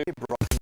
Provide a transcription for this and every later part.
broad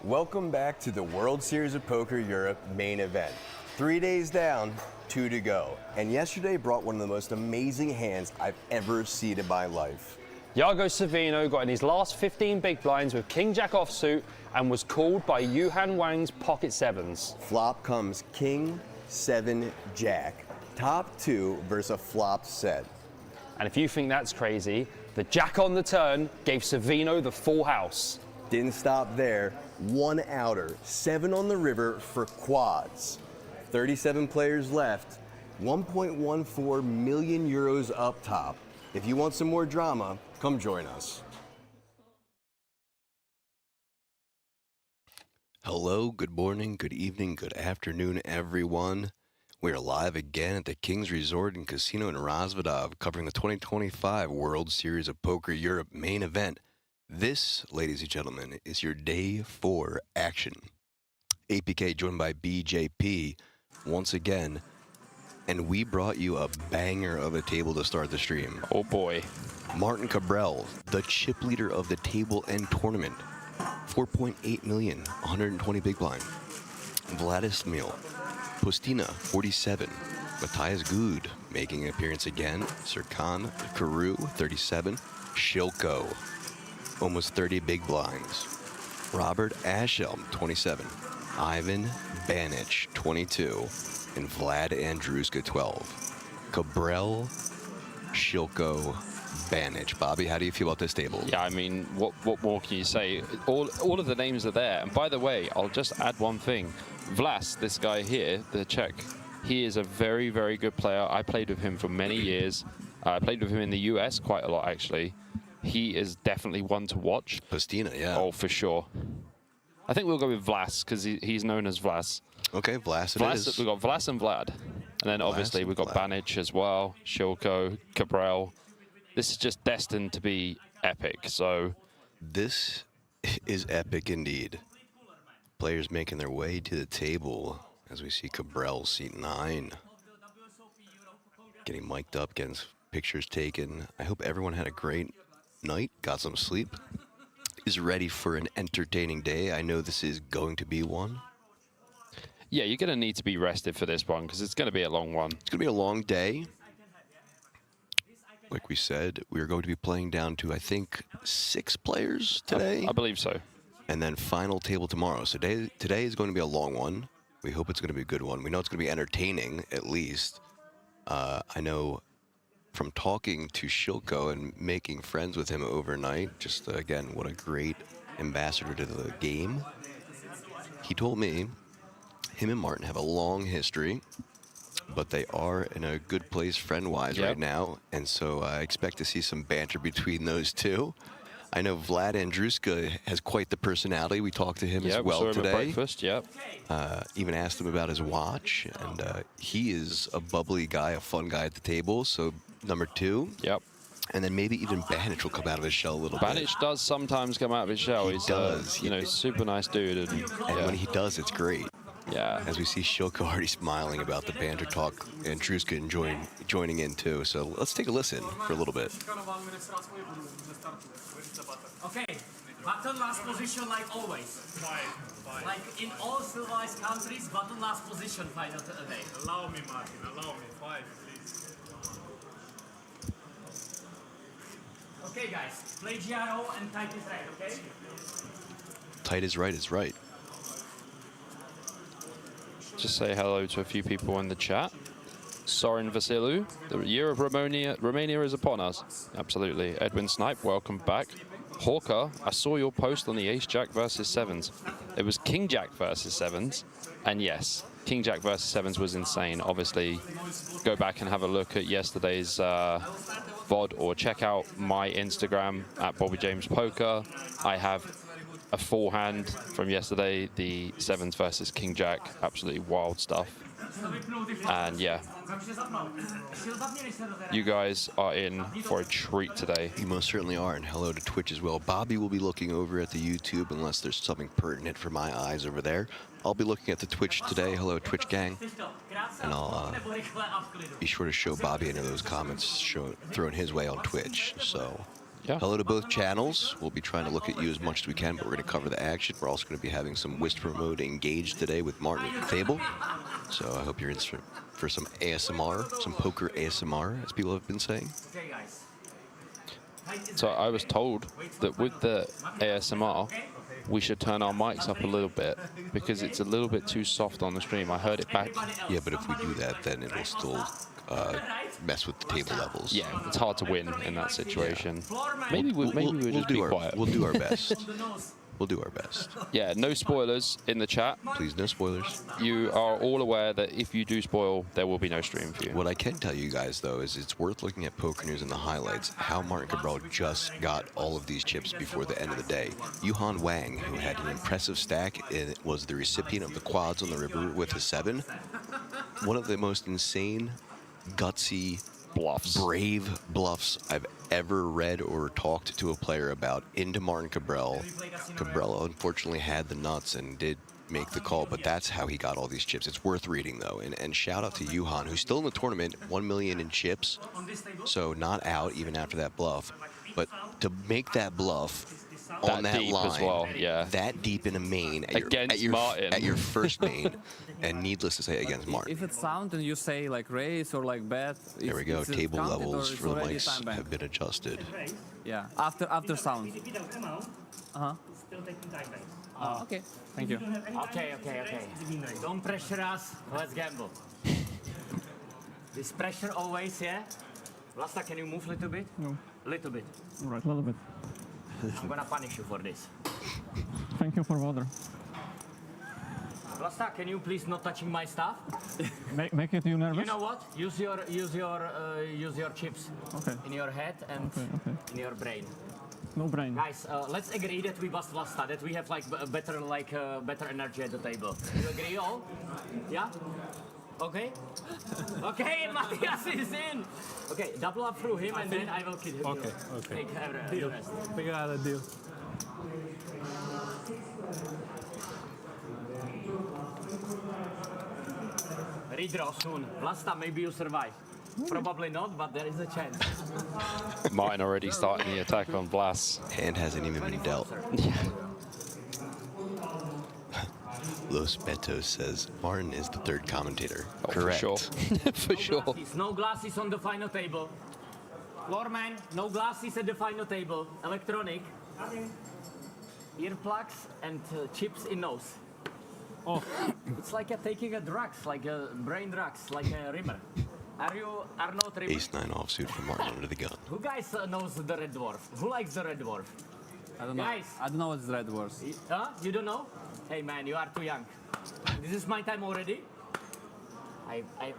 Welcome back to the World Series of Poker Europe main event. 3 days down, 2 to go. And yesterday brought one of the most amazing hands I've ever seen in my life. Iago Savino got in his last 15 big blinds with King Jack offsuit and was called by Yuhan Wang's pocket sevens. Flop comes King, 7, Jack. Top 2 versus a flopped set. And if you think that's crazy, the Jack on the turn gave Savino the full house. Didn't stop there. 1 outer, 7 on the river for quads. 37 players left, 1.14 million euros up top. If you want some more drama, come join us. Hello, good morning, good evening, good afternoon, everyone. We are live again at the King's Resort and Casino in Razvodov, covering the 2025 World Series of Poker Europe main event. This, ladies and gentlemen, is your day 4 action. APK joined by BJP once again, and we brought you a banger of a table to start the stream. Oh boy. Martin Cabral, the chip leader of the table and tournament, 4.8 million, 120 big blind. Vladismil Postina, 47. Matthias Good making an appearance again. Serkan Karu, 37. Shilko, almost 30 big blinds. Robert Ashelm, 27. Ivan Banic, 22. And Vlad Andruska, 12. Cabral, Shilko, Banic. Bobby, how do you feel about this table? Yeah, I mean, what more can you say? All of the names are there. And by the way, I'll just add one thing. Vlas, this guy here, the Czech, he is a very, very good player. I played with him for many years. I played with him in the US quite a lot, actually. He is definitely one to watch. Postina, yeah. Oh, for sure. I think we'll go with Vlas, because he's known as Vlas. Okay, Vlas it is. We've got Vlas and Vlad. And then obviously we've got Banic as well, Shilko, Cabral. This is just destined to be epic, so. This is epic indeed. Players making their way to the table as we see Cabral, seat 9. Getting mic'd up, getting pictures taken. I hope everyone had a great night, got some sleep, is ready for an entertaining day. I know this is going to be one. Yeah, you're going to need to be rested for this one because it's going to be a long one. It's going to be a long day. Like we said, we're going to be playing down to, I think, 6 players today. I believe so. And then final table tomorrow. So today is going to be a long one. We hope it's going to be a good one. We know it's going to be entertaining, at least. I know from talking to Shilko and making friends with him overnight, just again, what a great ambassador to the game. He told me him and Martin have a long history, but they are in a good place friend-wise right now, and so I expect to see some banter between those two. I know Vlad Andruska has quite the personality. We talked to him as well we saw him today. at breakfast, Even asked him about his watch, and he is a bubbly guy, a fun guy at the table. So number 2. Yep. And then maybe even Banic will come out of his shell a little bit. Banic does sometimes come out of his shell. He does. You know, super nice dude. And when he does, it's great. Yeah. As we see Shilko already smiling about the banter talk, and Andruska joining in too. So let's take a listen for a little bit. Okay, button last position like always. Like in all civilized countries, button last position final today. Allow me, Martin, allow me. 5, please. Okay, guys, play GRO and tight is right, okay? Tight is right is right. Just say hello to a few people in the chat. Sorin Vasilu, the year of Romania is upon us. Absolutely. Edwin Snipe, welcome back. Hawker, I saw your post on the Ace-Jack versus 7s. It was King-Jack versus 7s. And yes, King-Jack versus 7s was insane. Obviously, go back and have a look at yesterday's VOD or check out my Instagram at Bobby James Poker. I have a full hand from yesterday, the 7s versus King-Jack. Absolutely wild stuff. And yeah, you guys are in for a treat today. You most certainly are, and hello to Twitch as well. Bobby will be looking over at the YouTube unless there's something pertinent for my eyes over there. I'll be looking at the Twitch today. Hello, Twitch gang. And I'll be sure to show Bobby any of those comments thrown his way on Twitch. So Yeah. hello to both channels. We'll be trying to look at you as much as we can, but we're going to cover the action. We're also going to be having some Whisper mode engaged today with Martin at the table. So I hope you're in for some ASMR, some poker ASMR, as people have been saying. So I was told that with the ASMR, we should turn our mics up a little bit because it's a little bit too soft on the stream. I heard it back. Yeah, but if we do that, then it will still mess with the table levels. Yeah, it's hard to win in that situation. Maybe we'll just be quiet. We'll do our best. We'll do our best. Yeah, no spoilers in the chat. Please, no spoilers. You are all aware that if you do spoil, there will be no stream for you. What I can tell you guys, though, is it's worth looking at Poker News and the highlights, how Martin Cabral just got all of these chips before the end of the day. Yuhan Wang, who had an impressive stack, and was the recipient of the quads on the river with a 7. One of the most insane, gutsy, brave bluffs I've ever read or talked to a player about into Martin Cabral. Cabral unfortunately had the nuts and did make the call, but that's how he got all these chips. It's worth reading, though. And shout out to Yuhan, who's still in the tournament, 1 million in chips, so not out even after that bluff. But to make that bluff on that deep line, as well, yeah. that deep in a main Against Martin. at your first main, and needless to say, against Martin. If it's sound and you say like raise or like bet, There we go. is it Table counted or levels it's for the already mics time bank? have been adjusted. Yeah, after sound. Okay, thank you. Okay. Don't pressure us. Let's gamble. This pressure always, yeah? Vlasta, can you move a little bit? No. Little bit. All right, a little bit. I'm gonna punish you for this. Thank you for water. Vlasta, can you please not touching my stuff? Make it you nervous? You know what? Use your chips Okay. in your head and Okay. in your brain. No brain. Guys, let's agree that we bust Vlasta, that we have like better energy at the table. You agree all? Yeah? Okay? Okay, Matthias is in! Okay, double up through him and then I will kill him. Okay. Take the rest. Figure out a deal. Redraw soon. Vlasta, maybe you survive. Probably not, but there is a chance. Martin already starting the attack on Blas. Hand hasn't even been dealt. Los Betos says Martin is the third commentator. Oh, Correct. For sure. For sure. No glasses on the final table. Floorman, no glasses at the final table. Electronic. Earplugs and chips in nose. Oh, It's like taking a drugs, like a brain drugs, like a Rimmer. Are not Rimmer? Ace 9 offsuit from Martin under the gun. Who guys knows the Red Dwarf? Who likes the Red Dwarf? I don't know. Guys. I don't know what's red words. Huh? You don't know? Hey man, you are too young. This is my time already.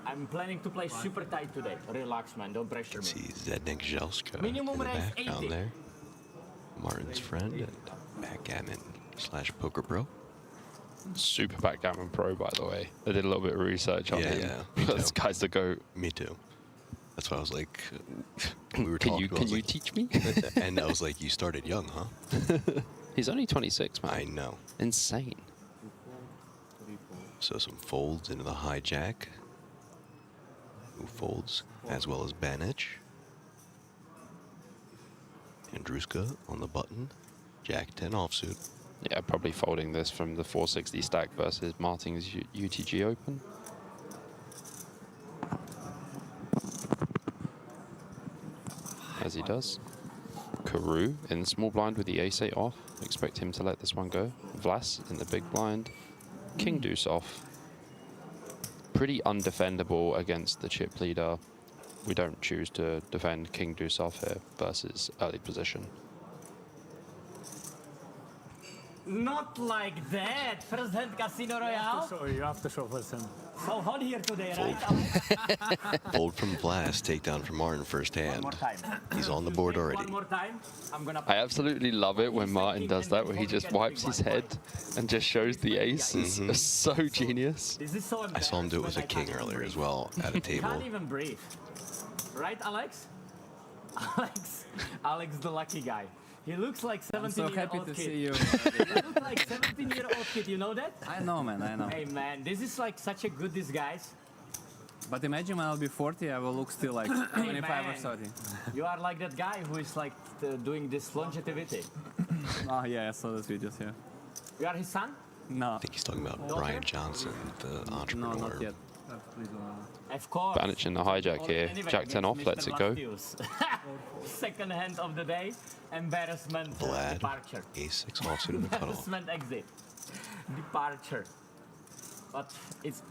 I'm planning to play super tight today. Relax man, don't pressure me. See Zednik Jelska in Minimum the range back down 80. there. Martin's friend and backgammon / poker bro. Super backgammon pro, by the way. I did a little bit of research on him. me This too. guy's the GOAT. Me too. That's why I was like, we were Can talking. you I was like, teach me? and I was like, you started young, huh? He's only 26, man. I know. Insane. So some folds into the hijack. Who folds as well as Banich. Andruska on the button. Jack 10 offsuit. Yeah, probably folding this from the 460 stack versus Martin's UTG Open. As he does. Karoo in the small blind with the ace-8 off. Expect him to let this one go. Vlas in the big blind. King deuce off. Pretty undefendable against the chip leader. We don't choose to defend king deuce off here versus early position. Not like that. First hand Casino Royale. So you have to show first hand. So hot here today, right? Alex? Fold from Vlass, takedown from Martin first One hand. more time. He's on the board already. One more time. I'm gonna. I absolutely love it when Martin does that, where he just wipes his head and just shows the ace. It's so genius. This is so I saw him do it with a embarrassing, I king can't earlier even as well at a breathe. table. Can't even breathe. Right, Alex? Alex, the lucky guy. He looks like I'm so 17-year-old happy to kid. see you. He looks like 17-year-old kid. You know that? I know, man, I know. Hey, man, this is like such a good disguise. But imagine when I'll be 40, I will look still like 25 or man. 30. You are like that guy who is like doing this longevity. Oh yeah, I saw those videos, yeah. You are his son? No, I think he's talking about Brian Johnson, the no, entrepreneur. not yet. Of course. Banich in the hijack here. Anyway, Jack 10 off, Mr. lets it go. Latius. Second hand of the day. Embarrassment Vlad, departure. ace-6 offsuit in the cutoff. Embarrassment exit. Departure. But it's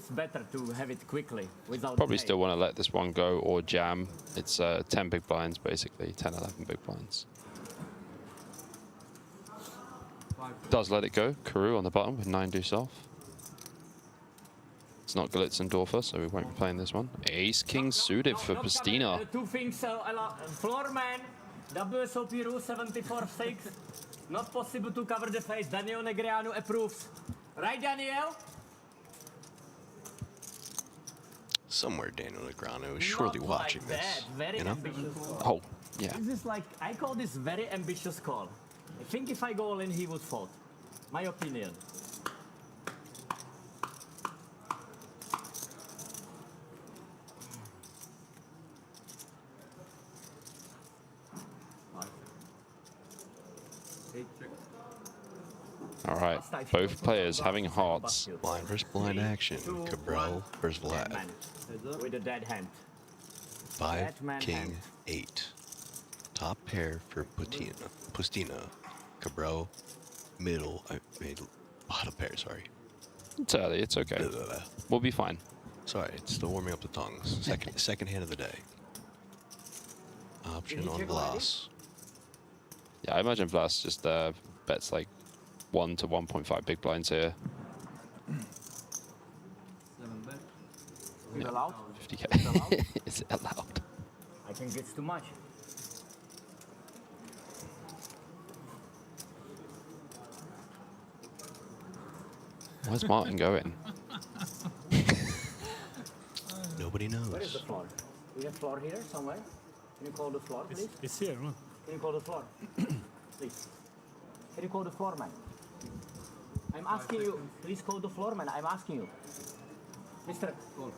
better to have it quickly without Probably delay. still want to let this one go or jam. It's 10 big blinds, basically. 10, 11 big blinds. Does let it go. Karoo on the button with 9 deuce off. It's not Glitz and Dorfer, so we won't be playing this one. Ace King suited for Pastina. Two things, floor man, WSOP rule 74-6. Not possible to cover the face. Daniel Negreanu approves. Right, Daniel? Somewhere Daniel Negreanu is surely Not watching like this. that. Very You know? ambitious call. Oh, yeah. This is like, I call this very ambitious call. I think if I go all in, he would fold. My opinion. All right. Both players having hearts. Blind versus blind action. Cabral versus Dead Vlad. man. With a dead hand. 5, Batman king, hand. 8. Top pair for Pustina. Cabral, middle, bottom pair, sorry. It's early. It's okay. Blah, blah, blah. We'll be fine. Sorry, it's still warming up the tongues. Second hand of the day. Option on Vlass. Yeah, I imagine Vlas just bets like 1 to 1.5 big blinds here. Is it allowed? 50k. Is it allowed? I think it's too much. Where's Martin going? Nobody knows. Where is the floor? We have floor here somewhere. Can you call the floor, please? It's here, man. Can you call the floor? Please. Can you call the floor, man? I'm asking you. Please call the floor, man. I'm asking you. Mister,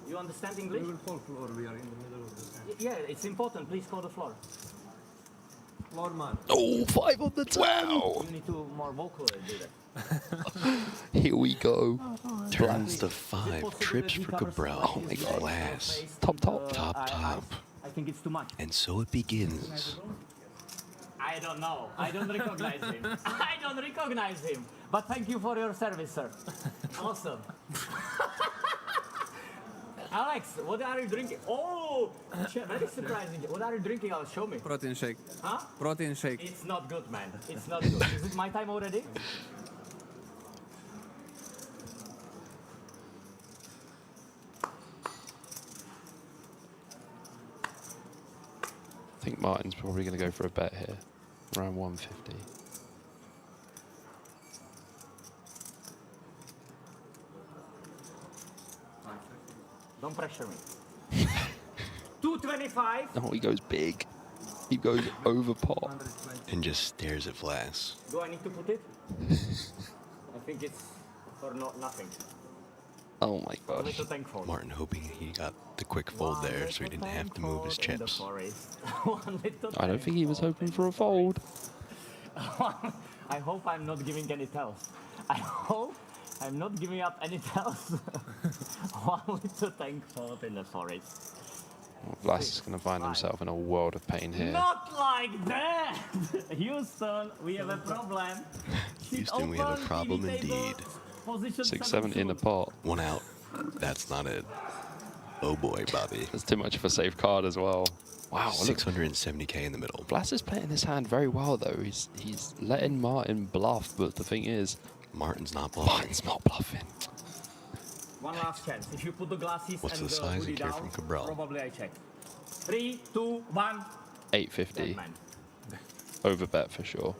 you understand English? We will call floor, we are in the middle of the stand. Yeah, it's important. Please call the floor. Floor man. Oh, 5 on the turn. Wow. You need to more vocally do that. Here we go. Turns to Is it 5. possible Trips that he for covers Cabral. his Oh my leg glass. face Top, to top. the, Top, eyes? top. I think it's too much. And so it begins. I don't know. I don't recognize him. I don't recognize him. But thank you for your service, sir. Awesome. Alex, what are you drinking? Oh, very surprising. What are you drinking? Alex, show me. Protein shake. Huh? Protein shake. It's not good, man. It's not good. Is it my time already? I think Martin's probably going to go for a bet here. Around 150. Don't pressure me. 225. Oh, he goes big. He goes over pot. And just stares at Vlass. Do I need to put it? I think it's for nothing. Oh my A gosh. little thankful. Martin hoping he got the quick fold there so he didn't have to move his chips. I don't think he was hoping for a fold. I hope I'm not giving any tells. I hope I'm not giving up any tells. One little thankful in the forest. Well, Vlas is going to find himself in a world of pain here. Not like that! Houston, we have a problem. Houston, we have a problem indeed. 6-7 in the pot. One out. That's not it. Oh boy, Bobby. That's too much of a safe card as well. Wow, look, 670k in the middle. Vlas is playing his hand very well though. He's letting Martin bluff, but the thing is, Martin's not bluffing. Martin's not bluffing. One last chance. If you put the glasses What's and the size hoodie in here down, from Cabral? probably I check. 3, 2, 1. 850 Dead man. over bet for sure.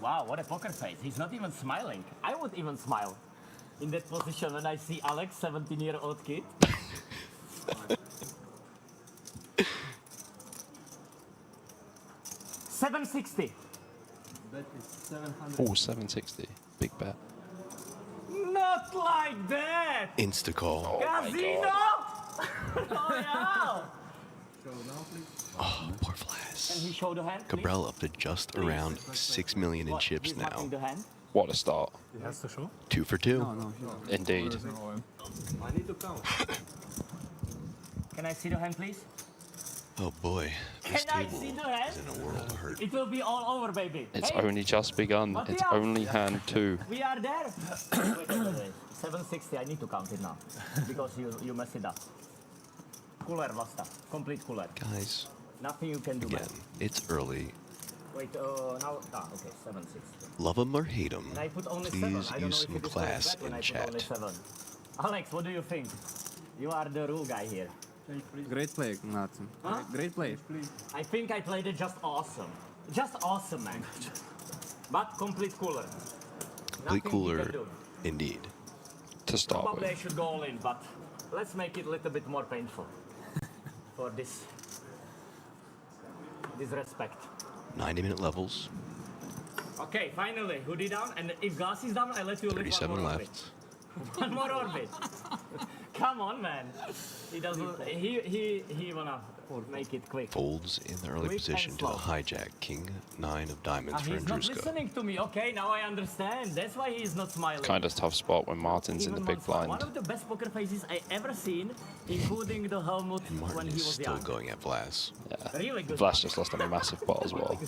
Wow, what a poker face. He's not even smiling. I would even smile in that position when I see Alex, 17-year-old kid. $760. Bet is 700. Oh, 760, big bet. Not like that! Insta call. Casino! Royale! So now please. Oh, poor Can Vlas. he show the hand? please? Cabral up to just around 6 million in What, chips he's now. marking the hand? What a start, He has to show. 2 for 2. No, no. indeed. I need to count. Can I see the hand, please? Oh boy, this Can I table see the hand? is in a world of hurt. It will be all over, baby. It's Hey, only just begun. It's Matthias. only hand 2. we are there. Wait. 760, I need to count it now. Because you mess it up. Cooler, Vlasta. Complete cooler. Guys, Nothing you can do, again, man. it's early. Wait, now, okay, 760. Love 'em or hate 'em, And I put only 7. please I don't use know if some it is class correct when in I put only chat. 7. Alex, what do you think? You are the rule guy here. Great play, Martin. Huh? Great play. I think I played it just awesome. Just awesome, man. But complete cooler. Complete Nothing you cooler, can do. indeed. To start Probably I with. should go all in, but let's make it a little bit more painful for this respect. 90-minute levels, Okay, finally, hoodie down, and if glass is down, I let you live 37 one more left. orbit. One more orbit. Come on, man. He doesn't. He wanna make it quick. Folds in the early Quick position and to the slow. hijack. King 9 of diamonds for He's not Andruska. listening to me. Okay, now I understand. That's why he's not smiling. Kind of tough spot when Martin's in the Even big one blind. of the best poker faces I ever seen, including the Helmut And when Martin he is was still young. going at Vlas. Yeah. Really good. Vlas just lost a massive pot as well.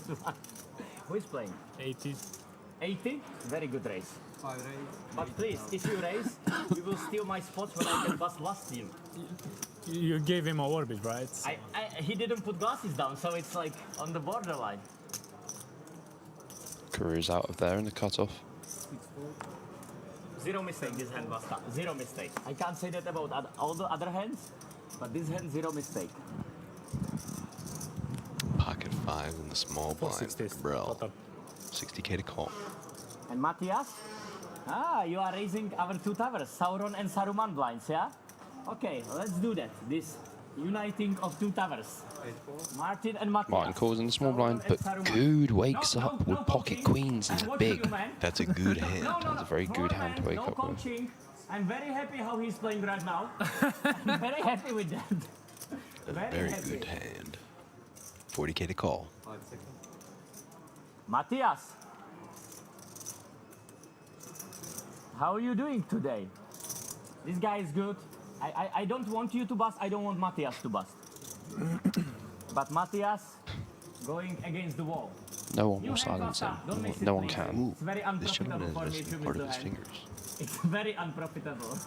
Who is playing? 80. 80? Very good race. 5 raise. But please, if you raise, you will steal my spots when I can bust last year. You gave him a orbit, right? He didn't put glasses down, so it's like on the borderline. Career's out of there in the cutoff. Zero mistake this hand, Basta. Zero mistake. I can't say that about all the other hands, but this hand, zero mistake. Pocket 5 in the small blind. 460. Cabral. 60k to call. And Matthias? You are raising our two towers, Sauron and Saruman blinds, yeah? Okay, let's do that. This uniting of two towers. Martin and Matthias. Martin calls in the small Sauron blind, and but Saruman. Good wakes No, up no, with no pocket coaching. queens. He's I'm watching big. you, man. That's a good hand. That's a very good hand to wake no up with. coaching. I'm very happy how he's playing right now. I'm very happy with that. A Very very happy. good hand. 40k to call. 5 seconds. Matthias, how are you doing today? This guy is good. I don't want you to bust. I don't want Matthias to bust. But Matthias going against the wall. No one You will hand silence him. Basta. Don't miss it, No one please. can. Ooh, It's very this gentleman unprofitable for has me if you missed part miss of the his hand. fingers. It's very unprofitable.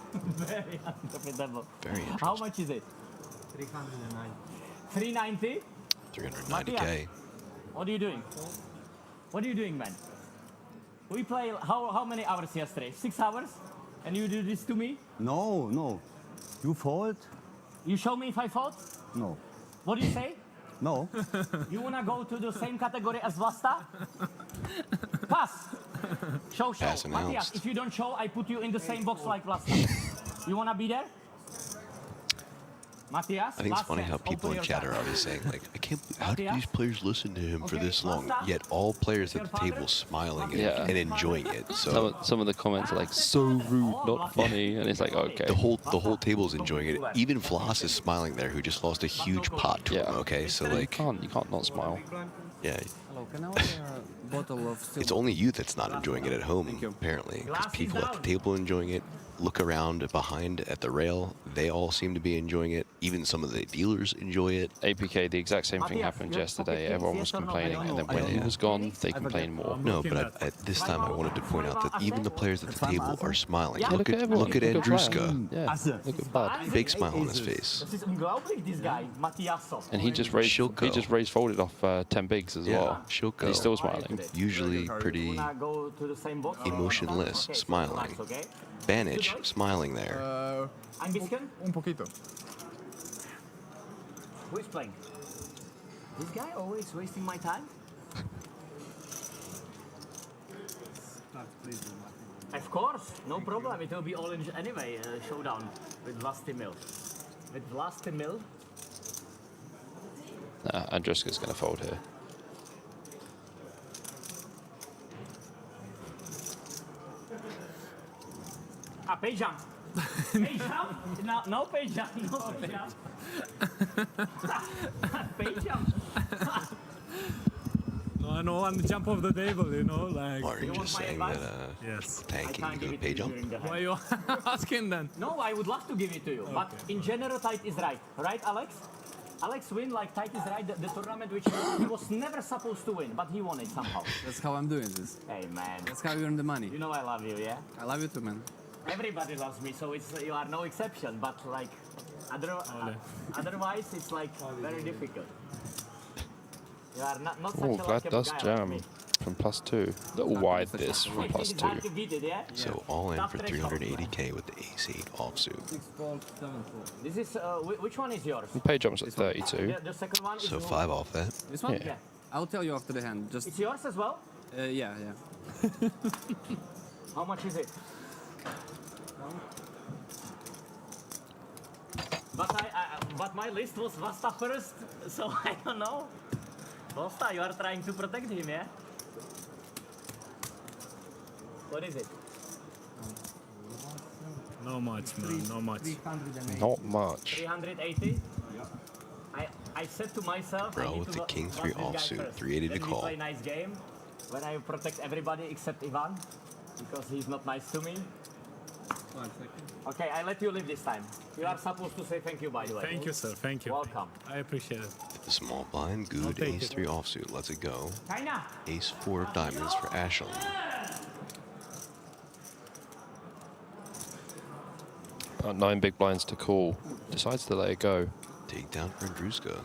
Very unprofitable. Very How interesting. much is it? 309. 390? 390k. What are you doing? What are you doing, man? We play how many hours yesterday? 6 hours? And you do this to me? No, no. You fold? You show me if I fold? No. What do you say? No. You wanna go to the same category as Vasta? Pass. Show. Pass Matthias, announced. if you don't show, I put you in the same box like Vasta. You wanna be there? Matthias, I think it's last funny how chance. people Open in your chat are cards. always saying, like, I can't believe, how did Yeah. these players listen to him for Okay, this long? Basta. Yet all players at Your the father? table smiling and, Yeah. and enjoying it. So Some of the comments are like, so rude, not funny. And it's like, okay. the whole table's enjoying it. Even Vlas is smiling there, who just lost a huge pot to him. Yeah. Okay, so You like, can't not smile. yeah, Hello, can I order a bottle of silver? it's only you that's not enjoying it at home, Thank you. apparently, because Glass is people at the down. table enjoying it. look around behind at the rail, they all seem to be enjoying it. Even some of the dealers enjoy it. APK, the exact same thing happened yesterday. Everyone was complaining, and then when he was gone, they complained more. No, but at this time I wanted to point out that even the players at the table are smiling. Yeah, Look at everyone. Andruska. Yeah, look at Bud. Big smile on his face. Das ist unglaublich, this guy, Matthiasso. And he just raised, Shilko. folded off 10 bigs as Yeah, well. Shilko. And he's still smiling. Usually pretty Wanna go to the same box? emotionless, Okay, so smiling. relax, okay? Banich smiling there. Ein bisschen? Un poquito. Who is playing? This guy always wasting my time? Start please, Martin. Of course, no problem. It will be all in anyway, showdown with Vlastimil. With Vlastimil. Andruska's going to fold here. Pay jump. Pay jump? No, no pay jump. No pay jump. Pay jump. No one jump off the table, you know, like. Or are you want just my saying advice? that Yes. I tanking can't you give go it pay to you jump? during the Why hand. you asking then? No, I would love to give it to you, but in general, tight is right. Right, Alex? Alex win like tight is right. The tournament which he was never supposed to win, but he won it somehow. That's how I'm doing this. Hey man, That's how you earn the money. you know I love you, yeah? I love you too, man. Everybody loves me, so it's you are no exception. But like, otherwise, it's like very difficult. You are not such Oh, a glad likable does guy like jam me. from +2. Little wide this I from think it's +2. hard to beat it, yeah? So all in Tough for threshold. 380k with the ace-8 offsuit. 6 fold, 7 fold. This is which one is yours? Pay jumps at 32. The second one is So yours. 5 off that. This one? Yeah. I'll tell you after the hand. Just It's yours as well. yeah. How much is it? But my list was Vasta first, so I don't know. Vasta, you are trying to protect him, yeah? What is it? No much, man. No much. 380. Not much. 380? I said to myself, Bro, I need with to the king bust 3 this guy offsuit, first. 380 to Then call. we play nice game, when I protect everybody except Ivan, because he's not nice to me. 1 second. Okay, I let you live this time. You are supposed to say thank you, by the way. Thank you, sir. Thank you. Welcome. I appreciate it. The small blind, good take it. ace-3 offsuit. Lets it go. China! Ace-4 of diamonds for Ashland. About 9 big blinds to call. Decides to let it go. Takedown for Andruska.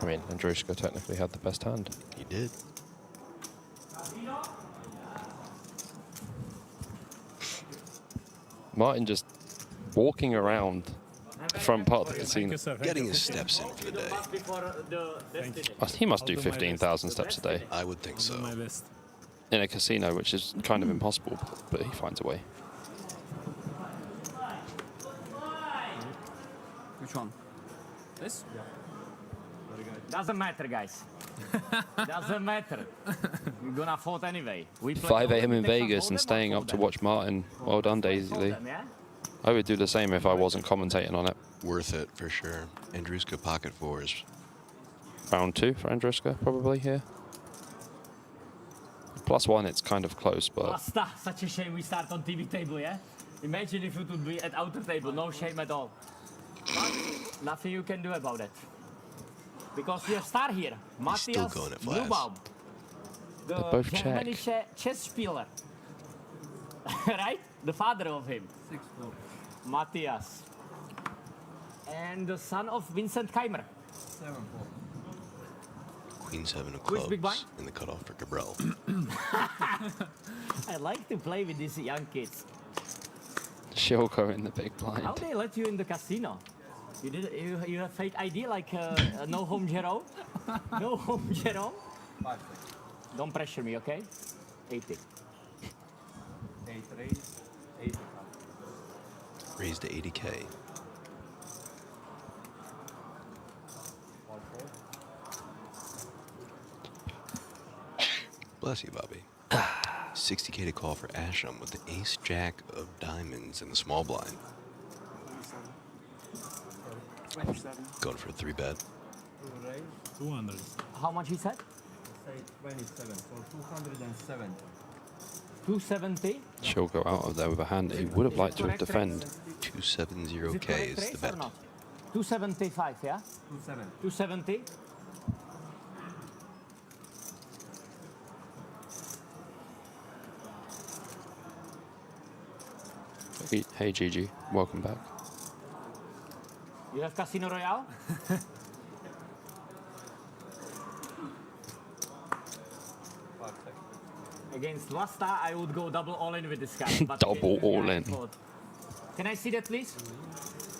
I mean, Andruska technically had the best hand. He did. Martin just walking around the front part of the Thank casino. you, sir. Thank Getting you. his steps in for the day. Before the destiny. He must do I'll do my 15,000 steps a day I would think Do my so. best. in a casino, which is kind of impossible, but he finds a way. Which one? This? Doesn't matter, guys. Doesn't matter. We're gonna vote anyway. We play 5 a.m. in Texas Vegas Hold'em and or staying up to Hold'em? watch Martin. Well done, Daisy Lee. Hold'em, yeah? I would do the same if I wasn't commentating on it. Worth it for sure. Andruska pocket 4s. Round 2 for Andruska, probably here. +1, it's kind of close, but Basta, such a shame we start on TV table, yeah? Imagine if it would be at outer table, no shame at all. But nothing you can do about it. Because we have star here, Matthias going at flash. Blumbaum. The They're both Germany check. chess spieler. Right? The father of him, 6 fold. Matthias. And the son of Vincent Keimer. 7 fold. Queen 7 of Who is big clubs blind? in the cutoff for Cabral. I like to play with these young kids. Shilko in the big How blind. they let you in the casino? You have fake ID like no home Jerome? No home Jerome? 5 seconds. Don't pressure me, okay? 80. 8 raise, 85. Raised to 80k. 1 fold. Bless you, Bobby. 60k to call for Asham with the ace-jack of diamonds in the small blind. 27. Going for a 3-bet. 2 raise, 200. How much he said? say 27 for 270. 270. She'll go out of there with a hand he would have liked to have defended. 270K is the bet. 275, yeah? 270. Hey Gigi, welcome back. You have Casino Royale? Against Vasta, I would go double all in with this guy. But Double all in. Can I see that, please?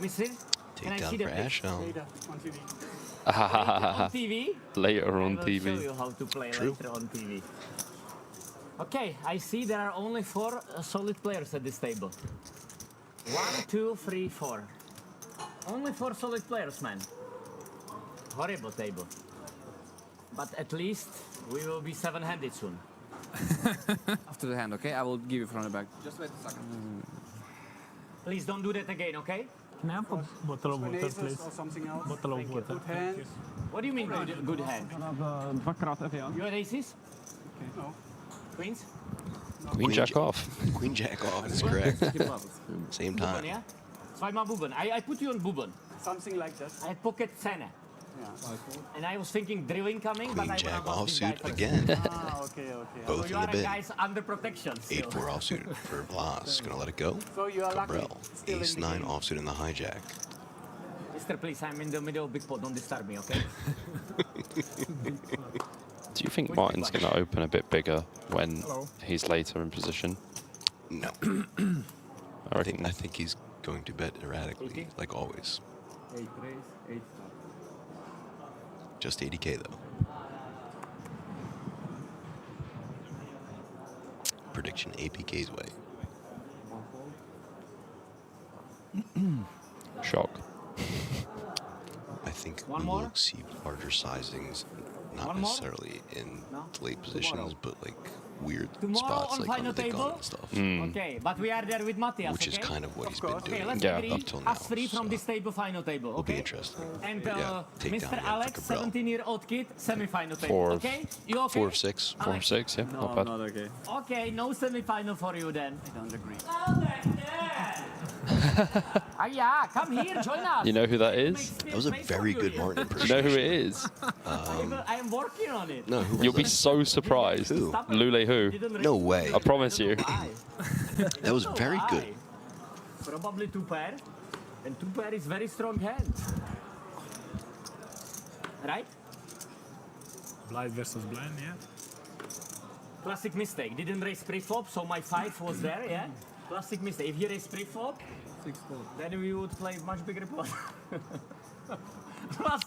Missing? Can I see Takedown for that, Ash Helm. on TV? Later on I will show TV. you how to play True. later on TV. Okay, I see there are only 4 solid players at this table. 1, 2, 3, 4. Only 4 solid players, man. Horrible table. But at least we will be 7-handed soon. After the hand, okay? I will give you from the back. Just wait a second. Please don't do that again, okay? Can I have a bottle of water, please? Or something else. Bottle of water. Good hand. What do you mean good hand? You had aces? No. Queens? Queen Jack off. Queen Jack off is correct. Same Buben, time. yeah? Zweimal Buben. I put you on Buben. Something like that. I had pocket 10. Yeah. And I was thinking drilling coming, but Queen I Jack wanna watch this guy offsuit first. again. Ah, okay, okay. So Both you in are the a bin. guys under protection still. 8-4 offsuit for Vlas. Gonna let it go. So you are lucky. Cabrel. Still in the Ace-9 game. offsuit in the hijack. Mister, please, I'm in the middle of big pot. Don't disturb me, okay? Do you think Martin's going to open a bit bigger when he's later in position? No. I reckon. I think he's going to bet erratically, like always. 8 raise, 8 stop. Just 80K though. Prediction APK's way. Shock. I think One we more? will see larger sizings, not One more? necessarily in No? late positions, but like weird Tomorrow spots on like on final the table? gun and stuff, Okay, but we are there with Matthias, which is okay? kind of what he's been course. doing Okay, let's Yeah. agree. up till now. Us three from so this table, final table, will be okay? interesting. And But yeah, take down Mr. again for Alex, Cabrel. 17-year-old kid, semi-final table, 4 of- okay? You okay? 4 of 6. 4 of 6, yeah, No, not I'm bad. not okay. Okay, no semi-final for you then. I don't agree. Ah, yeah, come here, join us. You know who that is? That was a very good Martin Do you know impersonation. who it is? I am working on it. No, who was You'll be that? so surprised. Who? Lule who? Didn't No raise way. it. I promise you. don't know why. That was Don't know very why. good. Probably 2 pair. And 2 pair is very strong hand. Right? Blind versus blind, yeah. Classic mistake. Didn't raise pre-flop, so my 5 was there, yeah? Classic mistake. If he raised pre-flop, then we would play much bigger pot.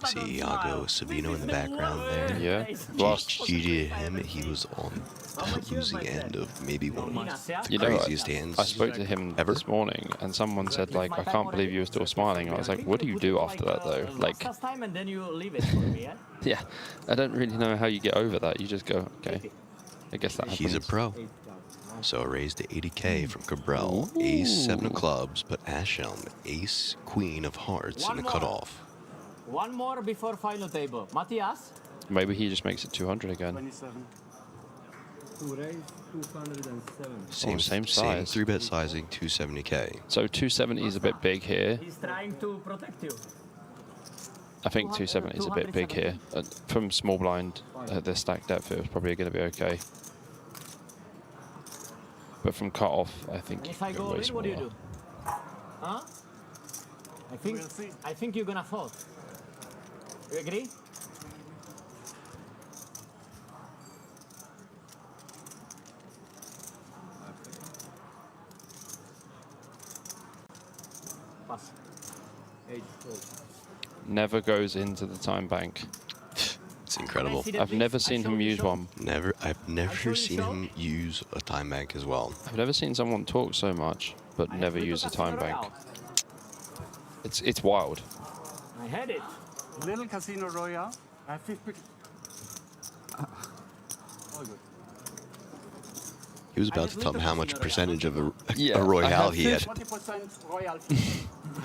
See Iago Savino in the background there. Yeah. Last, GG to him, he was on the losing end of maybe one of the you know, craziest hands. I spoke to him Ever? this morning, and someone said, like, I can't believe you were still smiling. I was like, what do you do after that, though? Like, Last time and then you leave it for me, yeah? yeah, I don't really know how you get over that. You just go, okay, I guess that happens. He's a pro. So a raise to 80K from Cabrel. Ace 7 of clubs, but Ashelm, ace queen of hearts in the One more. cutoff. 1 more before final table. Matthias? Maybe he just makes it 200 again. 27. 2 raise, 207. Same, same same size. 3-bet sizing, 270K. So 270 is a bit big here. He's trying to protect you. I think 270 is a bit big here. From small blind at the stack depth, it was probably going to be okay. But from cut off, I think And you if I can go go way in, what do you smaller. do? Huh? We'll see. I think you're gonna fold. You agree? Pass. 8 fold. Never goes into the time bank. It's incredible. see that, I've please? never I seen show him you, use show. one. I've show never you seen show. him use a time bank as well. I've never seen someone talk so much, but I never have use a little time Casino bank. Royale. It's wild. I had it. Little Casino Royale. I have 50. All good. He was about just to tell him how much little percentage of a, Yeah, a Royale I have he had. 40% royalty.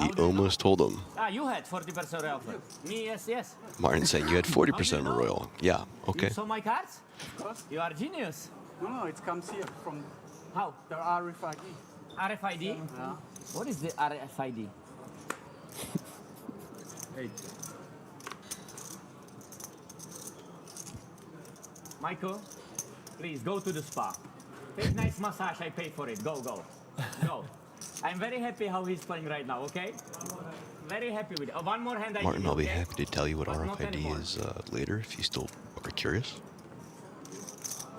He almost told him. Ah, you had 40% Royale. Me, yes. Martin saying you had 40% of a Royal. Yeah, okay. You saw my cards? Of course. You are genius. No, it comes here from How? They're RFID. RFID? Yeah. What is the RFID? 8. Michael, please go to the spa. Take nice massage, I pay for it. Go, go. Go. I'm very happy how he's playing right now, okay? Very happy with it. Oh, one more hand I Martin, give you, I'll be okay? happy to tell you what But not RFID anymore. is later if you still are curious.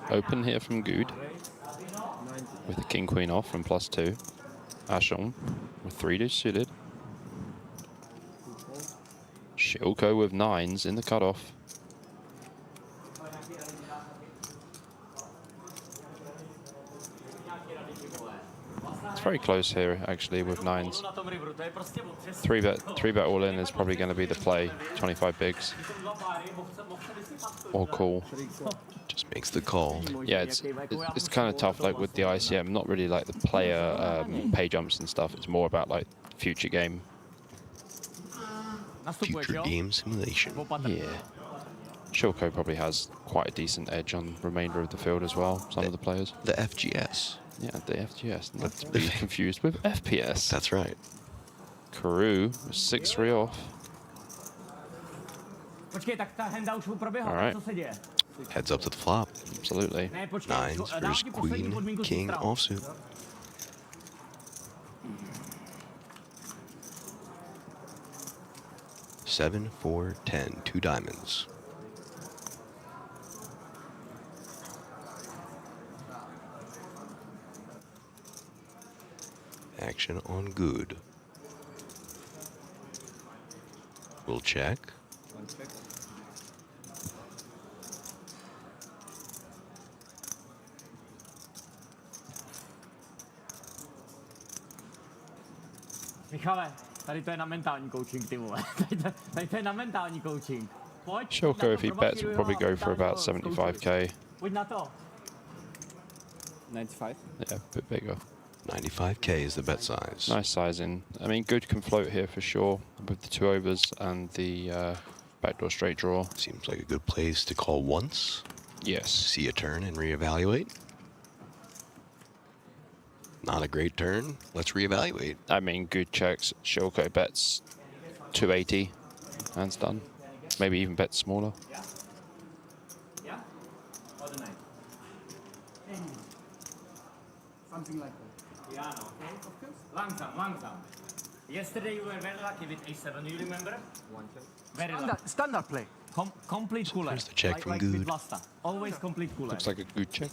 Open here from Good with the king queen off from +2. Ashon with 3 suited. Shilko with 9s in the cutoff. It's very close here actually with 9s. 3 bet all in is probably going to be the play. 25 bigs or call. Just makes the call. Yeah, it's kind of tough like with the ICM. Not really like the player pay jumps and stuff. It's more about like future game. Future game simulation. Yeah. Shilko probably has quite a decent edge on the remainder of the field as well. Some of the players. The FGS. Yeah, the FGS. Not to be confused with FPS. That's right. Karoo was 6-3 off. Počkej, tak ta henda už proběhla, All right. co se děje? Heads up to the flop. Absolutely. Ne, počkej, Nines dám versus ti poslední queen, podmínku z king, strany. offsuit. Seven, 4, 10, 2 diamonds. Action on Good. We'll check. Michale, tady to je na mentální coaching, ty vole. Tady to je na mentální coaching. Pojď. Shilko, if he bets, will probably go for about 75k. Pojď na to. 95. Yeah, a bit bigger. 95k is the bet size. Nice sizing. I mean, Good can float here for sure with the 2 overs and the backdoor straight draw. Seems like a good place to call once, Yes. see a turn, and reevaluate. Not a great turn. Let's reevaluate. I mean, Good checks. Shilko bets 280. And it's done. Maybe even bet smaller. Yeah? Or the night? Something like that. Yeah, no. Langsam. Yesterday you were very lucky with A7, do you remember? Very lucky. Standard play. Complete cooler. Here's the check like, from like Good. with Vlasta. Always complete cooler. Looks like a good check.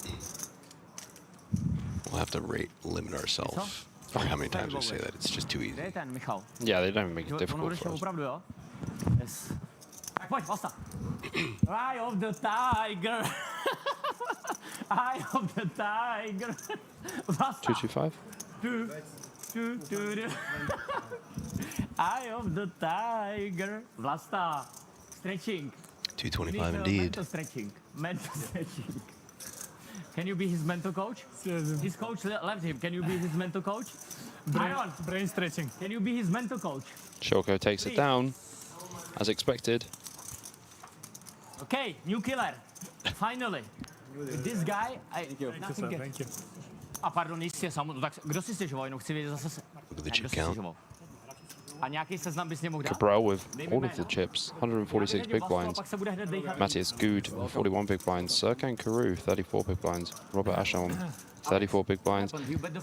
We'll have to limit ourselves for how many times we say that. It's just too Kde easy. je ten, Michal? Yeah, they don't make it Ono difficult budeš for us. opravdu, jo? Yes. Tak pojď, Vlasta. Eye of the tiger. Eye of the tiger. Vlasta. 225? Do. Eye of the tiger. Vlasta. Stretching. 225 Need, indeed. Mental stretching. Mental stretching. Can you be his mental coach? His coach left him. Can you be his mental coach? Iron, Brain stretching. can you be his mental coach? Shilko takes it down, as expected. Okay, new killer. Finally. With this guy, nothing can... Thank you. A pardon, jistě, samozřejmě. Tak kdo si stěžoval? Jenom chci vědět zase... Look at the Ne, chip kdo si count. stěžoval? A nějaký seznam bys mě mohl dát? Cabral with all of the chips, 146 big blinds. Pak se bude hned dejchat. Matthias Good, 41 big blinds. Serkan Karoo, 34 big blinds. Robert Ashon, 34 big blinds.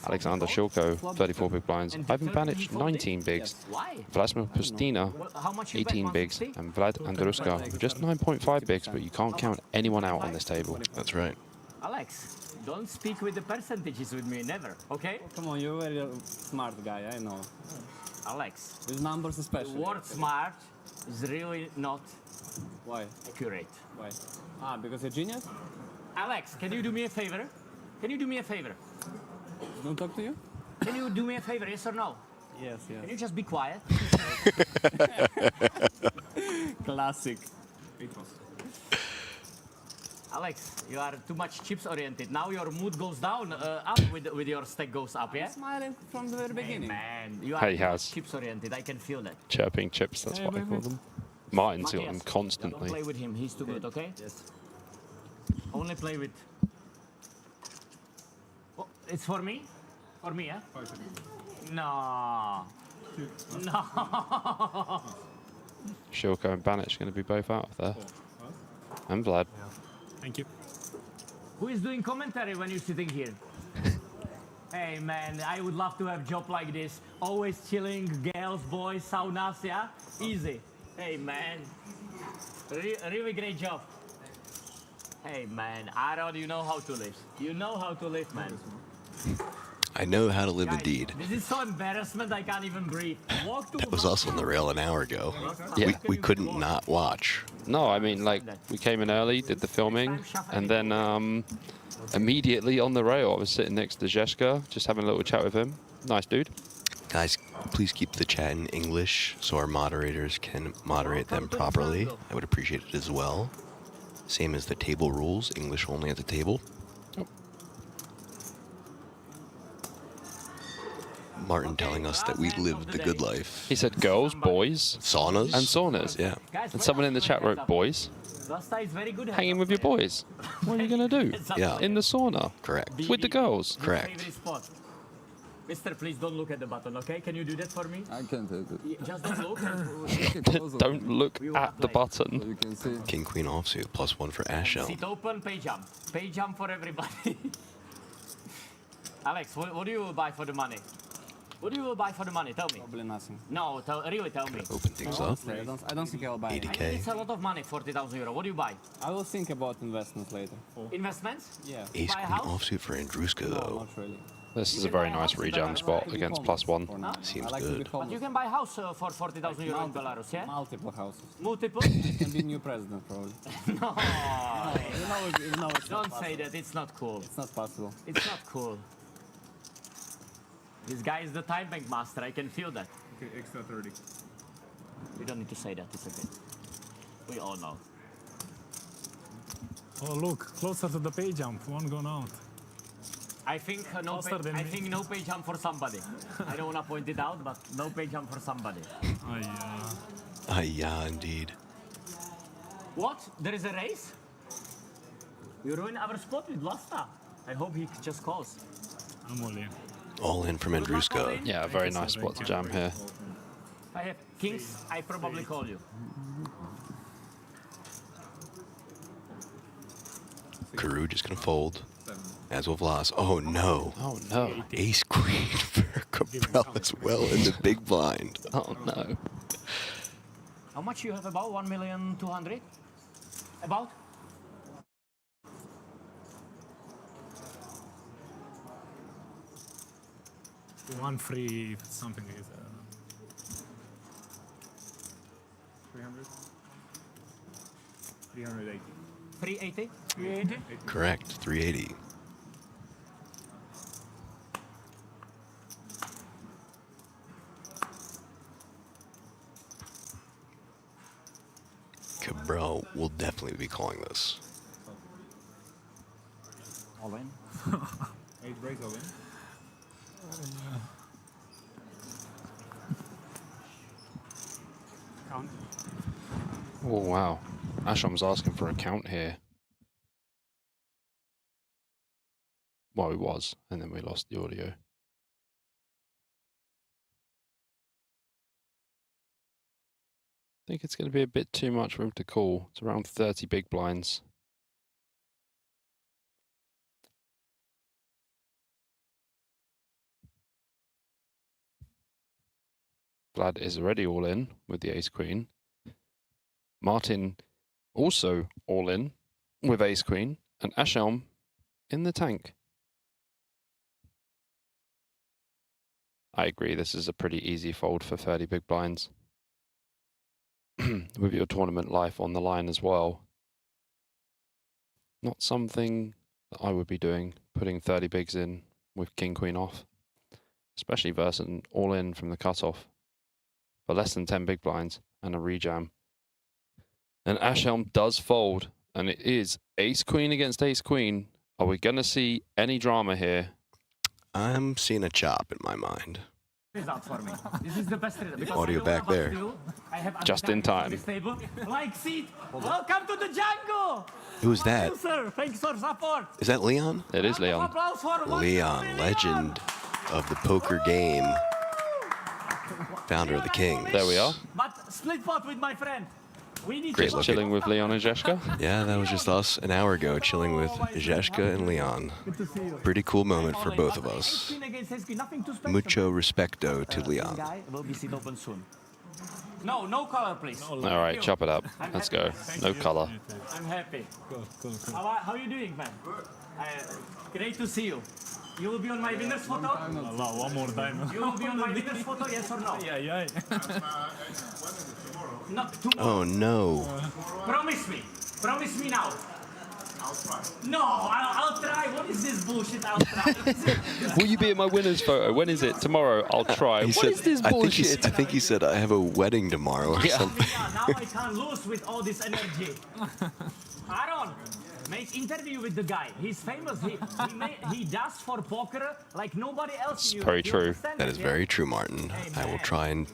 Alexander Shilko, 34 big blinds. Ivan Banic, 19 bigs. Why? Vladimir Pustina, How much you bet? 18 bigs. 150? And Vlad Andruska, with just 9.5 bigs, but you can't count anyone out on this table. That's right. Alex, don't speak with the percentages with me, never, okay? Come on, you're a very smart guy, I know. Alex, With numbers the especially. word smart is really not Why? accurate. Why? Ah, because you're genius? Alex, can you do me a favor? Can you do me a favor? Don't talk to you? Can you do me a favor, yes or no? Yes, Can you just be quiet? Classic. Alex, you are too much chips oriented. Now your mood goes down, up with your stack goes up, yeah? Smiling from the very Hey, beginning. man, you are Hey, too much has. chips oriented. I can feel that. Chirping chips, that's what I call them. Martin's got them Matthias, don't constantly. play with him. He's too good, okay? Yes. Only play with... Oh, It's for me? For me, yeah? No. No. Shilko and Banich going to be both out of there. And Vlad. Thank you. Who is doing commentary when you're sitting here? Hey man, I would love to have a job like this. Always chilling, girls, boys, saunas, yeah? Easy. Hey man. Really great job. Hey man, Aaron, you know how to live. You know how to live, man. I know how to live Guys, indeed. This is so embarrassment, I can't even breathe. Walk to That was us on the rail an hour ago. Yeah. We couldn't not watch. No, I mean, like, we came in early, did the filming, and then immediately on the rail, I was sitting next to Zheshka, just having a little chat with him. Nice dude. Guys, please keep the chat in English so our moderators can moderate them properly. I would appreciate it as well. Same as the table rules, English only at the table. Martin telling us that we live the good life. He said girls, boys, Saunas? and saunas. Yeah. And someone in the chat wrote boys. Rasta is very good. Hanging with your boys. What are you going to do? Yeah. In the sauna. Correct. With the girls. Correct. Favorite spot. Mister, please don't look at the button, okay? Can you do that for me? I can't do it. Just don't look. Don't look at the So button. you can see. King Queen offsuit +1 for Ashel. Sit open, pay jump. Pay jump for everybody. Alex, what do you buy for the money? What do you buy for the money? Tell me. Probably nothing. No, really tell me. Open things up. I don't think I'll buy it. 80K. It's a lot of money, 40,000 euro. What do you buy? I will think about investments later. Investments? Yeah. Ace Buy a Queen house? offsuit for Andruska No, though. not really. This is a very nice rejam spot against +1. For now. Seems I like to be good. But you homeless. can buy a house for 40,000 euro in Belarus, yeah? Multiple houses. Multiple? I can be new president probably. No. You know it's not Don't say that. It's not cool. It's not possible. It's not cool. This guy is the time bank master. I can feel that. Okay, extra 30. You don't need to say that. It's okay. We all know. Oh, look, closer to the pay jump. One gone out. I think Faster than me. no pay jump for somebody. I don't want to point it out, but no pay jump for somebody. Oh, yeah. Yeah, indeed. What? There is a race? You ruined our spot with Lasta. I hope he just calls. I'm all in. All in from Andruska. Yeah, a very nice spot to jam here. If I have kings, I probably call you. Karoo just gonna fold. As will Vlas. Oh no. Oh no. Ace Queen for Cabral as well in the big blind. Oh no. How much you have about? 1,200,000? About? One free something is 300? 380. 380? 380? Correct. 380. Cabral will definitely be calling this. All in. 8 breaks all in. Count. Oh wow. Asham's asking for a count here. Well, he was, and then we lost the audio. I think it's going to be a bit too much for him to call. It's around 30 big blinds. Vlad is already all in with the ace queen. Martin also all in with ace queen, and Ashelm in the tank. I agree, this is a pretty easy fold for 30 big blinds. With your tournament life on the line as well. Not something that I would be doing, putting 30 bigs in with king queen off. Especially versus an all in from the cutoff. For less than 10 big blinds and a rejam. And Ashelm does fold, and it is ace queen against ace queen. Are we going to see any drama here? I'm seeing a chop in my mind. result for me. This is the best result. Because Audio I don't back know there. about you. I have Just in time. this table. Like seat. Welcome to the jungle. Who's that? Sir, thanks for support. Is that Leon? It is Leon. Applause for one Leon, Leon. legend of the poker game. Founder of the King. There we are. But split pot with my friend. We need Great to looking. Chilling with Leon and Zheshka. Yeah, that was just us an hour ago chilling with Zheshka and Leon. Pretty cool moment for both of us. Mucho respecto to Leon. Guy will be seat open soon. No color, please. All right, chop it up. Let's go. No color. I'm happy. Cool. How are you doing, man? Great to see you. You will be on my winner's photo? Allah, one more time. You will be on my winner's photo, yes or no? Yeah. No, tomorrow. Oh no. Promise me now. I'll try. No, I'll try. What is this bullshit? I'll try. Will you be in my winner's photo? When is it? Tomorrow. I'll try. What is this bullshit? I think he said I have a wedding tomorrow or something. Yeah, now I can't lose with all this energy. Aaron, make interview with the guy. He's famous. He does for poker like nobody else. It's in Europe. very You true. understand That is yeah? very true, Martin. Hey, I will man. try and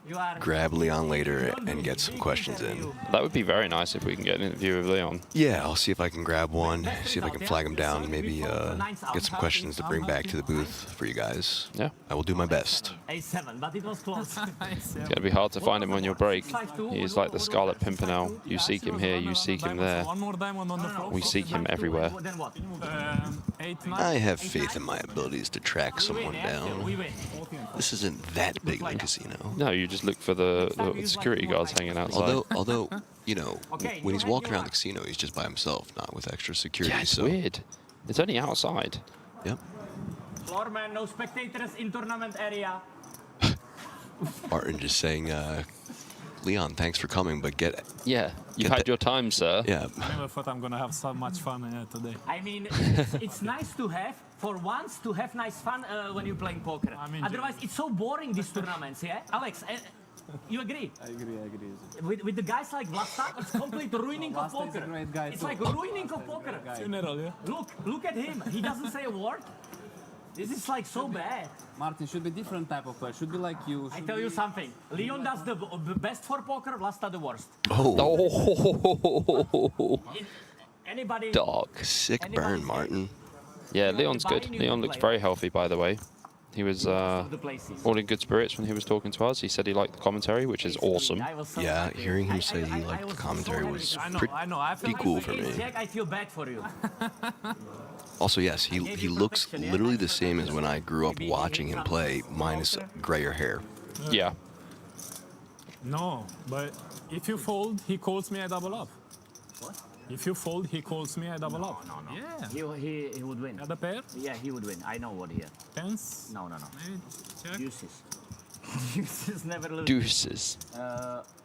You are grab Leon later and get some questions in. That would be very nice if we can get an interview with Leon. Yeah, I'll see if I can grab one, see if I can flag him down, maybe get some questions to bring back to the booth for you guys. Yeah. I will do my best. A7, but it was close. It's going to be hard to find him on your break. He's like the Scarlet Pimpernel. You seek him here, you seek him there. One more diamond on the floor. We seek him everywhere. Then what? 8, 9. I have faith in my abilities to track someone down. We win. This isn't that big of a casino. No, you just look for the security guards hanging outside. Although, you know, when he's walking around the casino, he's just by himself, not with extra security. Yeah, it's so, weird. It's only outside. Yep. Floor man, no spectators in tournament area. Martin just saying, Leon, thanks for coming, but Yeah, you've Get had that- your time, sir. yeah. I never thought I'm gonna have so much fun today. I mean, it's nice to have, for once, to have nice fun when you're playing poker. I mean, Otherwise, it's so boring, these tournaments, yeah? Alex, you agree? I agree. With the guys like Vlasta, it's complete ruining of Vlasta is a poker. great guy It's too. like ruining of poker. Funeral, yeah? Look at him. He doesn't say a word. This is like so bad. Martin should be different type of player. Should be like you. I tell you something. Leon does the best for poker, Vlasta the worst. Oh, Anybody? dog. Sick burn, Martin. Yeah, Leon's good. Leon looks very healthy, by the way. He was The places. all in good spirits when he was talking to us. He said he liked the commentary, which is awesome. I was so Yeah, happy. hearing him I- say he I liked the was so commentary happy was because I know. I feel pretty cool for me. Jack, I feel bad for you. Also, yes, he looks literally the same as when I grew up watching him play, minus grayer hair. Yeah. No, but if you fold, he calls me, I double up. What? If you fold, he calls me, I double up. No. Yeah. He would win. Other pair? Yeah, he would win. I know what here. Tens? No. Maybe check. Deuces. Deuces never lose. Deuces.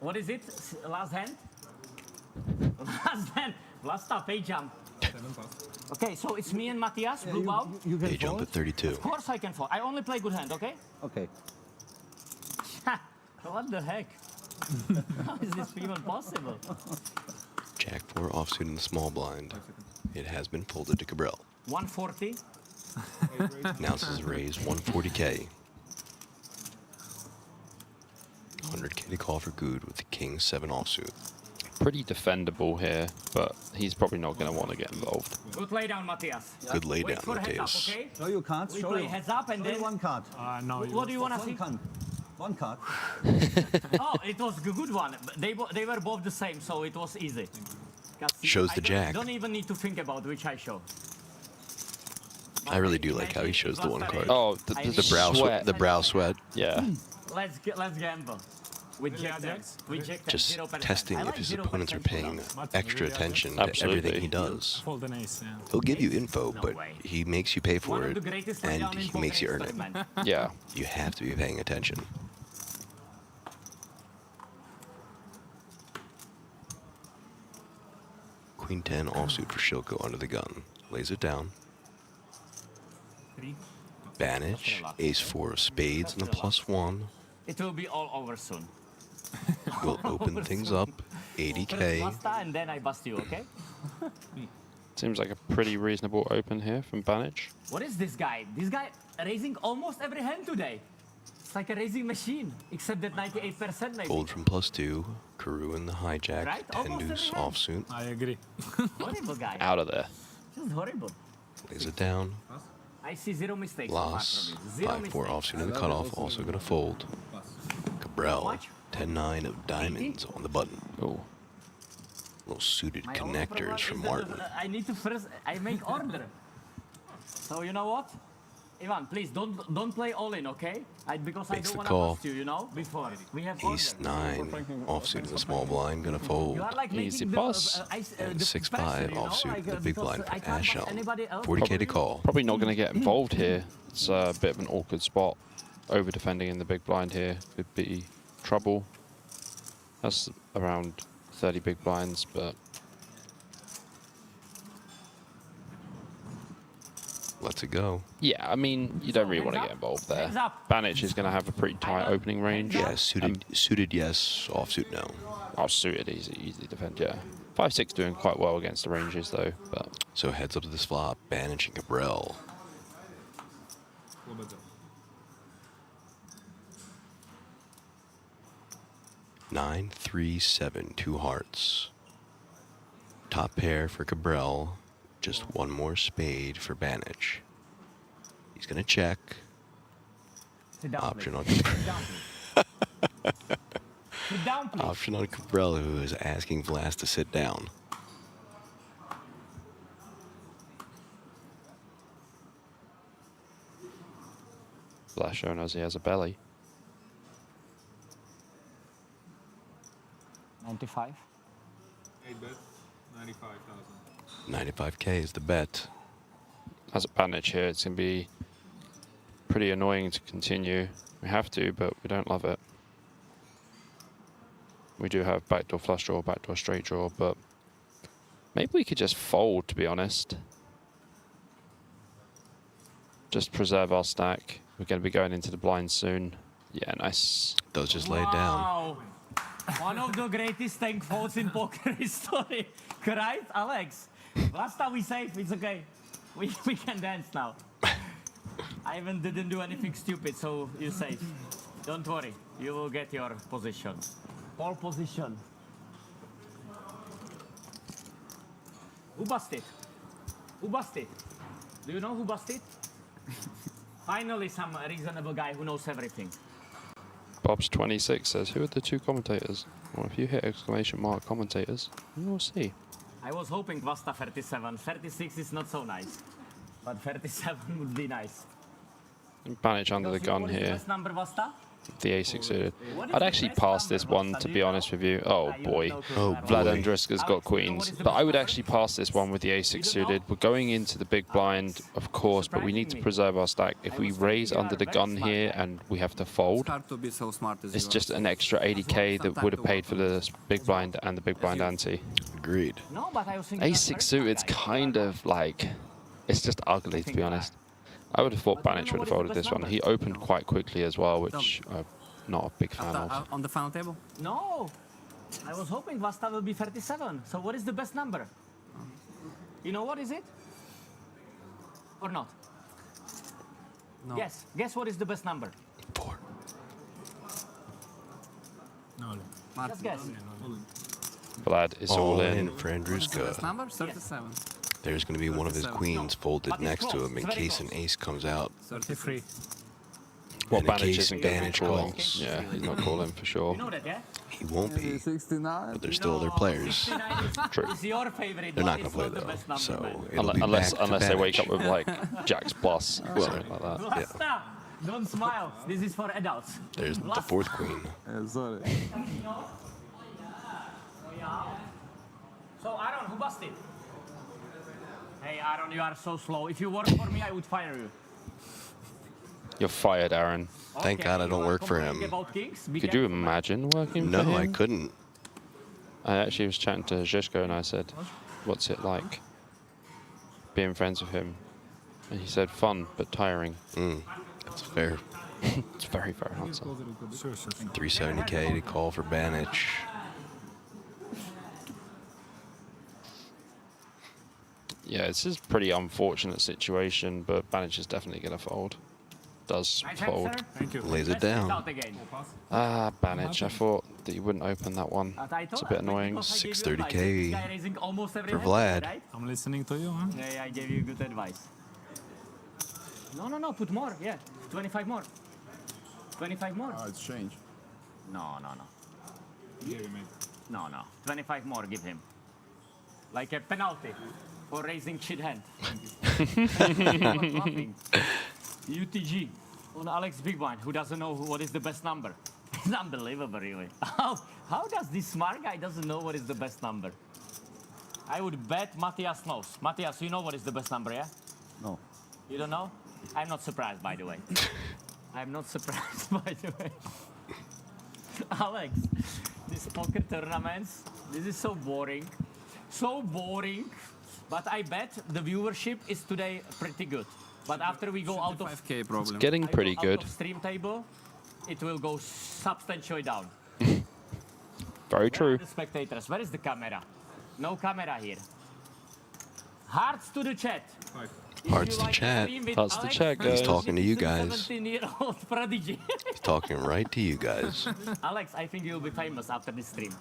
What is it? Last hand? Last hand. Last stop, a jump. Okay, so it's me and Matthias, blue bow. You They can jump fold? at 32. Of course I can fall. I only play good hand, okay? Okay. What the heck? How is this even possible? Jack 4 offsuit in the small blind. It has been folded to Cabral. 140. Announces raise 140K. 100K to call for good with the King 7 offsuit. Pretty defendable here, but he's probably not going to want to get involved. Good lay down, Matthias. Good lay Wait down, for heads up, Matthias. okay? Show you cards. We Show play you. heads up and Show you then... one card. No, What do you want to One see? card. One card. Oh, it was a good one. They were both the same, so it was easy. 'Cause Shows I the jack. Don't even need to think about which I show. I really do like how he shows the one card. Oh, The brow sweat. the brow sweat. Yeah. Let's gamble. With Jack then. With Jack 10, Just 0%. testing I if like his 0% opponents are for paying now. extra attention to Absolutely. everything he does. Fold an ace, yeah. He'll give you info, No but way. he makes you pay One for of it, the greatest and laydown in he makes you poker earn it. history, man. Yeah. You have to be paying attention. Queen 10 offsuit for Shilko under the gun. Lays it down. Banage, ace 4 of spades and a +1. It will be all over soon. We'll open things up. 80K. Basta and then I bust you, okay? Seems like a pretty reasonable open here from Banich. What is this guy? This guy raising almost every hand today. It's like a racing machine, except that 98% maybe. Fold from +2. Karoo in the hijack. Right? 10 Almost deuce every hand. offsuit. I agree. Horrible guy. Out of there. Just horrible. Lays it down. I see zero mistakes. so far Loss. from it. Zero 5-4 mistakes. offsuit in the cutoff. Also going to fold. Cabral. Much? 10-9 of diamonds on the button. Oh. Little suited My only problem connectors is from that, Martin. I need to first. I make order. So you know what, Ivan, please don't play all in, okay? Because Makes I the don't call. want to bust you, you know. Before we have Ace order. 9 offsuit in the small blind. Going to fold. You are like Easy making the, pass. And the 6-5 pressure, you know, offsuit like, the big because blind I for can't Ashell. bust anybody else 40k to call. Probably not going to get involved here. It's a bit of an awkward spot. Over defending in the big blind here could be trouble. That's around 30 big blinds, but Lets it go. yeah, I mean, you don't really want to get involved there. Hands up. Banich is going to have a pretty tight opening range. Yeah, suited yes, offsuit no. Oh, suited, easy defend, yeah. 5-6 doing quite well against the ranges though, but So heads up to this flop. Banich and Cabral. What about that? 9-3-7, 2 hearts. Top pair for Cabral. Just one more spade for Banich. He's gonna check. Sit down, Option on please. Sit down, please. Sit down, please. option on Cabral, who is asking Vlas to sit down. Flash showing us he has a belly. 95. 8 bet, 95,000. 95k is the bet. As a Banich here, it's going to be pretty annoying to continue. We have to, but we don't love it. We do have backdoor flush draw, backdoor straight draw, but maybe we could just fold, to be honest. Just preserve our stack. We're going to be going into the blind soon. Yeah, nice. Those just lay it down. Wow. One of the greatest tank folds in poker history. Right, Alex? Last time we saved, it's okay. We can dance now. I even didn't do anything stupid, so you're safe. Don't worry, you will get your position. Pole position. Who busted? Who busted? Do you know who busted? Finally, some reasonable guy who knows everything. Bob's26 says, who are the two commentators? Well, if you hit exclamation mark commentators, we'll see. I was hoping Vasta 37. 36 is not so nice. But 37 would be nice. Banich under the gun What is the here. best number, Vasta? The A6 suited. What is I'd the actually best pass number, this one, Vasta? to Do be you know? honest with you. Oh boy. Oh, Vlad boy. Andruska's got queens. But I would actually pass this one with the A6 suited. We're going into the big blind, of course, but we need to preserve our stack. If we raise under the gun here and we have to fold, Start to be so smart as it's you just are. an extra 80k that would have paid for the big blind and the big blind ante. Agreed. No, but I was thinking A6 suited's kind of like, it's just ugly, to be honest. I would have thought Banich would have folded this one. He opened quite quickly as well, which I'm not a big fan of. On the final table? No. I was hoping Vasta will be 37. So what is the best number? You know what is it? Or not? No. Yes. Guess what is the best number? 4. No. Just guess. Vlad is all in. for What's the best Andruska. number? 37. There's going to be one of his 37. queens folded But it's next to close. him in It's very case an close. ace comes out. 33. Well, And in Banich case isn't going to Banich be calling. calls. Yeah, he's not calling for sure. You know that, yeah? He won't be, 69. but there's still other players. 69 is, True. is your favorite. They're but not going it's to play not the though, best number, so man. it'll be Unless back to they wake up Banich. with like Jack's plus or something like that. Vasta, don't smile. This is for adults. There's the Last- fourth queen. Sorry. So Aaron, who busted? Hey Aaron, you are so slow. If you work for me, I would fire you. You're fired, Aaron. Thank Okay, God I you don't are work for complaining him. about kings? Be Could you careful, man. imagine working for No, him? I couldn't. I actually was chatting to Zhishko and I said, what's it like being friends with him? And he said, fun, but tiring. That's fair. It's very, very answer. Sure. 370k to call for Banich. Yeah, it's just a pretty unfortunate situation, but Banich is definitely going to fold. Does Nice hand, fold. sir. Thank you. Lays it Let's test down. out again. Ah, Banich. I thought that you wouldn't open that one. But I It's a thought bit that annoying. because I gave you 630K advice, this guy raising almost every for hand, Vlad. right? I'm listening to you, huh? Yeah, I gave you good advice. No, put more, yeah. 25 more. 25 more. Oh, it's change. No. Yeah, we made. No. 25 more, give him. Like a penalty for raising shit hand. UTG on Alex Big Blind, who doesn't know what is the best number. It's unbelievable, really. How does this smart guy doesn't know what is the best number? I would bet Matthias knows. Matthias, you know what is the best number, yeah? No. You don't know? I'm not surprised, by the way. I'm not surprised, by the way. Alex, these poker tournaments, this is so boring. So boring. But I bet the viewership is today pretty good. But after we go out of 5K problem. Getting pretty out good. of stream table, it will go substantially down. Very Where are true. the spectators? Where is the camera? No camera here. Hearts to the chat. If Hearts you to like chat. stream with Hearts to Alex, chat, guys. He's talking to you he's a guys. 17-year-old prodigy. He's talking right to you guys. Alex, I think you'll be famous after this stream.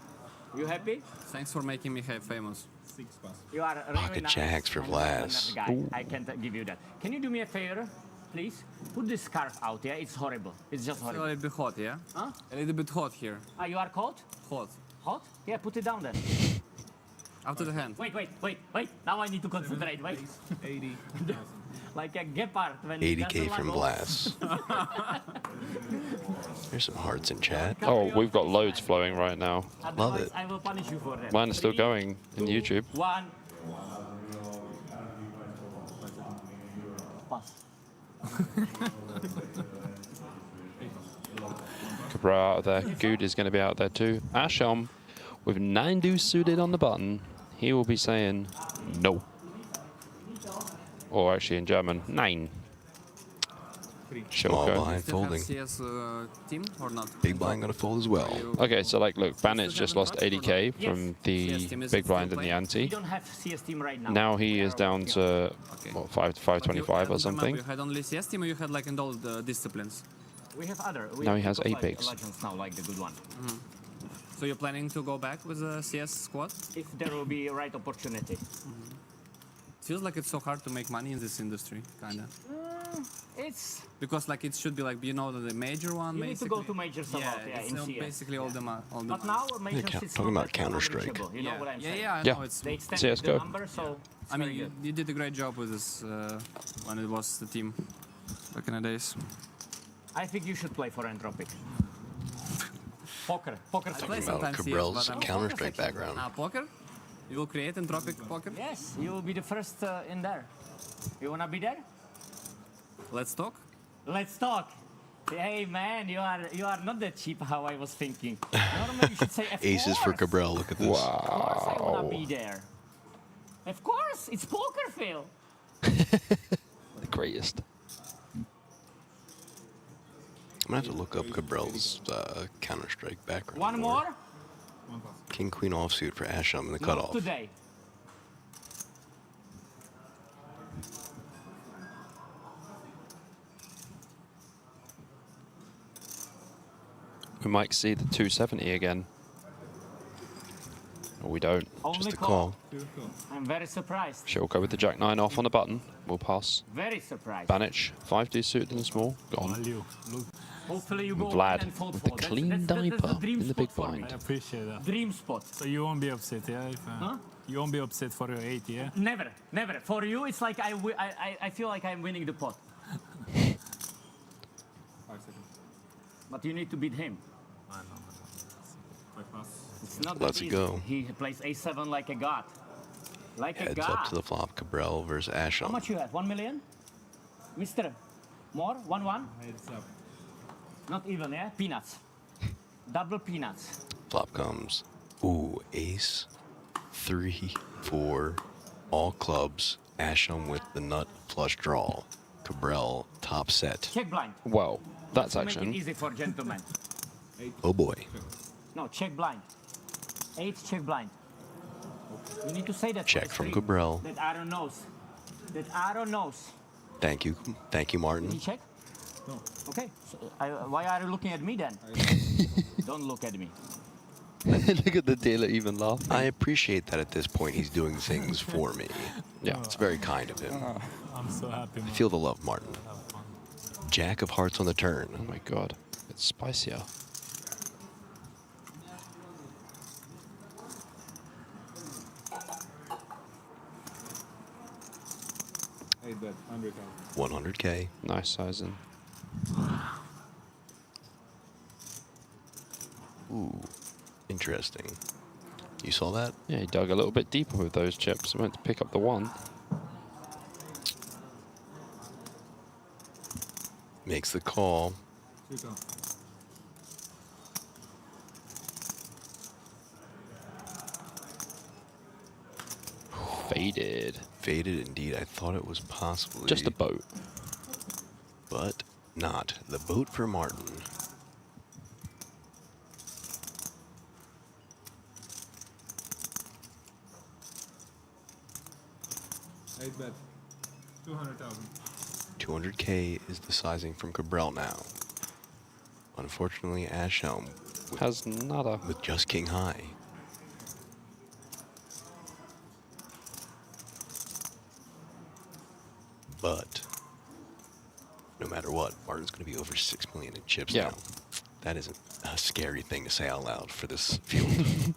You happy? Thanks for making me famous. 6 pass. You are really Pocket nice jacks for and well-mannered Vlas. guy. I can't give you that. Can you do me a favor, please? Put this scarf out, yeah? It's horrible. It's just A horrible. little bit hot, yeah? Huh? A little bit hot here. Ah, you are cold? Hot. Hot? Yeah, put it down then. After the hand. Wait. Now I need to concentrate. Wait. 80,000. Like a gepard when he 80K doesn't from let go. Blast. There's some hearts in chat. Oh, we've got loads flowing right now. Otherwise, it. I will punish you for that. Mine is still 3, going in 2, YouTube. 1. Pass. Cabra out of there. Good is going to be out there too. Asham with 9 deuce suited on the button. He will be saying no. Or actually in German, 9. She'll Small go. blind Still have folding. CS team or not? Big blind gonna fold as well. Okay, so like, look, Bannett's just lost 80k from the big blind and the We ante. don't have CS team right now. Now he is down to what, 525 or something. You had only CS team or you had like in all the disciplines? We have other. We Now have he has people 8 like bigs. Legends now, like the good one. So you're planning to go back with the CS squad? If there will be a right opportunity. Feels like it's so hard to make money in this industry, kinda. It's Because like it should be like, you know, the major one. you need to go to majors a lot, yeah, it's in not CS. basically all the money. But now majors it's talking not about that Counter-Strike. unreachable, You know what I'm yeah, saying? yeah, I Yeah. know it's. They extended CS:GO. the number, so it's I mean, very good. you did a great job with this when it was the team back in the days. I think you should play for Entropic. Poker. play Talking about sometimes CS, Cabrel's but I'm- Counter-Strike background. Poker? You will create Entropic Poker? Yes, you will be the first in there. You wanna be there? Let's talk. Let's talk. Hey man, you are not that cheap how I was thinking. Normally you should say of Aces for course. Cabral. Look at this. Of course I wanna be there. Of course, it's poker, Phil. The greatest. I'm gonna have to look up Cabral's Counter-Strike background. One more? King Queen offsuit for Asham in the Not cutoff. today. We might see the 270 again. Or we don't. Only Just a call. I'm very surprised. She'll go with the Jack 9 off on the button. We'll pass. Very surprised. Banich, 5 deuce suited and small. Gone. Value. Look, Hopefully you go Vlad in and fold with the fold. That's- clean that's the diaper dream in the spot big for me. blind. I appreciate that. Dream spot. So you won't be upset, yeah? If, Huh? You won't be upset for your 80, yeah? Never. For you, it's like I feel like I'm winning the pot. 5 seconds. But you need to beat him. 5 pass. It's not that Let's easy. go. He plays A7 like a god. Like a Heads god. up to the flop. Cabral versus How Asham. much you have? 1 million? Mister? More? 1-1? Heads up. Not even, yeah? Peanuts. Double peanuts. Flop comes. Ooh, ace. 3, 4. All clubs. Asham with the nut flush draw. Cabral top set. Check blind. Well, that's To make it action. easy for gentlemen. Oh boy. No, check blind. 8 check blind. You need to say that. for Check the from stream. Cabral. That Aaron knows. That Aaron knows. Thank you. Thank you, Did he Martin. check? No. Okay. So why are you looking at me then? Don't look at me. Look at the dealer even laugh. I appreciate that at this point he's doing things for me. Yeah. It's very kind of him. I'm so happy, man. Feel the love, Martin. Have fun. Jack of hearts on the turn. Oh my god. It's spicier. Eight bet, 100,000. 100K. Nice sizing. Ooh, interesting. You saw that? Yeah, he dug a little bit deeper with those chips. Went to pick up the one. Makes the call. Two count. Faded. Faded indeed. I thought it was possibly. Just a boat. But not. The boat for Martin. Eight bet, 200,000. 200K is the sizing from Cabral now. Unfortunately, Ashhelm Has nada. with just King High. But no matter what, Martin's going to be over 6 million in chips Yeah. now. That isn't a scary thing to say out loud for this field.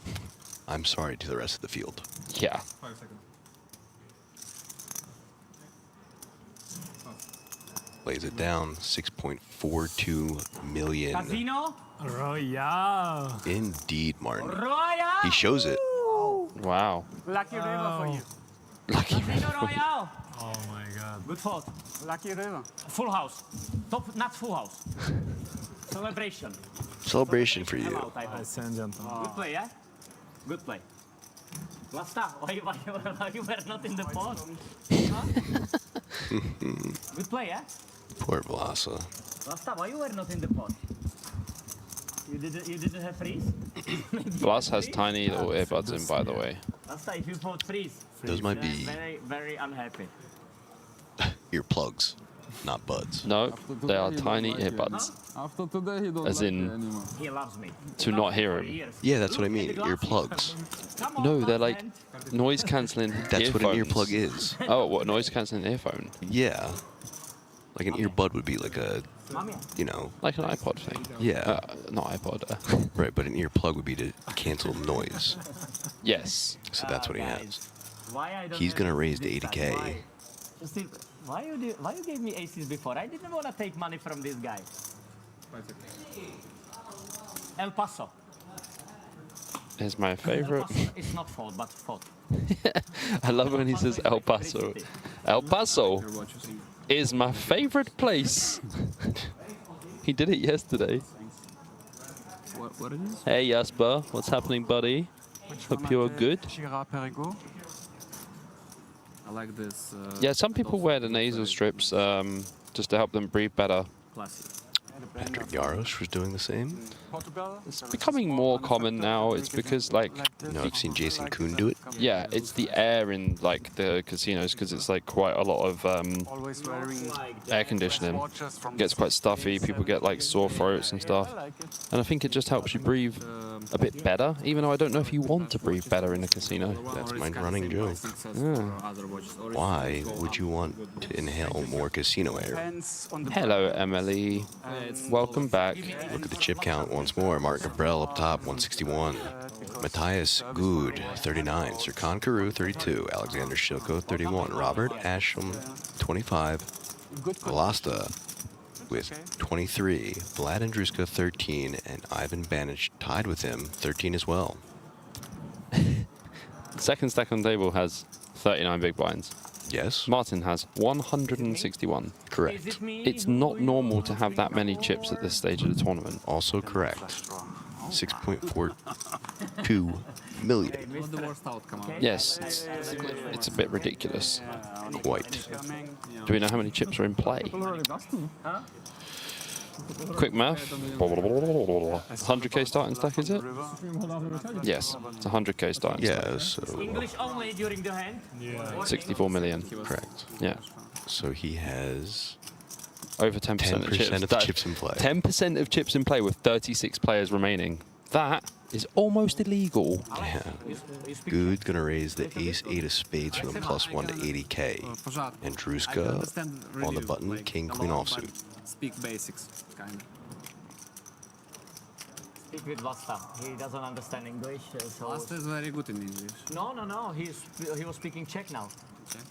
I'm sorry to the rest of the field. Yeah. 5 seconds. Lays it down, 6.42 million. Casino Royale. Indeed, Martin. Royale. He shows it. Wow. Lucky river for you. Lucky. Casino Royale. Oh my god. Good fault. Lucky river. Full house. Top, not full house. Celebration. Celebration for I'm you. out, I hope. Ladies and gentlemen. Good play, yeah? Good play. Lasta, why you were not in the pot? Huh? Good play, yeah? Poor Vlasa. Lasta, why you were not in the pot? You didn't have freeze? Blas has tiny little earbuds in, by the way. Lasta, if you put freeze, Those might then be very, very unhappy. earplugs, not buds. No, they are tiny earbuds. After today, he don't As like in- me anymore. He loves me. To He not loves me hear for him. years. Yeah, that's what I Look at mean, the glasses. earplugs. Come on, No, my they're like friend. noise cancelling That's what an earphones. earplug is. Oh, what noise cancelling earphone? Yeah. Like an earbud would be like a, Mami. you know, Like an iPod thing. yeah. Not iPod. Right, but an earplug would be to cancel noise. Yes. So that's what he Guys, has. Why I don't He's have gonna it raise this to time? 80K. Why? Why you gave me aces before? I didn't want to take money from this guy. 5 seconds. El Paso. Is my El favorite. Paso. It's not fault, but fault. I love when he says El Paso. El Paso is my favorite place. He did it yesterday. What it is? Hey Jasper, what's happening, buddy? Hope you're good. Gira Perigo. I like this. Yeah, some people wear the nasal strips just to help them breathe better. Classic. Patrick Yarosh was doing the same. Portugal. It's becoming more common now. It's because like No, I've seen Jason Kuhn do it. yeah, it's the air in like the casinos because it's like quite a lot of Always wearing air conditioning. watches from Gets quite stuffy. People get like sore throats and stuff. I like it. And I think it just helps you breathe a bit better, even though I don't know if you want to breathe better in a casino. That's my running joke. Why would you want to inhale more casino air? Depends on the Hello, Emily. Welcome back. Look at the chip count once more. Mark Gabriel up top, 161. Matthias Good, 39. Serkan Karu, 32. Alexander Shilko, 31. Robert Asham, 25. Velasta with 23. Vlad Andruska, 13. And Ivan Banic tied with him, 13 as well. Second stack on the table has 39 big blinds. Yes, Martin has 161. Is correct. it me? It's not normal to have that many chips at this stage of the tournament. Also correct. 6.42 million. Not the worst outcome. Yes, it's a bit ridiculous. Quite. Do we know how many chips are in play? Quick math. 100k starting stack, is it? Yes, it's 100k starting stack. Yeah, so English only during the hand. Yeah. 64 million. correct. Yeah. So he has Over 10% of chips. 10% of the chips in play. 10% of chips in play with 36 players remaining. That is almost illegal. Yeah. Good's gonna raise the ace-8 of spades from the +1 to 80k. And Druska on the button, king, queen offsuit. Speak basics, kind of. Speak with Vasta. He doesn't understand English, so... Vasta is very good in English. No. He was speaking Czech now. Okay.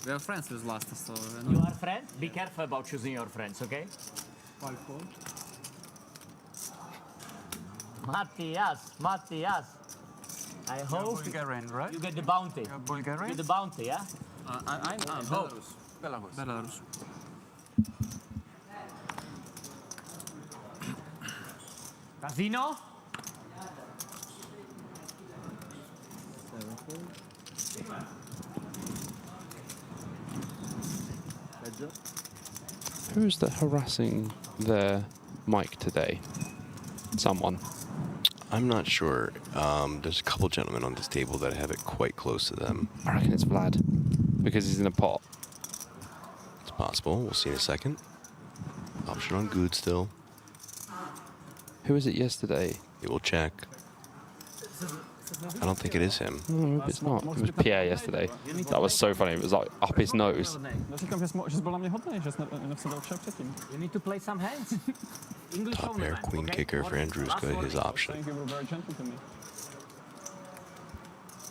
We are friends with Vasta, so... You are friends? Be careful about choosing your friends, okay? 5-4. Matthias. I hope Bulgarian, right? you get the bounty. You're Bulgarian? Get the bounty, yeah? I'm Belarus. Casino? 7-4. Heads up. Who's the harassing their mic today? Someone. I'm not sure. There's a couple gentlemen on this table that have it quite close to them. I reckon it's Vlad. Because he's in a pot. It's possible. We'll see in a second. Option on Good still. Who was it yesterday? We will check. I don't think it is him. No, maybe it's not. It was Pierre yesterday. That was so funny. It was like up his nose. You need to play some hands. English Top only, pair, man, queen okay? kicker for Andruska, his option.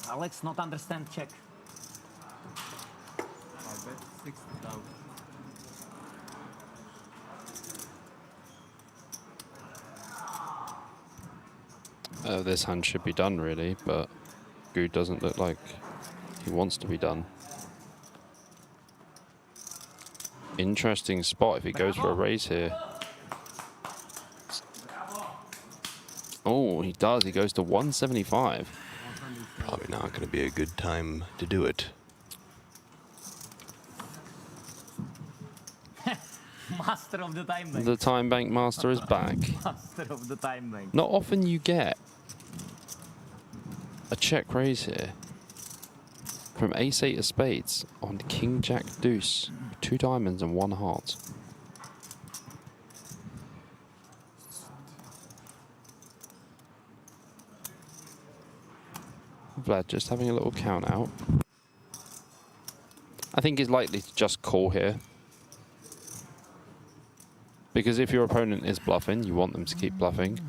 Alex not understand Czech. I bet 6,000. This hand should be done really, but Good doesn't look like he wants to be done. Interesting spot if he goes for a raise here. Oh, he does. He goes to 175. Probably not going to be a good time to do it. Master of the time bank. The time bank master is back. Master of the time bank. Not often you get a check raise here from ace-8 of spades on king jack deuce, 2 diamonds and 1 heart. Vlad just having a little count out. I think he's likely to just call here. Because if your opponent is bluffing, you want them to keep bluffing.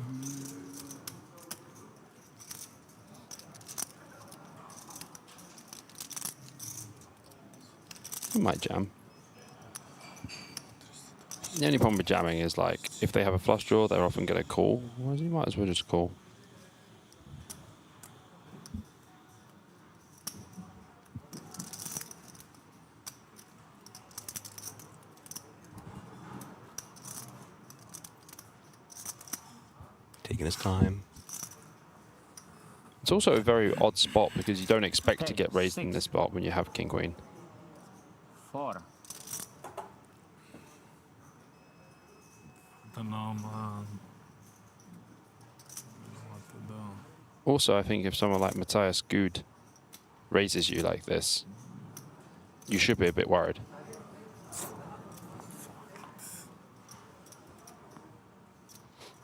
He might jam. The only problem with jamming is like, if they have a flush draw, they're often going to call. Whereas you might as well just call. Taking his time. It's also a very odd spot because you don't expect to get raised in this spot when you have king queen. 4. Don't know, man. What to do? Also, I think if someone like Matthias Good raises you like this, you should be a bit worried.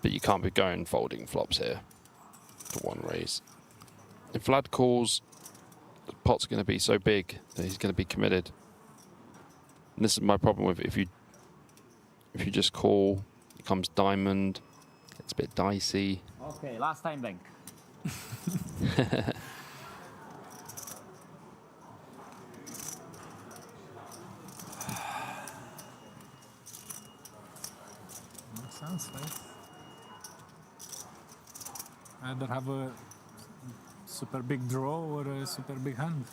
But you can't be going folding flops here for 1 raise. If Vlad calls, the pot's going to be so big that he's going to be committed. And this is my problem with if you just call, it comes diamond, it's a bit dicey. Okay, last time bank. Makes sense, right? Either have a super big draw or a super big hand.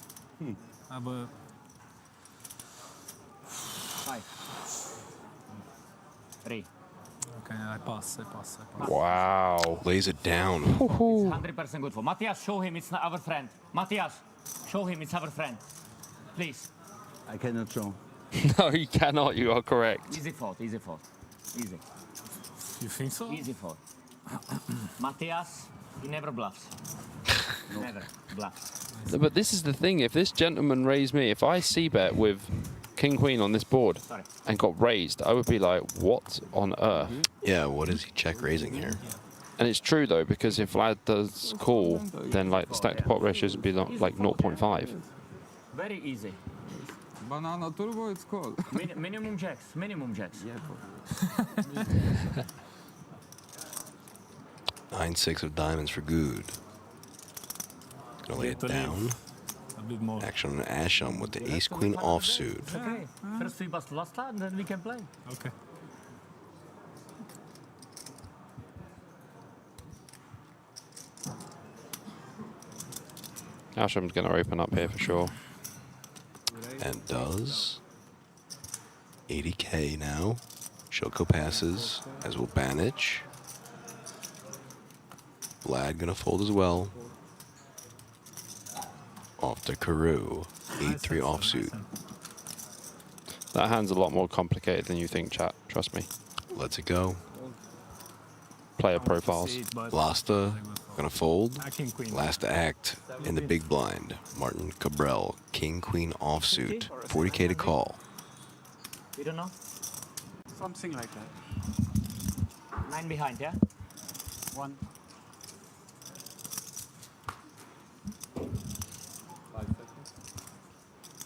Have a 5. 3. okay, I pass. Wow. Lays it down. 100% good for Matthias. Show him it's not our friend. Matthias, show him it's our friend. Please. I cannot show. No, you cannot. You are correct. Easy fault. Easy. You think so? Easy fault. Matthias, he never bluffs. Never bluffs. But this is the thing. If this gentleman raised me, if I c-bet with king queen on this board Sorry. and got raised, I would be like, what on earth? Yeah, what is he check raising here? And it's true though, because if Vlad does call, then like the stack to pot ratios would be like 0.5. Very easy. Banana turbo, it's called. Minimum jacks. Minimum jacks. Yeah, 9-6 of diamonds for good. Gonna lay it To leave down. a bit more. Action on Asham with the ace queen offsuit. Okay. First we bust last time, then we can play. Okay. Asham's going to open up here for sure. And does. 80k now. Shoko passes, as will Banich. Vlad gonna fold as well. Off to Karoo. 8-3 offsuit. That hand's a lot more complicated than you think, chat. Trust me. Lets it go. Player profiles. See it, but Lasta gonna fold. king queen. Last act in the big blind. Martin Cabral, king queen offsuit. 40k to call. You don't know? Something like that. 9 behind, yeah? 1.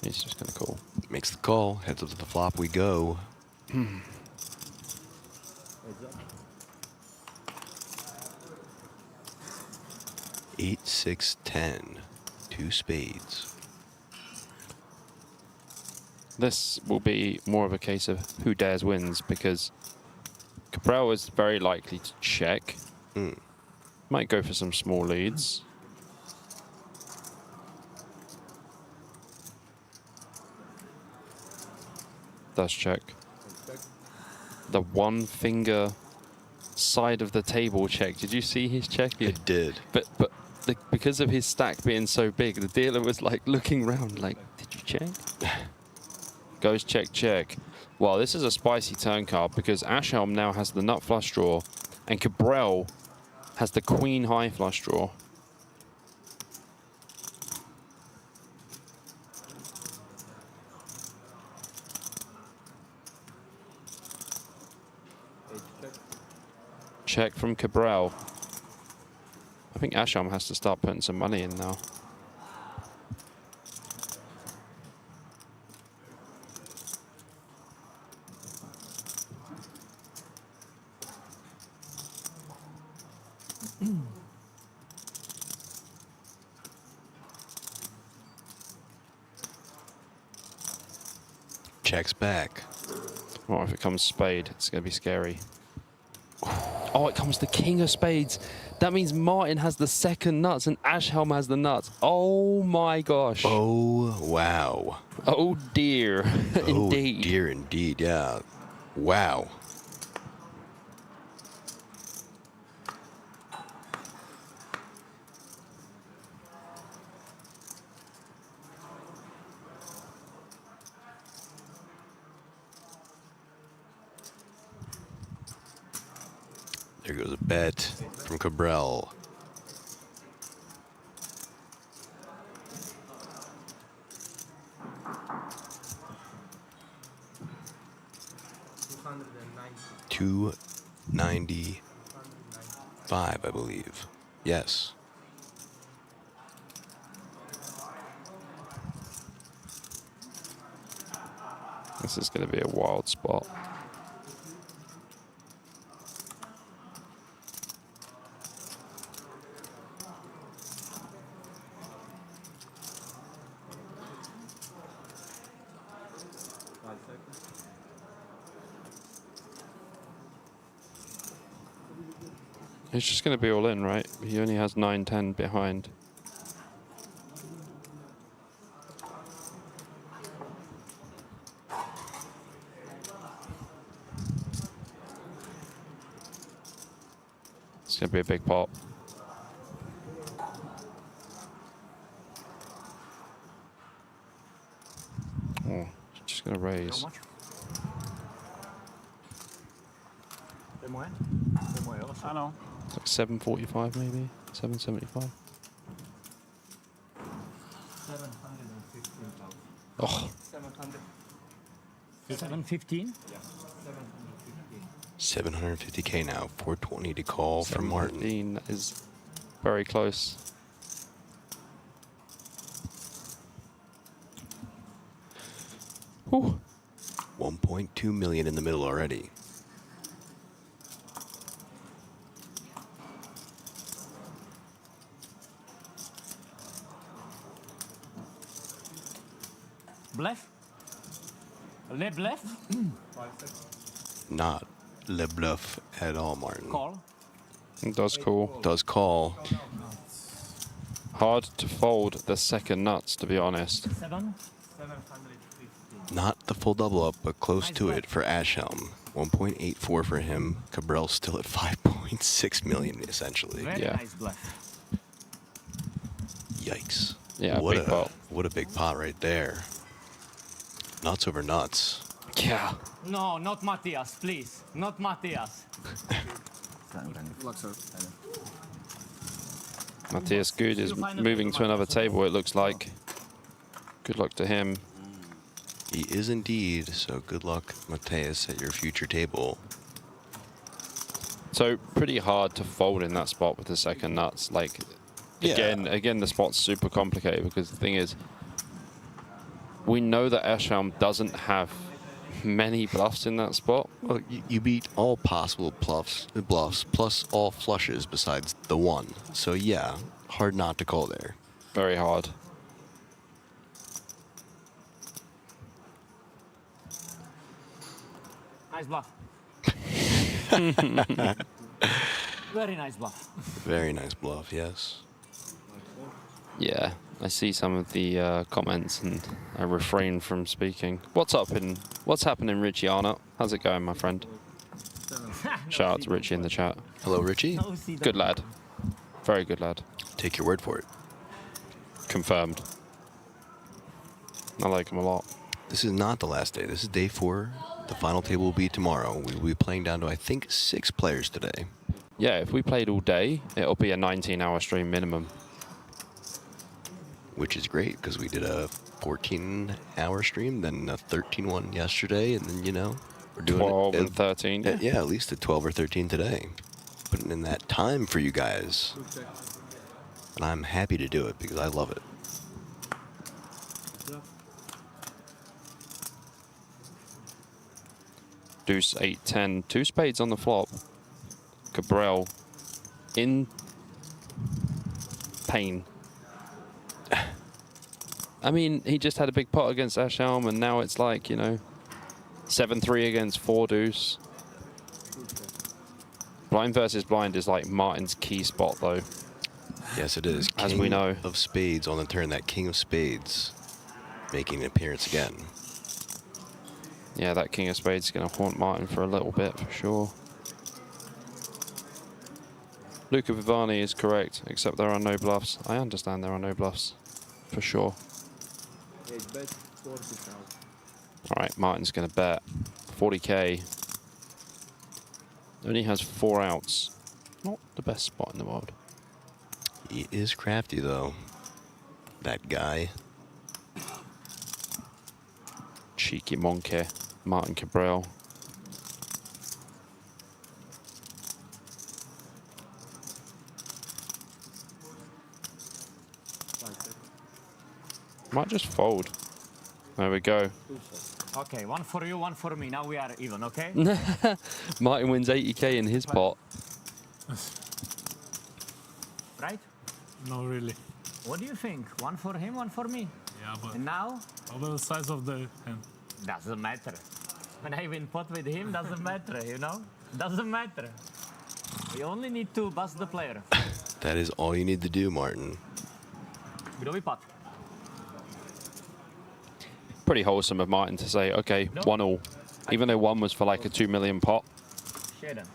He's just going to call. Makes the call. Heads up to the flop we go. 8, 6, 10. 2 spades. This will be more of a case of who dares wins because Cabral is very likely to check. Might go for some small leads. Does check. The one finger side of the table check. Did you see his check? It did. But because of his stack being so big, the dealer was like looking around like, did you check? Goes check, check. Well, this is a spicy turn card because Ashhelm now has the nut flush draw and Cabral has the queen high flush draw. Check from Cabral. I think Ashhelm has to start putting some money in now. Checks back. What if it comes spade? It's going to be scary. Oh, it comes the king of spades. That means Martin has the second nuts and Ashhelm has the nuts. Oh my gosh. Oh, wow. Oh dear. Indeed. Oh, dear, indeed. Yeah. Wow. There goes a bet from Cabral. $295, I believe. Yes. This is going to be a wild spot. It's just going to be all in, right? He only has 9-10 behind. It's going to be a big pot. Oh, just going to raise. How much? I know. It's like 745 maybe, 775. 715,000. Oh, 700. 715. 750K now. 420 to call from Martin. 15 is very close. Whew. 1.2 million in the middle already. Bluff? Le bluff? Not le bluff at all, Martin. Call. It does call. Does call. Hard to fold the second nuts, to be honest. 7. Not the full double up, but close to it for Ashhelm. 1.84 for him. Cabral still at 5.6 million, essentially. Very Yeah. nice bluff. Yikes. Yeah, what big a pot. what a big pot right there. Nuts over nuts. Yeah. No, not Matthias, please. Not Matthias. Luck, sir. Matthias Good is moving to another table, it looks like. Good luck to him. He is indeed, so good luck, Mateus, at your future table. So pretty hard to fold in that spot with the second nuts. Like, Yeah. again, the spot's super complicated because the thing is, we know that Ashhelm doesn't have many bluffs in that spot. Well, you beat all possible bluffs, plus all flushes besides the one. So yeah, hard not to call there. Very hard. Nice bluff. Very nice bluff. Very nice bluff, yes. Yeah, I see some of the comments and I refrain from speaking. What's happening, Richie Arnott? How's it going, my friend? Shout out to Richie in the chat. Hello, Richie. Good lad. Very good lad. Take your word for it. Confirmed. I like him a lot. This is not the last day. This is day 4. The final table will be tomorrow. We will be playing down to, I think, 6 players today. Yeah, if we played all day, it'll be a 19-hour stream minimum. Which is great, because we did a 14-hour stream, then a 13 one yesterday, and then, you know, we're doing 12 and 13. Yeah. Yeah, at least a 12 or 13 today. Putting in that time for you guys. And I'm happy to do it, because I love it. Deuce 8-10. 2 spades on the flop. Cabral in pain. I mean, he just had a big pot against Ashhelm, and now it's like, you know, 7-3 against 4 deuce. Blind versus blind is like Martin's key spot, though. Yes, it is. As we know. King of spades on the turn. That king of spades making an appearance again. Yeah, that king of spades is going to haunt Martin for a little bit, for sure. Luca Vivani is correct, except there are no bluffs. I understand there are no bluffs, for sure. All right, Martin's going to bet 40K. Only has 4 outs. Not the best spot in the world. He is crafty, though. That guy. Cheeky monkey, Martin Cabral. Might just fold. There we go. Okay, one for you, one for me. Now we are even, okay? Martin wins 80K in his pot. Right? No, really. What do you think? One for him, one for me. Yeah, but And now? how about the size of the hand? Doesn't matter. When I win pot with him, doesn't matter, you know? Doesn't matter. You only need to bust the player. That is all you need to do, Martin. Kdo by pot? Pretty wholesome of Martin to say, okay, 1-all. Even though 1 was for like a 2 million pot. Jeden.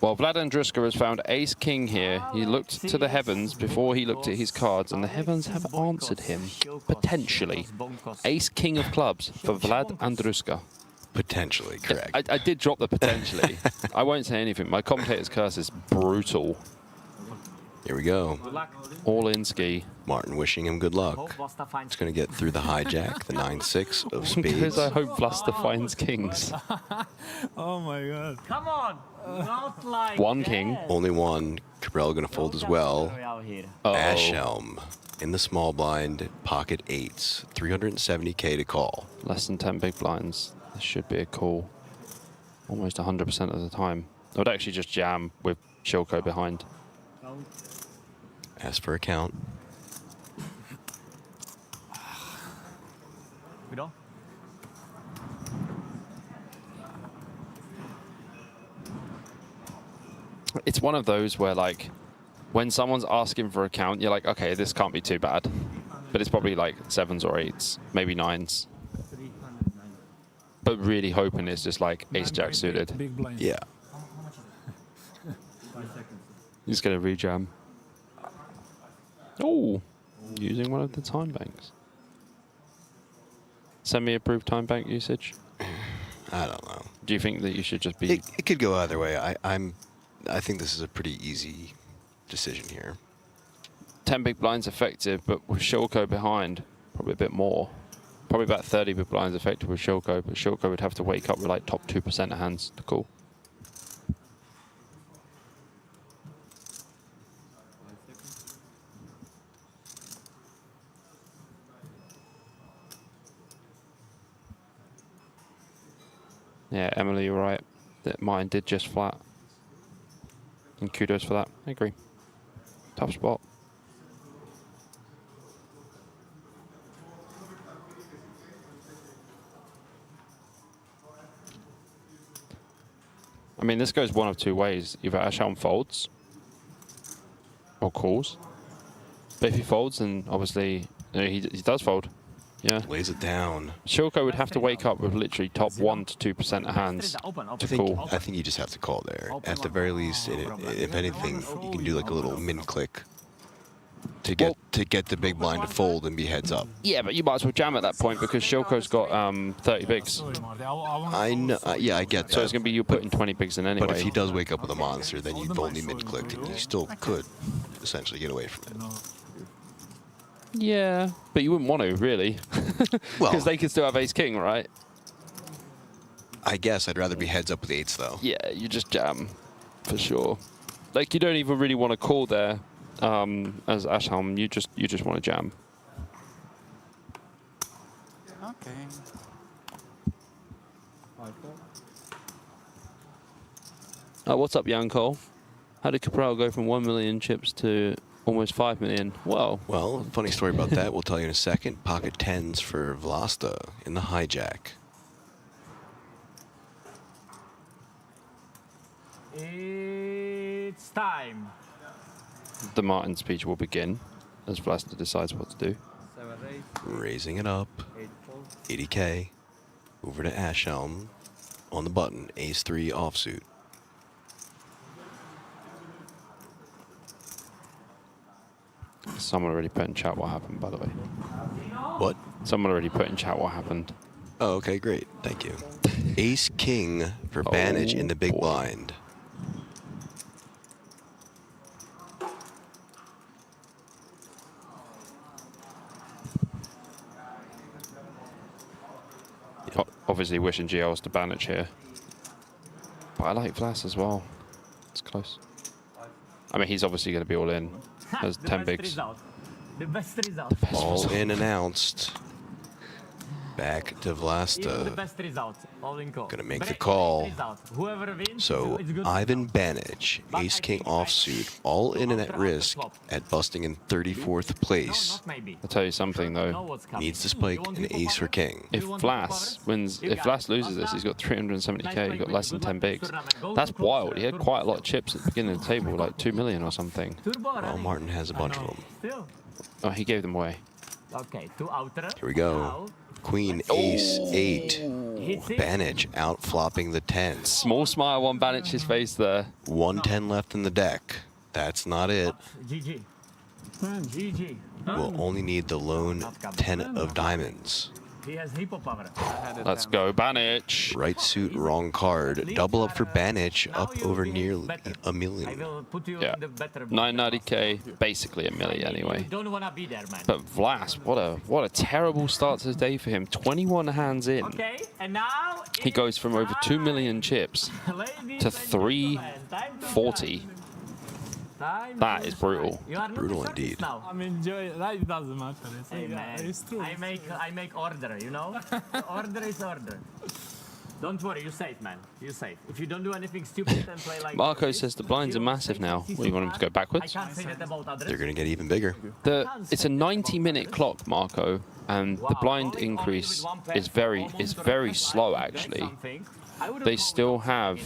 Well, Vlad Andruska has found ace-king here. He looked to the heavens before he looked at his cards, and the heavens have answered him, potentially. Ace-king of clubs for Vlad Andruska. Potentially, correct. I did drop the potentially. I won't say anything. My commentator's curse is brutal. Here we go. Good luck. All in ski. Martin wishing him good luck. Hope Vlasta finds. It's going to get through the hijack, the 9-6 of Because spades. I hope Vlasta finds kings. Oh my god. Come on. Not like One that. king. Only one. Cabrel going to fold as well. Out here. Uh-oh. Ashelm in the small blind, pocket eights, 370k to call. Less than 10 big blinds. This should be a call. Almost 100% of the time. I would actually just jam with Shilko behind. Ask for a count. We don't. It's one of those where, like, when someone's asking for a count, you're like, okay, this can't be too bad. But it's probably like 7s or 8s, maybe 9s. But really hoping it's just like ace-jack suited. Big blind. Yeah. He's going to rejam. Oh, using one of the time banks. Semi-approved time bank usage. I don't know. Do you think that you should just be... It could go either way. I think this is a pretty easy decision here. 10 big blinds effective, but with Shilko behind, probably a bit more. Probably about 30 big blinds effective with Shilko, but Shilko would have to wake up with like top 2% of hands to call. Yeah, Emily, you're right. That mine did just flat. And kudos for that. I agree. Tough spot. I mean, this goes one of two ways. Either Ashelm folds or calls. But if he folds, then obviously he does fold. Yeah. Lays it down. Shilko would have to wake up with literally top 1 to 2% of hands to call. I think you just have to call there. At the very least, if anything, you can do like a little min click to get the big blind to fold and be heads up. Yeah, but you might as well jam at that point because Shilko's got 30 bigs. Sorry, Marty. I I know. Yeah, I get that. So it's going to be you putting 20 bigs in anyway. But if he does wake up with a monster, then you've only min clicked and you still could essentially get away from it. Yeah, but you wouldn't want to, really. Well, Because they could still have ace-king, right? I guess I'd rather be heads up with eights, though. Yeah, you just jam, for sure. Like, you don't even really want to call there as Ashelm. You just want to jam. Okay. What's up, Jan Cole? How did Cabral go from 1 million chips to almost 5 million? Well, Funny story about that. We'll tell you in a second. Pocket tens for Vlasta in the hijack. It's time. the Martin speech will begin as Vlasta decides what to do. Raising it up. 80k. Over to Ashelm. On the button. Ace-3 offsuit. Someone already put in chat what happened, by the way. What? Someone already put in chat what happened. Oh, okay, great. Thank you. Ace-King for Banage in the big boy. blind. Obviously wishing GLs to Banich here. But I like Vlas as well. It's close. I mean, he's obviously going to be all in. Has 10 bigs. The best result. All in announced. Back to Even the Vlasta. best result. All in call. Gonna make the call. Result. Whoever wins, So it's good. Ivan Banich, But I Ace-King think offsuit, all in and at After risk flop. at busting in 34th No, place. not maybe. I'll tell you something Know though. what's coming. Needs to You spike want an people ace or power? king. If You want people Vlas power? wins, You if got Vlas it. loses this, he's got 370k. He's got less than 10 bigs. Tournament. Go That's to closer. wild. He had quite a lot of chips at the beginning of the table, like 2 million or something. Turbo Well, running. Martin has a bunch of them. Still. Oh, he gave them away. Okay, two outer. Here we go. Queen, ace, 8. Hits it. Banich out flopping the 10s. Small smile on Banich's face there. 110 left in the deck. That's not it. GG. GG. We'll only need the lone 10 of diamonds. He has hippo power. Let's go, Banich. Right suit, wrong card. Double up for Banich, up over nearly a I million. will put you Yeah, in the better. 990k, basically a milli You anyway. don't wanna be there, man. But Vlas, what a terrible start to the day for him. 21 hands in. Okay, and now He goes from over 2 million chips ladies to and gentlemen, time to 340. shine. Time That to is brutal. shine. You are not Brutal the service indeed. now. I mean, that it doesn't matter. Hey, man, It's true. I make order, you know? Order is order. Don't worry, you're safe, man. You're safe. If you don't do anything stupid and play like Marco this, says the blinds are you massive say now. something What, do you want him to go stupid. backwards? I can't say that about others. They're going to get even bigger. It's a 90-minute clock, Marco, and the blind increase is very slow actually. They still have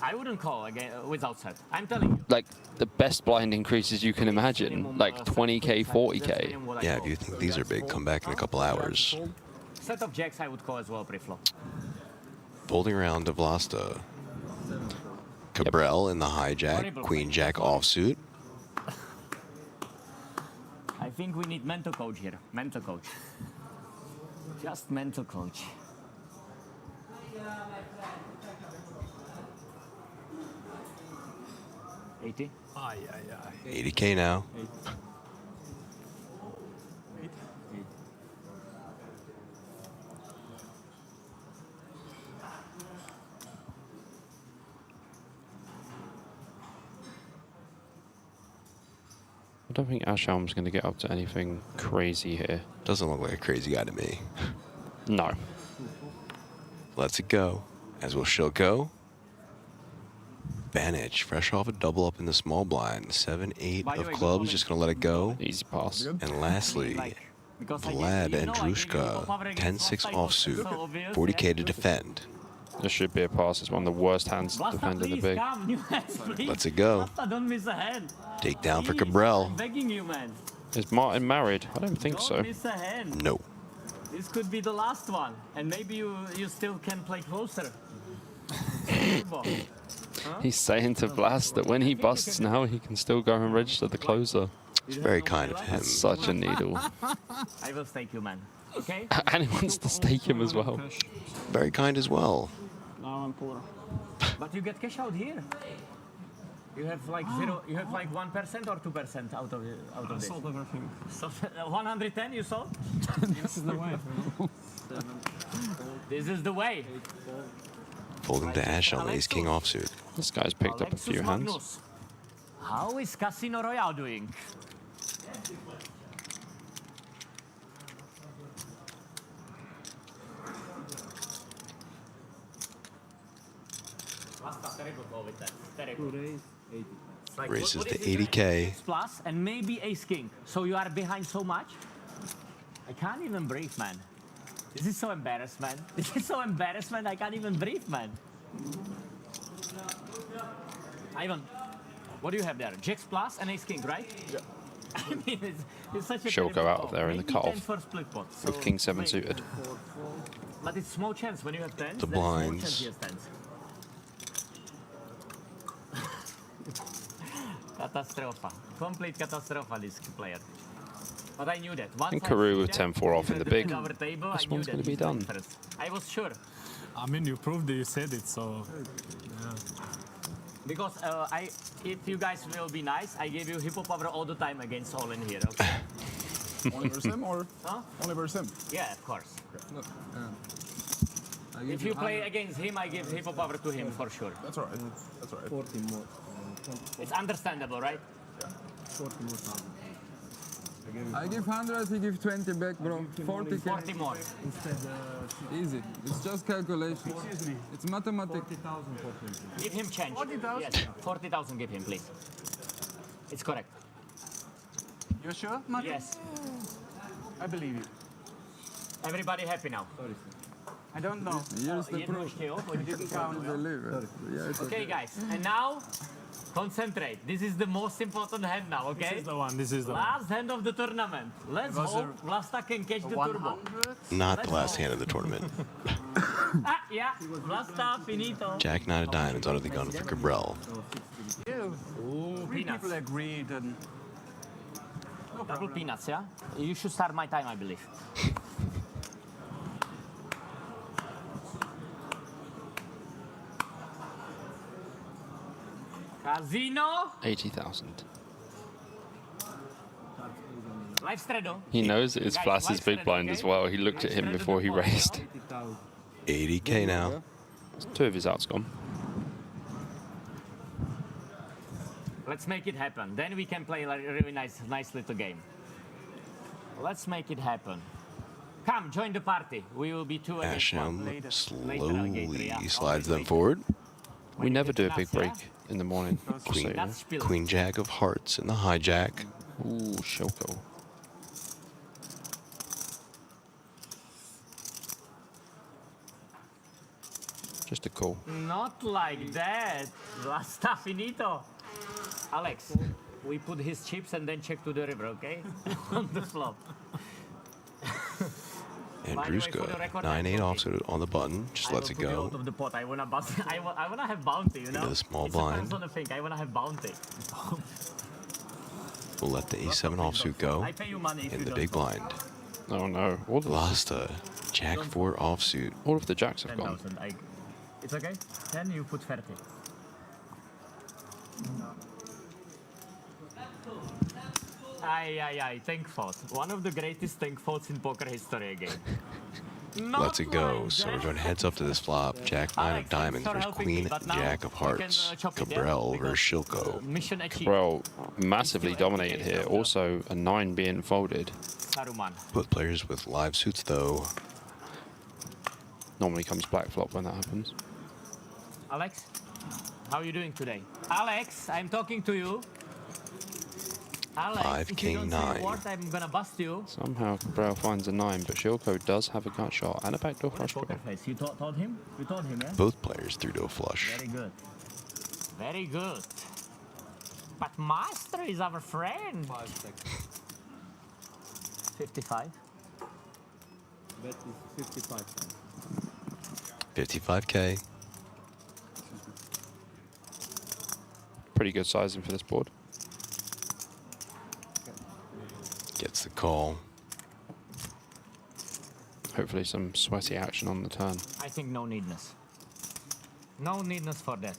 I wouldn't call again without set. I'm telling you. like the best blind increases you can imagine, like 20k, 40k. Yeah, if you think these are big, come back in a couple hours. Set of jacks I would call as well pre-flop. Folding around to Vlasta. Cabral in the hijack, Queen Jack offsuit. I think we need mental coach here. Mental coach. Just mental coach. $80? 80k now. I don't think Ashelm's going to get up to anything crazy here. Doesn't look like a crazy guy to me. No. Lets it go. As will she'll go. Banich, fresh off a double up in the small blind. 7-8 By the of way, clubs, good just going to let it go. Easy pass. And lastly, Because I Vlad gave- and you know, I gave you Drushka, power against 10-6 offside, offsuit, so obvious, 40k yeah. to defend. This should be a pass. It's one of the worst hands to Blasta, defend in the please big. come. New hands, please. Lets it go. Blasta, don't miss a hand. Take down for Please, Cabral. I'm begging you, man. Is Martin married? I don't think Don't so. miss a hand. No. This could be the last one, and maybe you still can play closer. He's saying to Vlas that when he busts now, he can still go and register the closer. It's very kind of him. Such a needle. I will stake you, man. Okay? And he wants to stake him as well. Very kind as well. But you get cash out here. You have like zero. You have like 1% or 2% out of this. Sold everything. So 110 you sold. This is the way. This is the way. Folding to Ash on Ace King offsuit. This guy's picked up a Alexis few hands. Magnus. How is Casino Royale doing? Terrible call with that. Terrible. It's like, Races what to is it? 80k. Plus and maybe ace king. So you are behind so much? I can't even breathe, man. This is so embarrassed, man. This is so embarrassment. I can't even breathe, man. Ivan, what do you have there? Jacks plus and ace king, right? Yeah. I mean, it's such a She'll go terrible out of call. there in the Maybe cutoff 10 for split pot. So with King 7 maybe. suited. But it's small chance when you have tens. The there's small blinds. chance he has tens. Catastrophe. Complete catastrophe, this player. But I knew that. Once And I Karoo see with that, 10-4 off in the big. our table, This I knew one's that gonna be he's done. going first. I was sure. I mean, you proved that you said it, so. Yeah. Because if you guys will be nice, I gave you hippo power all the time against all in here. Okay? Only versus him or? Huh? Only versus him. Yeah, of course. Look, If you play against him, I give hippo power to him for sure. that's all right. That's all right. 40 more. It's understandable, right? 40 more time. I give 100, he give 20 back, bro. 40 40 more. Instead, Easy. It's just calculation. excuse me, It's mathematics. 40,000 for 20. Give him change. 40,000? Yes, 40,000 give him, please. It's correct. You sure, Mati? Yes. I believe you. Everybody happy now? I don't know. Here's the You proof. Didn't count. Believe it. Yeah, it's Okay, guys. And now, concentrate. This is the most important hand now, This okay? is the one, this is the one. Last hand of the tournament. Let's hope Vlasta can catch the turbo. 100? Not the last hand of the tournament. Ah, yeah. Vlasta, finito. Jack 9 of diamonds under the gun for Cabral. You. Three peanuts. people agreed and Double peanuts, yeah? You should start my time, I believe. Casino. 80,000. Live Stredo. He knows it is Guys, Flass's live big thread, blind okay? as well. He looked at him before he raised. 80K now. 2 of his outs gone. Let's make it happen. Then we can play like a really nice little game. Let's make it happen. Come, join the party. We will be 2 against 1. Asham slowly slides them forward. We never do a big break in the morning. just so you know. That's spiel. Queen Jack of Hearts in the hijack. Ooh, Shoko. Just a call. Not like that. Basta finito. Alex, we put his chips and then check to the river, okay? On the flop. And By the way, for the Druska, record, 9-8 I'm offsuit on the button. Just I lets will it put you go. out of the pot. I wanna bust. I wanna have bounty, you know. the small it's blind. A Thompson thing. I wanna have bounty. We'll let the A7 offsuit go. I pay you money if In you the don't big score. blind. Oh no. Vlasta, Jack 4 offsuit. All of the jacks have gone. 10,000. It's okay. 10. You put 30. Aye. Tank fault. One of the greatest tank faults in poker history again. Lets it go. So we're going heads up to this flop. Jack 9 of Alex, diamonds thanks versus for helping me, Queen but now Jack of we can, Hearts. chop it, yeah? Cabrel Because versus Shilko. Mission achieved. Well, massively dominated here. Also, a 9 being folded. Saruman. Both players with live suits though. Normally comes black flop when that happens. Alex, how are you doing today? Alex, I'm talking to you. Alex, 5 if king you don't say 9. a word, I'm gonna bust you. Somehow Cabrel finds a 9, but Shilko does have a gut shot and a backdoor flush draw. Poker face. You told him? You told him, yeah? Both players through to a flush. Very good. Very good. But Master is our friend. 55. Bet is 55. 55K. Pretty good sizing for this board. Gets the call. Hopefully some sweaty action on the turn. I think no needness. No needness for that.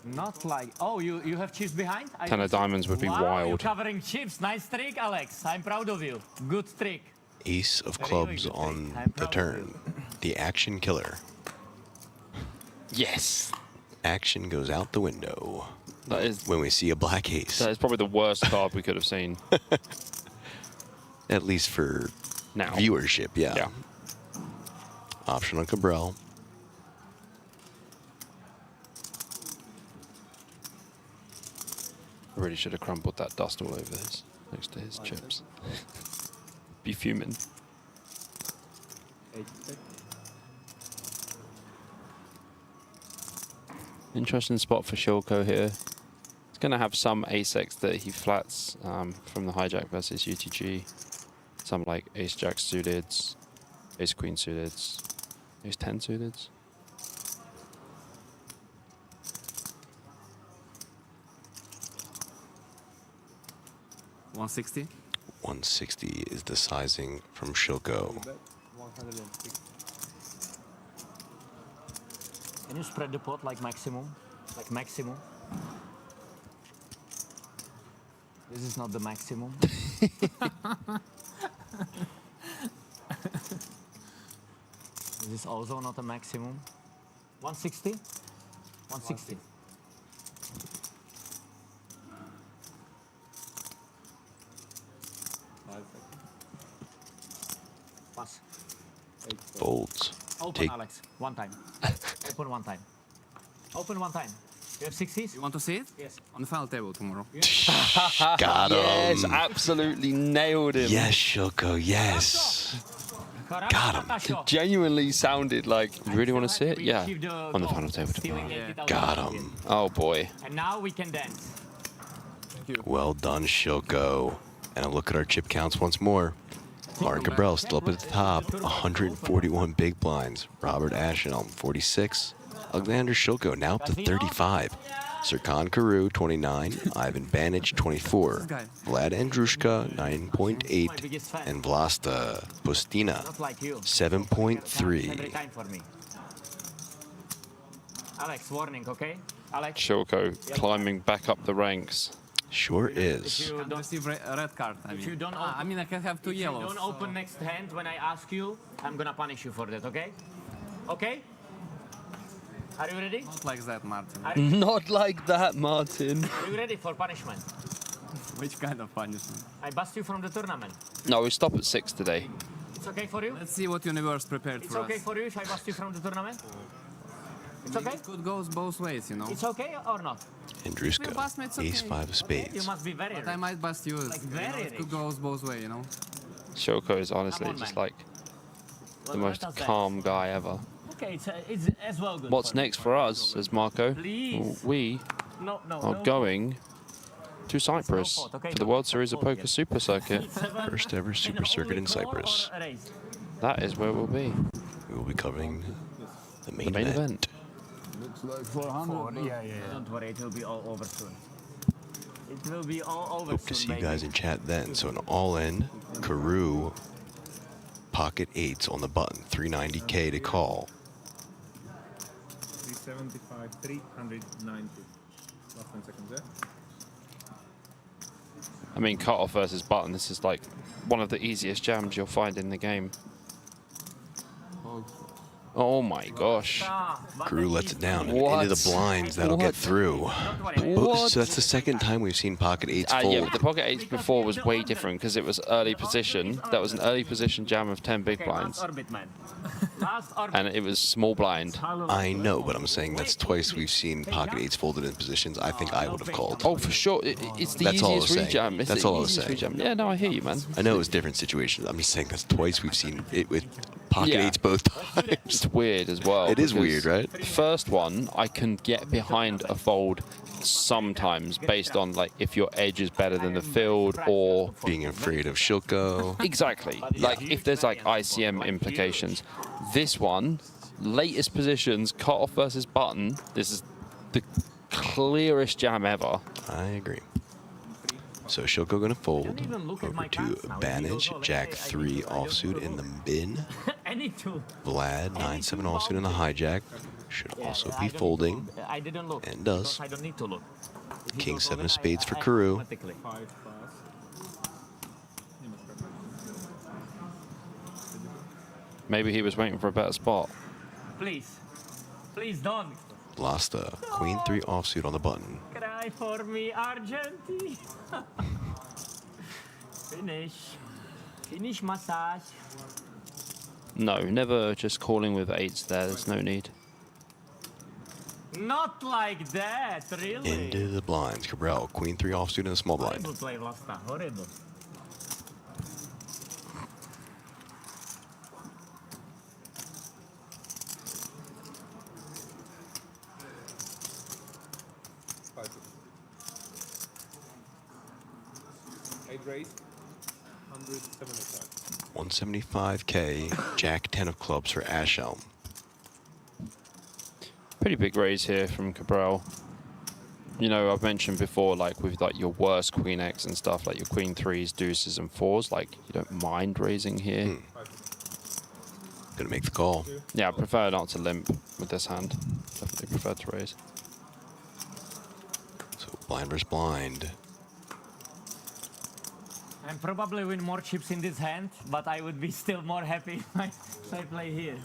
Not like... Oh, you have chips behind? 10 of diamonds would be Wow, you're wild. covering chips. Nice trick, Alex. I'm proud of you. Good trick. Ace of Really clubs good on trick. I'm the proud of turn. The action killer. Yes! Action goes out the window That is when we see a black ace. probably the worst card we could have seen At least for now. viewership, yeah. Yeah. Option on Cabrel. I really should have crumbled that dust all over his next to his chips. Be fuming. 8 bet. Interesting spot for Shilko here. He's going to have some ace-x that he flats from the hijack versus UTG. Some like ace-jack suited, ace-queen suited, ace-10 suited. $160. 160 is the sizing from Shilko. Bet 106. Can you spread the pot like maximum? Like maximum? This is not the maximum. This is also not a maximum. 160? 160. Pass. Folds. Open, Take- Alex. One time. Open one time. Open one time. You have 60s? You want to see it? Yes. On the final table tomorrow. Got him. Yes, absolutely nailed him. Yes, Shilko, yes. Got him. Genuinely sounded like, you really want to see it? We Yeah. achieved the On the goal. final table Stealing tomorrow. 80,000 Got rupees. him. Oh boy. And now we can dance. Well done, Shilko. And a look at our chip counts once more. Mark Cabrel still up at the top, 141 big blinds. Robert Ashenelm, 46. Alexander Shilko now up to 35. Serkan Karu, 29. Ivan Banic, 24. Vlad Andrushka, 9.8. And Vlasta Postina, Not like you. 7.3. Every time for me. Alex, warning, okay? Alex, Shilko climbing back up the ranks. Sure if is. you Can't don't, receive a red card. I mean, you don't I mean, I can have two if you yellows. don't open next hand when I ask you, I'm gonna punish you for that, okay? Okay? Are you ready? Not like that, Martin. Are you, Not like that, Martin. are you ready for punishment? Which kind of punishment? I bust you from the tournament. No, we stop at 6 today. It's okay for you? Let's see what universe prepared It's for okay us. for you if I bust you from the tournament? It's okay? It could go both ways, you know. It's okay or not? Andruska, Well, boss, it's okay. ace 5 of You spades. must be very But I might bust you. Like very It could rich. go both ways, you know. Shilko is honestly Come on, just man. like the What most does that? calm guy ever. Okay, it's as well good. What's for me. next for us, says Marco? Please. We No, no, are no. going to Cyprus fault, okay? for the World Series of Poker Super Circuit. First ever super circuit in Cyprus. That is where we'll be. We will be covering the The main, main event. event. Looks like 400. Yeah. Don't worry, it will be all over soon. It will be all over Hope soon, to see you baby. guys in chat then. So an all-in Karoo pocket eights on the button, 390K to call. 375, 390. Last 10 seconds there. I mean, cutoff versus button. This is like one of the easiest jams you'll find in the game. Oh my gosh. Karoo lets it down and What? into the blinds. That'll What? get through. What? So that's the second time we've seen pocket eights fold. Yeah, but the pocket eights before was way different because it was early position. That was an early position jam of 10 big Okay, blinds. last orbit, man. Last orbit. And it was small blind. I know, but I'm saying that's twice we've seen pocket eights folded in positions I think I would have called. Oh, for sure. It's the That's all I was easiest saying. rejam. It's That's the all I was easiest saying. rejam. Yeah, no, I hear you, man. I know it was different situations. I'm just saying that's twice we've seen it with pocket Yeah. eights both times. It's weird as well. It is because weird, right? First one, I can get behind a fold sometimes based on like if your edge is better than the field or Being afraid of Shilko. exactly like if there's like ICM implications. This one, latest positions, cutoff versus button. This is the clearest jam ever. I agree. So Shilko gonna fold even look at over my to cards now. Banage, Let's Jack say I 3 need to- I don't offsuit need to in the look. bin. I need to. Vlad 9-7 offsuit in the hijack. Should also be folding. I didn't look. And does. because I don't need to look. If you King don't 7 open, of spades for I Karoo. automatically. 5 pass. He must have Maybe he was waiting for a better spot. Please. Please don't. Lost a Queen 3 offsuit on the button. Cry for me, Argentina. Finish. Finish massage. No, never just calling with eights there. There's no need. Not like that, really. Into the blinds. Cabral, Queen 3 offsuit in the small blind. Horrible play, Vlasta. Horrible. Eight raise. 175. 175K, Jack 10 of clubs for Ashelm. Pretty big raise here from Cabral. You know, I've mentioned before, like with like your worst Queen X and stuff, like your Queen 3s, deuces, and 4s, like you don't mind raising here. Gonna make the call. Yeah, I prefer not to limp with this hand. Definitely prefer to raise. So blind versus blind. I'm probably win more chips in this hand, but I would be still more happy if I play here.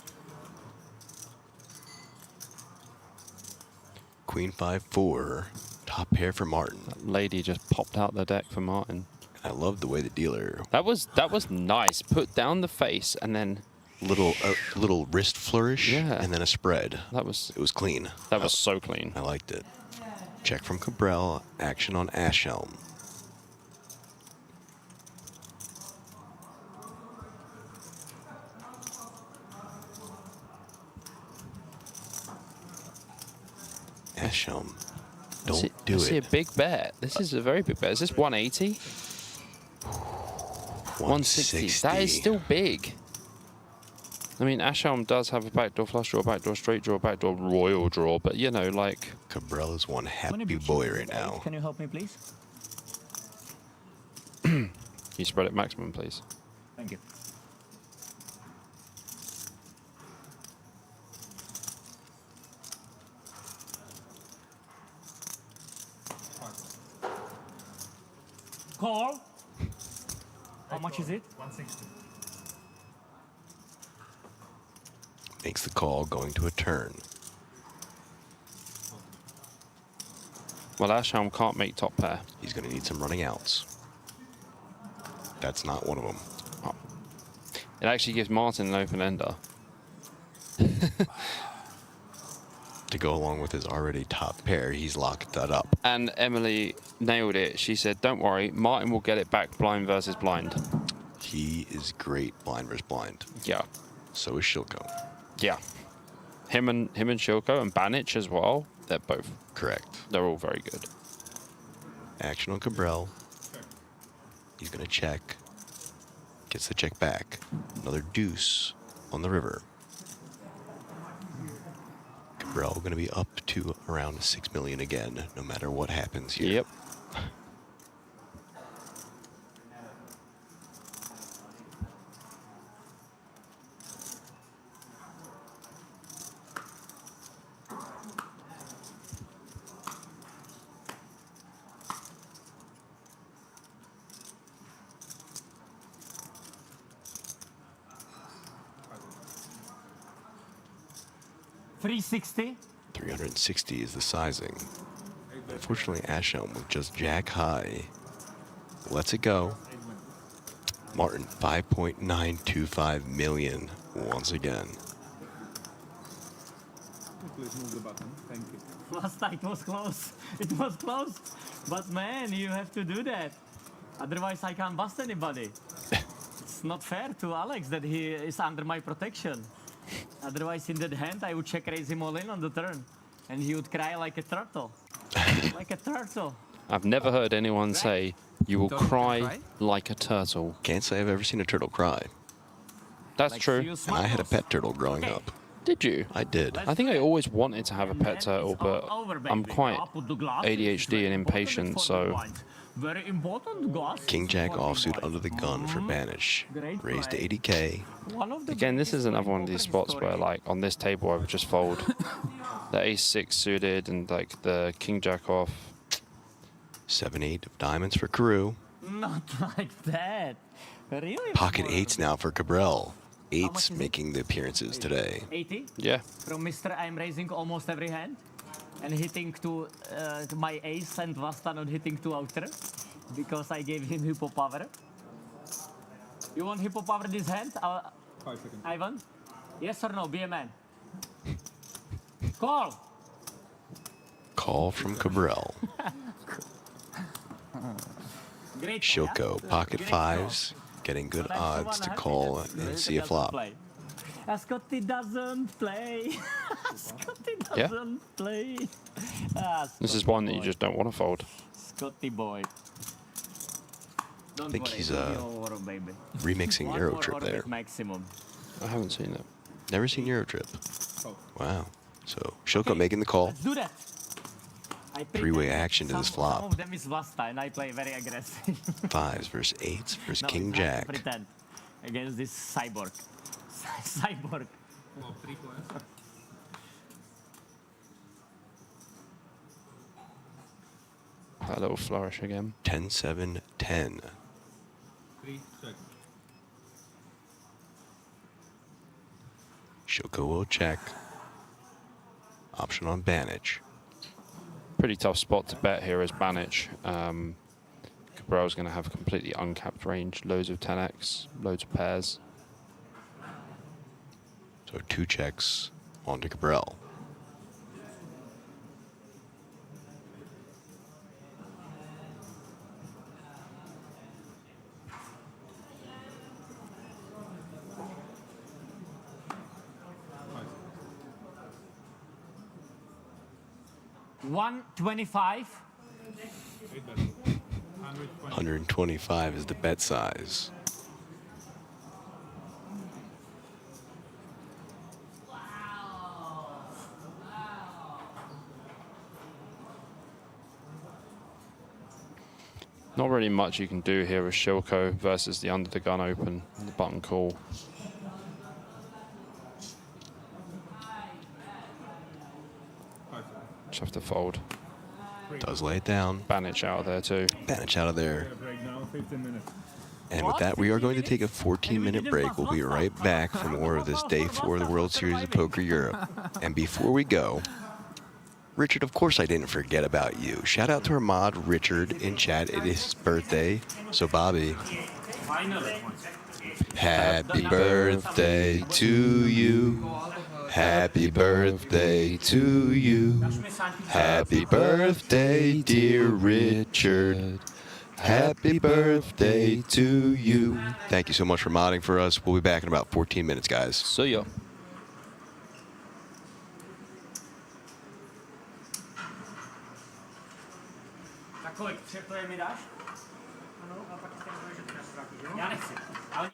Queen 5-4. Top pair for Martin. Lady just popped out the deck for Martin. I love the way the dealer That was nice. Put down the face and then little wrist flourish Yeah. and then a spread. that was It was clean. so clean. I liked it. Check from Cabral. Action on Ashelm. Ashelm. Don't do I see a it. big bet. This is a very big bet. Is this 180? 160. That is still big. I mean, Ashelm does have a backdoor flush draw, backdoor straight draw, backdoor royal draw, but you know, like Cabral is one happy boy right now. Can you help me, please? you spread it maximum, please. Thank you. Call. How much is it? 160. Makes the call going to a turn. Well, Ashhelm can't make top pair. He's going to need some running outs. That's not one of them. Oh. It actually gives Martin an open ender. To go along with his already top pair, he's locked that up. And Emily nailed it. She said, don't worry, Martin will get it back blind versus blind. He is great blind versus blind. Yeah. So is Shilko. Yeah. Him and Shilko and Banich as well. They're both. Correct. They're all very good. Action on Cabral. He's going to check. Gets the check back. Another deuce on the river. Cabral going to be up to around 6 million again, no matter what happens here. Yep. $360. 360 is the sizing. Unfortunately, Ashhelm with just jack high lets it go. Martin, 5.925 million once again. Please move the button. Thank you. Last night was close. It was close. But man, you have to do that. Otherwise, I can't bust anybody. It's not fair to Alex that he is under my protection. Otherwise, in that hand, I would check raise him all in on the turn. And he would cry like a turtle. Like a turtle. I've never heard anyone say, you will cry like a turtle. Can't say I've ever seen a turtle cry. That's Like true. serious And I had a smiles. pet turtle growing Okay. up. Did you? I did. I think I always wanted to have a pet turtle, but I'm quite ADHD and impatient, so... Very important, guys. King Jack offsuit under the gun for Banish. Great Raised to play. 80k. One of the Again, this is biggest another one of these poker spots history. where, like, on this table I would just fold the ace-6 suited and, like, the King Jack off. 7-8 of diamonds for Carew. Not like that. Really? Pocket eights now for Cabral. much Eights is it? making the appearances today. 80? Yeah. From Mr. I'm raising almost every hand and hitting to my ace and Vasta not hitting to outer because I gave him Hippo Power. You want Hippo Power this hand, 5 seconds. Ivan? Yes or no? Be a man. Call! Call from Cabral. Great. Shilko, pocket fives, getting good odds to call and see a flop. Scotty doesn't play. Scotty Yeah. doesn't play. This is one that you just don't want to fold. Scotty boy. Don't think worry, he's, do your own, baby. Remixing One Euro more Trip orbit there. maximum. I haven't seen it. Never seen Euro Trip. Oh. Wow. So Shilko making the call. Let's do that. I think Three-way that action to this some flop. of them is Vasta and I play very aggressive. Fives versus eights versus No, King it's hard to Jack. pretend against this cyborg. Cyborg. Well, 3 points. That little flourish again. 10-7, 10. 3 check. Shilko will check. Option on Banich. Pretty tough spot to bet here as Banich. Cabral's going to have a completely uncapped range. Loads of 10x, loads of pairs. So 2 checks onto Cabral. $125. 8 bet. 120. 125 is the bet size. Not really much you can do here with Shilko versus the under the gun open, the button call. Just have to fold. Does lay it down. Banich out of there too. Banich out of there. Break now. 15 minutes. And with that, we are going to take a 14-minute break. We'll be right back for more of this Day 4 of the World Series of Poker Europe. And before we go, Richard, of course I didn't forget about you. Shout out to our mod, Richard, in chat. It is his birthday. So, Bobby, happy birthday to you. Happy birthday to you. Happy birthday, dear Richard. Happy birthday to you. Thank you so much for modding for us. We'll be back in about 14 minutes, guys. See ya. Tak kolik? 3 playe mi dáš? Ano, a pak ten že to nestrátíš, jo? Já nechci. Ale...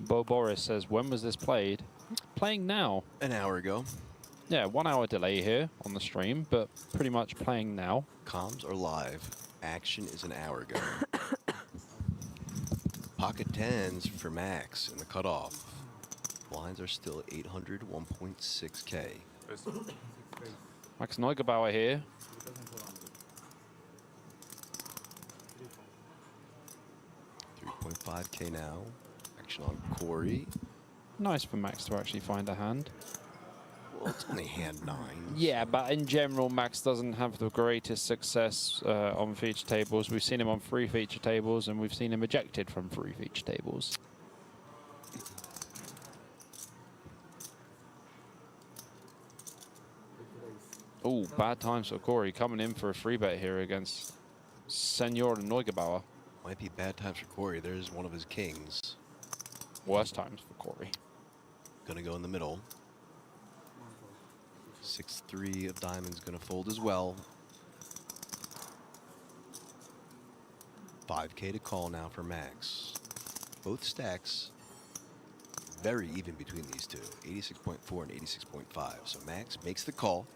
Bo Boris says, when was this played? Playing now. An hour ago. Yeah, 1 hour delay here on the stream, but pretty much playing now. Comms are live. Action is an hour ago. Pocket 10s for Max in the cutoff. Blinds are still 800, 1.6K. Max Neugebauer here. $3.5K now. Action on Corey. Nice for Max to actually find a hand. Well, it's only hand 9. Yeah, but in general, Max doesn't have the greatest success on feature tables. We've seen him on 3 feature tables, and we've seen him ejected from 3 feature tables. Oh, bad times for Corey. Coming in for a free bet here against Senor Neugebauer. Might be bad times for Corey. There's one of his kings. Worst times for Corey. Gonna go in the middle. 6-3 of diamonds gonna fold as well. 5K to call now for Max. Both stacks very even between these two. 86.4 and 86.5. So Max makes the call.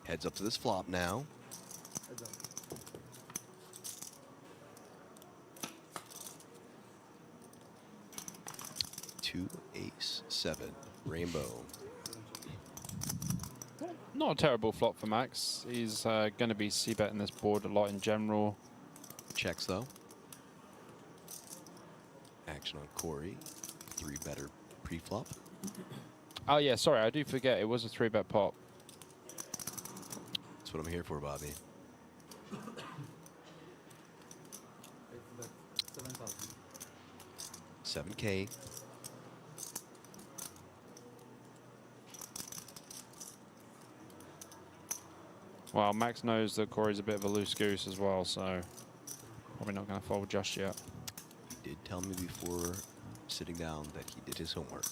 Heads up to this flop now. Two, ace, 7, rainbow. Not a terrible flop for Max. He's going to be c-betting this board a lot in general. Checks though. Action on Corey. 3 better pre-flop. Oh yeah, sorry, I do forget. It was a 3-bet pop. That's what I'm here for, Bobby. 7K. Well, Max knows that Corey's a bit of a loose goose as well, so probably not going to fold just yet. He did tell me before sitting down that he did his homework.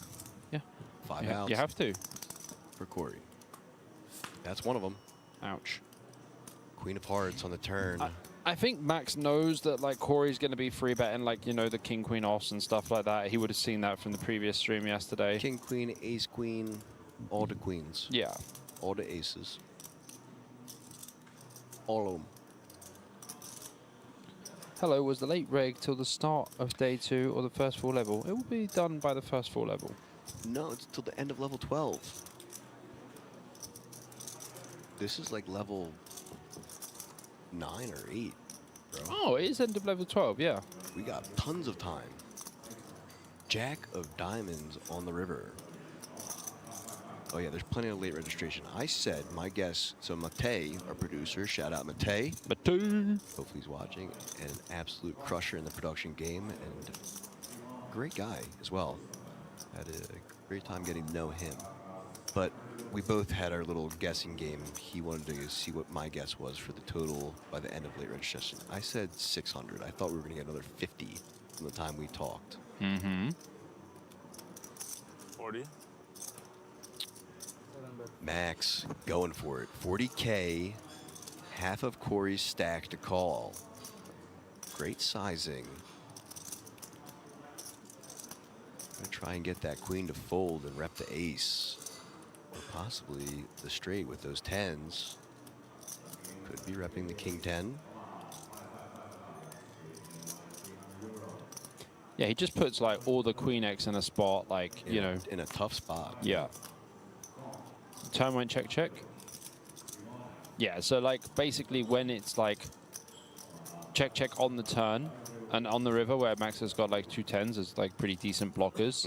Yeah. 5 outs. You have to. For Corey. That's one of them. Ouch. Queen of Hearts on the turn. I think Max knows that like Corey's going to be free betting like, you know, the king, queen, offs and stuff like that. He would have seen that from the previous stream yesterday. King, queen, ace, queen, all the queens. Yeah. All the aces. All of them. Hello, was the late reg till the start of day 2 or the first full level? It will be done by the first full level. No, it's till the end of level 12. This is like level 9 or 8, bro. Oh, it is end of level 12, yeah. We got tons of time. Jack of diamonds on the river. Oh yeah, there's plenty of late registration. I said my guess, so Matej, our producer, shout out Matej. Matej. Hopefully he's watching. And an absolute crusher in the production game and great guy as well. Had a great time getting to know him. But we both had our little guessing game. He wanted to see what my guess was for the total by the end of late registration. I said 600. I thought we were going to get another 50 from the time we talked. Mm-hmm. 40. Max going for it. 40K, half of Corey's stack to call. Great sizing. Gonna try and get that queen to fold and rep the ace. Or possibly the straight with those 10s. Could be repping the king 10. Yeah, he just puts like all the queen X in a spot, like, you know. In a tough spot. Yeah. Turn went check, check. Yeah, so like basically when it's like check, check on the turn and on the river where Max has got like 2 10s as like pretty decent blockers,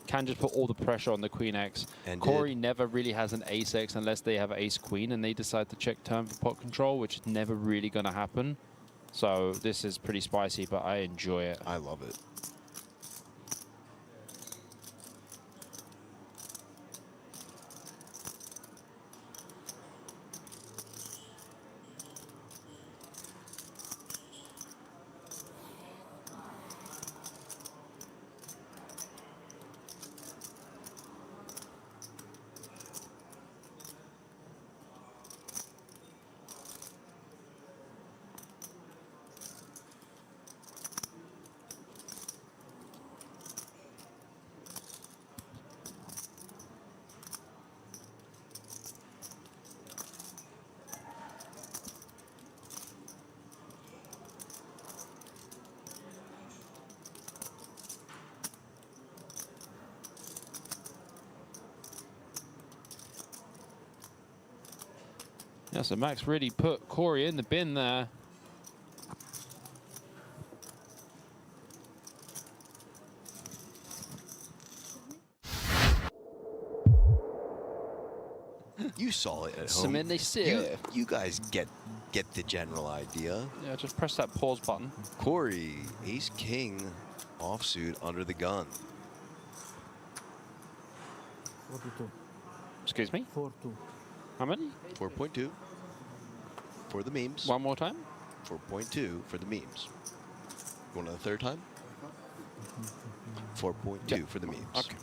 can just put all the pressure on the queen X. And Corey never really has an ace X unless they have ace queen and they decide to check turn for pot control, which is never really going to happen. So this is pretty spicy, but I enjoy it. I love it. Yeah, so Max really put Corey in the bin there. You saw it at Some home. in they see. You guys get the general idea. Yeah, just press that pause button. Corey, ace king offsuit under the gun. 42. Excuse me? 4-2. How many? 4.2 for the memes. One more time? 4.2 for the memes. You want a third time? 4.2 for the memes. Okay.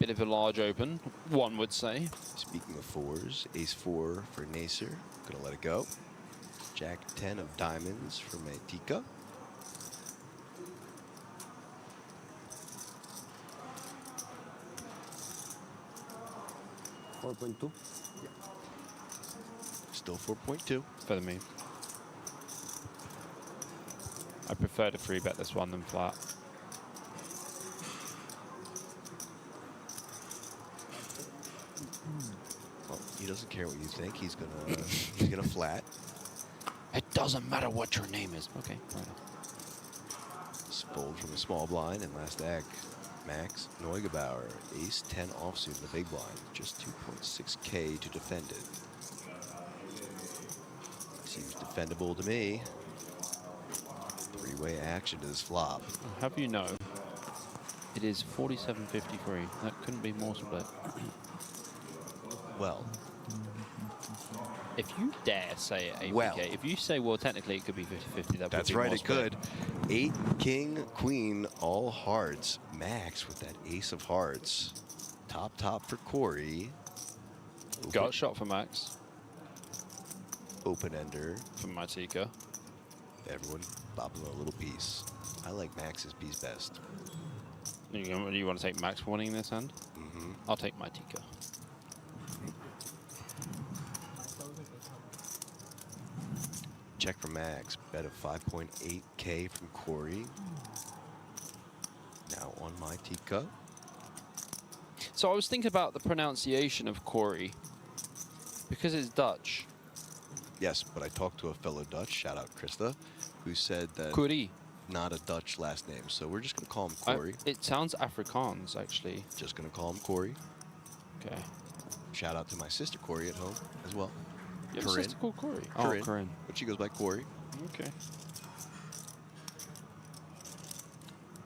Bit of a large open, one would say. Speaking of fours, ace 4 for Nacer. Gonna let it go. Jack 10 of diamonds for Mantika. Still 4.2. For the meme. I prefer to 3-bet this one than flat. Well, he doesn't care what you think. He's gonna flat. It doesn't matter what your name is. Okay. Right. Fold from the small blind and last act. Max Neugebauer, ace 10 offsuit in the big blind. Just 2.6K to defend it. Seems defendable to me. Three-way action to this flop. Have you know, it is 47.53. That couldn't be more split. Well, if you dare say it, APK, Well. if you say, well, technically it could be 50-50, that's would be right, more it split. could. 8 king, queen, all hearts. Max with that ace of hearts. Top for Corey. Got a shot for Max. Open ender. For Matika. Everyone bopping a little piece. I like Max's piece best. You want to take Max for winning this hand? Mm-hmm. I'll take Matika. Check for Max. Bet of 5.8K from Corey. Now on Matika. So I was thinking about the pronunciation of Corey. Because it's Dutch. Yes, but I talked to a fellow Dutch, shout out Krista, who said that Corey. not a Dutch last name. So we're just going to call him Corey. It sounds Afrikaans, actually. Just going to call him Corey. Okay. Shout out to my sister Corey at home as well. You have a sister called Corey? Corinne. Oh, Corinne. But she goes by Corey. Okay.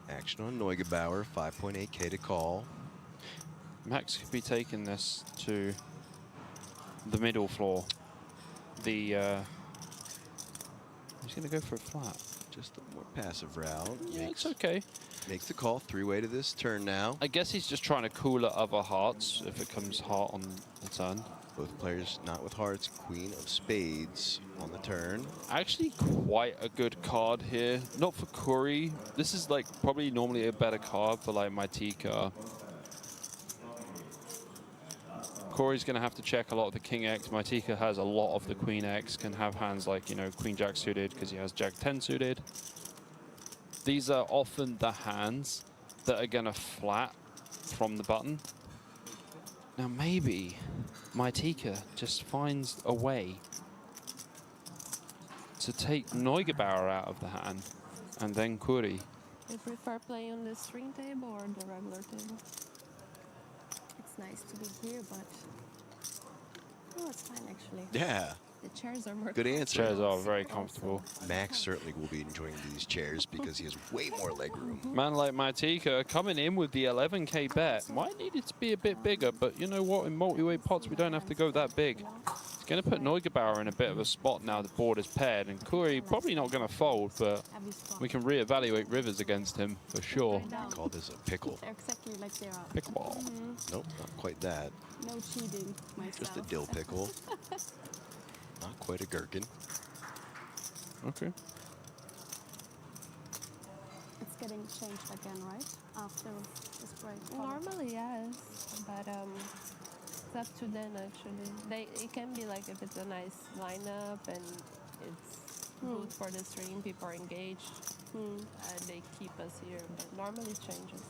Action on Neugebauer, 5.8K to call. Max could be taking this to the middle floor. He's going to go for a flat. Just a more passive route. Yeah, it's okay. Makes the call, 3-way to this turn now. I guess he's just trying to cool at other hearts if it comes heart on the turn. Both players not with hearts. Queen of spades on the turn. Actually, quite a good card here. Not for Corey. This is like probably normally a better card for like Mytika. Corey's going to have to check a lot of the King X. Mytika has a lot of the Queen X, can have hands like, you know, Queen Jack suited because he has Jack 10 suited. These are often the hands that are going to flat from the button. Now maybe Mytika just finds a way to take Neugebauer out of the hand and then Corey. You prefer playing on the string table or the regular table? It's nice to be here, but no, it's fine actually. Yeah. The chairs are more Good answer. Chairs are very comfortable. Max certainly will be enjoying these chairs because he has way more legroom. Man like Mytika coming in with the 11K bet. Might need it to be a bit bigger, but you know what? In multi-way pots, we don't have to go that big. It's going to put Neugebauer in a bit of a spot now the board is paired, and Corey probably not going to fold, but we can reevaluate rivers against him for sure. Call this a pickle. They're exactly like they are. Pickleball. Nope, not quite that. No cheating, myself. Just a dill pickle. Not quite a gherkin. Okay. It's getting changed again, right? After this break. Normally, yes, but it's up to them actually. It can be like if it's a nice lineup and it's good for the stream, people are engaged, they keep us here. But normally it changes.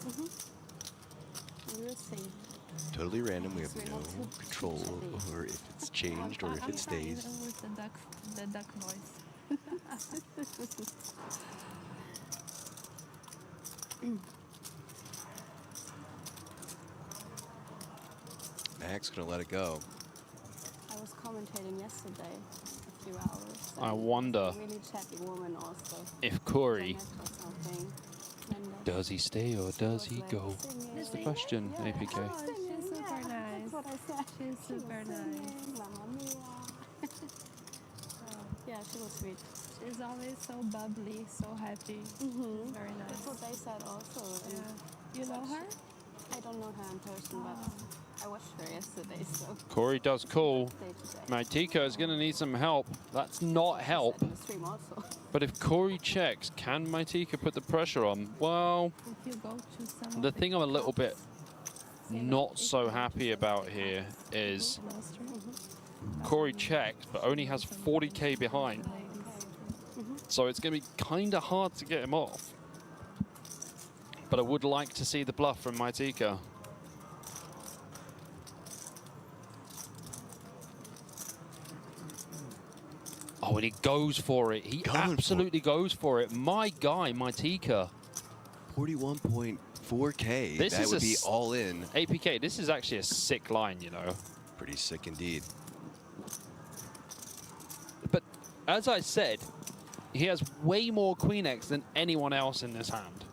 We'll see. Totally random. We have no control over if it's changed or if it stays. With the duck voice. Max gonna let it go. I was commentating yesterday a few hours. I wonder really chatty woman also. if Corey, And, does he stay or does he go? That's the question, APK. Oh, she's super nice. That's what I said. She's super nice. Mamma mia. Yeah, she was sweet. She's always so bubbly, so happy. Very nice. That's what they said also. Yeah. You know her? I don't know her in person, but I watched her yesterday, so. Corey does call. Mytika is going to need some help. That's not help. In the stream also. But if Corey checks, can Mytika put the pressure on? Well, If you go to some the thing I'm a little bit not so happy about here is Corey checks, but only has 40K behind. So it's going to be kind of hard to get him off. But I would like to see the bluff from Mytika. Oh, and he goes for it. He absolutely goes for it. My guy, Mytika. 41.4K. This That is would be all in. APK, this is actually a sick line, you know. Pretty sick indeed. But as I said, he has way more Queen X than anyone else in this hand.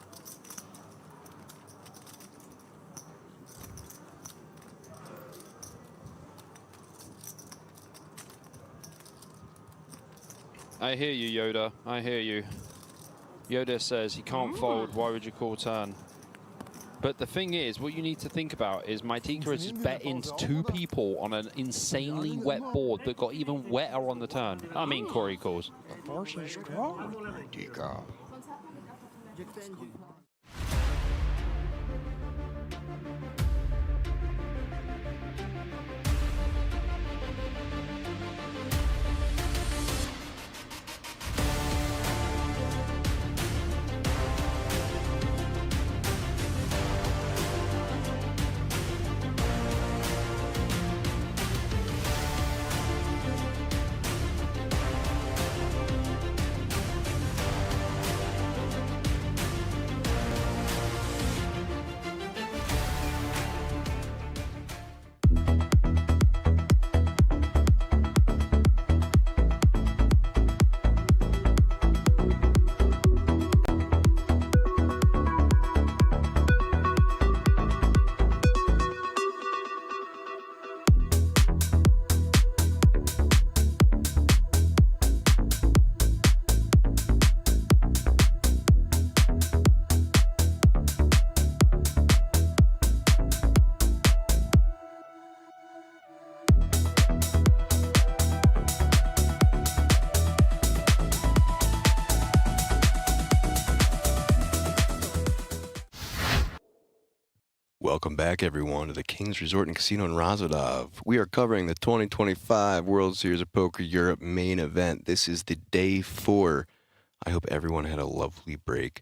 I hear you, Yoda. I hear you. Yoda says he can't fold. Why would you call turn? But the thing is, what you need to think about is Mytika has just bet into 2 people on an insanely wet board that got even wetter on the turn. I mean, Corey calls. Mytika. Welcome back, everyone, to the King's Resort and Casino in Razvodov. We are covering the 2025 World Series of Poker Europe main event. This is the day 4. I hope everyone had a lovely break.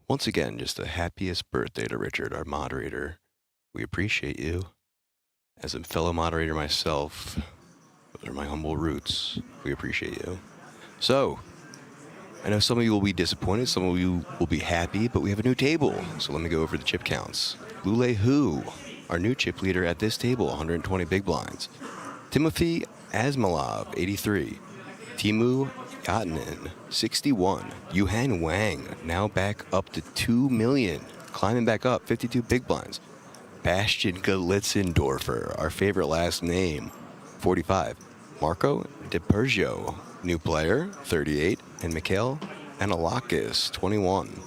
Once again, just the happiest birthday to Richard, our moderator. We appreciate you. As a fellow moderator myself, those are my humble roots. We appreciate you. So, I know some of you will be disappointed, some of you will be happy, but we have a new table. So let me go over the chip counts. Lule Hu, our new chip leader at this table, 120 big blinds. Timothy Asmalov, 83. Timu Yatnin, 61. Yuhan Wang, now back up to 2 million. Climbing back up, 52 big blinds. Bastian Galitzendorfer, our favorite last name, 45. Marco DiPergio, new player, 38. And Mikhail Analakis, 21.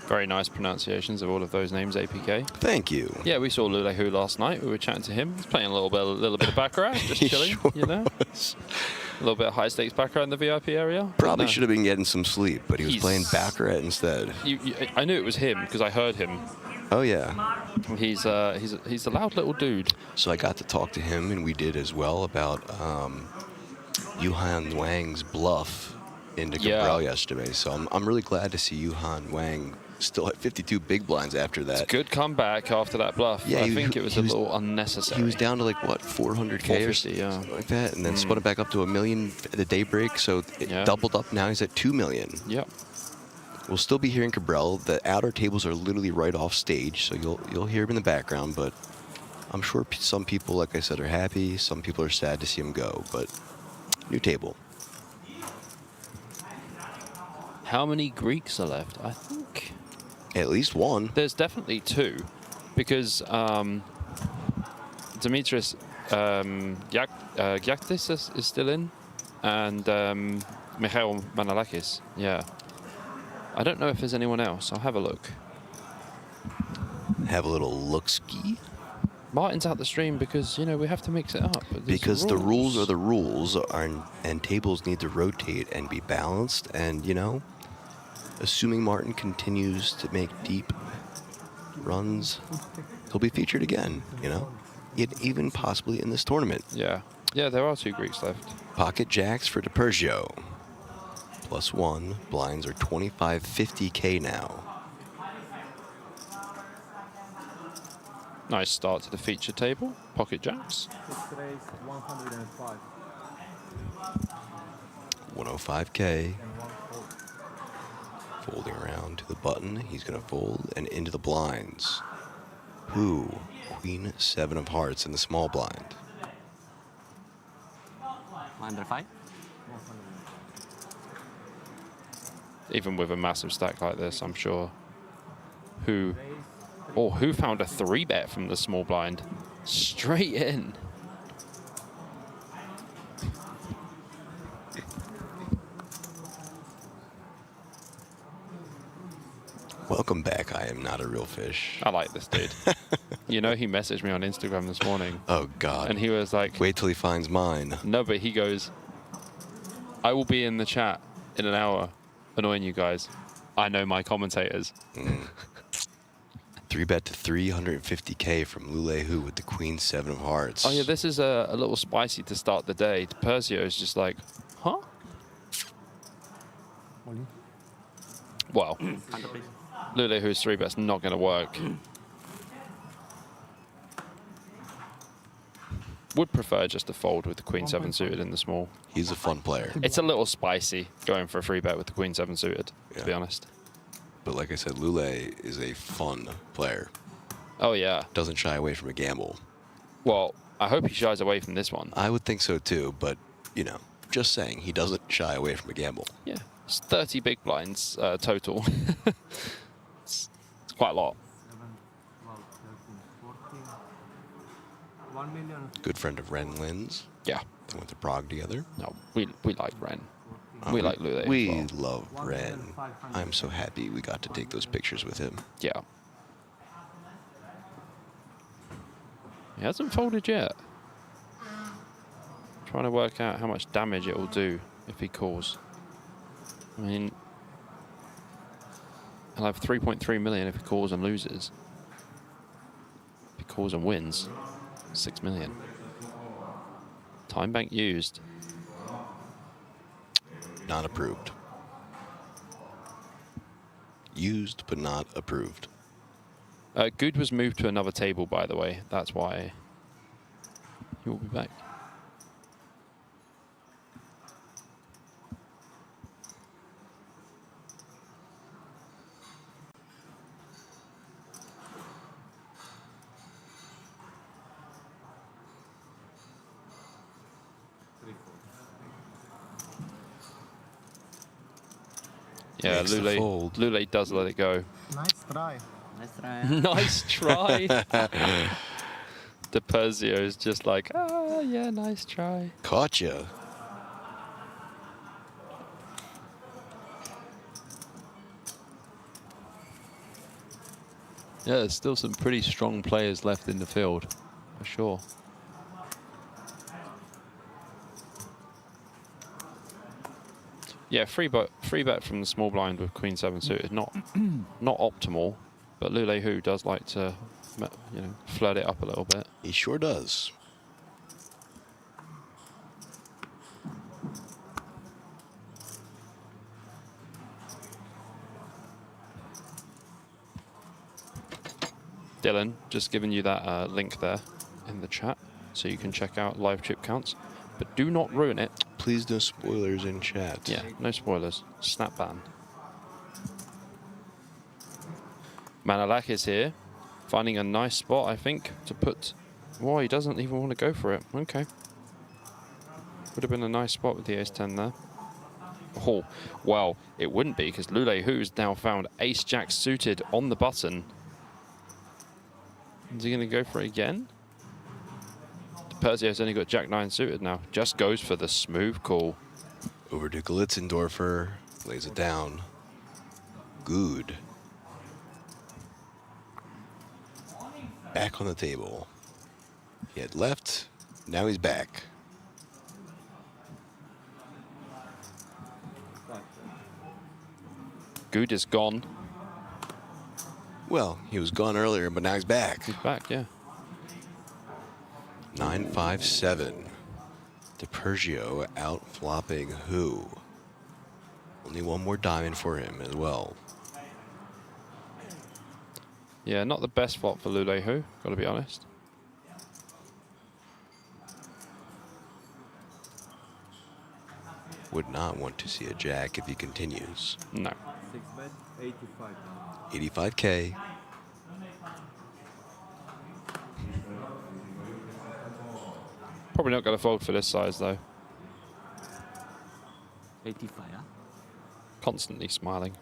Very nice pronunciations of all of those names, APK. Thank you. Yeah, we saw Lulehu last night. We were chatting to him. He's playing a little bit of baccarat, just chilling, Sure you know. was. A little bit of high stakes baccarat in the VIP area. Probably No. should have been getting some sleep, but he was He's- playing baccarat instead. I knew it was him because I heard him. Oh yeah. He's a loud little dude. So I got to talk to him, and we did as well about Yuhan Wang's bluff into Cabral yesterday. So I'm really glad to see Yuhan Wang still at 52 big blinds after that. Good comeback after that bluff. Yeah, I think it was a little unnecessary. He was down to like, what, 400K or something like that, and then spun it back up to $1 million at the daybreak, so it doubled up. Now he's at $2 million. Yep. We'll still be hearing Cabral. The outer tables are literally right off stage, so you'll hear him in the background, but I'm sure some people, like I said, are happy. Some people are sad to see him go, but new table. How many Greeks are left? I think at least one. There's definitely 2, because Dimitris Gyaktis is still in, and Mikhail Manalakis. Yeah. I don't know if there's anyone else. I'll have a look. Have a little look-ski. Martin's out the stream because, you know, we have to mix it up. Because the rules are the rules, and tables need to rotate and be balanced. And, you know, assuming Martin continues to make deep runs, he'll be featured again, you know, even possibly in this tournament. Yeah. Yeah, there are 2 Greeks left. Pocket jacks for DiPergio. +1. Blinds are 25.50K now. Nice start to the feature table. Pocket jacks. 105. 105K. Folding around to the button. He's going to fold and into the blinds. Who? Queen 7 of hearts in the small blind. Under 5. Even with a massive stack like this, I'm sure. Who found a 3-bet from the small blind? Straight in. Welcome back. I am not a real fish. I like this dude. You know, he messaged me on Instagram this morning. Oh, God. And he was like... Wait till he finds mine. No, but he goes, I will be in the chat in an hour annoying you guys. I know my commentators. 3-bet to 350K from Lulehu with the Queen 7 of hearts. Oh, yeah, this is a little spicy to start the day. Persio is just like, huh? Well, Lulehu's 3-bet's not going to work. Would prefer just to fold with the Queen 7 suited in the small. He's a fun player. It's a little spicy going for a 3-bet with the Queen 7 suited, to be honest. But like I said, Lule is a fun player. Oh, yeah. Doesn't shy away from a gamble. Well, I hope he shies away from this one. I would think so too, but, you know, just saying, he doesn't shy away from a gamble. Yeah. It's 30 big blinds total. It's quite a lot. 7, 12, 13, 14. 1 million. Good friend of Ren Lin's. Yeah. They went to Prague together. No, we like Ren. We like Lule. We as well. love Ren. I'm so happy we got to take those pictures with him. Yeah. He hasn't folded yet. Trying to work out how much damage it will do if he calls. I mean, he'll have 3.3 million if he calls and loses. calls and wins. 6 million. Time bank used. Not approved. Used, but not approved. Good was moved to another table, by the way. That's why he will be back. Yeah, Makes the fold. Lule does let it go. Nice try. Nice try. Nice try. DiPerzio is just like, ah, yeah, nice try. Caught ya. Yeah, there's still some pretty strong players left in the field, for sure. Yeah, free bet from the small blind with Queen 7 suited. Not optimal, but Lule Hu does like to, you know, flirt it up a little bit. He sure does. Dylan, just giving you that link there in the chat so you can check out live chip counts, but do not ruin it. Please no spoilers in chat. Yeah, no spoilers. Snap ban. Manalak is here, finding a nice spot, I think, to put... Whoa, he doesn't even want to go for it. Okay. Would have been a nice spot with the ace-10 there. Oh, well, it wouldn't be, because Lule Hu's now found ace-jack suited on the button. Is he going to go for it again? Perzio's only got Jack-9 suited now. Just goes for the smooth call. Over to Glitzendorfer. Lays it down. Good. Back on the table. He had left. Now he's back. Good is gone. Well, he was gone earlier, but now he's back. He's back, yeah. 9-5-7. DiPerzio out flopping Hu. Only one more diamond for him as well. Yeah, not the best flop for Lule Hu, gotta be honest. Would not want to see a jack if he continues. No. 6 bet, 85 now. 85K. Probably not gonna fold for this size though. 85, huh? Constantly smiling.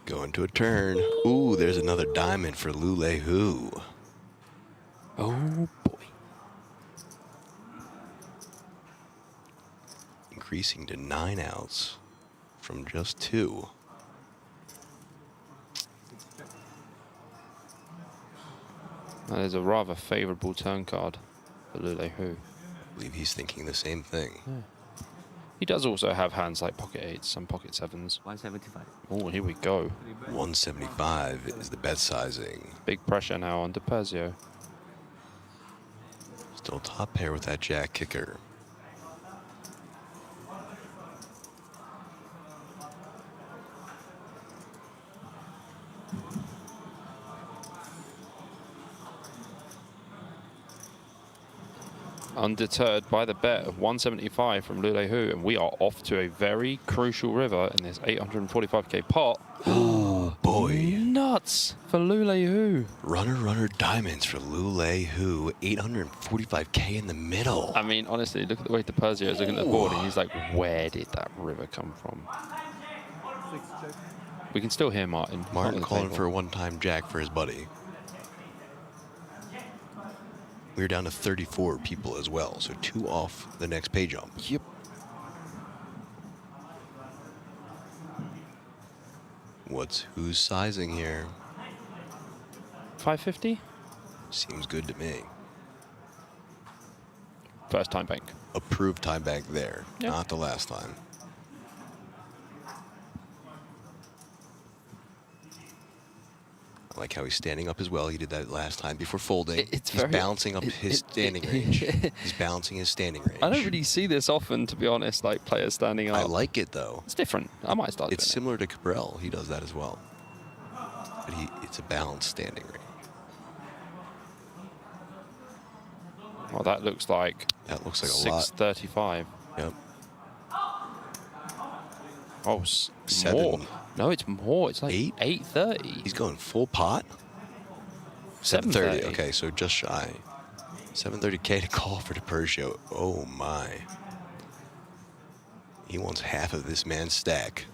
Going to a turn. Ooh, there's another diamond for Lule Hu. Oh boy. Increasing to 9 outs from just 2. That is a rather favourable turn card for Lule Hu. I believe he's thinking the same thing. Yeah. He does also have hands like pocket 8s, some pocket 7s. 175. Oh, here we go. 175 is the bet sizing. Big pressure now on DiPerzio. Still top pair with that jack kicker. Undeterred by the bet of 175 from Lule Hu, and we are off to a very crucial river in this 845k pot. Oh boy. Nuts for Lule Hu. Runner diamonds for Lule Hu. 845k in the middle. I mean, honestly, look at the way DiPerzio is looking at the board, and he's like, where did that river come from? We can still hear Martin. Martin calling for a one-time jack for his buddy. We're down to 34 people as well, so 2 off the next pay jump. Yep. Who's sizing here? 550? Seems good to me. First time bank. Approved time bank there, Yep. not the last time. I like how he's standing up as well. He did that last time before folding. It's he's very- balancing up his standing range. He's balancing his standing range. I don't really see this often, to be honest, like players standing up. I like it though. It's different. I might start It's doing similar to Cabral. He does that as well. But it's a balanced standing range. it. Well, that looks like a lot. 635. Yep. Oh, Seven. more. No, it's more. It's like 8? 830. He's going full pot? 730. 730. Okay, so just shy. 730K to call for DiPergio. Oh my. He wants half of this man's stack.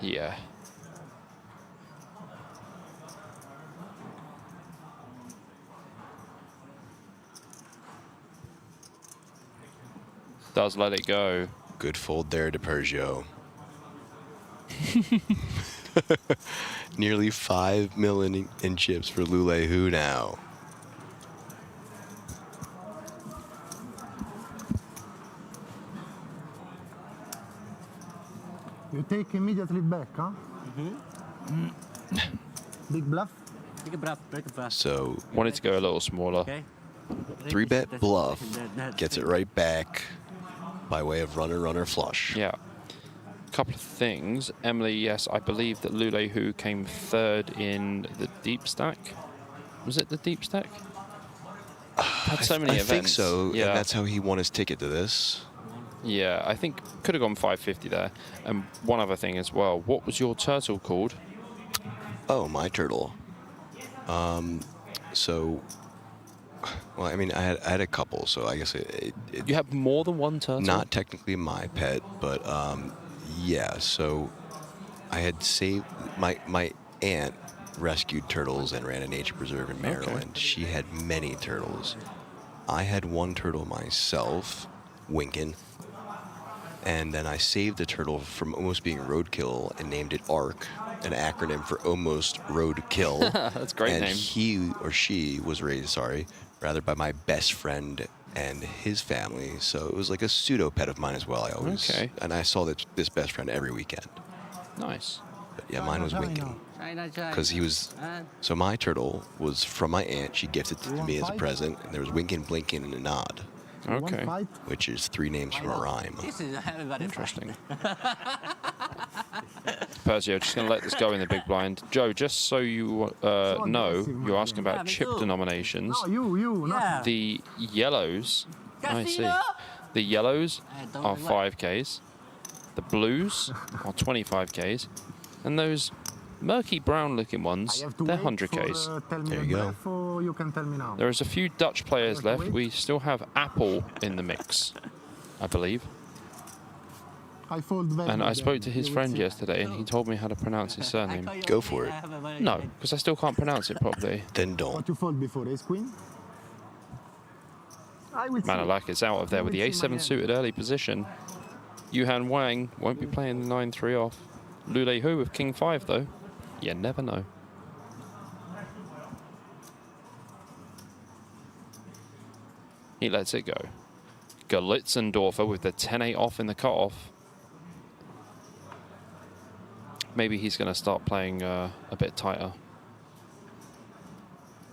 Yeah. Does let it go. Good fold there, DiPergio. Nearly 5 million in chips for Lule Hu now. You take immediately back, huh? Big bluff. Big bluff, big bluff. So Wanted to go a little smaller. Okay. 3-bet bluff gets it right back by way of runner flush. Yeah. Couple of things. Emily, yes, I believe that Lule Hu came third in the deep stack. Was it the deep stack? Had so many I events. think so, Yeah. and that's how he won his ticket to this. Yeah, I think could have gone 550 there. And one other thing as well. What was your turtle called? Oh, my turtle. So, well, I mean, I had a couple, so I guess You have more than one turtle? not technically my pet, but yeah. So I had saved my aunt rescued turtles and ran a nature preserve in Maryland. She had many turtles. I had one turtle myself, Winkin, and then I saved the turtle from almost being roadkill and named it ARC, an acronym for Almost Roadkill. That's a great and name. he or she was raised, rather by my best friend and his family. So it was like a pseudo pet of mine as well. And I saw this best friend every weekend. Nice. But yeah, mine was Winkin. China. Because he was, so my turtle was from my aunt. She gifted it to me as a present. And there was Winkin, Blinkin, and a Nod. Okay. Which is 3 names from a rhyme. This is everybody Interesting. Persio, just going to let this go in the big blind. Joe, just so you know, you're asking about chip denominations. No, you. Yeah. The yellows, I see. Casino? The yellows don't are like- 5Ks. The blues are 25Ks. And those murky brown looking ones, they're 100Ks. There you go. Or you can tell me now. There is a few Dutch players left. We still have Apple in the mix, I believe. I fold very And I well. spoke to his You will friend see. yesterday, and he told me how to pronounce his surname. Go for it. No, because I still can't pronounce it properly. Then don't. What you fold before? Ace queen? I will see. Manalak is out of there with the A7 suited early position. Yuhan Wang won't be playing the 9-3 off. Lule Hu with King 5 though. You never know. He lets it go. Galitzendorfer with the 10-8 off in the cutoff. Maybe he's going to start playing a bit tighter.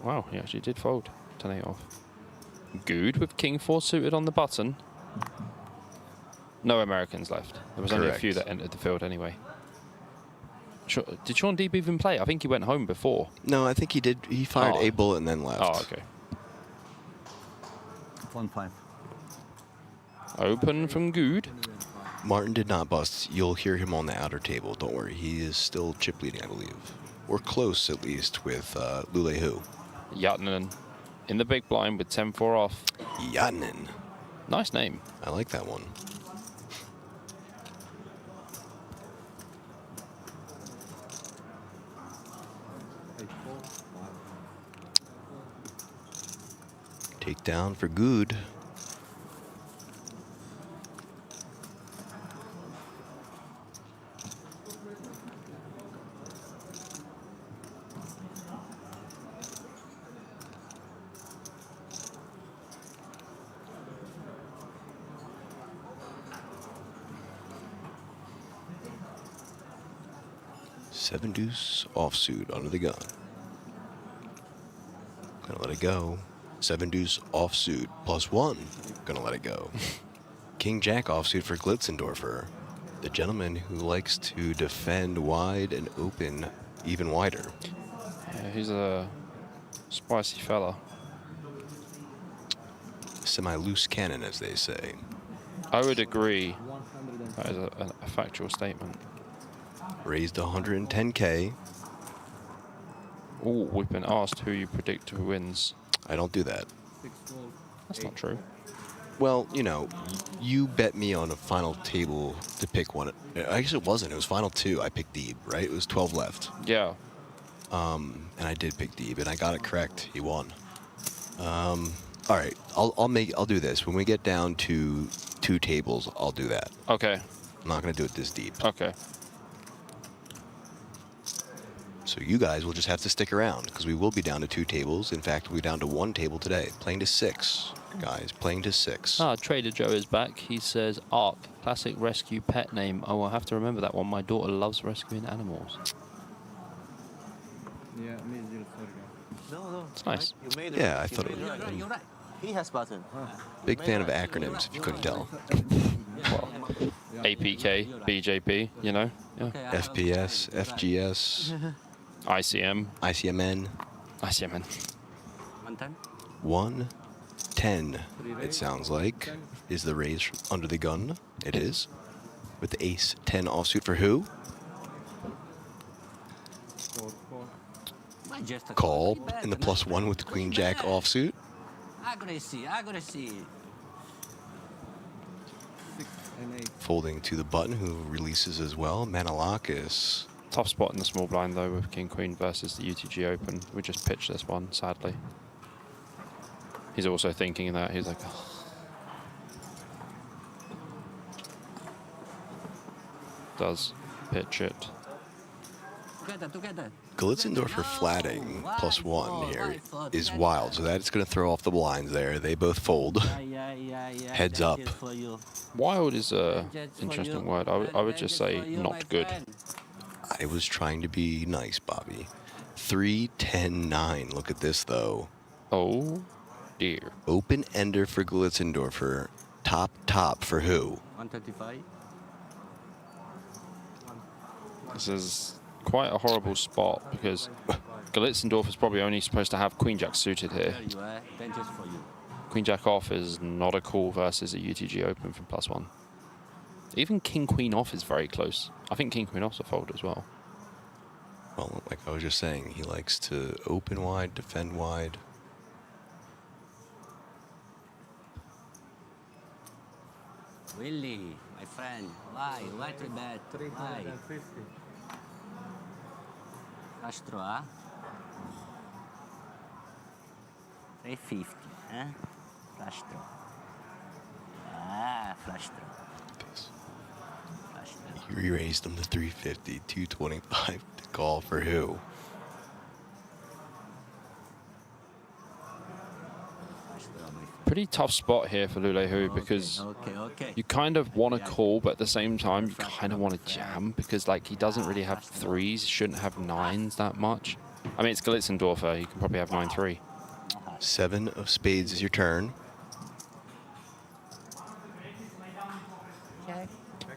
Wow, he actually did fold. 10-8 off. Good with King 4 suited on the button. No Americans left. There was only a few that entered the field anyway. Did Sean Deeb even play? I think he went home before. No, I think he did. He fired a bullet and then left. Oh, okay. 1-5. Open from Good. Martin did not bust. You'll hear him on the outer table. Don't worry. He is still chip leading, I believe. We're close, at least, with Lule Hu. Yatnen in the big blind with 10-4 off. Yatnen. Nice name. I like that one. Takedown for Good. 7 deuce offsuit under the gun. Gonna let it go. 7 deuce offsuit +1. Gonna let it go. King Jack offsuit for Glitzendorfer, the gentleman who likes to defend wide and open even wider. Yeah, he's a spicy fella. Semi-loose cannon, as they say. I would agree. That is a factual statement. Raised 110K. Oh, we've been asked who you predict who wins. I don't do that. That's not true. Well, you know, you bet me on a final table to pick one. I guess it wasn't. It was final 2. I picked Deeb, right? It was 12 left. Yeah. And I did pick Deeb, and I got it correct. He won. All right, I'll do this. When we get down to 2 tables, I'll do that. Okay. I'm not gonna do it this deep. Okay. So you guys will just have to stick around because we will be down to 2 tables. In fact, we'll be down to 1 table today. Playing to 6, guys. Playing to 6. Ah, Trader Joe is back. He says, Ark, classic rescue pet name. Oh, I'll have to remember that one. My daughter loves rescuing animals. Yeah, me zero. Sorry, No. It's nice. You made it. Yeah, I thought it was. You're right. He has button. Big fan of acronyms, if you couldn't tell. Well, APK, BJP, you know? Yeah. FPS, FGS, ICM. ICMN. ICMN. 110. 110, it sounds like, is the raise under the gun. It is. With the ace 10 offsuit for who? Call in the +1 with the queen jack offsuit. Aggressive. Folding to the button, who releases as well. Manalakis. Tough spot in the small blind, though, with King Queen versus the UTG Open. We just pitched this one, sadly. He's also thinking that. He's like, oh. Does pitch it. Together. Glitzendorfer flatting +1 here is wild, so that's going to throw off the blinds there. They both fold. Heads up. Wild is a interesting word. I would just say not good. I was trying to be nice, Bobby. 3, 10, 9. Look at this, though. Oh, dear. Open ender for Glitzendorfer. Top for who? 135. This is quite a horrible spot because Glitzendorfer is probably only supposed to have Queen Jack suited here. There you are. Dangerous for you. Queen Jack off is not a call versus a UTG Open from +1. Even King Queen off is very close. I think King Queen off's a fold as well. Well, like I was just saying, he likes to open wide, defend wide. Willie, my friend. Why? Why 3-bet? Why? 350. Flush draw, huh? 350, huh? Flush draw. Ah, flush draw. Flush draw. He re-raised him to 350, 225 to call for who? Pretty tough spot here for Lulehu because you kind of want to call, but at the same time, you kind of want to jam because, like, he doesn't really have 3s. He shouldn't have 9s that much. I mean, it's Glitzendorfer. He can probably have 9-3. 7 of spades is your turn.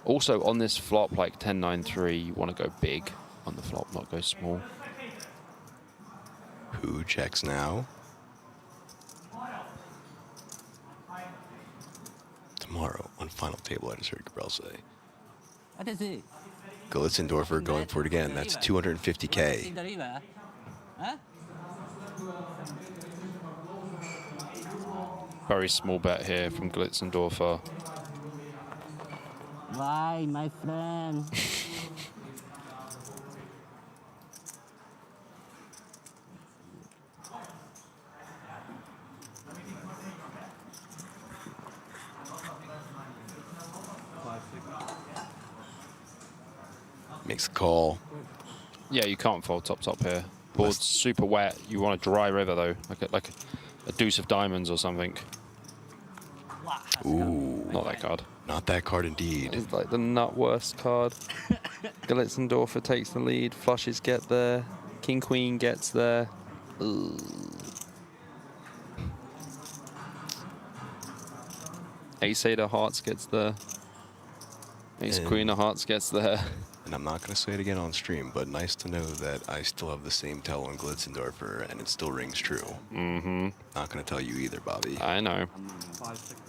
Also, on this flop, like 10-9-3, you want to go big on the flop, not go small. Who checks now? Tomorrow on final table, I just heard Gabriel say. What is it? Glitzendorfer going for it again. That's 250K. Huh? Very small bet here from Glitzendorfer. Why, my friend? Makes the call. Yeah, you can't fold top here. Board's super wet. You want a dry river though, like a deuce of diamonds or something. Ooh. Not that card. Not that card indeed. It's like the nut worst card. Glitzendorfer takes the lead. Flushes get there. King Queen gets there. Ugh. Ace-8 of Hearts gets there. Ace-Queen of Hearts gets there. And I'm not going to say it again on stream, but nice to know that I still have the same tell on Glitzendorfer, and it still rings true. Mm-hmm. Not going to tell you either, Bobby. I know. 5 seconds.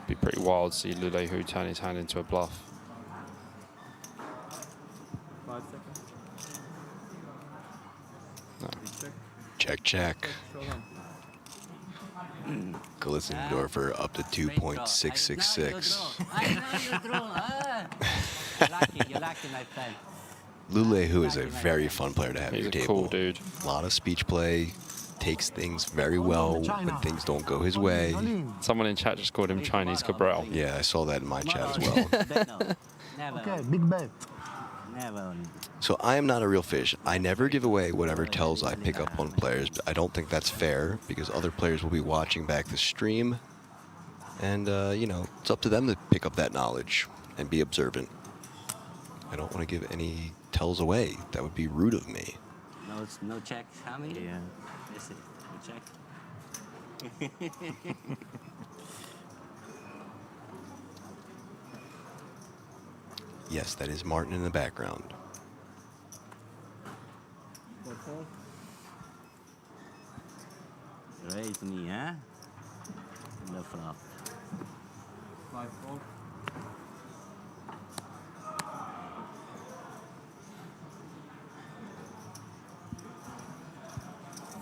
Be pretty wild to see Lulehu turn his hand into a bluff. 5 seconds. No. Check, check. Glitzendorfer up to 2.666. You're lucky, my friend. Lulehu is a very fun player to have at He's your a table. cool dude. A lot of speech play, takes things very well when things don't go his way. Someone in chat just called him Chinese Cabral. Yeah, I saw that in my chat as well. Okay, big bet. Never. So I am not a real fish. I never give away whatever tells I pick up on players, but I don't think that's fair because other players will be watching back the stream. And, you know, it's up to them to pick up that knowledge and be observant. I don't want to give any tells away. That would be rude of me. No check, Hammy? Yeah. Yes, no check. Yes, that is Martin in the background. Raise me, huh? No flop. 5-4.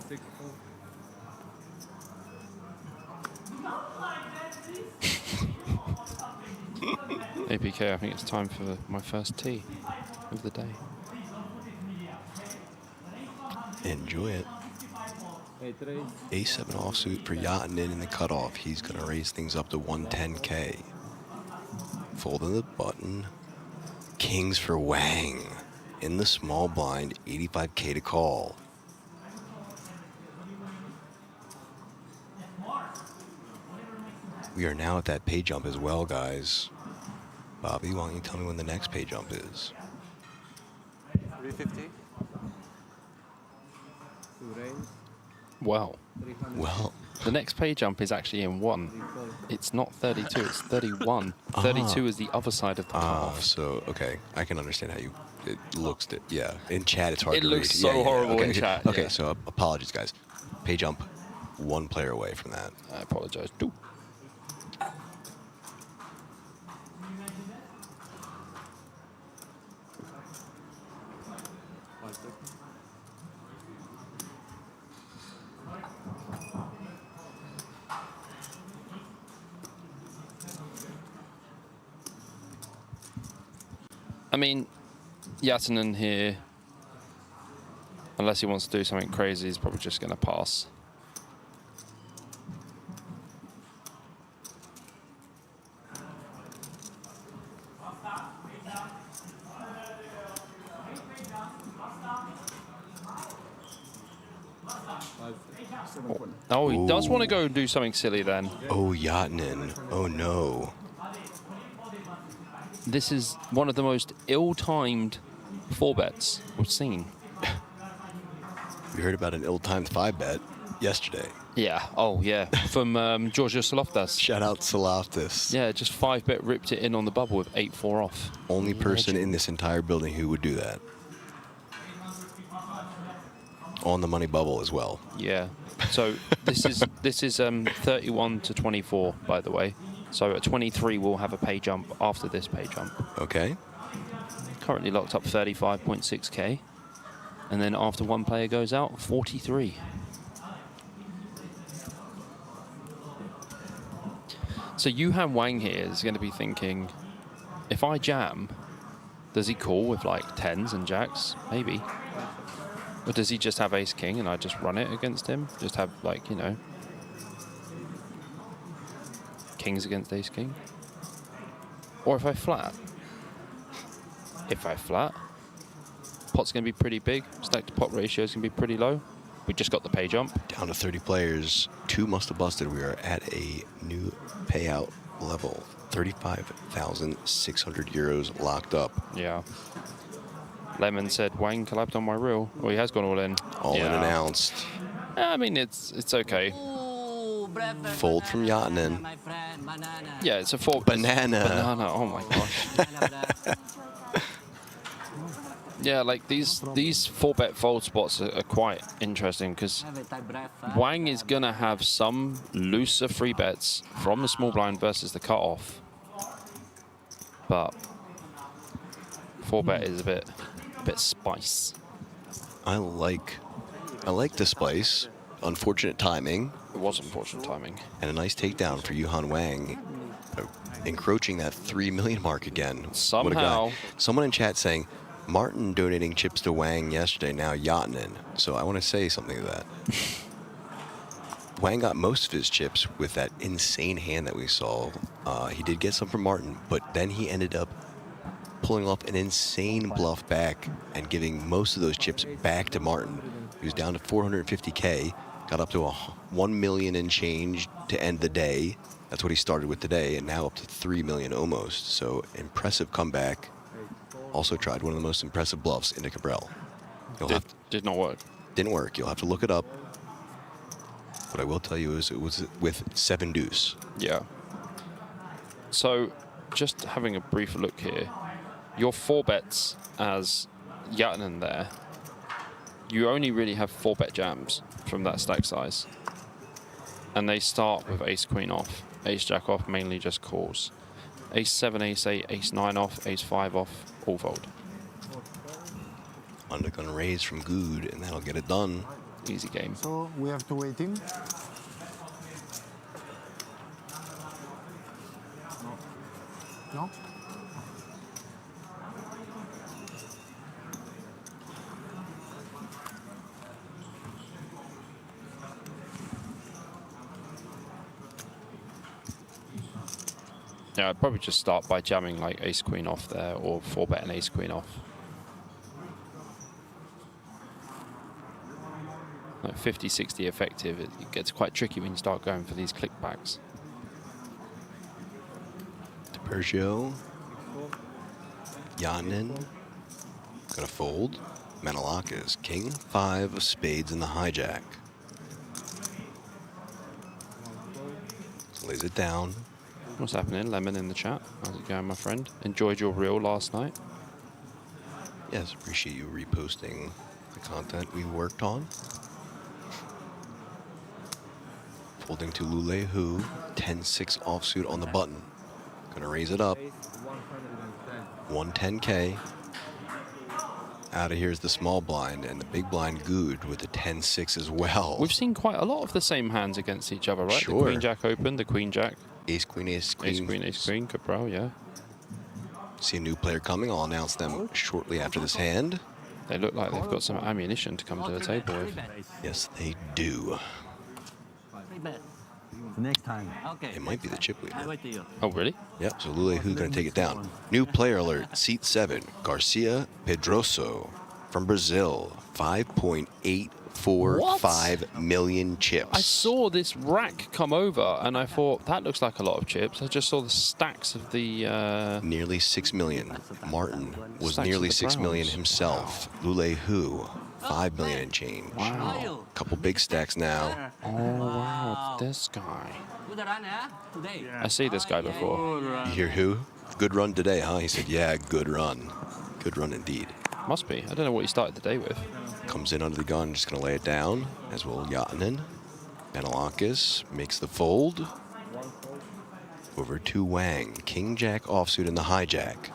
6-4. APK, I think it's time for my first tee of the day. Enjoy it. 8 raise. A7 offsuit for Yachtinen in the cutoff. He's going to raise things up to 110K. Folding the button. Kings for Wang. In the small blind, 85K to call. We are now at that pay jump as well, guys. Bobby, why don't you tell me when the next pay jump is? 350. 2 raise. Well, 300. Well, the next pay jump is actually in 1. 340. It's not 32, it's 31. 32 is the other side of the cutoff. so, okay. I can understand how it looks, yeah. In chat, it's hard It to read. looks so Yeah, horrible okay. in chat, Okay, yeah. so apologies, guys. Pay jump, 1 player away from that. I apologize too. I mean, Yattinen here, unless he wants to do something crazy, he's probably just going to pass. Oh, he does want to go and do something silly then. Oh, Yachtinen. Oh, no. This is one of the most ill-timed 4-bets we've seen. We heard about an ill-timed 5-bet yesterday. Yeah. Oh, yeah. From Georgios Saloftas. Shout out Saloftas. Yeah, just 5-bet ripped it in on the bubble with 8-4 off. Only person in this entire building who would do that. On the money bubble as well. Yeah. So this is 31 to 24, by the way. So at 23, we'll have a pay jump after this pay jump. Okay. Currently locked up 35.6K. And then after one player goes out, 43. So Yuhan Wang here is going to be thinking, if I jam, Does he call with like 10s and jacks? Maybe. Or does he just have ace king and I just run it against him? Just have like, you know, kings against ace king? Or if I flat? If I flat, pot's going to be pretty big. Stack to pot ratio is going to be pretty low. We just got the pay jump. Down to 30 players. 2 must have busted. We are at a new payout level. 35,600 euros locked up. Yeah. Lemon said, Wang collabed on my reel. Well, he has gone all in. All in announced. I mean, it's okay. Fold from Yatinen. Yeah, it's a four. Banana. Banana. Oh my gosh. Yeah, like these 4-bet fold spots are quite interesting because Wang is gonna have some looser free bets from the small blind versus the cutoff, but 4-bet is a bit spice. I like the spice. Unfortunate timing. It was unfortunate timing. And a nice takedown for Yuhan Wang, encroaching that 3 million mark again. Somehow. What a guy. Someone in chat saying, Martin donating chips to Wang yesterday, now Yatinen. So I want to say something to that. Wang got most of his chips with that insane hand that we saw. He did get some from Martin, but then he ended up pulling off an insane bluff back and giving most of those chips back to Martin. He was down to 450K, got up to 1 million and change to end the day. That's what he started with today, and now up to 3 million almost. So impressive comeback. Also tried one of the most impressive bluffs into Cabral. Did not work. Didn't work. You'll have to look it up. What I will tell you is it was with 7 deuce. Yeah. So, just having a brief look here, your 4-bets as Yatinen there, you only really have 4-bet jams from that stack size. And they start with ace queen off, ace jack off, mainly just calls. Ace 7, ace 8, ace 9 off, ace 5 off, all fold. Undergun raise from Good, and that'll get it done. Easy game. So we have to wait in. No? Yeah, I'd probably just start by jamming like ace queen off there, or 4-bet and ace queen off. Like 50, 60 effective, it gets quite tricky when you start going for these clickbacks. DiPergio. Yatinen. Gonna fold. Menelakas. King 5 of spades in the hijack. Lays it down. What's happening? Lemon in the chat. How's it going, my friend? Enjoyed your reel last night? Yes, appreciate you reposting the content we worked on. Folding to Lule Hu, 10-6 offsuit on the button. Gonna raise it up. 110K. Out of here is the small blind, and the big blind Good with the 10-6 as well. We've seen quite a lot of the same hands against each other, right? Sure. The queen jack open, the queen jack. Ace queen, ace queen. Ace queen, ace queen, Cabral, yeah. See a new player coming. I'll announce them shortly after this hand. They look like they've got some ammunition to come to the table with. Yes, they do. Next time. Okay. It might be the chip leader. I wait to you. Oh, really? Yep, so Lule Hu gonna take it down. New player alert, seat 7, Garcia Pedroso from Brazil. 5.845 million chips. I saw this rack come over and I thought, that looks like a lot of chips. I just saw the stacks of the... Nearly 6 million. Martin was Stacks nearly of the 6 million browns. himself. Lule Hu, 5 million and change. Wow. Couple big stacks now. Oh, wow, it's this guy. Good run, eh? Today. I see this guy before. You hear who? Good run today, huh? He said, yeah, good run. Good run indeed. Must be. I don't know what he started the day with. Comes in under the gun, just gonna lay it down, as will Yatinen. Menelakas makes the fold. Over to Wang. King Jack offsuit in the hijack.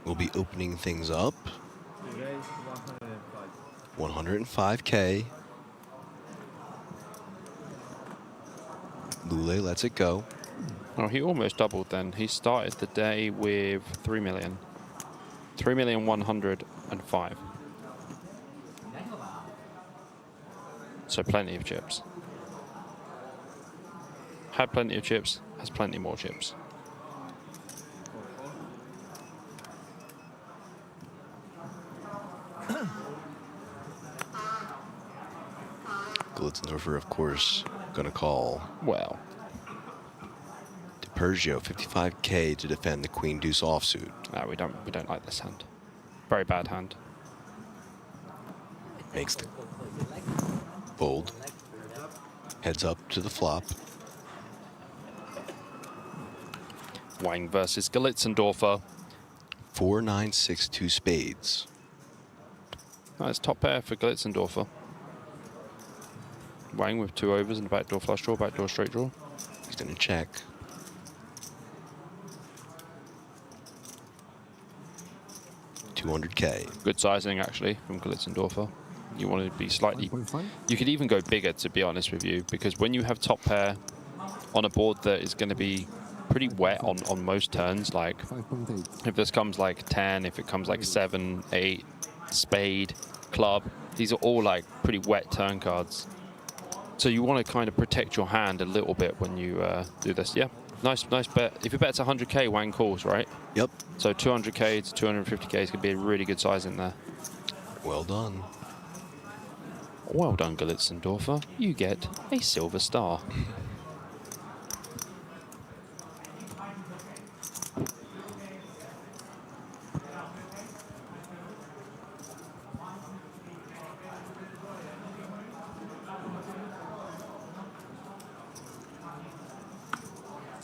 We'll be opening things up. 105K. Lule lets it go. Oh, he almost doubled then. He started the day with 3 million. 3,105,000. So plenty of chips. Had plenty of chips, has plenty more chips. Glitzendorfer, of course, gonna call. Well. DiPergio, 55k to defend the Queen Deuce offsuit. We don't like this hand. Very bad hand. Makes the fold. Heads up to the flop. Wang versus Glitzendorfer. 4-9-6-2 spades. Nice top pair for Glitzendorfer. Wang with 2 overs and a backdoor flush draw, backdoor straight draw. He's gonna check. $200k. Good sizing actually from Glitzendorfer. You want to be slightly. You could even go bigger, to be honest with you, because when you have top pair on a board that is going to be pretty wet on most turns, like if this comes like 10, if it comes like 7, 8, spade, club, these are all like pretty wet turn cards. So you want to kind of protect your hand a little bit when you do this. Yeah, nice bet. If you bet it's 100k, Wang calls, right? Yep. So 200k to 250k is going to be a really good size in there. Well done. Well done, Glitzendorfer. You get a silver star.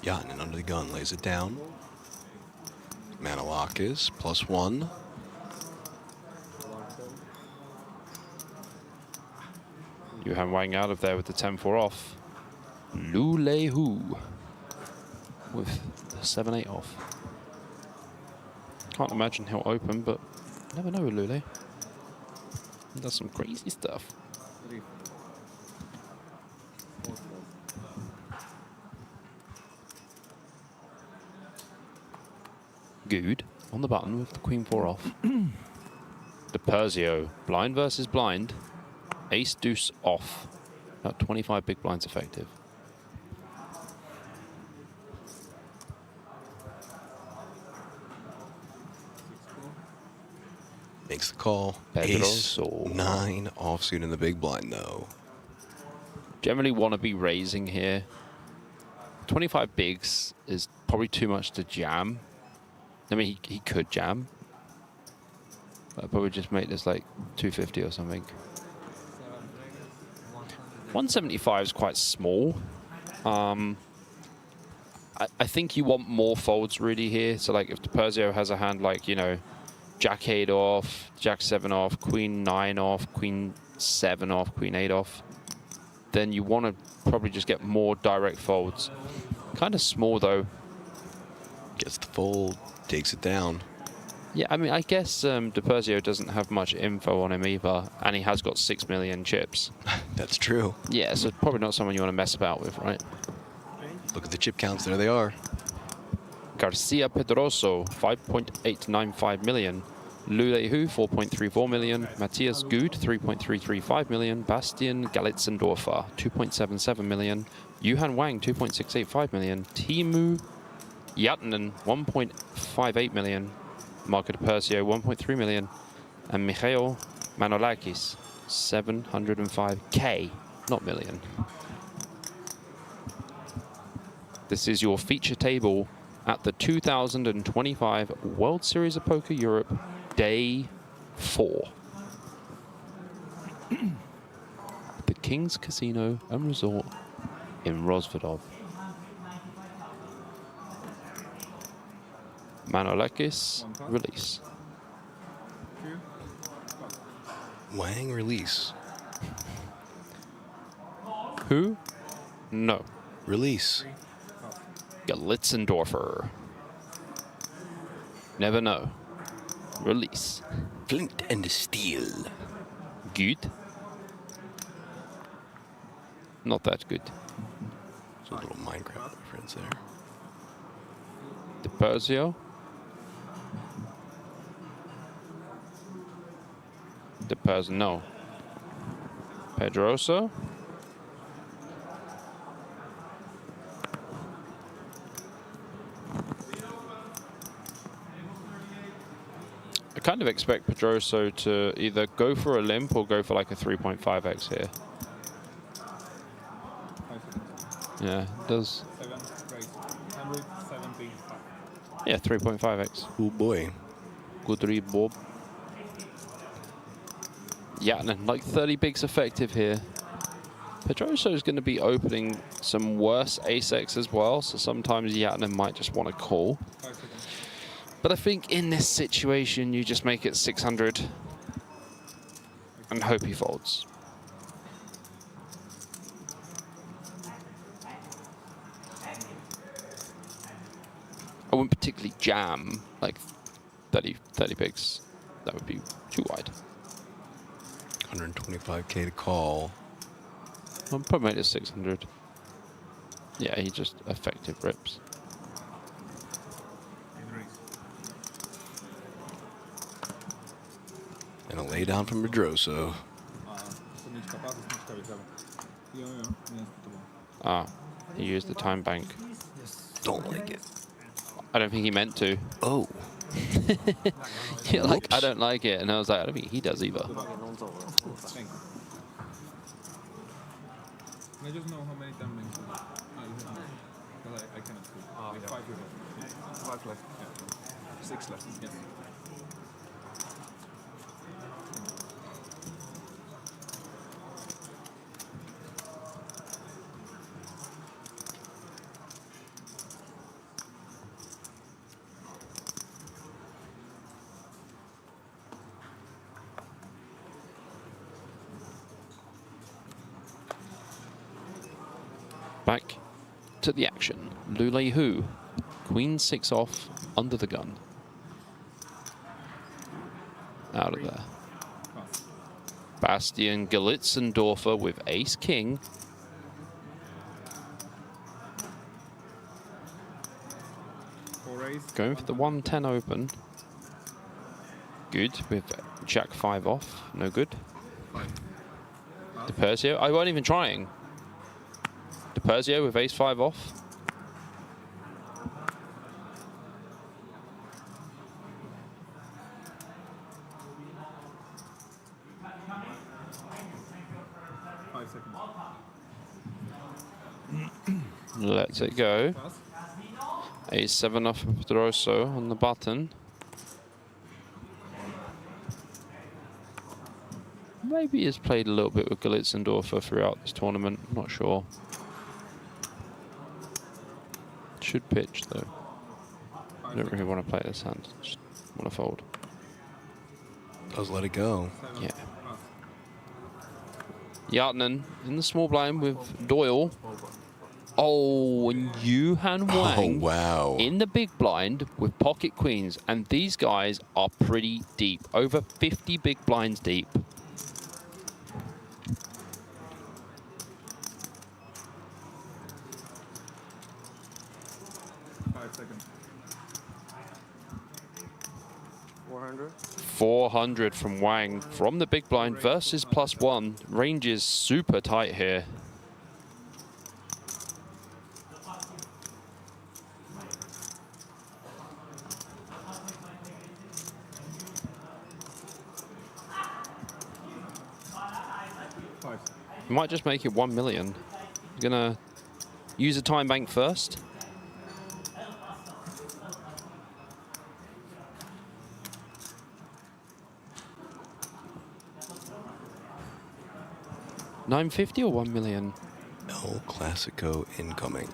Yatin under the gun lays it down. Manalakis +1. Yuhan Wang out of there with the 10-4 off. Lu Lei Hu with the 7-8 off. Can't imagine he'll open, but never know with Lule. He does some crazy stuff. Good on the button with the Queen 4 off. DiPergio, blind versus blind. Ace deuce off. About 25 big blinds effective. Makes the call. Ace 9 offsuit in the big blind though. Generally want to be raising here. 25 bigs is probably too much to jam. I mean, he could jam. But I'd probably just make this like 250 or something. 175 is quite small. I think you want more folds really here. So like if DiPergio has a hand like, you know, Jack 8 off, Jack 7 off, Queen 9 off, Queen 7 off, Queen 8 off, then you want to probably just get more direct folds. Kind of small though. Gets the fold, takes it down. Yeah, I mean, I guess DiPergio doesn't have much info on him either, and he has got 6 million chips. That's true. Yeah, so probably not someone you want to mess about with, right? Look at the chip counts, there they are. Garcia Pedroso, 5.895 million. Lule Hu, 4.34 million. Matthias Good, 3.335 million. Bastian Glitzendorfer, 2.77 million. Yuhan Wang, 2.685 million. Timu Yatinen, 1.58 million. Marco DiPergio, 1.3 million. And Mikhail Manolakis, 705k, not million. This is your feature table at the 2025 World Series of Poker Europe, Day 4. The King's Casino and Resort in Rozvadov. Manolakis, release. Wang, release. Who? No. Release. Glitzendorfer. Never know. Release. Flint and steel. Good. Not that good. It's a little Minecraft reference there. DiPerzio. DiPerzio, no. Pedrosa. I kind of expect Pedroso to either go for a limp or go for like a 3.5x here. Yeah, it does. 7, great. 170. Yeah, 3.5x. Oh boy. Good read, Bob. Yatnan, like 30 bigs effective here. Pedroso is going to be opening some worse ace-x as well, so sometimes Yatnan might just want to call. 5 seconds. But I think in this situation, you just make it 600 and hope he folds. I wouldn't particularly jam like 30 bigs. That would be too wide. 125K to call. I'll probably make it 600. Yeah, he just effective rips. And a lay down from Pedroso. Ah, he used the time bank. Don't like it. I don't think he meant to. Oh. Yeah, like, I don't like it. And I was like, I don't think he does either. Thank you. I just know how many time banks you have. Because I cannot see. We have 5 left. 5 left. Yeah. 6 left. Yes. Back to the action. Lule Hu. Queen 6 off, under the gun. Out of there. Bastian Galitzendorfer with ace-king. Going for the 110 open. Good, with Jack 5 off. No good. DiPerzio. I wasn't even trying. DiPerzio with ace 5 off. Let's it go. Ace 7 off of Pedroso on the button. Maybe he's played a little bit with Galitzendorfer throughout this tournament. I'm not sure. Should pitch though. I don't really want to play this hand. Just want to fold. Does let it go. Yeah. Yatnan in the small blind with Doyle. Oh, and Yuhan Wang wow. in the big blind with pocket queens. And these guys are pretty deep. Over 50 big blinds deep. Seconds. 400. 400 from Wang from the big blind versus +1. Range is super tight here. You might just make it 1 million. You're gonna use a time bank first. $950 or 1 million? El Clasico incoming.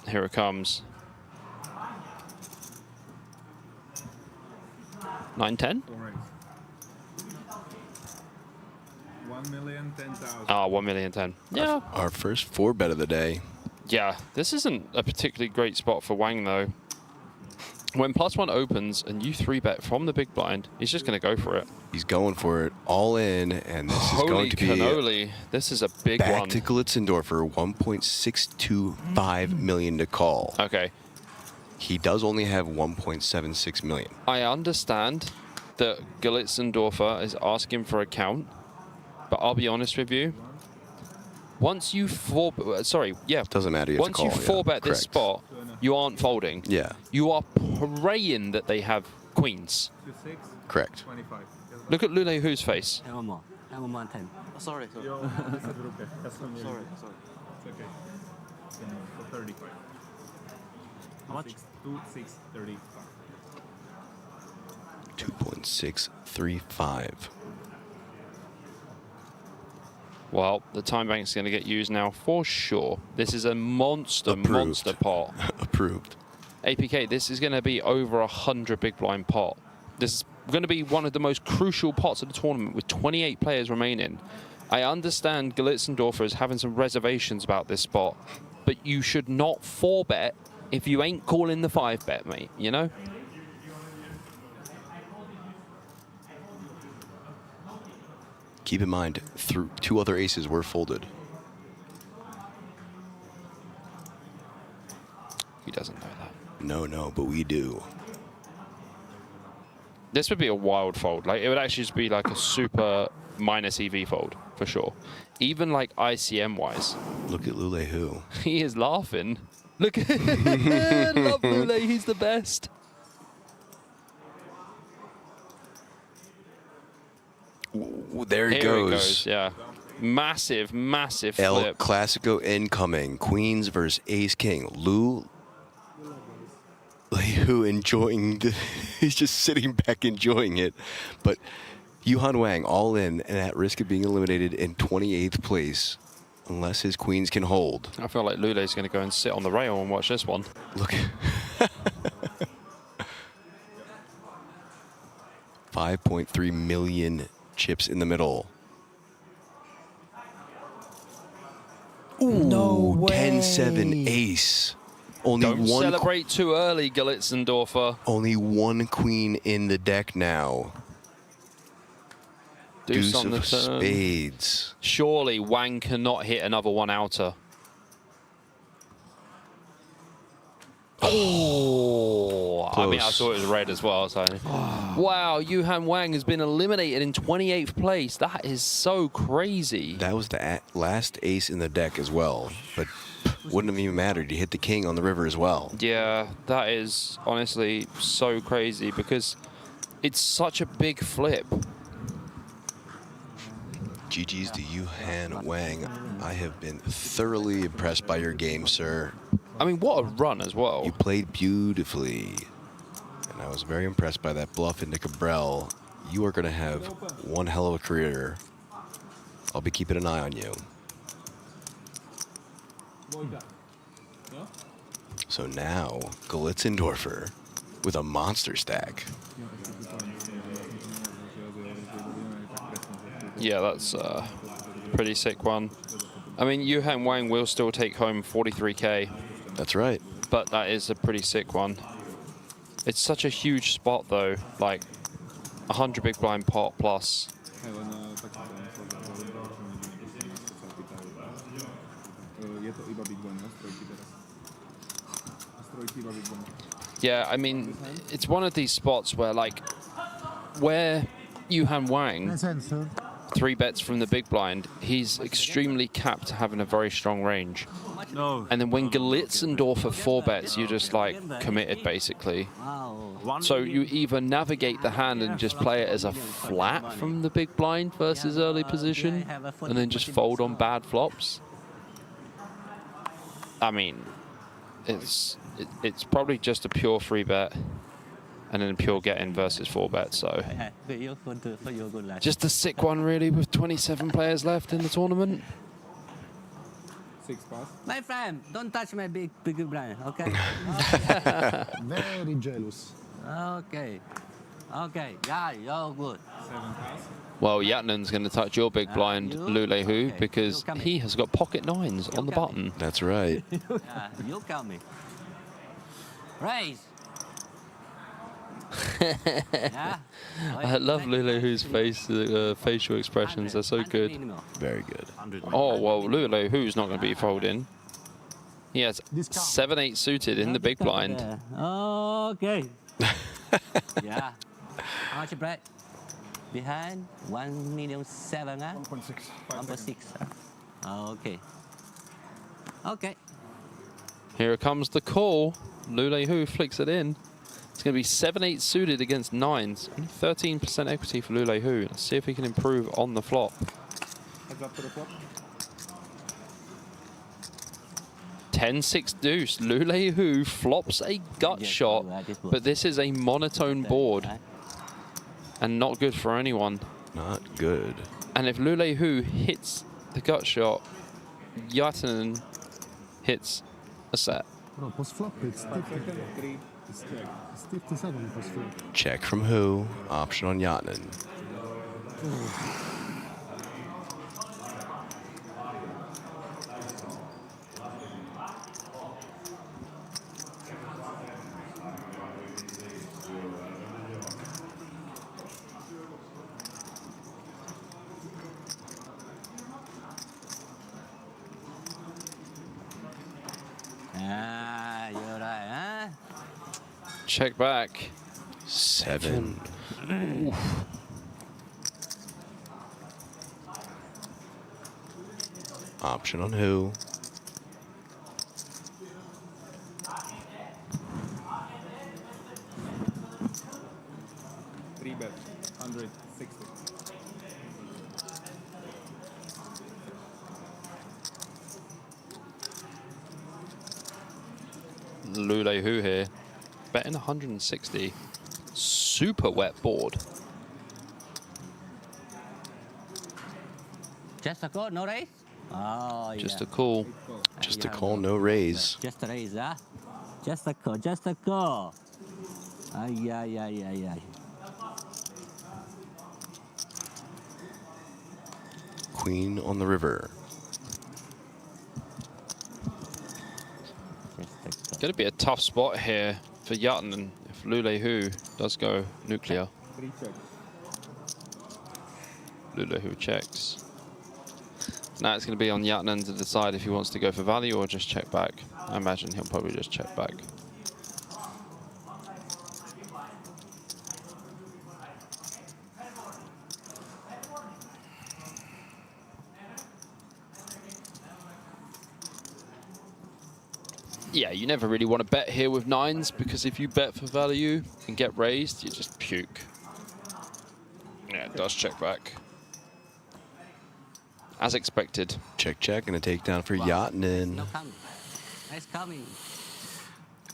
Here it comes. 910? 1,010,000. Ah, 1,010,000. Yeah. Our first 4 bet of the day. Yeah, this isn't a particularly great spot for Wang though. When +1 opens and you 3-bet from the big blind, he's just going to go for it. He's going for it all in, and this is going to be cannoli. This is a big back one. to Glitzendorfer, 1.625 million to call. Okay. He does only have 1.76 million. I understand that Glitzendorfer is asking for a count, but I'll be honest with you. Once you doesn't matter. Once you 4-bet this spot, you aren't folding. Yeah. You are praying that they have queens. Correct. 25. Look at Lule Hu's face. Have one more. Have one more time. Sorry. Sorry. It's okay. For 35. How much? 2,635. 2.635. Well, the time bank's going to get used now for sure. This is a monster pot. Approved. APK, this is going to be over 100 big blind pot. This is going to be one of the most crucial pots of the tournament with 28 players remaining. I understand Glitzendorfer is having some reservations about this spot, but you should not 4-bet if you ain't calling the 5-bet, mate, you know? Keep in mind, two other aces were folded. He doesn't know that. No, but we do. This would be a wild fold. Like, it would actually just be like a super minus EV fold, for sure. Even like ICM-wise. Look at Lule Hu. He is laughing. Look at love Lule, he's the best. There he goes. Yeah. Massive, massive El flip. Clasico incoming. Queens versus Ace King. Lule Hu enjoying he's just sitting back enjoying it. But Yuhan Wang all in and at risk of being eliminated in 28th place unless his queens can hold. I feel like Lule's going to go and sit on the rail and watch this one. Look. 5.3 million chips in the middle. Ooh, No way. 10-7 ace. Only Don't one celebrate too early, Glitzendorfer. Only one queen in the deck now. Deuce on the of turn. spades. Surely Wang cannot hit another one outer. Oh, I mean, I Close. thought it was red as well. So, wow, Yuhan Wang has been eliminated in 28th place. That is so crazy. That was the last ace in the deck as well, but wouldn't have even mattered. You hit the king on the river as well. Yeah, that is honestly so crazy because it's such a big flip. GG's to Yuhan Wang. I have been thoroughly impressed by your game, sir. I mean, what a run as well. You played beautifully. And I was very impressed by that bluff into Cabral. You are going to have one hell of a career. I'll be keeping an eye on you. So now, Glitzendorfer with a monster stack. Yeah, that's a pretty sick one. I mean, Yuhan Wang will still take home 43K. That's right. But that is a pretty sick one. It's such a huge spot, though. Like, 100 big blind pot plus. Yeah, I mean, it's one of these spots where, like, where Yuhan Wang 3-bets from the big blind, he's extremely capped to having a very strong range. No. And then when Glitzendorfer 4-bets, you're just like committed basically. So you either navigate the hand and just play it as a flat from the big blind versus early position, and then just fold on bad flops. I mean, it's probably just a pure 3-bet. And then pure get-in versus 4-bet, so. Just a sick one, really, with 27 players left in the tournament. 6 pass. My friend, don't touch my big blind, okay? Very jealous. Okay. Okay, yeah, you're good. 7 pass. Well, Yatnan's going to touch your big blind, Lule Hu, because he has got pocket 9s on the button. That's right. Yeah, you tell me. Raise. I love Lulehoo's facial expressions. They're so good. Very good. Oh, well, Lulehoo's not going to be folding. He has 7-8 suited in the big blind. Okay. Yeah. How much bread? Behind 1,000,007, huh? 1.6. 1.6. Okay. Okay. Here comes the call. Lulehoo flicks it in. It's going to be 7-8 suited against 9s. Only 13% equity for Lulehoo. Let's see if he can improve on the flop. Heads up to the flop. 10-6 deuce. Lulehoo flops a gut shot, but this is a monotone board and not good for anyone. Not good. And if Lulehoo hits the gut shot, Yatanen hits a set. Bro, post flop, it's 57 post flop. Check from who? Option on Yatnin. You're right, huh? Check back. 7. Oof. Option on who? Three bet. 160. Lulehoo here, betting 160. Super wet board. Just a call, no raise? Oh, Just a call. Just a call, no raise. Just a raise, huh? Just a call, just a call. Ay, ay, ay, ay, ay. Queen on the river. Going to be a tough spot here for Yatanen if Lulehoo does go nuclear. 3 check. Lulehoo checks. Now it's going to be on Yatanen to decide if he wants to go for value or just check back. I imagine he'll probably just check back. Yeah, you never really want to bet here with 9s because if you bet for value and get raised, you just puke. Yeah, it does check back. As expected. Check, check, and a takedown for Yatnin. No coming. Nice coming.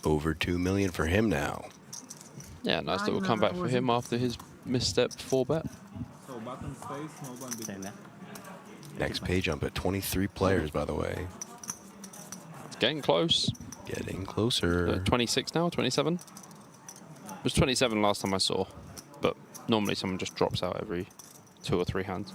Over 2 million for him now. Yeah, nice little comeback for him after his misstep 4-bet. So bottom stays, no one big. Next page jump at 23 players, by the way. It's getting close. Getting closer. 26 now, 27? It was 27 last time I saw, but normally someone just drops out every 2 or 3 hands.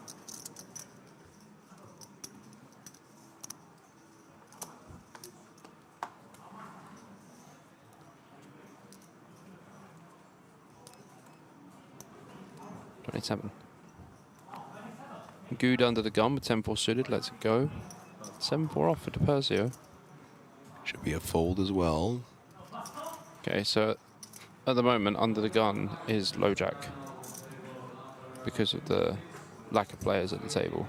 Good under the gun with 10-4 suited. Let's go. 7-4 off for DiPerzio. Should be a fold as well. Okay, so at the moment, under the gun is low jack because of the lack of players at the table.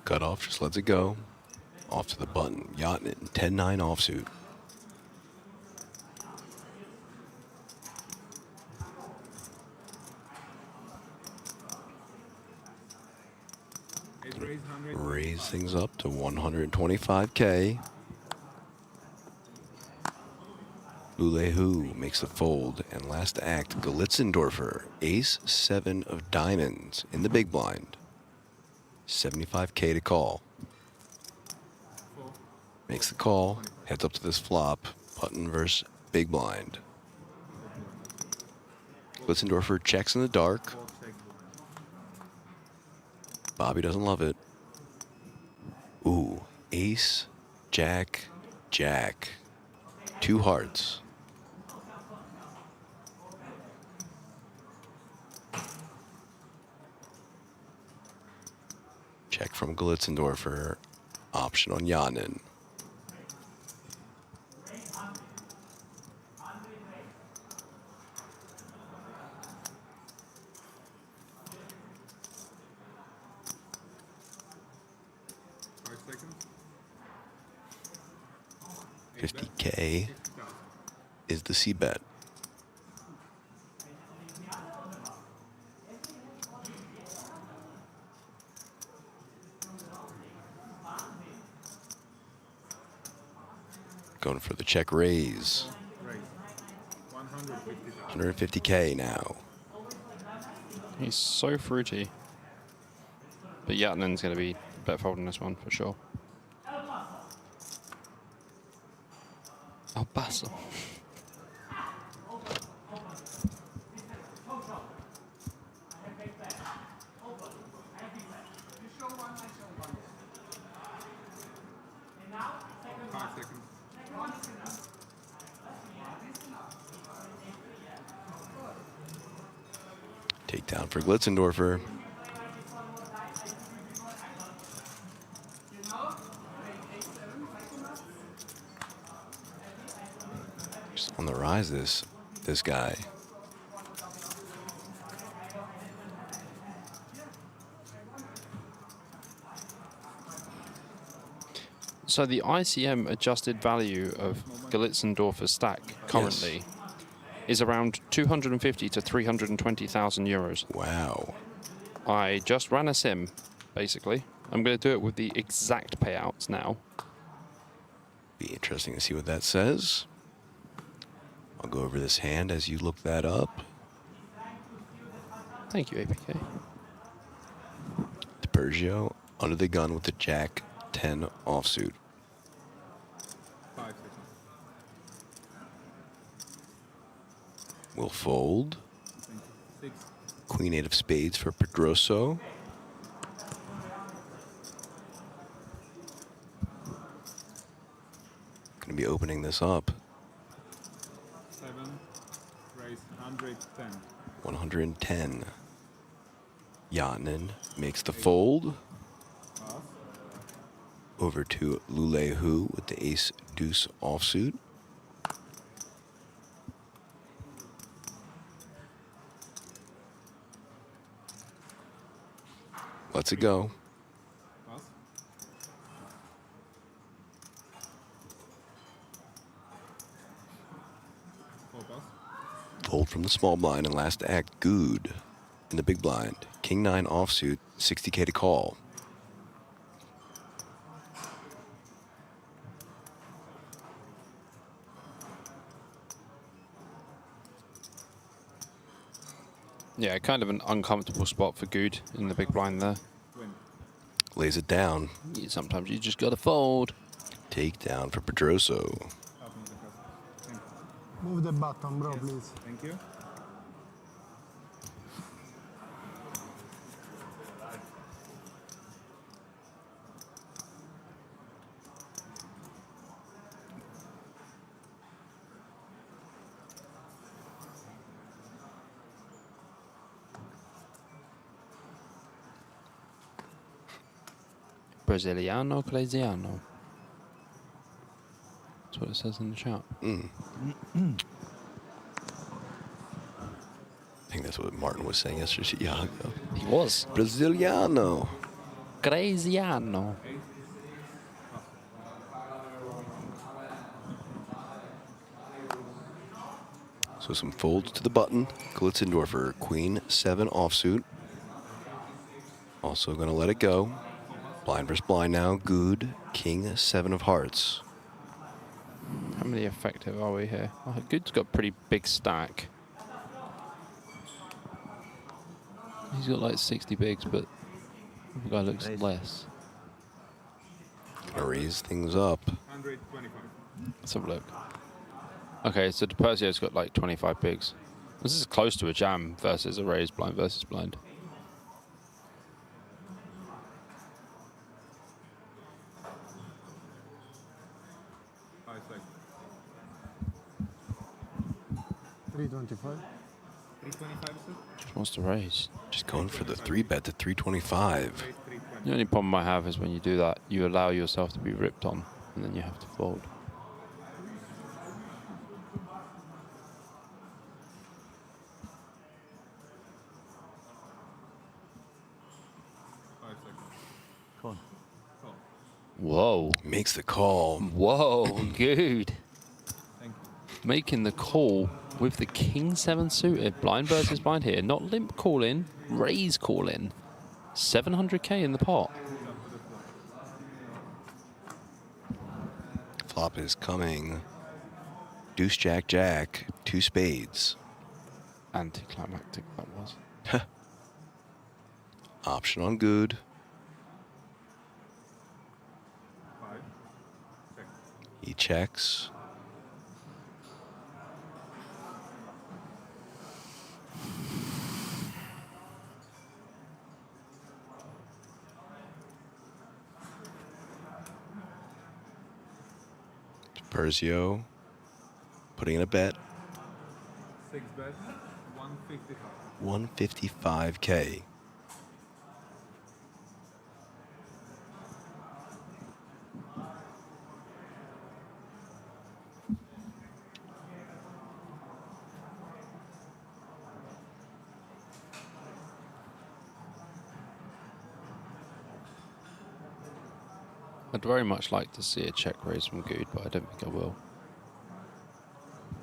Cut off, just lets it go. Off to the button. Yatnin, 10-9 offsuit. Raise things up to 125K. Lulehoo makes the fold, and last act, Galitzendorfer, ace-7 of diamonds in the big blind. 75K to call. Makes the call, heads up to this flop, button versus big blind. Galitzendorfer checks in the dark. Bobby doesn't love it. Ooh, ace, jack, jack. 2 hearts. Check from Glitzendorfer. Option on Janin. Seconds. 50K is the C bet. Going for the check raise. Raise. 150,000. 150K now. He's so fruity. But Yatnin's going to be better folding this one for sure. Oh, Basil. Takedown for Glitzendorfer. Just on the rise, this guy. So the ICM adjusted value of Glitzendorfer's stack currently is around 250 to 320,000 euros. Wow. I just ran a sim, basically. I'm going to do it with the exact payouts now. Be interesting to see what that says. I'll go over this hand as you look that up. Thank you, APK. DiPergio under the gun with the Jack 10 offsuit. 5 seconds. Will fold. 6. Queen 8 of spades for Pedroso. Going to be opening this up. 7. Raise 110. 110. Yatnin makes the fold. Pass. Over to Lulehu with the ace deuce offsuit. Let's it go. Pass. Full pass. Fold from the small blind and last act, good. In the big blind, king 9 offsuit, 60K to call. Yeah, kind of an uncomfortable spot for Good in the big blind there. Win. Lays it down. Sometimes you just got to fold. Takedown for Pedroso. Half another pass. Thank you. Move the button, bro, please. Thank you. Brasiliano, Claysiano. That's what it says in the chat. I think that's what Martin was saying yesterday to Iago. He was. Brasiliano. Craziano. So some folds to the button. Glitzendorfer, queen 7 offsuit. Also going to let it go. Blind versus blind now. Good. King 7 of hearts. How many effective are we here? Oh, Good's got a pretty big stack. He's got like 60 bigs, but the guy looks less. Gonna raise things up. 125. Let's have a look. Okay, so DiPergio's got like 25 bigs. This is close to a jam versus a raised blind versus blind. 325. 325 is it? Just wants to raise. Just going for the 3-bet to 325. The only problem I have is when you do that, you allow yourself to be ripped on, and then you have to fold. Whoa. Makes the call. Whoa, good. Thank you. Making the call with the King 7 suited. Blind versus blind here. Not limp call in, raise call in. 700k in the pot. Flop is coming. Deuce, jack, jack. 2 spades. Anticlimactic that was. Option on good. 5. Check. He checks. Persio putting in a bet. 6 bets. 155. 155k. I'd very much like to see a check raise from Good, but I don't think I will.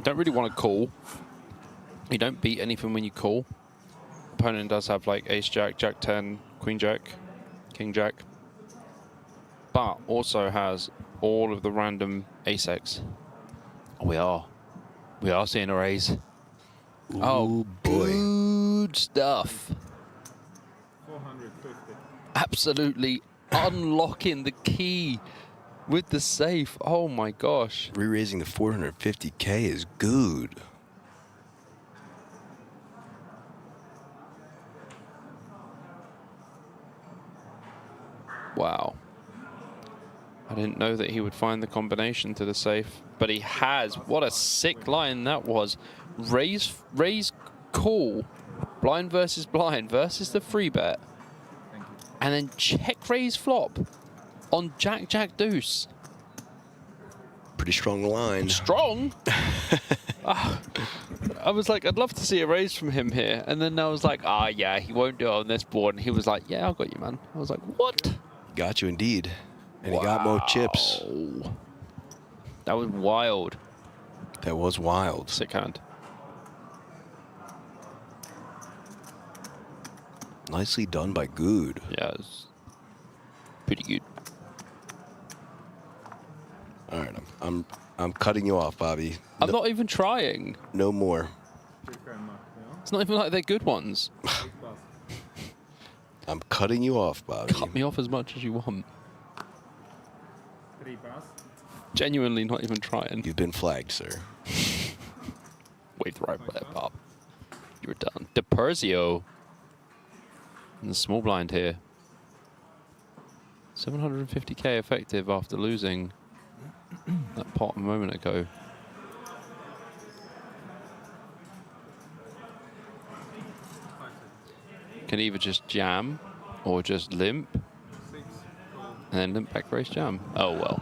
Don't really want to call. You don't beat anything when you call. Opponent does have like ace jack, jack 10, queen jack, king jack, but also has all of the random ace X. We are seeing a raise. Ooh, oh boy. Good stuff. 450. Absolutely unlocking the key with the safe. Oh my gosh. Re-raising to 450k is good. Wow. I didn't know that he would find the combination to the safe, but he has. What a sick line that was. Raise, call, blind versus the free bet. And then check raise flop on jack, jack, deuce. Pretty strong line. Strong? I was like, I'd love to see a raise from him here. And then I was like, yeah, he won't do it on this board. And he was like, yeah, I got you, man. I was like, what? Got you indeed. And he got more chips. That was wild. That was wild. Sick hand. Nicely done by Good. Yeah, it was pretty good. All right, I'm cutting you off, Bobby. I'm not even trying. No more. It's not even like they're good ones. I'm cutting you off, Bobby. Cut me off as much as you want. 3 pass. Genuinely not even trying. You've been flagged, sir. Wave right there, Bob. You were done. DePerzio. In the small blind here. 750k effective after losing that pot a moment ago. Can either just jam or just limp. And then limp back race jam. Oh well.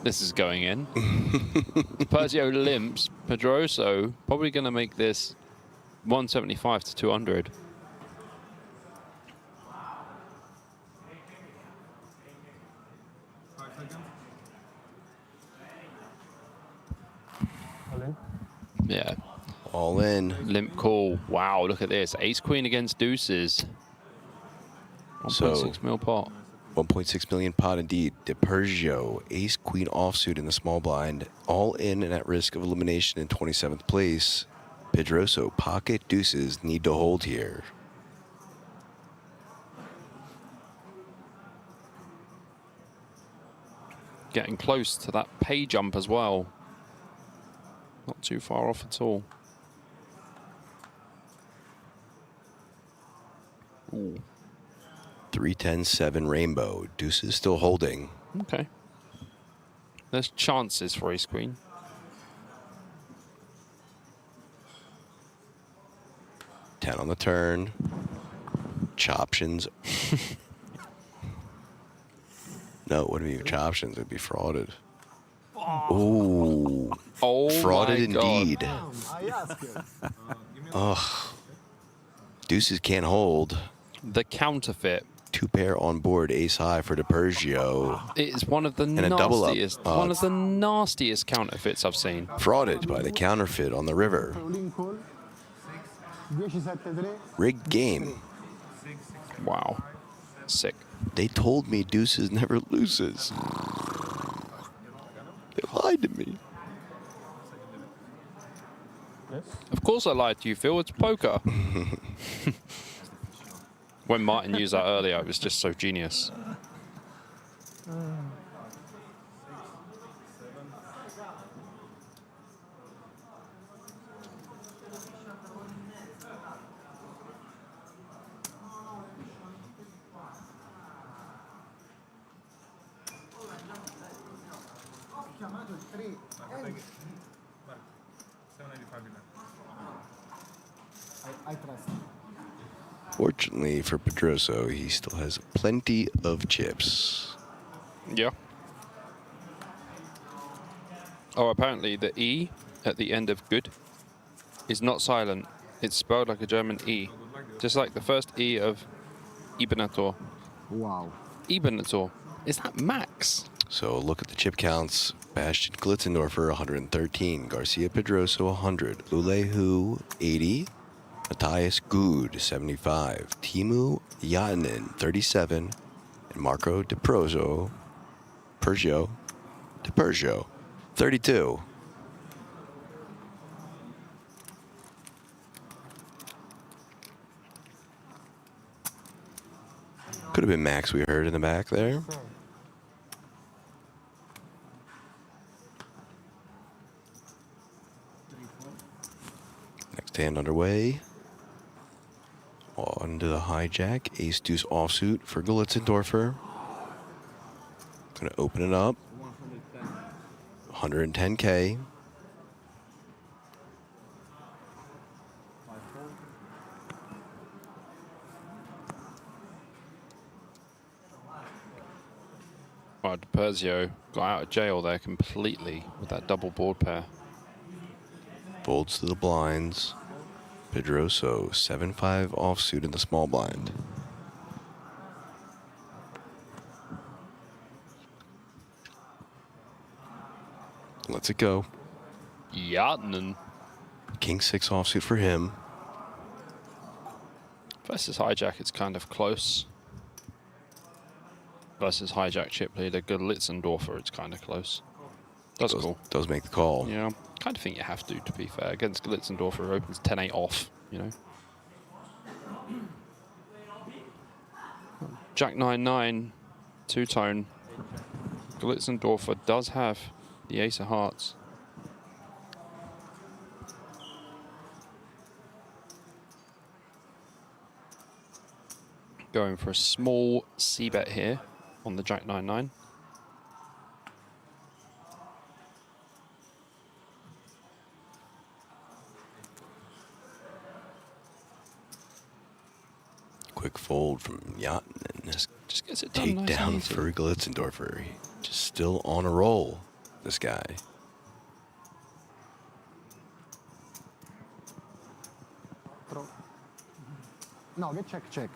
This is going in. DePerzio limps. Pedroso probably going to make this 175 to 200. Yeah. All in. Limp call. Wow, look at this. Ace queen against deuces. 1.6 mil pot. 1.6 million pot indeed. DePerzio, ace queen offsuit in the small blind, all in and at risk of elimination in 27th place. Pedroso, pocket deuces need to hold here. Getting close to that pay jump as well. Not too far off at all. Ooh. 3-10-7 rainbow. Deuces still holding. Okay. There's chances for ace queen. 10 on the turn. Choptions. No, it wouldn't be choptions. It'd be frauded. Ooh. Oh, Frauded my God. indeed. Ugh. Deuces can't hold. The counterfeit. 2 pair on board, ace high for DiPergio. It is one of the And a double up. nastiest, one of the nastiest counterfeits I've seen. Frauded by the counterfeit on the river. Rigged game. Wow. Sick. They told me deuces never loses. They lied to me. Of course I lied to you, Phil. It's poker. When Martin used that earlier, it was just so genius. I trust. Fortunately for Pedroso, he still has plenty of chips. Yeah. Oh, apparently the E at the end of good is not silent. It's spelled like a German E. Just like the first E of Ebenator. Wow. Ebenator. Is that max? So look at the chip counts. Bastian Glitzendorfer, 113. Garcia Pedroso, 100. Lulehu, 80. Matthias Good, 75. Timu Yatinen, 37. And Marco DiPergio, 32. Could have been Max we heard in the back there. Next hand underway. On to the hijack. Ace deuce offsuit for Glitzendorfer. Gonna open it up. 110K. Wow, DiPergio got out of jail there completely with that double board pair. Folds to the blinds. Pedroso, 7-5 offsuit in the small blind. Lets it go. Yatinen. King 6 offsuit for him. Versus hijack, it's kind of close. Versus hijack chip leader Glitzendorfer, it's kind of close. That's cool. Does make the call. Yeah, kind of think you have to be fair. Against Glitzendorfer, opens 10-8 off, you know. Jack 9-9, two-tone. Glitzendorfer does have the ace of hearts. Going for a small C-bet here on the Jack 9-9. Quick fold from Yatinen. Just gets it done. Take nice down and easy. for Glitzendorfer. Just still on a roll, this guy. No, get check.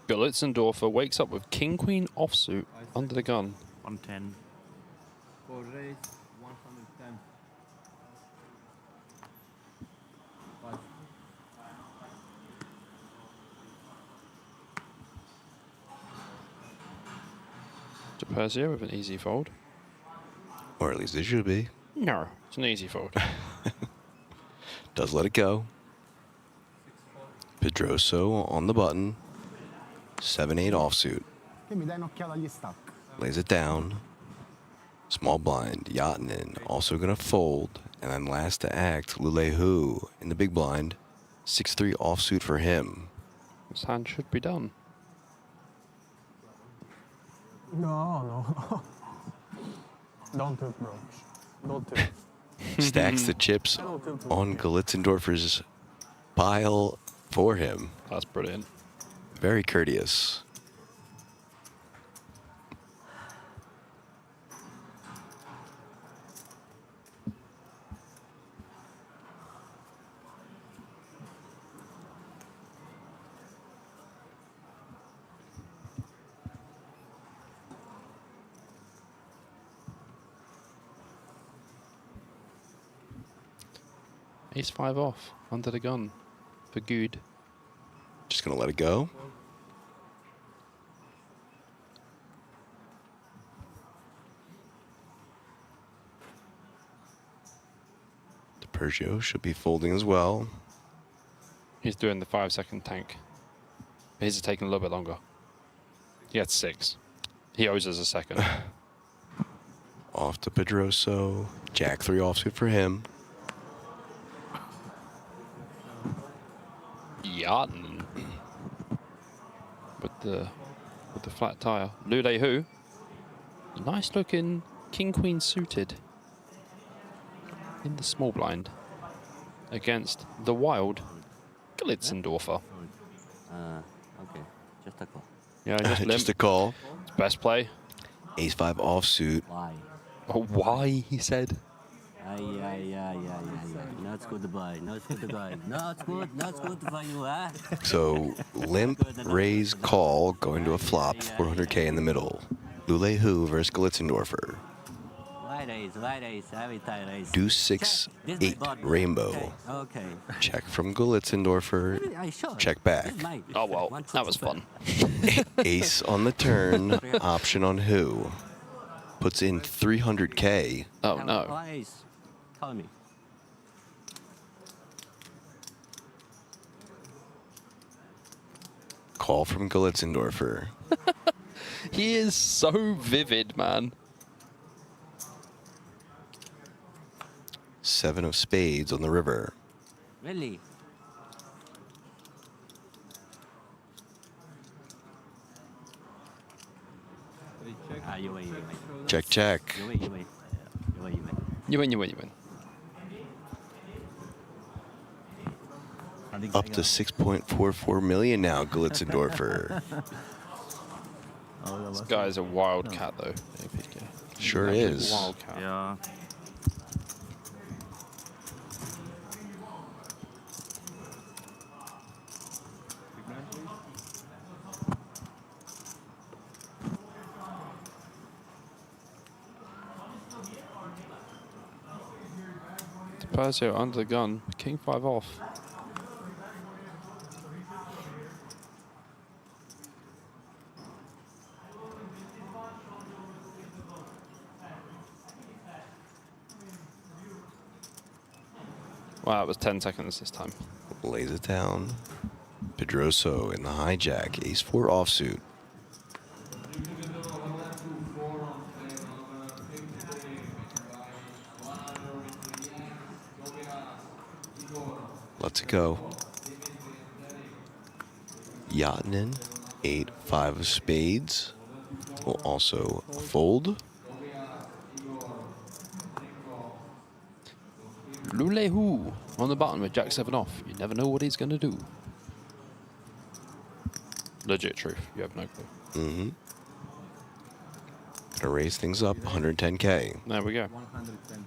Glitzendorfer wakes up with King-Queen offsuit under the gun. 110. For raise 110. DiPergio with an easy fold. Or at least it should be. No, it's an easy fold. Does let it go. Pedroso on the button. 7-8 offsuit. Che mi dai un'occhiata agli stack. Lays it down. Small blind, Yatinen also gonna fold. And then last to act, Lulehu in the big blind. 6-3 offsuit for him. This hand should be done. No. Don't tilt, bro. Don't tilt. Stacks the chips on Galitzendorfer's pile for him. That's brilliant. Very courteous. Ace-5 off, under the gun, for good. Just gonna let it go. The Peugeot should be folding as well. He's doing the 5-second tank. His is taking a little bit longer. He had 6. He owes us a second. Off to Pedroso. Jack 3 offsuit for him. Yarden. With the flat tire. Lulehu. Nice looking king queen suited. In the small blind. Against the wild Galitzendorfer. Okay, just a call. Yeah, just limp. Just a call. It's best play. Ace-5 offsuit. Why? Oh, why, he said. Yeah. Not good buy. Not good buy. Not good for you, huh? So limp, raise, call, going to a flop. 400K in the middle. Lulehu versus Galitzendorfer. Why raise, every time raise. Deuce 6, 8, rainbow. Okay. Check from Galitzendorfer. Check back. Oh, well, that was fun. Ace on the turn. Option on who? Puts in 300K. Oh, no. Twice. Call me. Call from Galitzendorfer. He is so vivid, man. 7 of spades on the river. Really? You win. Check, check. You win. You win. Up to 6.44 million now, Galitzendorfer. This guy's a wild cat, though. Sure is. Wild cat. Yeah. Persio under the gun. King 5 off. Wow, it was 10 seconds this time. Lays it down. Pedroso in the hijack. Ace-4 offsuit. Let's go. Yatinen, 8-5 of spades. Will also fold. Lulehu on the button with Jack 7 off. You never know what he's going to do. Legit truth. You have no clue. Mm-hmm. Gonna raise things up, 110K. There we go. 110.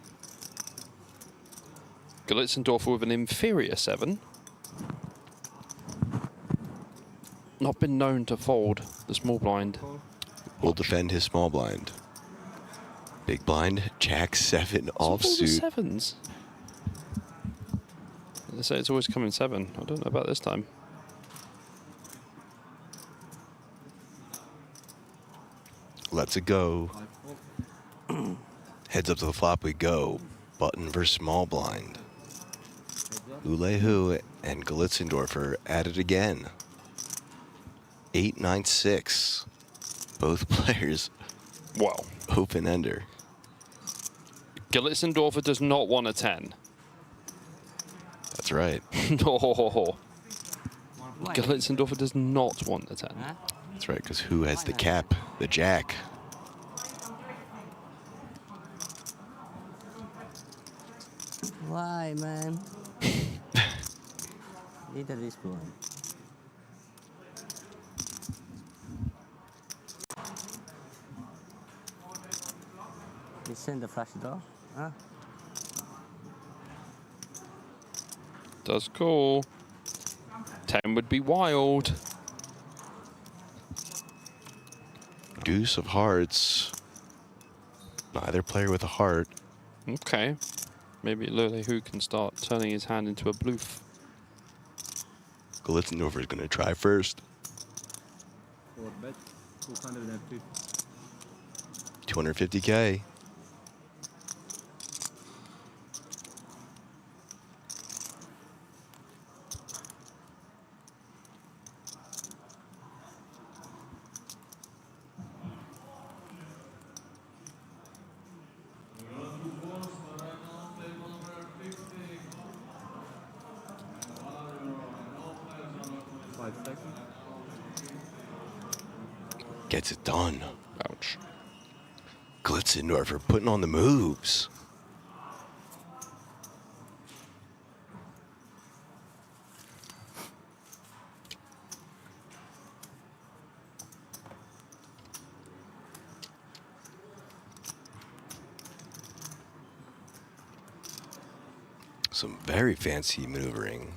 Galitzendorfer with an inferior 7. Not been known to fold the small blind. Will defend his small blind. Big blind, Jack 7 All the offsuit. 7s. They say it's always coming 7. I don't know about this time. Let's it go. Heads up to the flop we go. Button versus small blind. Lulehu and Galitzendorfer at it again. 8-9-6. Both players Wow. open ender. Gilitzendorfer does not want a 10. That's right. No. Gilitzendorfer does not want a 10. That's right, because who has the cap? The jack. Why, man? Either this one. You send the flash draw? Huh? Does call. 10 would be wild. Deuce of hearts. Neither player with a heart. Okay. Maybe Lule Who can start turning his hand into a bloof. Gilitzendorfer is going to try first. 4-bet, 250. 250K. Gets it done. Ouch. Gilitzendorfer putting on the moves. Some very fancy maneuvering.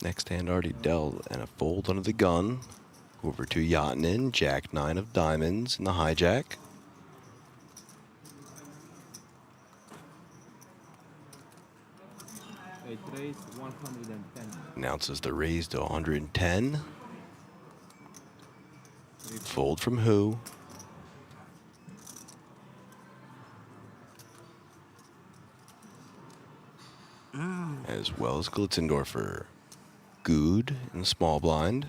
Next hand already dealt, and a fold under the gun. Over to Yatnin, Jack 9 of diamonds in the hijack. Eight raise, 110. Announces the raise to 110. Fold from who? As well as Gilitzendorfer. Good in the small blind.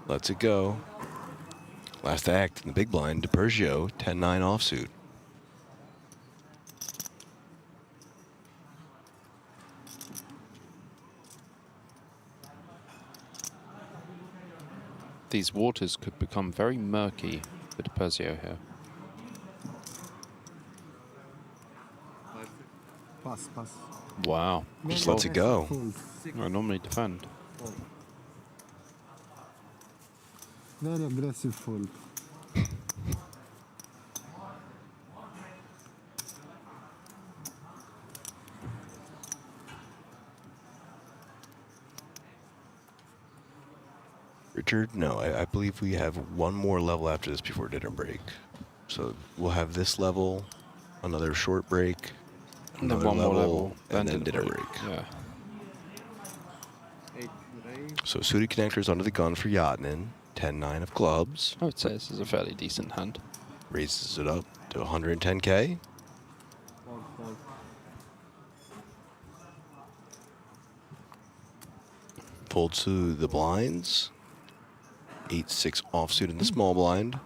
Lets it go. Last act in the big blind, DiPergio, 10-9 offsuit. These waters could become very murky for DiPergio here. Pass, pass. Wow. Just lets it go. I normally defend. Very aggressive fold. Richard, no, I believe we have one more level after this before dinner break. So we'll have this level, another short break, And then another one more level, and then dinner break. Yeah. So suited connectors under the gun for Yatnin, 10-9 of clubs. I would say this is a fairly decent hand. Raises it up to 110K. Folds to the blinds. 8-6 offsuit in the small blind.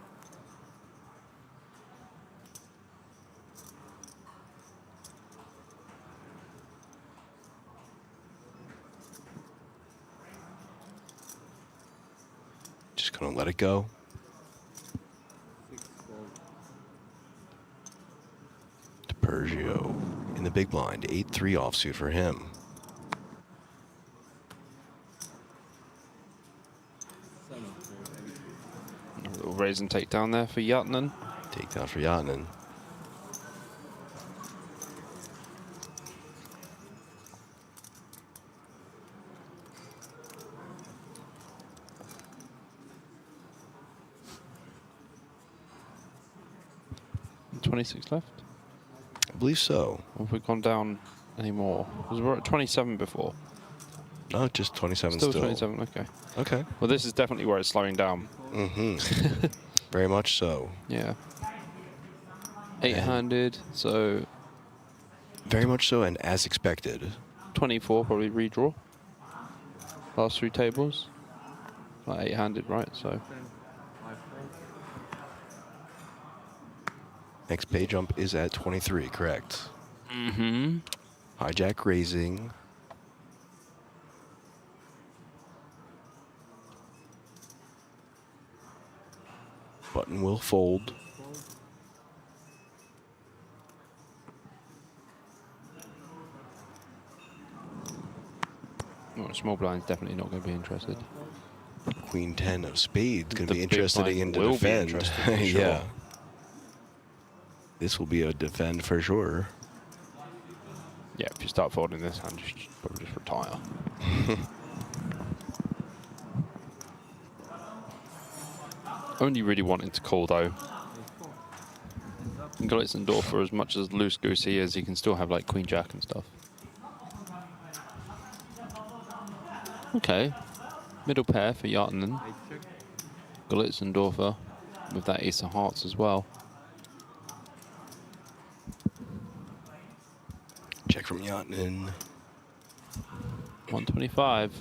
Just gonna let it go. DiPergio in the big blind, 8-3 offsuit for him. A little raise and take down there for Yatnin. Takedown for Yatnin. $26 left. I believe so. Or have we gone down any more? Because we were at 27 before. No, just 27 Still still. 27, okay. Okay. Well, this is definitely where it's slowing down. Mm-hmm. Very much so. Yeah. 8-handed, so Very much so, and as expected. 24 probably redraw. Last 3 tables. Like 8-handed, right? So Next pay jump is at 23, correct? mm-hmm. Hijack raising. Button will fold. Well, small blind's definitely not going to be interested. Queen 10 of spades going to The be big interested blind in to will be defend. interested, for sure. Yeah. This will be a defend for sure. Yeah, if you start folding this hand, you should probably just retire. Only really wanting to call though. Glitzendorf, for as much as loose goose he is, he can still have like Queen Jack and stuff. Okay, middle pair for Jartanen. Glitzendorfer with that ace of hearts as well. Check from Jartanen. 125.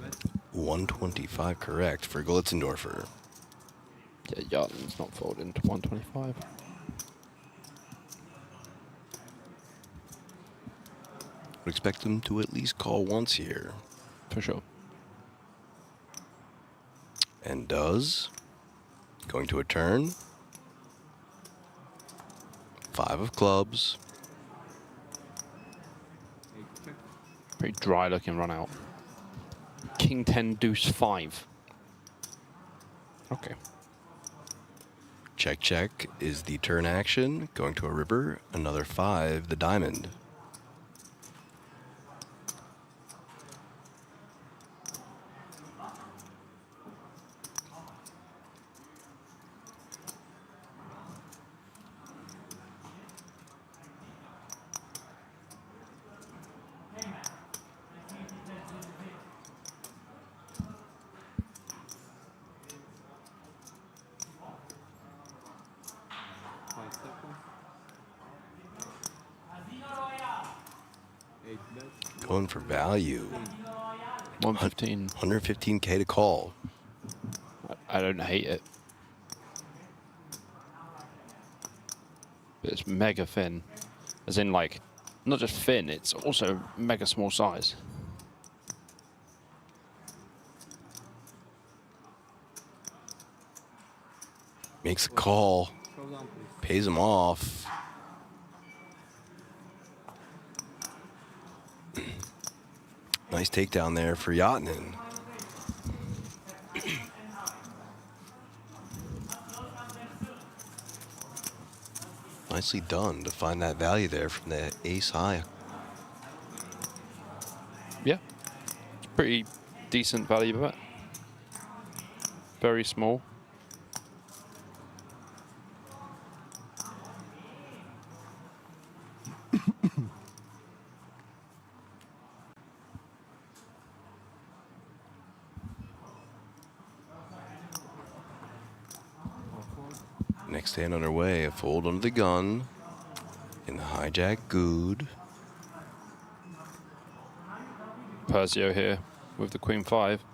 125 correct for Glitzendorfer. Yeah, Jartanen's not folding to 125. Would expect them to at least call once here. For sure. And does. Going to a turn. 5 of clubs. Pretty dry looking run out. King 10 deuce 5. Okay. Check, check is the turn action. Going to a river. Another 5, the diamond. Going for value. 115. 115K to call. I don't hate it. But it's mega thin. As in, like, not just thin, it's also mega small size. Makes a call. Pays him off. Nice takedown there for Jartanen. Nicely done to find that value there from the ace high. Yeah. It's pretty decent value bet. Very small. Next hand underway, a fold under the gun. In the hijack, good. Persio here with the Queen 5.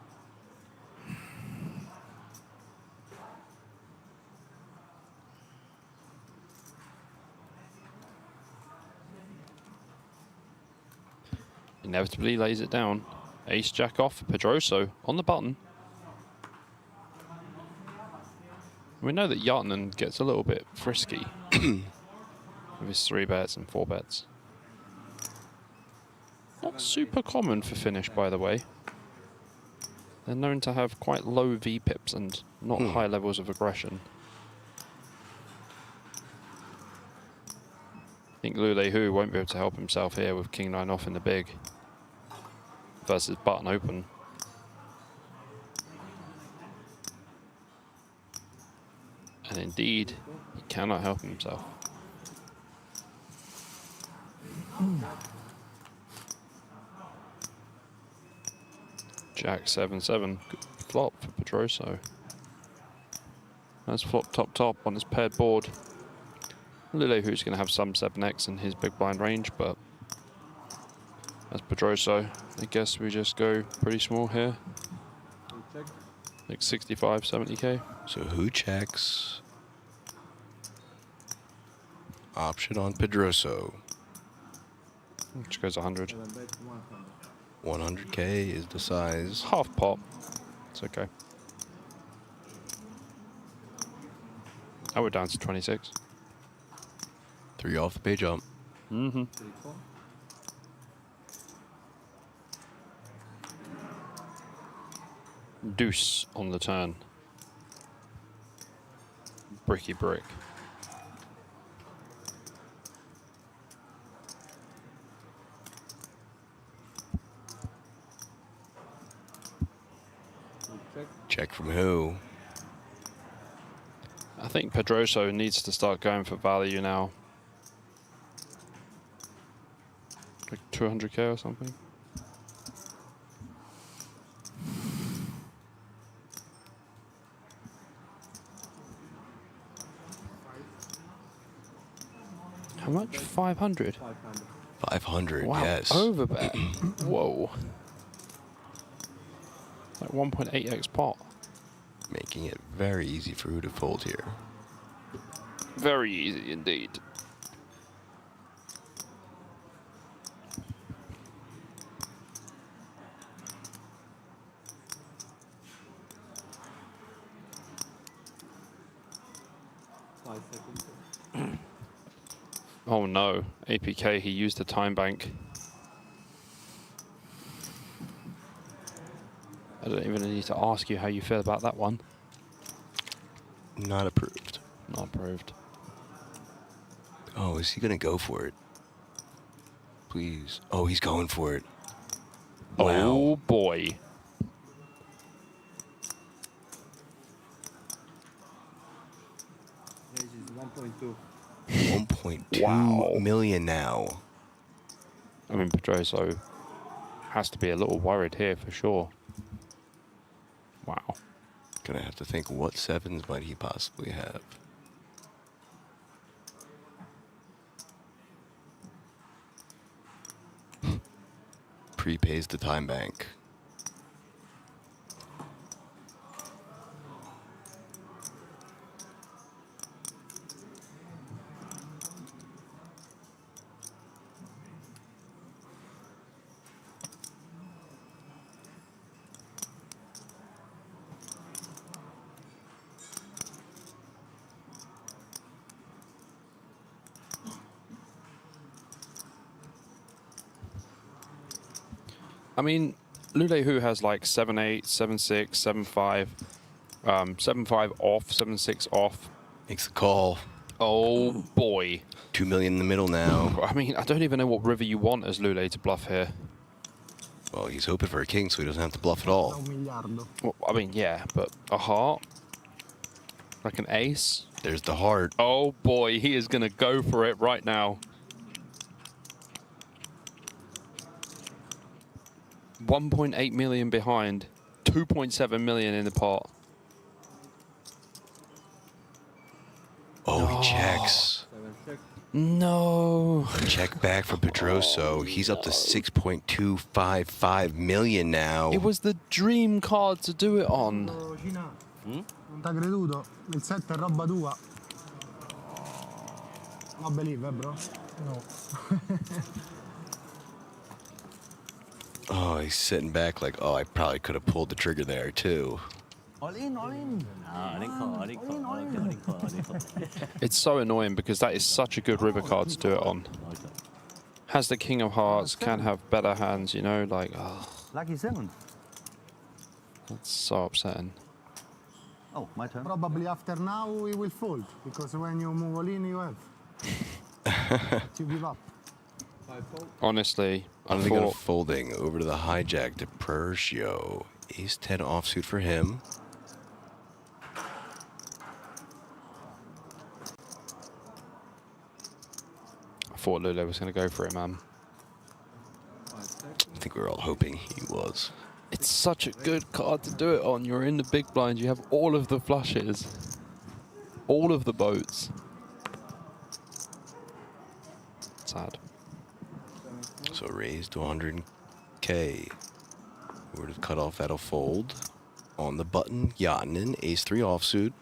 Inevitably lays it down. Ace Jack off, Pedroso on the button. We know that Jartanen gets a little bit frisky with his 3 bets and 4 bets. Not super common for finish, by the way. They're known to have quite low V-pips and not high levels of aggression. I think Lule Hu won't be able to help himself here with King 9 off in the big versus button open. And indeed, he cannot help himself. Jack 7-7. Good flop for Pedroso. That's flop top on his paired board. Lule, who's going to have some 7x in his big blind range, but as Pedroso, I guess we just go pretty small here. Like 65, 70k. So who checks? Option on Pedroso. Which goes 100. 100k is the size. Half pot. It's okay. Oh, we're down to 26. 3 off the pay jump. Mm-hmm. Deuce on the turn. Bricky brick. Check from who? I think Pedroso needs to start going for value now. Like 200k or something. How much? 500? 500, Wow, yes. overbet. Whoa. Like 1.8x pot. Making it very easy for who to fold here. Very easy indeed. Oh no, APK, he used the time bank. I don't even need to ask you how you feel about that one. Not approved. Not approved. Oh, is he going to go for it? Please. Oh, he's going for it. Wow. Oh boy. This is 1.2. 1.2 million now. I mean, Pedroso has to be a little worried here for sure. Wow. Gonna have to think, what sevens might he possibly have? Prepays the time bank. I mean, Lule who has like 7-8, 7-6, 7-5, 7-5 off, 7-6 off. Makes the call. Oh boy. 2 million in the middle now. I mean, I don't even know what river you want as Lule to bluff here. Well, he's hoping for a king, so he doesn't have to bluff at all. Well, I mean, yeah, but a heart? Like an ace? There's the heart. Oh boy, he is going to go for it right now. 1.8 million behind, 2.7 million in the pot. Oh, he checks. No. Check back for Pedroso. He's up to 6.255 million now. It was the dream card to do it on. Non t'ha creduto? Il 7 è roba tua. Not believe, bro? No. Oh, he's sitting back like, oh, I probably could have pulled the trigger there, too. All in, all in. All in. It's so annoying because that is such a good river card to do it on. Has the King of Hearts, can have better hands, you know, like, oh, Lucky 7. That's so upsetting. Oh, my turn. Probably after now he will fold, because when you move all in, you have. You give up. Honestly, I Only going thought folding over to the hijack to Pershio. Ace 10 offsuit for him. Lule was going to go for it, man. think we were all hoping he was. It's such a good card to do it on. You're in the big blind. You have all of the flushes. All of the boats. Sad. So raised to 100K. Where to cut off, that'll fold. On the button, Yatinen, ace-3 offsuit.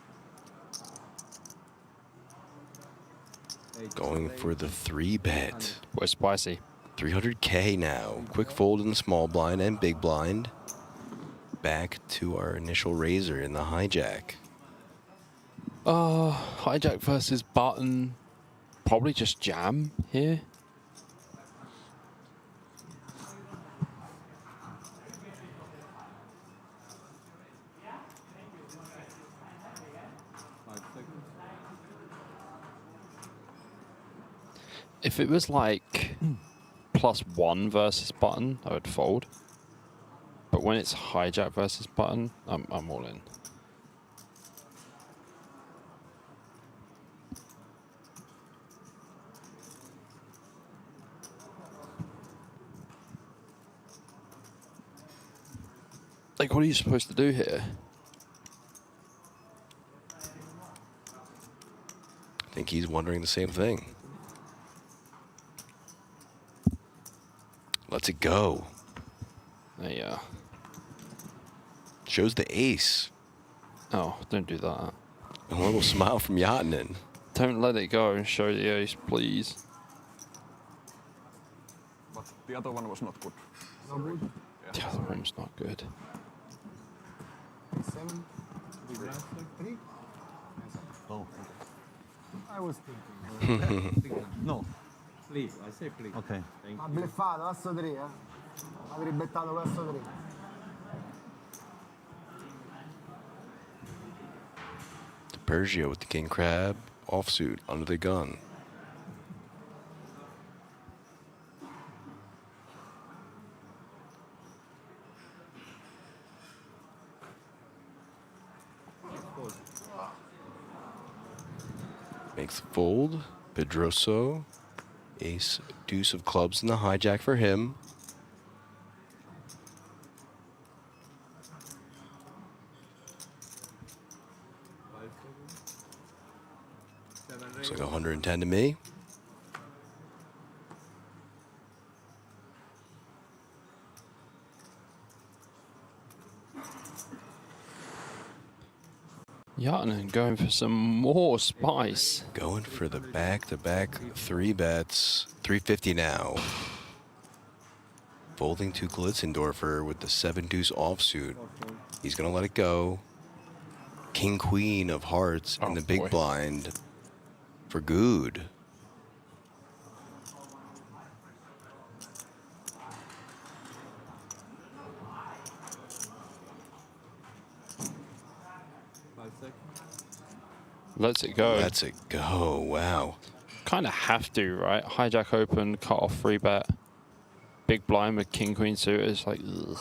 Going for the 3-bet. We're spicy. 300K now. Quick fold in the small blind and big blind. Back to our initial raiser in the hijack. Hijack versus button. Probably just jam here. If it was like +1 versus button, I would fold. But when it's hijack versus button, I'm all in. Like, what are you supposed to do here? I think he's wondering the same thing. Let's it go. Yeah. Shows the ace. Oh, don't do that. A little smile from Yatinen. Don't let it go and show the ace, please. But the other one was not good. No good. The other one's not good. 7. 3. Oh, I was thinking. no. Please, I say please. Okay. Ha bleffato, asso 3, eh? Ha ribettato verso 3. Persia with the king crab offsuit under the gun. Makes the fold. Pedroso. Ace, deuce of clubs in the hijack for him. Looks like 110 to me. Yatinen going for some more spice. Going for the back-to-back 3-bets. 350 now. Folding to Glitzendorfer with the 7-deuce offsuit. He's going to let it go. King-queen of hearts in the big blind for good. Let's it go. Let's it go. Wow. Kind of have to, right? Hijack open, cut off 3-bet. Big blind with king queen suited. It's like, ugh.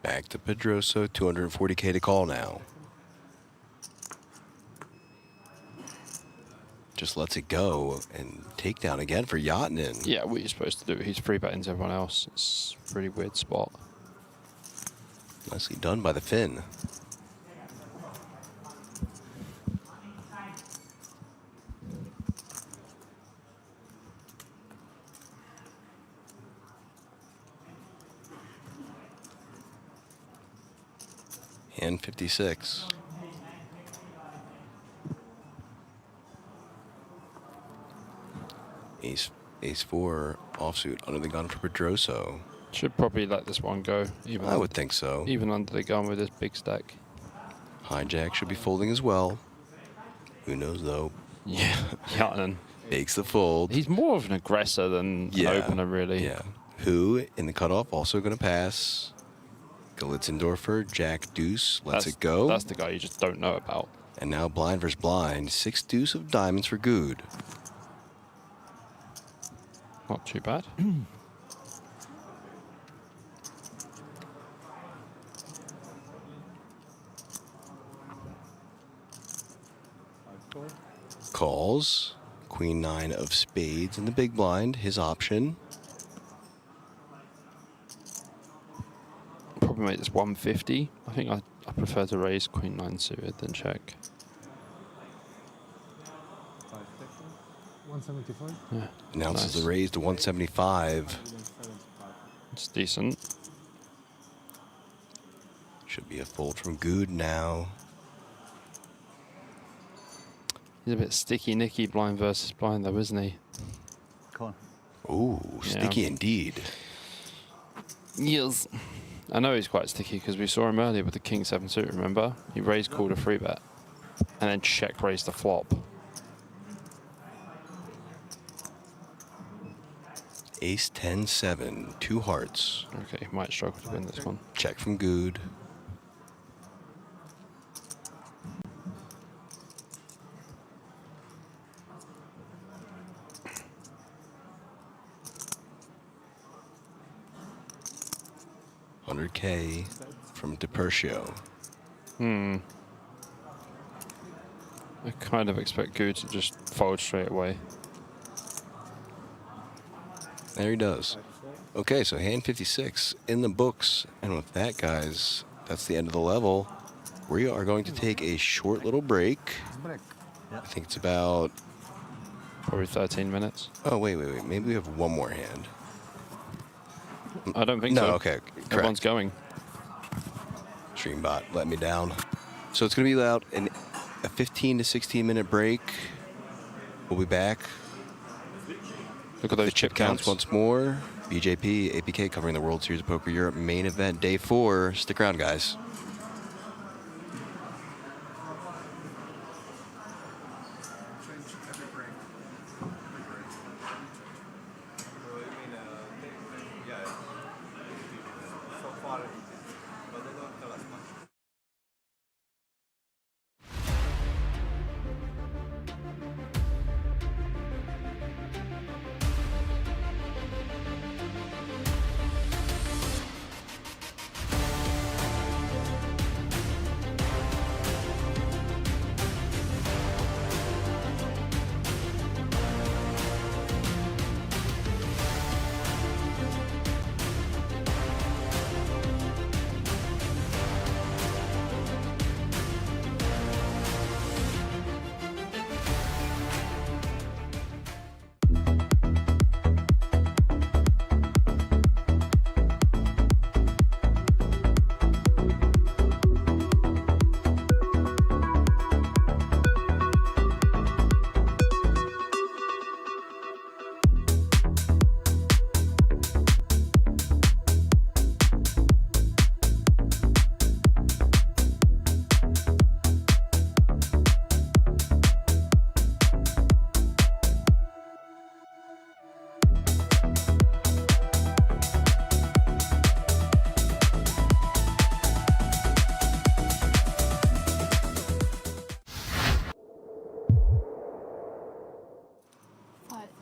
Back to Pedroso, 240K to call now. Just lets it go and takedown again for Yatinen. Yeah, what are you supposed to do? He's 3-betting to everyone else. It's a pretty weird spot. Nicely done by the Finn. Hand 56. Ace-4 offsuit under the gun for Pedroso. Should probably let this one go. I would think so. Even under the gun with this big stack. Hijack should be folding as well. Who knows though? Yeah, Yatinen. Makes the fold. He's more of an aggressor than an opener, really. Yeah. Who in the cutoff also going to pass. Glitzendorfer, Jack Deuce, lets it go. That's the guy you just don't know about. And now blind versus blind. 6 deuce of diamonds for good. Not too bad. Calls. Queen 9 of spades in the big blind, his option. Probably make this 150. I think I prefer to raise Queen 9 suited than check. 175. Yeah. Announces Nice. the raise to 175. It's decent. Should be a fold from Good now. He's a bit sticky Nicky blind versus blind though, isn't he? Come on. Ooh, sticky indeed. Yes. I know he's quite sticky because we saw him earlier with the King 7 suit, remember? He raised, called a free bet, and then check raised the flop. Ace 10 7, 2 hearts. Okay, might struggle to win this one. Check from Good. $100K from DePercio. I kind of expect Good to just fold straight away. There he does. Okay, so hand 56 in the books. And with that, guys, that's the end of the level. We are going to take a short little break. I think it's about... Probably 13 minutes. Oh, wait. Maybe we have one more hand. I don't think no, so. Okay, correct. Everyone's going. Streambot let me down. So it's going to be about a 15 to 16 minute break. We'll be back. Look at those The chip counts once more. BJP, APK covering the World Series of Poker Europe main event day 4. Stick around, guys.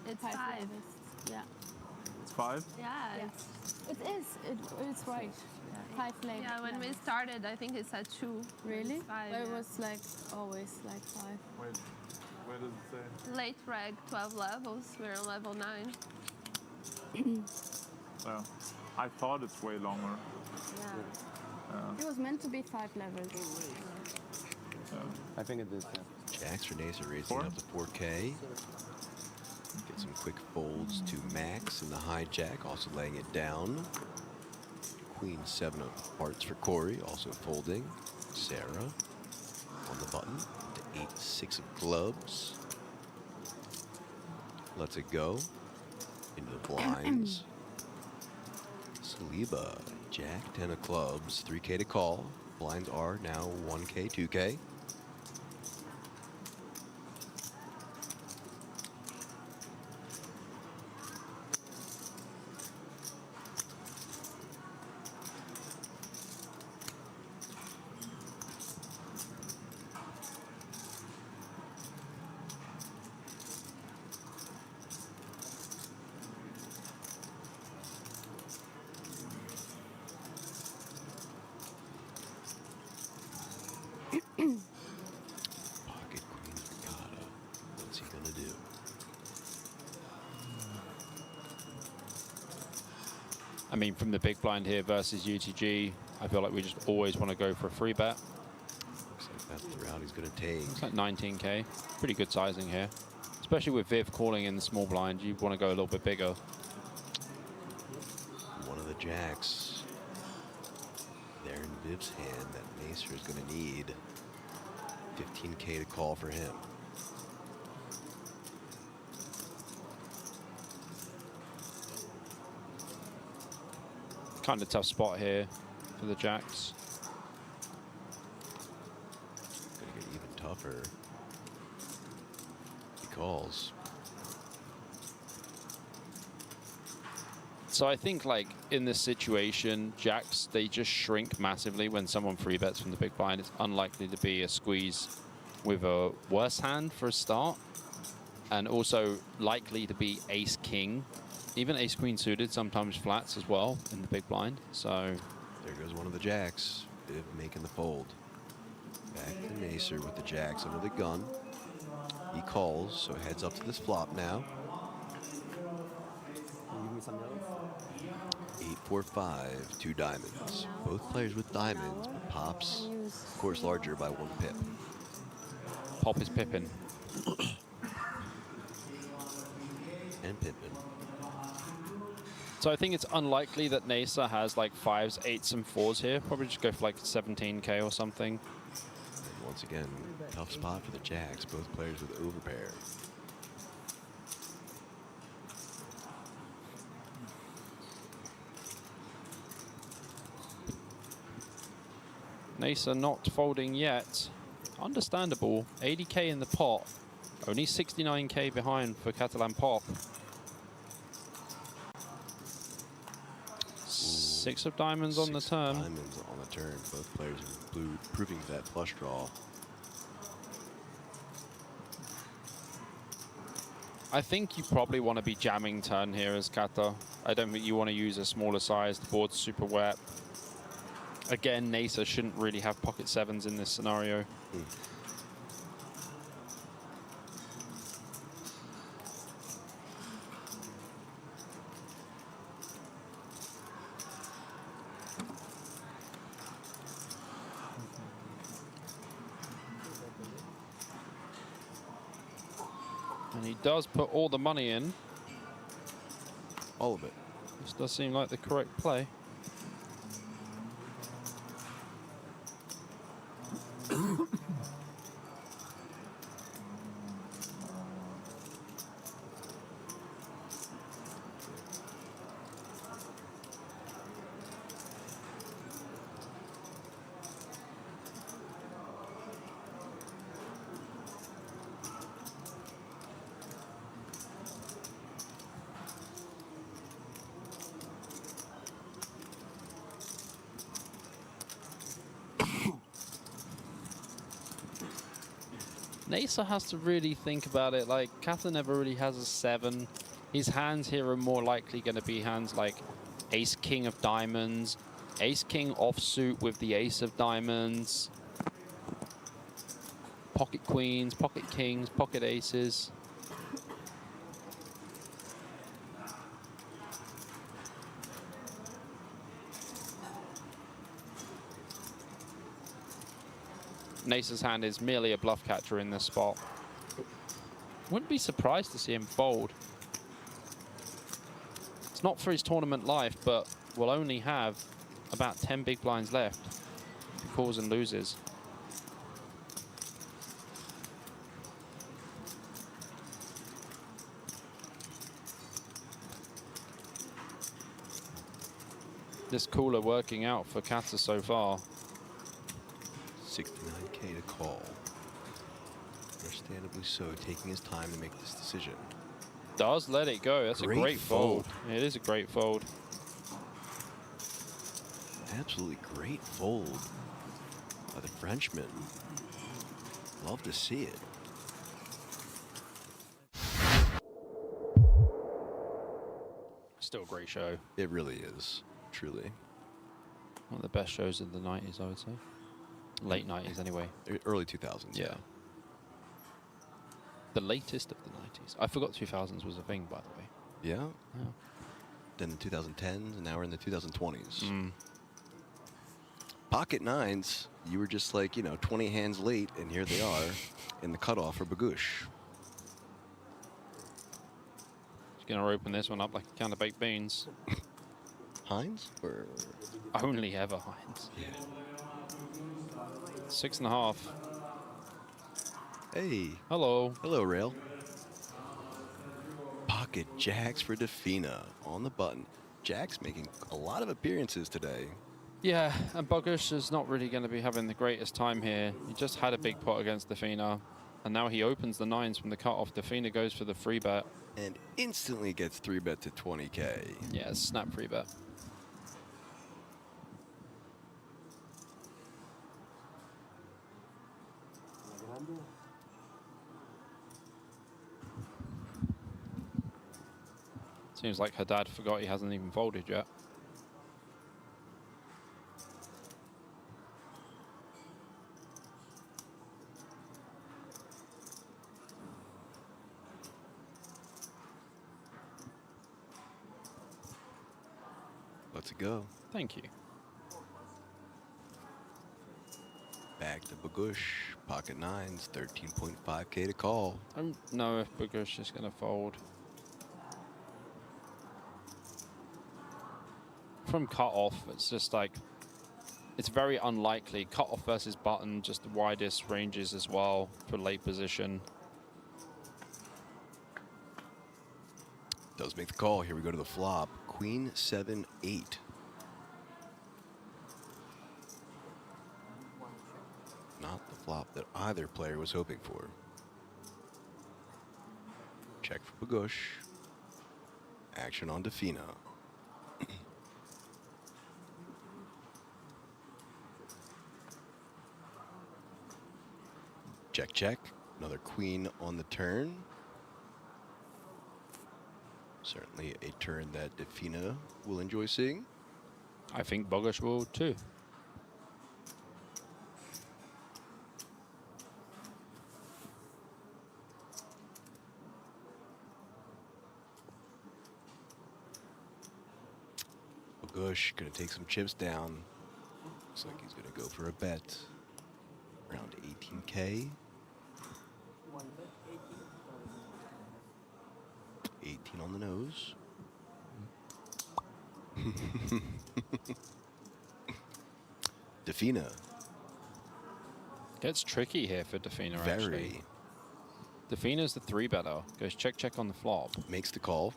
It's Five five. levels. Yeah. It's 5? Yeah, It is. It's right. 5 levels. yeah. When we started, I think it said 2. Really? It's 5. But it yeah. was like always like 5. Wait, where does it say? Late reg, 12 levels. We're on level 9. So, I thought it's way longer. Yeah. It was meant to be 5 levels. I think it is. Jacks for Nasa raising 4? up to 4K. Get some quick folds to Max in the hijack, also laying it down. Queen 7 of hearts for Corey, also folding. Sarah on the button to 8-6 of clubs. Lets it go into the blinds. Saliba, Jack 10 of clubs, 3K to call. Blinds are now 1K, 2K. mean, from the big blind here versus UTG, I feel like we just always want to go for a free bet. Looks like that's the route he's going to take. It's like 19K. Pretty good sizing here. Especially with Viv calling in the small blind, you want to go a little bit bigger. One of the jacks there in Viv's hand that Nacer is going to need. 15K to call for him. Kind of tough spot here for the jacks. Gonna get even tougher. He calls. So I think, like, in this situation, jacks, they just shrink massively when someone free bets from the big blind. It's unlikely to be a squeeze with a worse hand for a start, and also likely to be ace-king. Even ace-queen suited sometimes flats as well in the big blind. So there goes one of the jacks. Viv making the fold. Back to Nacer with the jacks under the gun. He calls, so heads up to this flop now. Give me some help. 8-4-5, 2 diamonds. Both players with diamonds, but Pop's, of course, larger by 1 pip. Pop is Pippin. And Pippin. So I think it's unlikely that Nacer has like 5s, 8s, and 4s here. Probably just go for like 17K or something. And once again, tough spot for the jacks. Both players with overpair. Nacer not folding yet. Understandable. 80K in the pot. Only 69K behind for Catalan Pop. 6 of diamonds on the turn. Diamonds on the turn. Both players in blue proving that flush draw. I think you probably want to be jamming turn here as Kata. I don't think you want to use a smaller size. The board's super wet. Again, Nacer shouldn't really have pocket 7s in this scenario. And he does put all the money in. All of it. This does seem like the correct play. Nacer has to really think about it. Like, Kata never really has a 7. His hands here are more likely going to be hands like ace-king of diamonds, ace-king offsuit with the ace of diamonds, pocket queens, pocket kings, pocket aces. Nacer's hand is merely a bluff catcher in this spot. Wouldn't be surprised to see him fold. It's not for his tournament life, but will only have about 10 big blinds left if he calls and loses. This cooler working out for Kata so far. 69K to call. Understandably so, taking his time to make this decision. Does let it go. That's a great fold. It is a great fold. Absolutely great fold by the Frenchman. Love to see it. Still a great show. It really is, truly. One of the best shows of the 90s, I would say. Late 90s, anyway. Early 2000s. Yeah. The latest of the 90s. I forgot 2000s was a thing, by the way. Yeah? Yeah. then the 2010s, and now we're in the 2020s. Pocket nines, you were just like, 20 hands late, and here they are in the cutoff for Bagush. Just going to open this one up like a can of baked beans. Heinz? Or only ever Heinz. Yeah. 6.5. Hey. Hello. Hello, Rail. Pocket jacks for Defina on the button. Jack's making a lot of appearances today. Yeah, and Bogush is not really going to be having the greatest time here. He just had a big pot against Defina, and now he opens the nines from the cutoff. Defina goes for the free bet. And instantly gets 3-bet to 20K. Yeah, snap free bet. Seems like her dad forgot he hasn't even folded yet. Let's go. Thank you. Back to Bagush. Pocket nines, 13.5K to call. I don't know if Bogush is going to fold. From cutoff, it's just like, it's very unlikely. Cutoff versus button, just the widest ranges as well for late position. Does make the call. Here we go to the flop. Queen 7-8. Not the flop that either player was hoping for. Check for Bagush. Action on Defina. Check, check. Another queen on the turn. Certainly a turn that Defina will enjoy seeing. I think Bogush will too. Bagush gonna take some chips down. Looks like he's gonna go for a bet. Around 18K. 18 on the nose. Defina. Gets tricky here for Defina, Very. actually. Defina's the 3-better. Goes check, check on the flop. Makes the call.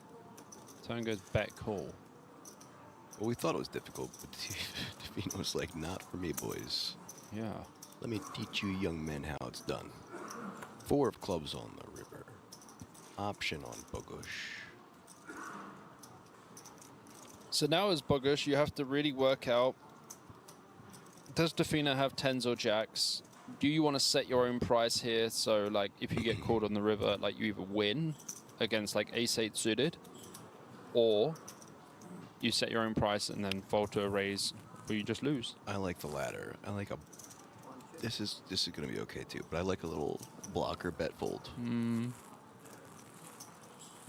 Turn goes bet, call. Well, we thought it was difficult, but Defina was like, not for me, boys. Yeah. Let me teach you young men how it's done. 4 of clubs on the river. Option on Bogush. So now as Bogush, you have to really work out, does Defina have 10s or jacks? Do you want to set your own price here? So like if you get caught on the river, like you either win against like ace-8 suited, or you set your own price and then fold to a raise, or you just lose. I like the latter. I like a... This is going to be okay too, but I like a little blocker bet fold.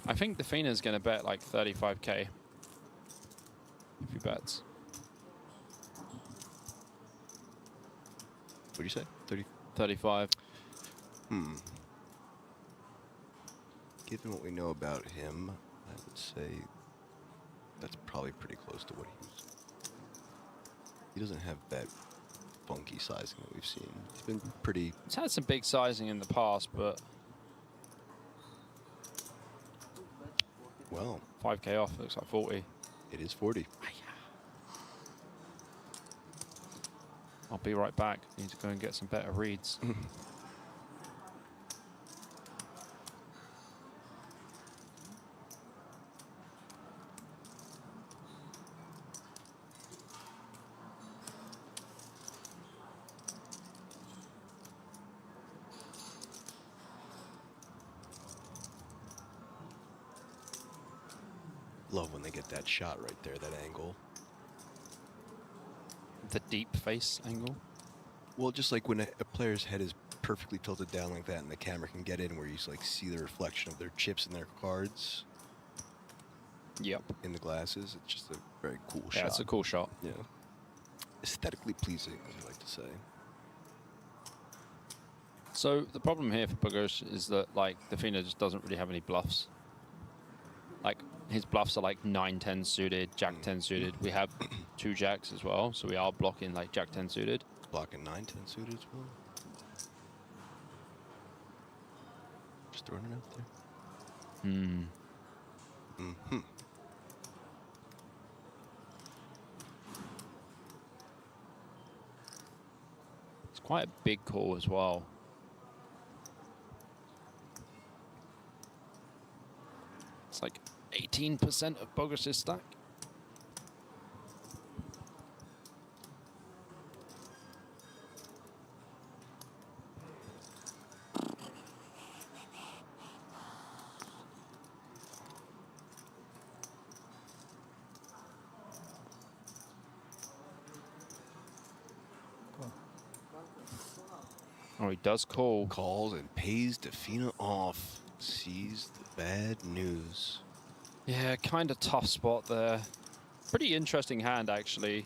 I think Defina's going to bet like 35K. If he bets. What do you say? 30? 35. Given what we know about him, I would say that's probably pretty close to what he doesn't have that funky sizing that we've seen. He's been pretty... He's had some big sizing in the past, but... Well... 5K off, looks like 40. It is 40. I'll be right back. Need to go and get some better reads. Love when they get that shot right there, that angle. The deep face angle? Well, just like when a player's head is perfectly tilted down like that and the camera can get in where you like see the reflection of their chips and their cards. Yep. in the glasses. It's just a very cool shot. Yeah, it's a cool shot. Yeah. Aesthetically pleasing, as you like to say. So the problem here for Bogusz is that like Defina just doesn't really have any bluffs. Like his bluffs are like 9-10 suited, Jack 10 suited. We have 2 jacks as well, so we are blocking like Jack 10 suited. Blocking 9-10 suited as well. Just throwing it out there. Mm-hmm. It's quite a big call as well. It's like 18% of Bogusz's stack. Oh, he does call. Calls and pays Defina off. Sees the bad news. Yeah, kind of tough spot there. Pretty interesting hand, actually.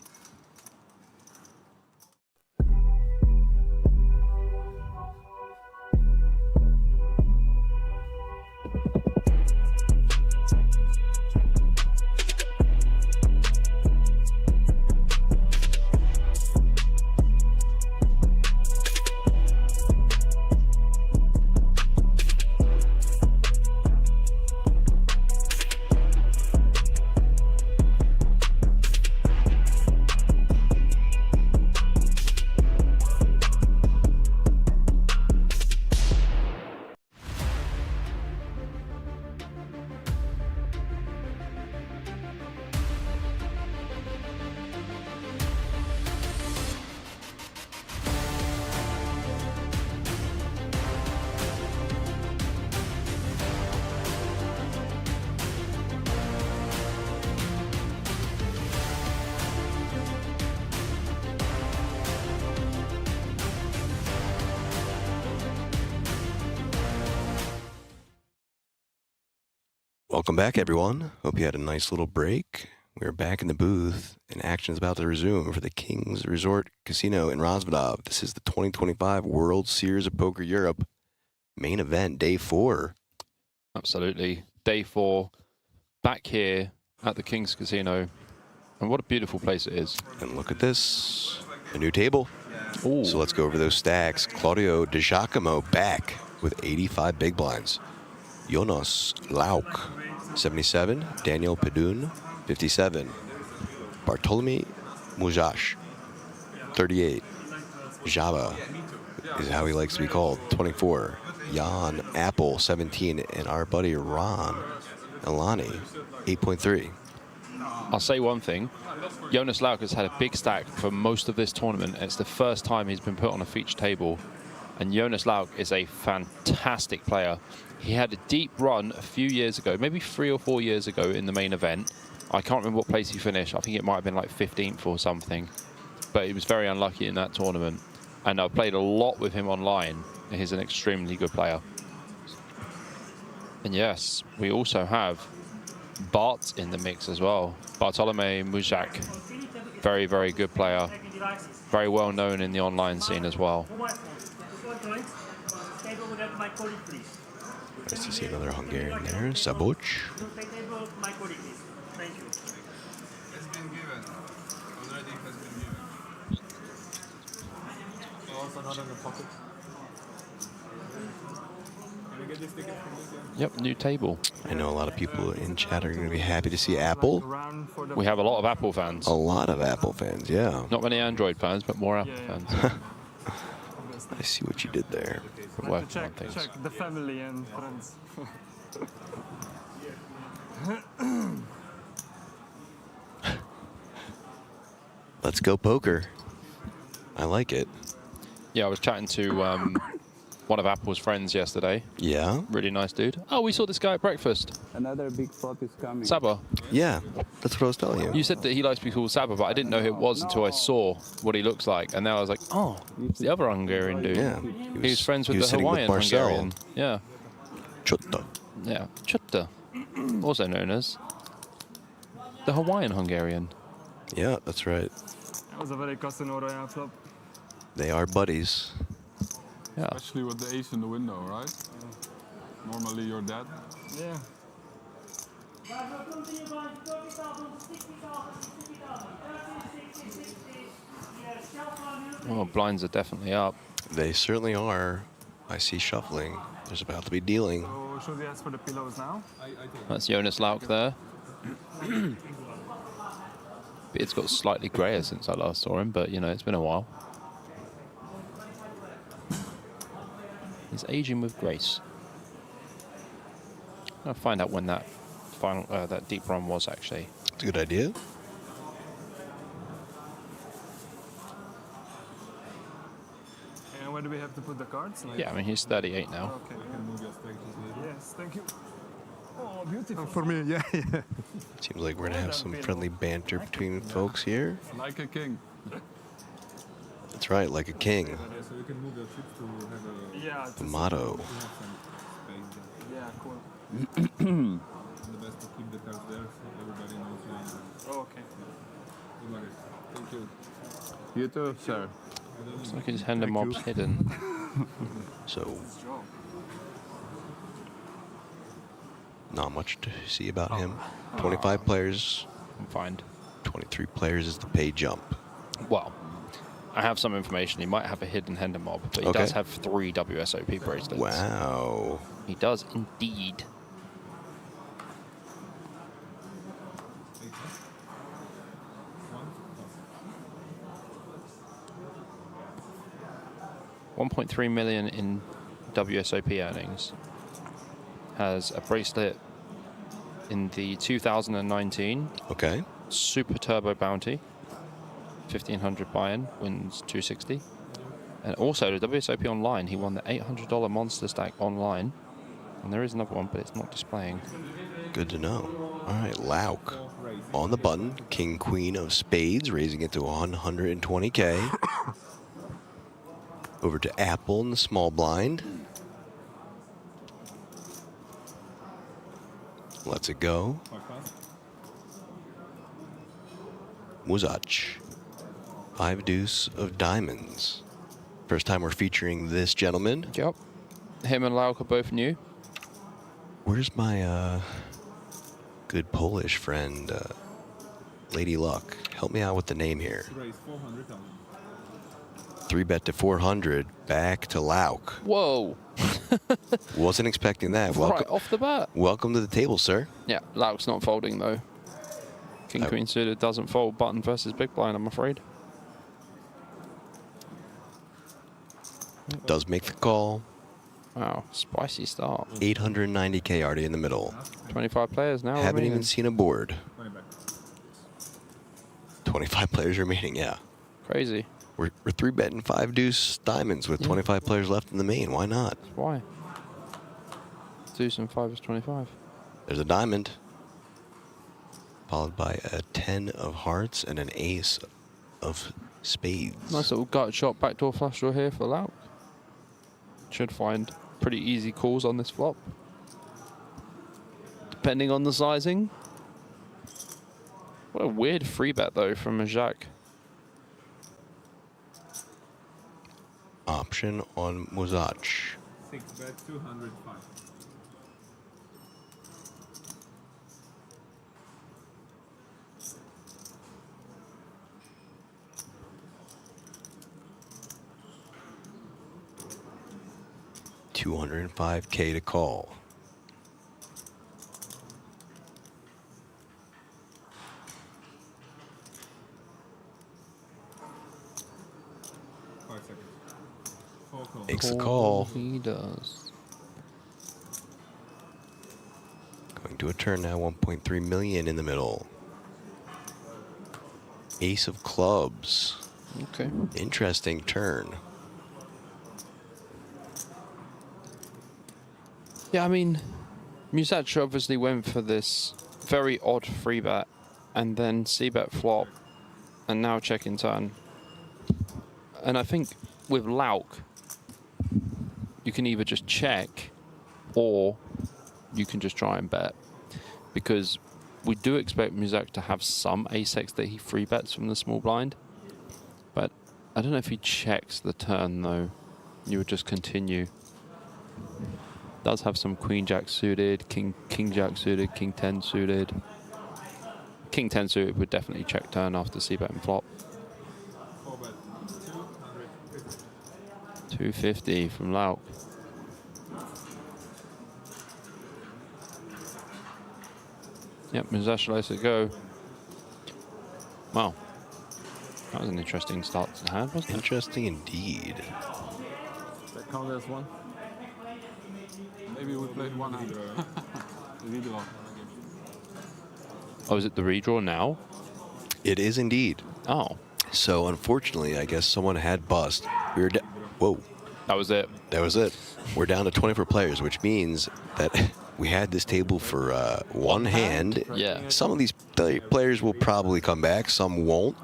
Welcome back, everyone. Hope you had a nice little break. We're back in the booth, and action is about to resume for the King's Resort Casino in Rozvadov. This is the 2025 World Series of Poker Europe main event, day 4. Absolutely. Day 4, back here at the King's Casino. And what a beautiful place it is. And look at this, a new table. Ooh. So let's go over those stacks. Claudio Di Giacomo back with 85 big blinds. Jonas Lauk, 77. Daniel Pedun, 57. Bartolome Mujash, 38. Java is how he likes to be called, 24. Jan Apple, 17. And our buddy Ron Elani, 8.3. I'll say one thing. Jonas Lauk has had a big stack for most of this tournament. It's the first time he's been put on a feature table. And Jonas Lauk is a fantastic player. He had a deep run a few years ago, maybe 3 or 4 years ago in the main event. I can't remember what place he finished. I think it might have been like 15th or something. But he was very unlucky in that tournament. And I've played a lot with him online. He's an extremely good player. And yes, we also have Bart in the mix as well. Bartolome Mujak, very, very good player. Very well known in the online scene as well. Nice to see another Hungarian there. Saboc. Yep, new table. I know a lot of people in chat are going to be happy to see Apple. We have a lot of Apple fans. A lot of Apple fans, yeah. Not many Android fans, but more Apple fans. I see what you did there. We're working on things. Check the family and friends. Let's go poker. I like it. Yeah, I was chatting to one of Apple's friends yesterday. Yeah? Really nice dude. Oh, we saw this guy at breakfast. Another big flop is coming. Saba. Yeah, that's what I was telling you. You said that he likes to be called Saba, but I didn't know who it was until I saw what he looks like. And now I was like, oh, it's the other Hungarian dude. Yeah. He was friends with the sitting with Hawaiian Marcel. Hungarian. Yeah. Chutta. Yeah. Chutta. Also known as. The Hawaiian Hungarian. Yeah, that's right. That was a very Casino Royale flop. They are buddies. Yeah. Especially with the ace in the window, right? Normally you're dead. Yeah. Oh, blinds are definitely up. They certainly are. I see shuffling. There's about to be dealing. So should we ask for the pillows now? That's Jonas Lauk there. Beard's got slightly greyer since I last saw him, but you know, it's been a while. He's aging with grace. I'll find out when that final, that deep run was actually. It's a good idea. And where do we have to put the cards? Like Yeah, I mean, he's 38 now. Okay. Yes, thank you. Oh, beautiful. For me, yeah. Seems like we're gonna have some friendly banter between folks here. Like a king. That's right, like a king. So you can move your chips to have a... Yeah. The motto. Yeah, cool. And the best to keep the cards there so everybody knows where you are. Oh, okay. Good luck. Thank you. You too, sir. Looks like his hand and mob's hidden. So, not much to see about him. 25 players. I'm fine. 23 players is the pay jump. Well, I have some information. He might have a hidden Hender mob, but he Okay. does have 3 WSOP bracelets. Wow. He does indeed. $1.3 million in WSOP earnings. Has a bracelet in the 2019 Okay. Super Turbo Bounty. 1,500 buy-in, wins 260. And also the WSOP Online, he won the $800 Monster Stack online. And there is another one, but it's not displaying. Good to know. All right, Lauk on the button. King, queen of spades, raising it to 120K. Over to Apple in the small blind. Lets it go. Muzach. 5 deuce of diamonds. First time we're featuring this gentleman. Yep. Him and Lauk are both new. Where's my good Polish friend, Lady Luck? Help me out with the name here. 3-bet to 400, back to Lauk. Whoa. Wasn't expecting that. Right off the bat. Welcome to the table, sir. Yeah, Lauk's not folding though. King Queen suited doesn't fold button versus big blind, I'm afraid. Does make the call. Wow, spicy start. 890K already in the middle. 25 players now. Haven't remaining. even seen a board. 25 players remaining, yeah. Crazy. We're 3-betting 5 deuce diamonds with 25 players left in the main. Why not? Why? Deuce and 5 is 25. There's a diamond. Followed by a 10 of hearts and an ace of spades. Nice little gut shot backdoor flush draw here for Lauk. Should find pretty easy calls on this flop. Depending on the sizing. What a weird free bet though from a Jacques. Option on Muzach. 6-bet, 205. $205K to call. Makes the call. He does. Going to a turn now, 1.3 million in the middle. Ace of clubs. Okay. Interesting turn. Yeah, I mean, Muzach obviously went for this very odd free bet and then c-bet flop and now check in turn. And I think with Lauk, you can either just check or you can just try and bet. Because We do expect Muzak to have some ace-x that he free bets from the small blind. But I don't know if he checks the turn, though. You would just continue. Does have some queen-jack suited, king-jack suited, king-10 suited. King-10 suited would definitely check turn after c-bet and flop. 250 from Lauk. Yep, Muzash lets it go. Wow. That was an interesting start to the hand, wasn't it? Interesting indeed. That count as one. Maybe we played one hand. Redraw. Oh, is it the redraw now? It is indeed. Oh. So unfortunately, I guess someone had bust. We were whoa. That was it. That was it. We're down to 24 players, which means that we had this table for one hand. Yeah. Some of these players will probably come back. Some won't.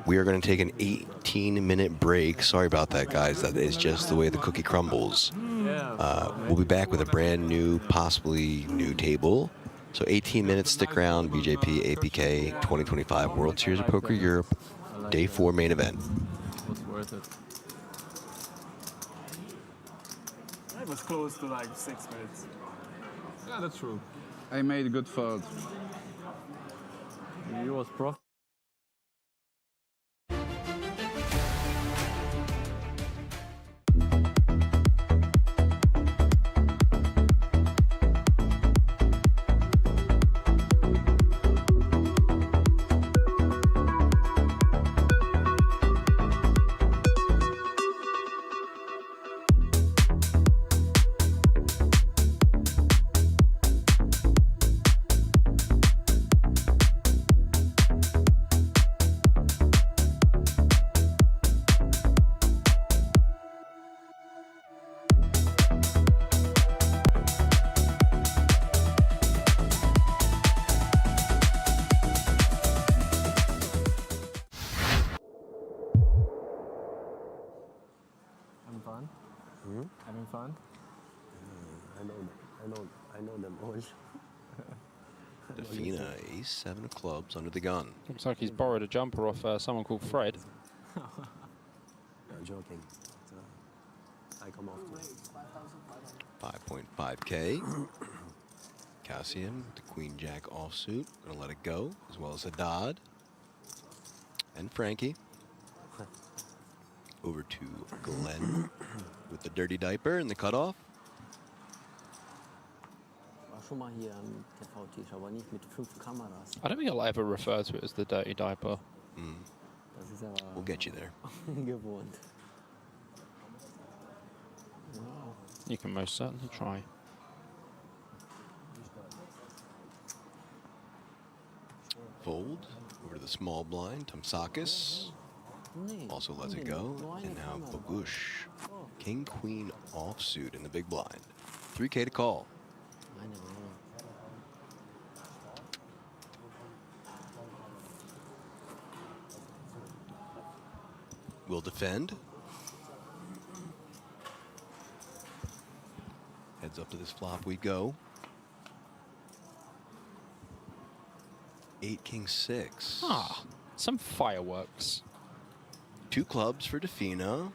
We are going to take an 18-minute break. Sorry about that, guys. That is just the way the cookie crumbles. We'll be back with a brand new, possibly new table. So 18 minutes, stick around. BJP APK 2025 World Series of Poker Europe, Day 4 main event. It was worth it. It was close to like 6 minutes. Yeah, that's true. I made a good fold. You was prof. Having fun? Having fun? I know them all. Defina, ace-7 of clubs under the gun. Looks like he's borrowed a jumper off someone called Fred. I'm joking. I come off to 5.5K. Cassian, the queen-jack offsuit, gonna let it go, as well as Haddad. And Frankie. Over to Glenn with the dirty diaper and the cutoff. War schon mal hier am TV-Tisch, aber nicht mit 5 Kameras. I don't think I'll ever refer to it as the dirty diaper. Das ist aber We'll get you there. ungewohnt. You can most certainly try. Fold over to the small blind. Tamsakis also lets it go. And now Bogush. King, queen offsuit in the big blind. 3K to call. Will defend. Heads up to this flop we go. 8, king, 6. Ah, some fireworks. 2 clubs for Defina.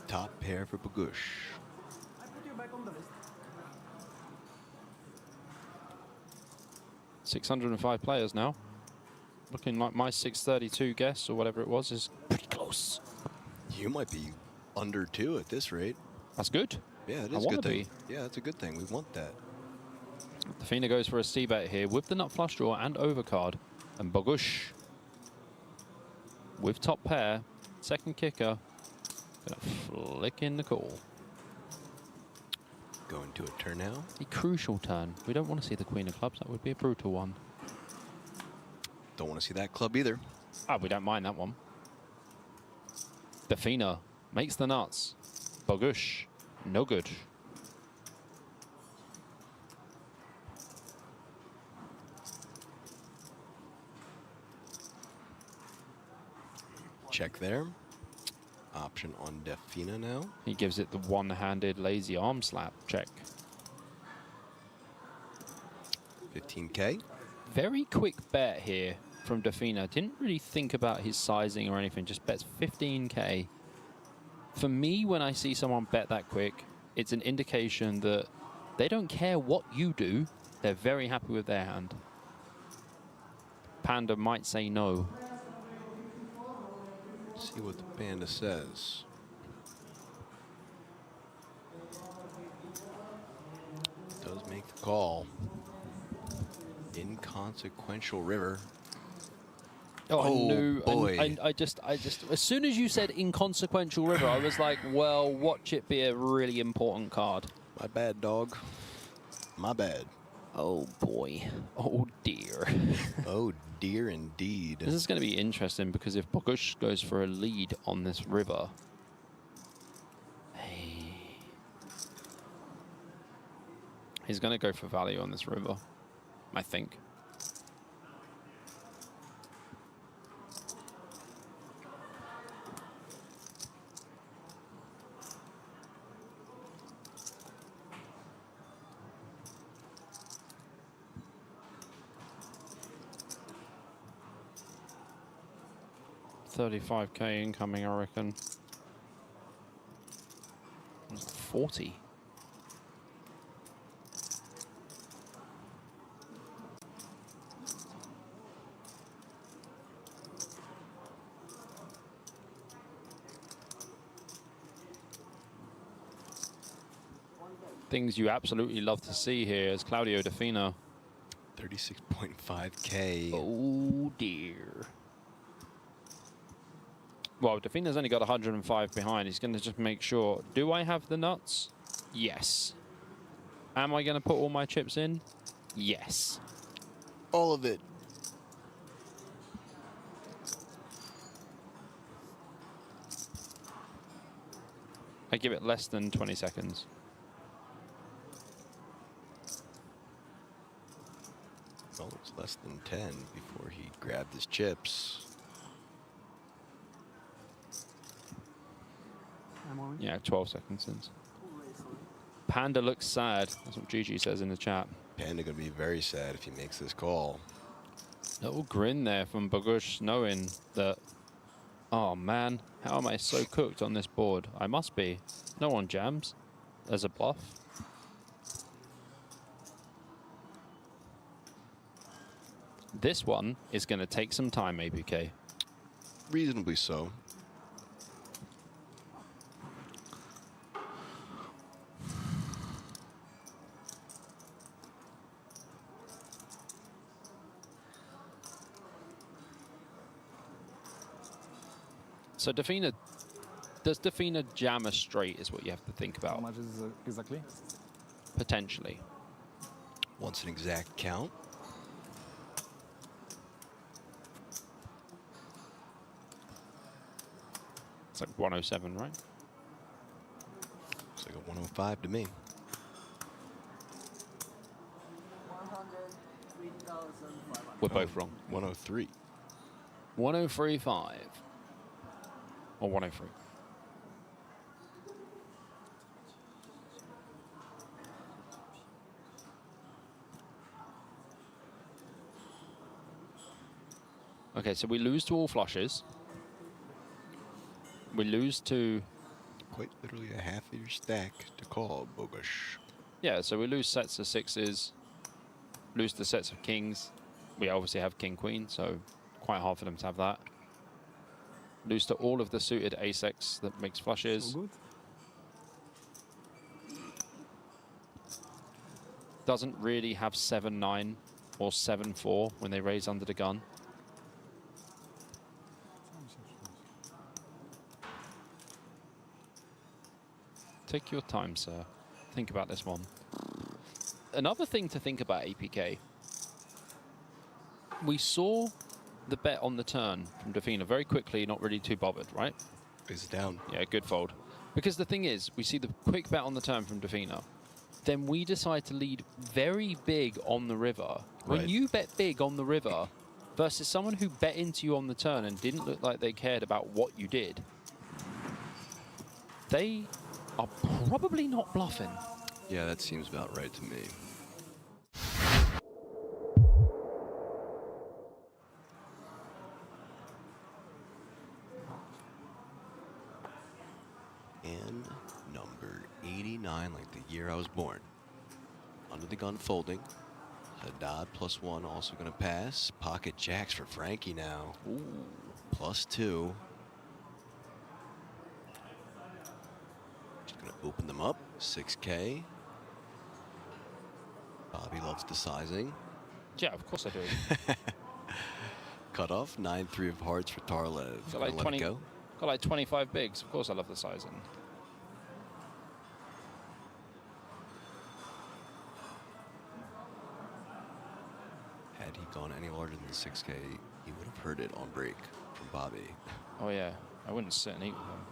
Top pair for Bogush. 605 players now. Looking like my 632 guess or whatever it was is pretty close. You might be under 2 at this rate. That's good. Yeah, it I is a wanna good thing. be. Yeah, it's a good thing. We want that. Defina goes for a c-bet here with the nut flush draw and overcard. And Bogush with top pair, second kicker, gonna flick in the call. Going to a turn now. A crucial turn. We don't want to see the queen of clubs. That would be a brutal one. Don't want to see that club either. Ah, we don't mind that one. Defina makes the nuts. Bogush, no good. Check there. Option on Defina now. He gives it the one-handed lazy arm slap check. 15K. Very quick bet here from Defina. Didn't really think about his sizing or anything, just bets 15k. For me, when I see someone bet that quick, it's an indication that they don't care what you do. They're very happy with their hand. Panda might say no. See what the panda says. Does make the call. Inconsequential river. Oh, no. Boy. And I just, as soon as you said inconsequential river, I was like, well, watch it be a really important card. My bad, dog. My bad. Oh, boy. Oh, dear. Oh, dear indeed. This is going to be interesting because if Bogusz goes for a lead on this river, he's going to go for value on this river, I think. $35k incoming, I reckon. 40. Things you absolutely love to see here is Claudio Defina. 36.5k. Oh dear. Well, Defina's only got 105 behind. He's going to just make sure. Do I have the nuts? Yes. Am I going to put all my chips in? Yes. All of it. I give it less than 20 seconds. Well, it's less than 10 before he grabbed his chips. Yeah, 12 seconds since. Panda looks sad. That's what Gigi says in the chat. Panda gonna be very sad if he makes this call. Little grin there from Bogusz, knowing that, oh man, how am I so cooked on this board? I must be. No one jams as a bluff. This one is going to take some time, APK. Reasonably so. So Defina, does Defina jam a straight is what you have to think about. How much is exactly? Potentially. Wants an exact count. It's like 107, right? Looks like a 105 to me. 103,500. We're both wrong. 103. 103.5. Or 103. Okay, so we lose to all flushes. We lose to... Quite literally a half of your stack to call, Bogusz. Yeah, so we lose sets of sixes, lose the sets of kings. We obviously have king, queen, so quite hard for them to have that. Lose to all of the suited ace-x that makes flushes. So good. Doesn't really have 7-9 or 7-4 when they raise under the gun. Take your time, sir. Think about this one. Another thing to think about, APK. We saw the bet on the turn from Defina very quickly, not really too bothered, right? Is down. Yeah, good fold. Because the thing is, we see the quick bet on the turn from Defina. Then we decide to lead very big on the river. When Right. you bet big on the river versus someone who bet into you on the turn and didn't look like they cared about what you did, they are probably not bluffing. Yeah, that seems about right to me. 89, like the year I was born. Under the gun folding. Haddad +1 also going to pass. Pocket jacks for Frankie now. Ooh. +2. Just going to open them up. 6K. Bobby loves the sizing. Yeah, of course I do. Cut off 9-3 of hearts for Tarlev. Got like Let it go. Got like 25 bigs. Of course I love the sizing. Had he gone any larger than 6K, he would have heard it on break from Bobby. Oh yeah, I wouldn't sit and eat with them.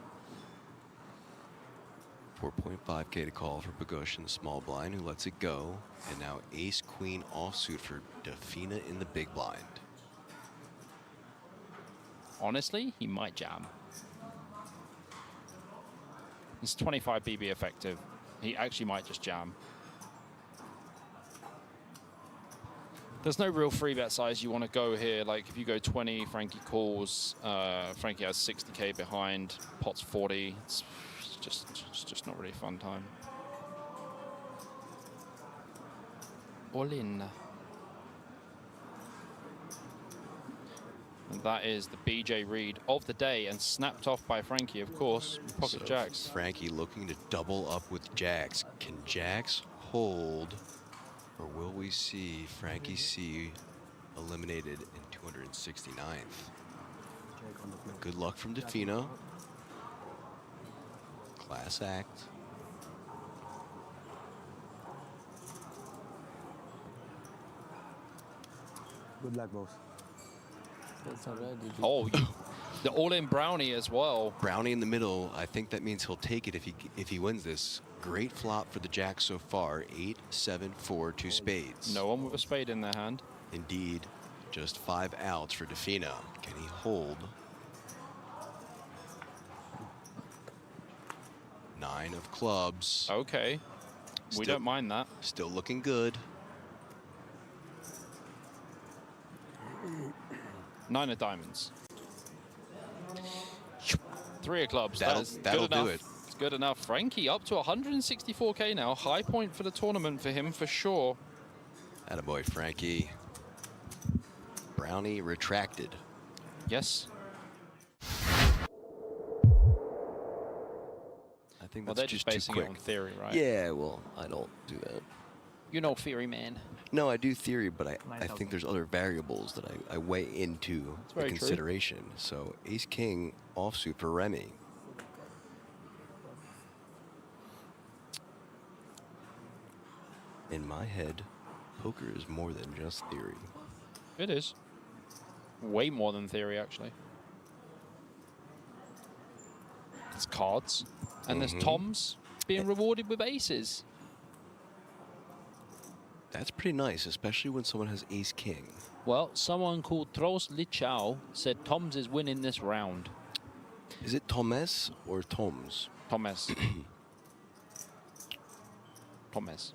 4.5K to call for Bagush in the small blind, who lets it go. And now ace queen offsuit for Defina in the big blind. Honestly, he might jam. It's 25 BB effective. He actually might just jam. There's no real free bet size you want to go here. Like if you go 20, Frankie calls. Frankie has 60K behind. Pot's 40. It's just not really a fun time. All in. And that is the BJ read of the day, and snapped off by Frankie, of course. Pocket jacks. Frankie looking to double up with jacks. Can jacks hold, or will we see Frankie C eliminated in 269th? Good luck from Defina. Class act. Good luck, boss. That's already. Oh, the all-in brownie as well. Brownie in the middle. I think that means he'll take it if he wins this. Great flop for the jack so far. 8, 7, 4, 2 spades. No one with a spade in their hand. Indeed. Just 5 outs for Defina. Can he hold? 9 of clubs. Okay. We don't mind that. Still looking good. 9 of diamonds. 3 of clubs. That'll do it. It's good enough. Frankie up to 164K now. High point for the tournament for him for sure. Attaboy, Frankie. Brownie retracted. Yes. I think Well, that's they're just basing it on theory, right? Yeah, well, I don't do that. You know theory, man. No, I do theory, but I think there's other variables that I weigh into the very true. consideration. So ace king offsuit for Remy. In my head, poker is more than just theory. It is. Way more than theory, actually. It's cards. And there's Toms being rewarded with aces. That's pretty nice, especially when someone has ace king. Well, someone called Tros Lichao said Toms is winning this round. Is it Tomes or Toms? Tomes. Tomes.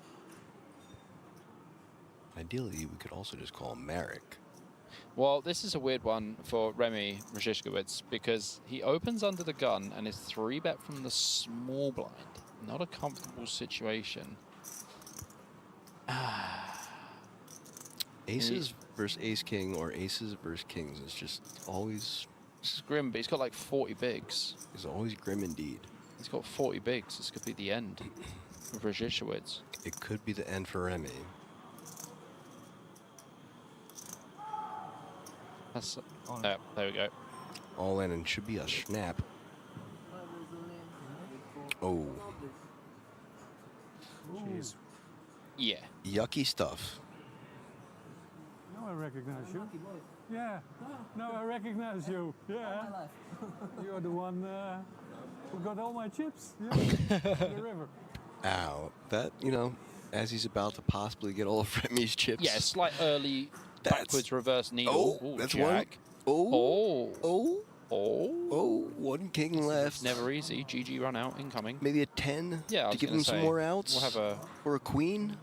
Ideally, we could also just call him Marek. Well, this is a weird one for Remy Rashishkowitz because he opens under the gun and is 3-bet from the small blind. Not a comfortable situation. Aces versus ace king or aces versus kings is just always... This is grim, but he's got like 40 bigs. It's always grim indeed. He's got 40 bigs. This could be the end of Rashishkowitz. It could be the end for Remy. That's, there we go. All in, and should be a snap. Oh. Jeez. Yeah. Yucky stuff. No, I recognize you. Yeah. No, I recognize you. Yeah. You're the one who got all my chips. Yeah. In the river. Ow. That, you know, as he's about to possibly get all of Remy's chips. Yeah, slight early backwards reverse needle. Oh, Ooh, that's jack. one. Oh. Oh. Oh. Oh. One king left. Never easy. GG run out incoming. Maybe a 10 yeah, to give him some more outs. We'll have a... Or a queen.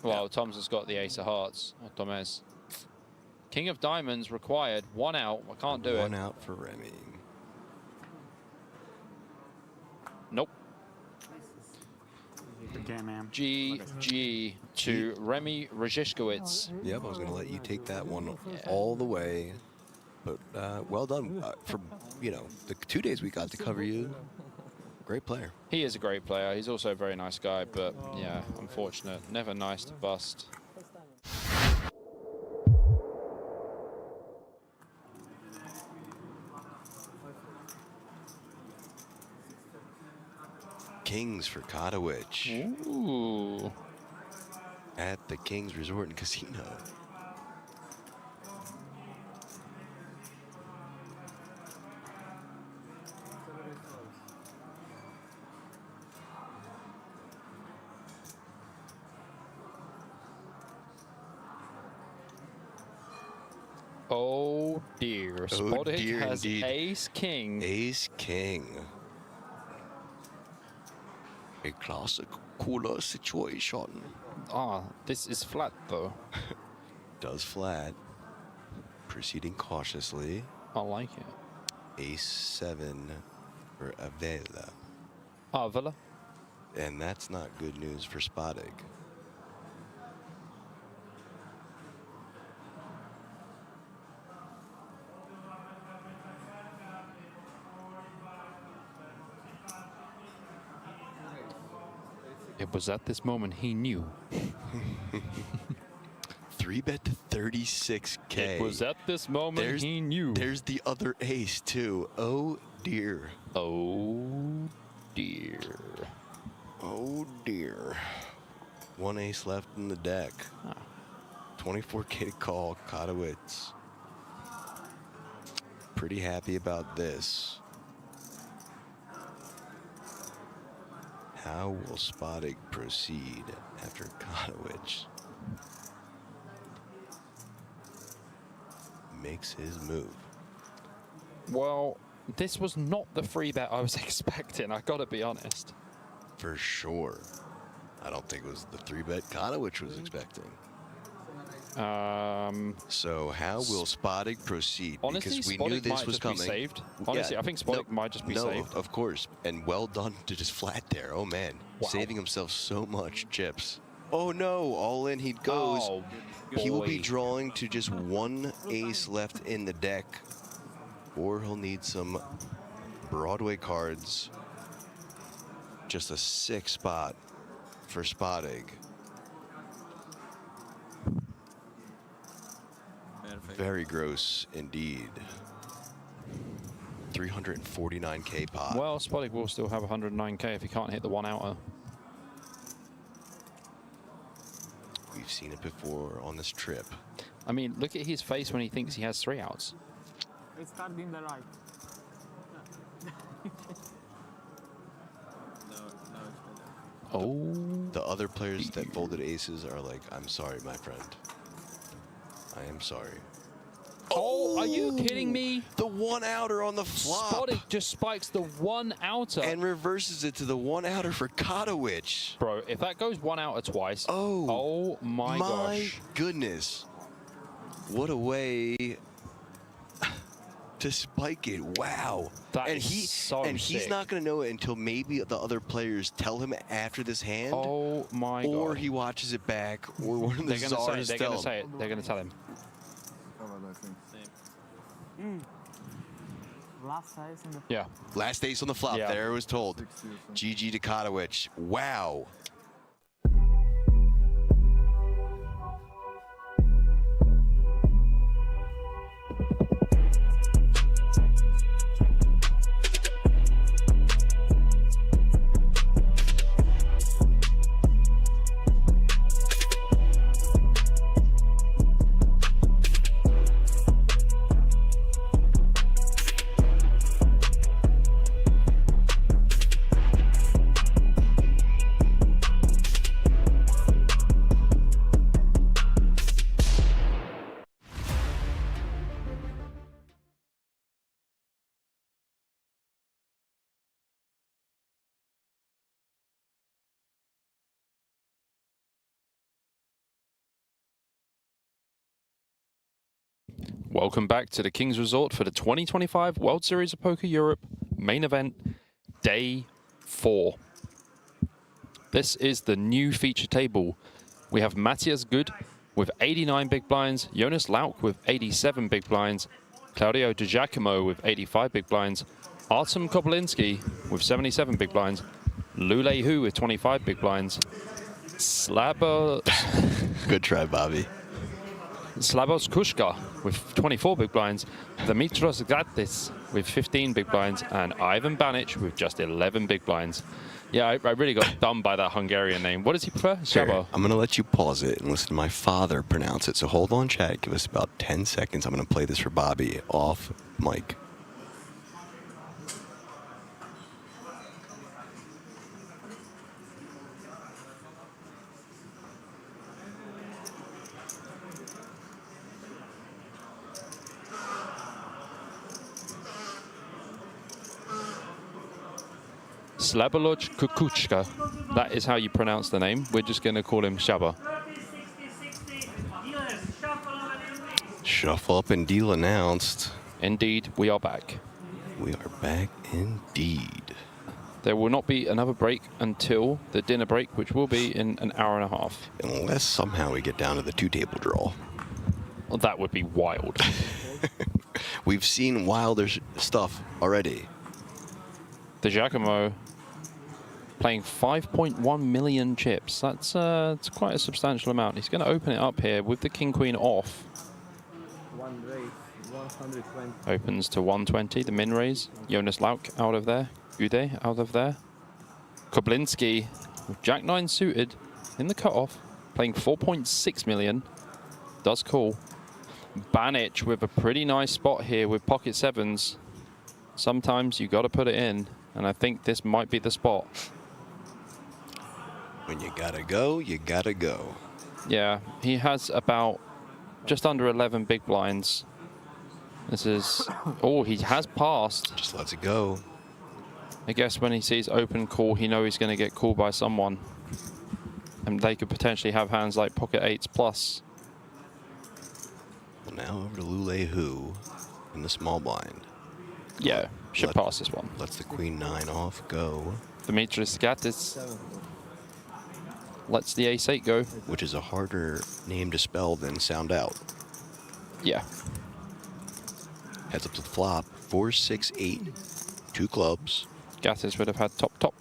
Well, Tom's has got the ace of hearts. Or Tomes. King of diamonds required. 1 out. I can't do it. 1 out for Remy. Nope. Game, man. GG to Remy Rajishkowitz. Yep, I was going to let you take that one all the way. But well done for, you know, the 2 days we got to cover you. Great player. He is a great player. He's also a very nice guy, but yeah, unfortunate. Never nice to bust. Kings for Katowice. Ooh. At the Kings Resort and Casino. Oh dear. Spodek dear has indeed. Ace King. Ace King. A classic cooler situation. Ah, this is flat though. Does flat. Proceeding cautiously. I like it. Ace 7 for Avila. Avila. And that's not good news for Spodek. It was at this moment he knew. 3-bet to 36K. It was at this moment he knew. There's the other ace too. Oh dear. Oh dear. Oh dear. One ace left in the deck. 24K to call, Katowice. Pretty happy about this. How will Spodek proceed after Katowice makes his move? Well, this was not the free bet I was expecting, I gotta be honest. For sure. I don't think it was the 3-bet Katowice was expecting. So how will Spodek proceed? Honestly, because we Spodek knew this might was just coming. be saved. Honestly, I think Spodek might just be saved. Of course. And well done to just flat there. Oh man, saving himself so much chips. Oh no, all in he goes. Oh, he will be boy. drawing to just one ace left in the deck, or he'll need some Broadway cards. Just a 6 spot for Spodek. Very gross indeed. 349K pot. Well, Spodek will still have 109K if he can't hit the one outer. We've seen it before on this trip. I mean, look at his face when he thinks he has 3 outs. It's started in the right. Oh. The other players that folded aces are like, I'm sorry, my friend. I am sorry. Oh, are you kidding me? The one outer on the flop. Spodek just spikes the one outer. And reverses it to the one outer for Katowice. Bro, if that goes one outer twice. Oh my gosh. Goodness. What a way to spike it. Wow. That and is he's sick. not going to know it until maybe the other players tell him after this hand. Oh my god. Or he watches it back, or one of the They're czars going to say it. They're going to tell him. Last size in the Yeah. Last ace on the flop. Yeah. There it was told. GG to Katowice. Wow. Welcome back to the King's Resort for the 2025 World Series of Poker Europe main event, day 4. This is the new feature table. We have Matthias Good with 89 big blinds, Jonas Lauk with 87 big blinds, Claudio Di Giacomo with 85 big blinds, Artem Kobolinski with 77 big blinds, Lule Hu with 25 big blinds, Good try, Bobby. Slavos Kushka with 24 big blinds, Dimitros Gatis with 15 big blinds, and Ivan Banic with just 11 big blinds. Yeah, I really got done by that Hungarian name. What does he prefer? Sure. Shabo. I'm going to let you pause it and listen to my father pronounce it. So hold on, chat. Give us about 10 seconds. I'm going to play this for Bobby off mic. Slaboloj Kukuchka. That is how you pronounce the name. We're just going to call him Shaba. Shuffle up and deal announced. Indeed, we are back. We are back indeed. There will not be another break until the dinner break, which will be in an hour and a half. Unless somehow we get down to the 2-table draw. Well, that would be wild. We've seen wilder stuff already. The Giacomo playing 5.1 million chips. That's quite a substantial amount. He's going to open it up here with the king-queen off. One raise, 120. Opens to 120, the min raise. Jonas Lauk out of there. Ude out of there. Koblinski with Jack-9 suited in the cutoff, playing 4.6 million. Does call. Banic with a pretty nice spot here with pocket 7s. Sometimes you got to put it in, and I think this might be the spot. When you gotta go, you gotta go. Yeah, he has about just under 11 big blinds. This is, oh, he has passed. Just lets it go. I guess when he sees open call, he knows he's going to get called by someone. And they could potentially have hands like pocket 8s plus. Well, now over to Lule Hu in the small blind. Yeah, should pass this one. Lets the queen 9 off go. Dimitris Gatis lets the ace 8 go. Which is a harder name to spell than sound out. Yeah. Heads up to the flop. 4, 6, 8. 2 clubs. Gatis would have had top.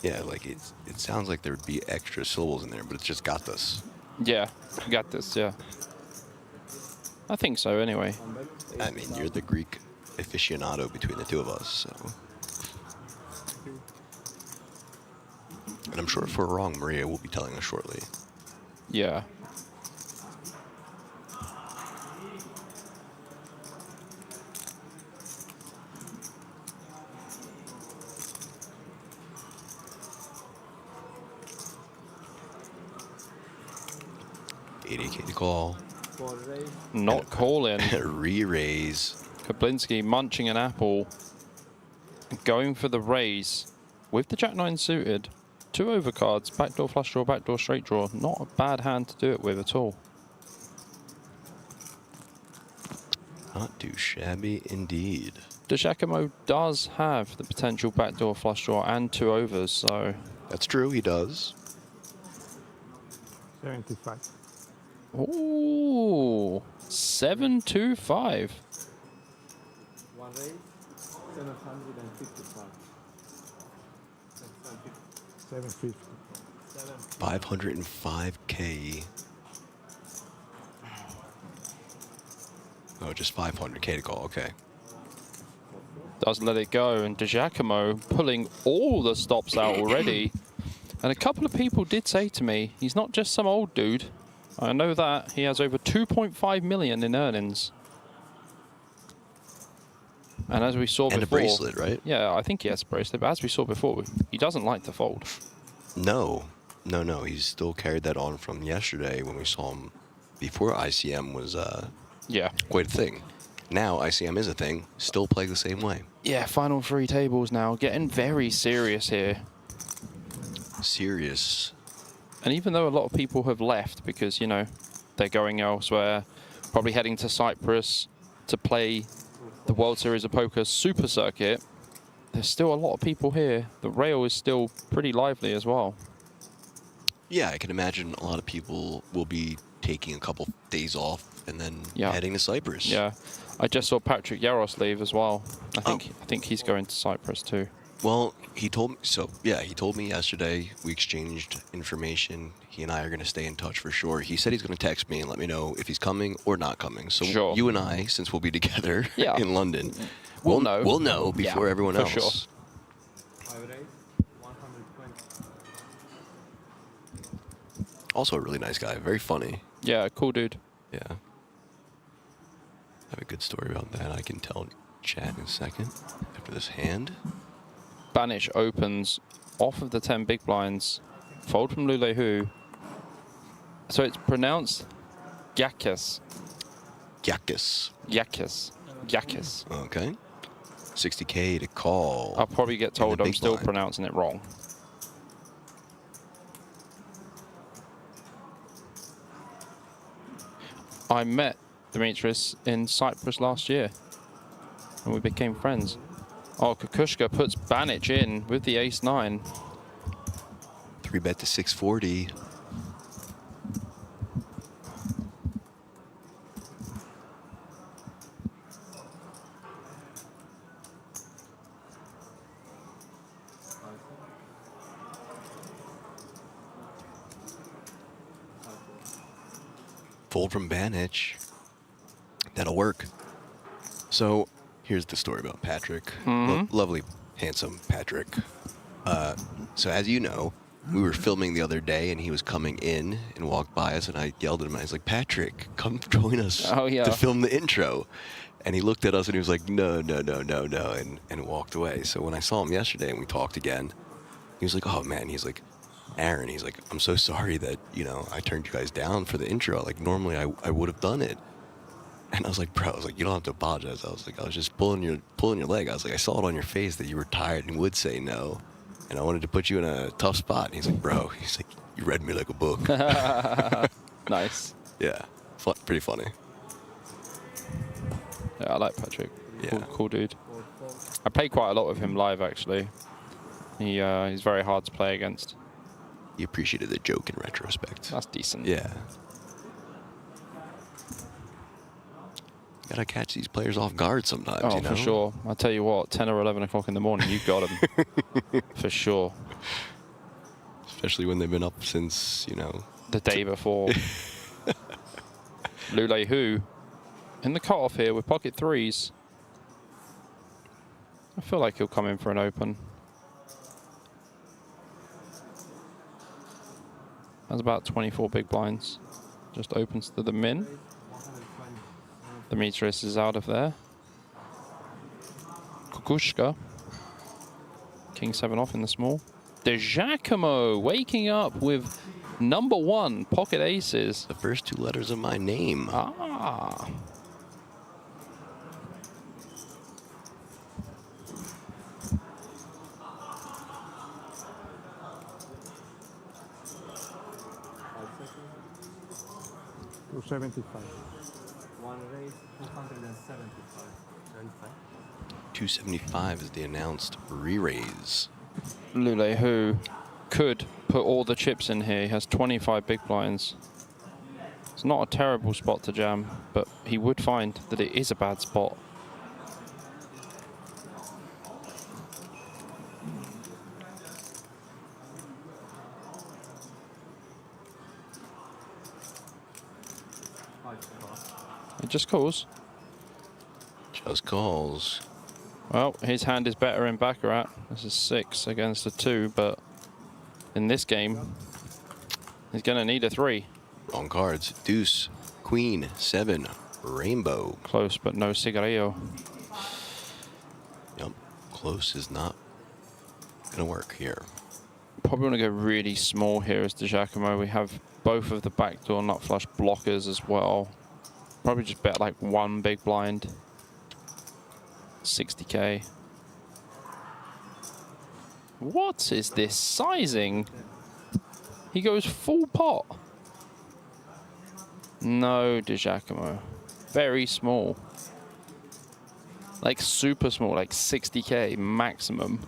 Yeah, like it sounds like there would be extra syllables in there, but it's just got this. Yeah, got this, yeah. I think so anyway. I mean, you're the Greek aficionado between the two of us, so. And I'm sure if we're wrong, Maria will be telling us shortly. Yeah. $80K to call. Not calling. Re-raise. Koblinski munching an apple. Going for the raise with the Jack-9 suited. 2 overcards, backdoor flush draw, backdoor straight draw. Not a bad hand to do it with at all. Not too shabby indeed. The Giacomo does have the potential backdoor flush draw and 2 overs, so. That's true, he does. 75. Ooh, 725. One raise, 755. 750. 505K. Oh, just 500K to call, okay. Does let it go, and Di Giacomo pulling all the stops out already. And a couple of people did say to me, he's not just some old dude. I know that. He has over 2.5 million in earnings. And as we saw before... And a bracelet, right? Yeah, I think he has a bracelet, but as we saw before, he doesn't like to fold. No. He's still carried that on from yesterday when we saw him before ICM was quite a thing. Now ICM is a thing, still playing the same way. Yeah, final 3 tables now. Getting very serious here. Serious. And even though a lot of people have left because, you know, they're going elsewhere, probably heading to Cyprus to play the World Series of Poker Super Circuit, there's still a lot of people here. The rail is still pretty lively as well. Yeah, I can imagine a lot of people will be taking a couple days off and then heading to Cyprus. Yeah, I just saw Patrick Yaros leave as well. I think he's going to Cyprus too. Well, he told me, he told me yesterday. We exchanged information. He and I are going to stay in touch for sure. He said he's going to text me and let me know if he's coming or not coming. So you and I, since we'll be together in London, we'll know before everyone else. Sure. Also a really nice guy, very funny. Yeah, cool dude. Yeah. I have a good story about that. I can tell chat in a second after this hand. Banic opens off of the 10 big blinds. Fold from Lulehu. So it's pronounced Yakis. Yakis. Yakis. Yakis. Okay. 60K to call. I'll probably get told I'm still pronouncing it wrong. I met Dimitris in Cyprus last year, and we became friends. Oh, Kukushka puts Banic in with the ace-9. 3-bet to 640. Fold from Banic. That'll work. So here's the story about Patrick. Lovely, handsome Patrick. So as you know, we were filming the other day and he was coming in and walked by us and I yelled at him. I was like, Patrick, come join us to film the intro. And he looked at us and he was like, no, and walked away. So when I saw him yesterday and we talked again, he was like, oh man, he's like, Aaron, he's like, I'm so sorry that, you know, I turned you guys down for the intro. Like, normally I would have done it. And I was like, bro, I was like, you don't have to apologize. I was like, I was just pulling your leg. I was like, I saw it on your face that you were tired and would say no. And I wanted to put you in a tough spot. And he's like, bro, he's like, you read me like a book. Nice. Yeah, pretty funny. Yeah, I like Patrick. Yeah. Cool dude. I play quite a lot with him live, actually. He's very hard to play against. He appreciated the joke in retrospect. That's decent. Yeah. Gotta catch these players off guard sometimes, you know? For sure. I'll tell you what, 10 or 11 o'clock in the morning, you got him. For sure. Especially when they've been up since, you know... The day before. Lulehu in the cutoff here with pocket threes. I feel like he'll come in for an open. That's about 24 big blinds. Just opens to the min. Dimitris is out of there. Kukushka. King 7 off in the small. De Giacomo waking up with number 1 pocket aces. The first 2 letters of my name. Ah. $275. One raise, 275. 275 is the announced re-raise. Lulehu could put all the chips in here. He has 25 big blinds. It's not a terrible spot to jam, but he would find that it is a bad spot. It just calls. Just calls. Well, his hand is better in Baccarat. This is 6 against a 2, but in this game, he's going to need a 3. Wrong cards. Deuce, Queen, 7, Rainbow. Close, but no cigarillo. Yep, close is not going to work here. Probably want to go really small here as De Giacomo. We have both of the backdoor nut flush blockers as well. Probably just bet like 1 big blind. 60K. What is this sizing? He goes full pot. No, De Giacomo. Very small. Like super small, like 60k maximum.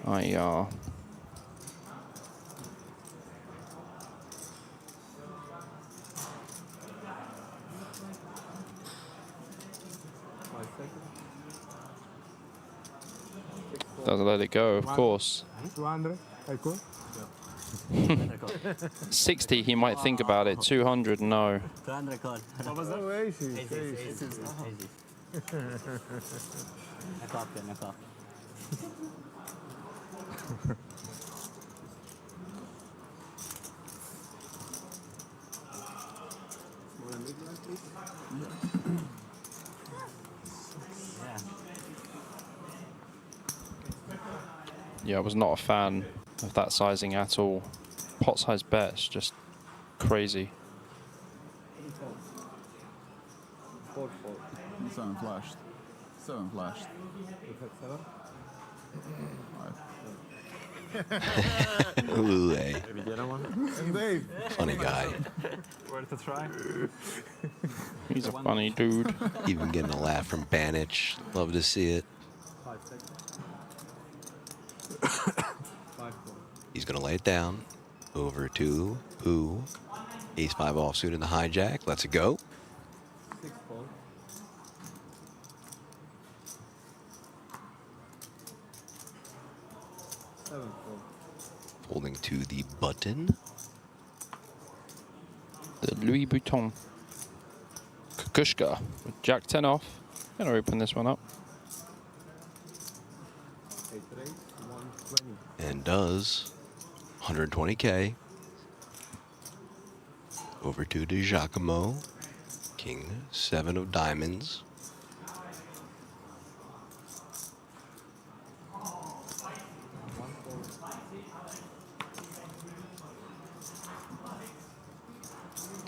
Yeah. Doesn't let it go, of course. 200, I could. 60, he might think about it. 200, no. 200 call. What was that? Oh, aces. Aces. Knock off, yeah, knock off. Yeah, I was not a fan of that sizing at all. Pot size bets, just crazy. 7 flashed. 7 flashed. Ooh, hey. Dave. Funny guy. Worth a try. He's a funny dude. Even getting a laugh from Banich. Love to see it. 5 seconds. 5 He's going to lay it down. Over to who? Ace 5 offsuit in the hijack. Let's it go. 6 fold. 7 fold. Folding to the button. The Louis Vuitton. Kukushka with Jack 10 off. Gonna open this one up. 8 raise, 120. And does 120k. Over to Giacomo. King 7 of diamonds.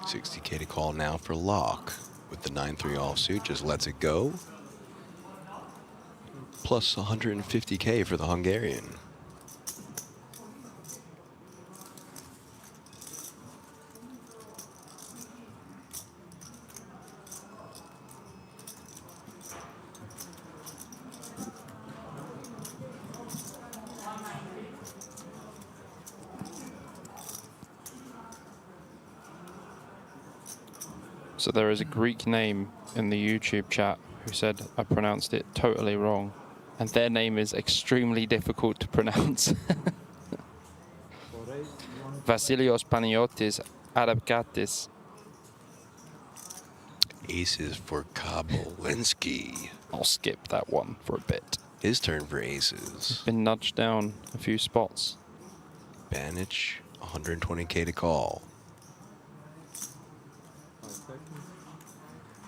$60k to call now for lock. With the 9-3 offsuit, just lets it go. Plus 150k for the Hungarian. So there is a Greek name in the YouTube chat who said I pronounced it totally wrong. And their name is extremely difficult to pronounce. Vasilios Paniotis Arabkatis. Aces for Kabolinski. I'll skip that one for a bit. His turn for aces. Been nudged down a few spots. Banich, 120k to call.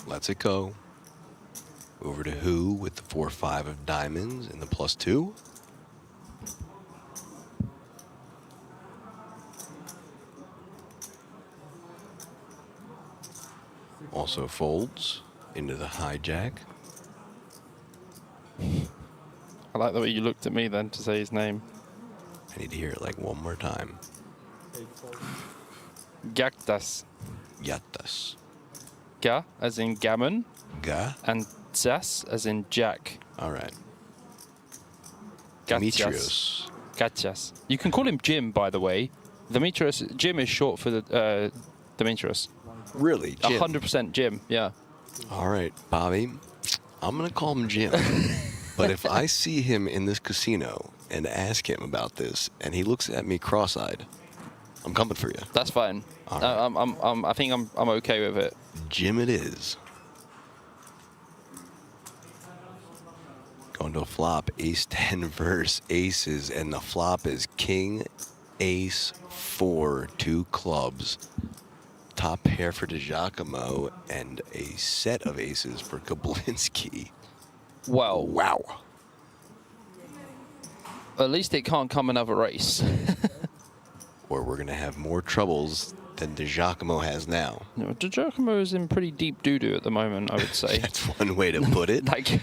Lets it go. Over to who with the 4-5 of diamonds and the +2. Also folds into the hijack. I like the way you looked at me then to say his name. I need to hear it like one more time. Gaktas. Yatas. Ga as in gammon. Ga. And Zas as in Jack. All right. Gatias. Demetrios. Gatias. You can call him Jim, by the way. Demetrios. Jim is short for the Demetrios. Really? Jim? 100% Jim. Yeah. All right, Bobby. I'm gonna call him Jim. But if I see him in this casino and ask him about this, and he looks at me cross-eyed, I'm coming for you. That's fine. All right. I think I'm okay with it. Jim it is. Going to a flop, ace 10 versus aces, and the flop is king, ace, 4, 2 clubs. Top pair for DiGiacomo, and a set of aces for Kablinski. Well, wow. At least it can't come another race. Or we're going to have more troubles than DiGiacomo has now. No, DiGiacomo is in pretty deep doo-doo at the moment, I would say. That's one way to put it. Like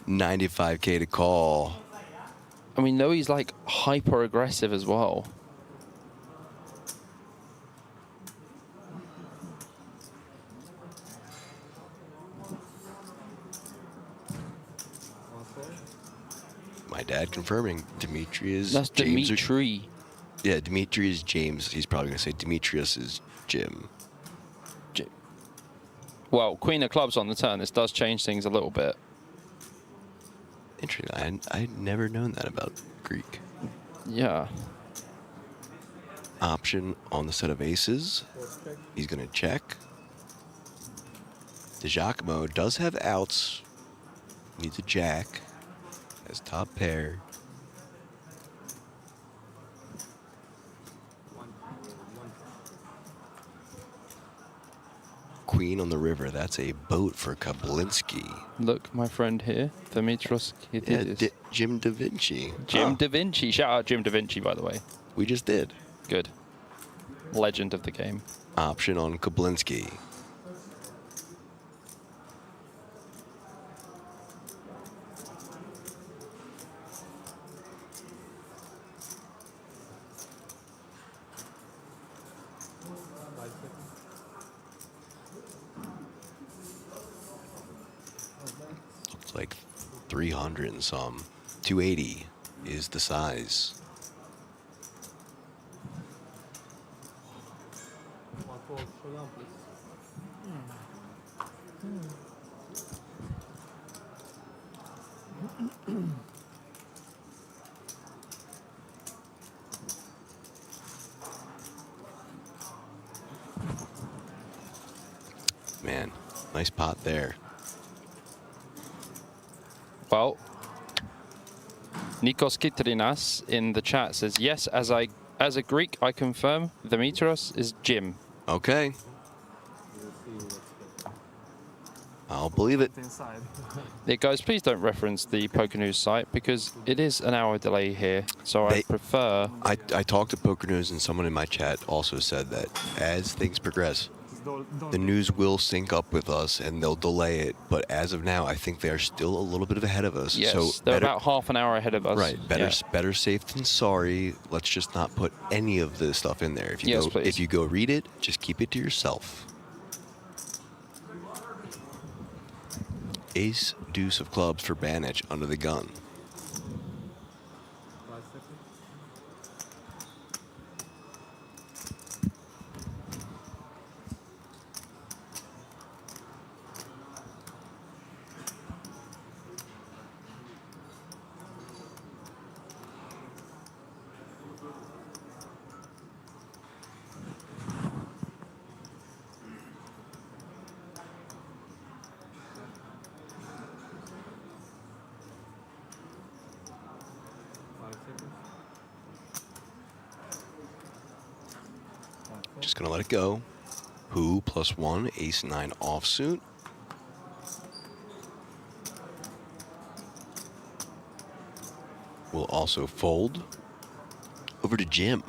95k to call. I mean, no, he's like hyper aggressive as well. My dad confirming. Demetrius. That's James Dimitri. Yeah, Dimitri is James. He's probably going to say Demetrius is Jim. Well, Queen of Clubs on the turn. This does change things a little bit. Interesting. I'd never known that about Greek. Yeah. Option on the set of aces. He's going to check. DiGiacomo does have outs. Needs a jack as top pair. Queen on the river. That's a boat for Kablinski. Look, my friend here, Dimitros Kitidis. Jim Da Vinci. Jim Da Vinci. Shout out Jim Da Vinci, by the way. We just did. Good. Legend of the game. Option on Kablinski. Looks like 300 and some. 280 is the size. Man, nice pot there. Well, Nikos Kitrinas in the chat says, yes, as a Greek, I confirm Dimitros is Jim. Okay. I'll believe it. Yeah, guys, please don't reference the Poker News site because it is an hour delay here. So I prefer... I talked to Poker News and someone in my chat also said that as things progress, the news will sync up with us and they'll delay it. But as of now, I think they are still a little bit ahead of us. Yes, so they're about half an hour ahead of us. Right. Better safe than sorry. Let's just not put any of this stuff in there. If you go read it, just keep it to yourself. Ace, deuce of clubs for Banich under the gun. Just gonna let it go. Who +1, ace-9 offsuit. Will also fold. Over to Jim.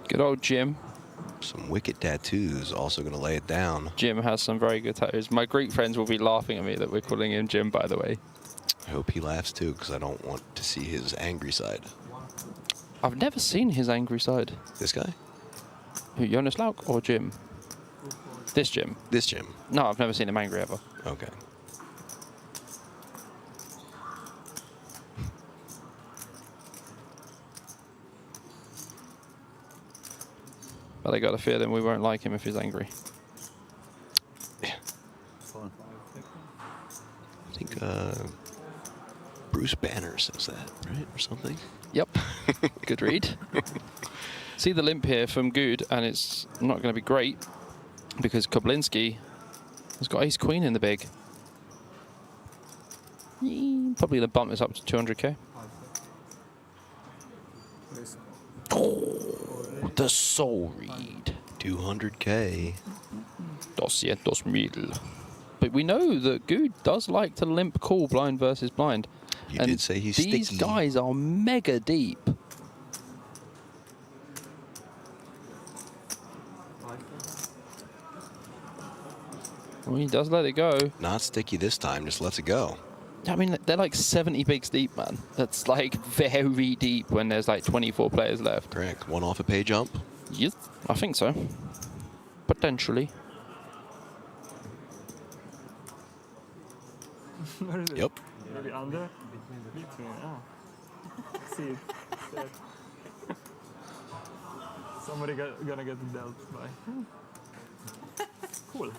Good old Jim. Some wicked tattoos. Also gonna lay it down. Jim has some very good tattoos. My Greek friends will be laughing at me that we're calling him Jim, by the way. I hope he laughs too, because I don't want to see his angry side. I've never seen his angry side. This guy? Who, Jonas Lauk or Jim? This Jim. This Jim. No, I've never seen him angry ever. Okay. But I got a feeling we won't like him if he's angry. Yeah. I think Bruce Banner says that, right? Or something? Yep. Good read. See the limp here from Good, and it's not going to be great because Koblinski has got ace queen in the big. Probably going to bump this up to 200k. Oh, the soul read. 200k. 200,000. But we know that Good does like to limp call blind versus blind. You and did say he's these sticky. guys are mega deep. Well, he does let it go. Not sticky this time, just lets it go. I mean, they're like 70 bigs deep, man. That's like very deep when there's like 24 players left. Correct. One off a pay jump? Yes, I think so. Potentially. Where is it? Yep. Yeah. Maybe under? Between. Oh. See it. Sad. Somebody gonna get dealt by. Cool.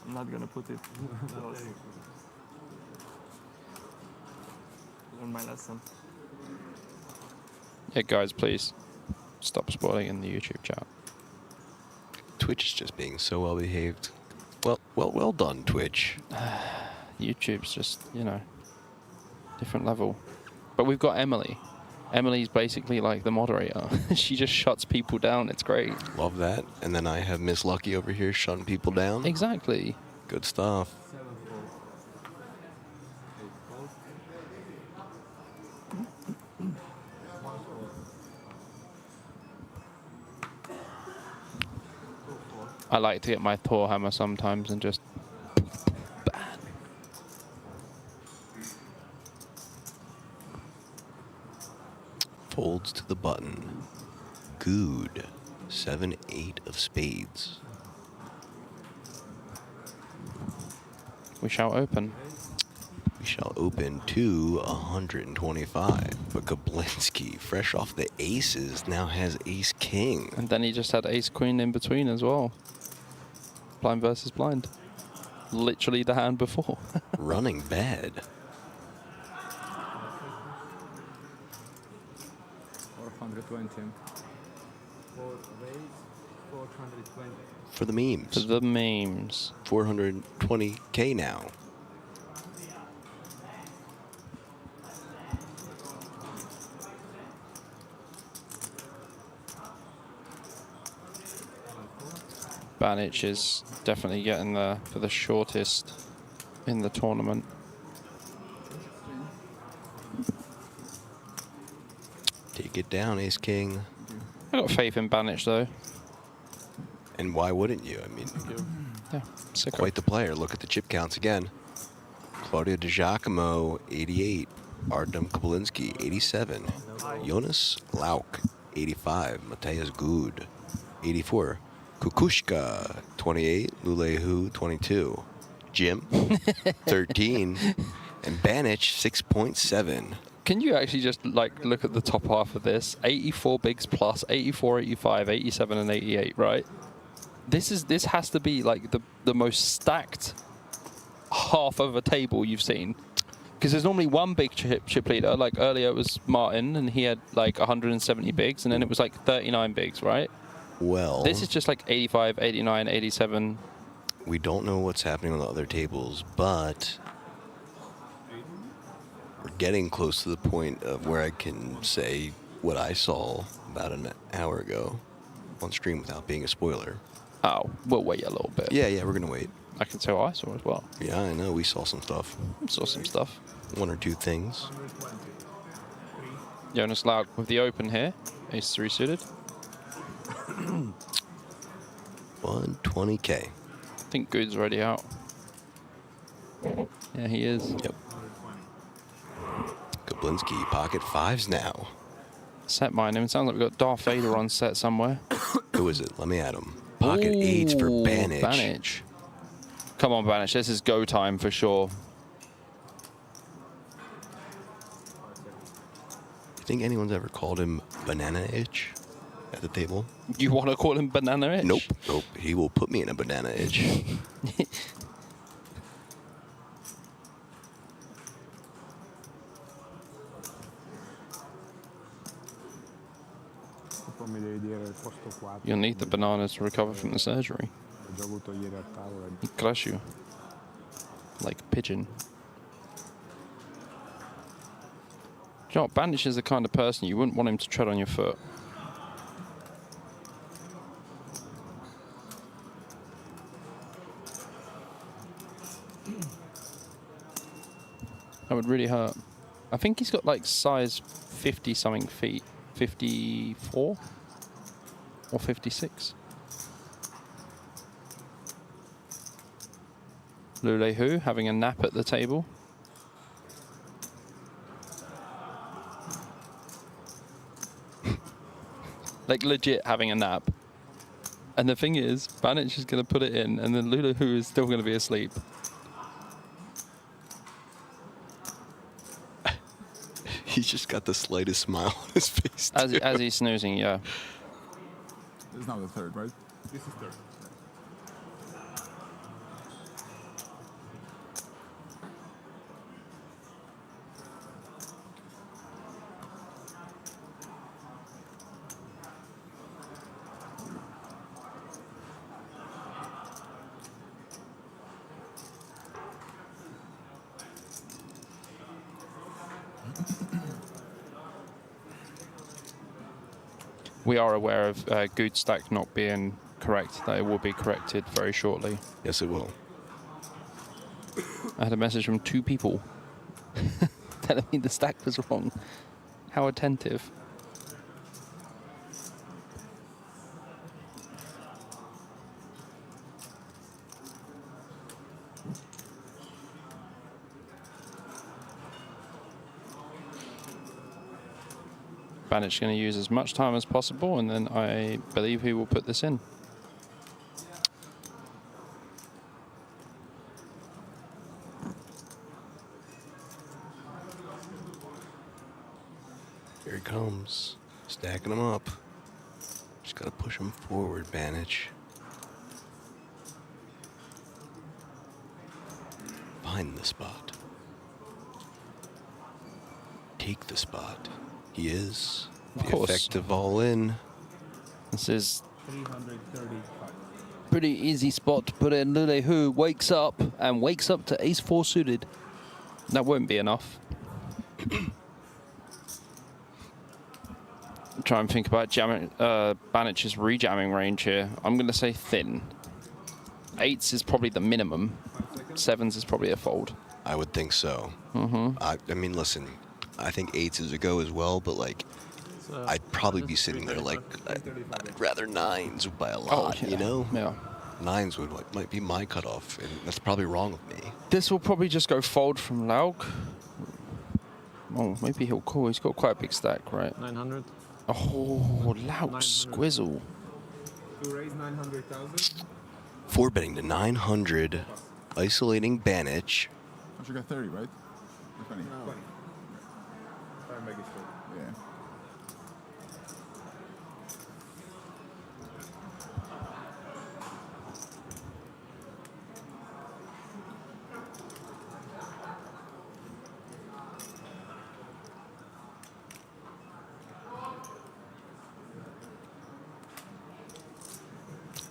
I'm not gonna put it close. Learn my lesson. Yeah, guys, please stop spoiling in the YouTube chat. Twitch is just being so well behaved. Well done, Twitch. YouTube's just, you know, different level. But we've got Emily. Emily's basically like the moderator. She just shuts people down. It's great. Love that. And then I have Miss Lucky over here shutting people down. Exactly. Good stuff. I like to get my Thor hammer sometimes and just bang. Folds to the button. Good. 7-8 of spades. We shall open. We shall open to 125. But Kablinski, fresh off the aces, now has ace king. And then he just had ace queen in between as well. Blind versus blind. Literally the hand before. Running bad. 420. 420. For the memes. For the memes. 420K now. Banich is definitely getting there for the shortest in the tournament. Take it down, ace king. I got faith in Banich though. And why wouldn't you? I mean, Yeah, sicko. quite the player. Look at the chip counts again. Claudio Di Giacomo, 88. Artem Kablinski, 87. Jonas Lauk, 85. Mateus Good, 84. Kukushka, 28. Lulehu, 22. Jim, 13. And Banich, 6.7. Can you actually just like look at the top half of this? 84 bigs plus 84, 85, 87, and 88, right? This has to be like the most stacked half of a table you've seen. Because there's normally one big chip leader. Like earlier it was Martin, and he had like 170 bigs, and then it was like 39 bigs, right? Well, This is just like 85, 89, 87. we don't know what's happening on the other tables, but we're getting close to the point of where I can say what I saw about an hour ago on stream without being a spoiler. Oh, we'll wait a little bit. Yeah, we're going to wait. I can say what I saw as well. Yeah, I know. We saw some stuff. Saw some stuff. One or two things. Jonas Lauk with the open here. Ace 3 suited. 120K. I think Good's already out. Yeah, he is. Yep. Kablinski, pocket fives now. Set mine him. It sounds like we've got Darth Vader on set somewhere. Who is it? Let me add him. Pocket eights for Ooh, Banich. Banich. Come on, Banich. This is go time for sure. You think anyone's ever called him Banana Itch at the table? You want to call him Banana Itch? Nope. He will put me in a banana itch. Poi mi devi dire il posto 4. You'll need the bananas to recover from the surgery. Ho già avuto ieri al tavolo. He crush you. Like a pigeon. Do you know what? Banich is the kind of person you wouldn't want him to tread on your foot. That would really hurt. I think he's got like size 50 something feet. 54 or 56. Lulehu having a nap at the table. Like legit having a nap. And the thing is, Banic is going to put it in, and then Lulu is still going to be asleep. He's just got the slightest smile on his face. As he's snoozing, yeah. This is now the third, right? This is third. We are aware of Good Stack not being correct. That it will be corrected very shortly. Yes, it will. I had a message from 2 people telling me the stack was wrong. How attentive. Banic going to use as much time as possible, and then I believe he will put this in. Here he comes, stacking them up. Just gotta push them forward, Banic. Find the spot. Take the spot. He is. Of The course. effective all in. This is 335. pretty easy spot to put in. Lule Hu wakes up and wakes up to ace 4 suited. That won't be enough. Try and think about jamming, Banic's rejamming range here. I'm going to say thin. 8s is probably the minimum. 7s is probably a fold. I would think so. Mm-hmm. I mean, listen, I think 8s is a go as well, but like, I'd probably be sitting there like, I'd rather 9s by a lot, yeah. you know? Yeah. 9s would might be my cutoff, and that's probably wrong with me. This will probably just go fold from Lauk. Oh, maybe he'll call. He's got quite a big stack, right? 900. Oh, Lauk Squizzle. To raise 900,000. 4 betting to 900, isolating Banic. I should get 30, right? Or 20? No. 20. Try and make it straight. Yeah.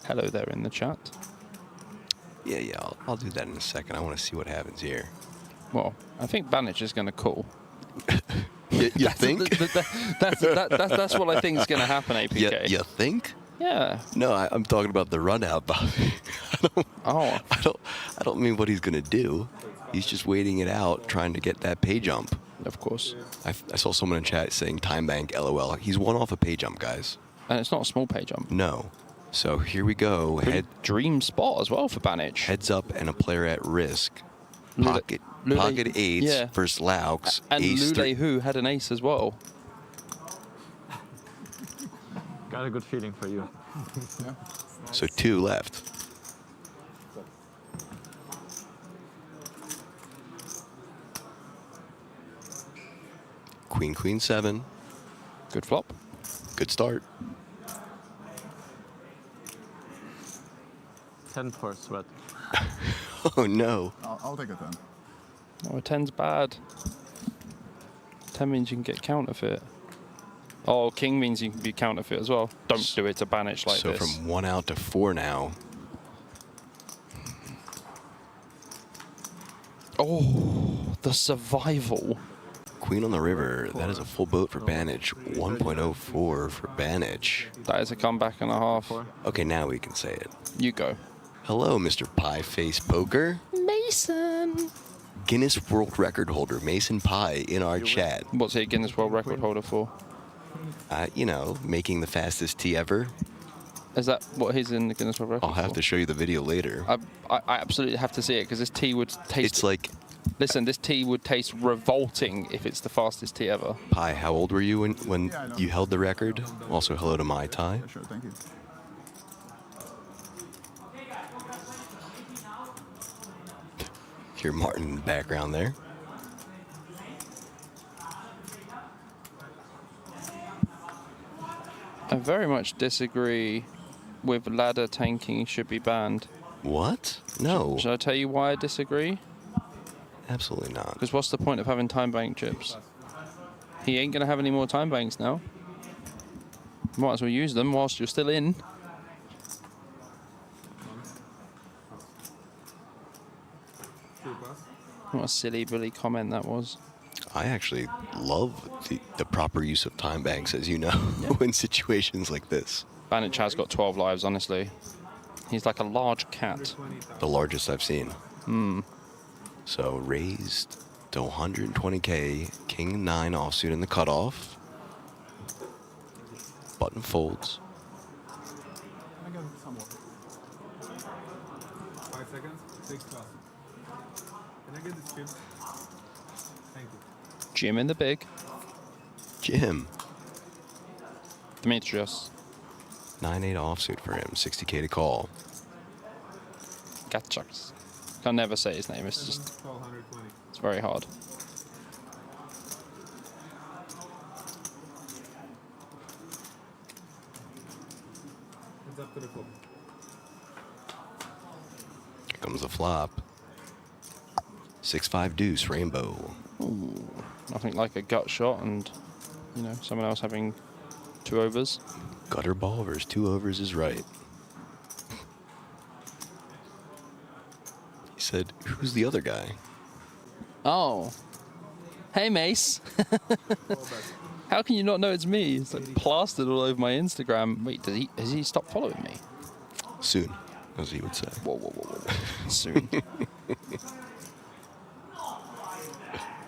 Hello there in the chat. Yeah, I'll do that in a second. I want to see what happens here. Well, I think Banic is going to call. You think? That's what I think is going to happen, APK. You think? Yeah. No, I'm talking about the run out, Bobby. I don't mean what he's gonna do. He's just waiting it out, trying to get that pay jump. Of course. I saw someone in chat saying time bank, LOL. He's one off a pay jump, guys. And it's not a small pay jump. No. So here we go. Dream spot as well for Banic. Heads up and a player at risk. Pocket Lule 8s yeah. versus Laux. And ace Lule Hu had an ace as well. Got a good feeling for you. Yeah. So 2 left. Queen 7. Good flop. Good start. 10 for a sweat. Oh no. I'll take a 10. Oh, a 10's bad. 10 means you can get counterfeit. Oh, king means you can be counterfeit as well. Don't do it to Banic like so this. from 1 out to 4 now. Oh, the survival. Queen on the river. That is a full boat for Banic. 1.04 for Banic. That is a comeback and a half. Okay, now we can say it. You go. Hello, Mr. Pie Face Poker. Mason. Guinness World Record holder Mason Pie in our chat. What's he a Guinness World Record holder for? You know, making the fastest tea ever. Is that what he's in the Guinness World Record I'll have for? to show you the video later. I absolutely have to see it because this tea would taste... It's like... Listen, this tea would taste revolting if it's the fastest tea ever. Pie, how old were you when you held the record? Also, hello to Mai Tai. Yeah, sure, thank you. Hear Martin in the background there. I very much disagree with ladder tanking should be banned. What? No. Should I tell you why I disagree? Absolutely not. Because what's the point of having time bank chips? He ain't going to have any more time banks now. Might as well use them whilst you're still in. What a silly bully comment that was. I actually love the proper use of time banks, as you know, in situations like this. Bandit Chad's got 12 lives, honestly. He's like a large cat. The largest I've seen. Hmm. So raised to 120k, King 9 offsuit in the cutoff. Button folds. Can I get some more? 5 seconds. 6 plus. Can I get this chip? Thank you. Jim in the big. Jim. Demetrius. 9-8 offsuit for him. 60k to call. Gatchaks. Can never say his name. It's just. 1220. It's very hard. It's up to the flop. Here comes the flop. 6-5 deuce, rainbow. Ooh, nothing like a gut shot and, you know, someone else having 2 overs. Gutter ball versus 2 overs is right. He said, who's the other guy? Oh. Hey, Mace. How can you not know it's me? It's like plastered all over my Instagram. Wait, has he stopped following me? Soon, as he would say. Whoa, whoa, whoa, whoa. Soon.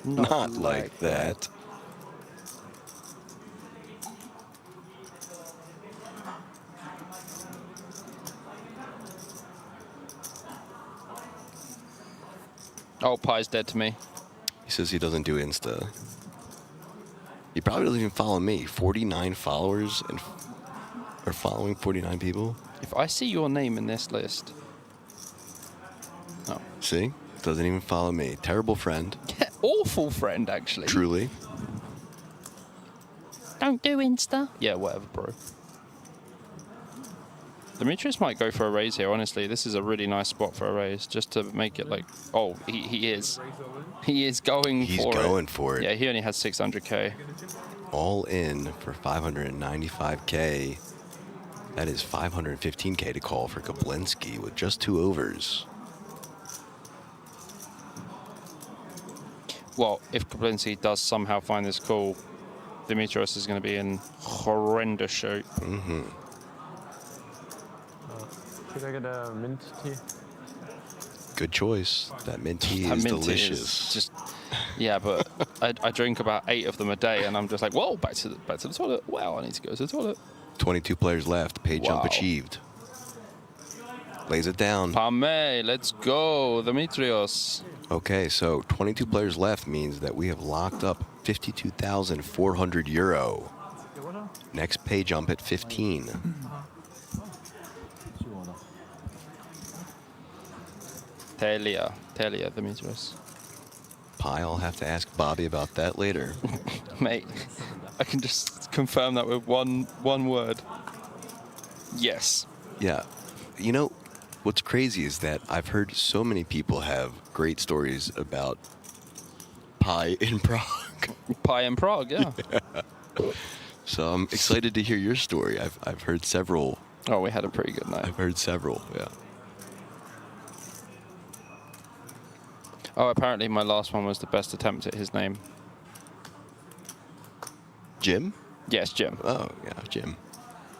Not like that. Oh, Pie's dead to me. He says he doesn't do Insta. He probably doesn't even follow me. 49 followers and are following 49 people. If I see your name in this list. Oh. See? Doesn't even follow me. Terrible friend. Yeah, awful friend, actually. Truly. Don't do Insta. Yeah, whatever, bro. Demetrius might go for a raise here, honestly. This is a really nice spot for a raise, just to make it like... Oh, he is. He is going He's for it. He's going for it. Yeah, he only has 600k. All in for 595k. That is 515k to call for Kablinski with just 2 overs. Well, if Kablinski does somehow find this call, Demetrius is going to be in horrendous shape. Mm-hmm. Should I get a mint tea? Good choice. That mint tea is mint tea delicious. is just, yeah, but I drink about 8 of them a day, and I'm just like, whoa, back to the toilet. Wow, I need to go to the toilet. 22 players left. Pay jump achieved. Lays it down. Pame, let's go, Demetrios. Okay, so 22 players left means that we have locked up 52,400 euro. Next pay jump at 15. Telia, Demetrios. Pi, I'll have to ask Bobby about that later. Mate, I can just confirm that with one word. Yes. Yeah. You know, what's crazy is that I've heard so many people have great stories about Pi in Prague. Pi in Prague, yeah. Yeah. So I'm excited to hear your story. I've heard several. Oh, we had a pretty good night. I've heard several, yeah. Oh, apparently my last one was the best attempt at his name. Jim? Yes, Jim. Oh, yeah, Jim.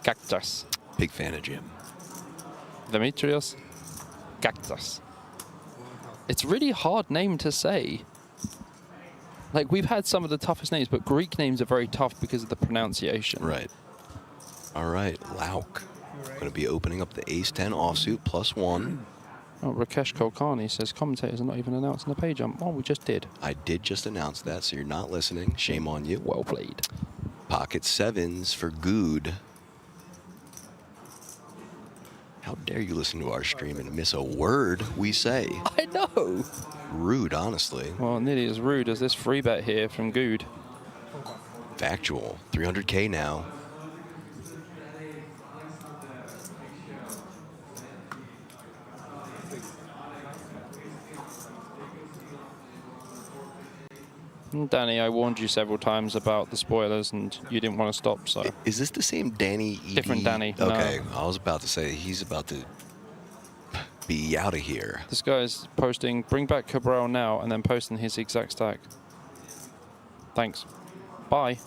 Cactus. Big fan of Jim. Demetrios. Cactus. It's a really hard name to say. Like, we've had some of the toughest names, but Greek names are very tough because of the pronunciation. Right. All right, Lauk. Going to be opening up the ace-10 offsuit +1. Oh, Rakesh Kulkarni says commentators are not even announcing the pay jump. Oh, we just did. I did just announce that, so you're not listening. Shame on you. Well played. Pocket 7s for Good. How dare you listen to our stream and miss a word we say? I know. Rude, honestly. Well, nearly as rude as this free bet here from Good. Factual. 300K now. Danny, I warned you several times about the spoilers, and you didn't want to stop. So is this the same Danny? Different Danny. Okay, No. I was about to say he's about to be out of here. This guy's posting, bring back Cabral now, and then posting his exact stack. Thanks. Bye.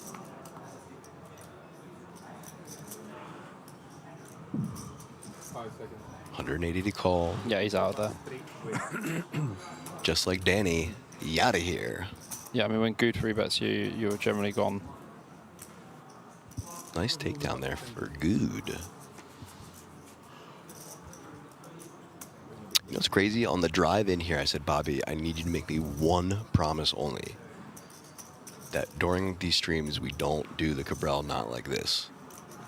Seconds. 180 to call. Yeah, he's out of there. Just like Danny, he out of here. Yeah, I mean, when Good free bets you, you're generally gone. Nice takedown there for Good. You know what's crazy? On the drive in here, I said, Bobby, I need you to make me one promise only. That during these streams, we don't do the Cabral not like this.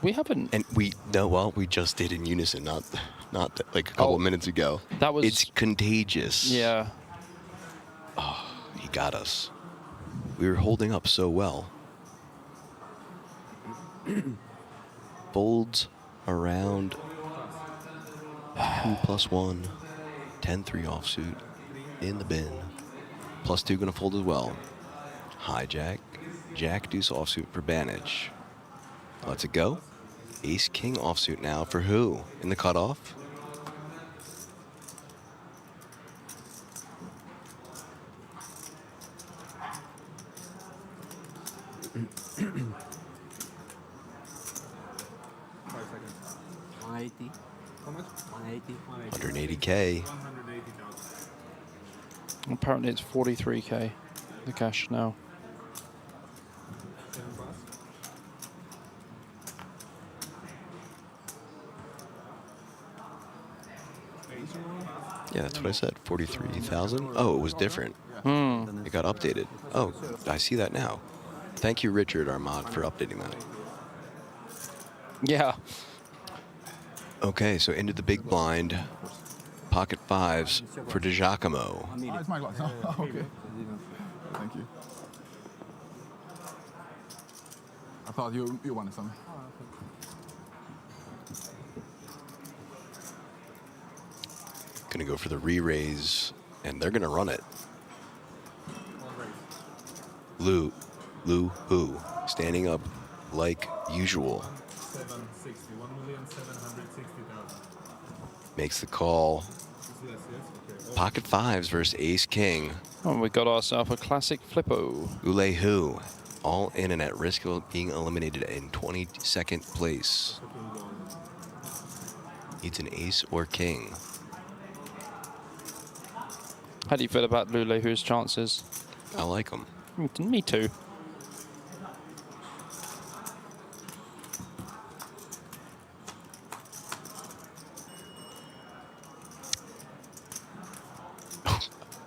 We haven't. And we just did in unison, not like a couple minutes ago. That was. It's contagious. Yeah. Oh, he got us. We were holding up so well. Folds around 2+1, 10-3 offsuit in the bin. +2 gonna fold as well. Hijack, Jack Deuce offsuit for Banich. Let's it go. Ace King offsuit now for who? In the cutoff? How much? 180K. Apparently it's 43K, the cash now. Yeah, that's what I said. 43,000. Oh, it was different. It got updated. Oh, I see that now. Thank you, Richard, our mod, for updating that. Yeah. Okay, so into the big blind. Pocket fives for DiGiacomo. Oh, it's my glass. Oh, okay. Thank you. I thought you wanted something. Gonna go for the re-raise, and they're gonna run it. Lou, who? Standing up like usual. 760, 1,760,000. Makes the call. Yes, okay. Pocket fives versus Ace King. Oh, we got ourselves a classic flippo. Ule who? All in and at risk of being eliminated in 22nd place. Needs an ace or king. How do you feel about Lulehu's chances? I like him. Me too.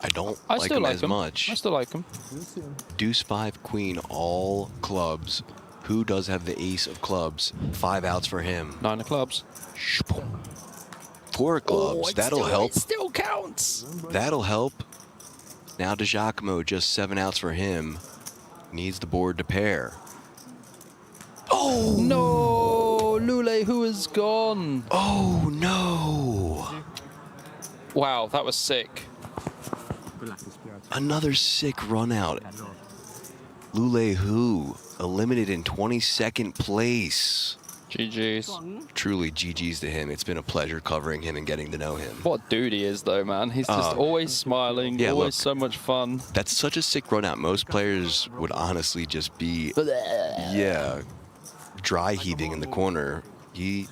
I don't I like still him like as him. much. I still like him. Deuce 5 queen, all clubs. Who does have the ace of clubs? 5 outs for him. 9 of clubs. 4 clubs. That'll help. It still counts. That'll help. Now DiGiacomo, just 7 outs for him. Needs the board to pair. Oh no! Lulehu is gone. Oh no! Wow, that was sick. Another sick run out. Lulehu eliminated in 22nd place. GG's. Truly GG's to him. It's been a pleasure covering him and getting to know him. What a dude he is though, man. He's just always smiling, yeah, always look, so much fun. That's such a sick run out. Most players would honestly just be, yeah, dry heaving in the corner. He,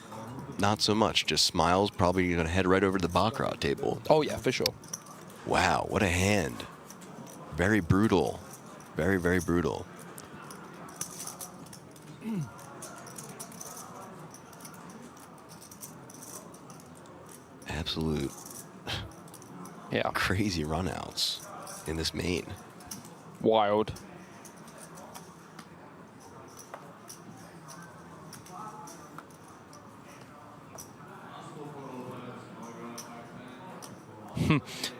not so much. Just smiles, probably going to head right over to the Baccarat table. Oh yeah, for sure. Wow, what a hand. Very brutal. Very, very brutal. Absolute crazy runouts in this main. Wild.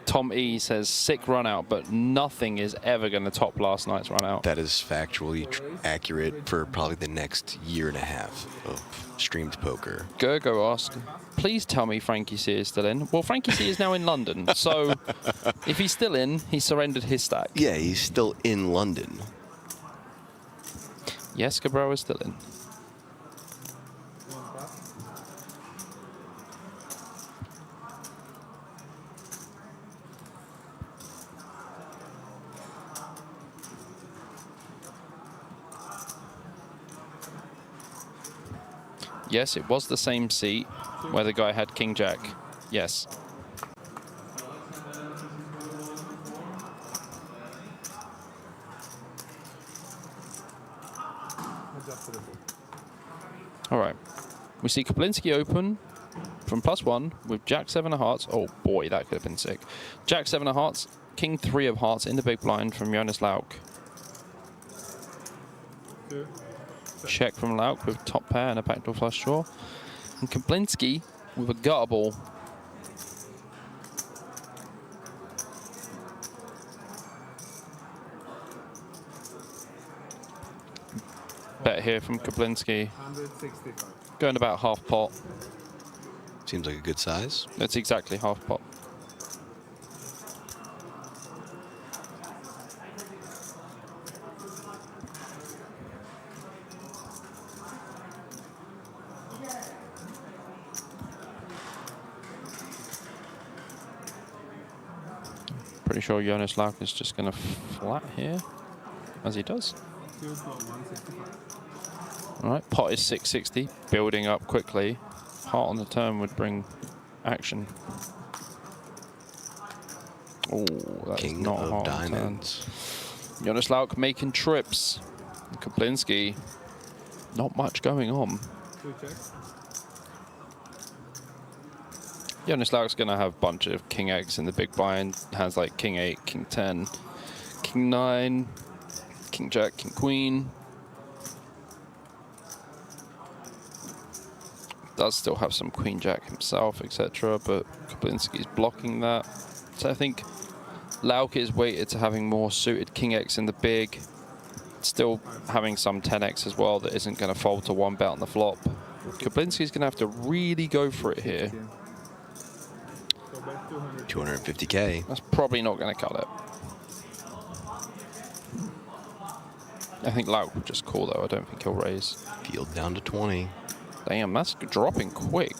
Tom E says, sick run out, but nothing is ever going to top last night's run out. That is factually accurate for probably the next year and a half of streamed poker. Gergo asked, please tell me Frankie C is still in. Well, Frankie C is now in London, so if he's still in, he surrendered his stack. Yeah, he's still in London. Yes, Cabral is still in. Yes, it was the same seat where the guy had King Jack. Yes. All right. We see Kaplinski open from +1 with Jack 7 of hearts. Oh boy, that could have been sick. Jack 7 of hearts, King 3 of hearts in the big blind from Jonas Lauk. Check from Lauk with top pair and a backdoor flush draw. And Kaplinski with a gutter ball. Bet here from Kaplinski. 165. Going about half pot. Seems like a good size. That's exactly half pot. Pretty sure Jonas Lauk is just going to flat here, as he does. All right, pot is 660, building up quickly. Heart on the turn would bring action. Oh, that's King not of heart diamonds. Turn. Jonas Lauk making trips. Kaplinski, not much going on. Jonas Lauk's going to have a bunch of King X in the big blind. Has like King 8, King 10, King 9, King Jack, King Queen. Does still have some Queen Jack himself, etc. But Kaplinski's blocking that. So I think Lauk is weighted to having more suited King X in the big. Still having some 10X as well that isn't going to fold to 1 bet on the flop. Kaplinski's going to have to really go for it here. 250K. That's probably not going to cut it. I think Lauk will just call though. I don't think he'll raise. Field down to 20. Damn, that's dropping quick.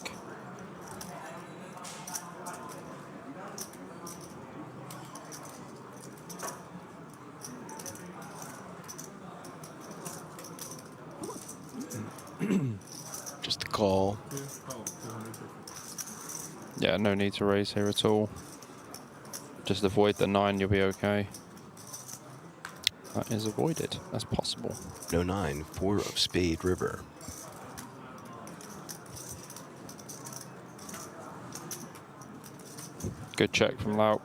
Just a call. Yeah, no need to raise here at all. Just avoid the 9, you'll be okay. That is avoided. That's possible. No 9, 4 of spade river. Good check from Lauk.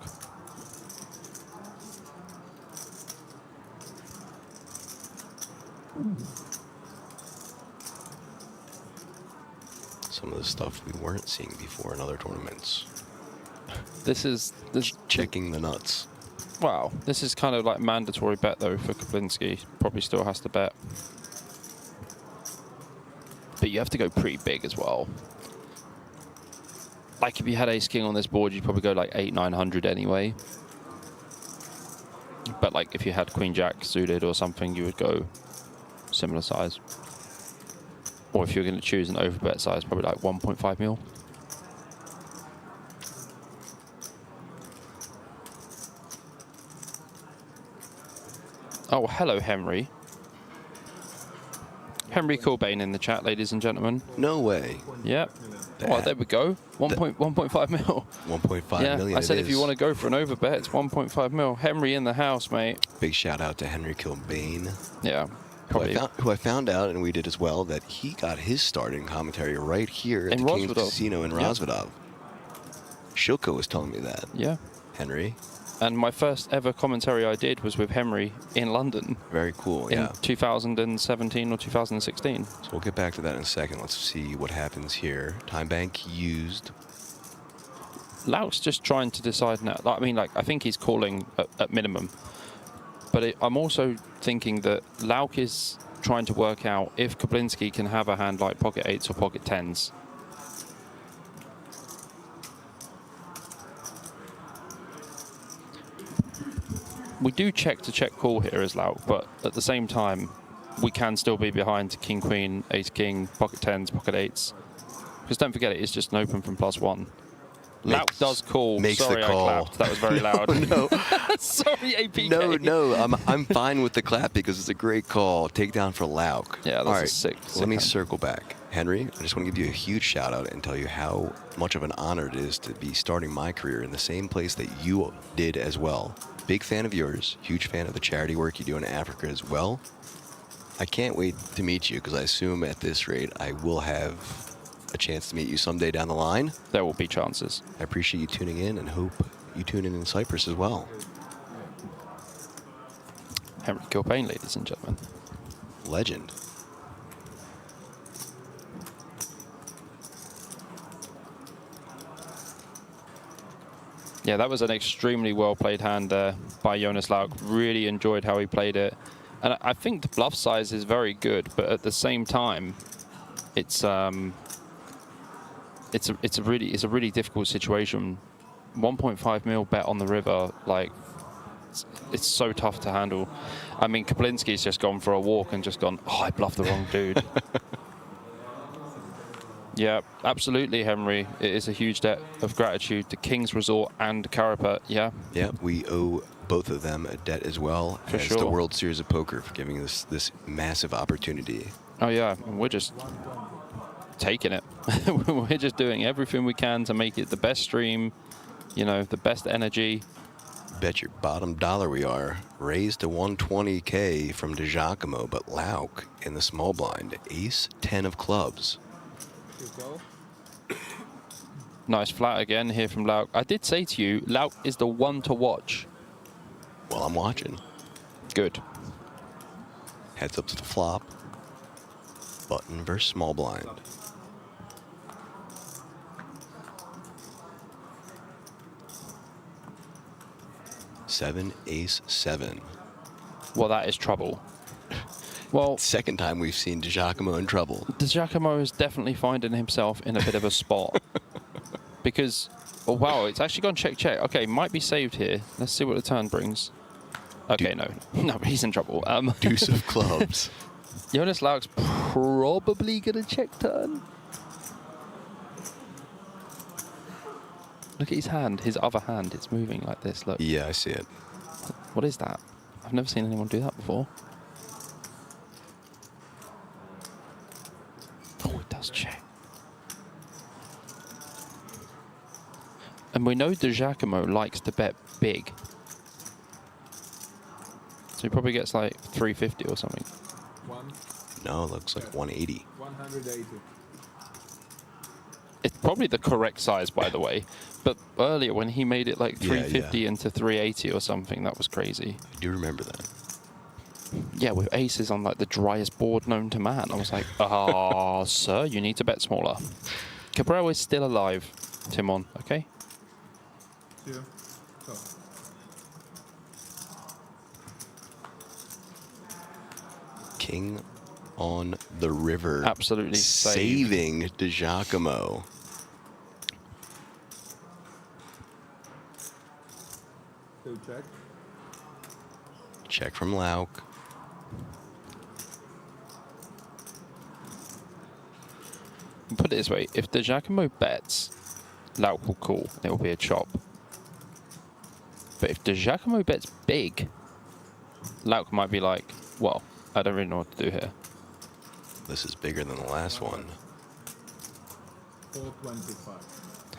Some of the stuff we weren't seeing before in other tournaments. This is checking the nuts. Wow, this is kind of like mandatory bet though for Kaplinski. Probably still has to bet. But you have to go pretty big as well. Like if you had ace king on this board, you'd probably go like 800-900 anyway. But like if you had queen jack suited or something, you would go similar size. Or if you're going to choose an overbet size, probably like 1.5 mil. Oh, hello, Henry. Henry Corbane in the chat, ladies and gentlemen. No way. Yep. Oh, there we go. 1.5 mil. 1.5 yeah, million. I said it if you is. want to go for an overbet, it's 1.5 mil. Henry in the house, mate. Big shout out to Henry Corbane. Yeah. Who I found out, and we did as well, that he got his start in commentary right here at In the King's Rosvedov. Casino in Yep. Rosvedov. Shilko was telling me that. Yeah. Henry. And my first ever commentary I did was with Henry in London. Very cool, in yeah. 2017 or 2016. So we'll get back to that in a second. Let's see what happens here. Time bank used. Lauk's just trying to decide now. I mean, like, I think he's calling at minimum. But I'm also thinking that Lauk is trying to work out if Kablinski can have a hand like pocket 8s or pocket 10s. We do check to check call here as Lauk, but at the same time, we can still be behind King, Queen, Ace, King, pocket 10s, pocket 8s. Because don't forget, it is just an open from +1. Lauk does call. Sorry, I clapped. That was very loud. No. Sorry, APK. No, I'm fine with the clap because it's a great call. Takedown for Lauk. Yeah, that's All a right, sick let me hand. circle back. Henry, I just want to give you a huge shout out and tell you how much of an honor it is to be starting my career in the same place that you did as well. Big fan of yours, huge fan of the charity work you do in Africa as well. I can't wait to meet you because I assume at this rate I will have a chance to meet you someday down the line. There will be chances. I appreciate you tuning in and hope you tune in Cyprus as well. Henry Gilbane, ladies and gentlemen. Legend. Yeah, that was an extremely well-played hand there by Jonas Lauk. Really enjoyed how he played it. And I think the bluff size is very good, but at the same time, it's a really difficult situation. 1.5 mil bet on the river, like, it's so tough to handle. I mean, Kaplinski's just gone for a walk and just gone, oh, I bluffed the wrong dude. Yeah, absolutely, Henry. It is a huge debt of gratitude to King's Resort and Karapet, yeah? Yeah, we owe both of them a debt as well For as sure. the World Series of Poker for giving us this massive opportunity. Oh, yeah, and we're just taking it. We're just doing everything we can to make it the best stream, you know, the best energy. Bet your bottom dollar we are. Raised to 120K from De Giacomo, but Lauk in the small blind. Ace 10 of clubs. Nice flat again here from Lauk. I did say to you, Lauk is the one to watch. Well, I'm watching. Good. Heads up to the flop. Button versus small blind. Seven, ace, 7. Well, that is trouble. Well, second time we've seen De Giacomo in trouble. De Giacomo is definitely finding himself in a bit of a spot. Because, oh wow, it's actually gone check. Okay, might be saved here. Let's see what the turn brings. Okay, no, but he's in trouble. Deuce of clubs. Jonas Lauk's probably gonna check turn. Look at his hand, his other hand. It's moving like this. Look. Yeah, I see it. What is that? I've never seen anyone do that before. Oh, it does check. And we know De Giacomo likes to bet big. So he probably gets like 350 or something. No, it looks like 180. 180. It's probably the correct size, by the way. But earlier, when he made it like 350 into 380 or something, that was crazy. I do remember that. Yeah, with aces on like the driest board known to man. I was like, ah, sir, you need to bet smaller. Cabral is still alive, Timon, okay? Yeah. So. King on the river. Absolutely saving De Giacomo. Still check. Check from Lauk. Put it this way, if De Giacomo bets, Lauk will call. It will be a chop. But if De Giacomo bets big, Lauk might be like, well, I don't really know what to do here. This is bigger than the last one. 425.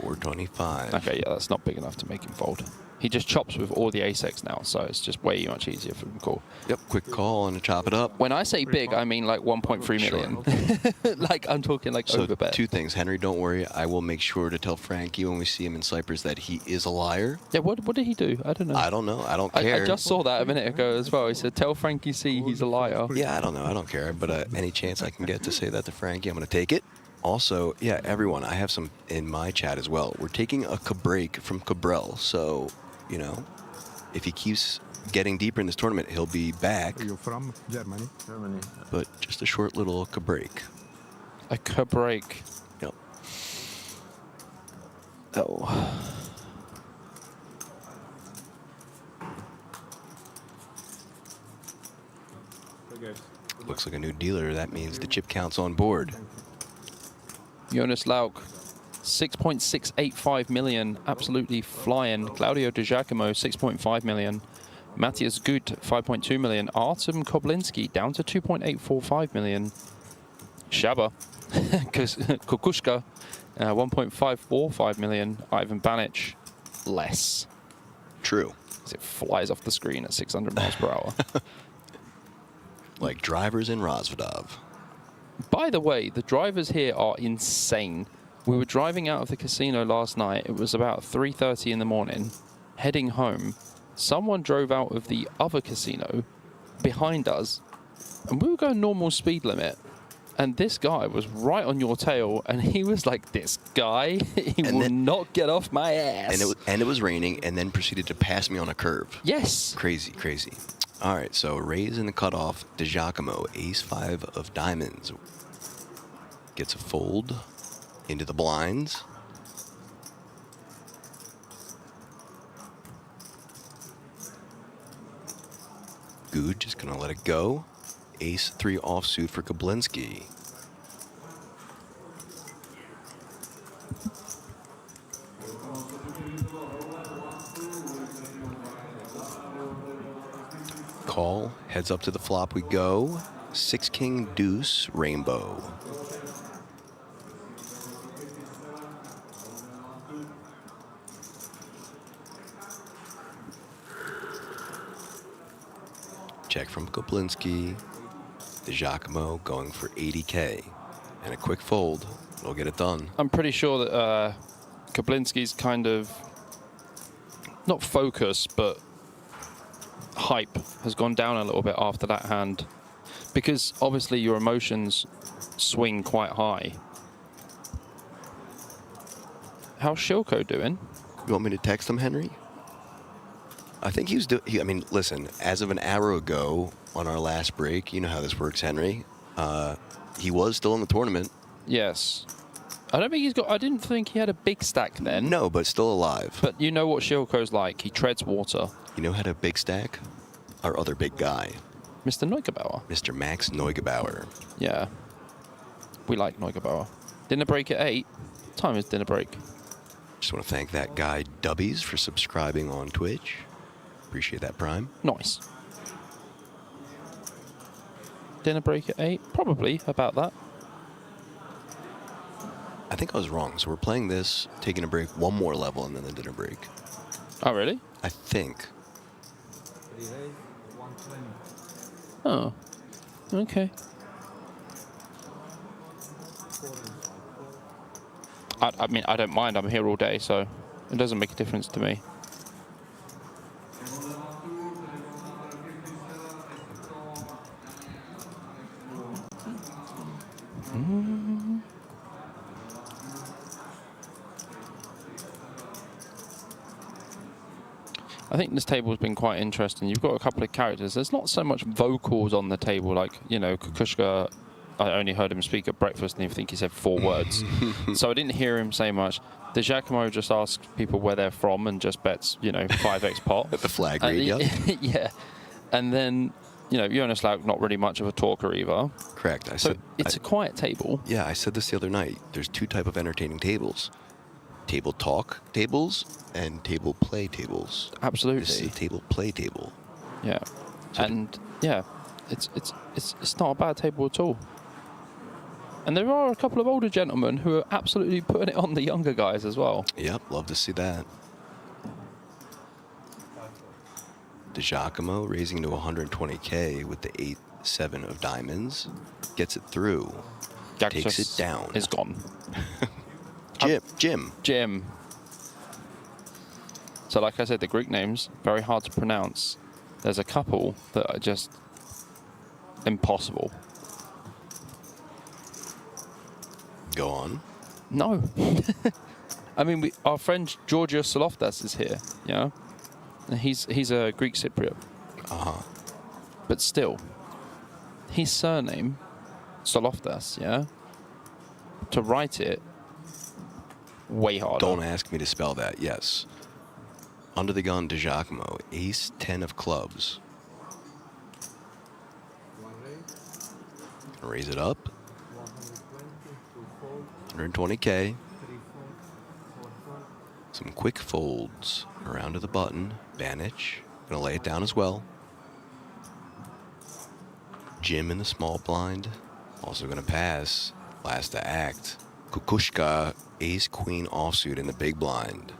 425. Okay, yeah, that's not big enough to make him fold. He just chops with all the ace-x now, so it's just way much easier for him to call. Yep, quick call and chop it up. When I say big, I mean like 1.3 million. Like, I'm talking like So overbet. two things, Henry, don't worry. I will make sure to tell Frankie when we see him in Cyprus that he is a liar. Yeah, what did he do? I don't know. I don't know. I don't care. I just saw that a minute ago as well. He said, tell Frankie C he's a liar. Yeah, I don't know. I don't care. But any chance I can get to say that to Frankie, I'm going to take it. Also, yeah, everyone, I have some in my chat as well. We're taking a break from Cabral, so, you know, if he keeps getting deeper in this tournament, he'll be back. Are you from Germany? Germany. But just a short little break. A break. Yep. Oh. Looks like a new dealer. That means the chip count's on board. Jonas Lauk, 6.685 million, absolutely flying. Claudio Di Giacomo, 6.5 million. Matthias Gut, 5.2 million. Artem Koblinski, down to 2.845 million. Shaba, Kukushka, 1.545 million. Ivan Banic, less. True. As it flies off the screen at 600 miles per hour. Like drivers in Razvodov. By the way, the drivers here are insane. We were driving out of the casino last night. It was about 3:30 in the morning, heading home. Someone drove out of the other casino behind us, and we were going normal speed limit. And this guy was right on your tail, and he was like, this guy, he will not get off my ass. And it was raining, and then proceeded to pass me on a curve. Yes. Crazy, crazy. All right, so raise in the cutoff. Di Giacomo, ace-5 of diamonds. Gets a fold into the blinds. Good, just gonna let it go. Ace-3 offsuit for Koblinski. Call, heads up to the flop we go. 6-king deuce rainbow. Check from Koblinski. Di Giacomo going for 80K. And a quick fold. We'll get it done. I'm pretty sure that Koblinski's kind of, not focus, but hype has gone down a little bit after that hand. Because obviously your emotions swing quite high. How's Shilko doing? You want me to text him, Henry? I think he's doing. I mean, listen. As of an hour ago, on our last break, you know how this works, Henry. He was still in the tournament. Yes. I don't think he's got. I didn't think he had a big stack then. No, but still alive. But you know what Shilko's like. He treads water. You know how to big stack? Our other big guy, Mr. Neugebauer. Mr. Max Neugebauer. Yeah. We like Neugebauer. Dinner break at 8. Time is dinner break. Just want to thank that guy Dubbies for subscribing on Twitch. Appreciate that, Prime. Nice. Dinner break at 8? Probably about that. I think I was wrong. So we're playing this, taking a break, one more level, and then the dinner break. Oh, really? I think. Oh. Okay. I mean, I don't mind. I'm here all day, so it doesn't make a difference to me. I think this table has been quite interesting. You've got a couple of characters. There's not so much vocals on the table, like, you know, Kukushka. I only heard him speak at breakfast, and I think he said 4 words. So I didn't hear him say much. Di Giacomo just asks people where they're from and just bets, you know, 5x pot. At the flag read, yeah. Yeah. And then, you know, Jonas Lauk, not really much of a talker either. Correct. So it's a quiet table. Yeah, I said this the other night. There's 2 types of entertaining tables. Table talk tables and table play tables. Absolutely. This is a table play table. Yeah. So and yeah, it's not a bad table at all. And there are a couple of older gentlemen who are absolutely putting it on the younger guys as well. Yep, love to see that. Di Giacomo raising to 120K with the 8-7 of diamonds. Gets it through. Takes it down. Is gone. Jim. So like I said, the Greek names, very hard to pronounce. There's a couple that are just impossible. Go on. No. I mean, our friend Georgios Saloftas is here, yeah? And he's a Greek Cypriot. Uh-huh. But still, his surname, Saloftas, yeah? To write it, way harder. Don't ask me to spell that, yes. Under the gun, DiGiacomo, ace 10 of clubs. Raise it up. 120K. Some quick folds around to the button. Banich, gonna lay it down as well. Jim in the small blind, also gonna pass. Last to act. Kukushka, ace queen offsuit in the big blind.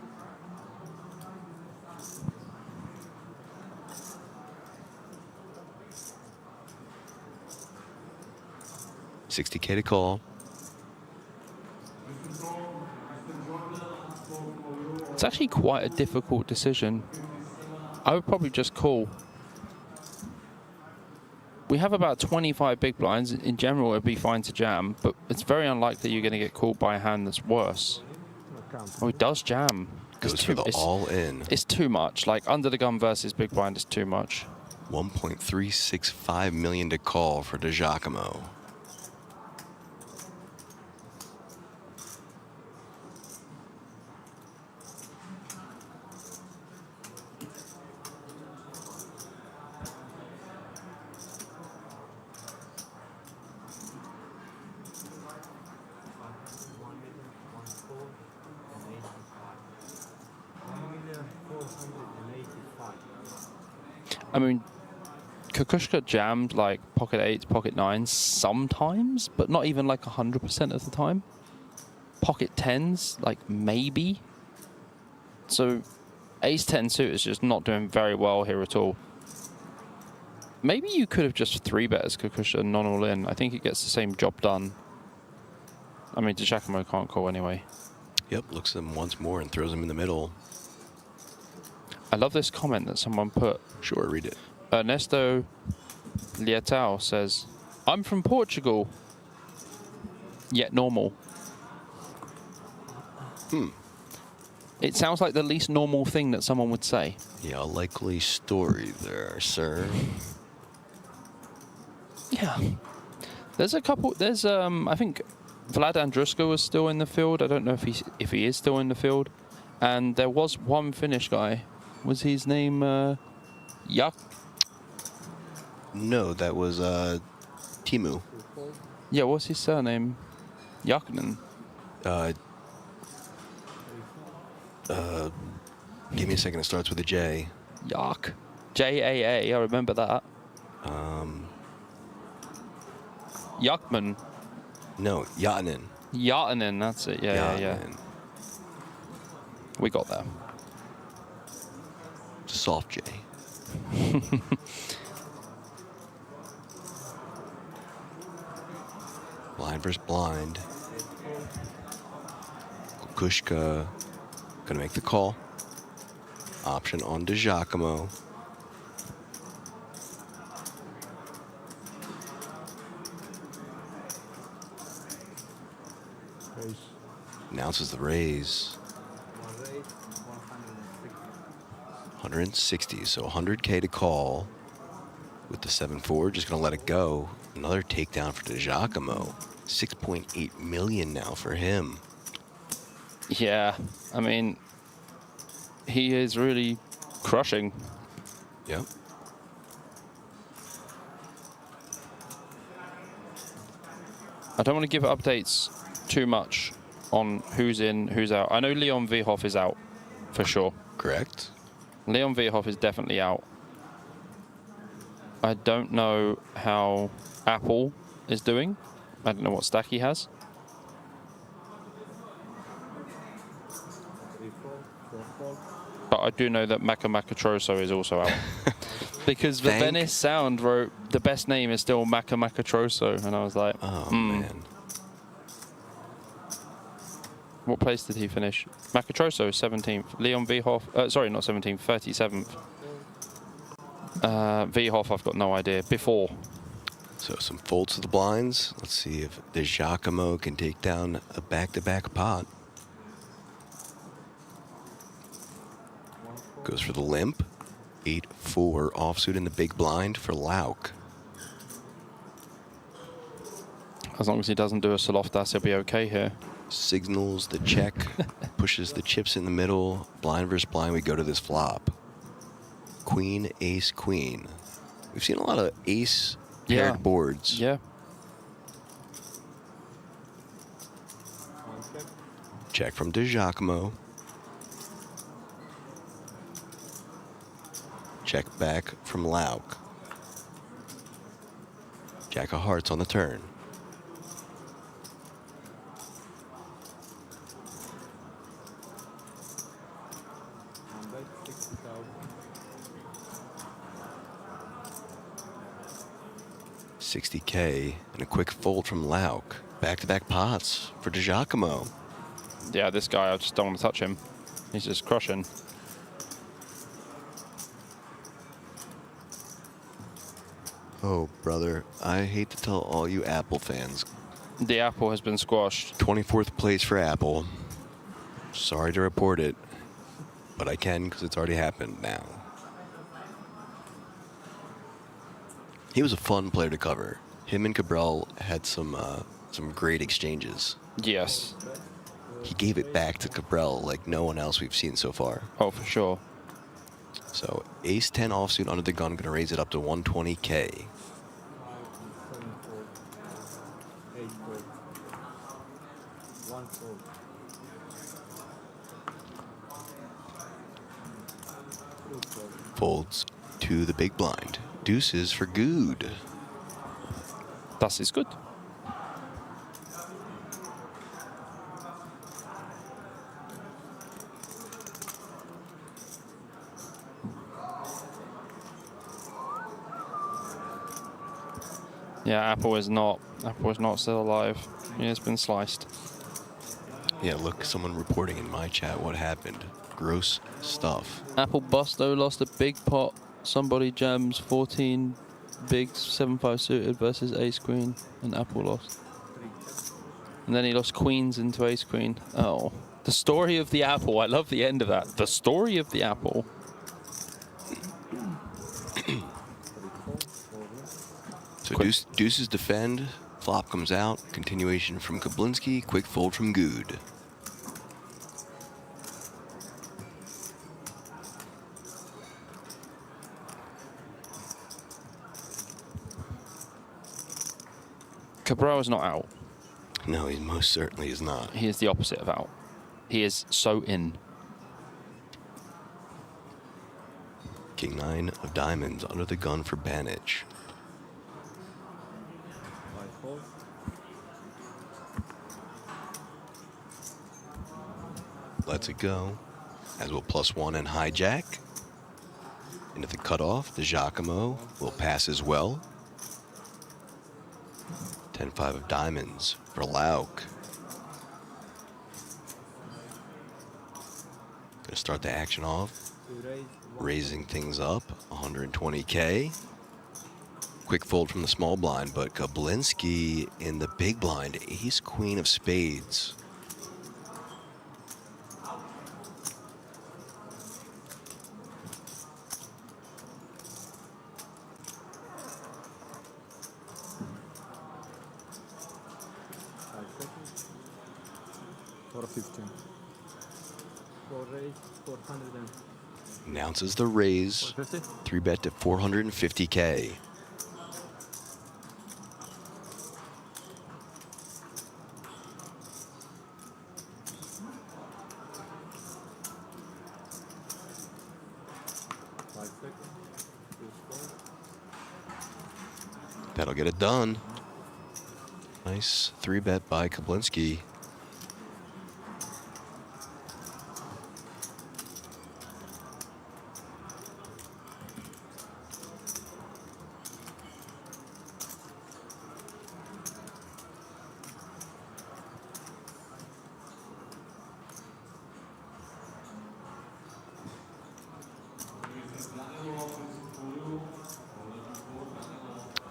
$60K to call. It's actually quite a difficult decision. I would probably just call. We have about 25 big blinds. In general, it'd be fine to jam, but it's very unlikely you're going to get called by a hand that's worse. Oh, it does jam. Goes for the all-in. It's too much. Like, under the gun versus big blind is too much. 1.365 million to call for DiGiacomo. I mean, Kukushka jammed like pocket 8s, pocket 9s sometimes, but not even like 100% of the time. Pocket 10s, like maybe. So ace 10 suit is just not doing very well here at all. Maybe you could have just 3-bet as Kukushka non all in. I think it gets the same job done. I mean, DiGiacomo can't call anyway. Yep, looks at him once more and throws him in the middle. I love this comment that someone put. Sure, read it. Ernesto Lietao says, I'm from Portugal, yet normal. It sounds like the least normal thing that someone would say. Yeah, a likely story there, sir. Yeah. There's a couple, there's, I think Vlad Andruska was still in the field. I don't know if he is still in the field. And there was one Finnish guy. Was his name Yak? No, that was Timu. Yeah, what's his surname? Yakinen. Give me a second, it starts with a J. Yak. J-A-A, I remember that. Yakman. No, Yatanen. Yatanen, that's it. Yeah. We got there. Soft J. Blind versus blind. Kukushka gonna make the call. Option on DiGiacomo. Announces the raise. 160, so 100K to call with the 7-4. Just gonna let it go. Another takedown for DiGiacomo. 6.8 million now for him. Yeah, I mean, he is really crushing. Yep. I don't want to give updates too much on who's in, who's out. I know Leon Vihov is out, for sure. Correct. Leon Vihov is definitely out. I don't know how Apple is doing. I don't know what stack he has. But I do know that Maka Troso is also out. Because the Venice Sound wrote, the best name is still Maka Troso. And I was like, oh, man. What place did he finish? Makatroso, 17th. Leon Vihov, sorry, not 17th, 37th. Vihov, I've got no idea. Before. So some folds to the blinds. Let's see if the Giacomo can take down a back-to-back pot. Goes for the limp. 8-4 offsuit in the big blind for Lauk. As long as he doesn't do a Soloftas, he'll be okay here. Signals the check, pushes the chips in the middle. Blind versus blind, we go to this flop. Queen, ace, queen. We've seen a lot of ace paired boards. Yeah. Check from De Giacomo. Check back from Lauk. Jack of hearts on the turn. $60K and a quick fold from Lauk. Back-to-back pots for De Giacomo. Yeah, this guy, I just don't want to touch him. He's just crushing. Oh, brother, I hate to tell all you Apple fans. The apple has been squashed. 24th place for Apple. Sorry to report it, but I can because it's already happened now. He was a fun player to cover. Him and Cabral had some great exchanges. Yes. He gave it back to Cabral like no one else we've seen so far. Oh, for sure. So ace 10 offsuit under the gun, gonna raise it up to 120K. Folds to the big blind. Deuces for good. Das ist gut. Yeah, Apple is not still alive. He has been sliced. Yeah, look, someone reporting in my chat what happened. Gross stuff. Apple Busto lost a big pot. Somebody jams 14 big 7-5 suited versus ace queen, and Apple lost. And then he lost queens into ace queen. Oh, the story of the apple. I love the end of that. The story of the apple. So deuces defend, flop comes out, continuation from Kablinski, quick fold from Good. Cabral is not out. No, he most certainly is not. He is the opposite of out. He is so in. King 9 of diamonds under the gun for Banich. Lets it go. As will +1 and hijack. Into the cutoff, the Giacomo will pass as well. 10-5 of diamonds for Lauk. Gonna start the action off. Raising things up, 120K. Quick fold from the small blind, but Kablinski in the big blind, ace queen of spades. Announces the raise. 3-bet to 450K. That'll get it done. Nice 3-bet by Kablinski.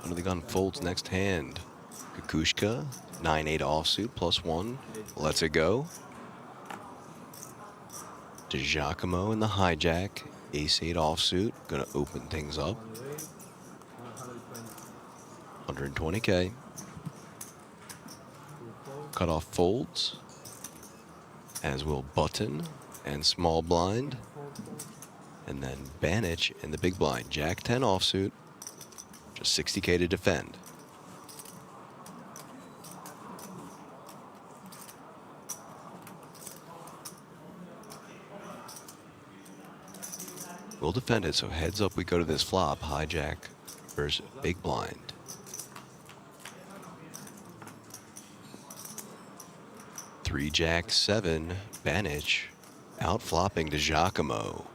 Under the gun folds next hand. Kukushka, 9-8 offsuit, +1. Lets it go. DiGiacomo in the hijack. Ace-8 offsuit. Gonna open things up. 120K. Cutoff folds. As will button and small blind. And then Banich in the big blind. Jack 10 offsuit. Just 60K to defend. We'll defend it, so heads up we go to this flop. Hijack versus big blind. Three Jack 7, Banich out flopping DiGiacomo.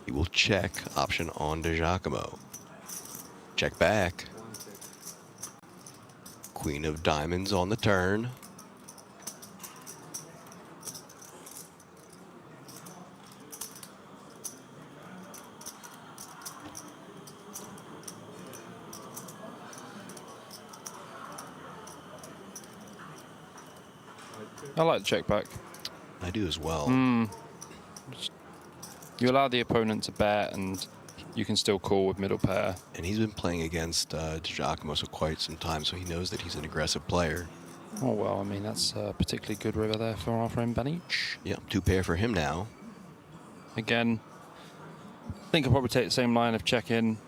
He will check, option on DiGiacomo. Check back. Queen of diamonds on the turn. I like the check back. I do as well. You allow the opponent to bet, and you can still call with middle pair. And he's been playing against DiGiacomo for quite some time, so he knows that he's an aggressive player. Oh, well, I mean, that's a particularly good river there for our friend Banich. Yeah, 2 pair for him now. Again, I think I'll probably take the same line of check-in.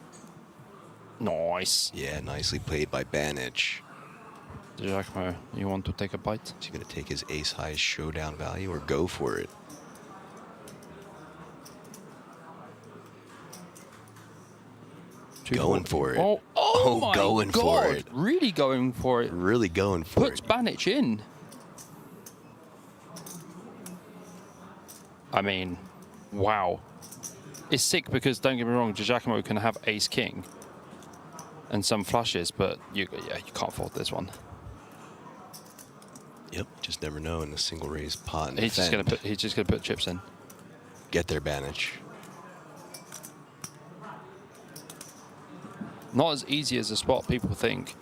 Nice. Yeah, nicely played by Banich. DiGiacomo, you want to take a bite? Is he going to take his ace-high showdown value or go for it? Going for it. Oh my going God. for it. Really going for it. Really going for Puts it. Banich in. I mean, wow. It's sick because, don't get me wrong, DiGiacomo can have ace-king and some flushes, but you can't fold this one. Yep, just never know in the single raise pot. And He's just gonna put chips in. Get there, Banich. Not as easy as a spot people think.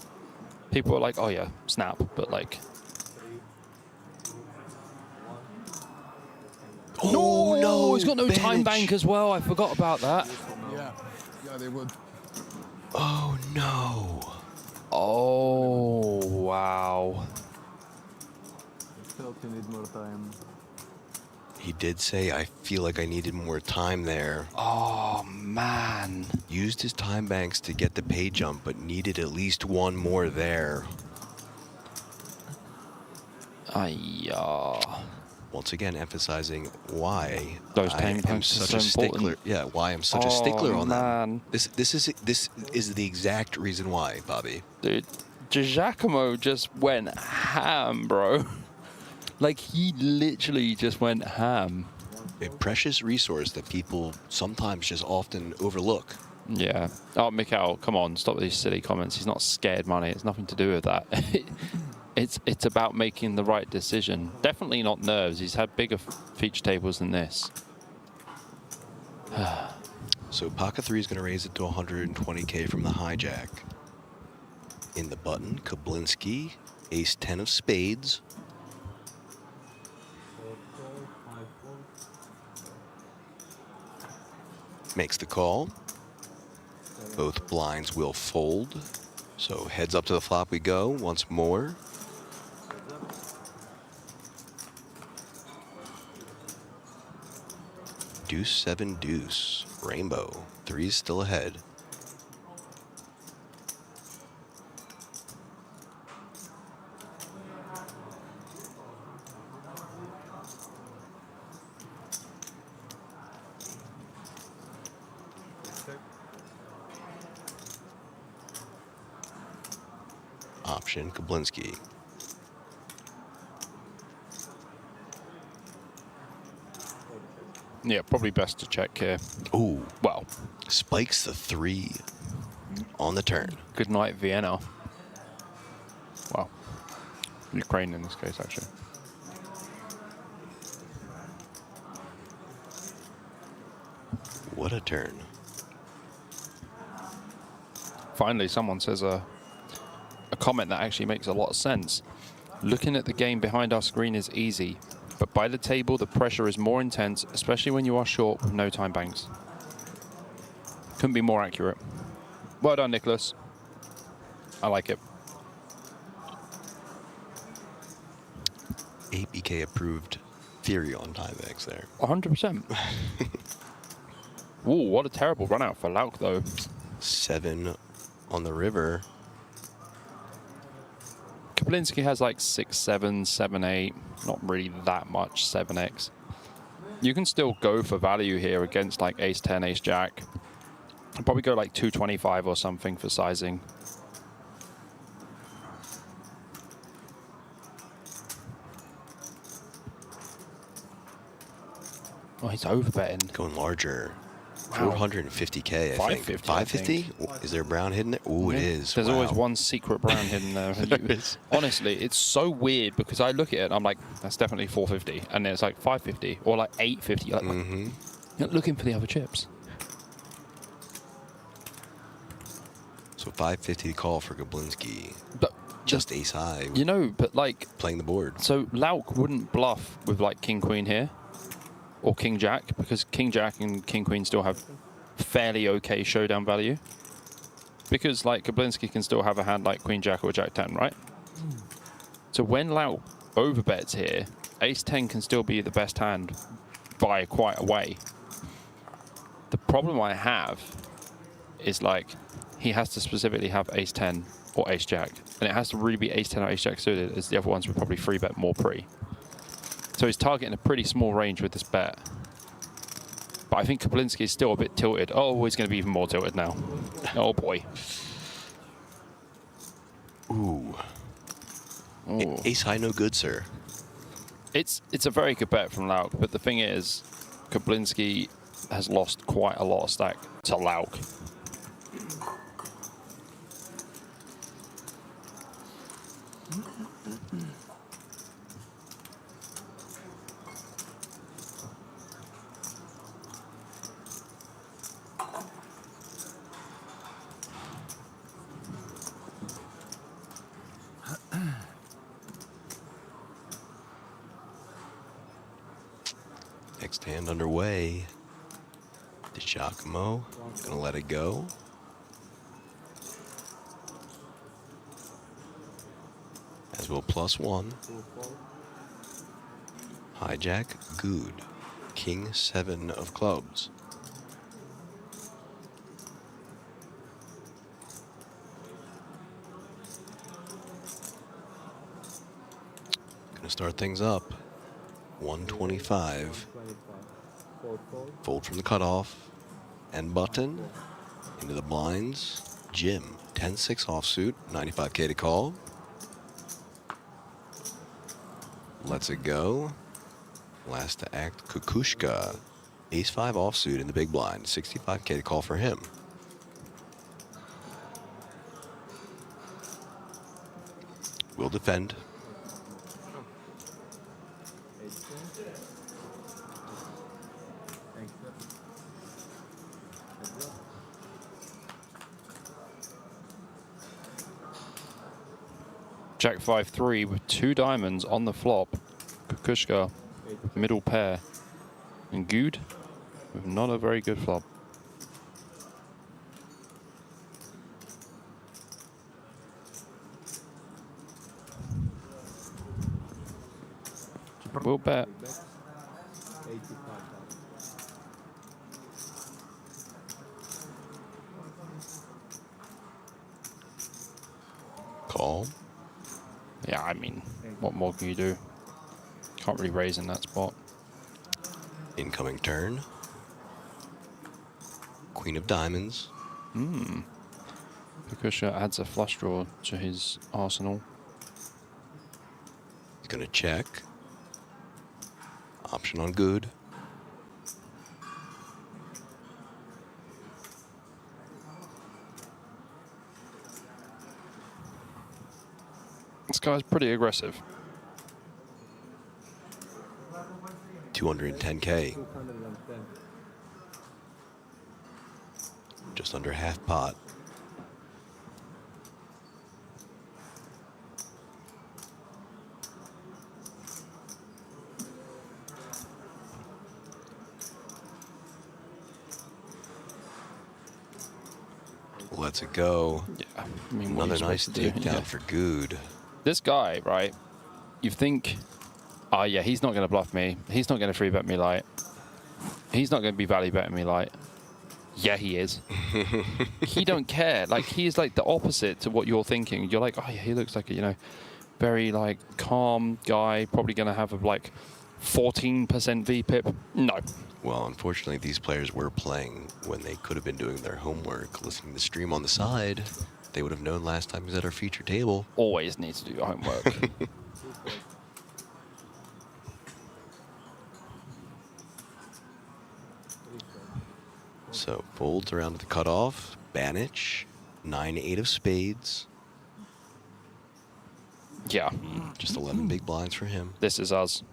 People are like, oh yeah, snap, but like. Oh no! He's got no time Banich. bank as well. I forgot about that. Yeah, they would. Oh no! Oh wow! Felt you need more time. He did say, I feel like I needed more time there. Oh man! Used his time banks to get the pay jump, but needed at least one more there. Once again, emphasizing why those I time am banks are such a so important. stickler. Yeah, why I'm such a stickler on man. that. This is the exact reason why, Bobby. Dude, DiGiacomo just went ham, bro. Like, he literally just went ham. A precious resource that people sometimes just often overlook. Yeah. Oh, Mikhail, come on, stop with these silly comments. He's not scared money. It's nothing to do with that. It's about making the right decision. Definitely not nerves. He's had bigger feature tables than this. So Pocket 3 is going to raise it to 120K from the hijack. In the button, Kablinski, ace 10 of spades. Makes the call. Both blinds will fold. So heads up to the flop we go once more. Deuce 7 deuce. Rainbow. 3's still ahead. Option Kablinski. Yeah, probably best to check here. Ooh. Well. Spikes the 3 on the turn. Good night, Vienna. Well, Ukraine in this case, actually. What a turn. Finally, someone says a comment that actually makes a lot of sense. Looking at the game behind our screen is easy, but by the table, the pressure is more intense, especially when you are short with no time banks. Couldn't be more accurate. Well done, Nicholas. I like it. APK approved theory on time banks there. 100%. Ooh, what a terrible run out for Lauk, though. 7 on the river. Kaplinski has like 6-7, 7-8. Not really that much 7x. You can still go for value here against like ace-10, ace-jack. I'd probably go like 225 or something for sizing. Oh, he's overbetting. Going larger. Wow. 450K, I 550, think. 550? Is there a brown hidden there? Ooh, it is. There's Wow. always one secret brown hidden there. Honestly, it's so weird because I look at it and I'm like, that's definitely 450. And then it's like 550 or like 850. Like, you're not looking for the other chips. So 550 call for Gablinski. But just ace high. You know, but like playing the board. So Lauk wouldn't bluff with like king queen here or king jack because king jack and king queen still have fairly okay showdown value. Because like Gablinski can still have a hand like queen jack or jack 10, right? So when Lauk overbets here, ace 10 can still be the best hand by quite a way. The problem I have is like he has to specifically have ace 10 or ace jack, and it has to really be ace 10 or ace jack suited, as the other ones would probably free bet more pre. So he's targeting a pretty small range with this bet. But I think Kaplinski is still a bit tilted. Oh, he's going to be even more tilted now. Oh boy. Ooh. Ace high no good, sir. It's a very good bet from Lauk, but the thing is, Kaplinski has lost quite a lot of stack to Lauk. Next hand underway. DeGiacomo gonna let it go. As will +1. Hijack, good. King 7 of clubs. Gonna start things up. 125. Fold from the cutoff. And button. Into the blinds. Jim, 10-6 offsuit, 95K to call. Lets it go. Last to act, Kukushka. Ace-5 offsuit in the big blind, 65K to call for him. Will defend. Jack 5-3 with 2 diamonds on the flop. Kukushka, middle pair. And Good with not a very good flop. We'll bet. Call. Yeah, I mean, what more can you do? Can't really raise in that spot. Incoming turn. Queen of diamonds. Kukusha adds a flush draw to his arsenal. He's gonna check. Option on good. This guy's pretty aggressive. 210K. Just under half pot. Let's it go. Yeah, I mean, what are Another you nice supposed to do? takedown Yeah. for Good. This guy, right? You think, oh yeah, he's not going to bluff me. He's not going to free bet me light. He's not going to be value betting me light. Yeah, he is. He don't care. Like, he's like the opposite to what you're thinking. You're like, oh yeah, he looks like a, you know, very like calm guy. Probably going to have a like 14% VPIP. No. Well, unfortunately, these players were playing when they could have been doing their homework, listening to the stream on the side. They would have known last time he was at our feature table. Always need to do your homework. So folds around to the cutoff. Banich, 9-8 of spades. Yeah. Just 11 big blinds for him. This is us.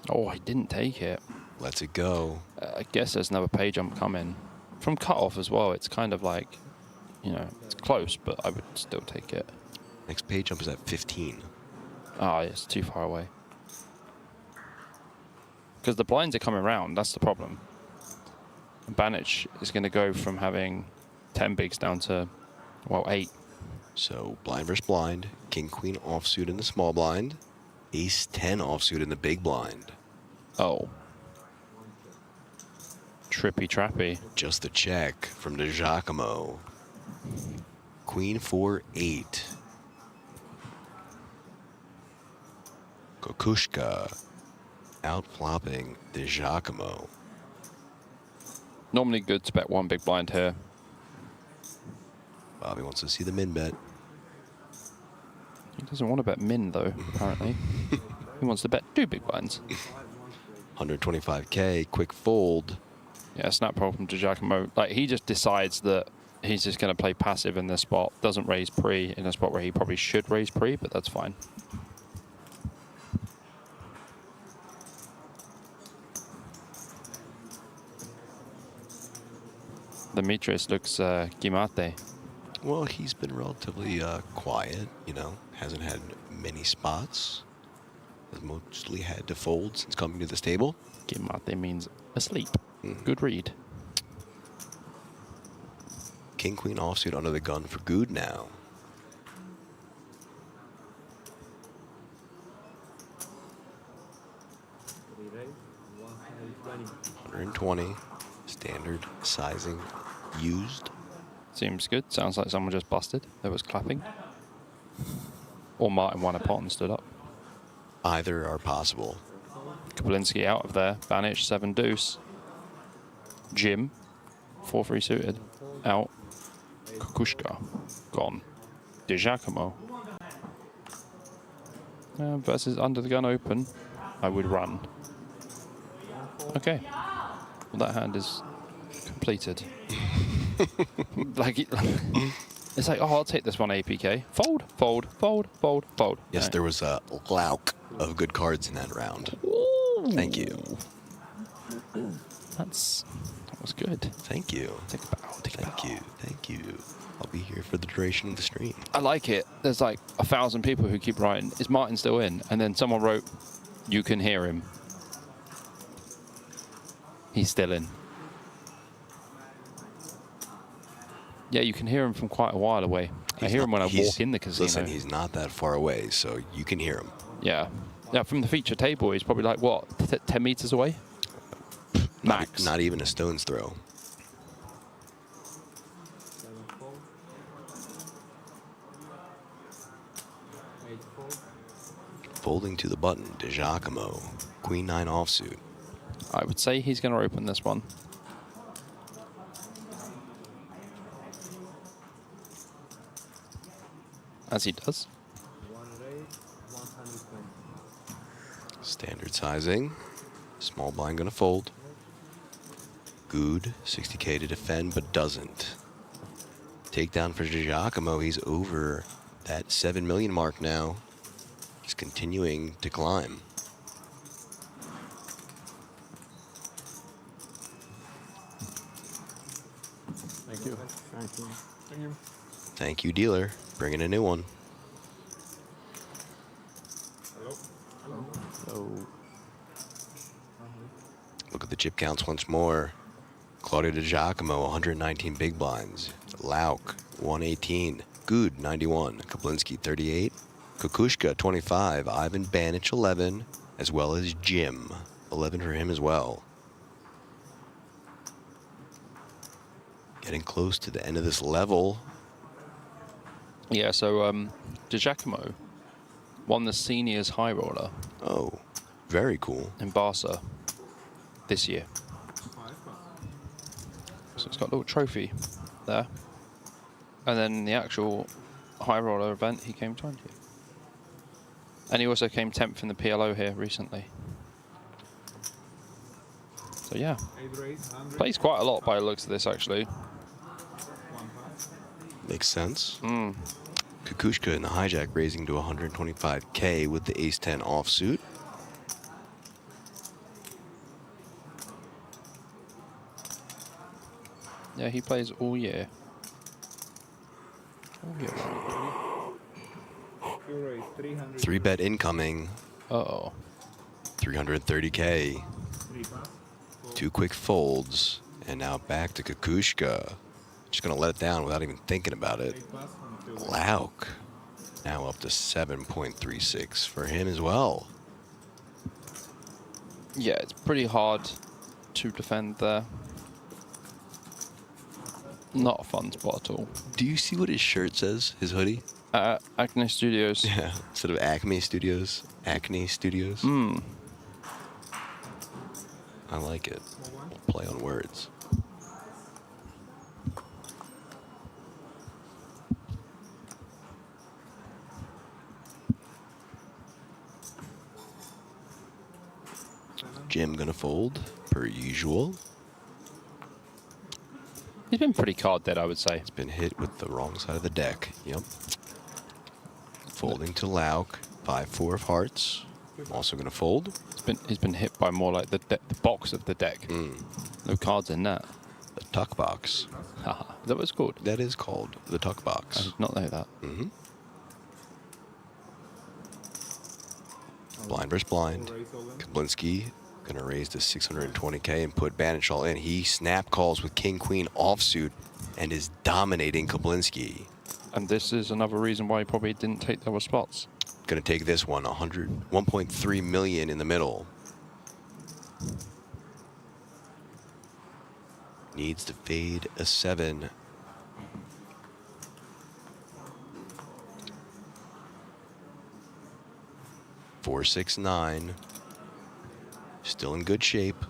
Oh, I didn't take it. Let's it go. I guess there's another pay jump coming. From cutoff as well, it's kind of like, you know, it's close, but I would still take it. Next pay jump is at 15. Ah, it's too far away. Because the blinds are coming around, that's the problem. Banich is going to go from having 10 bigs down to, well, 8. So blind versus blind. King, queen offsuit in the small blind. Ace 10 offsuit in the big blind. Oh. Trippy trappy. Just a check from DeGiacomo. Queen 4-8. Kokushka outflopping DeGiacomo. Normally good to bet one big blind here. Bobby wants to see the min bet. He doesn't want to bet min though, apparently. He wants to bet 2 big blinds. 125K, quick fold. Yeah, snap roll from DeGiacomo. Like, he just decides that he's just going to play passive in this spot. Doesn't raise pre in a spot where he probably should raise pre, but that's fine. Demetrius looks Gimate. Well, he's been relatively quiet, you know, hasn't had many spots. Has mostly had to fold since coming to this table. Gimate means asleep. Good read. King, queen offsuit under the gun for Good now. $120, standard sizing used. Seems good. Sounds like someone just busted. There was clapping. Or Martin won a pot and stood up. Either are possible. Kaplinsky out of there. Banich, 7 deuce. Jim, 4-3 suited. Out. Kukushka, gone. DeGiacomo. Versus under the gun open. I would run. Okay. Well, that hand is completed. Like, it's like, oh, I'll take this one APK. Fold, fold, fold, fold, fold. Yes, Right. there was a louk of good cards in that round. Thank you. That was good. Thank you. Take a bow. Take a bow. Thank you. Thank you. I'll be here for the duration of the stream. I like it. There's like 1,000 people who keep writing, is Martin still in? And then someone wrote, you can hear him. He's still in. Yeah, you can hear him from quite a while away. I hear him when I walk in the casino. Listen, he's not that far away, so you can hear him. Yeah. Yeah, from the feature table, he's probably like, what, 10 meters away? Max. Not even a stone's throw. Folding to the button, DeGiacomo. Queen 9 offsuit. I would say he's going to open this one. As he does. Standard sizing. Small blind gonna fold. Good. 60K to defend, but doesn't. Takedown for Giacomo. He's over that 7 million mark now. He's continuing to climb. Thank you. Thank you. Thank you. Thank you, dealer. Bringing a new one. Hello. Hello. Look at the chip counts once more. Claudio Di Giacomo, 119 big blinds. Lauk, 118. Good, 91. Kablinski, 38. Kukushka, 25. Ivan Banich, 11. As well as Jim, 11 for him as well. Getting close to the end of this level. Yeah, so Di Giacomo won the seniors high roller. Oh, very cool. In Barca this year. So it's got a little trophy there. And then the actual high roller event, he came 20th. And he also came 10th in the PLO here recently. So yeah, plays quite a lot by the looks of this actually. Makes sense. Kukushka in the hijack raising to 125K with the ace-10 offsuit. Yeah, he plays all year. All year round. 3-bet incoming. Uh-oh. 330K. 2 quick folds. And now back to Kukushka. Just going to let it down without even thinking about it. Lauk. Now up to 7.36 for him as well. Yeah, it's pretty hard to defend there. Not a fun spot at all. Do you see what his shirt says? His hoodie? Acne Studios. Yeah, instead of Acme Studios, Acne Studios. I like it. Play on words. Jim gonna fold, per usual. He's been pretty card dead, I would say. It's been hit with the wrong side of the deck. Yep. Folding to Lauk, 5-4 of hearts. Also gonna fold. He's been hit by more like the box of the deck. No cards in that. The tuck box. Haha. Is that what it's called? That is called the tuck box. I did not know that. Blind versus blind. Kablinski gonna raise to 620K and put Banich all in. He snap calls with King Queen offsuit and is dominating Kablinski. And this is another reason why he probably didn't take the other spots. Gonna take this one, 1.3 million in the middle. Needs to fade a 7. Four, 6, 9. Still in good shape.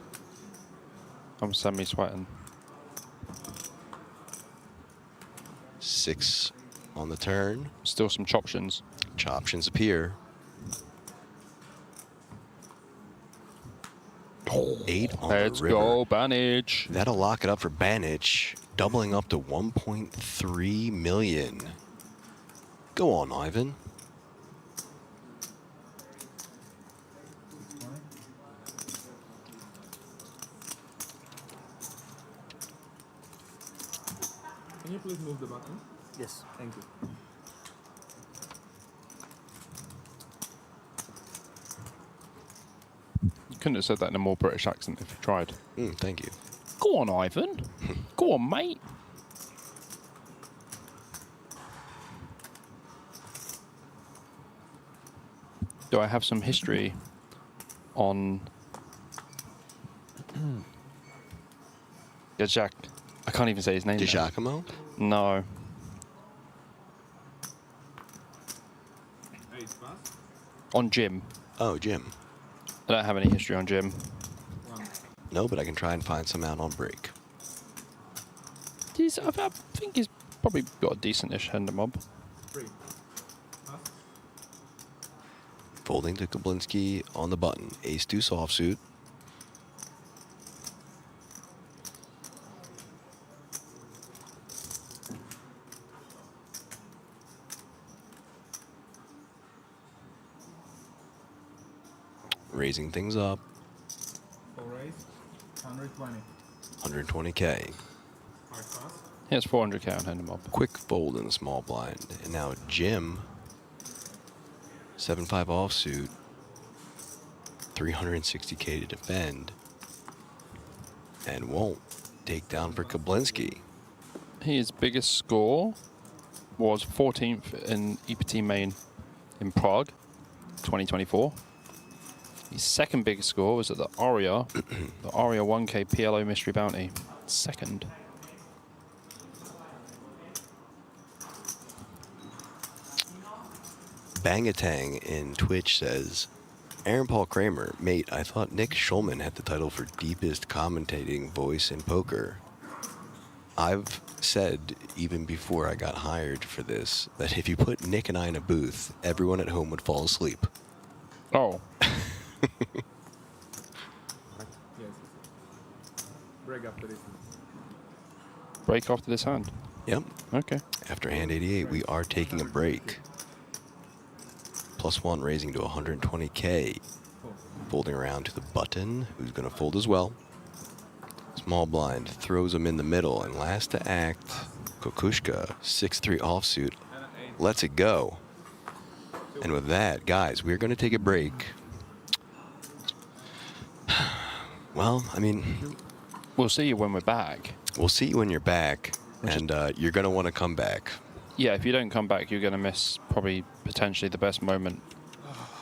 I'm semi-sweating. 6 on the turn. Still some choptions. Choptions appear. 8 on Let's the river. go, Banich. That'll lock it up for Banich, doubling up to 1.3 million. Go on, Ivan. Can you please move the button? Yes. Thank you. You couldn't have said that in a more British accent if you tried. Thank you. Go on, Ivan. Go on, mate. Do I have some history on... Yeah, Jack. I can't even say his name. Di Giacomo? No. On Jim. Oh, Jim. I don't have any history on Jim. No, but I can try and find some out on break. I think he's probably got a decent-ish hand of mob. Folding to Kablinski on the button. Ace-2 offsuit. Raising things up. Full raise, 120. 120K. He has 400K on hand of mob. Quick fold in the small blind. And now Jim, 7-5 offsuit, 360K to defend, and won't. takedown for Kablinski. His biggest score was 14th in EPT main in Prague, 2024. His second biggest score was at the Aria, the Aria 1K PLO Mystery Bounty. Second. Bangatang in Twitch says, Aaron Paul Kramer, mate, I thought Nick Schulman had the title for deepest commentating voice in poker. I've said, even before I got hired for this, that if you put Nick and I in a booth, everyone at home would fall asleep. Oh. Break after this. Break after this hand? Yep. Okay. After hand 88, we are taking a break. +1 raising to 120K. Folding around to the button, who's going to fold as well. Small blind throws him in the middle, and last to act, Kokushka, 6-3 offsuit, lets it go. And with that, guys, we're going to take a break. Well, I mean, we'll see you when we're back. We'll see you when you're back, and you're going to want to come back. Yeah, if you don't come back, you're going to miss probably potentially the best moment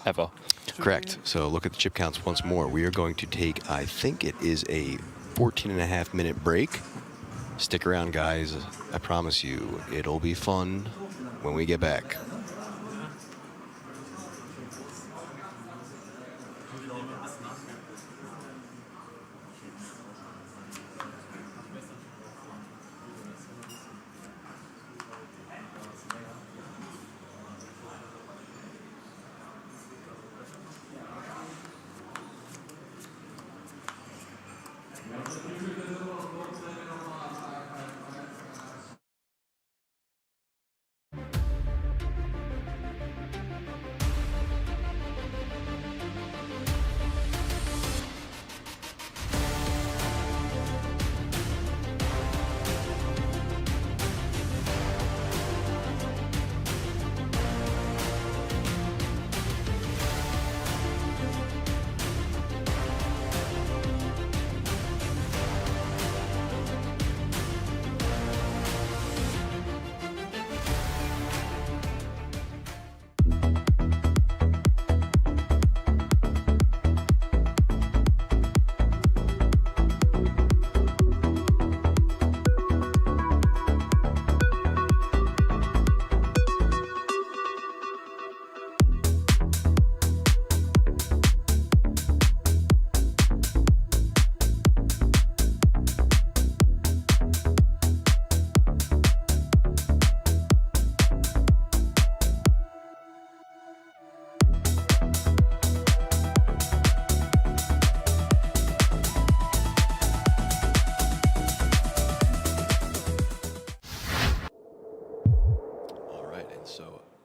ever. Correct. So look at the chip counts once more. We are going to take, I think it is a 14.5-minute break. Stick around, guys. I promise you, it'll be fun when we get back.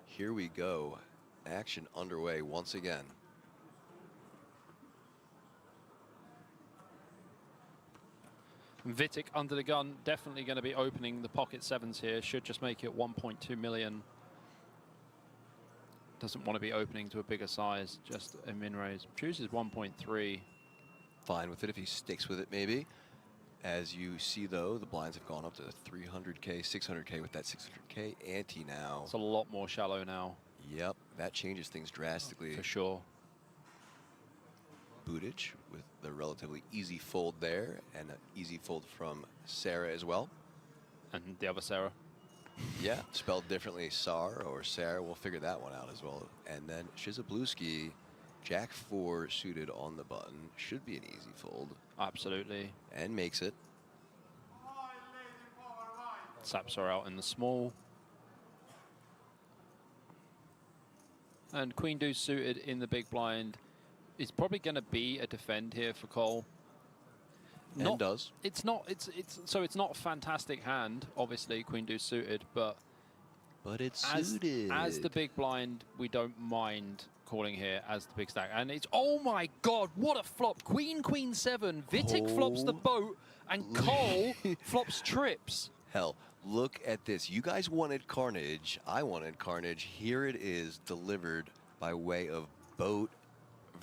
Here we go. Action underway once again. Vitic under the gun, definitely going to be opening the pocket sevens here. Should just make it 1.2 million. Doesn't want to be opening to a bigger size, just a min raise. Chooses 1.3. Fine with it if he sticks with it, maybe. As you see, though, the blinds have gone up to 300K, 600K with that 600K ante now. It's a lot more shallow now. Yep, that changes things drastically. For sure. Budic with the relatively easy fold there, and an easy fold from Sarah as well. And the other Sarah. Yeah, spelled differently, Sar or Sarah. We'll figure that one out as well. And then Shizabluski, Jack 4 suited on the button. Should be an easy fold. Absolutely. And makes it. Saps are out in the small. And Queen Deuce suited in the big blind is probably going to be a defend here for Cole. And does. It's not a fantastic hand, obviously, Queen Deuce suited, but it's suited. As the big blind, we don't mind calling here as the big stack. And it's, oh my God, what a flop. Queen, Queen 7, Vitic flops the boat, and Cole flops trips. Hell, look at this. You guys wanted Carnage. I wanted Carnage. Here it is, delivered by way of boat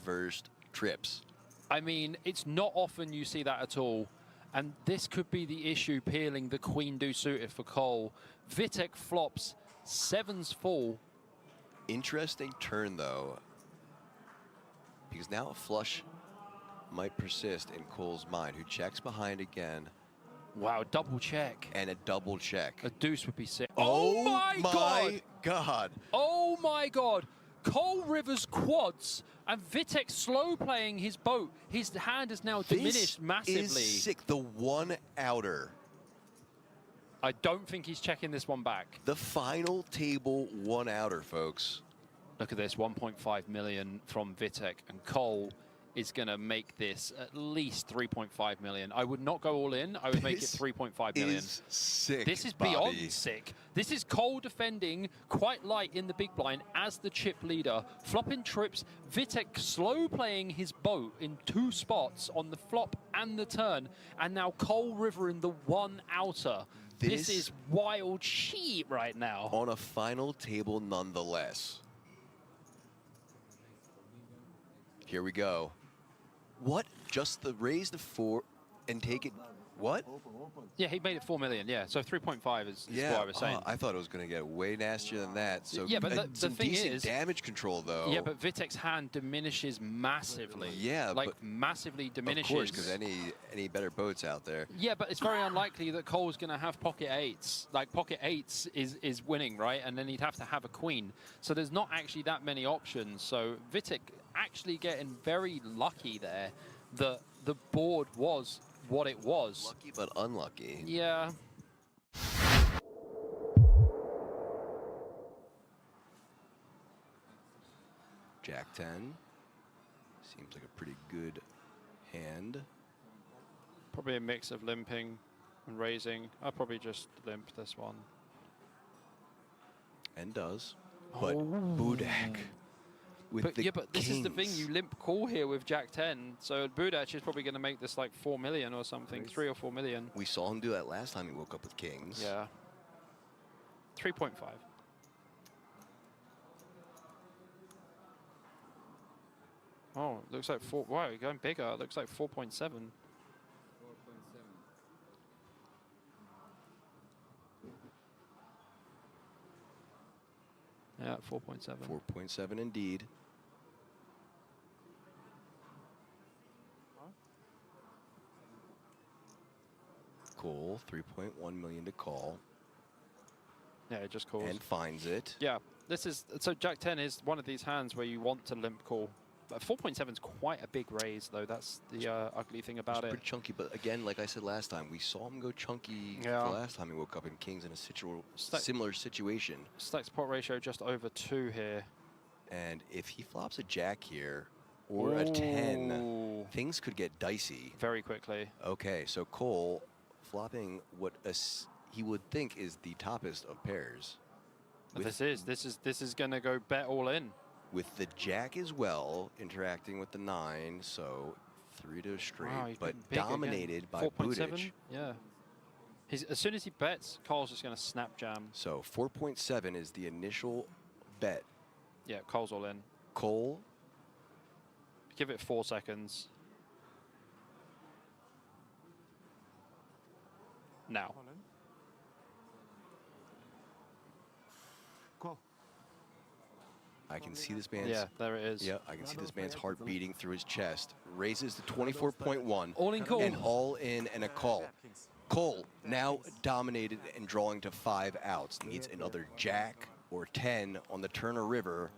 versus trips. I mean, it's not often you see that at all. And this could be the issue, peeling the queen deuce suited for Cole. Vitek flops, sevens full. Interesting turn, though, because now a flush might persist in Cole's mind, who checks behind again. Wow, double check. And a double check. A deuce would be sick. Oh my God. Oh my God. Cole Rivers quads and Vitek slow playing his boat. His hand is now diminished massively. This is sick. The one outer. I don't think he's checking this one back. The final table one outer, folks. Look at this, 1.5 million from Vitek, and Cole is going to make this at least 3.5 million. I would not go all in. I would make it 3.5 million. This is sick, This is Bobby. beyond sick. This is Cole defending quite light in the big blind as the chip leader. Flopping trips, Vitek slow playing his boat in 2 spots on the flop and the turn, and now Cole River in the one outer. This is wild shit right now. On a final table nonetheless. Here we go. What? Just the raise the 4 and take it. What? Yeah, he made it 4 million. Yeah, so 3.5 is what I was saying. I thought it was going to get way nastier than that. So yeah, but the some thing decent is, damage control though. Yeah, but Vitek's hand diminishes massively. Yeah, like but massively diminishes. Of course, because any better boats out there. Yeah, but it's very unlikely that Cole's going to have pocket 8s. Like pocket 8s is winning, right? And then he'd have to have a queen. So there's not actually that many options. So Vitek actually getting very lucky there that the board was what it was. Lucky but unlucky. Yeah. Jack 10. Seems like a pretty good hand. Probably a mix of limping and raising. I'll probably just limp this one. And does. But Budak with the but this is the thing, you limp call here with Jack 10, so Budak is probably going to make this like 4 million or something, 3 or 4 million. We saw him do that last time he woke up with kings. Yeah. 3.5. Oh, looks like 4. Wow, you're going bigger. It looks like 4.7. Yeah, 4.7. 4.7 indeed. Cool. 3.1 million to call. Yeah, it just calls. And finds it. Yeah, this is, so Jack 10 is one of these hands where you want to limp call. But 4.7 is quite a big raise, though. That's the ugly thing about it. Pretty chunky, but again, like I said last time, we saw him go chunky the last time he woke up in kings in a similar situation. Stacks pot ratio just over 2 here. And if he flops a jack here or a 10, things could get dicey. Very quickly. Okay, so Cole flopping what he would think is the toppest of pairs. This is going to go bet all in. With the jack as well, interacting with the 9, so 3 to a straight, wow, but dominated by 4.7. Yeah. As soon as he bets, Cole's just going to snap jam. So 4.7 is the initial bet. Yeah, Cole's all in. Cole. Give it 4 seconds. Now. I can see this man's... Yeah, there it is. Yeah, I can see this man's heart beating through his chest. Raises to 24.1. All in call. And all in and a call. Cole, now dominated and drawing to 5 outs. Needs another jack or 10 on the Turner River.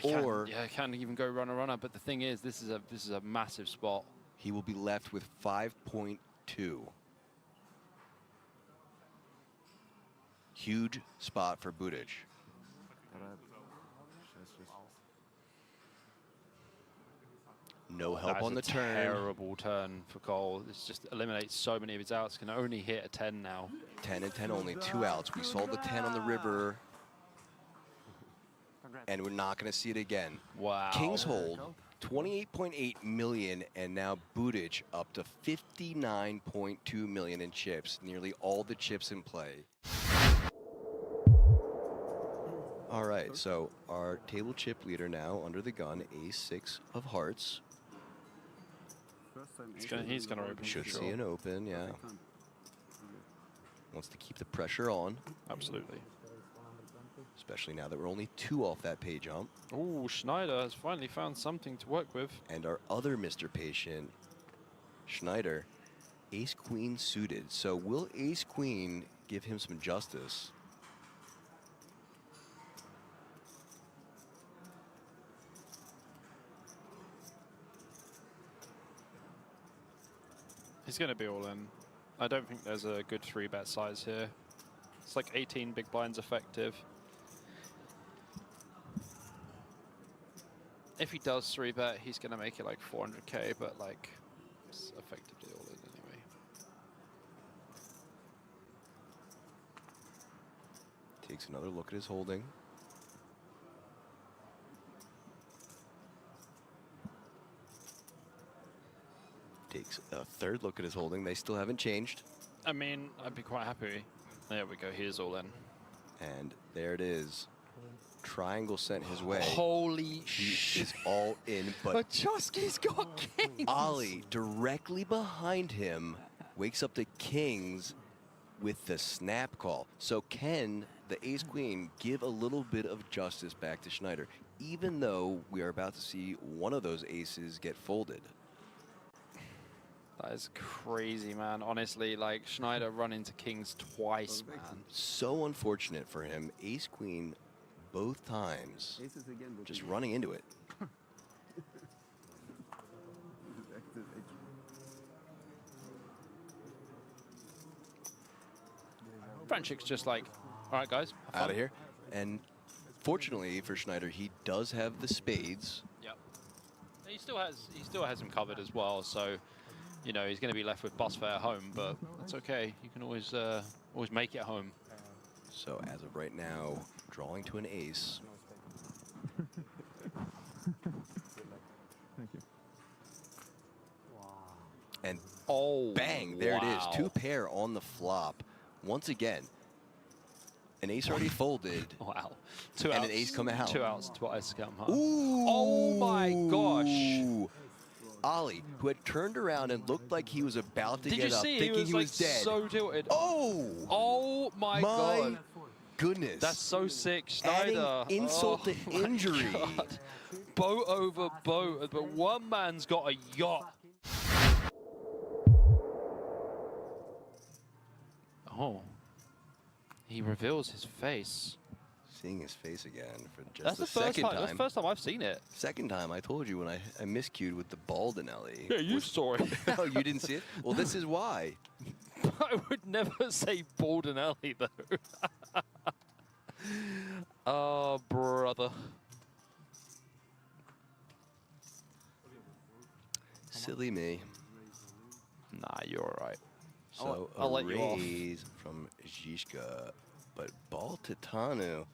Or... Yeah, can't even go runner-runner, but the thing is, this is a massive spot. He will be left with 5.2. Huge spot for Budic. No help on the turn. Terrible turn for Cole. This just eliminates so many of his outs. Can only hit a 10 now. 10 and 10, only 2 outs. We saw the 10 on the river. And we're not going to see it again. Wow. Kings hold 28.8 million, and now Budic up to 59.2 million in chips. Nearly all the chips in play. All right, so our table chip leader now under the gun, ace 6 of hearts. He's gonna open. Should for see sure. an open, yeah. Wants to keep the pressure on. Absolutely. Especially now that we're only 2 off that pay jump. Ooh, Schneider has finally found something to work with. And our other Mr. Patient, Schneider, ace-queen suited. So will ace-queen give him some justice? He's going to be all in. I don't think there's a good 3-bet size here. It's like 18 big blinds effective. If he does 3-bet, he's going to make it like 400k, but like it's effectively all in anyway. Takes another look at his holding. Takes a third look at his holding. They still haven't changed. I mean, I'd be quite happy. There we go. He's all in. And there it is. Triangle sent his way. Holy shit. He is all in, but Chosky's got kings. Ollie directly behind him wakes up the kings with the snap call. So can the ace-queen give a little bit of justice back to Schneider, even though we are about to see one of those aces get folded? That is crazy, man. Honestly, like, Schneider run into kings twice, man. So unfortunate for him. Ace-queen both times. Just running into it. Franchik's just like, all right, guys, Out of here. And fortunately for Schneider, he does have the spades. Yep. He still has him covered as well, so you know he's going to be left with bus fare home, but that's okay. You can always make it home. So as of right now, drawing to an ace. Thank you. And oh, bang, there it is. wow. 2 pair on the flop. Once again, an ace already folded. Wow. And an ace come out. 2 outs twice come home. Ooh. Oh my gosh. Ollie, who had turned around and looked like he was about to Did get you up, see? thinking he was like dead. So tilted. Oh! Oh my god. Goodness. That's so sick, Schneider. Adding insult to my injury. God. Boat over boat, but one man's got a yacht. Oh. He reveals his face. Seeing his face again for just That's the the first second time. time. That's the first time I've seen it. Second time, I told you when I miscued with the bald Ellie. Yeah, you saw it. Oh, you didn't see it? Well, this is why. I would never say Baldinelli, though. Oh, brother. Silly me. Nah, you're all right. So I'll let you off. raise from Zizka, but ball to Tanu.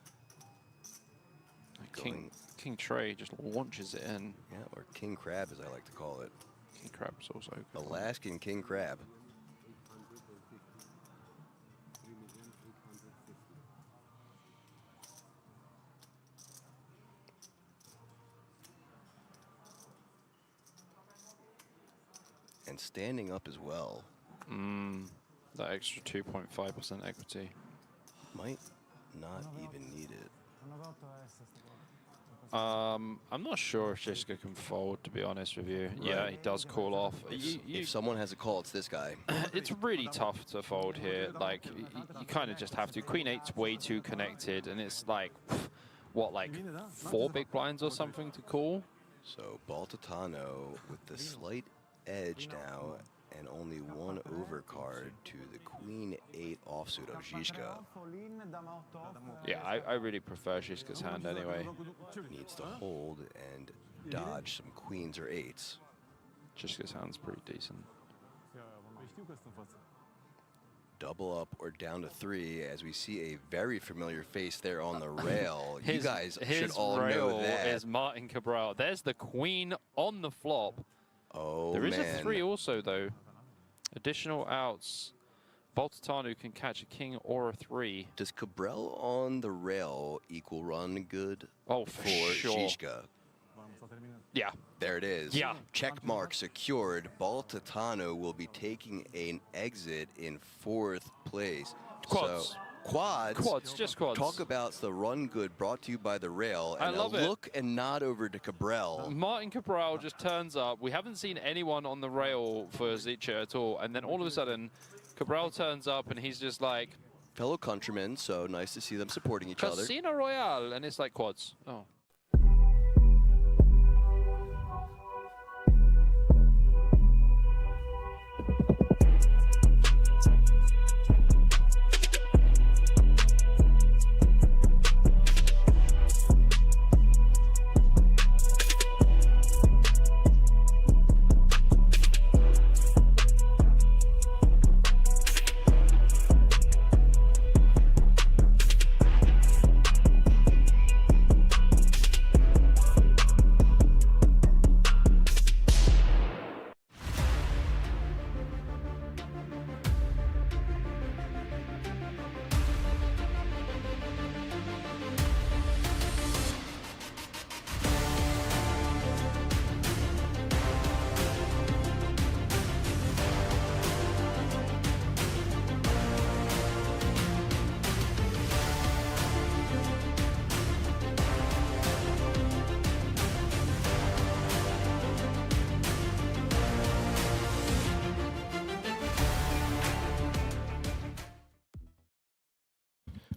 King Trey just launches it in. Yeah, or King Crab, as I like to call it. King Crab's also good. Alaskan King Crab. And standing up as well. That extra 2.5% equity. Might not even need it. I'm not sure if Jessica can fold, to be honest with you. Yeah, Right. he does call off. If someone has a call, it's this guy. It's really tough to fold here. Like, you kind of just have to. Queen 8's way too connected, and it's like, what, like 4 big blinds or something to call? So Baltatano with the slight edge now, and only 1 overcard to the Queen 8 offsuit of Zizka. Yeah, I really prefer Zizka's hand anyway. Needs to hold and dodge some queens or 8s. Zizka's hand's pretty decent. Double up or down to 3 as we see a very familiar face there on the rail. You guys should all know that. Is Martin Cabral. There's the queen on the flop. Oh, There is man. a 3 also, though. Additional outs. Baltatanu can catch a king or a 3. Does Cabral on the rail equal run good for for sure. Zizka? Yeah. There it is. Yeah. Check mark secured. Baltatano will be taking an exit in 4th place. Quads. So, quads. Quads, just quads. Talk about the run good brought to you by the rail. I And love a it. look and nod over to Cabral. Martin Cabral just turns up. We haven't seen anyone on the rail for Zicha at all. And then all of a sudden, Cabral turns up and he's just like... Fellow countrymen, so nice to see them supporting each other. Casino Royale. And it's like quads. Oh.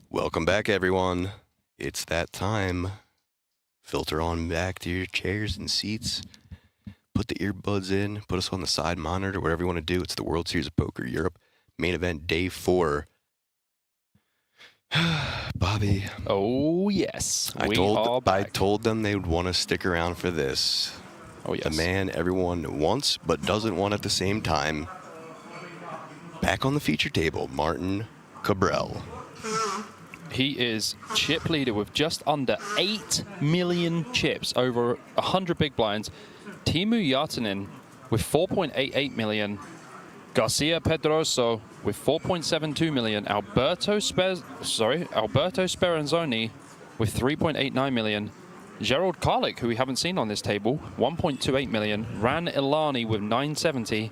Welcome back, everyone. It's that time. Filter on back to your chairs and seats. Put the earbuds in. Put us on the side monitor, whatever you want to do. It's the World Series of Poker Europe. Main event, day 4. Bobby. Oh, yes. I told them they would want to stick around for this. Oh, yes. The man everyone wants but doesn't want at the same time. Back on the feature table, Martin Cabral. He is chip leader with just under 8 million chips, over 100 big blinds. Timu Yartanen with 4.88 million. Garcia Pedroso with 4.72 million. Alberto Speranzoni with 3.89 million. Gerald Karlik, who we haven't seen on this table, 1.28 million. Ran Ilani with 970.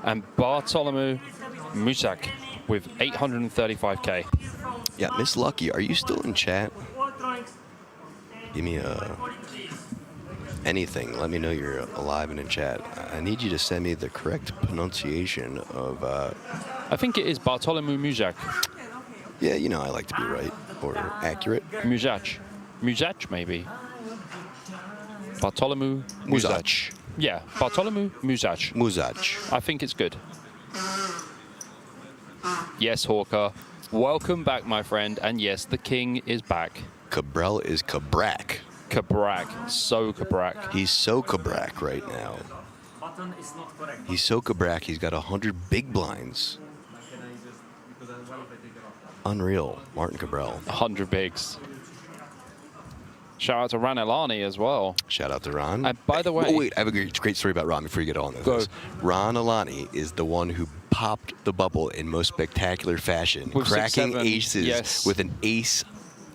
And Bartolomeu Musak with 835k. Yeah, Miss Lucky, are you still in chat? Give me anything. Let me know you're alive and in chat. I need you to send me the correct pronunciation of... I think it is Bartolomeu Musak. Yeah, you know I like to be right or accurate. Musac. Musac, maybe. Bartolomeu Musac. Yeah, Bartolomeu Musac. Musac. I think it's good. Yes, Hawker. Welcome back, my friend. And yes, the king is back. Cabral is Cabrak. Cabrak. So Cabrak. He's so Cabrak right now. He's so Cabrak, he's got 100 big blinds. Unreal. Martin Cabral. 100 bigs. Shout out to Ran Elani as well. Shout out to Ran. And by the way... Oh, wait, I have a great story about Ran before you get on this. Go. Ran Elani is the one who popped the bubble in most spectacular fashion, with cracking 6-7. aces Yes. with an ace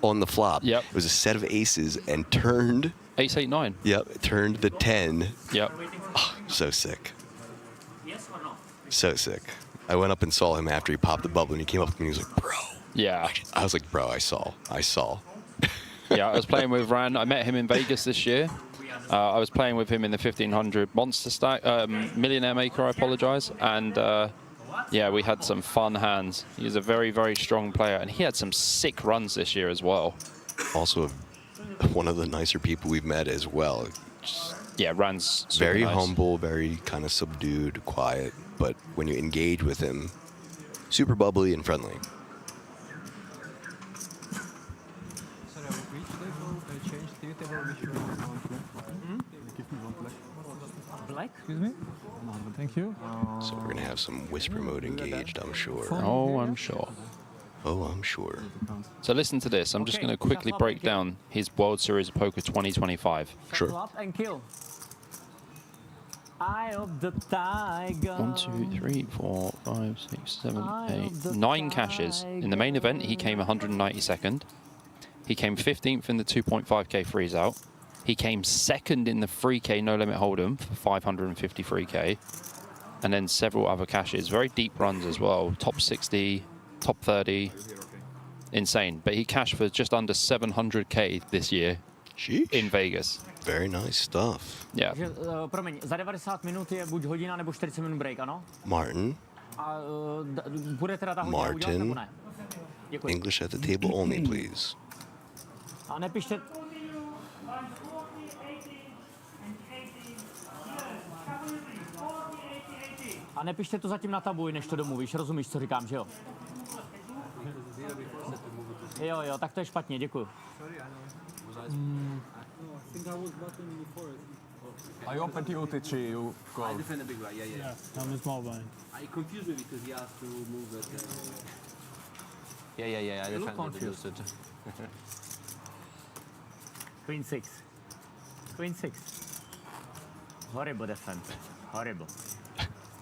on the flop. Yep. It was a set of aces and turned... Ace 8-9. Yep, turned the 10. Yep. Oh, so sick. So sick. I went up and saw him after he popped the bubble, and he came up to me and he was like, bro. Yeah. I was like, bro, I saw. Yeah, I was playing with Ran. I met him in Vegas this year. I was playing with him in the 1500 Monster Stack, Millionaire Maker, I apologize. And yeah, we had some fun hands. He's a very, very strong player. And he had some sick runs this year as well. Also, one of the nicer people we've met as well. Yeah, Ran's super very nice. humble, very kind of subdued, quiet. But when you engage with him, super bubbly and friendly. Black? Excuse me? Thank you. So we're going to have some whisper mode engaged, I'm sure. Oh, I'm sure. Oh, I'm sure. So listen to this. I'm just going to quickly break down his World Series of Poker 2025. Sure. Flop and kill. Eye of the tiger. 1, 2, 3, 4, 5, 6, 7, 8, 9 cashes. In the main event, he came 192nd. He came 15th in the 2.5k freeze out. He came second in the 3K No Limit Hold'em for 553K. And then several other cashes. Very deep runs as well. Top 60, top 30. Insane. But he cashed for just under 700K this year in Vegas. Very nice stuff. Yeah. Takže, promiň, za 90 minut je buď hodina nebo 40 minut break, ano? Martin. A bude teda ta hodina udělat, nebo ne? Děkuji. English at the table only, please. A nepište... A nepište to zatím na tabuji, než to domluvíš, rozumíš, co říkám, že jo? Jo, tak to je špatně, děkuji. I open the OTG, you go. I defend the big blind, yeah. I'm a small blind. I confuse me because he has to move it. Yeah, I You look defend confused. it. Queen 6. Queen 6. Horrible defense. Horrible.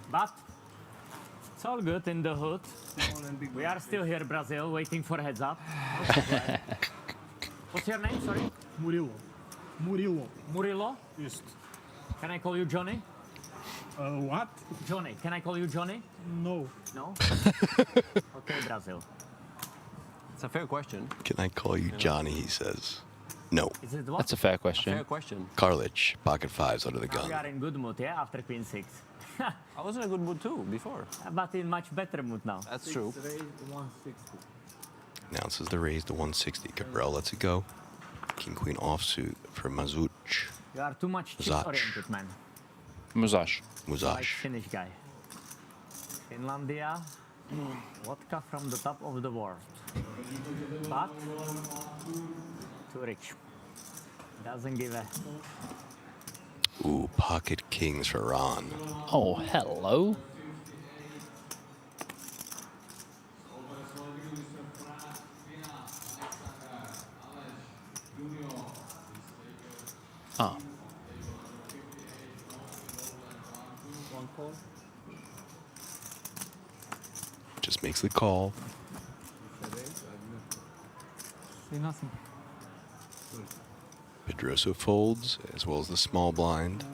But it's all good in the hood. We are still here, Brazil, waiting for heads up. What's your name, sorry? Murilo. Murillo? Just. Can I call you Johnny? What? Johnny. Can I call you Johnny? No. No? Okay, Brazil. It's a fair question. Can I call you Johnny, he says. No. Is it what? That's a fair question. Fair question. Carlich, pocket fives under the Now gun. we are in good mood, yeah, after Queen 6. I was in a good mood too before. But in much better mood now. That's true. Announces the raise to 160. Cabral lets it go. King Queen offsuit for Mazuch. You are too much Zach. chip-oriented, man. Muzash. Like Finnish guy. Finlandia, vodka from the top of the world. But too rich. Doesn't give a... Ooh, pocket kings for Ron. Oh, hello. Ah. One call. Just makes the call. See nothing. Pedroso folds, as well as the small blind.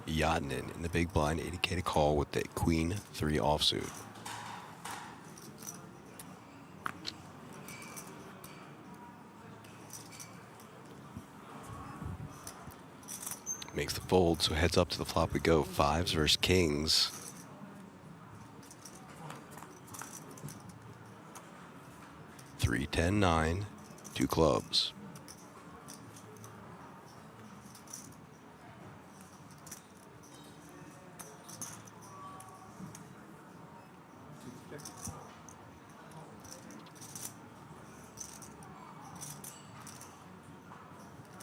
Yadnin in the big blind, 80K to call with the Queen 3 offsuit. Makes the fold, so heads up to the flop we go. Fives versus kings. Three, 10, 9, 2 clubs.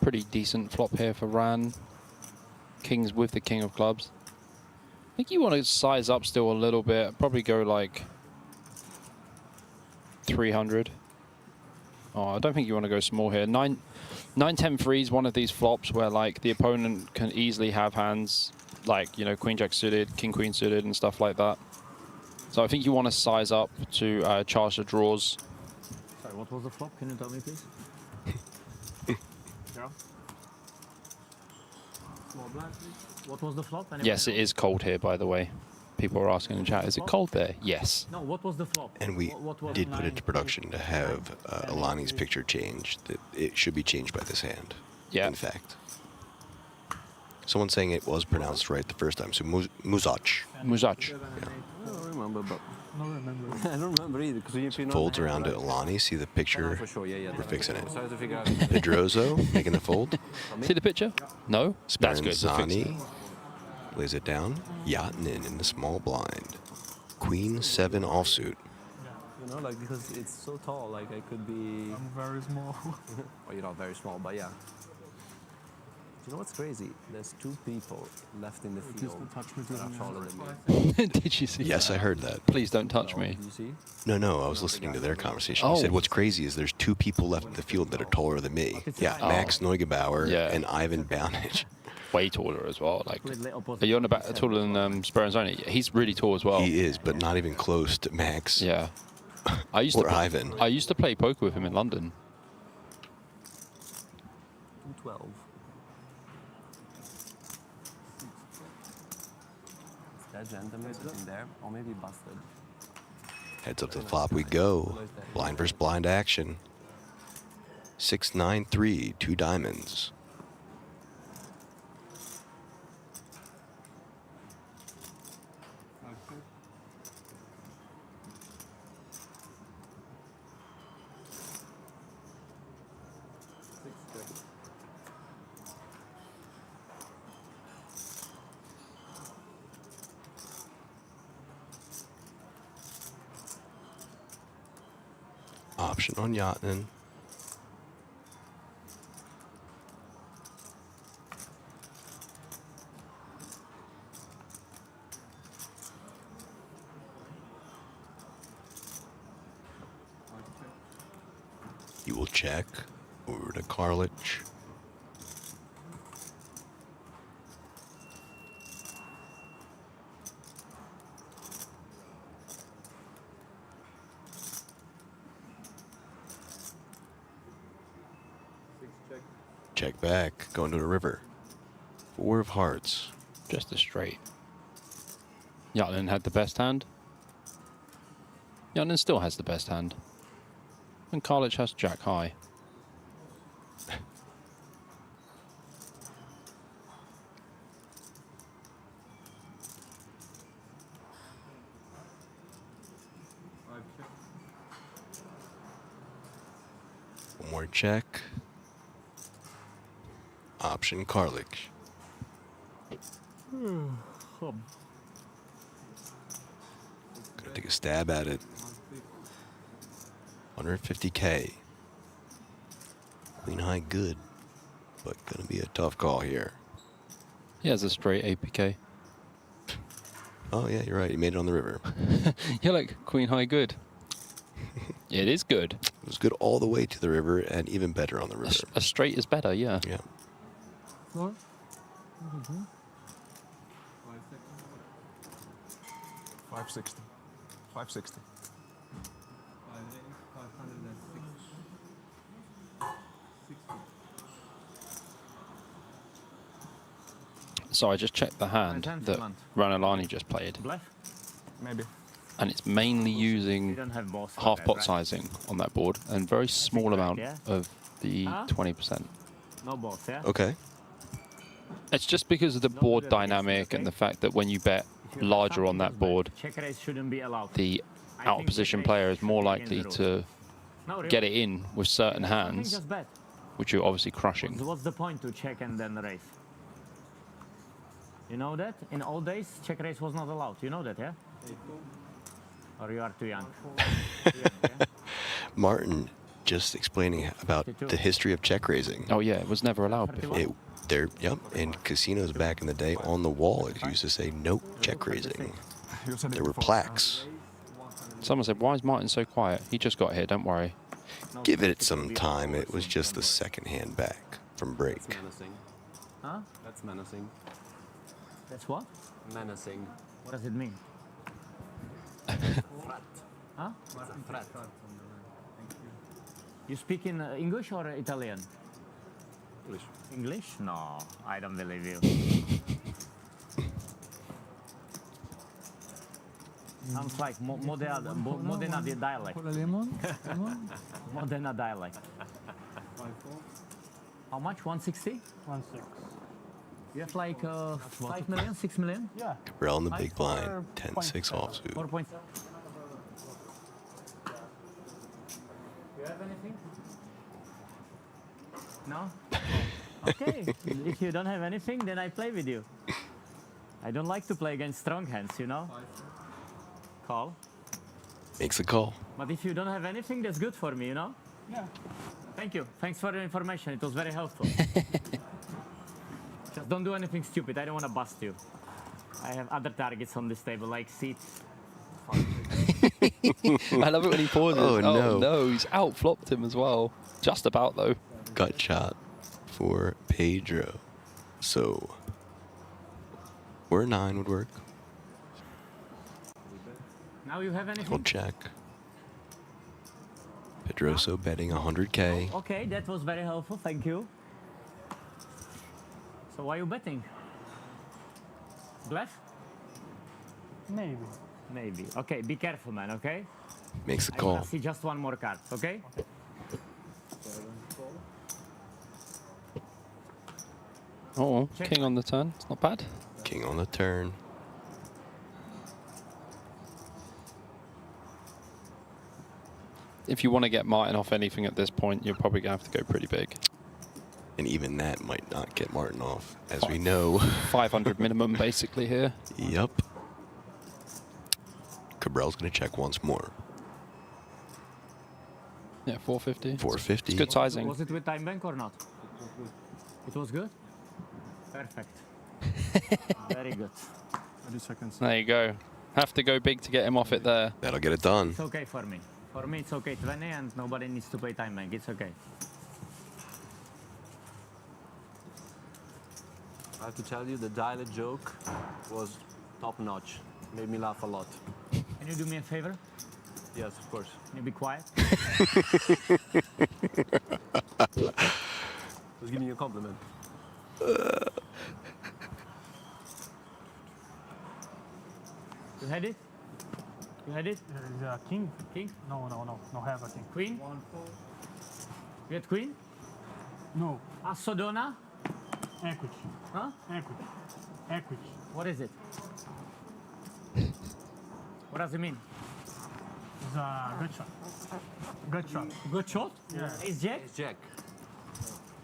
Pretty decent flop here for Ran. Kings with the king of clubs. I think you want to size up still a little bit. Probably go like 300. Oh, I don't think you want to go small here. 9-10-3 is one of these flops where like the opponent can easily have hands like, you know, queen jack suited, king queen suited and stuff like that. So I think you want to size up to charge the draws. Sorry, what was the flop? Can you tell me, please? Yeah. What was the flop? Yes, it is cold here, by the way. People are asking in the chat, is it cold there? Yes. No, what was the flop? And we did put it to production to have Alani's picture changed. That it should be changed by this hand. Yeah. In fact. Someone's saying it was pronounced right the first time. So Muzach. Muzach. Yeah. I don't remember, but No remember. I don't remember either because you know. Folds around to Alani. See the picture? For sure, yeah. We're fixing it. Sorry to figure out. Pedroso making the fold. See the picture? No? That's good. We'll fix it. Speranzani lays it down. Yatnin in the small blind. Queen 7 offsuit. You know, like because it's so tall, like I could be. I'm very small. Well, you're not very small, but yeah. You know what's crazy? There's 2 people left in the field that are taller than me. Did you see Yes, that? I heard that. Please don't touch me. Did you see? No, I was listening to their conversation. Oh. He said, what's crazy is there's 2 people left in the field that are taller than me. Yeah, Oh. Max Neugebauer Yeah. and Ivan Baunich. Way taller as well. Like, are you on about taller than Speranzani? He's really tall as well. He is, but not even close to Max. Yeah. I used Or to Ivan. I used to play poker with him in London. 12. That gentleman sitting there, or maybe busted. Heads up to the flop we go. Blind versus blind action. 6, 9, 3, 2 diamonds. Option on Yachtin. You will check over to Karlich. Check back, going to the river. 4 of hearts. Just a straight. Yachtin had the best hand. Yachtin still has the best hand. And Karlich has jack high. One more check. Option Karlich. Gonna take a stab at it. 150K. Queen high good, but gonna be a tough call here. He has a straight APK. Oh yeah, you're right. He made it on the river. You're like queen high good. It is good. It was good all the way to the river, and even better on the river. A straight is better, yeah. Yeah. Floor? 560. 560. So I just checked the hand that Ranalani just played. Bluff? Maybe. And it's mainly using don't have boss for half that, pot right? sizing on that board and very small amount yeah? of the Huh? 20%. No boss, yeah? Okay. It's just because of the board dynamic and the fact that when you bet larger on that board, Check raise shouldn't be allowed. the I out of think position check player raise is more should be likely against to No, really? get it in with certain I think hands, just bet. which you're obviously crushing. What's the point to check and then raise? You know that? In old days, check raise was not allowed. You know that, yeah? Or you are too young? Martin just explaining about the history of check raising. Oh yeah, it was never allowed before. Yep, in casinos back in the day, on the wall, it used to say no check raising. There were plaques. Someone said, why is Martin so quiet? He just got here, don't worry. Give it some time. It was just the second hand back from break. That's menacing. Huh? That's menacing. That's what? Menacing. What does it mean? Threat. Huh? It's a threat. You speak in English or Italian? English. English? No, I don't believe you. Sounds like Modena dialect. Modena dialect. How much? 160? 1.6. You have like 5 million, 6 million? Yeah. Cabral in the big blind, 10-6 offsuit. 4 points. You have anything? No? Okay. If you don't have anything, then I play with you. I don't like to play against strong hands, you know? Call. Makes a call. But if you don't have anything, that's good for me, you know? Yeah. Thank you. Thanks for the information. It was very helpful. Just don't do anything stupid. I don't want to bust you. I have other targets on this table, like seats. I love it when he pauses. Oh, no. No, he's out-flopped him as well. Just about, though. Gut shot for Pedro. So, where 9 would work. Now you have anything? We'll check. Pedroso betting 100K. Okay, that was very helpful. Thank you. So why are you betting? Bluff? Maybe. Maybe. Okay, be careful, man, okay? Makes the I call. wanna see just one more card, okay? Oh, king on the turn. It's not bad. King on the turn. If you want to get Martin off anything at this point, you're probably going to have to go pretty big. And even that might not get Martin off, as we know. 500 minimum, basically, here. Yup. Cabral's going to check once more. Yeah, 450. 450. It's good sizing. Was it with time bank or not? It was good? Perfect. Very good. 30 seconds. There you go. Have to go big to get him off it there. That'll get it done. It's okay for me. For me, it's okay 20 and nobody needs to pay time bank. It's okay. I have to tell you, the dialed joke was top notch. Made me laugh a lot. Can you do me a favor? Yes, of course. Can you be quiet? Was giving you a compliment. You had it? You had it? King? King? No, have a king. Queen? You had queen? No. Assodona? Equity. Huh? Equity. Equity. What is it? What does it mean? It's a good shot. Good shot. Good shot? Yeah. Ace Jack? Ace Jack.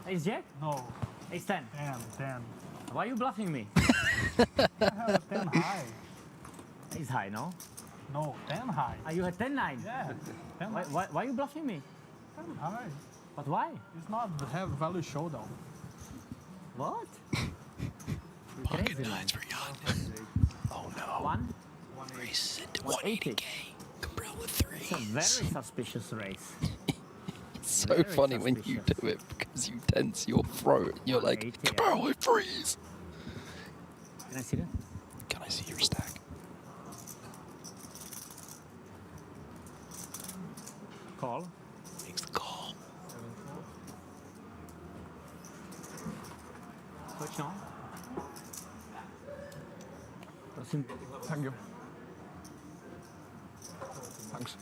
Ace Jack? No. Ace 10? 10. Why are you bluffing me? I have a 10 high. Ace high, no? No, 10 high. Ah, you had 10-9? Yeah. 10 Why, high. why are you bluffing me? 10 high. But why? It's not the have value showdown. What? Pocket Crazy, nines for Jan. Oh no. One? Race into 180. 180k. Cabral with It's a threes. very suspicious race. It's so Very funny when you suspicious. do it because you tense your throat. You're like, 180, yeah. Cabral with threes. Can I see that? Can I see your stack? Call. Makes the call. Touch now. Prosím. Thank you. Thanks.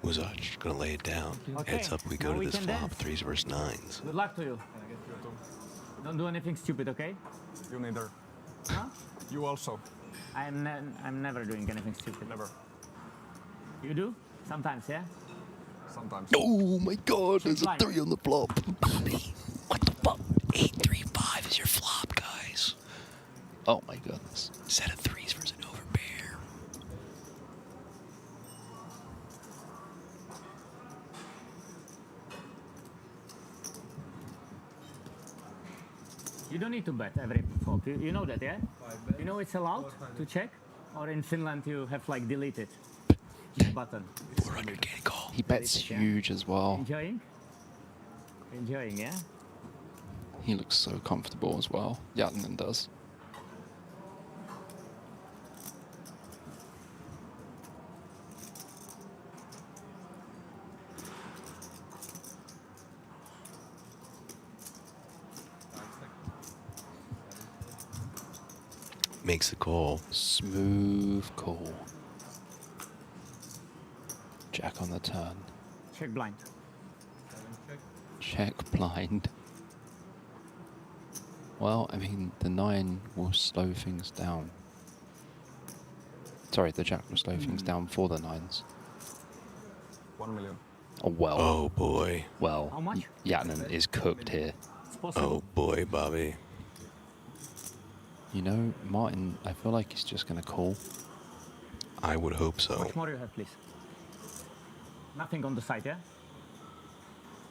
Wazach gonna lay it down. Okay, Heads up, we go now to we this can flop. dance. Threes versus nines. Good luck to you. Don't do anything stupid, okay? You neither. Huh? You also. I'm never doing anything stupid. Never. You do? Sometimes, yeah? Sometimes. Oh my god, there's a Fine. 3 on the flop. Bobby, what the fuck? 8-3-5 is your flop, guys. Oh my goodness. Set of threes versus an overpair. You don't need to bet every flop. You know that, yeah? You know it's allowed to check? Or in Finland you have like deleted button. 400k call. He bets huge as well. Enjoying? Enjoying, yeah? He looks so comfortable as well. Yatnen does. Makes the call. Smooth call. Jack on the turn. Check blind. Check blind. Well, I mean, the 9 will slow things down. Sorry, the Jack will slow things down for the 9s. 1 million. Oh, well. Oh boy. Well, How much? Yatnen is cooked here. It's possible. Oh boy, Bobby. You know, Martin, I feel like he's just going to call. I would hope How so. much more you have, please? Nothing on the side, yeah?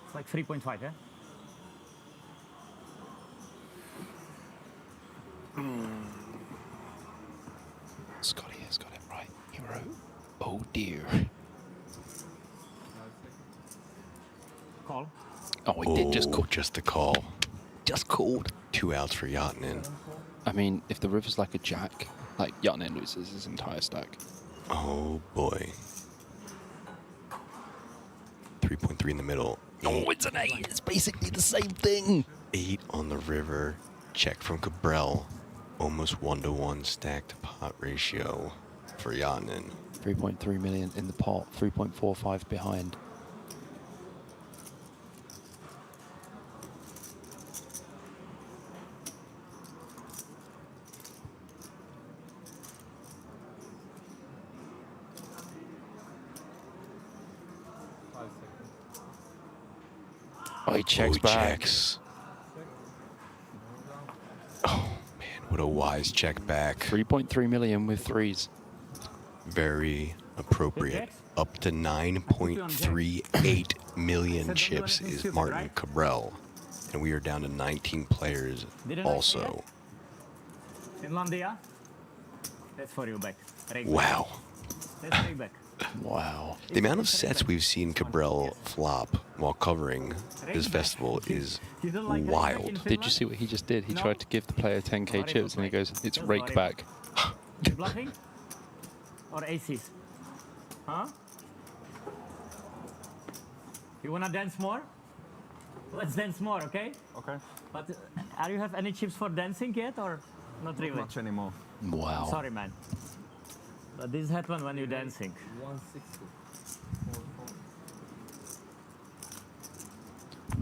It's like 3.5, yeah? Scotty has got it right. He wrote, oh dear. Call. Oh, he did just call. Just the call. Just called. 2 outs for Yatnin. I mean, if the river's like a jack, like Yatnen loses his entire stack. Oh boy. 3.3 in the middle. Oh, it's an 8. It's basically the same thing. 8 on the river. Check from Cabral. Almost 1-to-1 stacked pot ratio for Yatnin. 3.3 million in the pot, 3.45 behind. Oh, he checks back. Checks. Oh, man, what a wise check back. 3.3 million with threes. Very appropriate. Up to 9.38 million chips is Martin Cabral. And we are down to 19 players also. Finlandia. That's for you back. Wow. That's right back. Wow. The amount of sets we've seen Cabral flop while covering this festival is wild. Did you see what he just did? He tried to give the player 10k chips and he goes, it's rake back. You bluffing? Or aces? Huh? You wanna dance more? Let's dance more, okay? Okay. But are you have any chips for dancing yet or not really? Not much anymore. Wow. Sorry, man. But this happens when you're dancing. 160.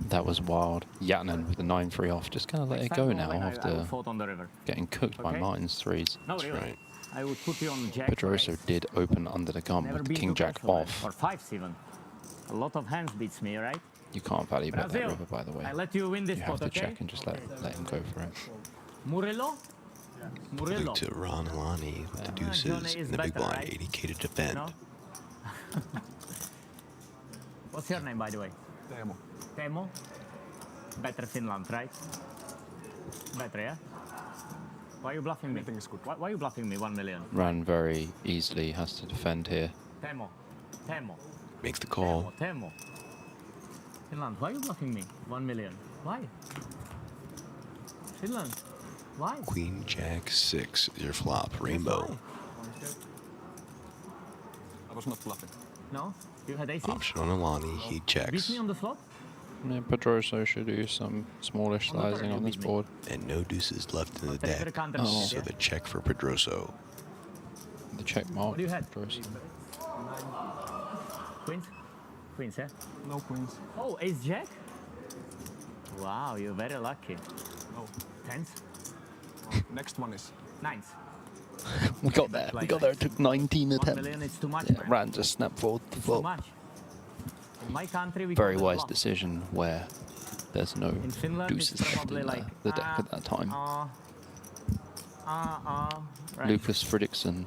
That was wild. Yatnin with the 9-3 off. Just gonna let it go now I after fought on the river. getting cooked by Okay. Martin's threes. No, That's really. right. I would put you on jack. Pedroso right? did open under the gun Never with been King to Jack Kosovo, off. Or 5-7. A lot of hands beats me, right? You can't value bet that Brazil, river, by the way. I let you win this You have spot, to okay? check and just let him go for it. Murillo? Murillo. Luke to Ron Alani with the Johnny deuces is in the big better, blind, right? 80k to defend. No? What's your name, by the way? Teemu. Teemu? Better Finland, right? Better, yeah? Why are you bluffing me? Anything is good. Why are you bluffing me 1 million? Ran very easily, has to defend here. Teemu. Teemu. Makes the call. Teemu. Finland, why are you bluffing me 1 million? Why? Finland, why? Queen Jack 6 is your flop. Rainbow. I was not bluffing. No? You had aces? Option on Alani. He Beat checks. me on the flop? Yeah, Pedroso should do some smallish On the turn, sizing you on this beat me. board. And no deuces left in the take the deck. counter Oh. shit, So yeah? the check for Pedroso. The check mark. What do you have? Pedroso. Queens? Queens, yeah? No queens. Oh, ace jack? Wow, you're very lucky. No. Tens? Next one is. Nines? We got there. We got there. It took 19 1 attempts. million, it's too much, Yeah, man. Ran just snapped forward the Too flop. much. In my country, we Very call it wise bluff. decision where there's no In Finland, it's deuces left probably in like the deck at that time. Right. Lucas Fredrickson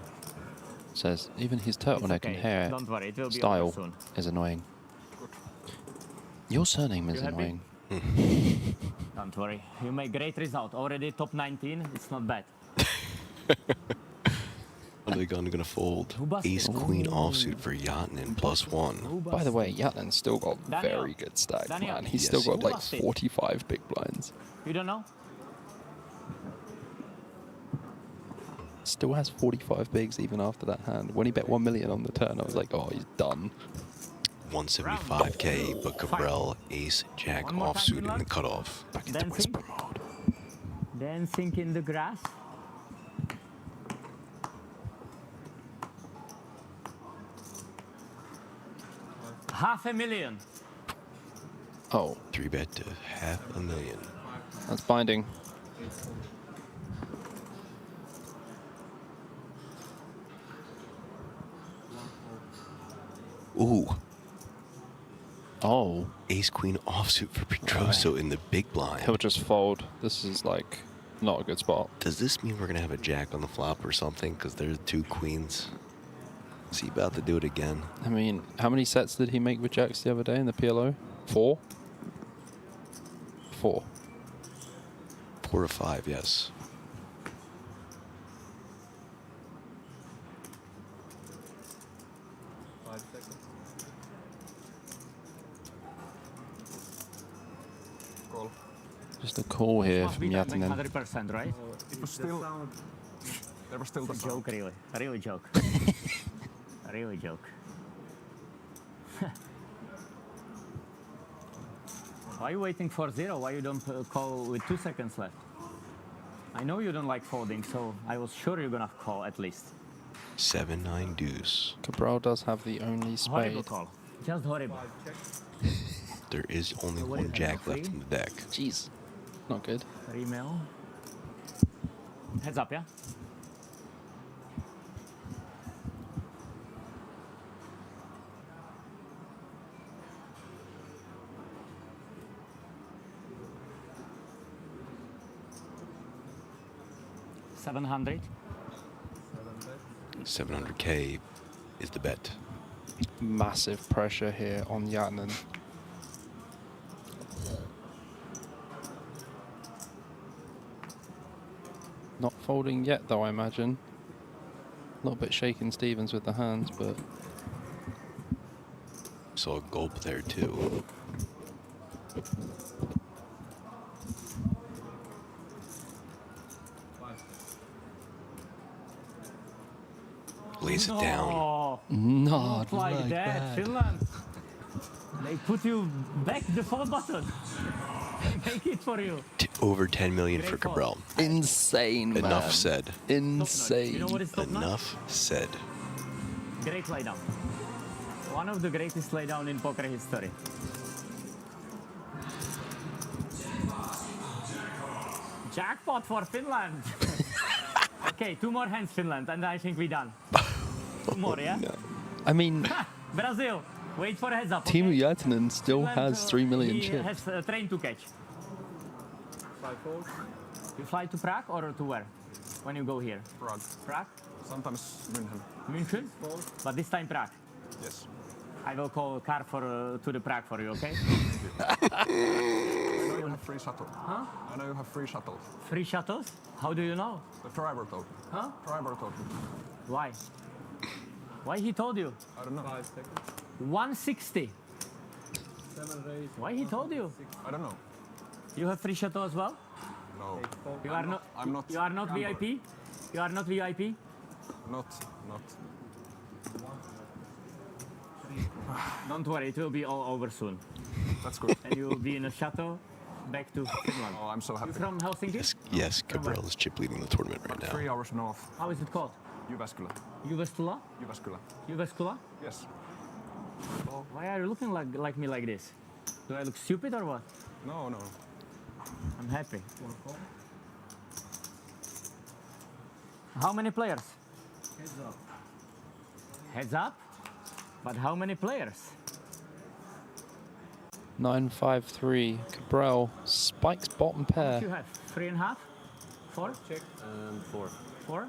says even his turtleneck okay. and hair Don't worry, it will be style over soon. is annoying. Your surname is You happy? annoying. Don't worry, you make great result. Already top 19, it's not bad. Are they gonna fold? Who busted? Ace Queen offsuit for Yatnin +1. By the way, Yatlin's still got Daniel. very good stacks, Daniel. man. He's Yes, still got he like does. 45 big blinds. You don't know? Still has 45 bigs even after that hand. When he bet 1 million on the turn, I was like, oh, he's done. 175k, but Cabral Ace Jack One more time, offsuit in the Finland. cutoff. Back into Dancing? whisper mode. Dancing in the grass. $500,000. Oh, 3-bet to $500,000. that's binding. Ooh, Oh, Ace Queen offsuit for Pedroso in the big blind. he'll just fold. This is like not a good spot. Does this mean we're gonna have a jack on the flop or something? Because there's 2 queens. Is he about to do it again? I mean, how many sets did he make with jacks the other day in the PLO? 4? 4. 4 to 5, yes. Call. Just a call here Must from be that Yatinen. 100%, right? It was still. There was still the It's a sound. joke, really. A really joke. A really joke. Why are you waiting for 0? Why you don't call with 2 seconds left? I know you don't like folding, so I was sure you're gonna call at least. 7-9 deuce. Cabral does have the only Horrible spade. call. Just horrible. There is only What do you one have, jack no left free? in the deck. Jeez, not good. 3 mil. Heads up, yeah? $700. 700K is the bet. Massive pressure here on Yatnen. Not folding yet, though, I imagine. A little bit shaking Stevens with the hands, but Saw a gulp there too. Lays it down. Oh, not like that. Finland. They put you back the fold button. Make it for you. Over 10 million for Great call. Cabral. Insane, man. Enough said. Insane. You know what is top notch? Enough said. Great laydown. One of the greatest laydown in poker history. Jackpot for Finland. Okay, 2 more hands, Finland, and I think we're done. 2 more, yeah? No. I mean, Brazil, wait for heads up. Teemu okay? Yatnen still Finland, has 3 million he chips. has a train to catch. You fly to Prague or to where? When you go here? Prague. Prague? Sometimes München. München? But this time Prague. Yes. I will call a car for to the Prague for you, okay? I know you have free shuttle. Huh? I know you have free shuttles. Free shuttles? How do you know? The driver told me. Huh? Driver told me. Why? Why he told you? I don't know. 160. Why he told you? I don't know. You have free shuttle as well? No. You are not. I'm not. You are not gambler. VIP. You are not VIP. Not. Don't worry, it will be all over soon, That's good. and you will be in a shuttle back to Finland. Oh, I'm so You happy. from Helsinki? Yes, Cabral is chip leading the tournament right now. 3 hours north. How is it called? Jyväskylä. Jyväskylä? Jyväskylä. Jyväskylä? Yes. Why are you looking like me like this? Do I look stupid or what? No. I'm happy. How many players? Heads up. Heads up? But how many players? 953. Cabral spikes bottom pair. You have 3.5? 4? Check. 4. 4?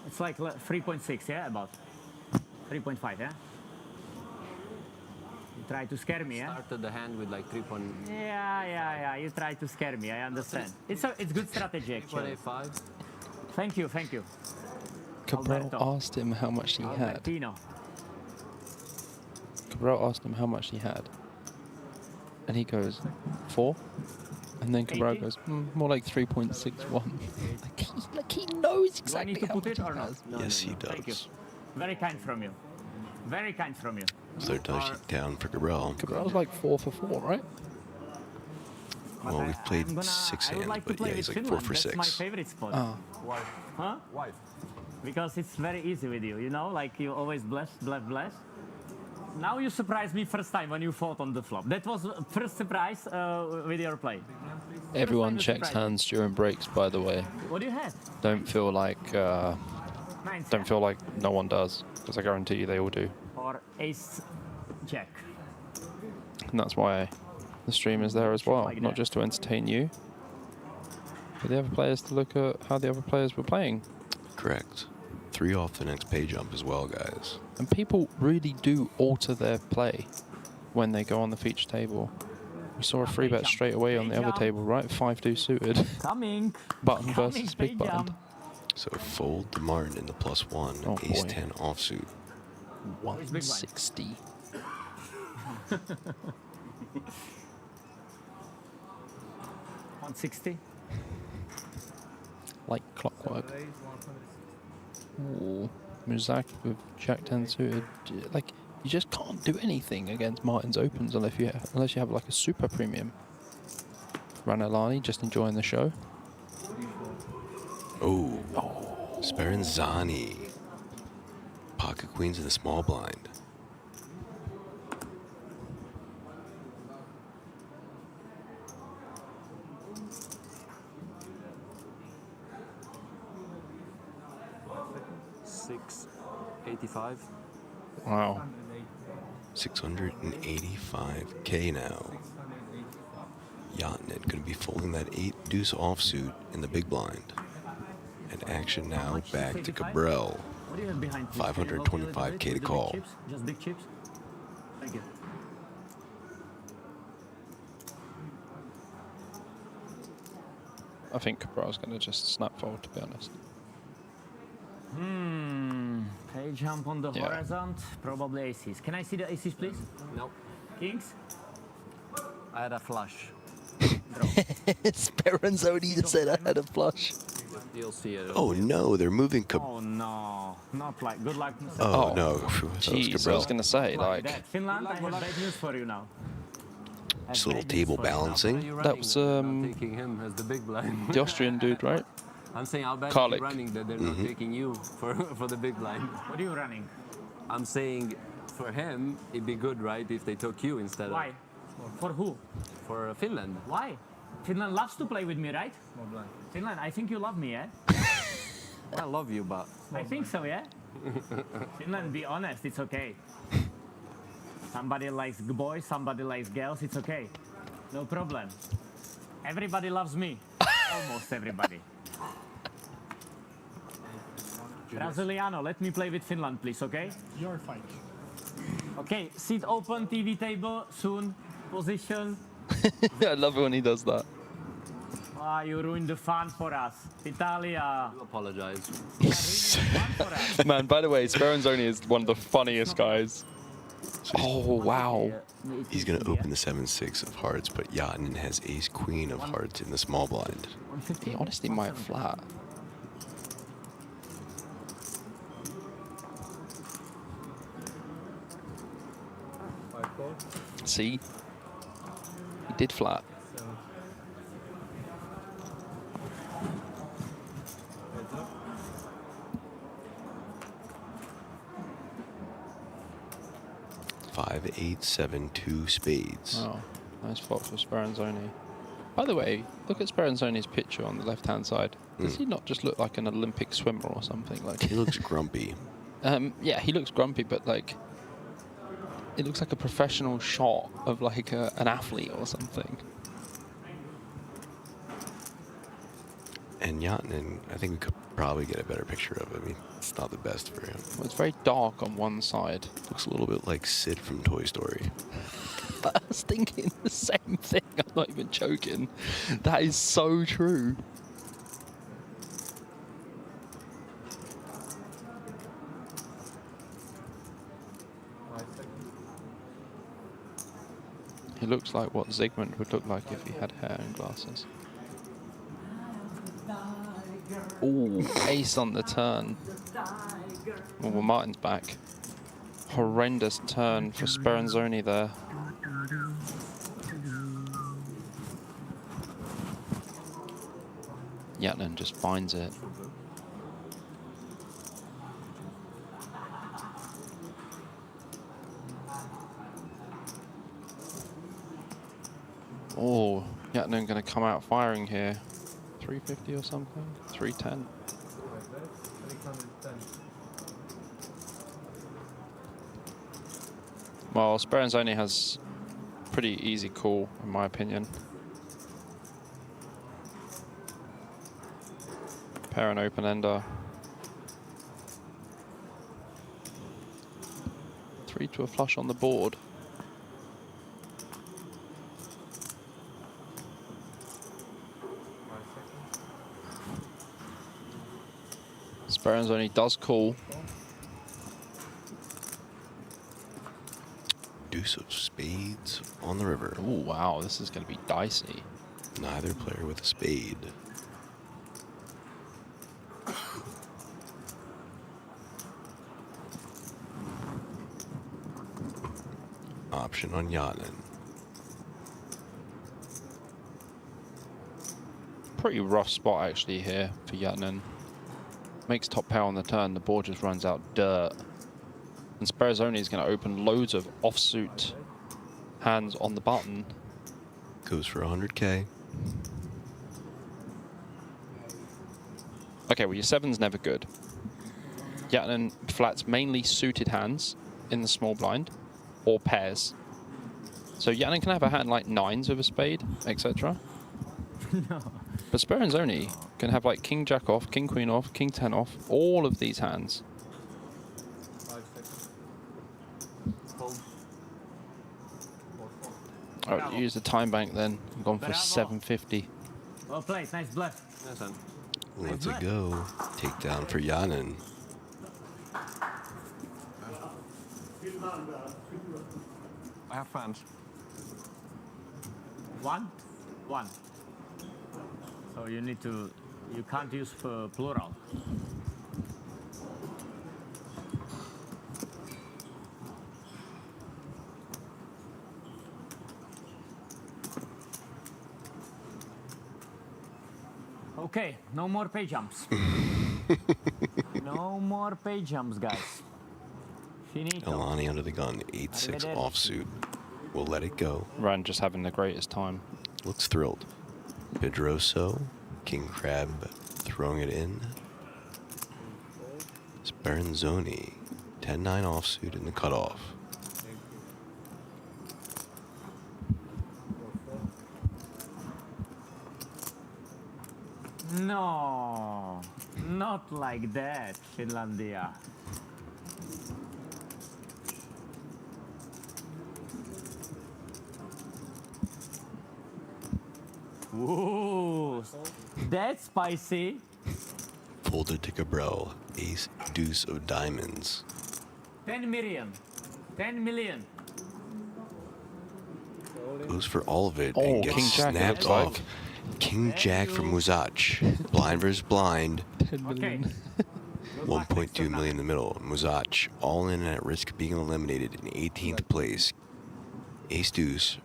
It's like 3.6, yeah, about 3.5, yeah? You try to scare me, yeah? Started the hand with like 3. Yeah. You try to scare me. I understand. It's good strategy actually. 3.85. Thank you. Cabral Alberto. asked him how much he had. Albertino. Cabral asked him how much he had. And he goes, 4? And then Cabral 80? goes, more like 3.61. like he knows Do I need exactly to how put much it he or not? has. Yes, he Thank you. does. Very kind from you. Very kind from you. Third down for Cabral. Cabral's like 4 for 4, right? Well, we've played I'm 6 I would hands, like to but play yeah, he's with like Finland. 4 for That's my 6. favorite spot. Oh. Why? Huh? Why? Because it's very easy with you, you know? Like you always bless. Now you surprised me first time when you fought on the flop. That was first surprise with your play. Everyone First time you checks surprised me. hands during breaks, by the way. What do you have? Don't feel like Nines, don't feel like no one does, because I guarantee you they all do. or ace jack. And that's why the stream is there as well, Like not that. just to entertain you, but the other players to look at how the other players were playing. Correct. 3 off the next pay jump as well, guys. And people really do alter their play when they go on the feature table. We saw a free bet straight away on the other table, right? 5-2 suited. Coming. Button Coming, versus pay big button. jump. So fold the Martin in the +1, Oh, ace boy. 10 offsuit. 160. $160. Like clockwork. Ooh. Muzak with Jack 10 suited. Like, you just can't do anything against Martin's Opens unless you have like a super premium. Ranelani just enjoying the show. Oh, Speranzani. Pocket queens in the small blind. $685. Wow. 685K now. Yatnin going to be folding that 8 deuce offsuit in the big blind. And action now back to Cabral. What do you have behind? 525K to call. Just big chips. Thank you. I think Cabral's going to just snap fold, to be honest. Okay, jump on the horizon. Probably aces. Can I see the aces, please? No. Kings? I had a flush. Speranzoni just said I had a flush. You'll see it. Oh no, they're moving Oh no, not like. Good luck. Mr. Oh no, Jeez, I was going to say, like... That. Finland, I have bad news for you now. Just a little table balancing. That was taking him as the big blind. the Austrian dude, right? I'm saying how bad Karlik. you're running that they're not taking you for the big blind. What are you running? I'm saying for him, it'd be good, right, if they took you instead Why? For who? For Finland. Why? Finland loves to play with me, right? Finland, I think you love me, eh? I love you, but... I think so, yeah? Finland, be honest, it's okay. Somebody likes boys, somebody likes girls, it's okay. No problem. Everybody loves me. Almost everybody. Brasiliano, let me play with Finland, please, okay? Your fight. Okay, seat open, TV table, soon, position. I love it when he does that. Ah, you ruined the fun for us. Italia. I apologize. Man, by the way, Speranzoni is one of the funniest guys. Oh, wow. He's going to open the 7-6 of hearts, but Yatnin has ace-queen of hearts in the small blind. He honestly might flat. See? He did flat. Five, 8, 7, 2 spades. Oh, nice spot for Speranzoni. By the way, look at Speranzoni's picture on the left-hand side. Does he not just look like an Olympic swimmer or something? Like He looks grumpy. yeah, he looks grumpy, but like it looks like a professional shot of like an athlete or something. And Yatnin, I think we could probably get a better picture of him. I mean, it's not the best for him. Well, it's very dark on one side. Looks a little bit like Sid from Toy Story. I was thinking the same thing. I'm not even joking. That is so true. He looks like what Zygmunt would look like if he had hair and glasses. Ooh, ace on the turn. Oh, well, Martin's back. Horrendous turn for Speranzoni there. Yatnin just finds it. Oh, Yatnin going to come out firing here. 350 or something? 310. Well, Speranzoni has pretty easy call, in my opinion. Pair and open ender. 3 to a flush on the board. Speranzoni does call. Deuce of spades on the river. Oh, wow, this is going to be dicey. Neither player with a spade. option on Yatnin. Pretty rough spot actually here for Yatnin. Makes top pair on the turn, the board just runs out dirt. And Sperazoni is going to open loads of offsuit hands on the button. Goes for 100K. Okay, well your 7's never good. Yatnin flats mainly suited hands in the small blind, or pairs. So Yatnin can have a hand like 9s with a spade, etc. No. But Speranzoni can have like King Jack off, King Queen off, King 10 off, all of these hands. 5 seconds. Oh, use the time bank then. I'm going for Bravo. 750. Well played, nice bluff. Yes, son. Let's it go. Takedown for Yatnin. I have fans. 1, 1. So you need to, you can't use plural. Okay, no more pay jumps. No more pay jumps, guys. Finito. Alani under the gun, 8-6 offsuit. We'll let it go. Ran just having the greatest time. Looks thrilled. Pedroso, King Crab throwing it in. Speranzoni, 10-9 offsuit in the cutoff. No, not like that, Finlandia. Ooh, that's spicy. Folded to Cabral, ace deuce of diamonds. 10 million. 10 million. Goes for all of it Oh, and gets King Jack, it snapped looks like. off. King Jack from Muzach. Blind versus blind. 10 million. 1.2 million in the middle. Muzach all in at risk of being eliminated in 18th place. Ace deuce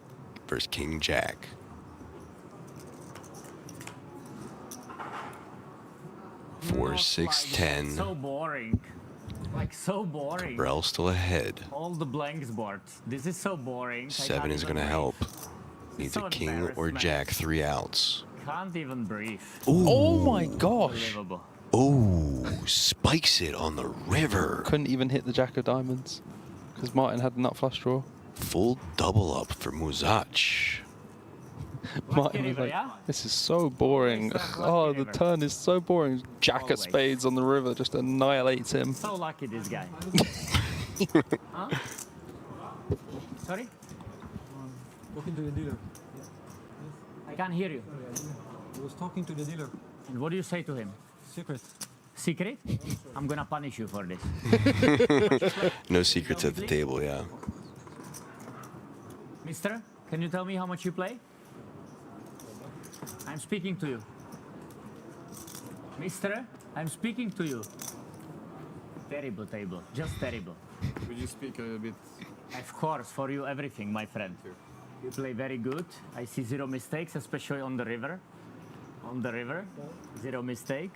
versus King Jack. Four, Not 6, like 10. So boring. Like so boring. Cabral still ahead. All the blanks board. This is so boring. I 7 can't is even going to breathe. help. Needs so a king or embarrassment. jack, 3 outs. Can't even breathe. Oh my gosh. Unbelievable. Oh, spikes it on the river. Couldn't even hit the Jack of Diamonds because Martin had a nut flush draw. Full double up for Muzach. Martin was river, like, yeah? this is so boring. Oh, the river. turn is so boring. Jack Always. of spades on the river just annihilates him. So lucky, this guy. Huh? Sorry? Talking to the dealer. I can't hear you. I was talking to the dealer. And what do you say to him? Secret. Secret? I'm gonna punish you for this. No secrets at the table, yeah. Mister, can you tell me how much you play? I'm speaking to you. Mister, I'm speaking to you. Terrible table, just terrible. Would you speak a bit? Of course, for you everything, my friend. You play very good. I see 0 mistakes, especially on the river. On the river, 0 mistake.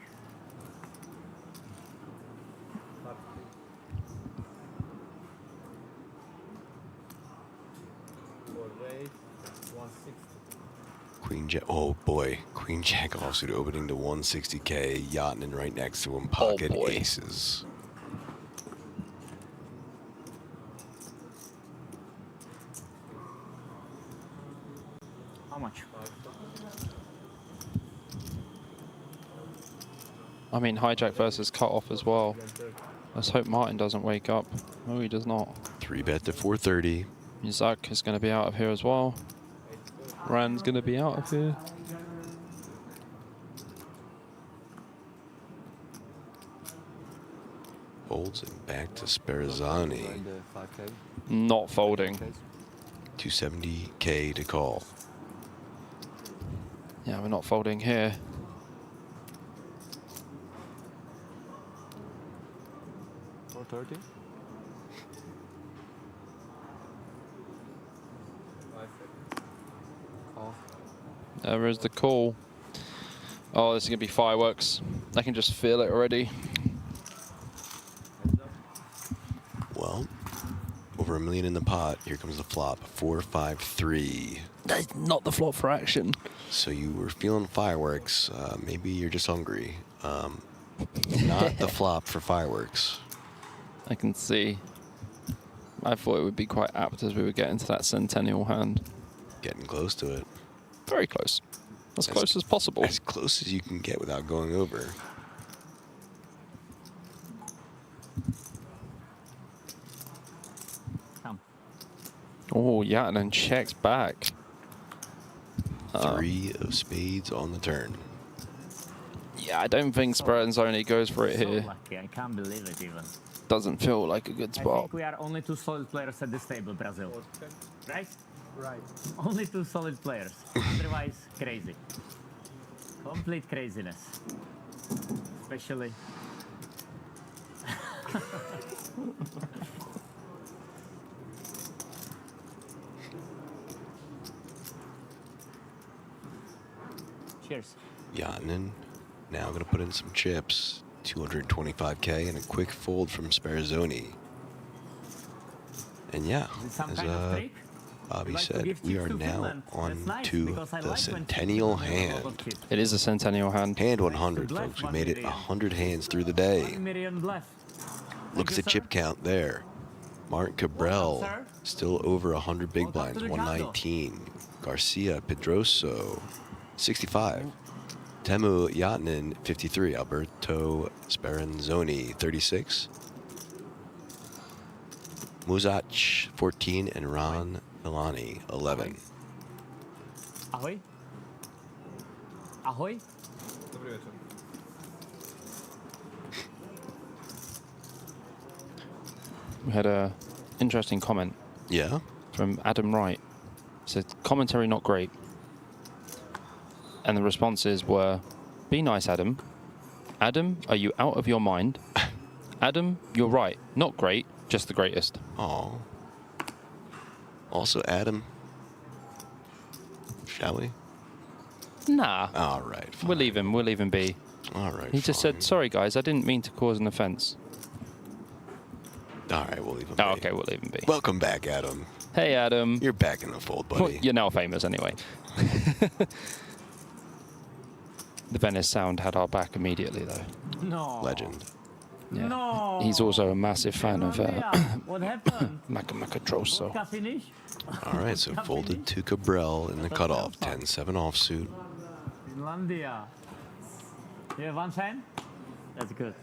Queen Jack. Oh boy, Queen Jack offsuit opening to 160K. Yatnin right next to him. Pocket boy. aces. How much? I mean, hijack versus cut off as well. Let's hope Martin doesn't wake up. No, he does not. 3-bet to 430. Muzak is going to be out of here as well. Rand's going to be out of here. Folds it back to Sperazoni. And 5K. Not folding. 270K to call. Yeah, we're not folding here. There is the call. Oh, this is going to be fireworks. I can just feel it already. Well, over $1 million in the pot. Here comes the flop. 4-5-3. That's not the flop for action. So you were feeling fireworks. Maybe you're just hungry. Not the flop for fireworks. I can see. I thought it would be quite apt as we would get into that centennial hand. Getting close to it. Very close. As close as possible. As close as you can get without going over. Oh, yeah, and then checks back. 3 of spades on the turn. Yeah, I don't think Speranzoni goes for it here. So lucky, I can't believe it even. Doesn't feel like a good I spot. think we are only 2 solid players at this table, Brazil. Right? Right. Only 2 solid players. Otherwise, crazy. Complete craziness. Especially. Cheers. Yatinen now going to put in some chips. 225K and a quick fold from Speranzoni. And yeah, as Bobby said, we are now on to the centennial hand. It is a centennial hand. Hand 100, folks. We made it 100 hands through the day. Look at the chip count there. Martin Cabral still over 100 big blinds, 119. Garcia Pedroso, 65. Temu Yatinen, 53. Alberto Speranzoni, 36. Muzac, 14. And Ron Milani, 11. Ahoj. Ahoj. Dobrý večer. We had a interesting comment. Yeah? From Adam Wright. Said, commentary not great. And the responses were, be nice, Adam. Adam, are you out of your mind? Adam, you're right. Not great, just the greatest. Oh. Also, Adam. Shall we? Nah. All right. Fine. We'll leave him be. All right. He just said, sorry, guys, I didn't mean to cause an offense. All right, we'll leave him Oh, be. okay, we'll leave him be. Welcome back, Adam. Hey, Adam. You're back in the fold, buddy. Well, you're now famous anyway. The Venice Sound had our back immediately, though. No. Legend. Yeah. No. He's also a massive fan of What happened? Macatroso. Vodka finish? All right, so folded to Cabral in the cutoff. 10-7 offsuit. Finlandia. You have 1 cent? That's good.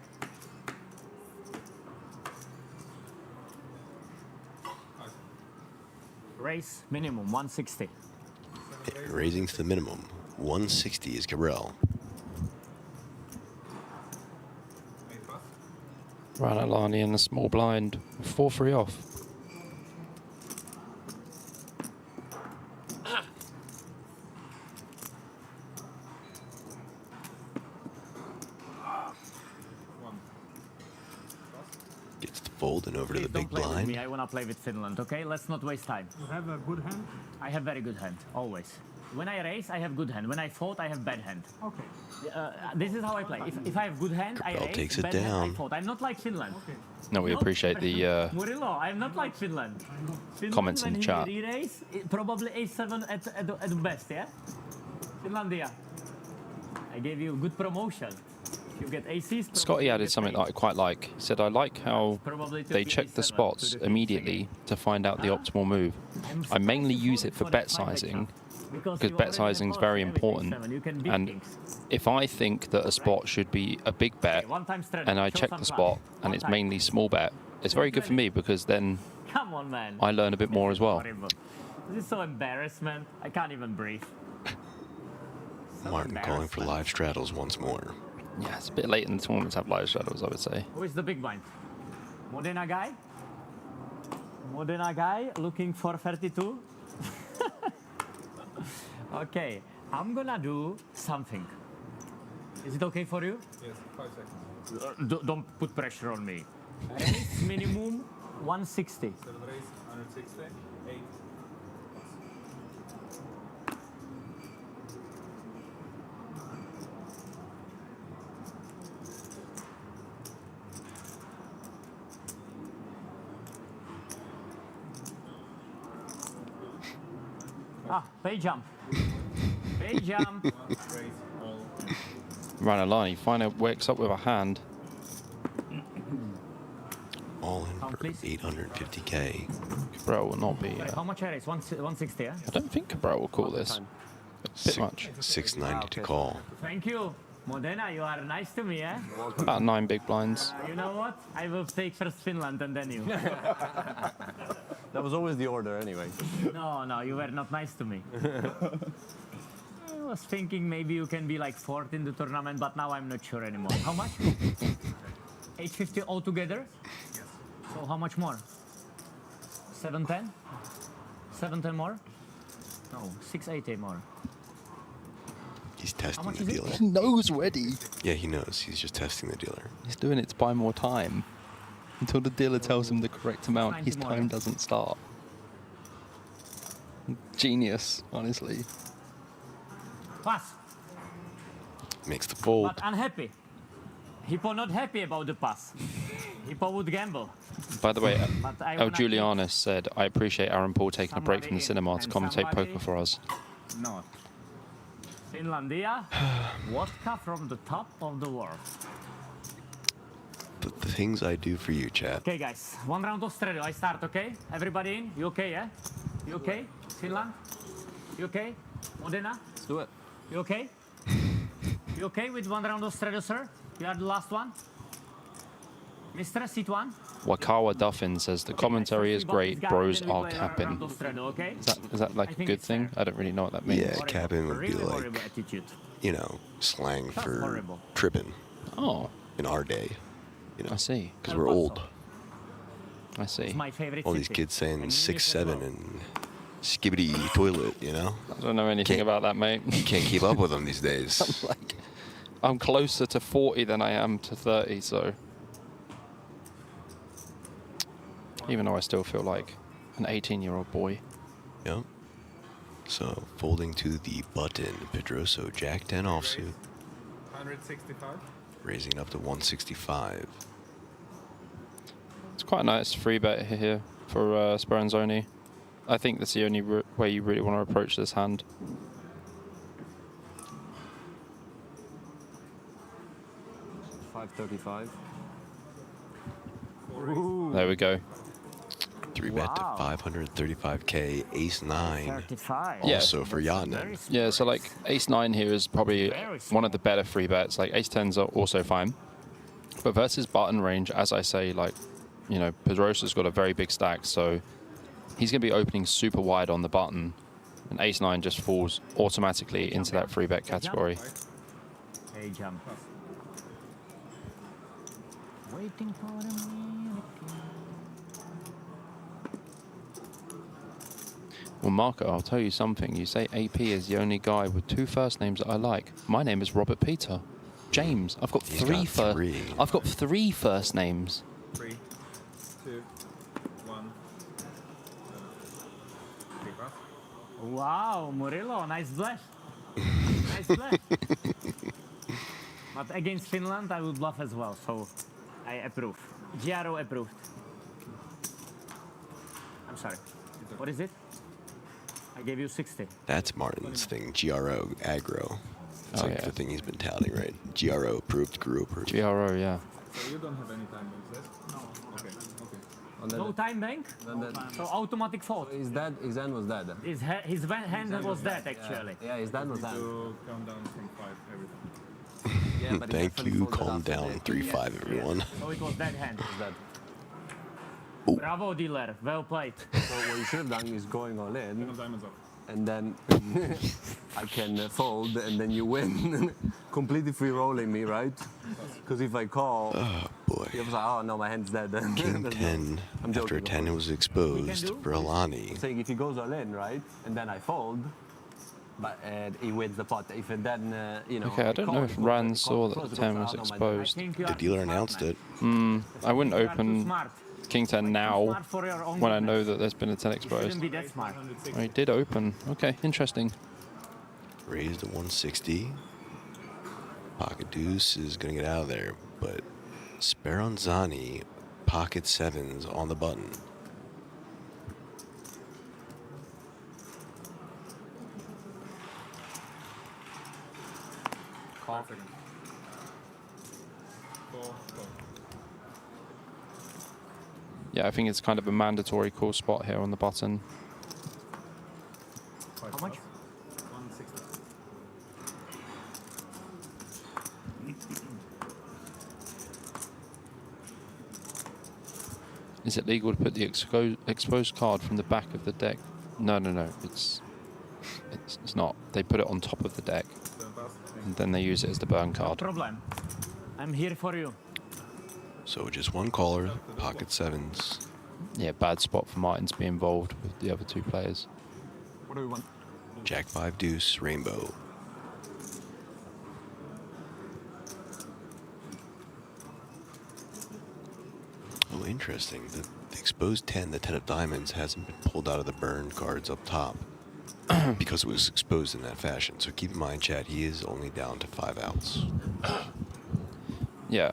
Raise minimum 160. Raising to the minimum. 160 is Cabral. Ranalani in the small blind. 4-3 off. Gets the fold and over to the Please big don't play with blind. me. I want to play with Finland, okay? Let's not waste time. You have a good hand? I have very good hand, always. When I raise, I have good hand. When I fold, I have bad hand. Okay. This is how I play. If I have good hand, I Cabral raise. takes it bad hand, down. I fold. I'm not like Finland. Okay. No, we appreciate the Murillo, I'm not like Finland. Finland comments in when the chat. He raise, probably A7 at the best, yeah? Finlandia. I gave you good promotion. You get ACs. Scotty added something that I quite like. He said, I like how they check the spots immediately to find out the optimal move. I mainly use it for bet sizing because bet sizing is very important. And if I think that a spot should be a big bet and I check the spot and it's mainly small bet, it's very good for me because then Come on, man. I learn a bit more as well. This is so embarrassment. I can't even breathe. Martin calling for live straddles once more. Yeah, it's a bit late in the tournament to have live straddles, I would say. Who is the big blind? Modena guy? Modena guy looking for 32? Okay, I'm gonna do something. Is it okay for you? Yes, 5 seconds. Don't put pressure on me. Raise minimum 160. 7 raise, 160, 8. Ah, pay jump. Pay jump. Ranalani finally wakes up with a hand. All in for 850K. Cabral will not be. How much are it? 160, yeah? I don't think Cabral will call this. A bit much. 690 to call. Thank you. Modena, you are nice to me, eh? About 9 big blinds. You know what? I will take first Finland and then you. That was always the order anyway. No, you were not nice to me. I was thinking maybe you can be like fourth in the tournament, but now I'm not sure anymore. How much? 850 altogether? Yes. So how much more? 710? 710 more? No, 680 more. He's testing much the is it? dealer. He knows already. Yeah, he knows. He's just testing the dealer. He's doing it to buy more time. Until the dealer tells him the correct amount, 90 his more. time doesn't start. Genius, honestly. Pass. Makes the fold. But unhappy. Hippo not happy about the pass. Hippo would gamble. By the way, But I El wanna Julianus said, I appreciate Aaron Paul taking a break from the Somebody cinema in to and commentate somebody- poker for us. No. Finlandia, vodka from the top of the world. The things I do for you, chat. Okay, guys, one round of straddle. I start, okay? Everybody in? You okay, yeah? You okay? Finland? You okay? Modena? Let's do it. You okay? You okay with one round of straddle, sir? You are the last one? Mister, seat one? Wakawa Duffin says, the commentary is great, bros are capping. Okay? Is that like I a think good it's thing? fair. I don't really know what that means. Yeah, capping would be Really like, horrible attitude. you know, slang That's for horrible. tripping Oh, in our day. You know, I see. because we're old. I see. It's my favorite All these city. kids saying And 6'7" and skibbity toilet, you know? I don't know anything Can't- about that, mate. You can't keep up with them these days. Like, I'm closer to 40 than I am to 30, so. Even though I still feel like an 18-year-old boy. Yep. So, folding to the button, Pedroso, Jack 10 offsuit, 165. raising up to 165. It's quite a nice free bet here for Speranzoni. I think that's the only way you really want to approach this hand. $535. There we go. 3-bet to Wow. 535K, ace 9. 35. Yeah. Also for Yatnin. Yeah, so like ace 9 here is probably Very one of the better free bets. Like ace 10s are also fine. But versus button range, as I say, like, you know, Pedrosa's got a very big stack, so he's going to be opening super wide on the button. And ace 9 just falls automatically into that free bet category. Hey, jump. Waiting for a miracle. Well, Marco, I'll tell you something. You say AP is the only guy with 2 first names that I like. My name is Robert Peter. James. I've got He's three got three. I've got 3 first names. 3, 2, 1. Big pass. Wow, Murillo, nice bluff. Nice bluff. But against Finland, I would bluff as well, so I approve. Giaro approved. I'm sorry. What is it? I gave you 60. That's Martin's thing, GRO, aggro. It's Oh, like yeah. the thing he's been touting, right? GRO approved, GRU approved. GRO, yeah. So you don't have any time banks left? No. Okay, okay. And then No time bank, so automatic fault. his hand was dead. His hand was dead, actually. Yeah, his dad was dead. So count down from 5, everything. Yeah, but he Thank definitely you, folded calm after down, that. 3-5, everyone. So it was dead hand. He's dead. Bravo, dealer. Well played. So what you should have done is going all in, No diamonds up. and then I can fold, and then you win. Completely free rolling me, right? Because if I call, Oh, boy. he was like, oh no, my hand's dead. King There's 10, no- I'm after a joking, 10 of was exposed do? for Alani. saying if he goes all in, right, and then I fold, but he wins the pot. If it then, you know. Okay, I don't know if Ran saw that the 10 was exposed. The dealer announced it. I wouldn't You are too open smart. King 10 Too now smart for your own when I goodness. know that there's been a 10 You shouldn't exposed. be that smart. Oh, he did open. Okay, interesting. Raised to 160. Pocket deuce is going to get out of there, but Speranzani, pocket 7s on the button. Yeah, I think it's kind of a mandatory call spot here on the button. How much? 160. Is it legal to put the exposed card from the back of the deck? No, no, no. It's not. They put it on top of the deck, and then they use it as the burn card. Problem. I'm here for you. So just one caller, pocket sevens. Yeah, bad spot for Martin to be involved with the other two players. What do we want? Jack 5 deuce, rainbow. Oh, interesting. The exposed 10, the 10 of diamonds, hasn't been pulled out of the burn cards up top because it was exposed in that fashion. So keep in mind, chat, he is only down to 5 outs. Yeah.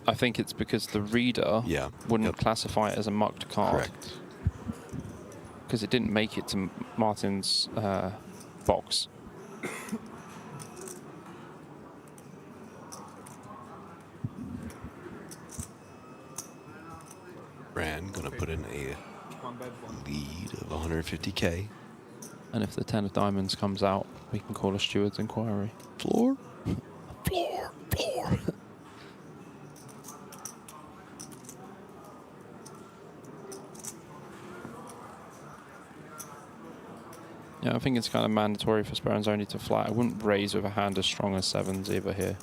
I think it's because the reader wouldn't classify it as a mucked card. Correct. Because it didn't make it to Martin's box. Brand gonna put in a lead of 150K. And if the 10 of diamonds comes out, we can call a steward's inquiry. Floor? Floor. Floor. Yeah, I think it's kind of mandatory for Speranzoni to flat. I wouldn't raise with a hand as strong as sevens either here.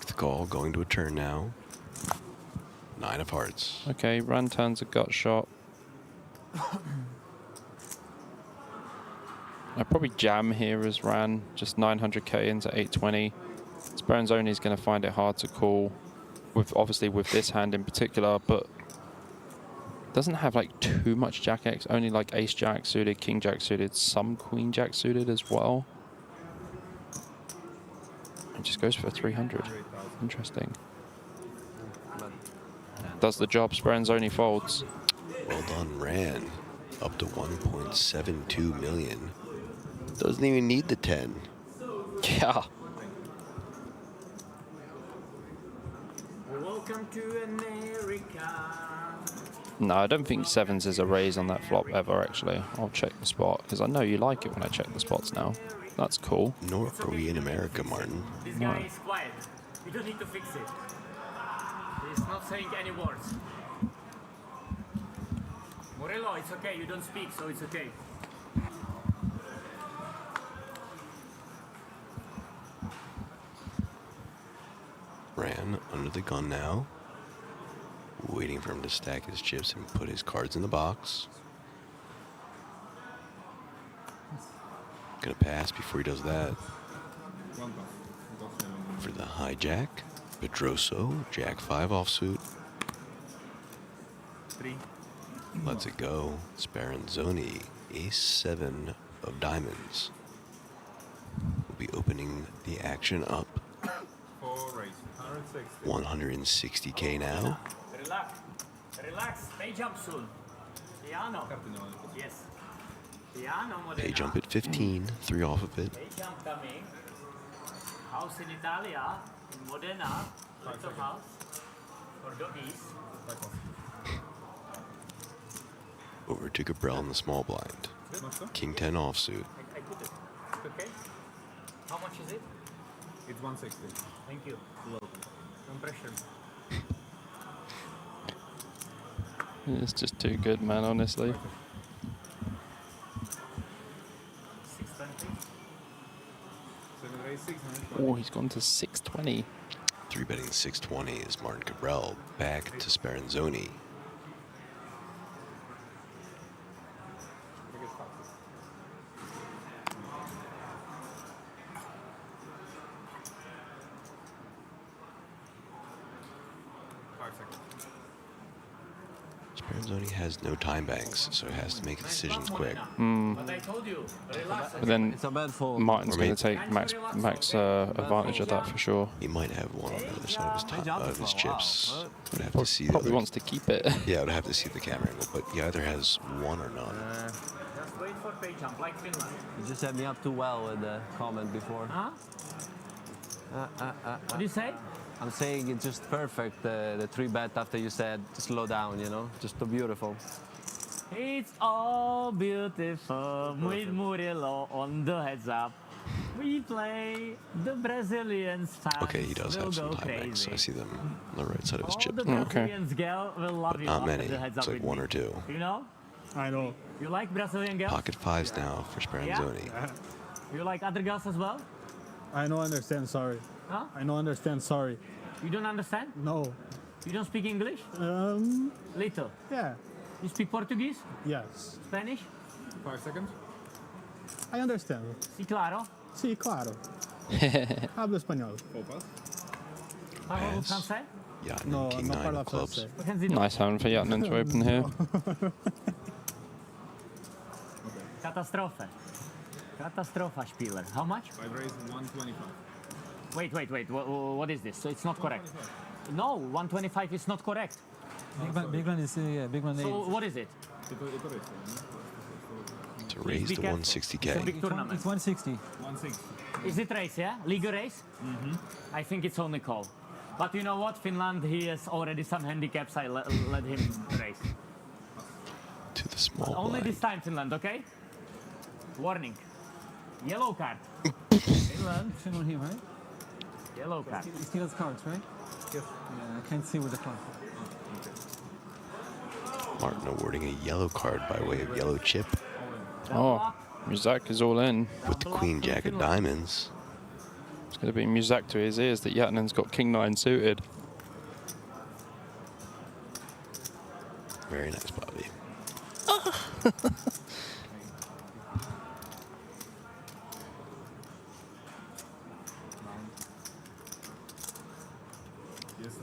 The call going to a turn now. 9 of hearts. Okay, Ran turns a gut shot. I'd probably jam here as Ran, just 900k into 820. Speranzoni is going to find it hard to call, obviously with this hand in particular, but doesn't have like too much Jack X, only like Ace Jack suited, King Jack suited, some Queen Jack suited as well. It just goes for 300. Interesting. Does the job, Speranzoni folds. Well done, Ran. Up to 1.72 million. Doesn't even need the 10. Yeah. Welcome to America. No, I don't think sevens is a raise on that flop ever, actually. I'll check the spot, because I know you like it when I check the spots now. That's cool. Nor are we in America, Martin. This guy is quiet. You don't need to fix it. He's not saying any words. Morello, it's okay. You don't speak, so it's okay. Ran under the gun now. Waiting for him to stack his chips and put his cards in the box. Gonna pass before he does that. For the hijack, Pedroso, Jack 5 offsuit. 3. Lets it go. Speranzoni, Ace 7 of diamonds. Will be opening the action up. 160k now. Relax. Relax. Pay jump soon. Piano. Yes. Piano, Modena. Pay jump at 15, 3 off of it. Pay jump coming. House in Italia, in Modena. Lots of house. For doggies. Over to Gabriel in the small blind. King 10 offsuit. I put it. Okay. How much is it? It's 160. Thank you. No pressure. It's just too good, man, honestly. 620. Oh, he's gone to 620. 3-betting 620 is Martin Cabral. Back to Speranzoni. Speranzoni has no time banks, so he has to make decisions quick. But I told you, relax. But then Martin's going to take max advantage of that for sure. He might have one on the other side of his chips. Would have to see. Probably wants to keep it. Yeah, I'd have to see the camera angle, but he either has one or none. Just wait for pay jump, like Finland. You just set me up too well with the comment before. Huh? What do you say? I'm saying it's just perfect, the 3-bet after you said slow down, you know? Just so beautiful. It's all beautiful with Murillo on the heads up. We play the Brazilians fans. Okay, he does will have some go time mix. crazy. I see them on the right side of his All chip. the Brazilians girl will love But you not after many. the heads It's up like with one me. or two. You know? I know. You like Brazilian girls? Pocket fives now for Speranzoni. You like other girls as well? I don't understand, sorry. Huh? I don't understand, sorry. You don't understand? No. You don't speak English? Little. Yeah. You speak Portuguese? Yes. Spanish? 5 seconds. I understand. Sí, claro. Sí, claro. Hablo español. Parlo français? Yeah, No, King no 9 parlo of clubs. francese. What can they do? Nice hand for Yatnen to open here. Catastrophe. Catastrophe, Spieler. How much? I've raised 125. Wait. What is this? So it's not correct. No, 125 is not correct. Big one is, big one So what is it? To raise Be to careful. It's a 160K. big tournament. It's 160. 160. Is it race, yeah? League race? I think it's only call. But you know what? Finland, he has already some handicaps. I let him race. To the small Only blind. this time, Finland, okay? Warning. Yellow card. Finland. Finland here, right? Yellow card. He still has cards, right? Yes. Yeah, I can't see with the card. Martin awarding a yellow card by way of yellow chip Oh, Muzak is all in. with the Queen Jack of Diamonds. It's going to be Muzak to his ears that Yatnen's got King 9 suited. Very nice, Bobby.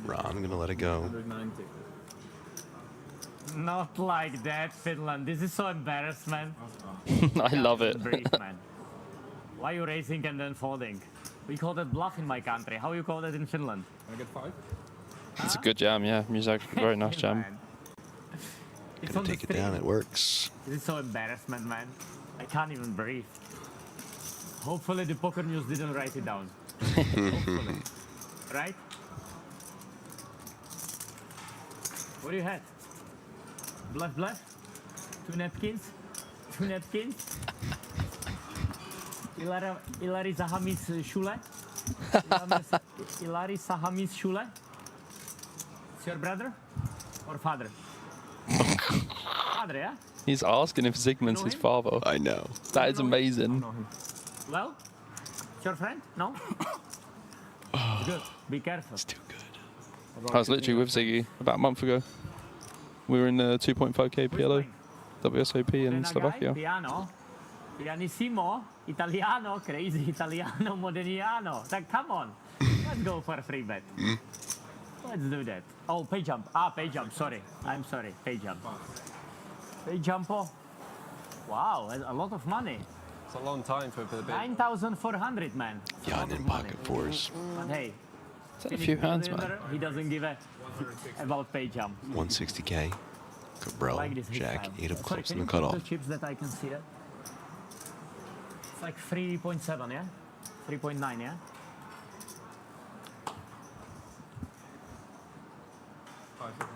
I'm gonna let it go. 190. Not like that, Finland. This is so embarrassment. I love it. Brief, man. Why are you racing and then folding? We call that bluff in my country. How you call that in Finland? Can I get 5? It's a good jam, yeah. Muzak, very nice jam. Man. It's Gonna on the take it down. stream. It works. This is so embarrassment, man. I can't even breathe. Hopefully the poker news didn't write it down. Hopefully. Right? What do you have? Bluff? 2 napkins? 2 napkins? Ilari Sahamis Shule? Ilari Sahamis Shule? It's your brother? Or father? Father, yeah? He's asking if Zygmunt's his father. I know. That is amazing. Well? It's your friend? No? Good. Be careful. It's too good. I was literally with Ziggy about a month ago. We were in the 2.5k PLO, WSOP in Slovakia. Piano. Pianissimo. Italiano. Crazy Italiano. Modigliano. Like, come on. Let's go for a free bet. Let's do that. Oh, pay jump. Pay jump. Sorry. I'm sorry. Pay jump. Pay jumpo. Wow, that's a lot of money. It's a long time for the bet. 9,400, man. Yeah, and in pocket fours. But hey, Is that a few hands, man? he doesn't give a about pay jump. 160K. Cabral, Like this Jack, style. 8 of Sorry, clubs can in you the put cutoff. the chips that I can see it? It's like 3.7, yeah? 3.9, yeah? 5 seconds.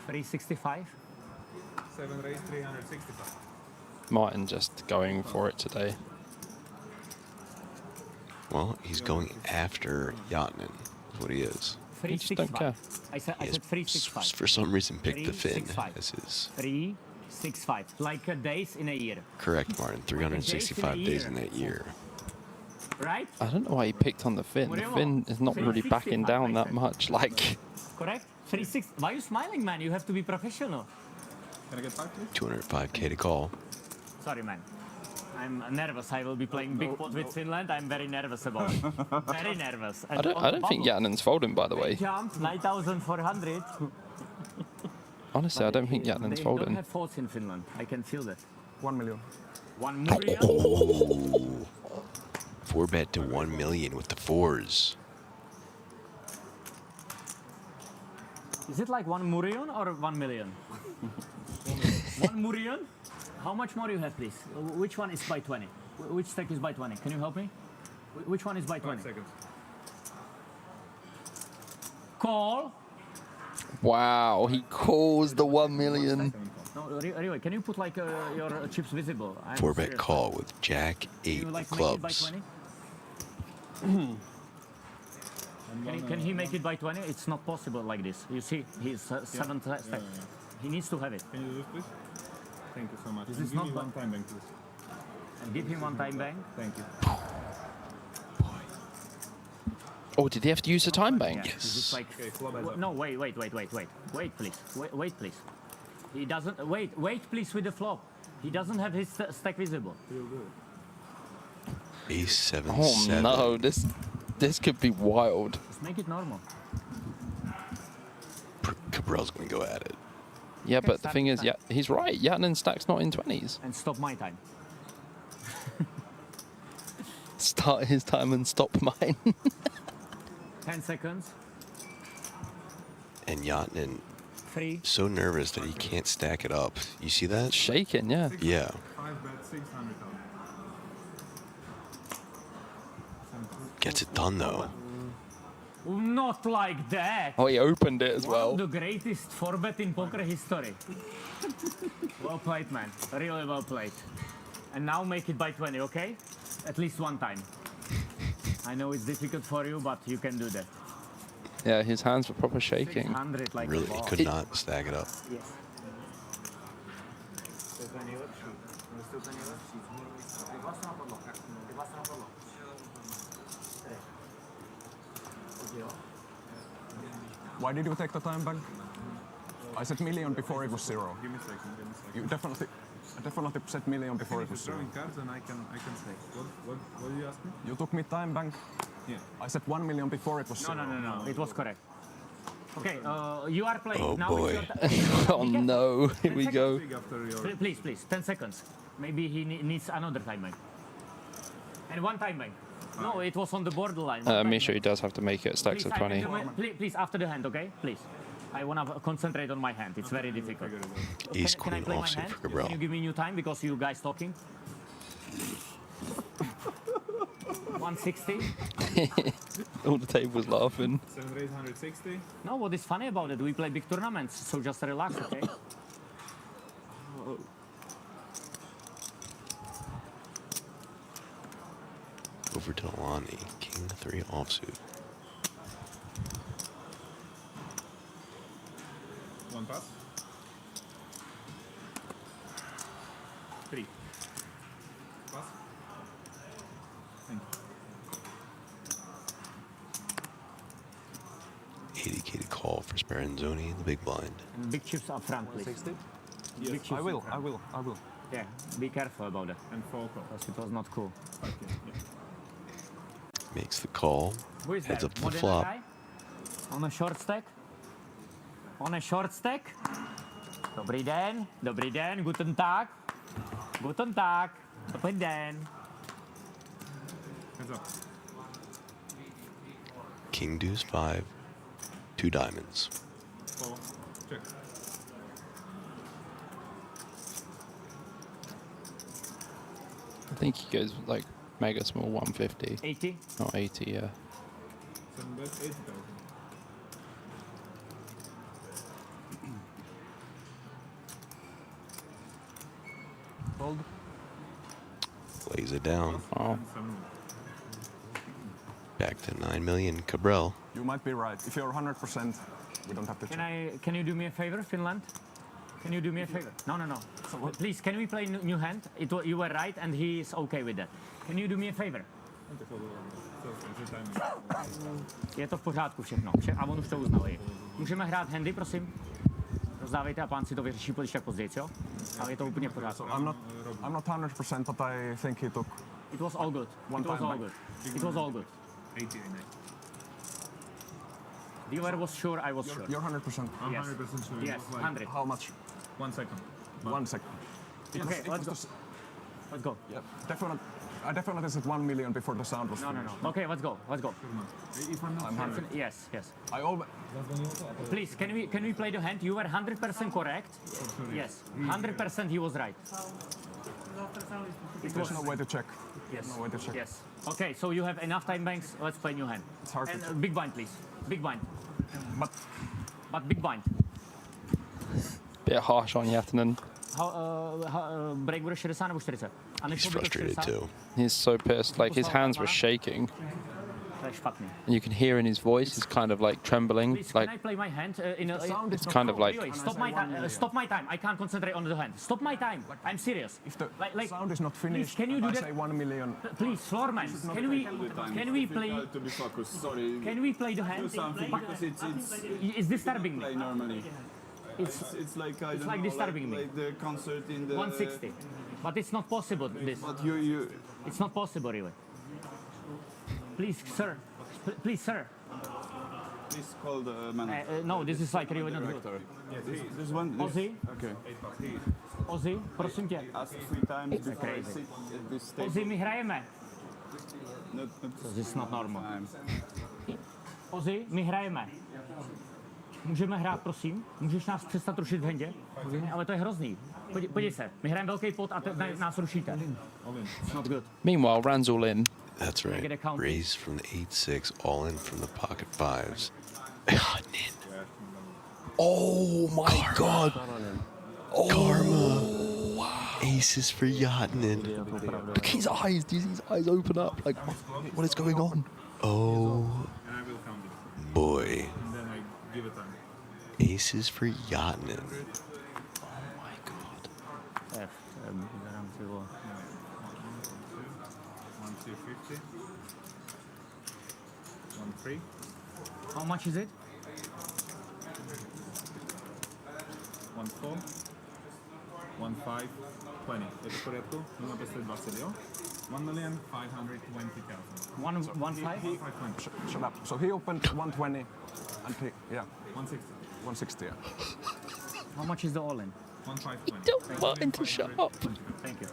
365. 7 raised, 365. Martin just going for it today. Well, he's going after Yatnen. That's what he is. He just don't care. I said He has 365. for some reason picked the Finn 365. as his 365. Like days in a year. correct, Martin. 365 days in that year. Right? I don't know why he picked on the Finn. The Finn is not really backing down that much. Like, Correct? 360. Why are you smiling, man? You have to be professional. Can I get 5, please? 205K to call. Sorry, man. I'm nervous. I will be playing big pot with Finland. I'm very nervous about it. Very nervous. I don't think Yatnen's folding, by the way. Jump 9,400. Honestly, I don't think Yatnen's They don't folding. have faults in Finland. I can feel that. 1 million. 1 million. Oh. 4-bet to 1 million with the fours. Is it like 1 million or 1 million? 1 million? How much more you have, please? Which one is by 20? Which stack is by 20? Can you help me? Which one is by 20? 5 seconds. Call. Wow, he calls the 1 million. No, anyway, can you put like your chips visible? I'm 4-bet serious. call with Jack 8 Can you like clubs. make it by 20? Can he make it by 20? It's not possible like this. You see, he's 7th stack. He needs to have it. Can you do this, please? Thank you so much. This And is give not me ba- one time bank, please. And give him one time bang. Thank you. Oh, did he have to use the time bank? Is it like, Okay, club heads up. no, wait, please. Wait, please. He doesn't, wait, please, with the flop. He doesn't have his stack visible. Ace 7 Oh 7. no, this could be wild. Just make it normal. Cabril's gonna go at it. Yeah, Okay, but the start- thing is, yeah, start. he's right. Yatnen's stack's not in 20s. And stop my time. Start his time and stop mine. 10 seconds. And Yatnen 3. so nervous that he can't stack it up. You see that? Shaking, yeah. Yeah. 5-bet, 600. Gets it done though. Not like that. Oh, he opened it as One well. of the greatest 4-bet in poker history. Well played, man. Really well played. And now make it by 20, okay? At least one time. I know it's difficult for you, but you can do that. Yeah, his hands were proper shaking. 600 like Really, a he ball. could not stack it up. Yes. Why did you take the time back? I said million before it was 0. Give me a second. You definitely said million before it was 0. Throwing cards and I can say. What did you ask me? You took me time bank. Yeah. I said 1 million before it was 0. No. It was correct. Okay, you are playing. Oh, now boy. It's your Oh no, here we go. Big after your... Please, 10 seconds. Maybe he needs another time bank. And one time bank. No, it was on the borderline. One time Misha bank. does have to make it stacks Please, of 20. please, after the hand, okay? Please. I want to concentrate on my hand. It's very difficult. Ace Can I Queen play my offsuit hand? for Can Cabral. you give me new time because you guys talking? 160? All the tables laughing. 7 raise 160. No, what is funny about it? We play big tournaments, so just relax, okay? Over to Alani. King 3 offsuit. One pass. 3. Pass. Thank you. 80k to call for Speranzoni in the big blind. And big chips up front, please. 60? Big chips I will, up front. I will. Yeah, be careful about it. And 4 call. Because it was not cool. 5K. Yeah. Makes the call. Who is Heads there? up to the Modena flop. guy? On a short stack? On a short stack? Dobrý den, guten Tag. Guten Tag, dobrý den. Heads up. King deuce 5. 2 diamonds. 4. Check. I think he goes like mega small 150. 80? Not 80, yeah. 7 bet, 80,000. Hold. Lays it down. Oh, 7. Back to 9 million. Cabral. You might be right. If you're 100%, we don't have to check. Can you do me a favor, Finland? Can you do me a favor? No. Please, can we play new hand? You were right, and he is okay with that. Can you do me a favor? Je to v pořádku všechno. A on už to uznal. Můžeme hrát handy, prosím? Rozdávejte a pán si to vyřeší když tak později, jo? Ale je to úplně v pořádku. I'm not 100%, but I think he took. It was all good. It was all good. It was all good. 80, I know. Viewer was sure, I was sure. You're 100%. I'm Yes. 100% sure. Yes, It was like 100. How much? 1 second. 1 second. Okay, let's go. Let's go. Yeah, I definitely said 1 million before the sound was No. finished. Okay, let's go. Let's go. If I'm not I'm sure, 100. Yes. I always. Please, can we play the hand? You were 100% correct. Yes, 100% he was right. There's no way to check. Yes. No way to check. Yes. Okay, so you have enough time banks. Let's play new hand. It's hard to And check. big blind, please. Big blind. But big blind. Bit harsh on Yatanen. Break bude 60 nebo 40? A He's nešlo by to frustrated 60? too. He's so pissed. Like his hands were shaking. To je špatný. And you can hear in his voice, he's kind of like trembling. Please, Like can I play my hand in a... it's kind of like Stop my time. Stop my time. I can't concentrate on the hand. Stop my time. I'm serious. If the Like, sound is not finished, can you do I that? say 1 million. Please, Floorman, can we play... To be focused, sorry. Can we play the hand? Do something because It's disturbing play me. normally. It's like I don't like know, disturbing me. like the concert in the 160. But it's not possible, this. But you It's not possible, really. Please, sir. Please, sir. please call the man. No, this is like really not good. There's one. Ozzy? Okay. Ozzy, prosím tě. Ask 3 times before I sit at this table. Ozzy, my hrajeme. Not This is not normal. time. Ozzy, my hrajeme. Můžeme hrát, prosím? Můžeš nás přestat rušit v hendě? Ale to je hrozný. Podívej se, my hrajeme velký pot a nás rušíte. It's not good. Meanwhile, Rand's all in. That's right. get a count. Raise from the 8-6, all in from the pocket fives. Yatnin. Oh my god. Oh. Karma. Aces for Yatnin. Look at his eyes. Do you see his eyes open up? Like, what is going on? Oh And I will count it. boy. And then I give it time. Aces for Yatnin. F. 1, 2, 50. 1, 3. How much is it? 1, 4. 1, 5, 20. Je to v pořádku? 0,20, jo? 1,520,000. 1.5? Shut up. So he opened 120 and he, yeah. 160. 160, yeah. How much is the all-in? 1,520. Don't want him to shut up. Thank you.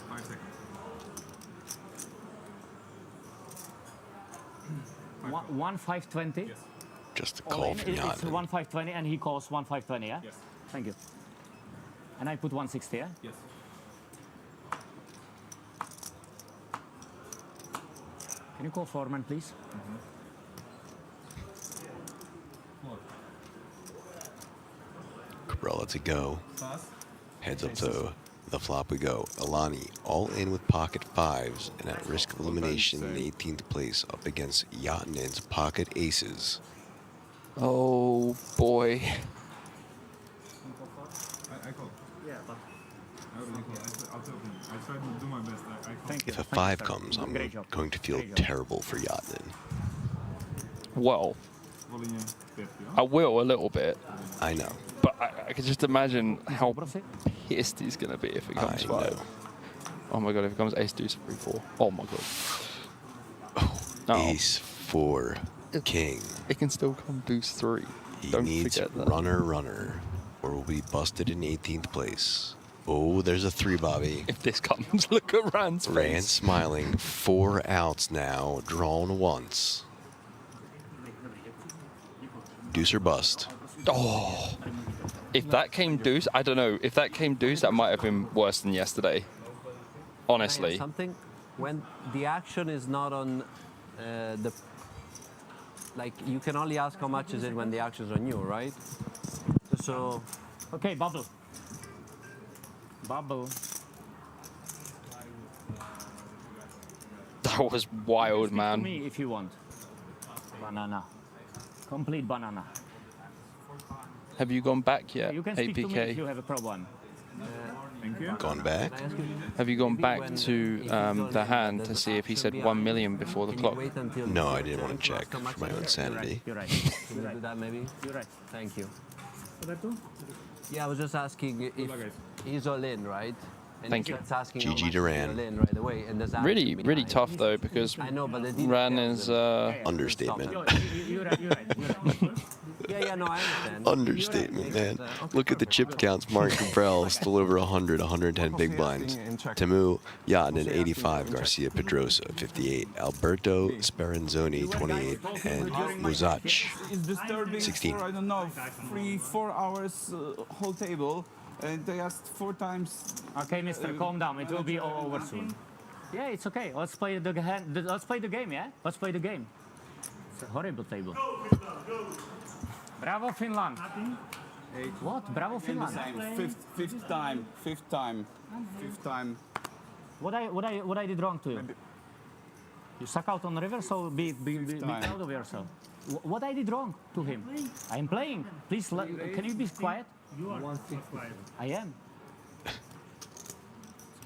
5 seconds. 1.520? Just a All call in. from It's Yatnin. 1.520 and he calls 1.520, yeah? Yes. Thank you. And I put 160, yeah? Yes. Can you call Foreman, please? Cabral lets it go. Pass. Heads up to the flop we go. Alani all in with pocket fives and at risk of elimination in 18th place up against Yatnin's pocket aces. Oh boy. I call. Yeah, but... I already called. I'll tell him. I try to do my best. I call. Thank you. If a Thank you, five sir. comes, I'm Great job. going to feel Great job. terrible for Yatnin. Well, Volenie 5, jo? I will a little bit, I know. but I can just imagine how pissed he's gonna be if it comes I five. know. Oh my god, if it comes ace deuce 3-4. Oh my god. Oh, No. ace 4 king. It can still come deuce 3. He Don't needs forget that. runner, or will be busted in 18th place. Oh, there's a 3, Bobby. If this comes, look at Rand's face. Rand smiling. 4 outs now, drawn once. Deuce or bust. Oh. If that came deuce, I don't know. If that came deuce, that might have been worse than yesterday. Honestly. Something when the action is not on the like you can only ask how much is it when the action is on you, right? So Okay, bubble. Bubble. That was wild, Speak to man. me if you want. Banana. Complete banana. Have you gone back yet, You can speak to me if you APK? have a problem. Thank you. Gone back? Have you gone back when, to if he's the on hand there's to an see if he action said 1 behind, million before the can clock? you wait until No, I the didn't want to turn check how much for my is own it? sanity. You're right. Can you do that maybe? You're right. Thank you. Roberto? Yeah, I was just asking if he's all in, right? And Thank he you. starts asking how GG much Duran. he's all in right away, and there's Really, action really behind. tough though, because I know, but the details Ran is Understatement. You're right. You're right. Yeah, no, I understand. Understatement, man. Look at the chip counts. Mark Cabral still over 100, 110 big blinds. Timu Yatnin 85, Garcia Pedrosa 58, Alberto Speranzoni 28, and Muzach It's disturbing 16. for, I don't know, 3-4 hours whole table. They asked 4 times. Okay, mister, calm down. It will be all over soon. Yeah, it's okay. Let's play let's play the game, yeah? Let's play the game. It's a horrible table. Bravo, Finland. What? Bravo, Finland. Fifth time. What I did wrong to you? You suck out on the river, so be proud of yourself. What I did wrong to him? I am playing. Please, can you be quiet? You are quiet. I am. It's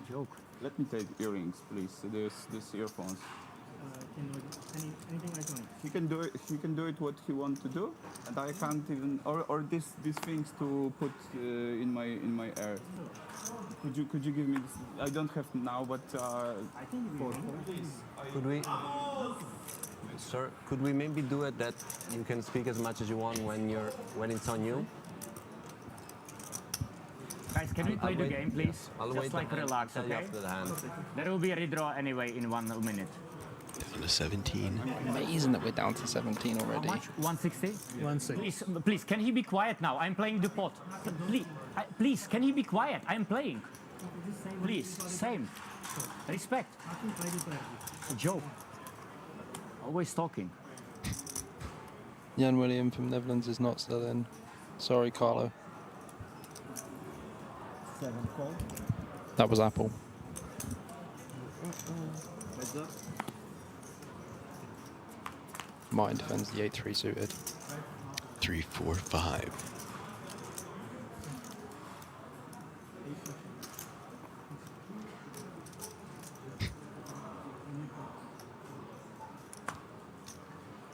a joke. Let me take earrings, please. This earphones. Anything I don't. He can do it what he wants to do, and I can't even or these things to put in my ear. Could you give me this? I don't have now, but I think Could we, sir? Could we maybe do it that you can speak as much as you want when it's on you? Guys, can we play the game, please? I'll Just like relax, okay? There will be a redraw anyway in 1 minute. Down to 17. Amazing that we're down to 17 already. How much? 160? 160. Please, can he be quiet now? I'm playing the pot. Please, can he be quiet? I'm playing. Please, same. Respect. It's a joke. Always talking. Jan William from Netherlands is not still in. Sorry, Carlo. 7 call. That was Apple. Heads up. Martin defends the 8-3 suited. 3, 4, 5.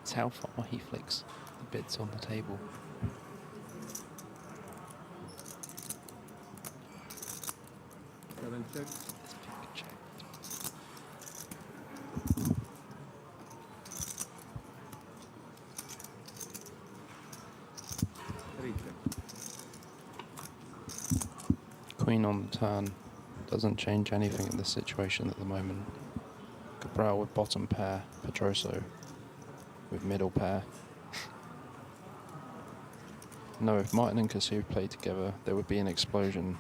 It's how far he flicks the bits on the table. Check. Queen on the turn doesn't change anything in this situation at the moment. Cabral with bottom pair, Pedroso with middle pair. No, if Martin and Casu played together, there would be an explosion.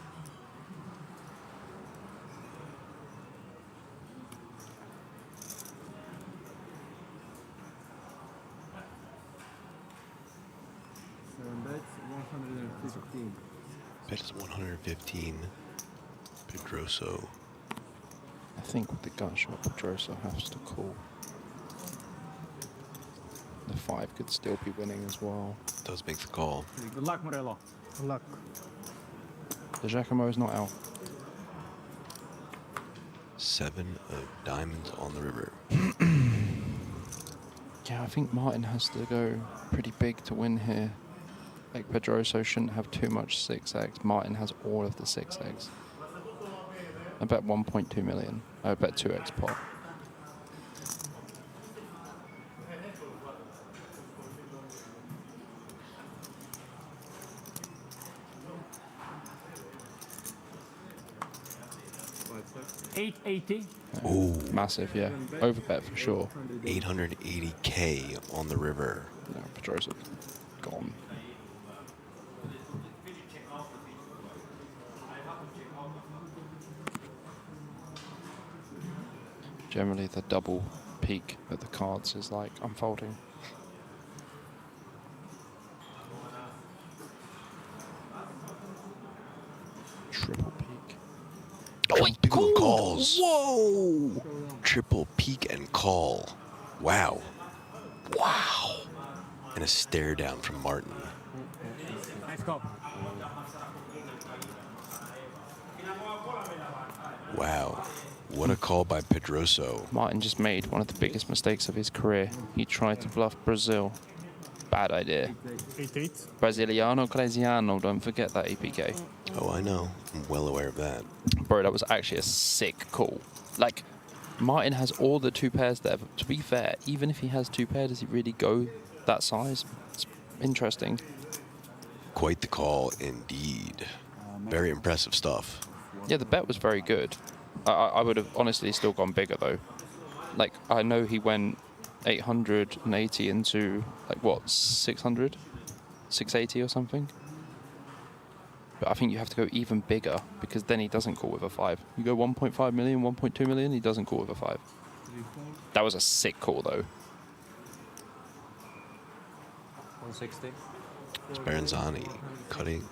That's 115. Bet is 115. Pedroso. I think with the gut shot, Pedroso has to call. The 5 could still be winning as well. Does make the call. Good luck, Morello. Good luck. The Giacomo is not out. 7 of diamonds on the river. Yeah, I think Martin has to go pretty big to win here. Like Pedroso shouldn't have too much 6x. Martin has all of the 6x. I bet 1.2 million. I bet 2x pot. $880. Ooh. Massive, yeah. Overbet for sure. 880K on the river. No, Pedroso gone. Generally, the double peak at the cards is like unfolding. Triple peak. Oh, big one calls. Whoa! Triple peak and call. Wow. Wow. And a stare down from Martin. Nice call. Wow. What a call by Pedroso. Martin just made one of the biggest mistakes of his career. He tried to bluff Brazil. Bad idea. 8-8. Brasiliano Graziano, don't forget that APK. Oh, I know. I'm well aware of that. Bro, that was actually a sick call. Like, Martin has all the 2 pairs there, but to be fair, even if he has 2 pairs, does he really go that size? It's interesting. Quite the call indeed. Very impressive stuff. Yeah, the bet was very good. I would have honestly still gone bigger though. Like, I know he went 880 into, like, what, 600? 680 or something? But I think you have to go even bigger because then he doesn't call with a 5. You go 1.5 million, 1.2 million, he doesn't call with a 5. That was a sick call though. 160. Speranzani cutting,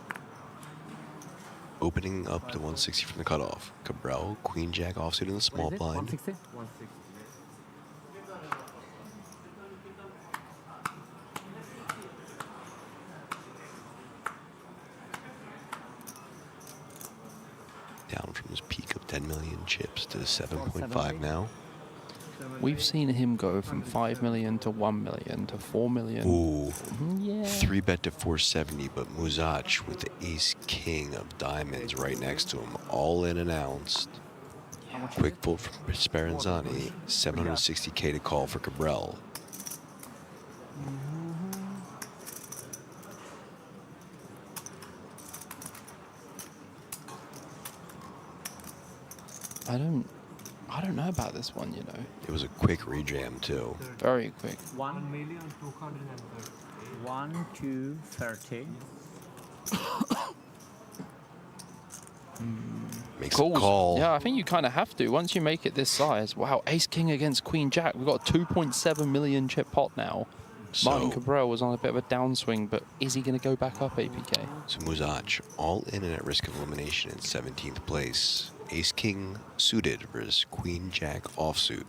opening up to 160 from the cutoff. Cabral, Queen Jack offsuit in the small blind. 160? 160. Down from his peak of 10 million chips to 7.5 now. We've seen him go from 5 million to 1 million to 4 million. Ooh. Yeah. 3-bet to 470, but Muzach with the ace king of diamonds right next to him. All in announced. Quick fold from Speranzani. 760K to call for Cabral. I don't know about this one, you know. It was a quick rejam too. Very quick. 1,230. Makes a call. Yeah, I think you kind of have to. Once you make it this size. Wow, ace king against queen jack. We've got a 2.7 million chip pot now. So, Martin Cabral was on a bit of a downswing, but is he going to go back up APK? So Muzach all in and at risk of elimination in 17th place. Ace king suited versus queen jack offsuit.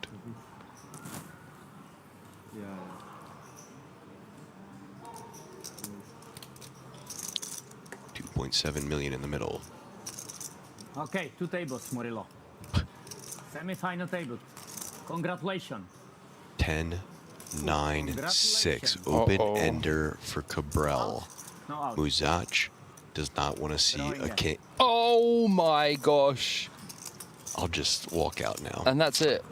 2.7 million in the middle. Okay, 2 tables, Murillo. Semi-final table. Congratulations. 10, 9, 6. Open ender for Cabral. No out. Muzach does not want to see a king. Oh my gosh. I'll just walk out now. And that's it.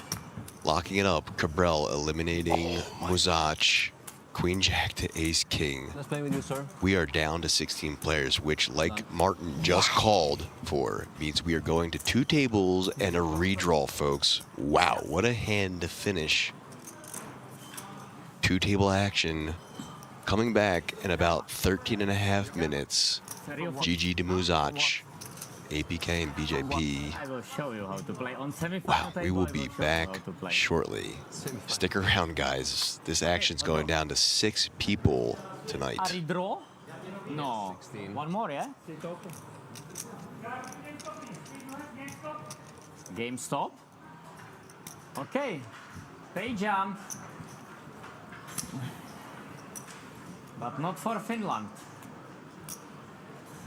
Locking it up. Cabral eliminating Muzach. Queen Jack to Ace King. Let's play with you, sir. We are down to 16 players, which, like Martin just called for, means we are going to 2 tables and a redraw, folks. Wow, what a hand to finish. 2 table action coming back in about 13.5 minutes. GG to Muzach, APK and BJP. I will show you how to play on semi-final Wow, table. we will be back shortly. Stick around, guys. This action's going down to 6 people tonight. A redraw? No. 16. One more, yeah? Game stop. Okay. Pay jump. But not for Finland.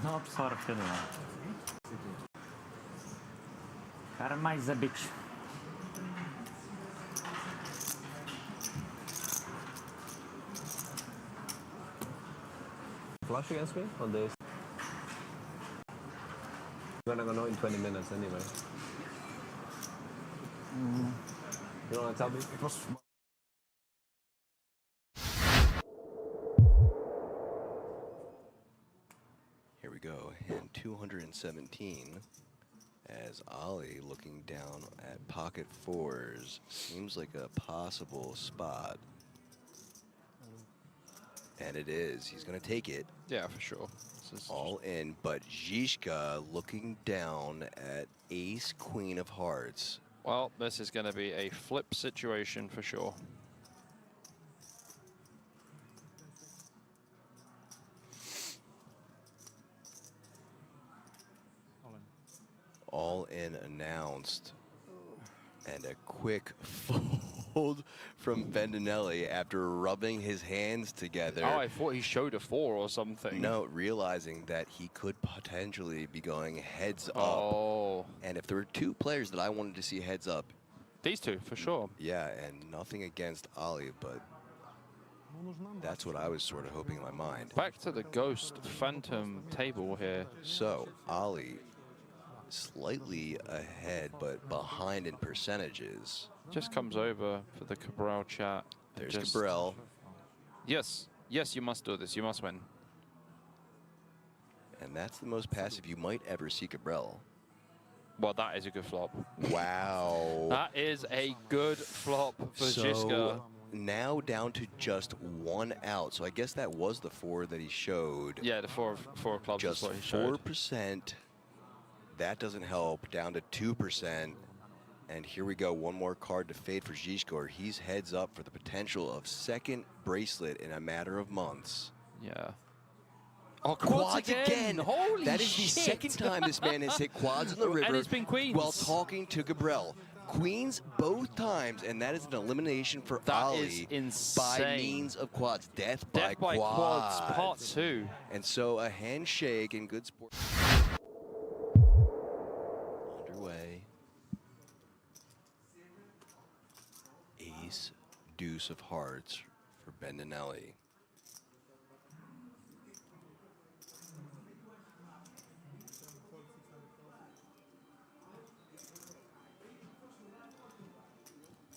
Not for Finland. Karma is a bitch. Flush against me on this. We're gonna know in 20 minutes anyway. You wanna tell me? Here we go, hand 217. As Ali looking down at pocket 4s. Seems like a possible spot. And it is. He's going to take it. Yeah, for sure. All in, but Zizka looking down at ace queen of hearts. Well, this is going to be a flip situation for sure. All in announced. And a quick fold from Bendinelli after rubbing his hands together. Oh, I thought he showed a 4 or something. No, realizing that he could potentially be going heads up. Oh. And if there were 2 players that I wanted to see heads up. These 2, for sure. Yeah, and nothing against Ali, but that's what I was sort of hoping in my mind. Back to the Ghost Phantom table here. So, Ali slightly ahead, but behind in percentages. Just comes over for the Cabral chat. There's Cabral. Yes, yes, you must do this. You must win. And that's the most passive you might ever see Cabral. Well, that is a good flop. Wow. That is a good flop for Zizka. now down to just 1 out. So I guess that was the 4 that he showed. Yeah, the four of clubs Just is what he showed. 4%. That doesn't help. Down to 2%. And here we go. One more card to fade for Zizko. He's heads up for the potential of second bracelet in a matter of months. Yeah. Oh, quads again! Holy That is shit. the second time this man has hit quads in the river. And it's been queens. While talking to Gabriel. Queens both times, and that is an elimination for That Ali is insane. by means of quads. Death by quads, part 2. And so a handshake in good sport. Underway. Ace, deuce of hearts for Bendinelli.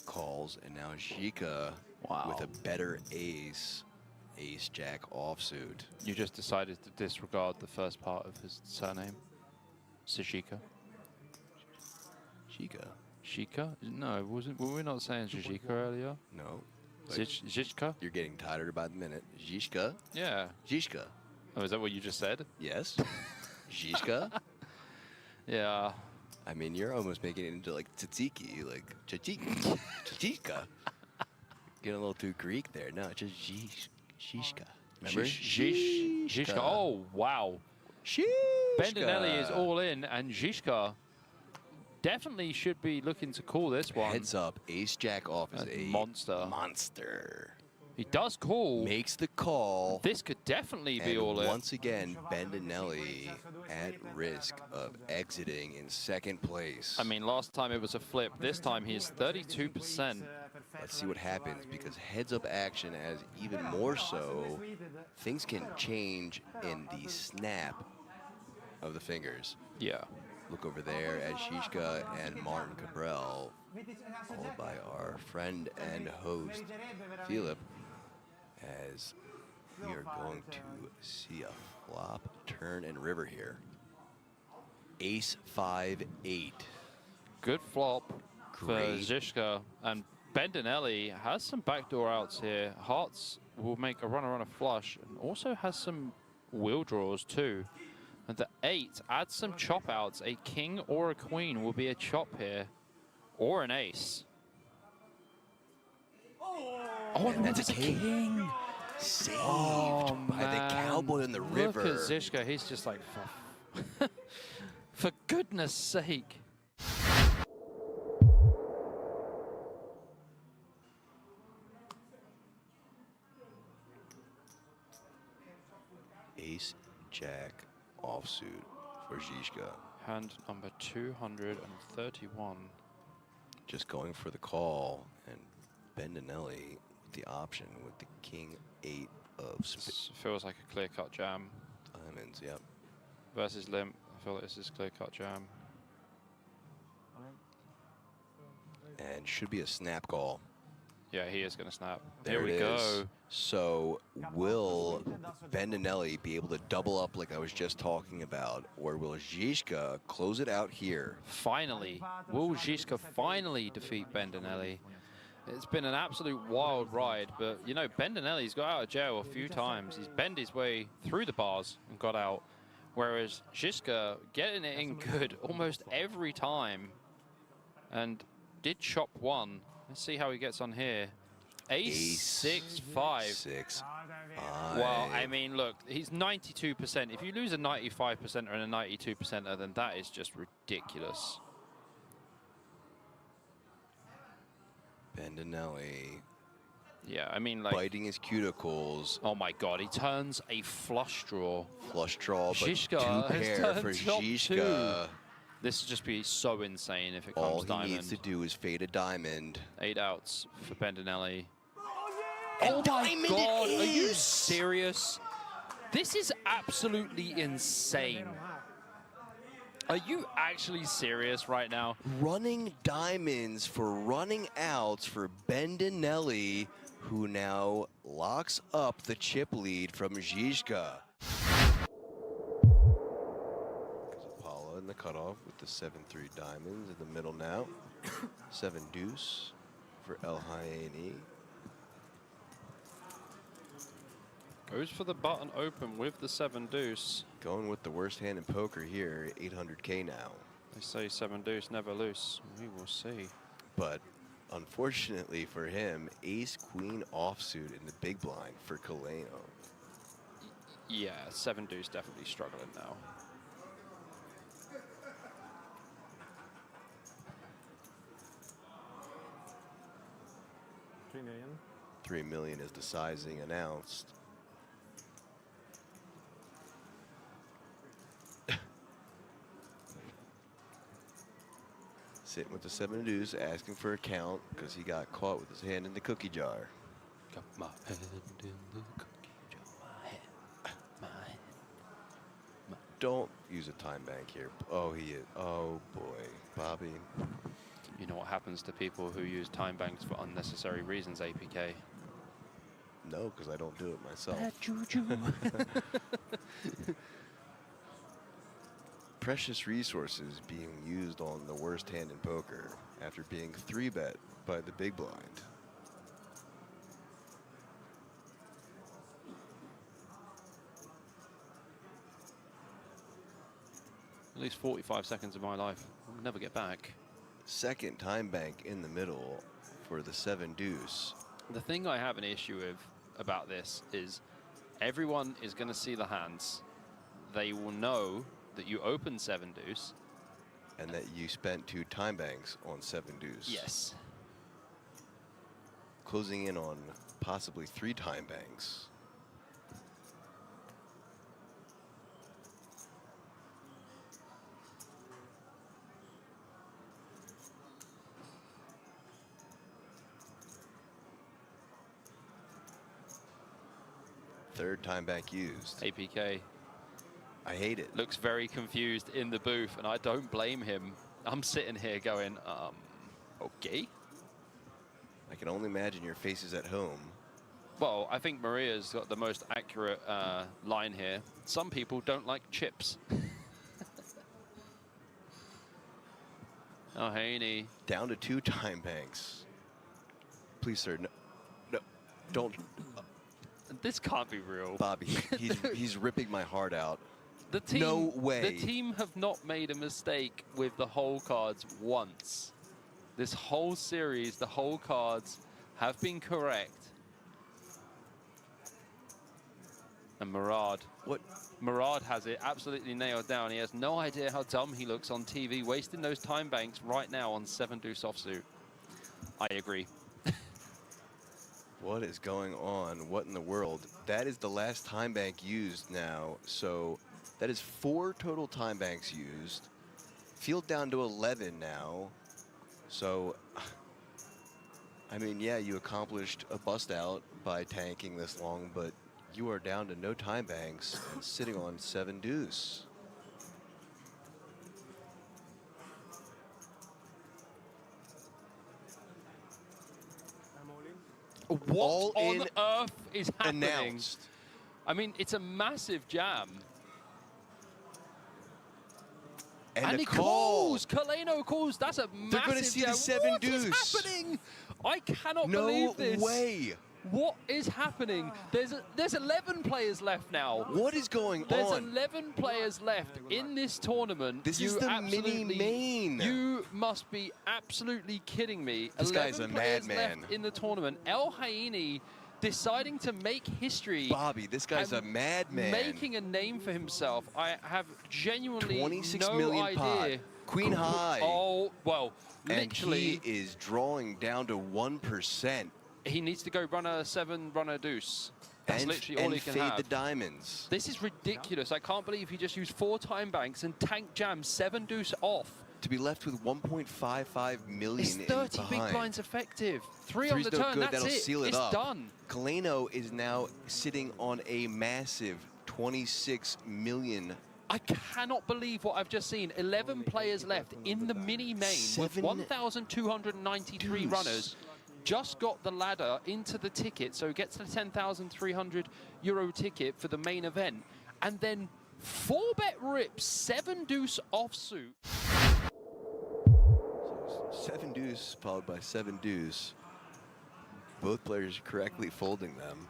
Calls, and now Zika with a better ace. Ace jack offsuit. You just decided to disregard the first part of his surname. Sajika. Zika. Shika? No, were we not saying Zizka earlier? No. Zizka? You're getting tighter by the minute. Zizka? Yeah. Zizka. Oh, is that what you just said? Yes. Zizka? Yeah. I mean, you're almost making it into like tzatziki, like tzatzika. Getting a little too Greek there. No, it's just Zizka. Remember? Zizka. Oh, wow. Bendinelli is all in, and Zizka definitely should be looking to call this one. Heads up, ace jack off is a monster. He does call. Makes the call. This could definitely be and all in. Once again, Bendinelli at risk of exiting in second place. I mean, last time it was a flip. This time he is 32%. Let's see what happens, because heads-up action has even more so. Things can change in the snap of the fingers. Yeah. Look over there at Zizka and Martin Cabral, followed by our friend and host, Philip, as we are going to see a flop, turn, and river here. Ace 5-8. Good flop Great. for Zizka. And Bendinelli has some backdoor outs here. Hearts will make a runner on a flush, and also has some wheel draws too. And the 8 adds some chop outs. A king or a queen will be a chop here, or an ace. Oh, and that's a king. Saved by the cowboy in the river. Look at Zizka. He's just like, for goodness sake. Ace Jack offsuit for Zizka. Hand number 231. Just going for the call, and Bendinelli with the option with the king 8 of feels like a clear-cut jam. Diamonds, yep. Versus limp, I feel like this is clear-cut jam. And should be a snap call. Yeah, he is going to snap. There Here we go. So will Bendinelli be able to double up like I was just talking about, or will Zizka close it out here? Finally, will Zizka finally defeat Bendinelli? It's been an absolute wild ride, but you know, Bendinelli's got out of jail a few times. He's bent his way through the bars and got out, whereas Zizka getting it in good almost every time, and did chop one. Let's see how he gets on here. Ace 6-5. 6-5. Well, I mean, look, he's 92%. If you lose a 95% and a 92%er, then that is just ridiculous. Bendinelli. Yeah, I mean, like, biting his cuticles. Oh my God, he turns a flush draw. Flush draw, but Zizka two pair for Zizka. This would just be so insane if it comes All he diamond. needs to do is fade a diamond. 8 outs for Bendinelli. And oh diamond my God, it are you is! serious? This is absolutely insane. Are you actually serious right now? Running diamonds for running outs for Bendinelli, who now locks up the chip lead from Zizka. Apollo in the cutoff with the 7-3 diamonds in the middle now. 7 deuce for El Hayani. Goes for the button open with the 7 deuce. Going with the worst hand in poker here, 800K now. They say 7 deuce never loose. We will see. But unfortunately for him, ace queen offsuit in the big blind for Kaleno. Yeah, 7 deuce definitely struggling now. $3 million. 3 million is the sizing announced. Sitting with the 7 deuce, asking for a count because he got caught with his hand in the cookie jar. Got my hand in the cookie jar. My hand. Don't use a time bank here. Oh, he is. Oh boy, Bobby. You know what happens to people who use time banks for unnecessary reasons, APK? No, because I don't do it myself. Bad juju. Precious resources being used on the worst hand in poker after being 3-bet by the big blind. At least 45 seconds of my life. I'll never get back. Second time bank in the middle for the 7 deuce. The thing I have an issue with about this is everyone is going to see the hands. They will know that you open 7 deuce. And that you spent 2 time banks on 7 deuce. Yes. Closing in on possibly 3 time banks. Third time bank used. APK. I hate it. Looks very confused in the booth, and I don't blame him. I'm sitting here going, okay. I can only imagine your faces at home. Well, I think Maria's got the most accurate line here. Some people don't like chips. Oh, Haney. Down to 2 time banks. Please, sir, no, don't. This can't be real. Bobby, he's ripping my heart out. The team, no way. The team have not made a mistake with the whole cards once. This whole series, the whole cards have been correct. And Murad. What? Murad has it absolutely nailed down. He has no idea how dumb he looks on TV, wasting those time banks right now on 7 deuce offsuit. I agree. What is going on? What in the world? That is the last time bank used now. So that is 4 total time banks used. Field down to 11 now. So, I mean, yeah, you accomplished a bust out by tanking this long, but you are down to no time banks and sitting on 7 deuce. What All on in earth is happening? announced. I mean, it's a massive jam. And he a call. calls. Kaleno calls. That's a massive They're going to see jam. the 7 What deuce. is happening? I cannot No believe this. way. What is happening? There's 11 players left now. What is going There's on? 11 players left in this tournament. This is the mini main. You must be absolutely kidding me. This guy's a 11 players madman. left in the tournament. El Haini deciding to make history. Bobby, this guy's a and madman. Making a name for himself. I have genuinely 26 no million idea. pot. Queen high. Oh, well, And literally. he is drawing down to 1%. He needs to go run a 7, run a deuce. That's literally all he can fade have. the diamonds. This is ridiculous. I can't believe he just used 4 time banks and tank jam 7 deuce off. To be left with 1.55 million It's 30 big blinds effective. 3 on Three's the no turn, good. that's That'll it. seal it It's up. done. Kaleno is now sitting on a massive 26 million. I cannot believe what I've just seen. 11 players left in the mini main with 1,293 runners. Just got the ladder into the ticket, so gets the 10,300 euro ticket for the main event. And then 4-bet rips, 7 deuce offsuit. 7 deuce followed by 7 deuce. Both players correctly folding them.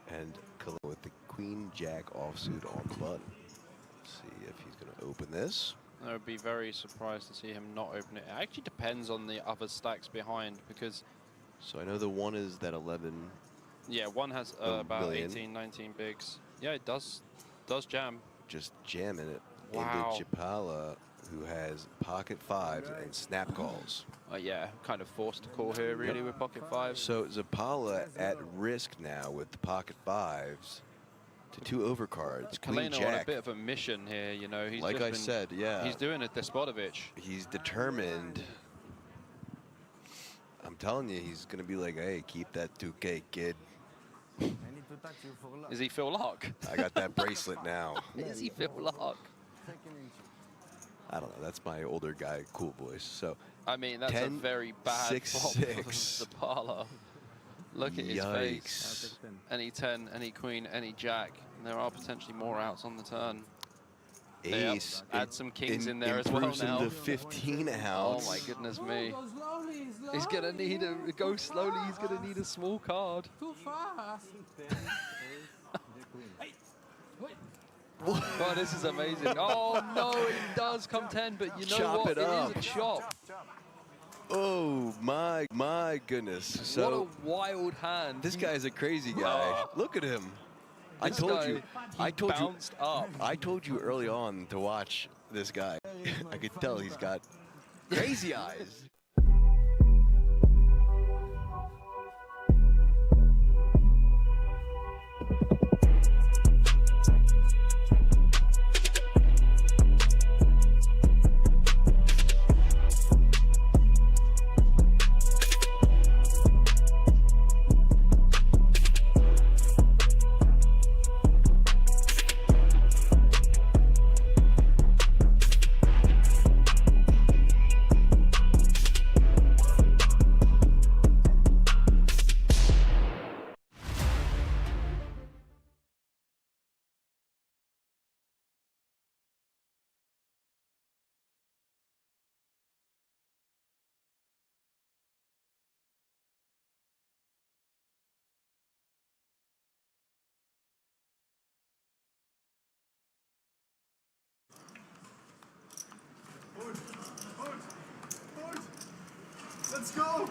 And Nicola with the Queen Jack offsuit on the button. Let's see if he's going to open this. I would be very surprised to see him not open it. It actually depends on the other stacks behind because... So I know the one is that 11. Yeah, one has about million. 18, 19 bigs. Yeah, it does jam. Just jamming it Wow. into Chapala, who has pocket fives and snap calls. Yeah, kind of forced to call here really with pocket fives. So Zapala at risk now with the pocket fives to 2 overcards. Queen Kalena on a Jack. bit of a mission here, you know. He's Like just I been- said, yeah. He's doing a Despodovich. He's determined. I'm telling you, he's going to be like, hey, keep that 2K, kid. Is he Phil Lark? I got that bracelet now. Is he Phil Lark? I don't know. That's my older guy, cool voice. So I mean, that's 10, a very bad 6, flop 6. of the parlor. Look at his Yikes. face. Any 10, any queen, any jack. And there are potentially more outs on the turn. Ace. Yep. Add some kings in there as well improves him now. to 15 outs. Oh my goodness me. He's gonna need a go slowly. He's gonna need a small card. Too fast. Oh, this is amazing. Oh no, it does come 10, but you know Chop what? it up. It is a chop. Oh my goodness. So What a wild hand. this guy's a crazy guy. Look at him. I This told guy, you. he I told you. bounced up. I told you early on to watch this guy. I could tell he's got crazy eyes. Let's go!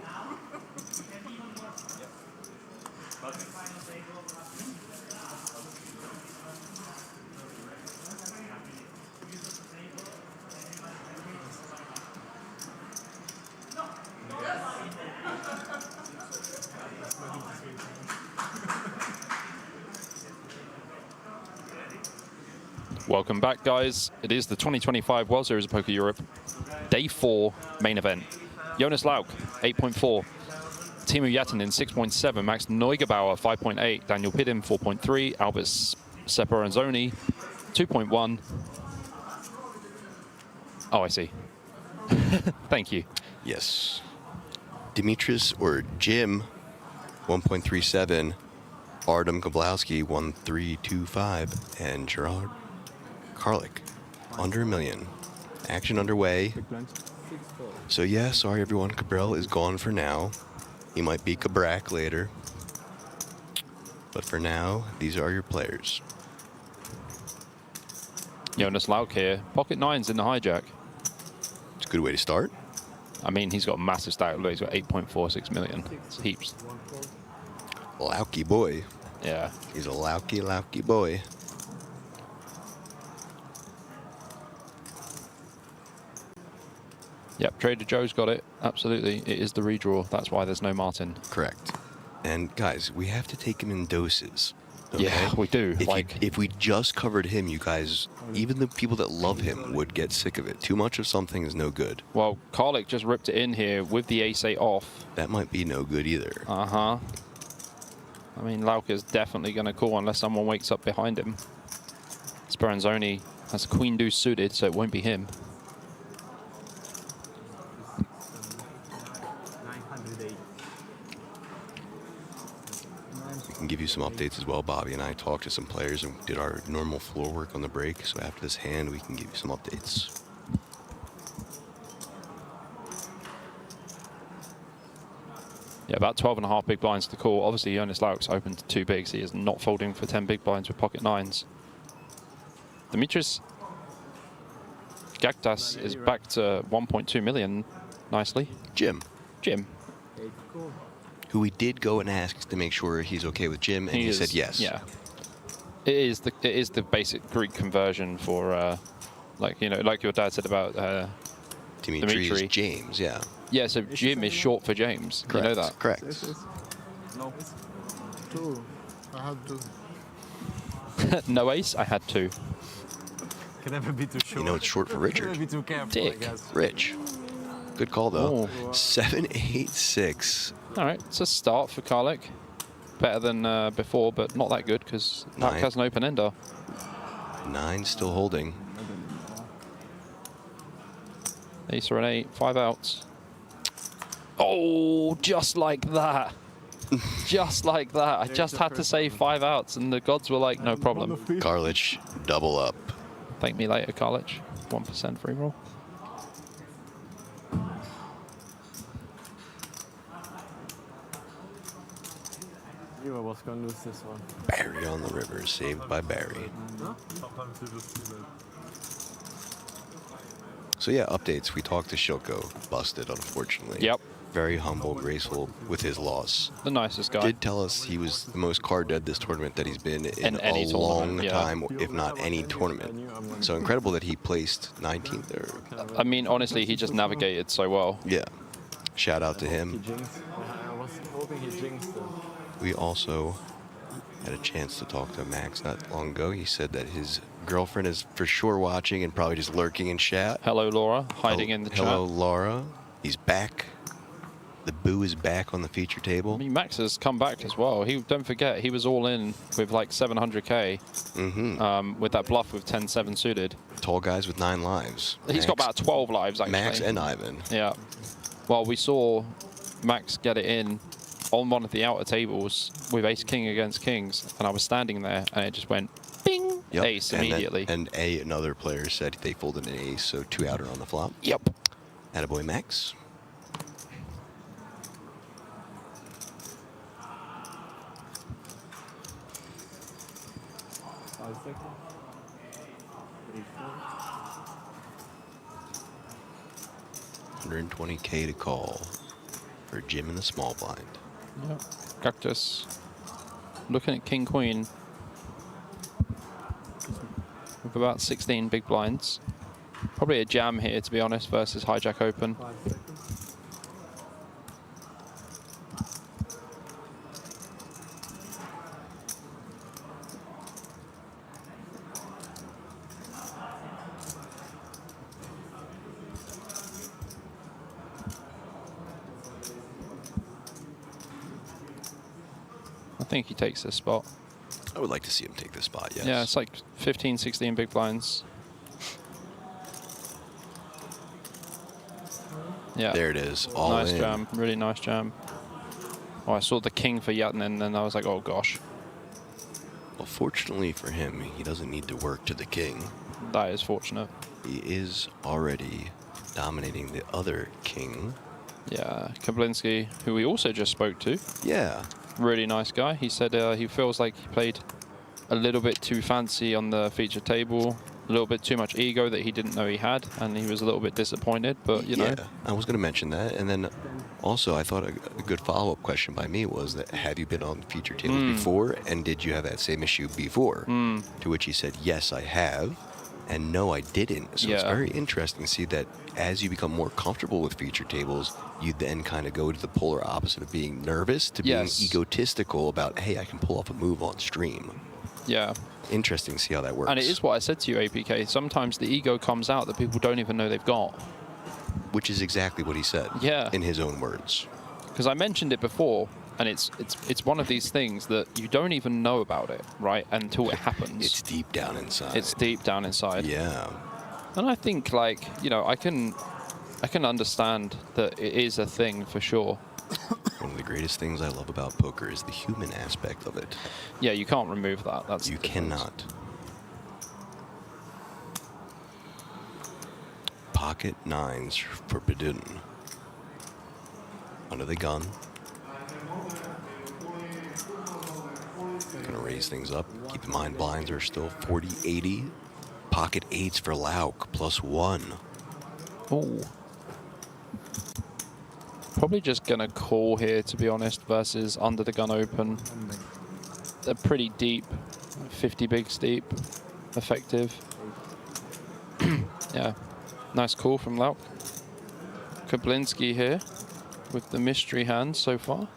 Welcome back, guys. It is the 2025 World Series of Poker Europe Day 4 main event. Jonas Lauk, 8.4. Timu Yatinen, 6.7. Max Neugebauer, 5.8. Daniel Pidim, 4.3. Albert Seperanzoni, 2.1. Oh, I see. Thank you. Yes. Dimitris or Jim, 1.37. Artem Kablowski, 1.325. And Gerard Karlik, under $1 million. Action underway. So yeah, sorry everyone, Cabral is gone for now. He might be Cabrak later. But for now, these are your players. Jonas Lauk here. Pocket nines in the hijack. It's a good way to start. I mean, he's got a massive stack. Look, he's got 8.46 million. It's heaps. Lauky boy. Yeah. He's a lauky boy. Yep, Trader Joe's got it. Absolutely. It is the redraw. That's why there's no Martin. Correct. And guys, we have to take him in doses. Okay? Yeah, we do. If we just covered him, you guys, even the people that love him would get sick of it. Too much of something is no good. Well, Karlik just ripped it in here with the ace-8 off. That might be no good either. Uh-huh. I mean, Lauk is definitely going to call unless someone wakes up behind him. Speranzoni has a queen deuce suited, so it won't be him. We can give you some updates as well. Bobby and I talked to some players and did our normal floor work on the break. So after this hand, we can give you some updates. Yeah, about 12.5 big blinds to call. Obviously, Jonas Lauk's opened to 2 bigs. He is not folding for 10 big blinds with pocket 9s. Dimitris Gaktas is back to 1.2 million nicely. Jim. Jim. Who we did go and ask to make sure he's okay with Jim, and he said yes. Yeah. It is the basic Greek conversion for, like, you know, like your dad said about Dimitri. James, yeah. Yeah, so Jim is short for James. Correct. You know that? Correct. No. 2. I had 2. No ace, I had 2. Can never be too short. You know it's short for Richard. Never be too careful, Dick. I guess. Rich. Good call, though. Oh. 7, 8, 6. All right, it's a start for Karlek. Better than before, but not that good because Lauk has an open ender. 9 still holding. Ace or an 8, 5 outs. Oh, just like that. Just like that. I just had to say 5 outs, and the gods were like, no problem. Karlich, double up. Thank me later, Karlich. 1% free roll. You was going to lose this one. Barry on the river, saved by Barry. So yeah, updates. We talked to Shilko. Busted, unfortunately. Yep. Very humble, graceful with his loss. The nicest guy. Did tell us he was the most card dead this tournament that he's been in any a long tournament, time, if not any tournament. So incredible that he placed 19th there. I mean, honestly, he just navigated so well. Yeah. Shout out to He him. jinxed. I was hoping he jinxed it. We also had a chance to talk to Max not long ago. He said that his girlfriend is for sure watching and probably just lurking in chat. Hello, Laura, hiding in the chat. Hello, Laura. He's back. The boo is back on the feature table. I mean, Max has come back as well. Don't forget, he was all in with like 700k with that bluff with 10-7 suited. Tall guys with 9 lives. He's got about 12 lives, actually. Max and Ivan. Yeah. Well, we saw Max get it in on one of the outer tables with ace-king against kings, and I was standing there, and it just went bing, Yep. ace and immediately. Another player said they folded an ace, so 2 outer on the flop. Yep. Attaboy Max. $120K to call for Jim in the small blind. Yep. Cactus. Looking at king queen with about 16 big blinds. Probably a jam here, to be honest, versus hijack open. I think he takes this spot. I would like to see him take this spot, yes. Yeah, it's like 15, 16 big blinds. Yeah. There it is, all nice in. jam, really nice jam. Oh, I saw the king for Yatton, and then I was like, oh gosh. Well, fortunately for him, he doesn't need to work to the king. That is fortunate. He is already dominating the other king. Yeah, Kablinski, who we also just spoke to. Yeah. Really nice guy. He said he feels like he played a little bit too fancy on the feature table, a little bit too much ego that he didn't know he had, and he was a little bit disappointed, but you know. Yeah, I was going to mention that. And then also I thought a good follow-up question by me was that have you been on feature tables before, and did you have that same issue before? To which he said, yes, I have. And no, I didn't. So it's very interesting to see that as you become more comfortable with feature tables, you then kind of go to the polar opposite of being nervous to being egotistical about, hey, I can pull off a move on stream. Yeah. Interesting to see how that works. And it is what I said to you, APK. Sometimes the ego comes out that people don't even know they've got. Which is exactly what he said. Yeah. In his own words. Because I mentioned it before, and it's one of these things that you don't even know about it, right, until it happens. It's deep down inside. It's deep down inside. Yeah. And I think, like, you know, I can understand that it is a thing for sure. One of the greatest things I love about poker is the human aspect of it. Yeah, you can't remove that. That's you cannot. Pocket 9s for Bedun. Under the gun. Gonna raise things up. Keep in mind, blinds are still 40-80. Pocket 8s for Lauk, +1. Oh. Probably just gonna call here, to be honest, versus under the gun open. They're pretty deep, 50 bigs deep, effective. Yeah, nice call from Lauk. Kablinski here with the mystery hand so far.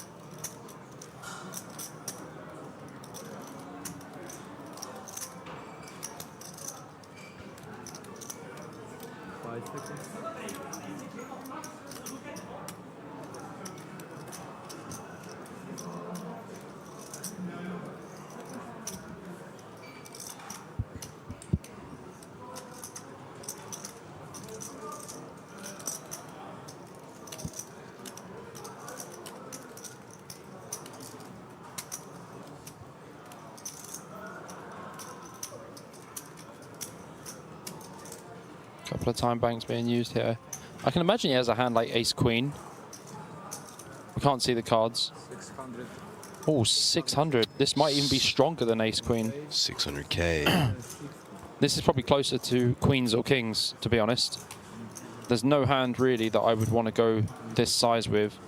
Couple of time banks being used here. I can imagine he has a hand like ace queen. We can't see the cards. 600. Oh, 600. This might even be stronger than ace queen. 600K. This is probably closer to queens or kings, to be honest. There's no hand really that I would want to go this size with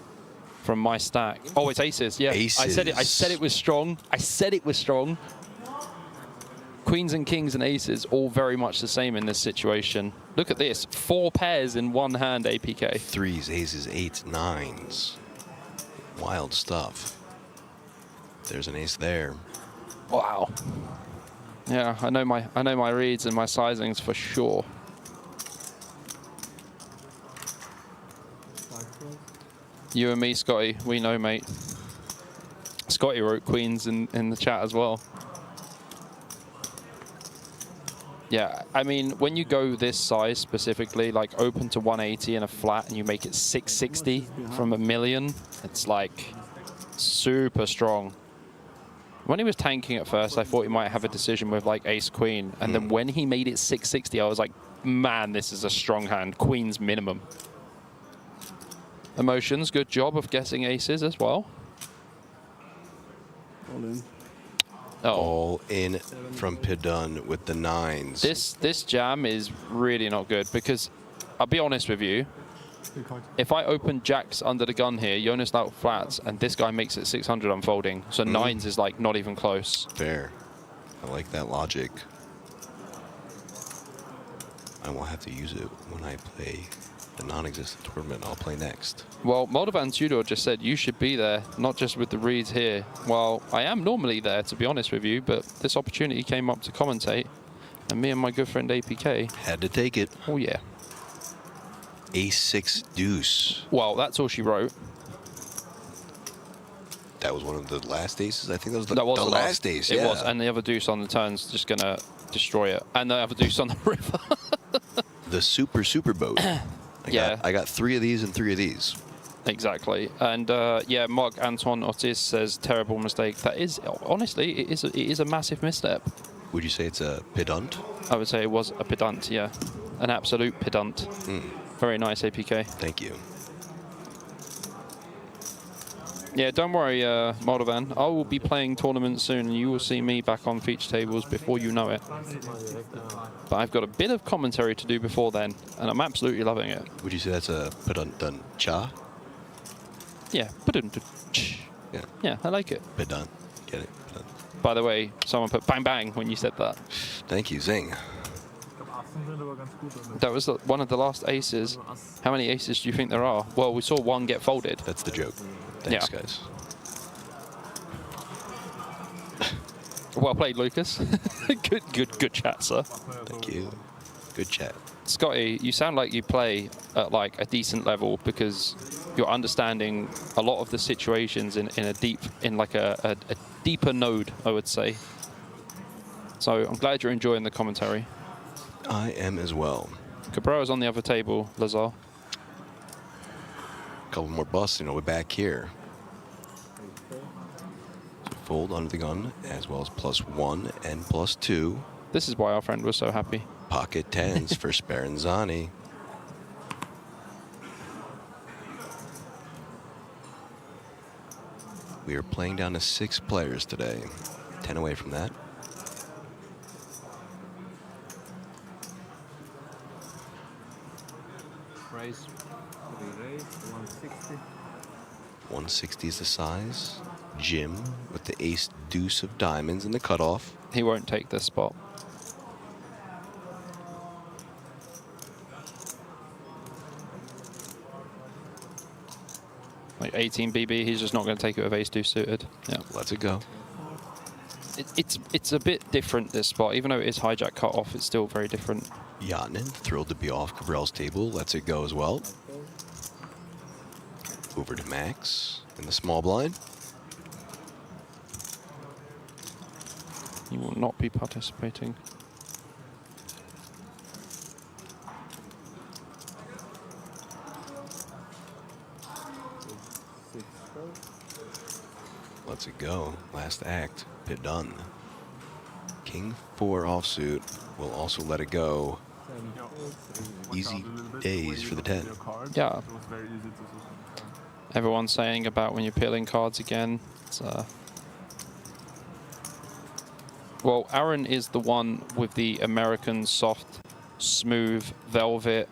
from my stack. Oh, it's aces. Yeah, Aces. I said it. I said it was strong. I said it was strong. Queens and kings and aces, all very much the same in this situation. Look at this, 4 pairs in one hand, APK. 3s, aces, 8s, 9s. Wild stuff. There's an ace there. Wow. Yeah, I know my reads and my sizings for sure. You and me, Scotty, we know, mate. Scotty wrote queens in the chat as well. Yeah, I mean, when you go this size specifically, like open to 180 and a flat, and you make it 660 from a million, it's like super strong. When he was tanking at first, I thought he might have a decision with like ace queen, and then when he made it 660, I was like, man, this is a strong hand. Queens minimum. Emotions, good job of guessing aces as well. All in. Oh. All in from Pidun with the 9s. This jam is really not good because I'll be honest with you. If I open jacks under the gun here, Jonas out flats, and this guy makes it 600 unfolding. So 9s is like not even close. Fair. I like that logic. I will have to use it when I play the non-existent tournament I'll play next. Well, Moldovan Tudor just said you should be there, not just with the reads here. Well, I am normally there, to be honest with you, but this opportunity came up to commentate, and me and my good friend APK had to take it. Oh, yeah. Ace-6 deuce. Well, that's all she wrote. That was one of the last aces? I think that was the last last ace, It yeah. was, and the other deuce on the turn's just going to destroy it. And the other deuce on the river. The super boat. I got 3 of these and 3 of these. Exactly. And yeah, Mark Antoine Otis says terrible mistake. That is, honestly, it is a massive misstep. Would you say it's a pedant? I would say it was a pedant, yeah. An absolute pedant. Very nice, APK. Thank you. Yeah, don't worry, Moldovan. I will be playing tournaments soon, and you will see me back on feature tables before you know it. But I've got a bit of commentary to do before then, and I'm absolutely loving it. Would you say that's a pedant cha? Yeah, pedant. Yeah. Yeah, I like it. Pedant. Get it? Pedant. By the way, someone put bang bang when you said that. Thank you, Zing. That was one of the last aces. How many aces do you think there are? Well, we saw one get folded. That's the joke. Thanks, guys. Well played, Lucas. good chat, sir. Thank you. Good chat. Scotty, you sound like you play at like a decent level because you're understanding a lot of the situations in a deeper node, I would say. So I'm glad you're enjoying the commentary. I am as well. Cabrera's on the other table, Lazar. Couple more busts, we're back here. So fold under the gun, as well as +1 and +2. This is why our friend was so happy. Pocket 10s for Speranzani. We are playing down to 6 players today. 10 away from that. Raise. 160. 160 is the size. Jim with the ace deuce of diamonds in the cutoff. He won't take this spot. Like 18 BB, he's just not going to take it with ace deuce suited. Yeah, Let's it go. It's a bit different, this spot. Even though it is hijack cut off, it's still very different. Yatnin, thrilled to be off Cabrel's table. Lets it go as well. Over to Max in the small blind. He will not be participating. Let's it go. Last act. Bit done. King 4 offsuit will also let it go. Easy days for the 10. Yeah. Everyone's saying about when you're peeling cards again. It's, well, Aaron is the one with the American soft, smooth, velvet,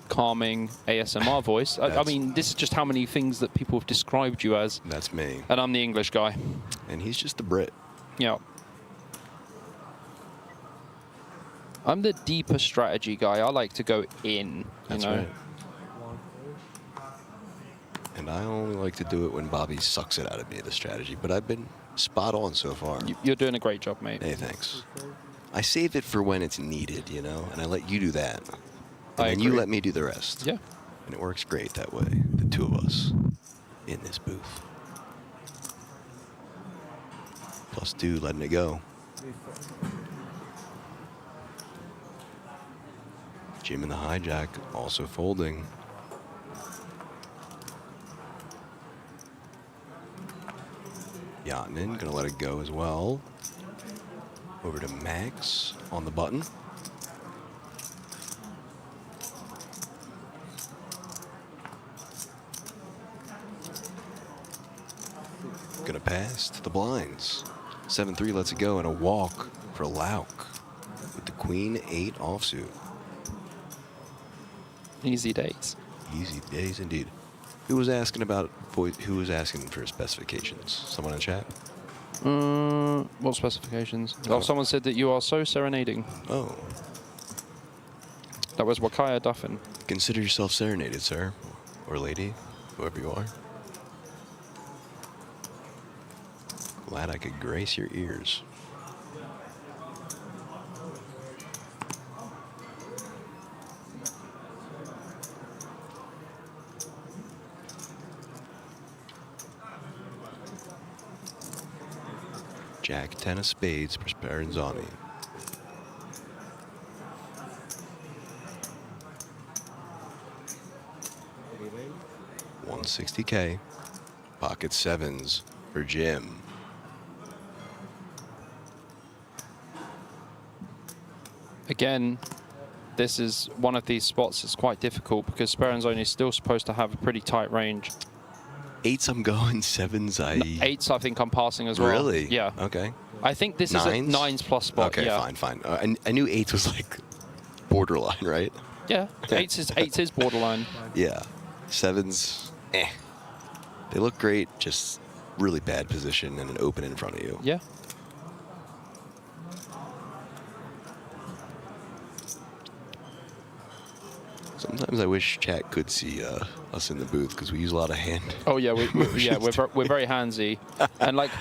calming ASMR voice. I mean, this is just how many things that people have described you as. That's me. And I'm the English guy. And he's just the Brit. Yeah. I'm the deeper strategy guy. I like to go in, That's you know. right. And I only like to do it when Bobby sucks it out of me, the strategy. But I've been spot on so far. You're doing a great job, mate. Hey, thanks. I save it for when it's needed, you know, and I let you do that. And then you let me do the rest. Yeah. And it works great that way, the two of us in this booth. Plus 2, letting it go. Jim in the hijack, also folding. Yatnin gonna let it go as well. Over to Max on the button. Gonna pass to the blinds. 7-3 lets it go, and a walk for Lauk with the Queen 8 offsuit. Easy days. Easy days indeed. Who was asking about who was asking for specifications? Someone in chat? What specifications? Oh, someone said that you are so serenading. Oh. That was Wakaya Duffin. Consider yourself serenaded, sir. Or lady, whoever you are. Glad I could grace your ears. Jack 10 of spades for Speranzani. $160K. Pocket sevens for Jim. Again, this is one of these spots that's quite difficult because Speranzani is still supposed to have a pretty tight range. 8s I'm going, 7s I... 8s I think I'm passing as well. Really? Yeah. Okay. I think this is a 9s plus spot. Okay, yeah. fine. I knew 8s was like borderline, right? Yeah, 8s is borderline. Yeah. 7s, They look great, just really bad position and an open in front of you. Yeah. Sometimes I wish chat could see us in the booth because we use a lot of hand. Oh yeah, we're very handsy, and like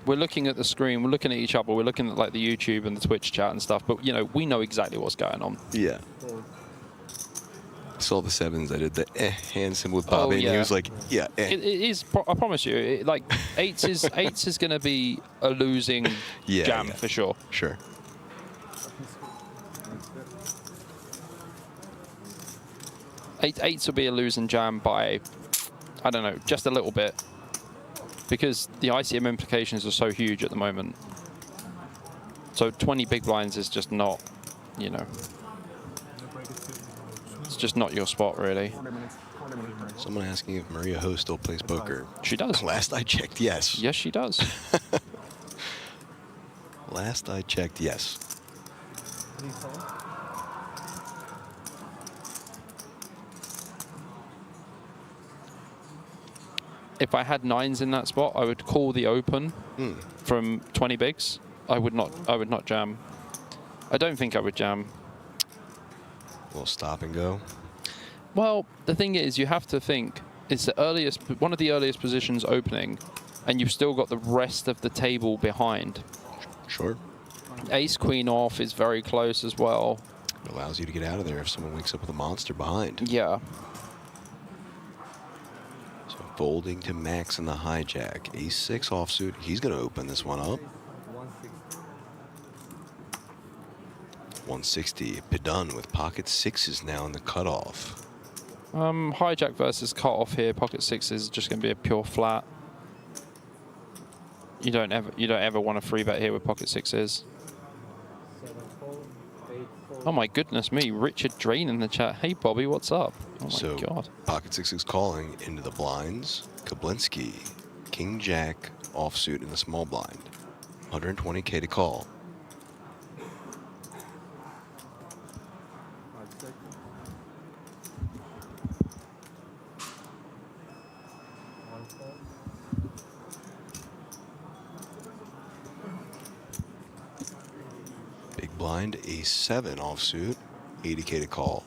we're looking at the screen, we're looking at each other, we're looking at like the YouTube and the Twitch chat and stuff. But you know, we know exactly what's going on. Yeah. Saw the 7s. I did the hand symbol with Bobby, and he was like, yeah. It is. I promise you, like 8s is going to be a losing jam for sure. Sure. Eights will be a losing jam by, I don't know, just a little bit, because the ICM implications are so huge at the moment. So 20 big blinds is just not, you know, it's just not your spot really. Someone asking if Maria Ho still plays poker. She does. Last I checked, yes. Yes, she does. Last I checked, yes. If I had 9s in that spot, I would call the open from 20 bigs. I would not jam. I don't think I would jam. We'll stop and go. Well, the thing is, you have to think it's one of the earliest positions opening, and you've still got the rest of the table behind. Sure. Ace queen off is very close as well. It allows you to get out of there if someone wakes up with a monster behind. Yeah. So folding to Max in the hijack. Ace-6 offsuit. He's going to open this one up. 160. Pidun with pocket 6s now in the cutoff. Hijack versus cutoff here. Pocket 6 is just going to be a pure flat. You don't ever want to free bet here with pocket 6s. Oh my goodness me, Richard Drain in the chat. Hey Bobby, what's up? Oh my god. Pocket 6s calling into the blinds. Kablinski, King Jack offsuit in the small blind. 120K to call. Blind Ace-7 offsuit, 80K to call.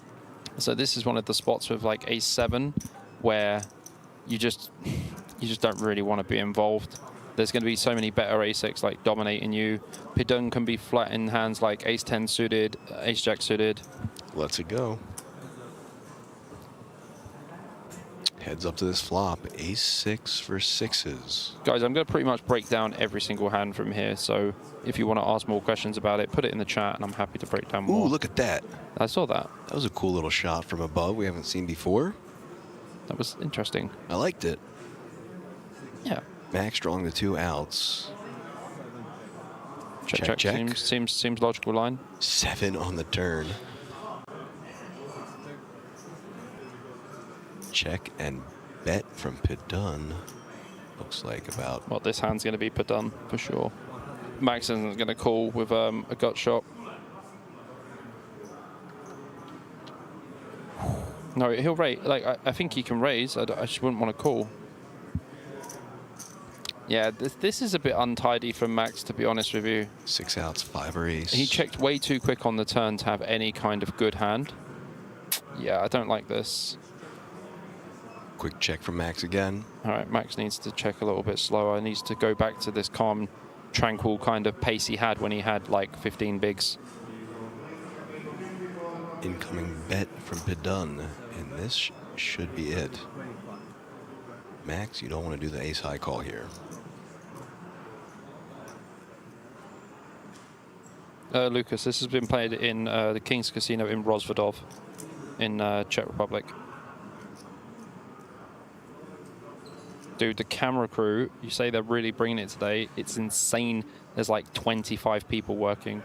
So this is one of the spots with like Ace-7 where you just don't really want to be involved. There's going to be so many better Ace-6 like dominating you. Pidun can be flat in hands like Ace-10 suited, Ace-Jack suited. Let's it go. Heads up to this flop. Ace-6 for 6s. Guys, I'm going to pretty much break down every single hand from here. So if you want to ask more questions about it, put it in the chat and I'm happy to break down more. Ooh, look at that. I saw that. That was a cool little shot from above we haven't seen before. That was interesting. I liked it. Yeah. Max drawing the 2 outs. Check. Seems logical line. 7 on the turn. Check and bet from Pidun. Looks like about... Well, this hand's going to be Pidun for sure. Max isn't going to call with a gut shot. No, he'll raise. Like I think he can raise. I just wouldn't want to call. Yeah, this is a bit untidy from Max, to be honest with you. 6 outs, 5 or ace. He checked way too quick on the turn to have any kind of good hand. Yeah, I don't like this. Quick check from Max again. All right, Max needs to check a little bit slower. He needs to go back to this calm, tranquil kind of pace he had when he had like 15 bigs. Incoming bet from Pidun, and this should be it. Max, you don't want to do the ace high call here. Lucas, this has been played in the King's Casino in Rozvadov in Czech Republic. Dude, the camera crew, you say they're really bringing it today. It's insane. There's like 25 people working.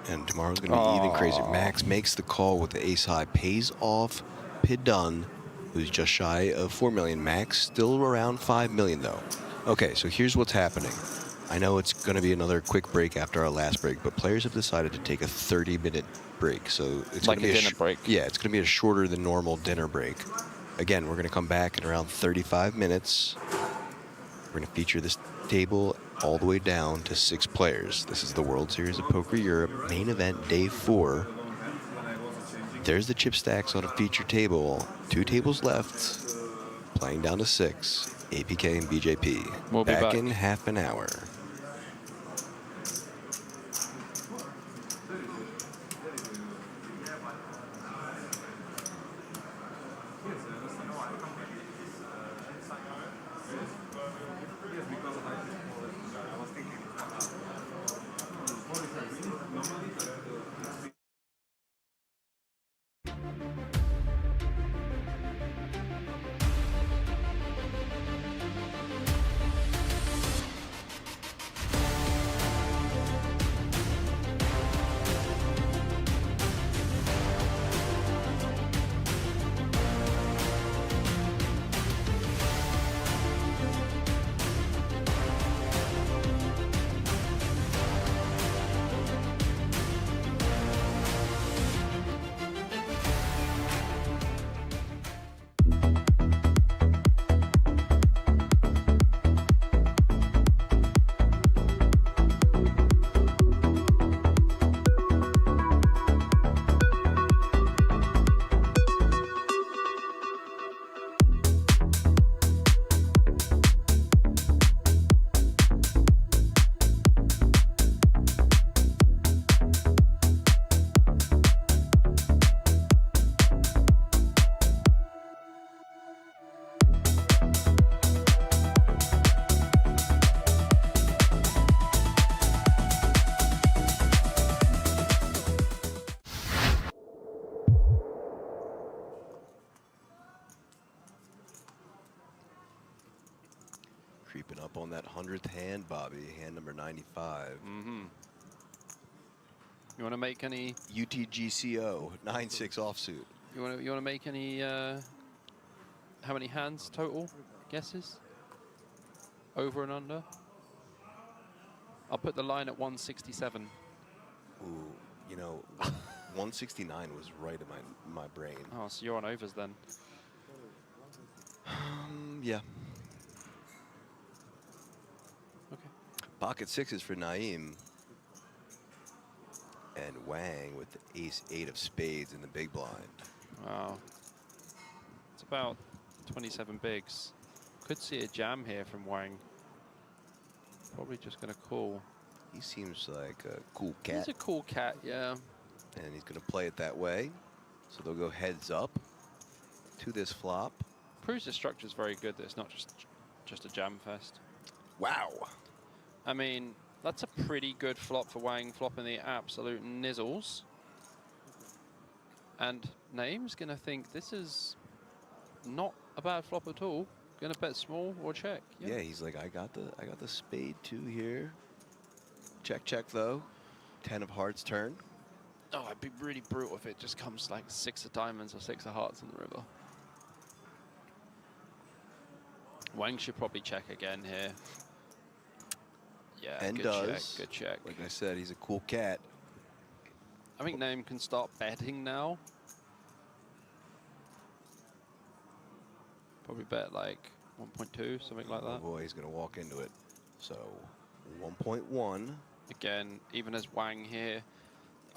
And tomorrow's going to be even crazier. Max makes the call with the ace high, pays off Pidun, who's just shy of 4 million. Max still around 5 million though. Okay, so here's what's happening. I know it's going to be another quick break after our last break, but players have decided to take a 30-minute break. So it's like going to be a dinner break. Yeah, it's going to be a shorter than normal dinner break. Again, we're going to come back in around 35 minutes. We're going to feature this table all the way down to 6 players. This is the World Series of Poker Europe main event day 4. There's the chip stacks on a feature table. 2 tables left. Playing down to 6. APK and BJP. We'll be back in half an hour. Creeping up on that 100th hand, Bobby. Hand number 95. Mm-hmm. You want to make any UTGCO 9-6 offsuit. You want to make any? How many hands total? Guesses? Over and under? I'll put the line at 167. Ooh, you know, 169 was right in my brain. Oh, so you're on overs then? Yeah. Okay. Pocket sixes for Naeem. And Wang with the ace-8 of spades in the big blind. Wow. It's about 27 bigs. Could see a jam here from Wang. Probably just going to call. He seems like a cool cat. He's a cool cat, yeah. And he's going to play it that way. So they'll go heads up to this flop. Proves the structure's very good that it's not just a jam fest. Wow. I mean, that's a pretty good flop for Wang, flopping the absolute nizzles. And Naeem's going to think this is not a bad flop at all. Going to bet small or check. Yeah, he's like, I got the spade 2 here. Check, check, though. 10 of hearts turn. Oh, it'd be really brutal if it just comes like 6 of diamonds or 6 of hearts in the river. Wang should probably check again here. Yeah, And good does. check, good check. Like I said, he's a cool cat. I think Naeem can start betting now. Probably bet like 1.2, something like Oh that. boy, he's going to walk into it. So 1.1. Again, even as Wang here,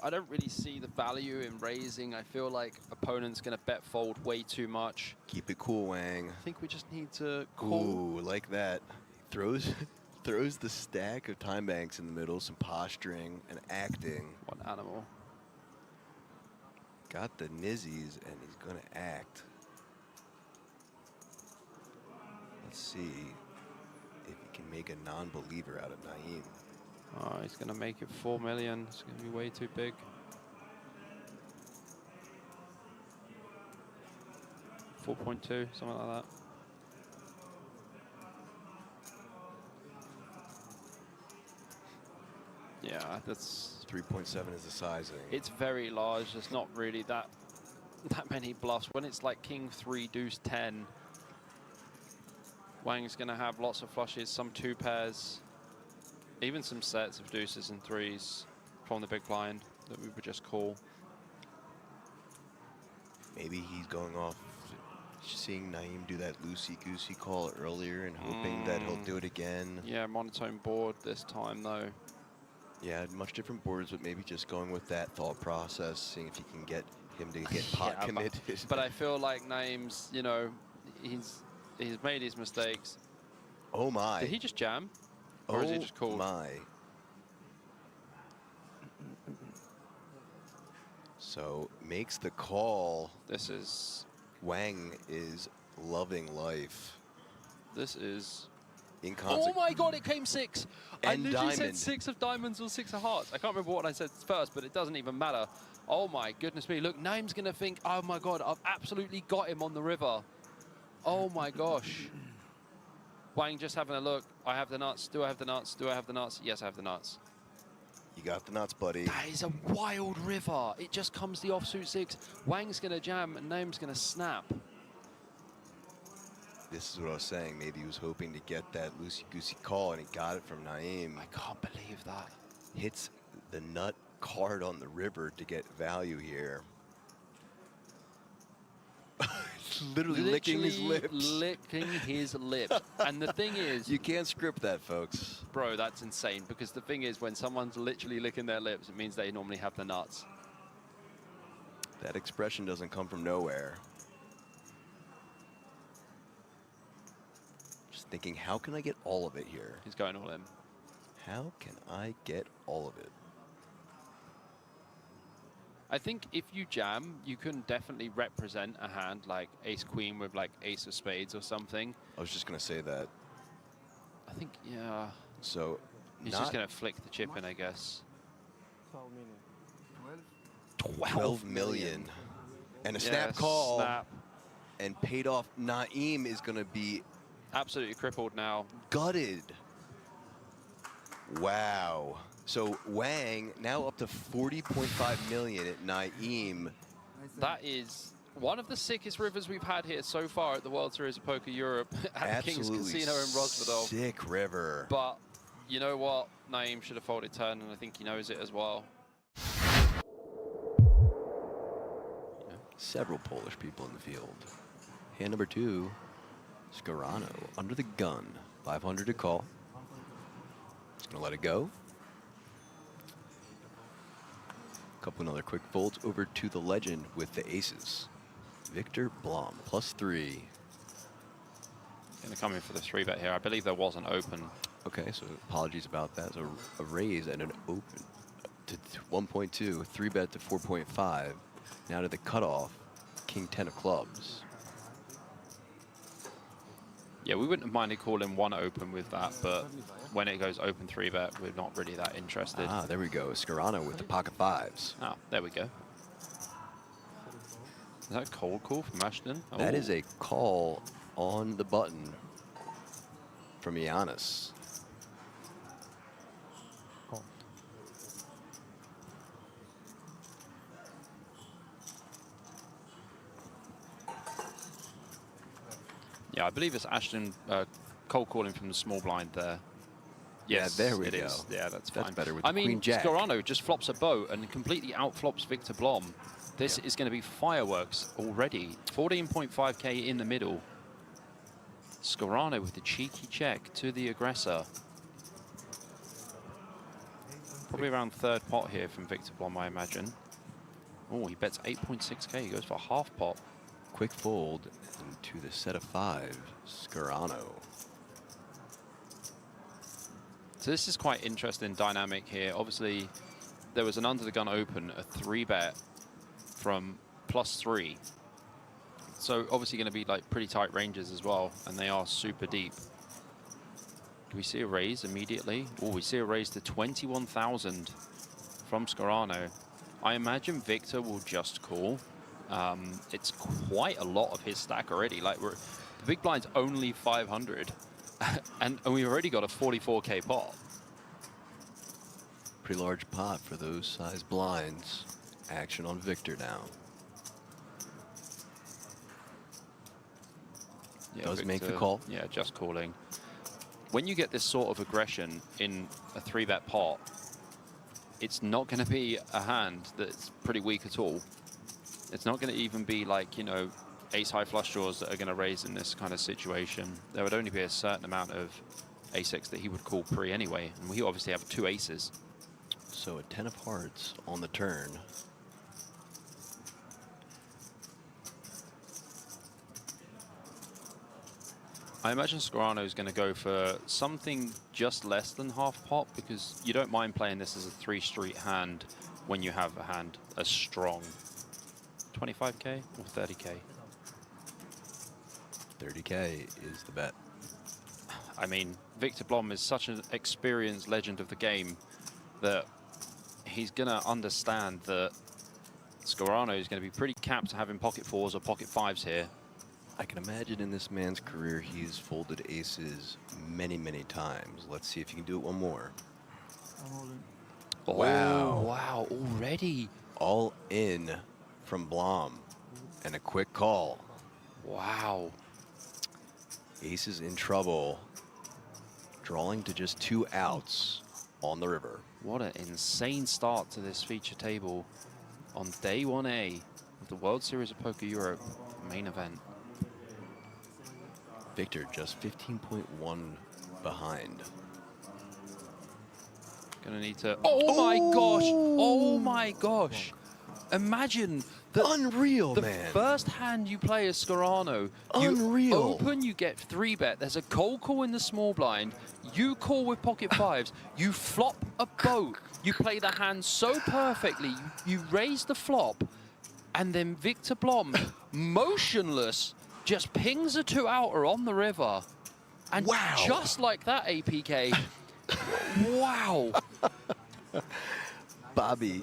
I don't really see the value in raising. I feel like opponent's going to bet fold way too much. Keep it cool, Wang. I think we just need to call. Ooh, like that. Throws the stack of time banks in the middle, some posturing and acting. What animal. Got the nizzies, and he's going to act. Let's see if he can make a non-believer out of Naeem. Oh, he's going to make it 4 million. It's going to be way too big. $4.2, something like that. Yeah, that's 3.7 is the sizing. It's very large. There's not really that many bluffs. When it's like king 3, deuce 10, Wang's going to have lots of flushes, some 2 pairs, even some sets of deuces and 3s from the big blind that we would just call. Maybe he's going off seeing Naeem do that loosey-goosey call earlier and hoping that he'll do it again. Yeah, monotone board this time though. Yeah, much different boards, but maybe just going with that thought process, seeing if you can get him to get pot Yeah, committed. But I feel like Naeem's, you know, he's made his mistakes. Oh my. Did he just jam? Or is he just called? Oh my. So makes the call. This is... Wang is loving life. This is... Oh my God, it came 6. I And literally said diamond. 6 of diamonds or 6 of hearts. I can't remember what I said first, but it doesn't even matter. Oh my goodness me. Look, Naeem's going to think, oh my God, I've absolutely got him on the river. Oh my gosh. Wang just having a look. I have the nuts. Do I have the nuts? Do I have the nuts? Yes, I have the nuts. You got the nuts, buddy. That is a wild river. It just comes the offsuit 6. Wang's going to jam and Naeem's going to snap. This is what I was saying. Maybe he was hoping to get that loosey-goosey call, and he got it from Naeem. I can't believe that. Hits the nut card on the river to get value here. Literally licking his lips. Licking his lips. And the thing is... You can't script that, folks. Bro, that's insane. Because the thing is, when someone's literally licking their lips, it means they normally have the nuts. That expression doesn't come from nowhere. Just thinking, how can I get all of it here? He's going all in. How can I get all of it? I think if you jam, you can definitely represent a hand like ace-queen with like ace of spades or something. I was just going to say that. I think, yeah. So, he's just going to flick the chip in, I guess. 12 million. 12 million. And a Yeah, snap call. Snap. And paid off. Naeem is going to be Absolutely crippled now. Gutted. Wow. So Wang now up to 40.5 million at Naeem. That is one of the sickest rivers we've had here so far at the World Series of Poker Europe at the King's Casino in Rosvedal. Sick river. But you know what? Naeem should have folded turn, and I think he knows it as well. Several Polish people in the field. Hand number 2, Scarano under the gun. 500 to call. Just gonna let it go. Couple another quick folds over to the legend with the aces. Victor Blom, +3. Going to come in for the 3-bet here. I believe there was an open. Okay, so apologies about that. So a raise and an open to 1.2, 3-bet to 4.5. Now to the cutoff, King 10 of clubs. Yeah, we wouldn't have minded calling one open with that, but when it goes open 3-bet, we're not really that interested. Ah, there we go. Scarano with the pocket 5s. Ah, there we go. Is that a cold call from Ashton? That is a call on the button from Giannis. Yeah, I believe it's Ashton cold calling from the small blind there. Yes, yeah, there we it go. is. Yeah, that's fine. That's better with I the mean, Queen Jack. Scarano just flops a boat and completely outflops Victor Blom. This is going to be fireworks already. 14.5k in the middle. Scarano with the cheeky check to the aggressor. Probably around third pot here from Victor Blom, I imagine. Oh, he bets 8.6k. He goes for half pot. Quick fold into the set of 5, Scarano. So this is quite interesting dynamic here. Obviously, there was an under the gun open, a 3-bet from +3. So obviously going to be like pretty tight ranges as well, and they are super deep. Do we see a raise immediately? Oh, we see a raise to 21,000 from Scarano. I imagine Victor will just call. It's quite a lot of his stack already. Like the big blind's only 500, and we've already got a 44k pot. Pretty large pot for those size blinds. Action on Victor now. Yeah, Does Victor, make the call. Yeah, just calling. When you get this sort of aggression in a 3-bet pot, it's not going to be a hand that's pretty weak at all. It's not going to even be like, you know, ace-high flush draws that are going to raise in this kind of situation. There would only be a certain amount of ace-X that he would call pre anyway, and we obviously have 2 aces. So a 10 of hearts on the turn. I imagine Scarano is going to go for something just less than half pot, because you don't mind playing this as a 3-street hand when you have a hand as strong. 25k or 30k? 30k is the bet. I mean, Victor Blom is such an experienced legend of the game that he's going to understand that Scarano is going to be pretty capped to having pocket 4s or pocket 5s here. I can imagine in this man's career he's folded aces many, many times. Let's see if you can do it one more. Oh, wow. Wow, already. All in from Blom. And a quick call. Wow. Aces in trouble. Drawing to just 2 outs on the river. What an insane start to this feature table on day 1A of the World Series of Poker Europe main event. Victor just 15.1 behind. Gonna need to... Oh my gosh! Oh my gosh! Imagine the unreal, the man. First hand you play as Scarano. Unreal. You open, you get 3-bet. There's a cold call in the small blind. You call with pocket 5s. You flop a boat. You play the hand so perfectly. You raise the flop, and then Victor Blom, motionless, just pings a 2-outer on the river. And wow. Just like that, APK. Wow. Bobby,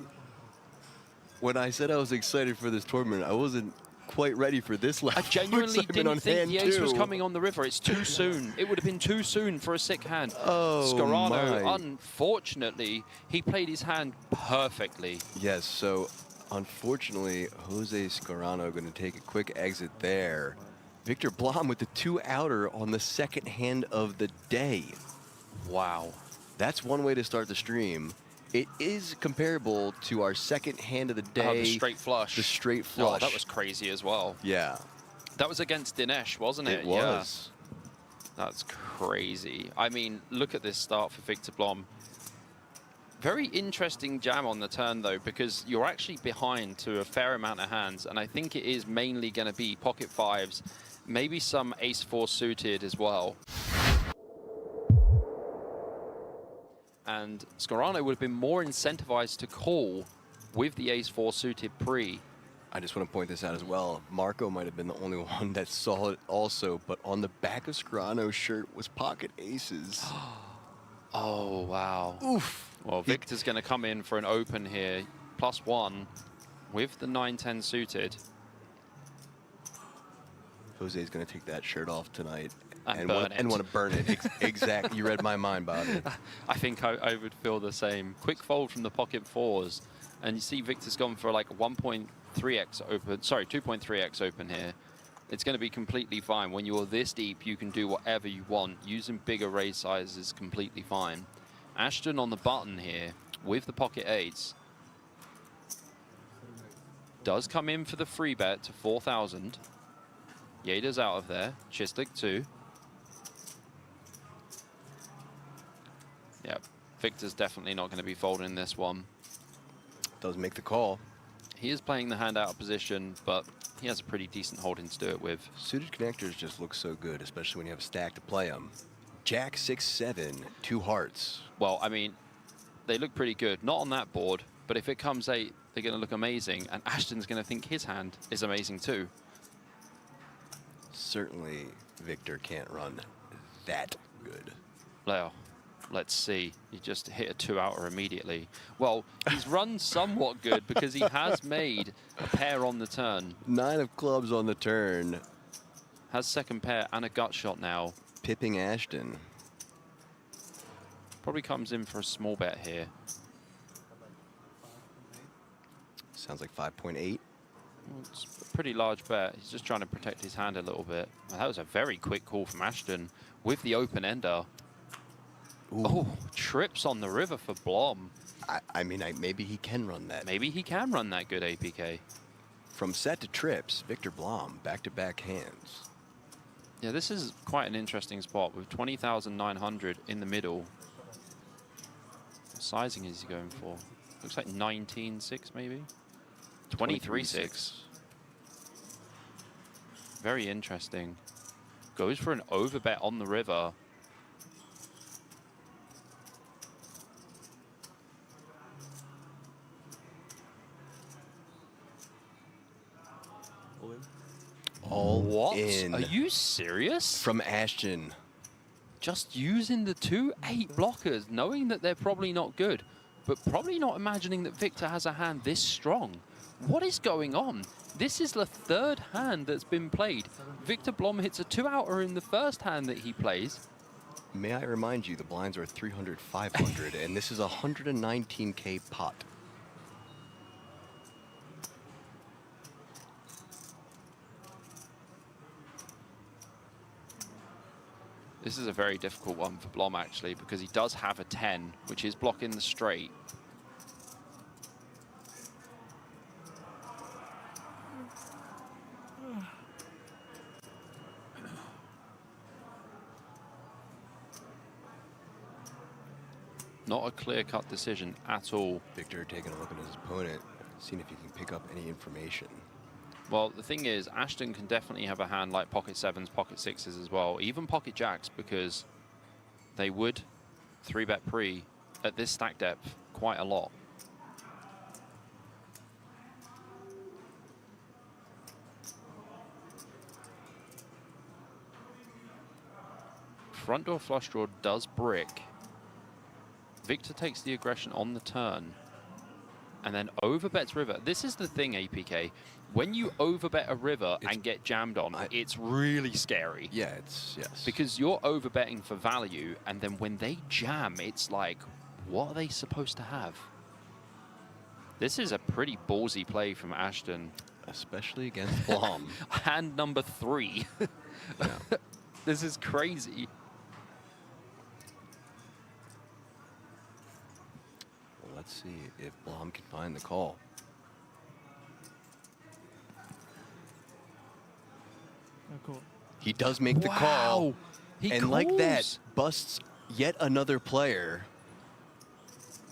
when I said I was excited for this tournament, I wasn't quite ready for this level. I genuinely excitement on didn't think hand the ace was two. coming on the river. It's too soon. It would have been too soon for a sick hand. Oh, Scarano, my. unfortunately, he played his hand perfectly. Yes, so unfortunately, Jose Scarano going to take a quick exit there. Victor Blom with the 2-outer on the second hand of the day. Wow. That's one way to start the stream. It is comparable to our second hand of the day. Oh, the straight flush. The straight flush. Oh, that was crazy as well. Yeah. That was against Dinesh, wasn't it? It was. Yeah. That's crazy. I mean, look at this start for Victor Blom. Very interesting jam on the turn, though, because you're actually behind to a fair amount of hands, and I think it is mainly going to be pocket fives, maybe some ace-4 suited as well. And Scarano would have been more incentivized to call with the ace-4 suited pre. I just want to point this out as well. Marco might have been the only one that saw it also, but on the back of Scarano's shirt was pocket aces. Oh, wow. Oof. Well, Victor's going to come in for an open here, +1 with the 9-10 suited. Jose's going to take that shirt off tonight And want burn it. to burn it. Exactly. You read my mind, Bobby. I think I would feel the same. Quick fold from the pocket fours. And you see Victor's gone for like 1.3x open, sorry, 2.3x open here. It's going to be completely fine. When you're this deep, you can do whatever you want. Using bigger raise sizes is completely fine. Ashton on the button here with the pocket eights. Does come in for the free bet to 4,000. Yada's out of there. Chislik 2. Yep. Victor's definitely not going to be folding this one. Does make the call. He is playing the hand out of position, but he has a pretty decent holding to do it with. Suited connectors just look so good, especially when you have a stack to play them. Jack 6-7, 2 hearts. Well, I mean, they look pretty good. Not on that board, but if it comes 8, they're going to look amazing. And Ashton's going to think his hand is amazing too. Certainly, Victor can't run that good. Well, let's see. He just hit a 2-outer immediately. Well, he's run somewhat good because he has made a pair on the turn. 9 of clubs on the turn. Has second pair and a gut shot now. Pipping Ashton. Probably comes in for a small bet here. Sounds like 5.8. Well, it's a pretty large bet. He's just trying to protect his hand a little bit. Well, that was a very quick call from Ashton with the open ender. Ooh. Oh, trips on the river for Blom. I mean, maybe he can run that. Maybe he can run that good APK. From set to trips, Victor Blom, back-to-back hands. Yeah, this is quite an interesting spot with 20,900 in the middle. What sizing is he going for? Looks like 19.6 maybe? 23.6. Very interesting. Goes for an overbet on the river. All What? in. Are you serious? From Ashton. Just using the 2-8 blockers, knowing that they're probably not good, but probably not imagining that Victor has a hand this strong. What is going on? This is the third hand that's been played. Victor Blom hits a 2-outer in the first hand that he plays. May I remind you, the blinds are 300, 500, and this is a 119K pot. This is a very difficult one for Blom, actually, because he does have a 10, which is blocking the straight. Not a clear-cut decision at all. Victor taking a look at his opponent, seeing if he can pick up any information. Well, the thing is, Ashton can definitely have a hand like pocket sevens, pocket sixes as well, even pocket jacks, because they would 3-bet pre at this stack depth quite a lot. Front door flush draw does brick. Victor takes the aggression on the turn. and then overbets river. This is the thing, APK. When you overbet a river and get jammed on, it's really scary. Yeah, it's, yes. Because you're overbetting for value, and then when they jam, it's like, what are they supposed to have? This is a pretty ballsy play from Ashton. Especially against Blom. Hand number 3. Yeah. This is crazy. Well, let's see if Blom can find the call. Oh, cool. He does make the call. He and calls. like that, busts yet another player.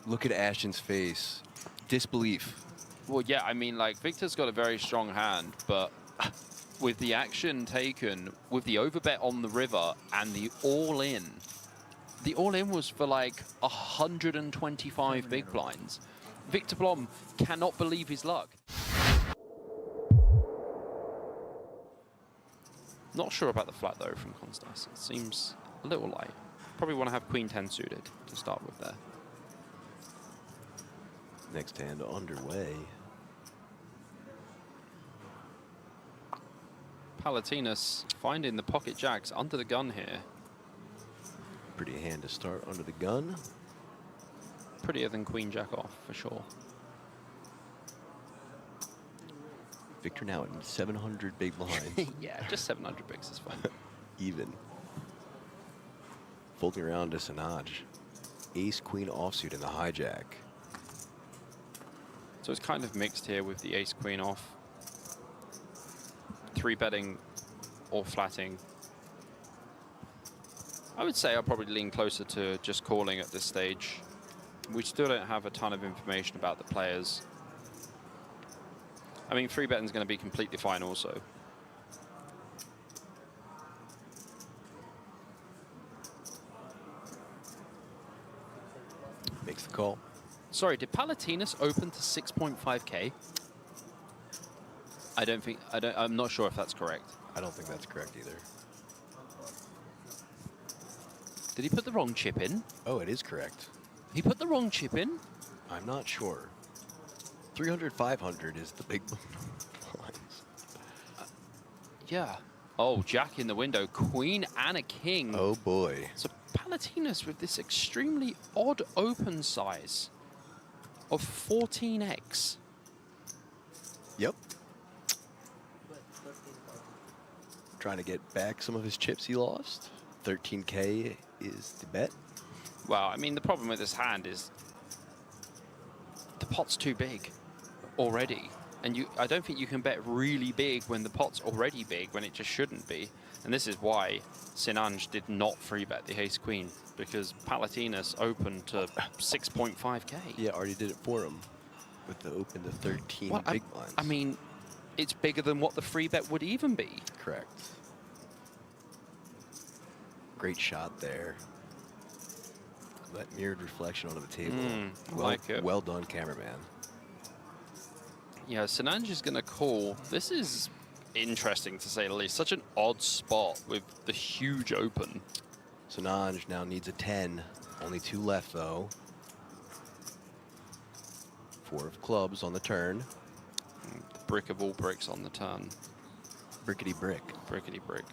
Look at Ashton's face. Disbelief. Well, yeah, I mean, like, Victor's got a very strong hand, but with the action taken, with the overbet on the river and the all-in was for, like, 125 big blinds. Victor Blom cannot believe his luck. Not sure about the flat, though, from Konstas. It seems a little light. Probably want to have Queen 10 suited to start with there. Next hand underway. Palatinus finding the pocket jacks under the gun here. Pretty hand to start under the gun. Prettier than Queen Jack off, for sure. Victor now at 700 big blinds. Yeah, just 700 bigs is fine. Even. Folding around to Sanaj. Ace, Queen offsuit in the hijack. So it's kind of mixed here with the ace queen off. 3-betting or flatting. I would say I'll probably lean closer to just calling at this stage. We still don't have a ton of information about the players. I mean, 3-betting is going to be completely fine also. Makes the call. Sorry, did Palatinus open to 6.5k? I'm not sure if that's correct. I don't think that's correct either. Did he put the wrong chip in? Oh, it is correct. He put the wrong chip in? I'm not sure. 300, 500 is the big blinds. Yeah. Oh, Jack in the window. Queen and a king. Oh, boy. So Palatinus with this extremely odd open size of 14x. Yep. Trying to get back some of his chips he lost. 13K is the bet. Well, I mean, the problem with this hand is the pot's too big already. And I don't think you can bet really big when the pot's already big, when it just shouldn't be. And this is why Sinanj did not 3-bet the ace-queen, because Palatinus opened to 6.5k. Yeah, already did it for him with the open to 13 Well, big blinds. I mean, it's bigger than what the 3-bet would even be. Correct. Great shot there. That mirrored reflection onto the table. I like it. Well done, cameraman. Yeah, Sinanj is going to call. This is interesting, to say the least. Such an odd spot with the huge open. Sinanj now needs a 10. Only 2 left, though. 4 of clubs on the turn. The brick of all bricks on the turn. Brickety brick. Brickety brick.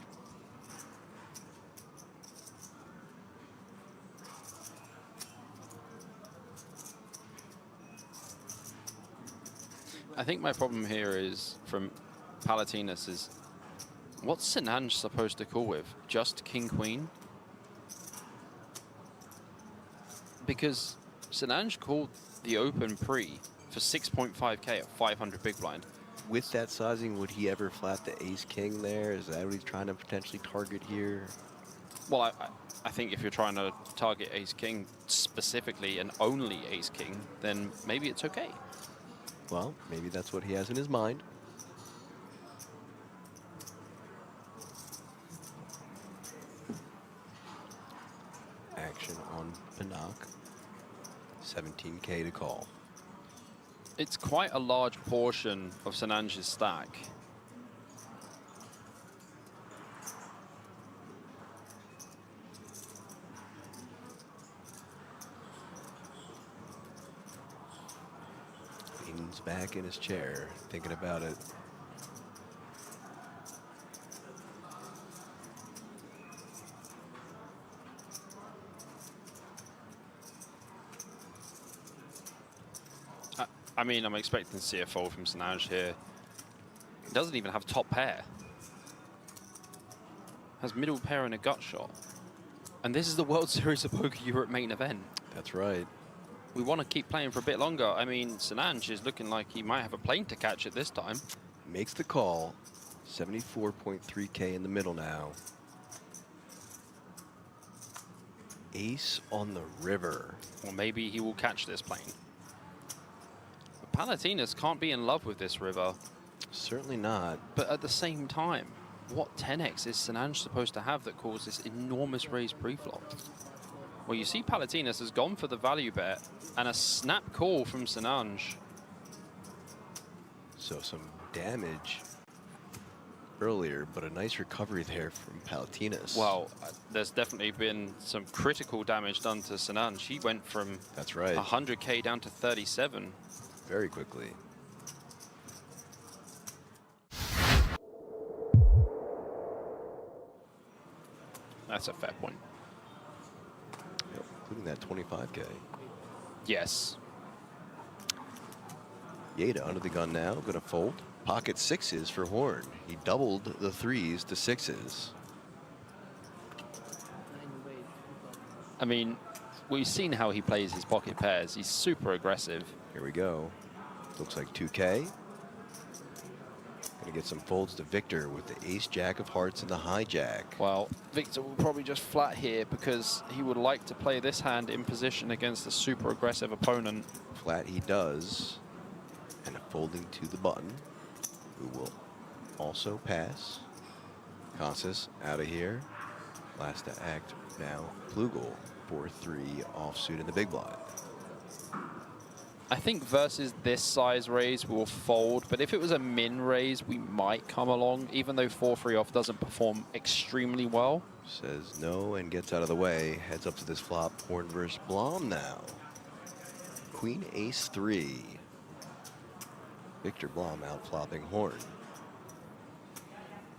I think my problem here is, from Palatinus, is what's Sinanj supposed to call with? Just king-queen? Because Sinanj called the open pre for 6.5k at 500 big blind. With that sizing, would he ever flat the ace-king there? Is that what he's trying to potentially target here? Well, I think if you're trying to target ace-king specifically and only ace-king, then maybe it's okay. Well, maybe that's what he has in his mind. Action on Pinnock. 17k to call. It's quite a large portion of Sinanj's stack. Horn's back in his chair, thinking about it. I mean, I'm expecting to see a fold from Sinanj here. He doesn't even have top pair. Has middle pair and a gut shot. And this is the World Series of Poker Europe main event. That's right. We want to keep playing for a bit longer. I mean, Sinanj is looking like he might have a plane to catch at this time. Makes the call. 74.3K in the middle now. Ace on the river. Or maybe he will catch this plane. Palatinas can't be in love with this river. Certainly not. But at the same time, what 10x is Sinanj supposed to have that caused this enormous raise pre-flop? Well, you see Palatinas has gone for the value bet and a snap call from Sinanj. So some damage earlier, but a nice recovery there from Palatinas. Well, there's definitely been some critical damage done to Sinanj. He went from That's right. 100K down to 37. Very quickly. That's a fair point. Yep, including that 25K. Yes. Yeda under the gun now, gonna fold. Pocket sixes for Horn. He doubled the threes to sixes. I mean, we've seen how he plays his pocket pairs. He's super aggressive. Here we go. Looks like 2K. Gonna get some folds to Victor with the ace jack of hearts and the hijack. Well, Victor will probably just flat here because he would like to play this hand in position against a super aggressive opponent. Flat he does. And a folding to the button, who will also pass. Casas out of here. Last to act now, Plugel. 4-3 offsuit in the big blind. I think versus this size raise, we'll fold. But if it was a min raise, we might come along, even though 4-3 off doesn't perform extremely well. Says no and gets out of the way. Heads up to this flop. Horn versus Blom now. Queen ace 3. Victor Blom out flopping Horn.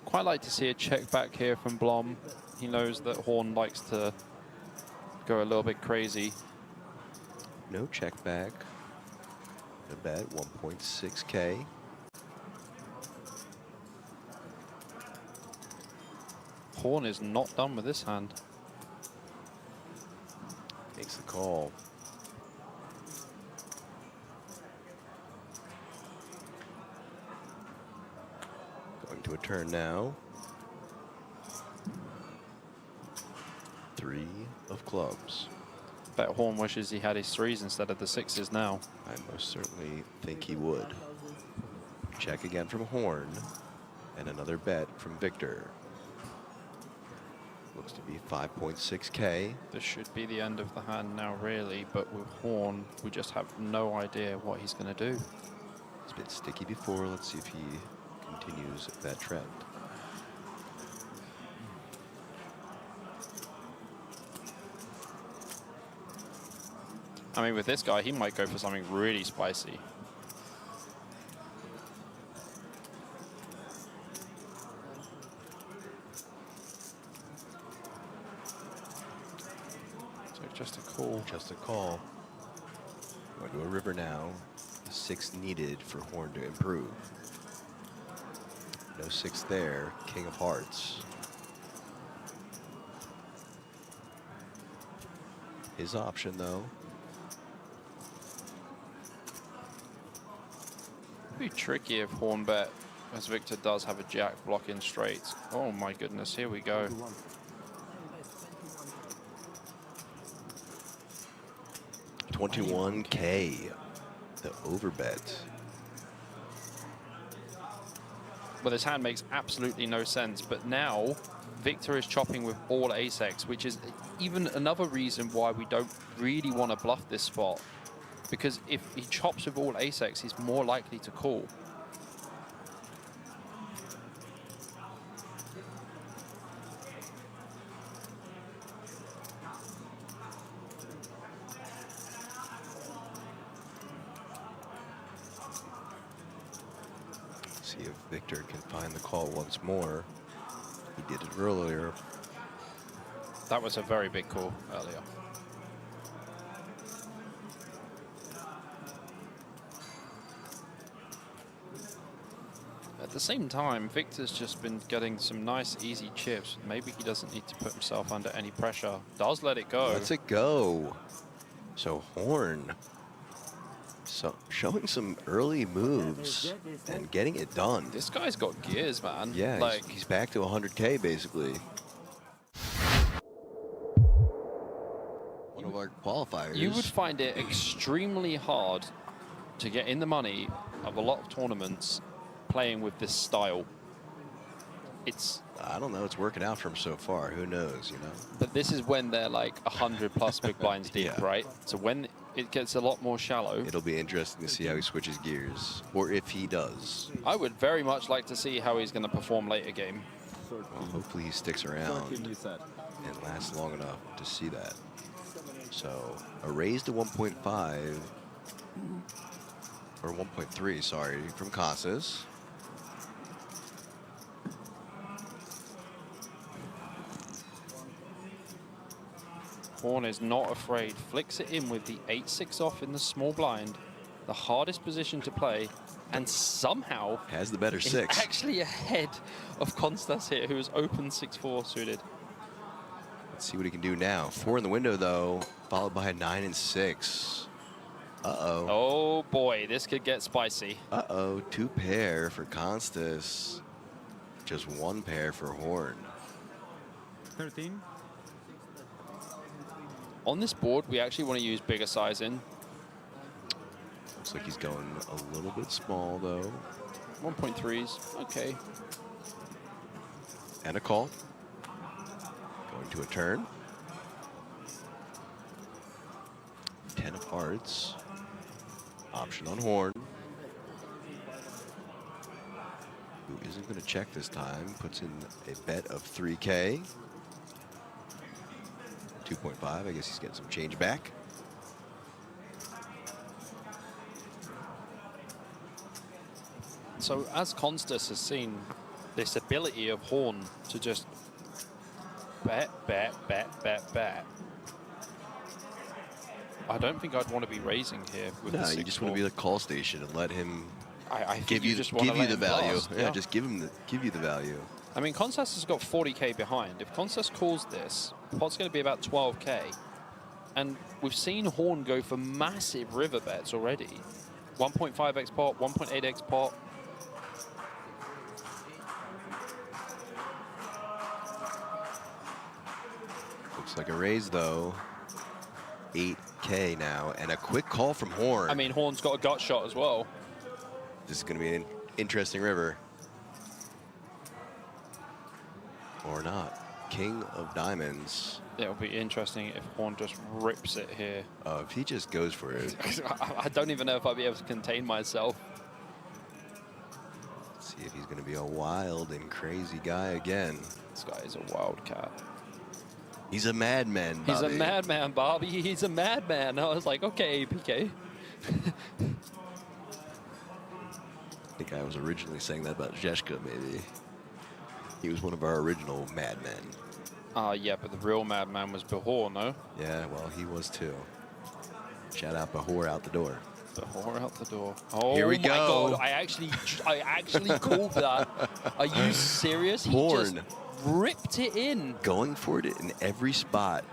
Quite like to see a check back here from Blom. He knows that Horn likes to go a little bit crazy. No check back. The bet 1.6K. Horn is not done with this hand. Makes the call. Going to a turn now. 3 of clubs. Bet Horn wishes he had his threes instead of the sixes now. I most certainly think he would. Check again from Horn. And another bet from Victor. Looks to be 5.6K. This should be the end of the hand now, really. But with Horn, we just have no idea what he's going to do. It's been sticky before. Let's see if he continues that trend. I mean, with this guy, he might go for something really spicy. So just a call. Just a call. Going to a river now. 6 needed for Horn to improve. No 6 there. King of hearts. His option, though. It'd be tricky if Horn bet, as Victor does have a jack blocking straights. Oh my goodness, here we go. $21K. The overbet. Well, this hand makes absolutely no sense, but now Victor is chopping with all ace-x, which is even another reason why we don't really want to bluff this spot. Because if he chops with all ace-x, he's more likely to call. See if Victor can find the call once more. He did it earlier. That was a very big call earlier. At the same time, Victor's just been getting some nice, easy chips. Maybe he doesn't need to put himself under any pressure. Does let it go. Lets it go. So Horn, showing some early moves and getting it done. This guy's got gears, man. Yeah, like he's back to 100K basically. One of our qualifiers. you would find it extremely hard to get in the money of a lot of tournaments playing with this style. I don't know, it's working out for him so far. Who knows, you know? But this is when they're like 100+ big blinds deep, Yeah. right? So when it gets a lot more shallow, It'll be interesting to see how he switches gears, or if he does. I would very much like to see how he's going to perform later game. Well, hopefully he sticks around and lasts long enough to see that. So a raise to 1.5, or 1.3, sorry, from Casas. Horn is not afraid, flicks it in with the 8-6 off in the small blind, the hardest position to play, and somehow has the better is six. actually ahead of Konstas here, who is open 6-4 suited. Let's see what he can do now. 4 in the window though, followed by a 9 and 6. Uh-oh. Oh boy, this could get spicy. Uh-oh, 2 pair for Konstas. Just 1 pair for Horn. 13. On this board, we actually want to use bigger sizing. Looks like he's going a little bit small though. 1.3s, okay. And a call. Going to a turn. 10 of hearts. Option on Horn. Who isn't going to check this time. Puts in a bet of 3K. 2.5. I guess he's getting some change back. So as Konstas has seen this ability of Horn to just bet, I don't think I'd want to be raising here with No, the you just want to be the call station and let him I think give you you just want to let the him value. blast, Yeah, just give you the value. I mean, Konstas has got 40K behind. If Konstas calls this, pot's going to be about 12K. And we've seen Horn go for massive river bets already. 1.5x pot, 1.8x pot. Looks like a raise though. 8K now, and a quick call from Horn. I mean, Horn's got a gut shot as well. This is going to be an interesting river. Or not. King of diamonds. It'll be interesting if Horn just rips it here. Oh, if he just goes for it. I don't even know if I'll be able to contain myself. Let's see if he's going to be a wild and crazy guy again. This guy is a wildcat. He's a madman, Bobby. He's a madman, Bobby. He's a madman. I was like, okay, PK. I think I was originally saying that about Zheshka, maybe. He was one of our original madmen. Yeah, but the real madman was Bahor, no? Yeah, well, he was too. Shout out Bahor out the door. Bahor out the door. Oh, Here we my go. God. I actually called that. Are you serious? He Horn. just ripped it in. Going for it in every spot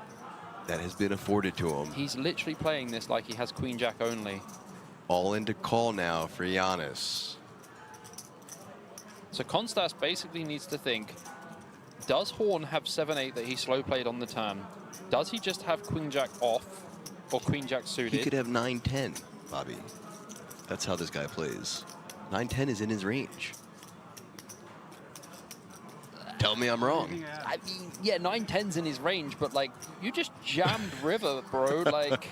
that has been afforded to him. He's literally playing this like he has Queen Jack only. All into call now for Giannis. So Konstas basically needs to think, does Horn have 7-8 that he slow played on the turn? Does he just have Queen Jack off or Queen Jack suited? He could have 9-10, Bobby. That's how this guy plays. 9-10 is in his range. Tell me I'm wrong. I mean, yeah, 9-10's in his range, but like, you just jammed river, bro. Like,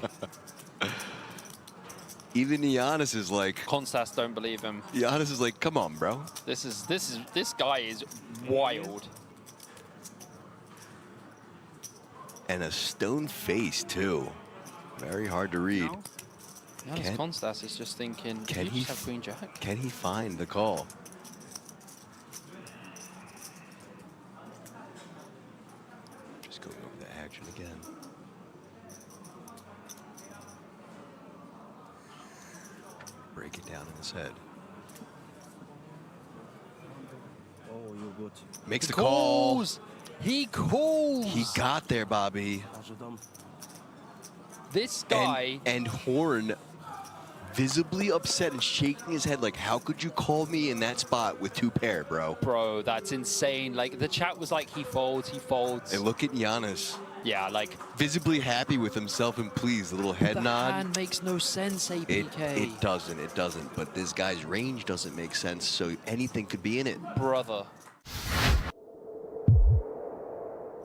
even Giannis is like. Konstas don't believe him. Giannis is like, come on, bro. This guy is wild. And a stone face too. Very hard to read. Giannis Konstas is just thinking, Can he have Queen Jack? Can he find the call? break it down in his head. Oh, you're good. Makes the call. Calls. He calls. He got there, Bobby. Also dumb. This guy. And Horn visibly upset and shaking his head like, how could you call me in that spot with 2 pair, bro? Bro, that's insane. Like, the chat was like, he folds, he folds. And look at Giannis. Yeah, like. Visibly happy with himself and pleased. A little head The nod. hand makes no sense, APK. It doesn't. But this guy's range doesn't make sense, so anything could be in it. Brother. A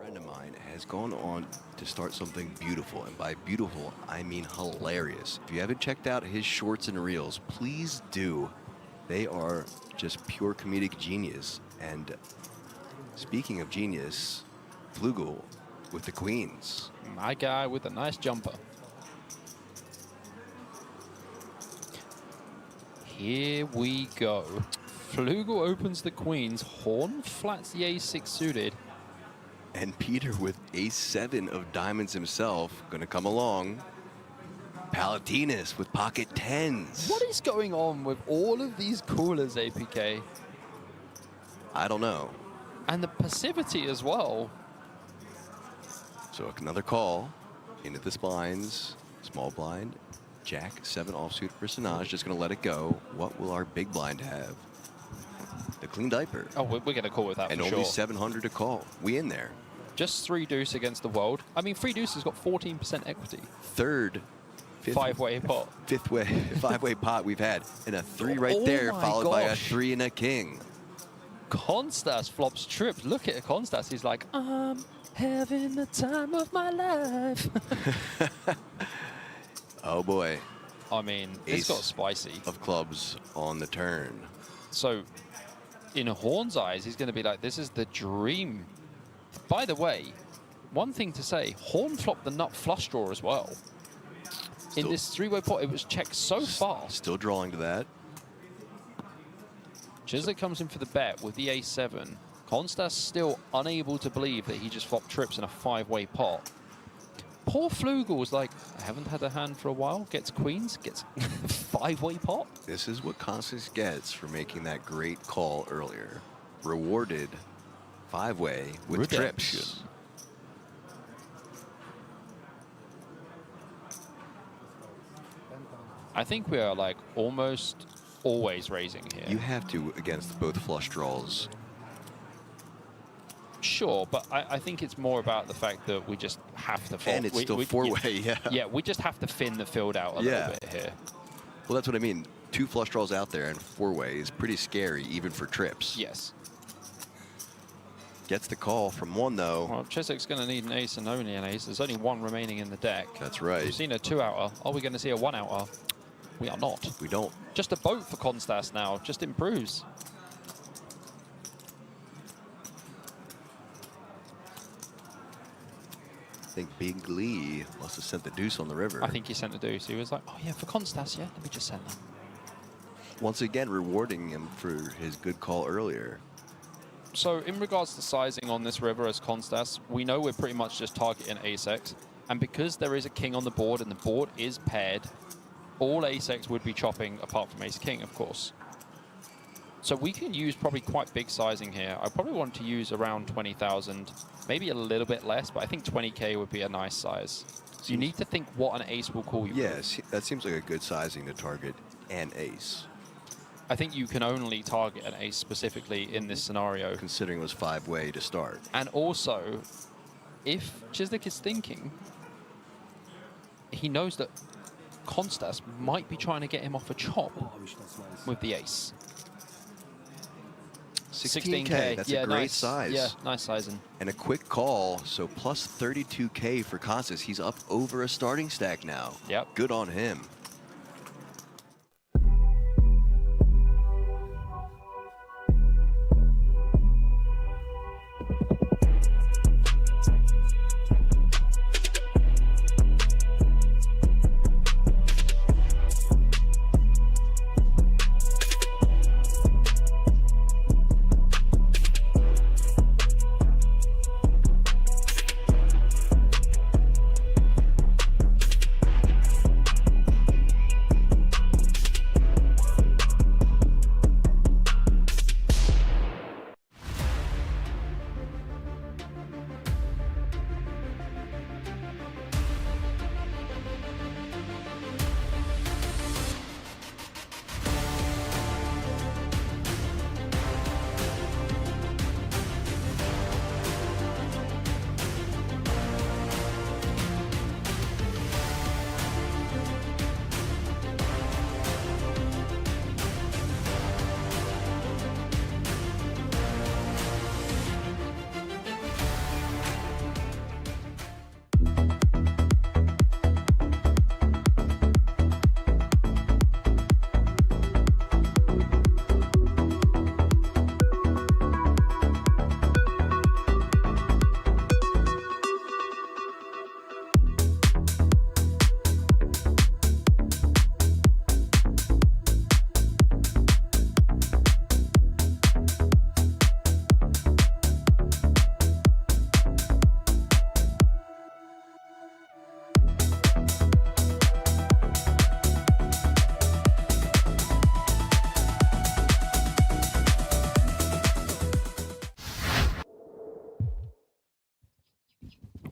friend of mine has gone on to start something beautiful, and by beautiful, I mean hilarious. If you haven't checked out his shorts and reels, please do. They are just pure comedic genius. And speaking of genius, Flugel with the Queens. My guy with a nice jumper. Here we go. Flugel opens the Queens. Horn flats the ace-6 suited. And Peter with ace-7 of diamonds himself gonna come along. Palatinas with pocket 10s. What is going on with all of these coolers, APK? I don't know. And the passivity as well. So another call into the spines, small blind, Jack 7 offsuit for Sanaj, just gonna let it go. What will our big blind have? The clean diaper. Oh, we're gonna call with that and for only sure. 700 to call. We in there. Just 3 deuce against the world. I mean, 3 deuce has got 14% equity. Third, fifth, 5-way pot. 5-way pot we've had. And a 3 right Oh there, my followed by a gosh. 3 and a king. Constas flops trips. Look at Constas. He's like, I'm having the time of my life. Oh boy. I mean, Ace it's got spicy. of clubs on the turn. So, in Horn's eyes, he's going to be like, this is the dream. By the way, one thing to say, Horn flopped the nut flush draw as well. In this 3-way pot, it was checked so fast. Still drawing to that. Chislik comes in for the bet with the ace-7. Constas still unable to believe that he just flopped trips in a 5-way pot. Poor Flugel was like, I haven't had a hand for a while. Gets queens, gets 5-way pot. This is what Constance gets for making that great call earlier. Rewarded 5-way with Redemption. trips. I think we are like almost always raising here. You have to against both flush draws. Sure, but I think it's more about the fact that we just have to fold. And it's still 4-way, yeah. Yeah, we just have to thin the field out a little bit here. Well, that's what I mean. 2 flush draws out there and 4-way is pretty scary, even for trips. Yes. Gets the call from 1, though. Well, Chiswick's going to need an ace and only an ace. There's only 1 remaining in the deck. That's right. We've seen a 2-outer. Are we going to see a 1-outer? We are not. We don't. Just a boat for Constas now. Just improves. I think Big Lee must have sent the deuce on the river. I think he sent the deuce. He was like, oh, yeah, for Constas, yeah, let me just send that. Once again, rewarding him for his good call earlier. So in regards to sizing on this river as Constas, we know we're pretty much just targeting ace-x. And because there is a king on the board and the board is paired, all ace-x would be chopping apart from ace-king, of course. So we can use probably quite big sizing here. I probably want to use around 20,000, maybe a little bit less, but I think 20K would be a nice size. So you need to think what an ace will call you. Yes, that seems like a good sizing to target an ace. I think you can only target an ace specifically in this scenario. Considering it was 5-way to start. And also, if Chislik is thinking, he knows that Constas might be trying to get him off a chop with the ace. 16K, that's a great size. Yeah, nice sizing. And a quick call, so plus 32K for Constance. He's up over a starting stack now. Yep. Good on him.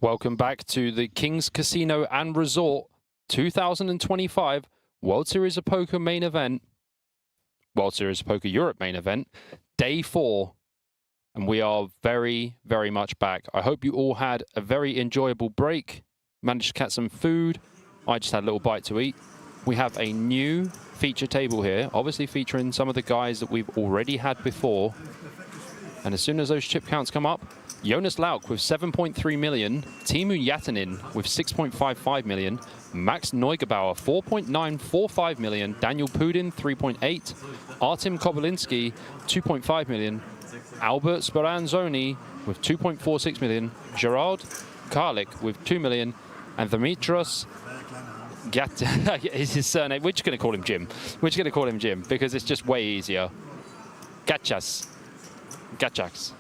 Welcome back to the King's Casino and Resort 2025 World Series of Poker main event. World Series of Poker Europe main event. Day 4. And we are very, very much back. I hope you all had a very enjoyable break. Managed to catch some food. I just had a little bite to eat. We have a new feature table here, obviously featuring some of the guys that we've already had before. And as soon as those chip counts come up, Jonas Lauk with 7.3 million, Timu Yatanin with 6.55 million, Max Neugebauer 4.945 million, Daniel Pudin 3.8, Artem Kobylinski 2.5 million, Albert Speranzoni with 2.46 million, Gerard Karlik with 2 million, and Dimitros is his surname. We're just going to call him Jim. We're just going to call him Jim because it's just way easier. Gachas.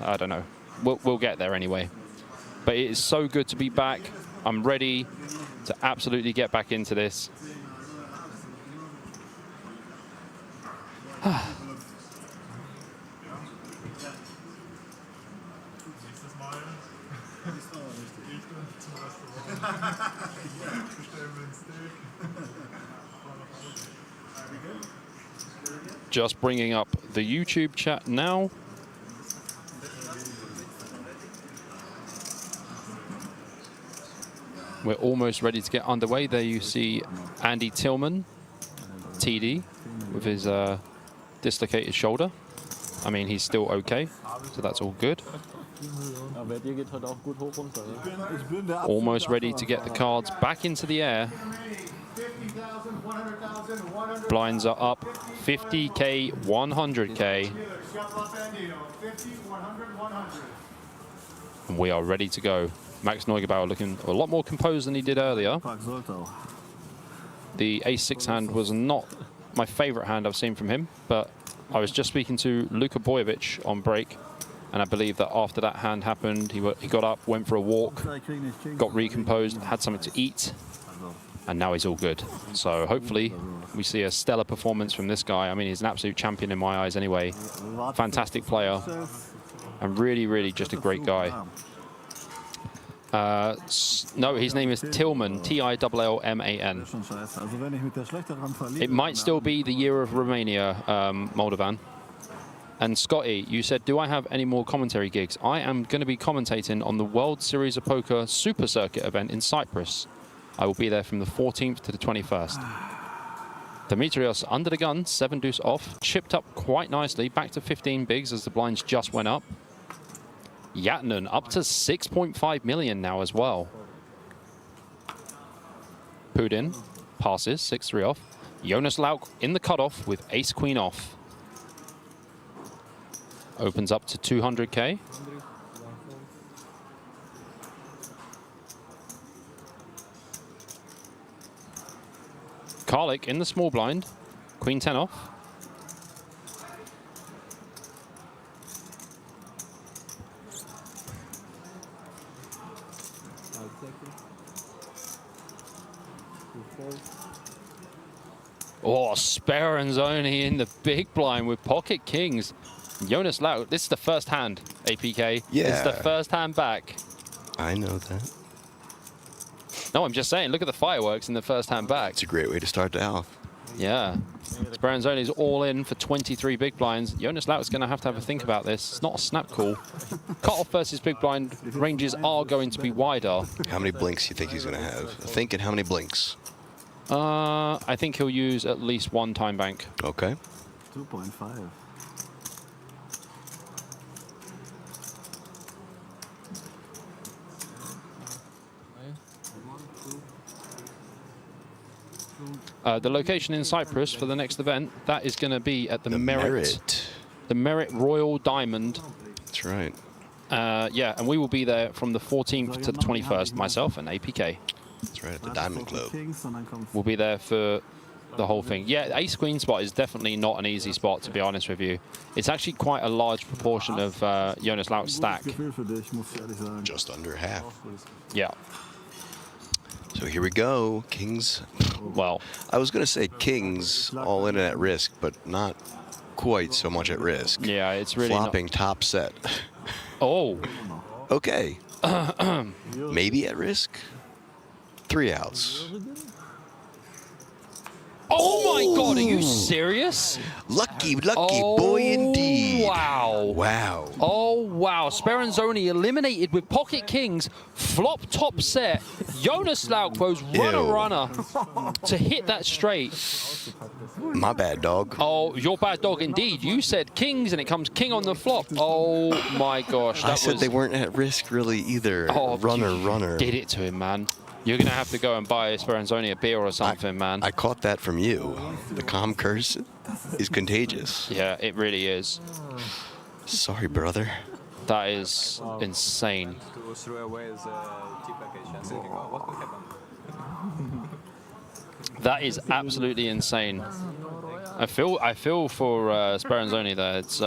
I don't know. We'll get there anyway. But it is so good to be back. I'm ready to absolutely get back into this. Just bringing up the YouTube chat now. We're almost ready to get underway. There you see Andy Tillman, TD, with his dislocated shoulder. I mean, he's still okay, so that's all good. Almost ready to get the cards back into the air. Blinds are up 50K, 100K. And we are ready to go. Max Neugebauer looking a lot more composed than he did earlier. The ace-6 hand was not my favorite hand I've seen from him, but I was just speaking to Luka Bojovic on break, and I believe that after that hand happened, he got up, went for a walk, got recomposed, had something to eat, and now he's all good. So hopefully we see a stellar performance from this guy. I mean, he's an absolute champion in my eyes anyway. Fantastic player, and really, really just a great guy. No, his name is Tillman, T-I-L-L-M-A-N. It might still be the year of Romania, Moldovan. And Scotty, you said, do I have any more commentary gigs? I am going to be commentating on the World Series of Poker Super Circuit event in Cyprus. I will be there from the 14th to the 21st. Dimitrios under the gun, 7 deuce off, chipped up quite nicely, back to 15 bigs as the blinds just went up. Yatanen up to 6.5 million now as well. Pudin passes, 6-3 off. Jonas Lauk in the cutoff with ace-queen off. Opens up to 200K. Karlik in the small blind, queen 10 off. Oh, Speranzoni in the big blind with pocket kings. Jonas Lauk, this is the first hand, APK. Yeah. It's the first hand back. I know that. No, I'm just saying, look at the fireworks in the first hand back. It's a great way to start the off. Yeah. Speranzoni's all in for 23 big blinds. Jonas Lauk's going to have a think about this. It's not a snap call. Cut-off versus big blind ranges are going to be wider. How many blinks do you think he's going to have? Thinking how many blinks? I think he'll use at least one time bank. Okay. 2.5. The location in Cyprus for the next event, that is going to be at the Merit Royal Diamond. That's right. Yeah, and we will be there from the 14th to the 21st, myself and APK. That's right, at the Diamond Club. We'll be there for the whole thing. Yeah, ace-queen spot is definitely not an easy spot, to be honest with you. It's actually quite a large proportion of Jonas Lauk's stack. Just under half. Yeah. So here we go, kings. Well, I was going to say kings all in and at risk, but not quite so much at risk. Yeah, it's really flopping top set. Oh. Okay. Maybe at risk. 3 outs. Oh my God, are you serious? Lucky boy indeed. Wow. Wow. Oh, wow. Speranzoni eliminated with pocket kings. Flop top set. Jonas Laukvo's runner to hit that straight. My bad, dog. Oh, your bad dog indeed. You said kings and it comes king on the flop. Oh my gosh. I said they weren't at risk really either. Oh, runner. Did it to him, man. You're going to have to go and buy Speranzoni a beer or something, man. I caught that from you. The calm curse is contagious. Yeah, it really is. Sorry, brother. That is insane. To throw away the tea package and thinking, oh, what could happen? That is absolutely insane. I feel for Speranzoni there. It's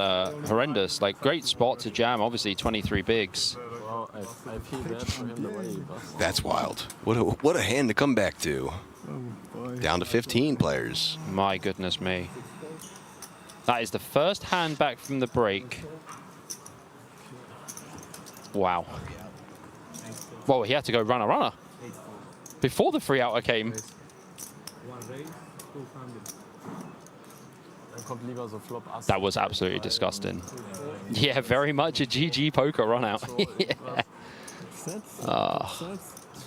horrendous. Like, great spot to jam. Obviously, 23 bigs. Well, I feel bad for him the way he busted. That's wild. What a hand to come back to. Down to 15 players. My goodness me. That is the first hand back from the break. Wow. Well, he had to go runner. Before the 3-outer came. That was absolutely disgusting. Yeah, very much a GG poker run out.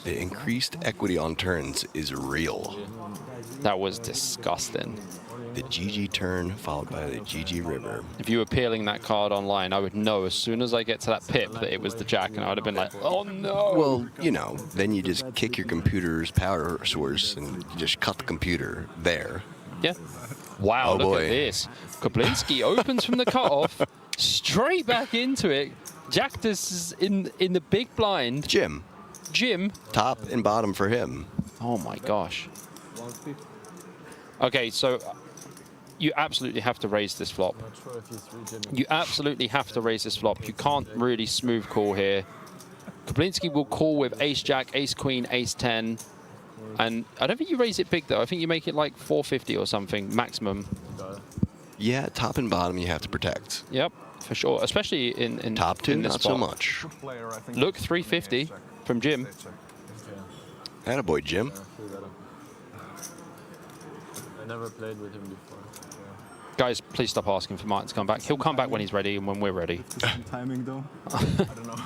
The increased equity on turns is real. That was disgusting. The GG turn followed by the GG river. If you were peeling that card online, I would know as soon as I get to that pip that it was the jack, and I would have been like, oh no. Well, you know, then you just kick your computer's power source and you just cut the computer there. Yeah. Wow, Oh, look boy. at this. Koplinski opens from the cutoff, straight back into it. Jack is in the big blind. Jim. Top and bottom for him. Oh my gosh. Okay, so you absolutely have to raise this flop. You absolutely have to raise this flop. You can't really smooth call here. Koplinski will call with ace-jack, ace-queen, ace-10. And I don't think you raise it big, though. I think you make it like 450 or something, maximum. Yeah, top and bottom you have to protect. Yep, for sure. Especially in top two, in this not spot. so much. Look, 350 from Jim. Attaboy, Jim. I never played with him before. Guys, please stop asking for Martin to come back. He'll come back when he's ready and when we're ready. Timing though. I don't know.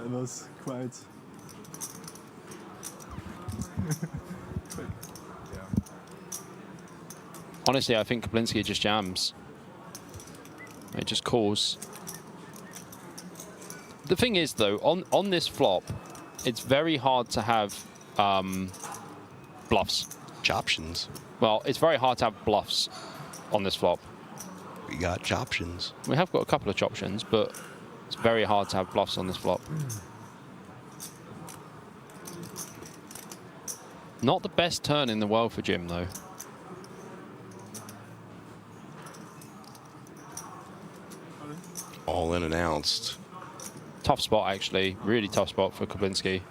It was quite. Honestly, I think Koplinski just jams. It just calls. The thing is, though, on this flop, it's very hard to have bluffs. Choptions. Well, it's very hard to have bluffs on this flop. We got choptions. We have got a couple of choptions, but it's very hard to have bluffs on this flop. Not the best turn in the world for Jim, though. All in announced. Tough spot, actually. Really tough spot for Koplinski.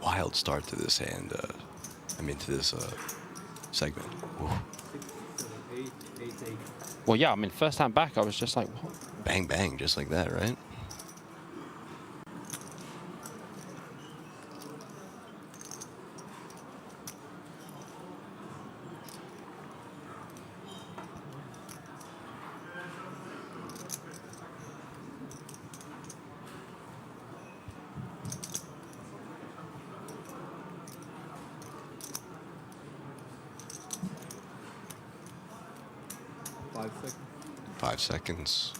Wild start to this hand. To this segment. Ooh. Well, yeah, I mean, first hand back, I was just like, what? Bang, bang, just like that, right? Five seconds.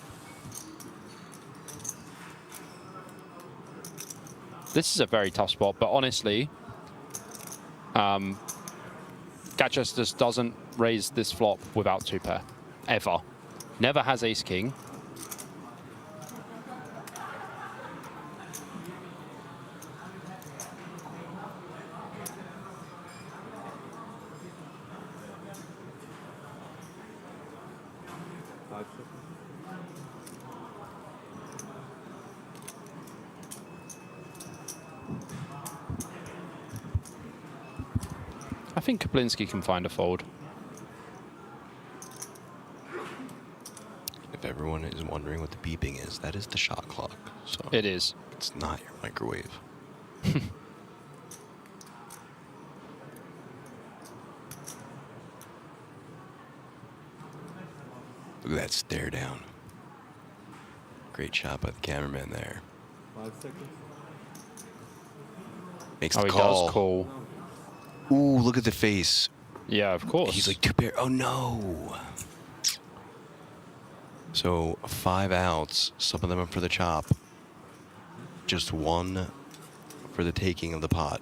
This is a very tough spot, but honestly, Gatchas just doesn't raise this flop without two pair, ever. Never has ace king. I think Kablinski can find a fold. If everyone is wondering what the beeping is, that is the shot clock. So It is. it's not your microwave. Look at that stare down. Great shot by the cameraman there. 5 seconds. Makes Oh, the he call. does call. Ooh, look at the face. Yeah, of course. He's like 2 pair. Oh no. So 5 outs, some of them are for the chop. Just 1 for the taking of the pot.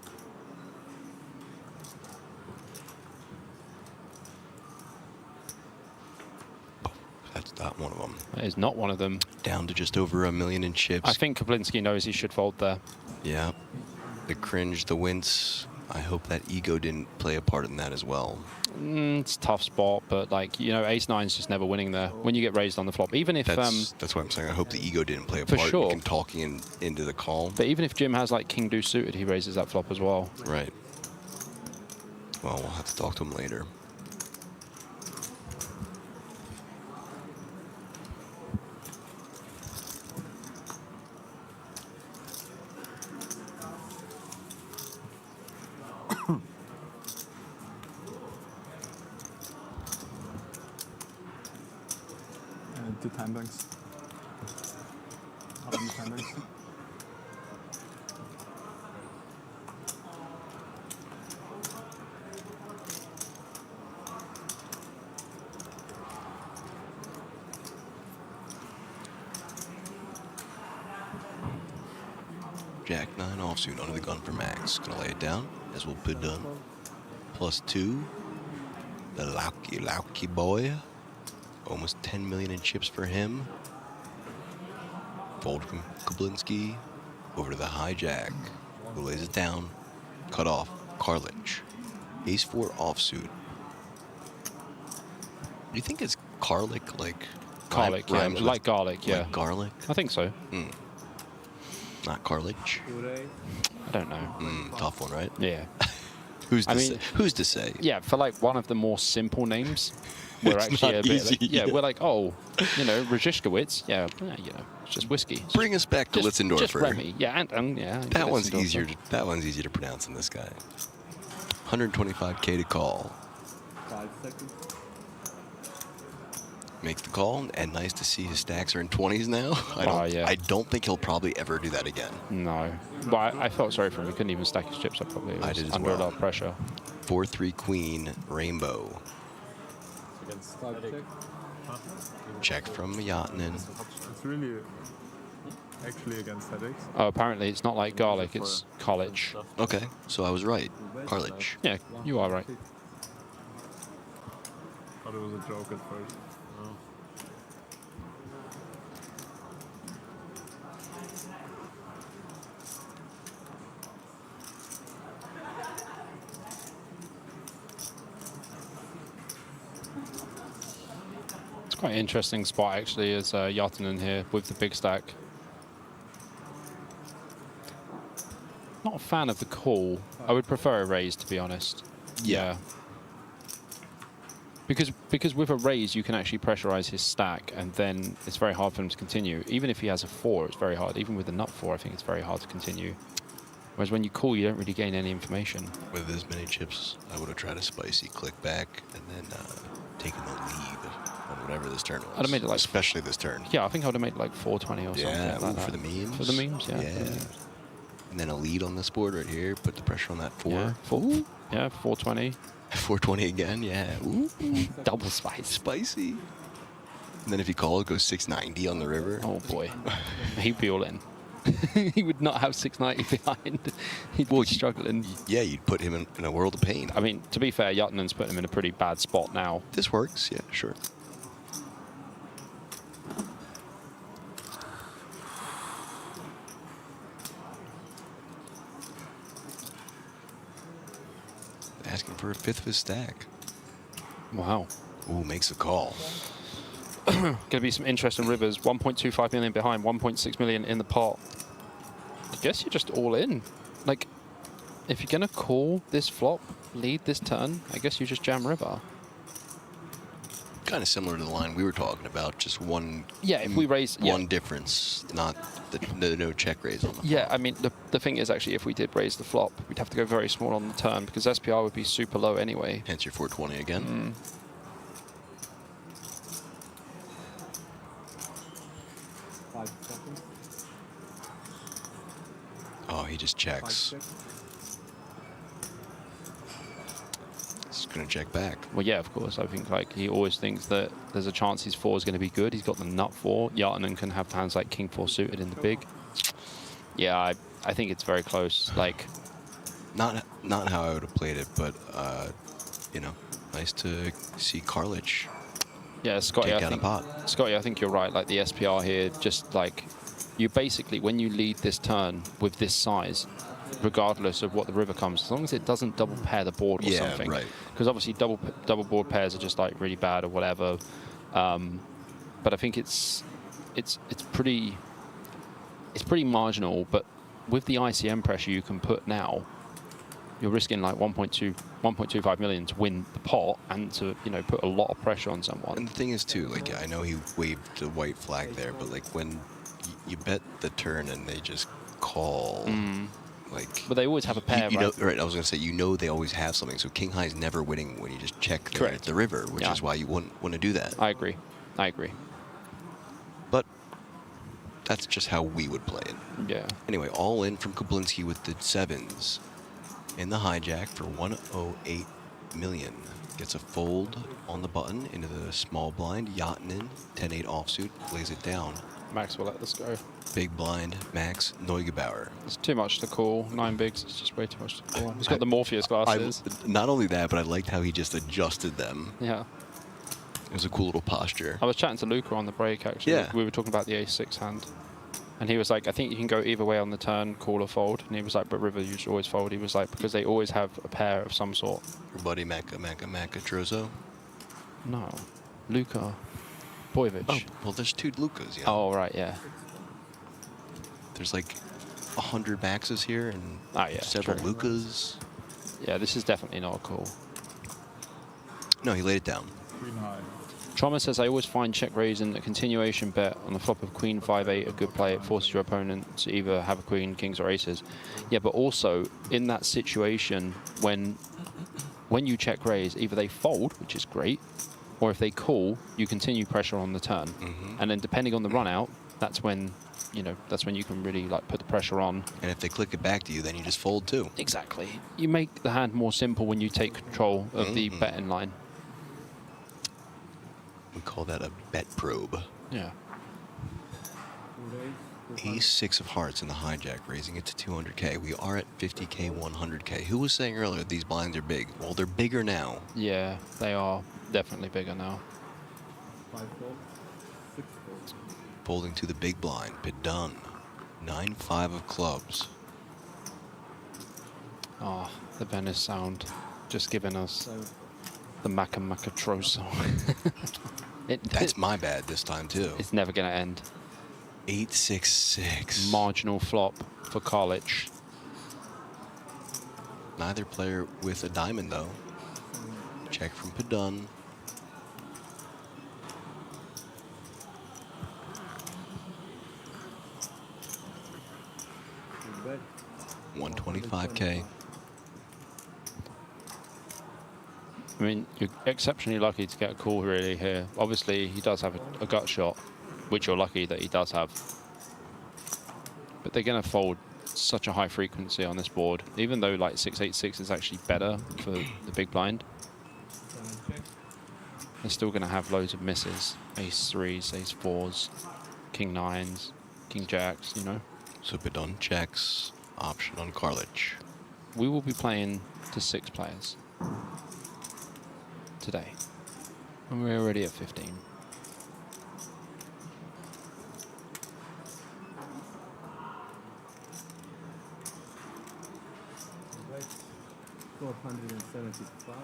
That's not one of them. That is not one of them. Down to just over $1 million in chips. I think Kablinski knows he should fold there. Yeah. The cringe, the wince. I hope that ego didn't play a part in that as well. It's a tough spot, but like, you know, ace-9's just never winning there when you get raised on the flop. Even if That's what I'm saying. I hope the ego didn't play a For part sure. in him talking into the call. but even if Jim has like king deuce suited, he raises that flop as well. Right. Well, we'll have to talk to him later. And 2 time banks. How many time banks? Jack 9 offsuit under the gun for Max. Gonna lay it down, as we'll put done. +2. The lucky boy. Almost 10 million in chips for him. Fold from Kablinski. Over to the high jack. Who lays it down. Cut off. Carlich. Ace 4 offsuit. Do you think it's Carlick like Garlic, yeah, rhymes with- like garlic, yeah. Like garlic? I think so. Not Carlich. I don't know. Tough one, right? Yeah. Who's to I mean- say? Who's to say? Yeah, for like one of the more simple names, we're It's actually not a bit. easy, Yeah, yeah. we're like, oh, you know, Rajishkowitz. Yeah, you know, it's just whiskey. It's Bring us back to just Litzendorfer. Remy. Yeah, and yeah. That one's Litzendorfer. easier. That one's easier to pronounce than this guy. 125K to call. 5 seconds. Makes the call, and nice to see his stacks are in 20s now. Yeah. I don't think he'll probably ever do that again. No, but I felt sorry for him. He couldn't even stack his chips up properly. He I was did as under well. a lot of pressure. 4-3 queen, rainbow. Against check. Check from Yatnin. It's really actually against headaches. Oh, apparently it's not like garlic. It's college. Okay, so I was right. Carlich. Yeah, you are right. Thought it was a joke at first. It's quite an interesting spot actually, as Yatinen here with the big stack. Not a fan of the call. I would prefer a raise, to be honest. Yeah. Because with a raise, you can actually pressurize his stack, and then it's very hard for him to continue. Even if he has a 4, it's very hard. Even with a nut 4, I think it's very hard to continue. Whereas when you call, you don't really gain any information. With as many chips, I would have tried a spicy click back and then taken the lead on whatever this turn was. I'd have made it like, especially this turn. Yeah, I think I would have made it like 420 or Yeah, something like that. for the memes. For the memes, yeah. Yeah. For the memes. And then a lead on this board right here. Put the pressure on that 4. Yeah, 420. 420 again, yeah. Ooh. Double spice. Spicy. And then if you call, it goes 690 on the river. Oh boy. He'd be all in. He would not have 690 behind. He'd be struggling. Yeah, you'd put him in a world of pain. I mean, to be fair, Yatninen's put him in a pretty bad spot now. This works, yeah, sure. Asking for a 5th of his stack. Wow. Ooh, makes a call. Going to be some interesting rivers. 1.25 million behind, 1.6 million in the pot. I guess you're just all in. Like, if you're going to call this flop, lead this turn, I guess you just jam river. Kind of similar to the line we were talking about, just one. Yeah, if we raise one difference, not the no check raise on the flop. Yeah, I mean, the thing is actually if we did raise the flop, we'd have to go very small on the turn because SPR would be super low anyway. Hence your 420 again. 5 seconds. Oh, he just checks. He's going to check back. Well, yeah, of course. I think like he always thinks that there's a chance his 4 is going to be good. He's got the nut 4. Yartinen can have hands like king 4 suited in the big. Yeah, I think it's very close. Like, not how I would have played it, but you know, nice to see Karlich. Yeah, Scotty, take out a pot. Scotty, I think you're right. Like the SPR here, just like you basically, when you lead this turn with this size, regardless of what the river comes, as long as it doesn't double pair the board or something. Right. Because obviously double board pairs are just like really bad or whatever. But I think it's pretty marginal. But with the ICM pressure you can put now, you're risking like 1.25 million to win the pot and to, you know, put a lot of pressure on someone. And the thing is too, like I know he waved the white flag there, but like when you bet the turn and they just call, like. But they always have a pair, you right? know, right. I was gonna say, you know, they always have something. So King High's never winning when you just check there at the river, which is why you wouldn't want to do that. I agree. But that's just how we would play it. Yeah. Anyway, all in from Kablinski with the 7s. In the hijack for 108 million. Gets a fold on the button into the small blind. Yartinen, 10-8 offsuit, lays it down. Max will let this go. Big blind, Max Neugebauer. It's too much to call. 9 bigs, it's just way too much to call. He's got the Morpheus glasses. Not only that, but I liked how he just adjusted them. Yeah. It was a cool little posture. I was chatting to Luca on the break, actually. Yeah. We were talking about the ace-6 hand. And he was like, I think you can go either way on the turn, call or fold. And he was like, but river, you should always fold. He was like, because they always have a pair of some sort. Your buddy Maka Trozo? No. Luca Bojovic. Oh, well, there's 2 Lucas, yeah. Oh, right, yeah. There's like 100 Maxes here and several true. Lucas. Yeah, this is definitely not a call. No, he laid it down. Queen high. Trauma says, I always find check raise and a continuation bet on the flop of queen 5-8 a good play. It forces your opponent to either have a queen, kings, or aces. Yeah, but also in that situation, when you check raise, either they fold, which is great, or if they call, you continue pressure on the turn. And then depending on the run out, that's when, you know, that's when you can really like put the pressure on. And if they click it back to you, then you just fold too. Exactly. You make the hand more simple when you take control of the betting line. We call that a bet probe. Yeah. Ace-6 of hearts in the hijack, raising it to 200K. We are at 50K, 100K. Who was saying earlier these blinds are big? Well, they're bigger now. Yeah, they are definitely bigger now. 5 fold, 6 fold. Folding to the big blind, Pidun. 9-5 of clubs. Oh, the Venice sound. Just giving us the Maka Trozo. That's my bad this time too. It's never going to end. 8-6-6. Marginal flop for Karlich. Neither player with a diamond though. Check from Pidun. $125K. I mean, you're exceptionally lucky to get a call really here. Obviously, he does have a gut shot, which you're lucky that he does have. But they're going to fold such a high frequency on this board, even though like 6-8-6 is actually better for the big blind. They're still going to have loads of misses. Ace-3s, Ace-4s, King-9s, King-Jacks, you know. So Pidun checks, option on Karlich. We will be playing to 6 players today. And we're already at 15. Right. 475,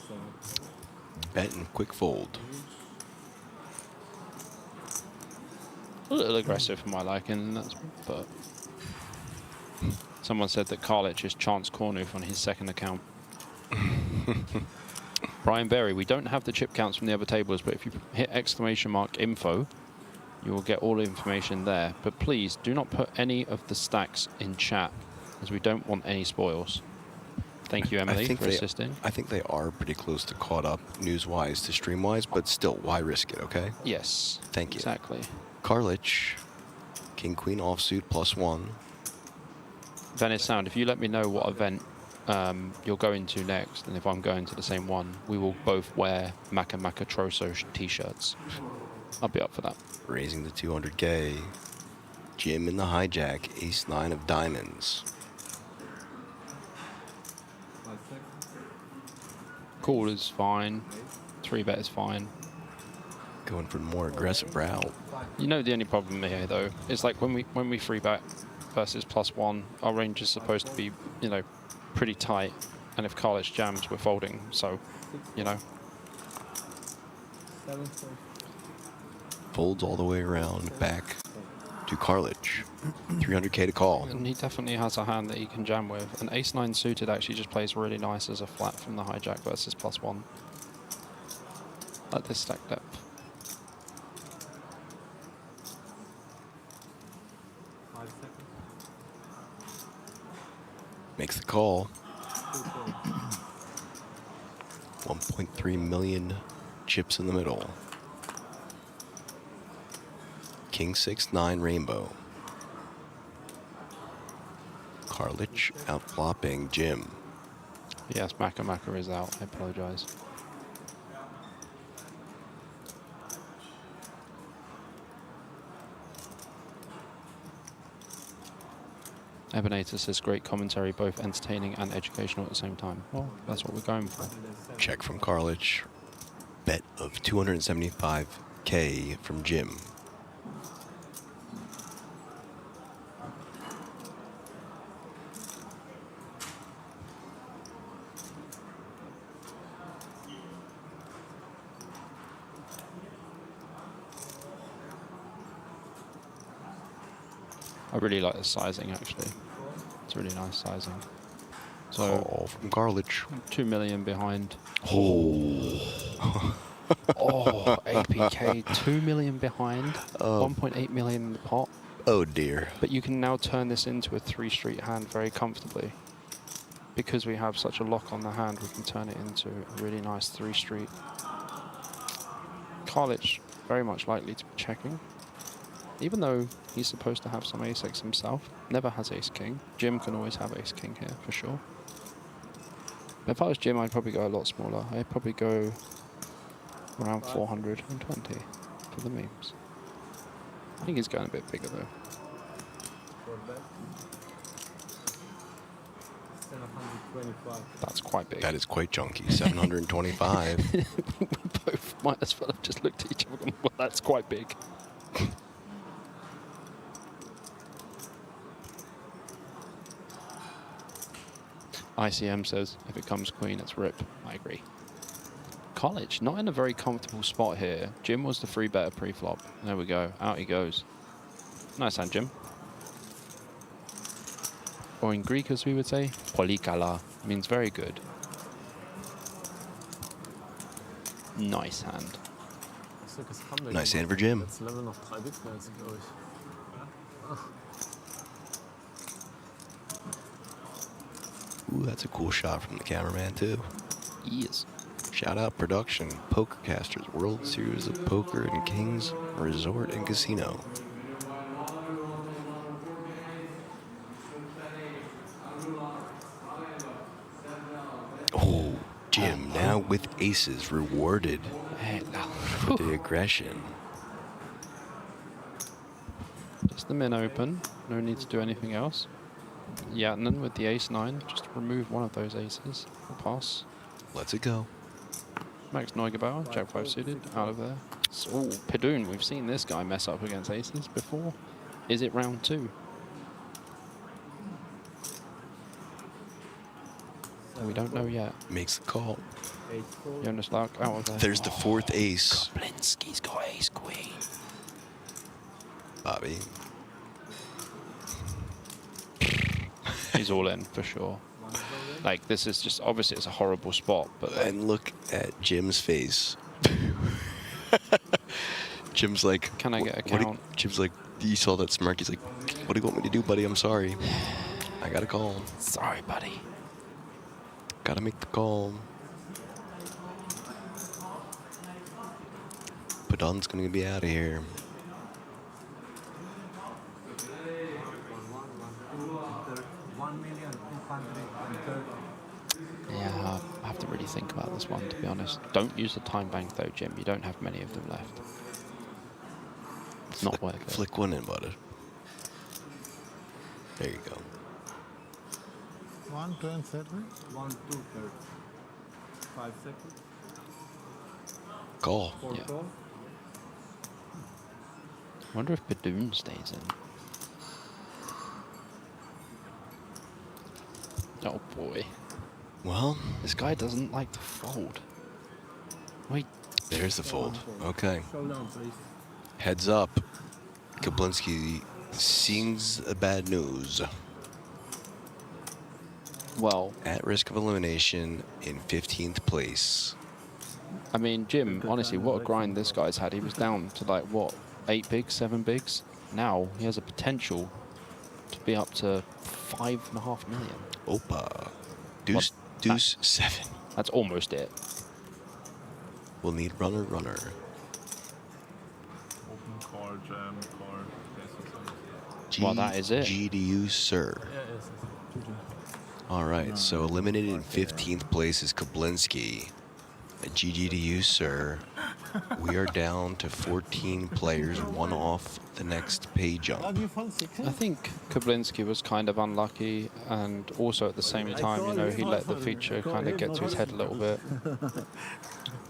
so... Bet and quick fold. A little aggressive for my liking, but Someone said that Karlich is Chance Cornuth on his second account. Brian Berry, we don't have the chip counts from the other tables, but if you hit !info, you will get all the information there. But please do not put any of the stacks in chat, as we don't want any spoils. Thank you, Emily, for assisting. I think they are pretty close to caught up news-wise to stream-wise, but still, why risk it, okay? Yes. Thank you. Exactly. Karlich, King-Queen offsuit +1. Venice Sound, if you let me know what event you're going to next, and if I'm going to the same one, we will both wear Maka Maka Troso t-shirts. I'll be up for that. Raising the 200K. Jim in the hijack, ace-9 of diamonds. Call is fine. 3-bet is fine. Going for more aggressive route. You know the only problem here, though, is like when we 3-bet versus +1, our range is supposed to be, you know, pretty tight. And if Karlich jams, we're folding. So, you know. Folds all the way around, back to Karlich. 300K to call. And he definitely has a hand that he can jam with. An ace-9 suited actually just plays really nice as a flat from the hijack versus +1. Like this stack depth. Makes the call. 1.3 million chips in the middle. King 6-9 rainbow. Karlich outflopping Jim. Yes, Maka Maka is out. I apologize. Ebenator says great commentary, both entertaining and educational at the same time. Well, that's what we're going for. Check from Karlich. Bet of 275K from Jim. I really like the sizing, actually. It's really nice sizing. So, call from Karlich. 2 million behind. Oh. Oh, APK, 2 million behind. 1.8 million in the pot. Oh, dear. But you can now turn this into a 3-street hand very comfortably. Because we have such a lock on the hand, we can turn it into a really nice 3-street. Karlich, very much likely to be checking. Even though he's supposed to have some ace-x himself, never has ace-king. Jim can always have ace-king here, for sure. If I was Jim, I'd probably go a lot smaller. I'd probably go around 420 for the memes. I think he's going a bit bigger, though. That's quite big. That is quite chunky. 725. We both might as well have just looked at each other and gone, well, that's quite big. ICM says, if it comes queen, it's rip. I agree. Karlich, not in a very comfortable spot here. Jim was the 3-better pre-flop. There we go. Out he goes. Nice hand, Jim. Or in Greek, as we would say, polikala, means very good. Nice hand. Nice hand for Jim. Ooh, that's a cool shot from the cameraman, too. Yes. Shout out production, Pokercasters, World Series of Poker and Kings Resort and Casino. Oh, Jim now with aces rewarded for the aggression. Just the min open. No need to do anything else. Yatnan with the ace-9. Just remove one of those aces. We'll pass. Let's it go. Max Neugebauer, Jack 5 suited, out of there. Oh, Pidoon, we've seen this guy mess up against aces before. Is it round 2? We don't know yet. Makes the call. Jonas Lark out of there. There's the 4th ace. Blinsky's got ace-queen. Bobby. He's he's all in for sure. Like, this is just, obviously it's a horrible spot, but like, And look at Jim's face. Jim's like, can I get a what do you- count? Jim's like, you saw that smirk. He's like, what do you want me to do, buddy? I'm sorry. I gotta call. Sorry, buddy. Gotta make the call. Padon's gonna be out of here. Yeah, I have to really think about this one, to be honest. Don't use the time bank though, Jim. You don't have many of them left. It's not worth it. Flick one in, buddy. There you go. 1, 2, and 30. 1, 2, 30. 5 seconds. Call. Yeah. I wonder if Badoon stays in. Oh boy. Well, this guy doesn't like to fold. Wait. There's the fold. Okay. Showdown, please. Heads up. Kablinski sings the bad news. Well, at risk of elimination in 15th place. I mean, Jim, honestly, what a grind this guy's had. He was down to like, what, 8 bigs, 7 bigs? Now he has a potential to be up to 5.5 million. Opa. Deuce, deuce, 7. That's almost it. We'll need runner, runner. Open core, jam, core, Well, that is it. GDU, sir. All right, so eliminated in 15th place is Kablinski. At GGDU, sir. We are down to 14 players, one off the next pay jump. I think Kablinski was kind of unlucky, and also at the same time, you know, he let the feature kind of get to his head a little bit.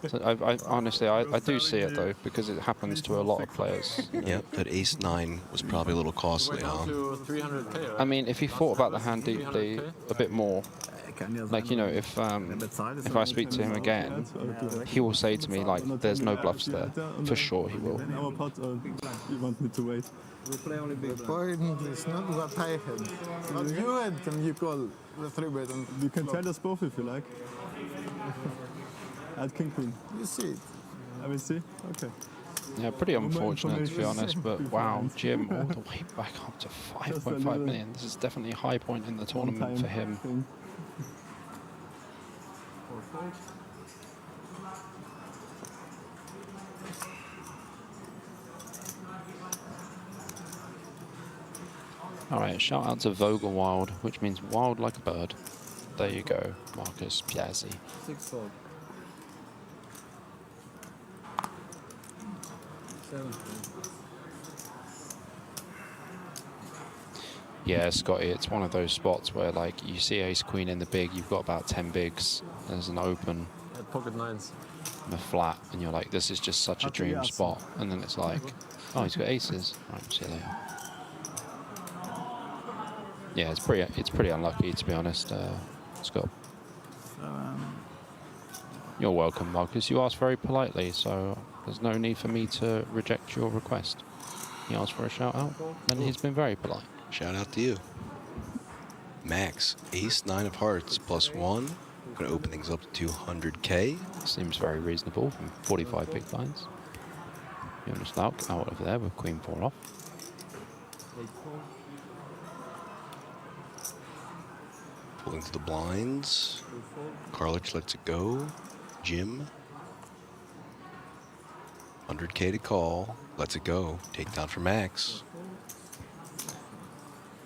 So I honestly, I do see it though, because it happens to a lot of players. Yep, that ace-9 was probably a little costly, huh? I mean, if he thought about the hand deeply a bit more, like, you know, if I speak to him again, he will say to me, like, there's no bluffs there. For sure he will. You want me to wait? The point is not what I had. What you had, and you call the 3-bet. You can tell us both if you like. At King Queen. You see it. I will see? Okay. Yeah, pretty unfortunate to be honest, but wow, Jim all the way back up to 5.5 million. This is definitely a high point in the tournament for him. Alright, shout out to Vogelwild, which means wild like a bird. There you go, Marcus Piazzi. 6 fold. 7 fold. Yeah, Scotty, it's one of those spots where, like, you see ace queen in the big, you've got about 10 bigs, there's an open, Pocket 9s. and a flat, and you're like, this is just such a dream spot. And then it's like, oh, he's got aces. Right, see you later. Yeah, it's pretty unlucky, to be honest, Scott. You're welcome, Marcus. You asked very politely, so there's no need for me to reject your request. He asked for a shout out, and he's been very polite. Shout out to you. Max, ace-9 of hearts, +1. Gonna open things up to 200K. Seems very reasonable from 45 big blinds. Jonas Lauk out of there with queen 4 off. Pulling to the blinds. Karlich lets it go. Jim. 100K to call. Lets it go. Takedown for Max.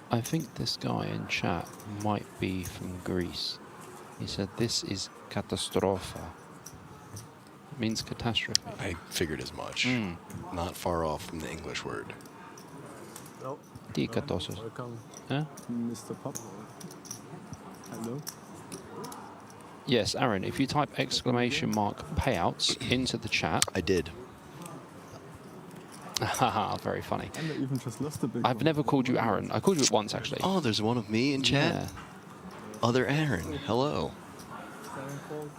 I think this guy in chat might be from Greece. He said this is katastrofa. It means catastrophe. I figured as much. Not far off from the English word. Nope. Dikatosos. Welcome. Huh? Mr. Pop. Hello. Yes, Aaron, if you type exclamation mark payouts into the chat. I did. Haha, very funny. And I even just lost a big I've never called you Aaron. I called you it once, actually. Oh, there's one of me in chat? Yeah. Other Aaron. Hello. 7 fold.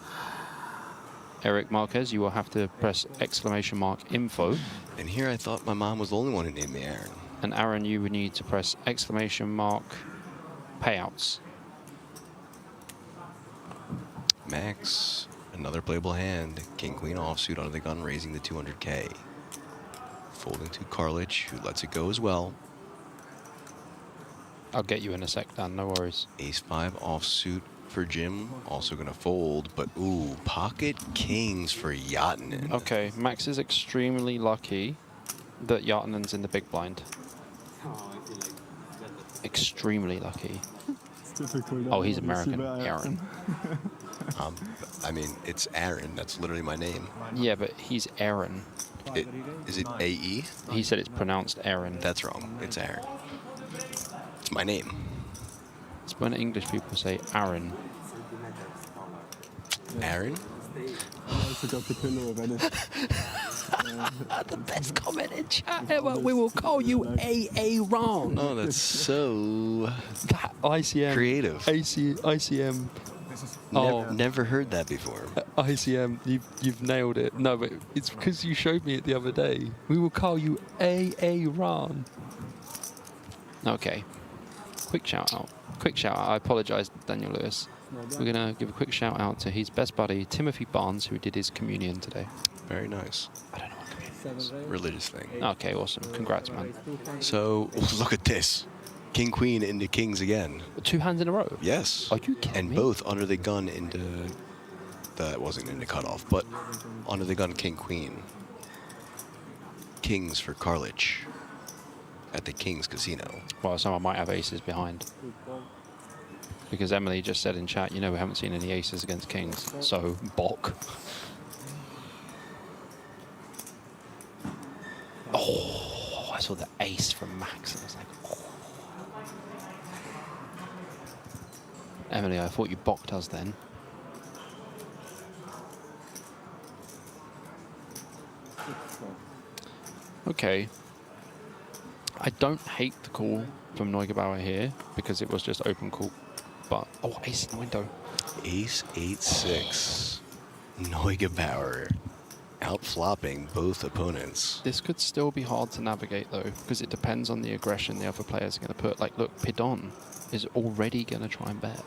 Eric Marquez, you will have to press exclamation mark info. And here I thought my mom was the only one who named me Aaron. And Aaron, you would need to press exclamation mark payouts. Max, another playable hand. King Queen offsuit under the gun, raising the 200K. Folding to Karlich, who lets it go as well. I'll get you in a sec, Dan, no worries. Ace 5 offsuit for Jim, also going to fold, but ooh, pocket kings for Yatinen. Okay, Max is extremely lucky that Yatinen's in the big blind. Extremely lucky. Oh, he's American, Aaron. I mean, it's Aaron, that's literally my name. Yeah, but he's Aaron. Is it A-E? He said it's pronounced Aaron. That's wrong, it's Aaron. It's my name. It's when English people say Aaron. Aaron? The best comment in chat ever. We will call you AA wrong. Oh, that's so that ICM creative. ICM. Never heard that before. ICM, you've nailed it. No, but it's because you showed me it the other day. We will call you AA Ron. Okay. Quick shout out. I apologize, Daniel Lewis. We're going to give a quick shout out to his best buddy, Timothy Barnes, who did his communion today. Very nice. I don't know what communion is. Religious thing. Okay, awesome. Congrats, man. So, look at this. King, queen into kings again. 2 hands in a row? Yes. Are you kidding and me? both under the gun into... That wasn't into cutoff, but under the gun king, queen. Kings for Karlich at the King's Casino. Well, someone might have aces behind. Because Emily just said in chat, you know, we haven't seen any aces against kings. So, bok. Oh, I saw the ace from Max and I was like, oh. Emily, I thought you boked us then. Okay. I don't hate the call from Neugebauer here because it was just open call. But, oh, ace in the window. Ace 8-6. Neugebauer outflopping both opponents. This could still be hard to navigate though, because it depends on the aggression the other players are going to put. Like, look, Pidon is already going to try and bet.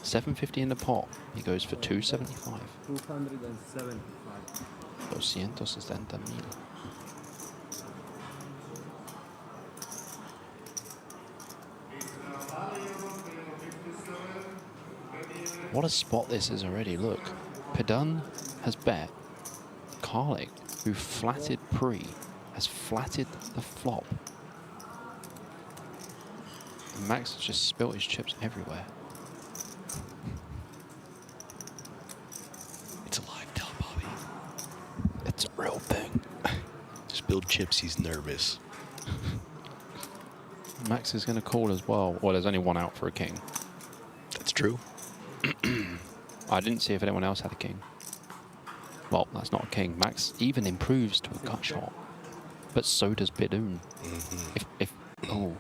750 in the pot. He goes for 275. 275. 270,000. What a spot this is already. Look, Pidon has bet. Karlich, who flatted pre, has flatted the flop. And Max has just spilt his chips everywhere. It's a live tell, Bobby. It's a real thing. Spilled chips, he's nervous. Max is going to call as well. Well, there's only one out for a king. That's true. I didn't see if anyone else had a king. Well, that's not a king. Max even improves to a cut shot. But so does Bidoon. Oh,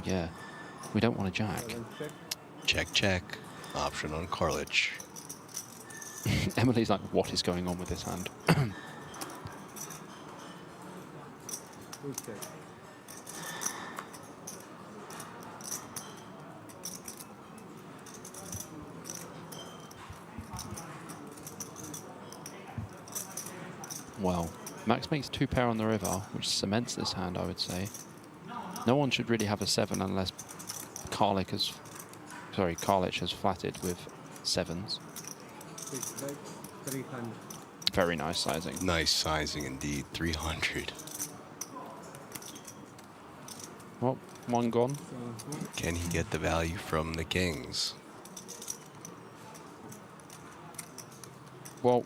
yeah. We don't want a jack. Check, check. Option on Karlich. Emily's like, what is going on with this hand? Well, Max makes 2 pair on the river, which cements this hand, I would say. No one should really have a 7 unless Karlich has flatted with 7s. Very nice sizing. Nice sizing indeed. 300. Well, one gone. Can he get the value from the kings? Well,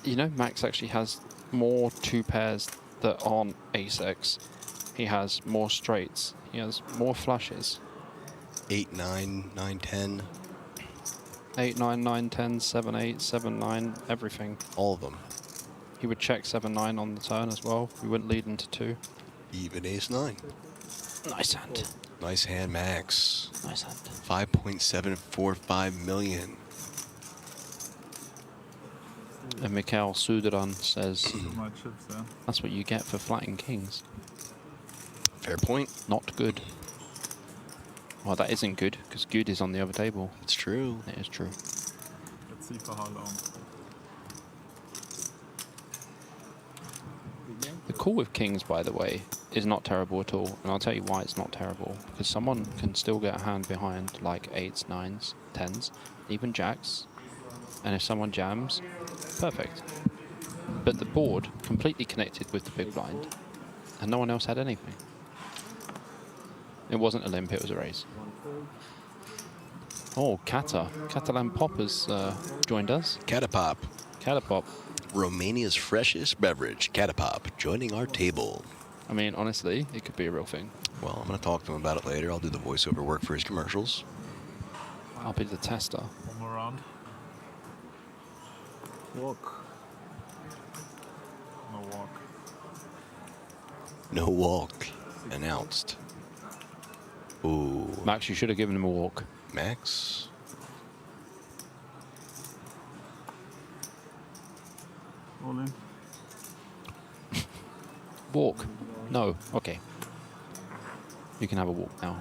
you know, Max actually has more 2 pairs that aren't ace-X. He has more straights. He has more flushes. 8, 9, 9, 10. 8, 9, 9, 10, 7, 8, 7, 9, everything. All of them. He would check 7, 9 on the turn as well. We wouldn't lead into 2. Even ace 9. Nice hand. Nice hand, Max. Nice hand. 5.745 million. And Mikhail Sudaran says, Much of that. that's what you get for flatting kings. Fair point. Not good. Well, that isn't good, because good is on the other table. It's true. It is true. Let's see for how long. The call with kings, by the way, is not terrible at all. And I'll tell you why it's not terrible. Because someone can still get a hand behind like 8s, 9s, 10s, even jacks. And if someone jams, perfect. But the board completely connected with the big blind. And no one else had anything. It wasn't a limp, it was a raise. Oh, Catalan Pop has joined us. Catapop. Catapop. Romania's freshest beverage, Catapop, joining our table. I mean, honestly, it could be a real thing. Well, I'm going to talk to him about it later. I'll do the voiceover work for his commercials. I'll be the tester. One more round. Walk. No walk. No walk. Announced. Ooh. Max, you should have given him a walk. Max? All in. Walk. No. Okay. You can have a walk now.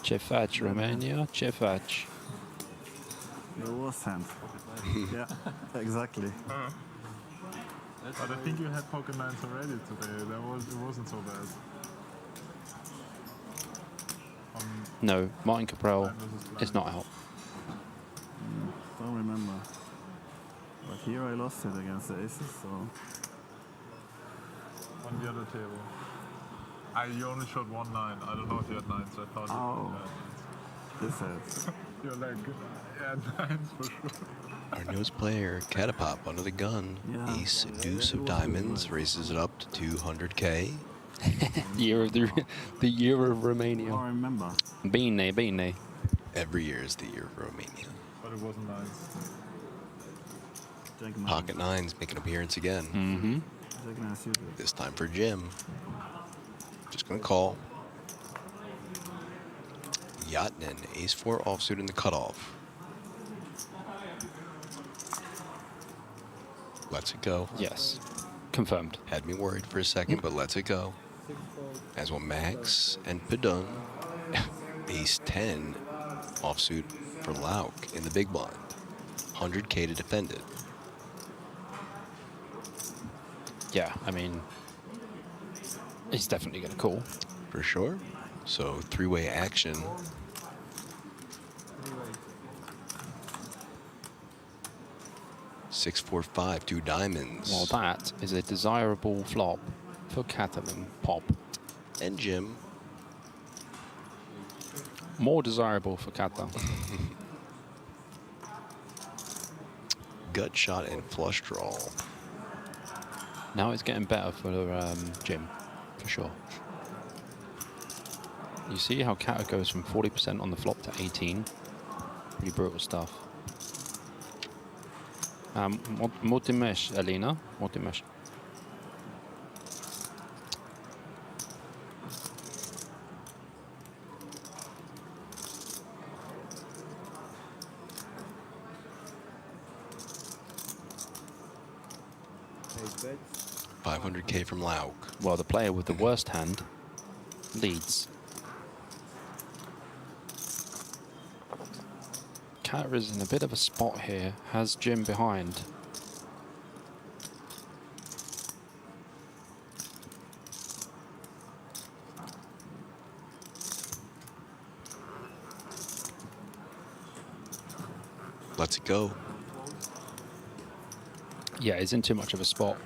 Ce faci, Romania? Ce faci? Your worst hand. Yeah, exactly. But I think you had pocket 9s already today. It wasn't so bad. No, Martin Cabral is not out. Don't remember. But here I lost it against the aces, so. On the other table. You only showed 1 9. I don't know if you had 9s. So I thought Oh. you This head. You're like, yeah, 9s for sure. Our newest player, Catapop, under the gun. Yeah. Ace, deuce of diamonds, raises it up to 200K. Year of the year of Romania. I remember. Bine. Every year is the year of Romania. But it wasn't 9s. Jack nine. Pocket 9s make an appearance again. Mm-hmm. Jack nine suited. This time for Jim. Just going to call. Yatnin, ace 4 offsuit in the cutoff. Let's it go. Yes. Confirmed. Had me worried for a second, but let's it go. As well, Max and Padun. Ace 10 offsuit for Lauk in the big blind. 100K to defend it. Yeah, I mean, he's definitely going to call. For sure. So, three-way action. Six, 4, 5, 2 diamonds. Well, that is a desirable flop for Catalan Pop. And Jim. More desirable for Catalan. Gut shot and flush draw. Now it's getting better for Jim, for sure. You see how Kata goes from 40% on the flop to 18? Pretty brutal stuff. Multimesh, Alina. Multimesh. $500K from Lauk. Well, the player with the worst hand leads. Kata is in a bit of a spot here, has Jim behind. Let's it go. Yeah, he's in too much of a spot.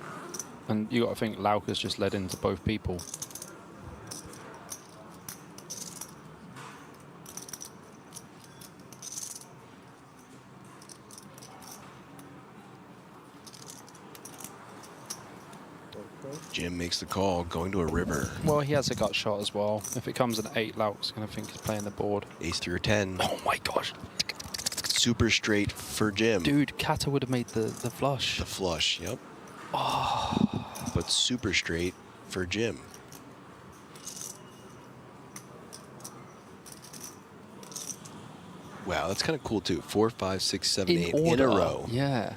And you got to think Lauk has just led into both people. Jim makes the call, going to a river. Well, he has a gut shot as well. If it comes at 8, Lauk's going to think he's playing the board. Ace 3 or 10. Oh my gosh. Super straight for Jim. Dude, Kata would have made the flush. The flush, yep. Oh. But super straight for Jim. Wow, that's kind of cool too. 4, 5, 6, 7, 8 in a row. Yeah.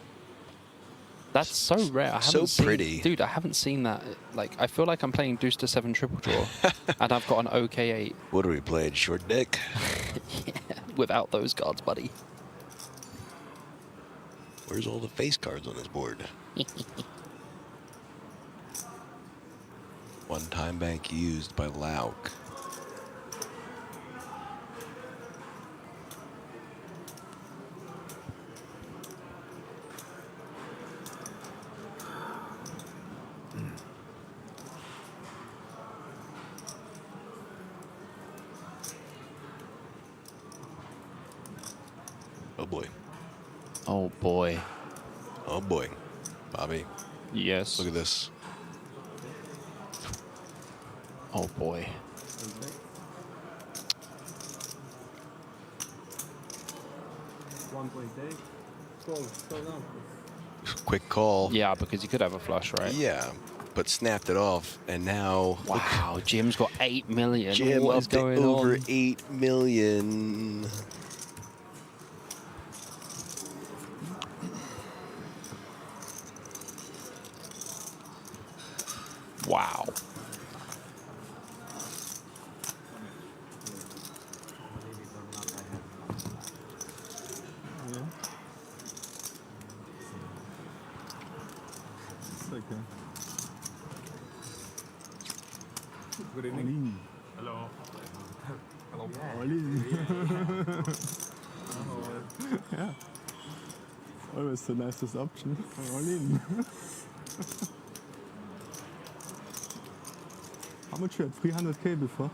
That's so rare. I So haven't seen, pretty. dude. I haven't seen that. Like, I feel like I'm playing deuce to 7 triple draw, and I've got an OK8. What are we playing? Short deck? Yeah, without those cards, buddy. Where's all the face cards on this board? One time bank used by Lauk. Oh boy. Oh boy. Oh boy. Bobby. Yes. Look at this. Oh boy. Quick call. Yeah, because you could have a flush, right? Yeah, but snapped it off, and now Wow, Jim's got 8 million. Jim What up is to going over on? 8 million. Wow. Okay. Good evening. Hello. Hello. Yeah. Always the nicest option. Orlean. How much you had? 300k before?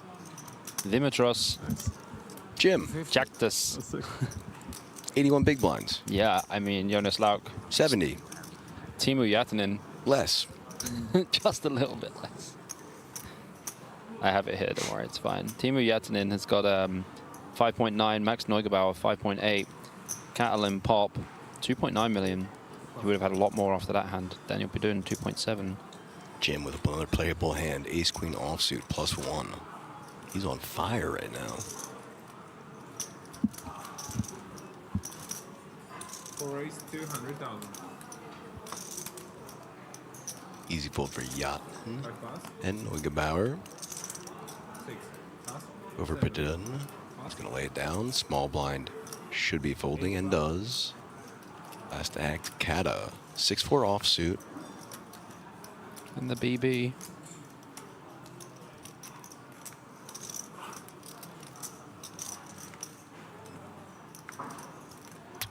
Dimitros. Jim. Jactus. 81 big blinds. Yeah, I mean, Jonas Lauk. 70. Timu Yatanen. Less. Just a little bit less. I have it here, don't worry, it's fine. Timu Yatanen has got 5.9, Max Neugebauer 5.8, Catalin Pop 2.9 million. He would have had a lot more after that hand. Then you'll be doing 2.7. Jim with another playable hand. Ace Queen offsuit +1. He's on fire right now. For raise 200,000. Easy fold for Yacht 5 pass. and Neugebauer. 6 pass. Over Padun. He's going to lay it down. Small blind should be folding and does. Last act, Kata. 6-4 offsuit. And the BB.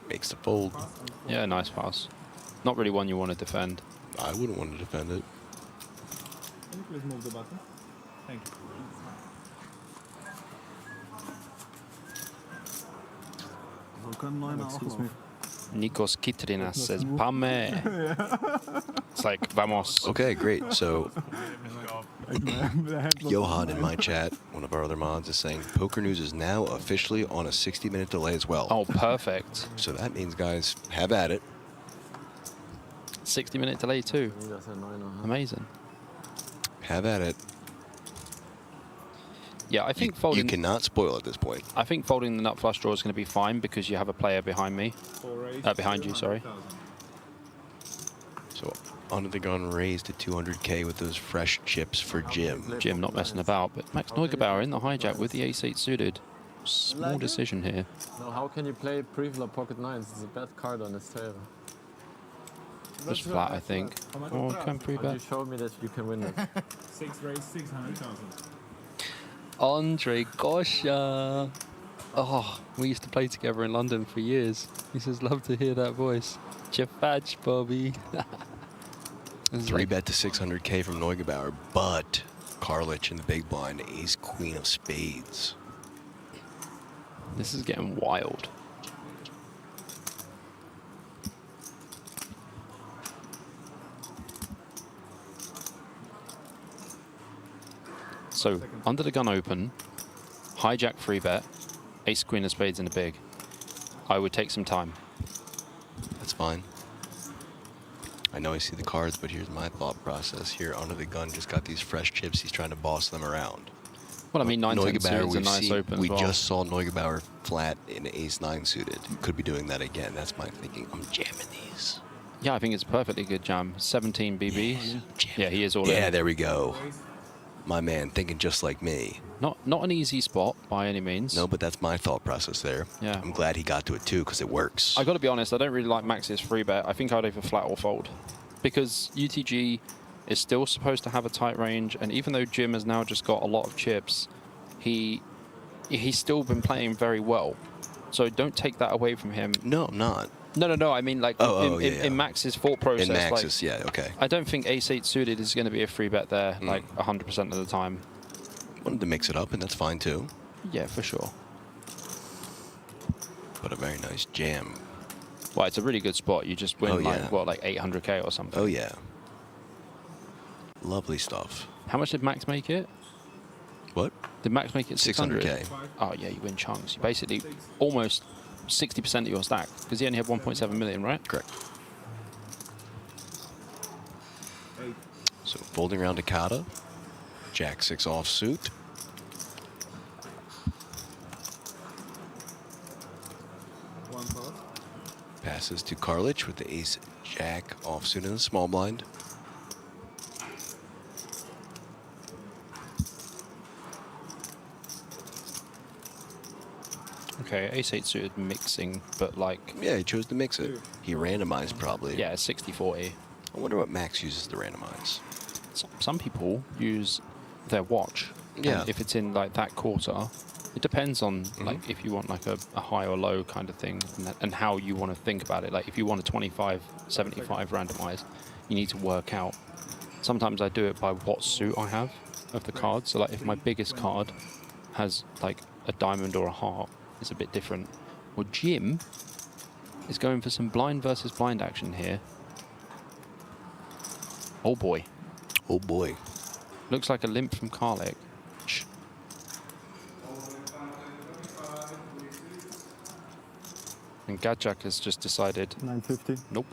Makes the fold. Yeah, nice pass. Not really one you want to defend. I wouldn't want to defend it. Can you please move the button? Thank you. Excuse me. Nikos Kitrinas says, Pame. It's like, vamos. Okay, great. So, Johan in my chat, one of our other mods, is saying Poker News is now officially on a 60-minute delay as well. Oh, perfect. So that means, guys, have at it. 60-minute delay too. Amazing. Have at it. Yeah, I think folding. You cannot spoil at this point. I think folding the nut flush draw is going to be fine because you have a player behind me. Behind you, sorry. So under the gun raised to 200k with those fresh chips for Jim. Jim not messing about, but Max Neugebauer in the hijack with the ace-8 suited. Small decision here. Now, how can you play pre-flop pocket nines? It's a bad card on this table. Just flat, I think. Or can free But bet. you showed me that you can win it. 6 raise 600,000. Andre Gosha. Oh, we used to play together in London for years. He says, love to hear that voice. Chefach, Bobby. 3-bet to 600k from Neugebauer, but Karlich in the big blind, ace queen of spades. This is getting wild. So, under the gun open, hijack free bet, ace queen of spades in the big. I would take some time. That's fine. I know I see the cards, but here's my thought process here. Under the gun just got these fresh chips. He's trying to boss them around. Well, I mean, 9-10 suited is a nice open We as well. just saw Neugebauer flat in ace-9 suited. Could be doing that again. That's my thinking. I'm jamming these. Yeah, I think it's a perfectly good jam. 17 BBs. Yeah, he is all in. Yeah, there we go. My man, thinking just like me. Not an easy spot by any means. No, but that's my thought process there. Yeah. I'm glad he got to it too, because it works. I got to be honest, I don't really like Max's free bet. I think I'd either flat or fold. Because UTG is still supposed to have a tight range, and even though Jim has now just got a lot of chips, he's still been playing very well. So don't take that away from him. No, I'm not. No. I mean, like, in Max's thought process. In Max's, like, yeah, okay. I don't think ace-8 suited is going to be a free bet there, like, 100% of the time. Wanted to mix it up, and that's fine, too. Yeah, for sure. But a very nice jam. Well, it's a really good spot. You just win, like 800K or something. Oh, yeah. Lovely stuff. How much did Max make it? What? Did Max make it 600? 600K. Oh, yeah, you win chunks. You basically almost 60% of your stack, because he only had 1.7 million, right? Correct. So folding around to Kata. Jack 6 offsuit. Passes to Karlich with the ace jack offsuit in the small blind. Okay, ace-8 suited mixing, but like... Yeah, he chose to mix it. He randomized probably. Yeah, 60-40. I wonder what Max uses to randomize. Some people use their watch. Yeah. And if it's in like that quarter, it depends on like if you want like a high or low kind of thing, and how you want to think about it. Like if you want a 25-75 randomize, you need to work out. Sometimes I do it by what suit I have of the card. So like if my biggest card has like a diamond or a heart, it's a bit different. Well, Jim is going for some blind versus blind action here. Oh boy. Oh boy. Looks like a limp from Karlich. And Gajak has just decided... 950. Nope.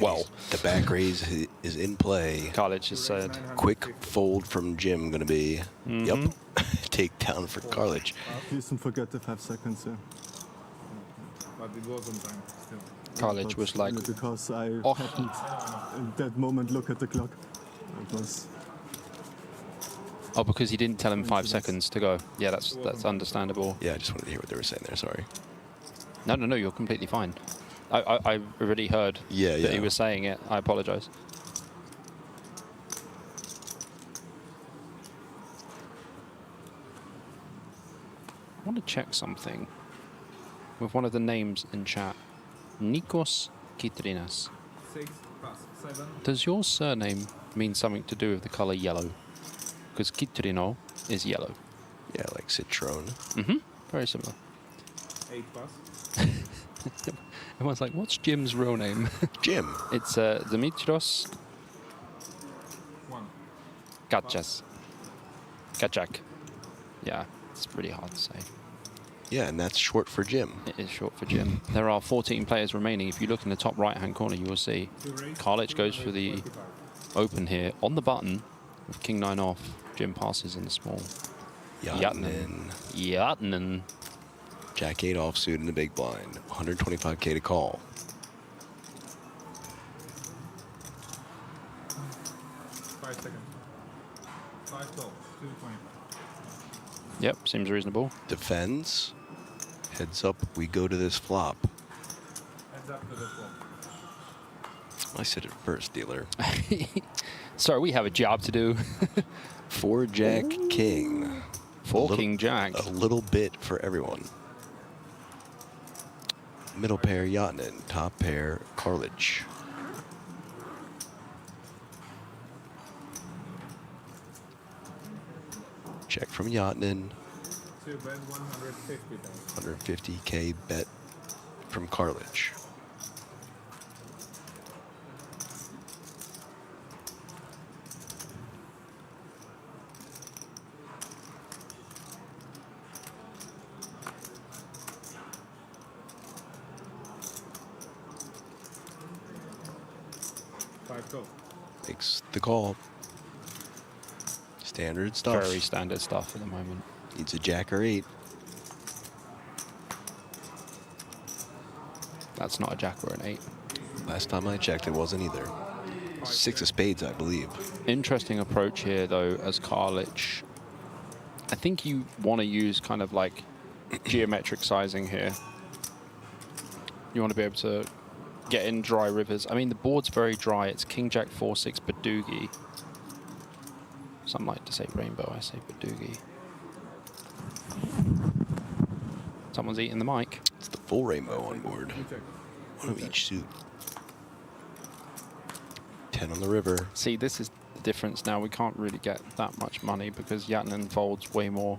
Well, the back raise is in play. Karlich has said... Quick fold from Jim going to be... Yep. Takedown for Karlich. Please don't forget the 5 seconds, yeah. But it was on time still. Karlich was like... Because I happened in that moment look at the clock. It was... Oh, because he didn't tell him 5 seconds to go. Yeah, that's understandable. Yeah, I just wanted to hear what they were saying there, sorry. No, you're completely fine. I already heard that he was saying it. I apologize. I want to check something with one of the names in chat. Nikos Kitrinas. 6 plus 7. Does your surname mean something to do with the color yellow? Because Kitrino is yellow. Yeah, like Citroen. Very similar. 8 plus. Everyone's like, what's Jim's real name? Jim. It's Dimitrios 1. Gachas. Gachak. Yeah, it's pretty hard to say. Yeah, and that's short for Jim. It is short for Jim. There are 14 players remaining. If you look in the top right-hand corner, you will see Karlich goes for the open here on the button with King 9 off. Jim passes in the small. Yatnen. Jack 8 offsuit in the big blind. 125K to call. Yep, seems reasonable. Defends. Heads up, we go to this flop. Heads up to the flop. I said it first, dealer. Sorry, we have a job to do. 4 Jack King. 4 King Jack. A little bit for everyone. Middle pair Yatnin, top pair Karlich. Check from Yatnin. So you bet 150 then. 150K bet from Karlich. Makes the call. Standard stuff. Very standard stuff at the moment. Needs a Jack or 8. That's not a Jack or an 8. Last time I checked, it wasn't either. 6 of spades, I believe. Interesting approach here, though, as Karlich. I think you want to use kind of like geometric sizing here. You want to be able to get in dry rivers. I mean, the board's very dry. It's King Jack 4-6 Badoogie. Some like to say rainbow, I say Badoogie. Someone's eating the mic. It's the full rainbow on board. One of each suit. 10 on the river. See, this is the difference now. We can't really get that much money because Yatnan folds way more.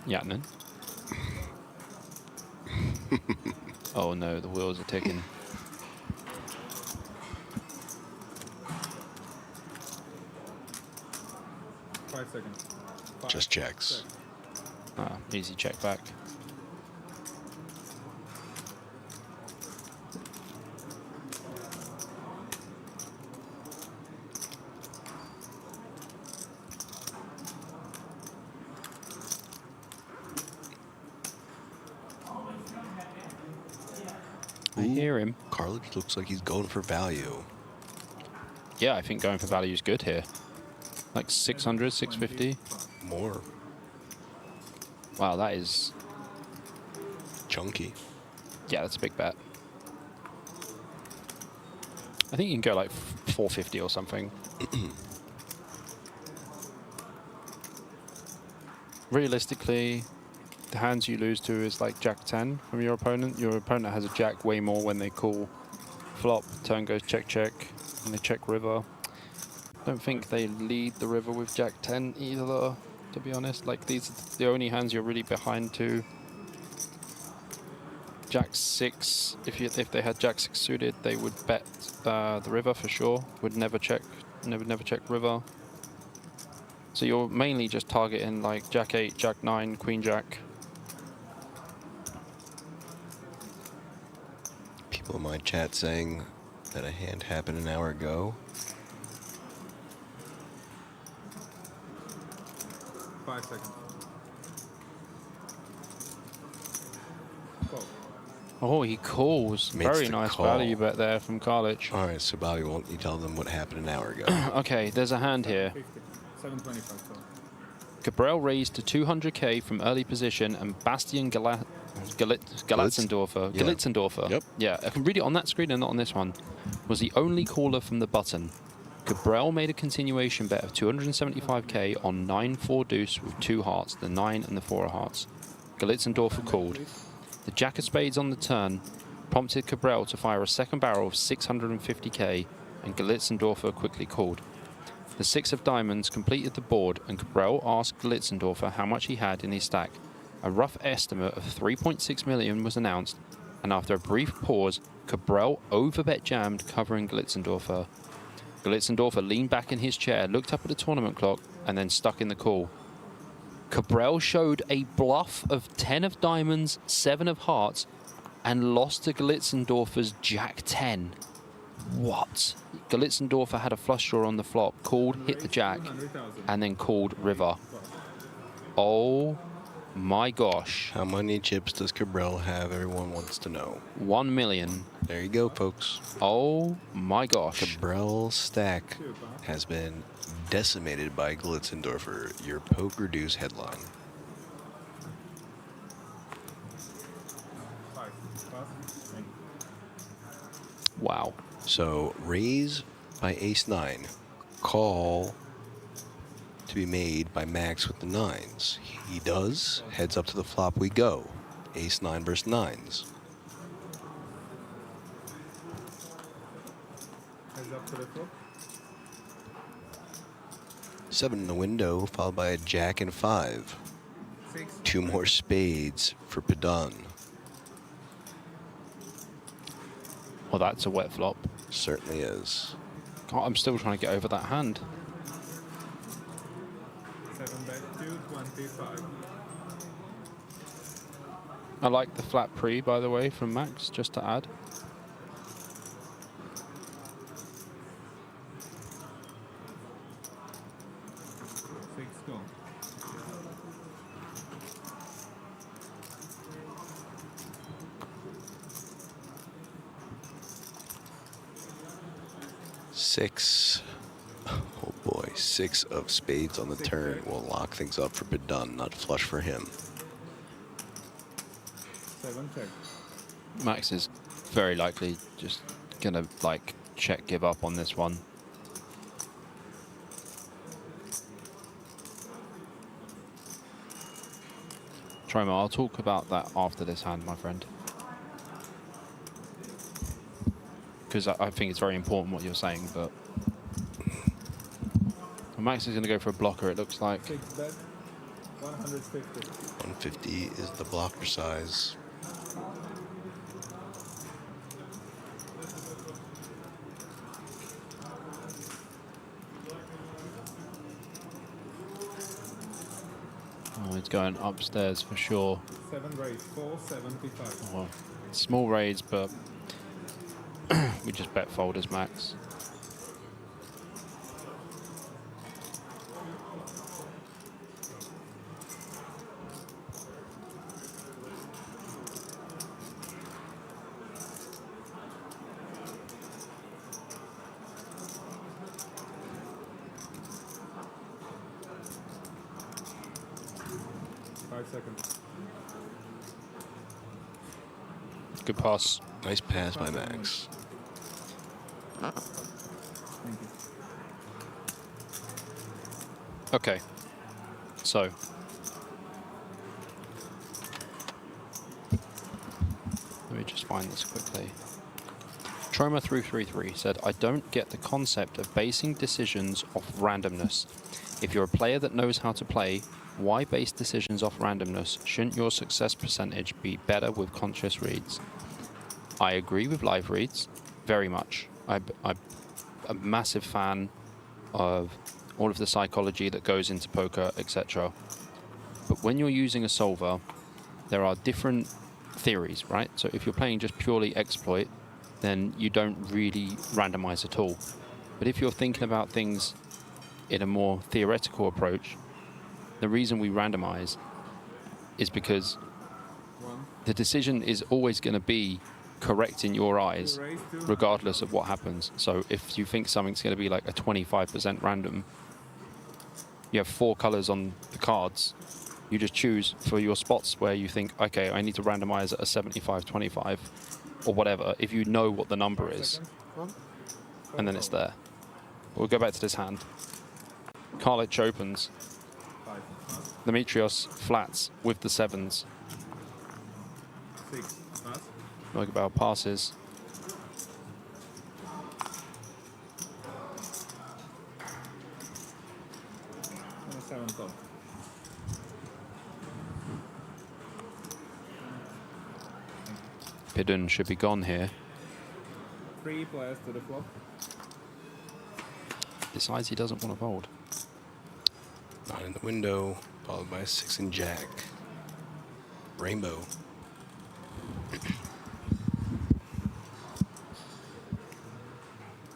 Yatnan. Oh no, the wheels are ticking. Seconds. Just checks. Ah, easy check back. I hear him. Karlich looks like he's going for value. Yeah, I think going for value is good here. Like 600, 650. More. Wow, that is chunky. Yeah, that's a big bet. I think you can go like 450 or something. Realistically, the hands you lose to is like Jack 10 from your opponent. Your opponent has a Jack way more when they call flop. Turn goes check, check, and they check river. Don't think they lead the river with Jack 10 either, to be honest. Like, these are the only hands you're really behind to. Jack 6, if they had Jack 6 suited, they would bet the river for sure. Would never check river. So you're mainly just targeting like Jack 8, Jack 9, Queen Jack. People in my chat saying that a hand happened an hour ago. 5 seconds. Oh, he calls. Makes Very the nice call. value bet there from Karlich. All right, so Bobby, won't you tell them what happened an hour ago? Okay, there's a hand here. 725. Cabral raised to 200k from early position, and Bastian Galitzendorfer. Yeah. Galitzendorfer. Yep. Yeah, I can read it on that screen and not on this one. Was the only caller from the button. Cabral made a continuation bet of 275k on 9-4 deuce with 2 hearts, the 9 and the 4 of hearts. Galitzendorfer called. The Jack of Spades on the turn prompted Cabral to fire a second barrel of 650k, and Galitzendorfer quickly called. The 6 of diamonds completed the board, and Cabral asked Galitzendorfer how much he had in his stack. A rough estimate of 3.6 million was announced, and after a brief pause, Cabral overbet jammed, covering Galitzendorfer. Galitzendorfer leaned back in his chair, looked up at the tournament clock, and then stuck in the call. Cabral showed a bluff of 10 of diamonds, 7 of hearts, and lost to Galitzendorfer's Jack 10. What? Galitzendorfer had a flush draw on the flop, called, hit the Jack, and then called river. Oh my gosh. How many chips does Cabral have? Everyone wants to know. 1 million. There you go, folks. Oh my gosh. Cabral's stack has been decimated by Galitzendorfer, your poker deuce headline. Wow. So raise by ace-9, call to be made by Max with the 9s. He does, heads up to the flop we go. Ace-9 versus 9s. Heads up to the flop. 7 in the window, followed by a Jack and 5. 6. 2 more spades for Padun. Well, that's a wet flop. Certainly is. God, I'm still trying to get over that hand. 7 bet 225. I like the flat pre, by the way, from Max, just to add. 6. Oh boy, 6 of spades on the turn will lock things up for Bedun, not flush for him. 7 check. Max is very likely just gonna like check give up on this one. Troma, I'll talk about that after this hand, my friend. Because I think it's very important what you're saying, but Max is going to go for a blocker, it looks like. 6 bet, 150. 150 is the blocker size. Oh, it's going upstairs for sure. 7 raise, 475. Well, small raise, but we just bet fold as Max. Good pass. Nice pass by Max. Okay, so let me just find this quickly. Troma333 said, I don't get the concept of basing decisions off randomness. If you're a player that knows how to play, why base decisions off randomness? Shouldn't your success percentage be better with conscious reads? I agree with live reads, very much. I'm a massive fan of all of the psychology that goes into poker, etc. But when you're using a solver, there are different theories, right? So if you're playing just purely exploit, then you don't really randomize at all. But if you're thinking about things in a more theoretical approach, the reason we randomize is because the decision is always going to be correct in your eyes, regardless of what happens. So if you think something's going to be like a 25% random, you have 4 colors on the cards, you just choose for your spots where you think, okay, I need to randomize at a 75-25 or whatever, if you know what the number is, and then it's there. We'll go back to this hand. Karlich opens. Demetrios flats with the 7s. 6 pass. Mogabal passes. And a 7 top. Bedun should be gone here. 3 players to the flop. Decides he doesn't want to fold. 9 in the window, followed by a 6 and jack. Rainbow.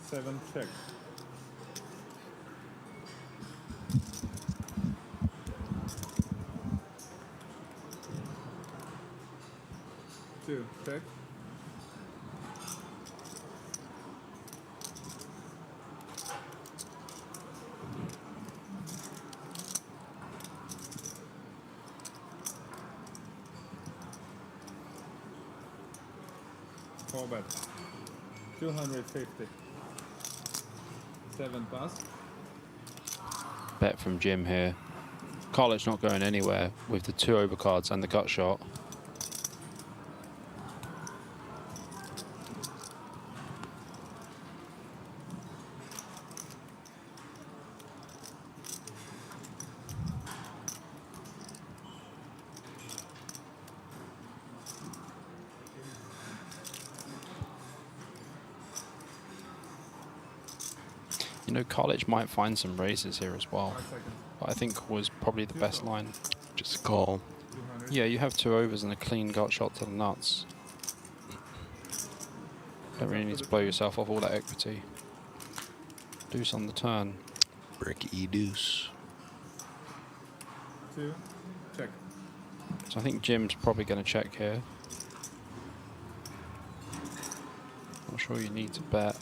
Seven check. Two check. Four bet. 250. 7 pass. Bet from Jim here. Karlich not going anywhere with the 2 overcards and the gut shot. You know, Karlich might find some raises here as well. But I think was probably the best line. Just a call. Yeah, you have 2 overs and a clean gut shot to the nuts. Don't really need to blow yourself off all that equity. Deuce on the turn. Brick E deuce. 2 check. So I think Jim's probably going to check here. Not sure you need to bet.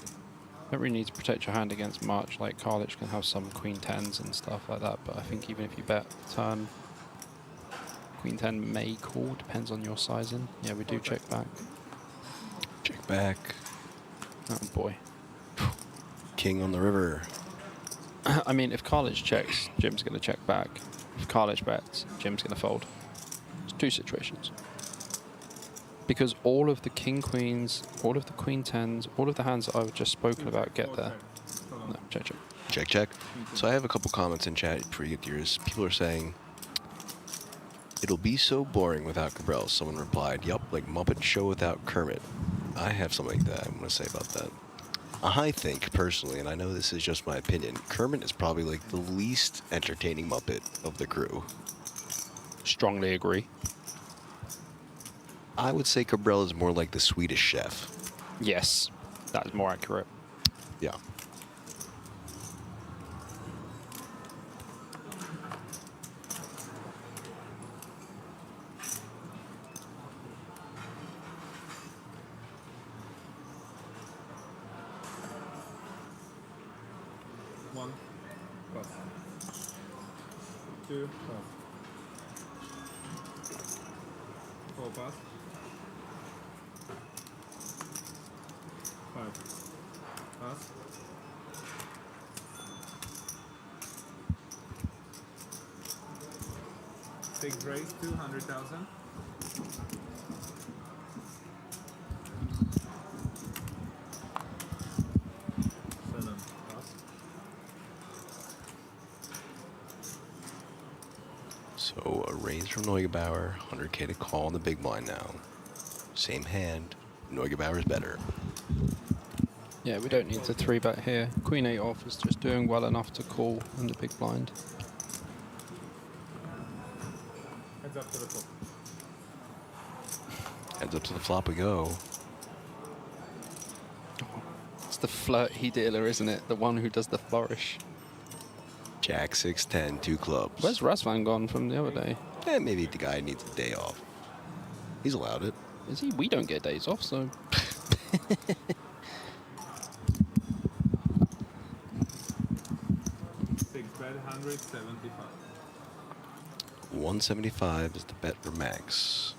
Don't really need to protect your hand against much. Like Karlich can have some queen 10s and stuff like that, but I think even if you bet turn, queen 10 may call, depends on your sizing. Yeah, we do check back. Check back. Oh boy. King on the river. I mean, if Karlich checks, Jim's going to check back. If Karlich bets, Jim's going to fold. It's two situations. Because all of the king queens, all of the queen 10s, all of the hands that I've just spoken about get there. No, check, check. Check, check. So I have a couple comments in chat before you get to yours. People are saying, it'll be so boring without Cabral. Someone replied, yup, like Muppet Show without Kermit. I have something like that I want to say about that. I think, personally, and I know this is just my opinion, Kermit is probably like the least entertaining Muppet of the crew. Strongly agree. I would say Cabral is more like the Swedish chef. Yes, that is more accurate. Yeah. One, pass. Two, pass. Four, pass. Five, pass. Six raise, 200,000. Seven, pass. So a raise from Neugebauer, 100K to call on the big blind now. Same hand, Neugebauer is better. Yeah, we don't need to 3-bet here. Queen 8 off is just doing well enough to call in the big blind. Heads up to the top. Heads up to the flop we go. It's the flirty dealer, isn't it? The one who does the flourish. Jack 6-10, two clubs. Where's Razvan gone from the other day? Maybe the guy needs a day off. He's allowed it. Is he? We don't get days off, so... Six bet, 175. 175 is the bet for Max.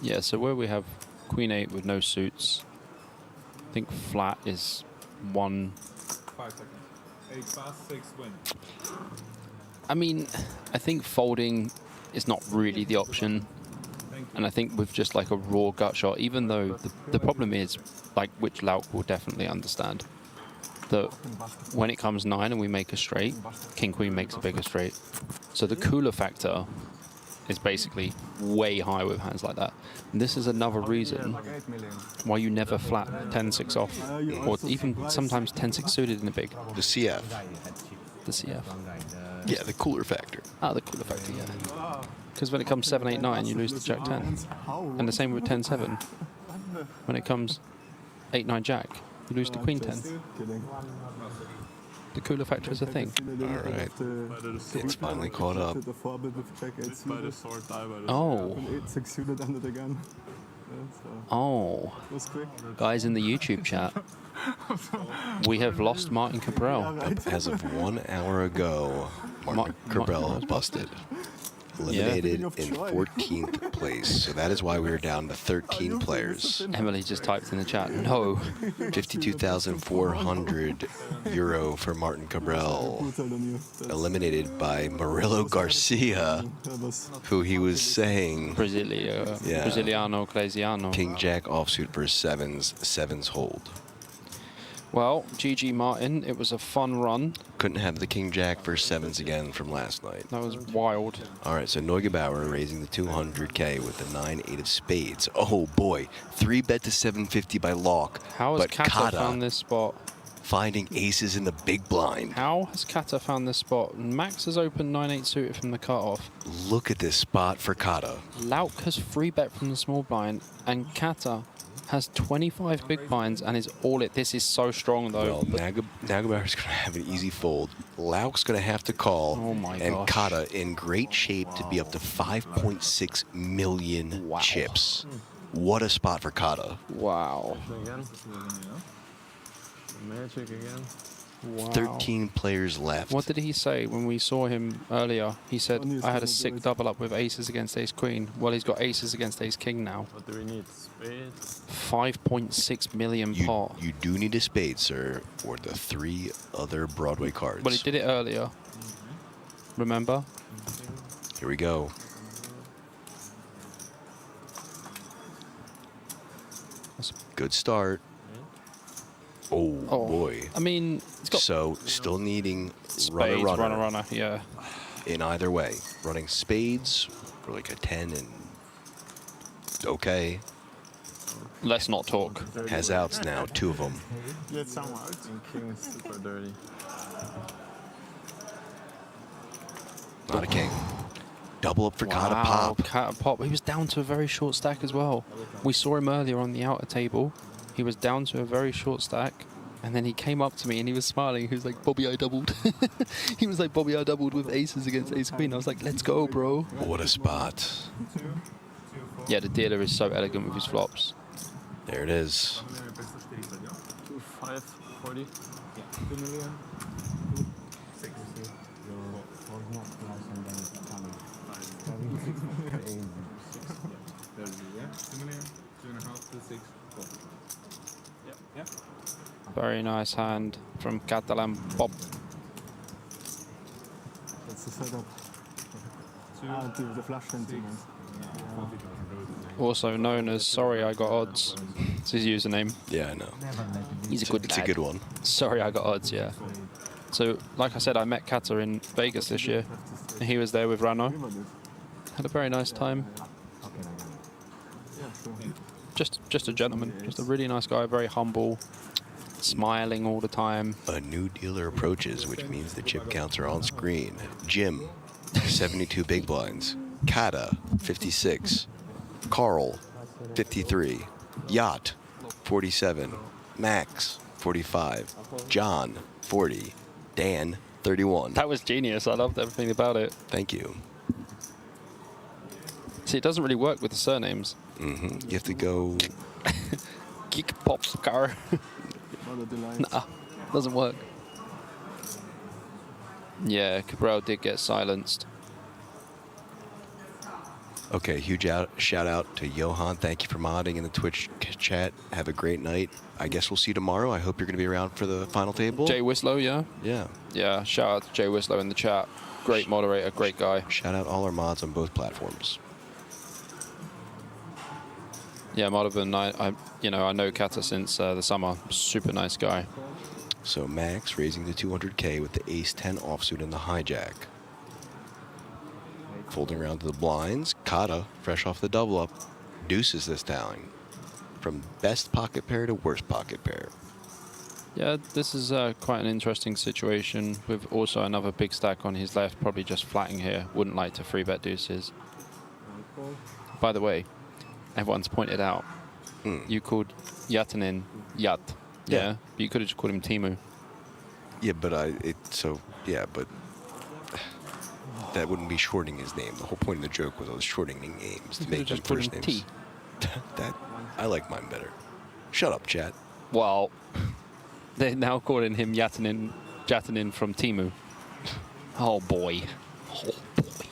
Yeah, so where we have Queen 8 with no suits, I think flat is 1. 5 seconds. 8 pass, 6 win. I mean, I think folding is not really the option. And I think with just like a raw gut shot, even though the problem is, like, which Lauk will definitely understand, that when it comes 9 and we make a straight, King Queen makes a bigger straight. So the cooler factor is basically way high with hands like that. And this is another reason why you never flat 10-6 off, or even sometimes 10-6 suited in the big. The CF. The CF. Yeah, the cooler factor. Ah, the cooler factor, yeah. Because when it comes 7-8-9, you lose to Jack 10. And the same with 10-7. When it comes 8-9 Jack, you lose to Queen 10. The cooler factor is a thing. Alright. It's finally caught up. Oh. Oh. Guys in the YouTube chat, we have lost Martin Cabral. As of 1 hour ago, Martin Cabral busted. Eliminated in 14th place. So that is why we were down to 13 players. Emily just typed in the chat, no. 52,400 euro for Martin Cabral. Eliminated by Murillo Garcia, who he was saying... Brasiliano Clesiano. King Jack offsuit versus sevens hold. Well, GG Martin, it was a fun run. Couldn't have the King Jack versus sevens again from last night. That was wild. All right, so Neugebauer raising the 200K with the 9-8 of spades. Oh boy, 3-bet to 750 by Locke. How has Kata found this spot? Finding aces in the big blind. How has Kata found this spot? Max has opened 9-8 suited from the cutoff. Look at this spot for Kata. Lauk has 3-bet from the small blind, and Kata Has 25 big blinds and is all it. This is so strong though. Well, Nagabauer's going to have an easy fold. Lauk's going to have to call. Oh my and gosh. Kata in great shape to be up to 5.6 million chips. What a spot for Kata. Wow. Again. Magic again. Wow. 13 players left. What did he say when we saw him earlier? He said, I had a sick double up with aces against ace queen. Well, he's got aces against ace king now. What do we need? Spades? 5.6 million pot. You do need a spade, sir, or the 3 other Broadway cards. Well, he did it earlier. Remember? Here we go. Good start. Oh, boy. I mean, it's got so still needing spades, runner, yeah. In either way. Running spades for like a 10 and okay. Let's not talk. Has outs now, 2 of them. Get some out. And king is super dirty. Not a king. Double up for Kata pop. Kata pop. He was down to a very short stack as well. We saw him earlier on the outer table. He was down to a very short stack. And then he came up to me and he was smiling. He was like, Bobby, I doubled. He was like, Bobby, I doubled with aces against ace queen. I was like, let's go, bro. What a spot. Yeah, the dealer is so elegant with his flops. There it is. 540. 2 million. 6. There's you, yeah? 2 million, 2.5 to 6. 4. Yep. Very nice hand from Catalan Bob. That's the setup. The flush sentiment. Also known as Sorry I Got Odds. It's his username. Yeah, I know. He's a good It's lad. a good one. Sorry I Got Odds, yeah. So, like I said, I met Kata in Vegas this year. He was there with Rano. Had a very nice time. Just a gentleman. Just a really nice guy, very humble. Smiling all the time. A new dealer approaches, which means the chip counts are on screen. Jim, 72 big blinds. Kata, 56. Carl, 53. Yacht, 47. Max, 45. John, 40. Dan, 31. That was genius. I loved everything about it. Thank you. See, it doesn't really work with the surnames. You have to go... Geek Pops car. Nah, doesn't work. Yeah, Cabral did get silenced. Okay, huge shout out to Johan. Thank you for modding in the Twitch chat. Have a great night. I guess we'll see you tomorrow. I hope you're going to be around for the final table. Jay Wislow, yeah? Yeah. Yeah, shout out to Jay Wislow in the chat. Great moderator, great guy. Shout out all our mods on both platforms. Yeah, Modovan, I know Kata since the summer. Super nice guy. So Max raising the 200K with the ace-10 offsuit and the hijack. Folding around to the blinds. Kata, fresh off the double up, deuces this down. From best pocket pair to worst pocket pair. Yeah, this is quite an interesting situation with also another big stack on his left, probably just flatting here. Wouldn't like to 3-bet deuces. By the way, everyone's pointed out, you called Yatanin Yat. Yeah. You could have just called him Timu. Yeah, but but that wouldn't be shorting his name. The whole point of the joke was I was shortening names to make them first names. T. I like mine better. Shut up, chat. Well, they're now calling him Jatanin from Timu. Oh boy. Oh boy.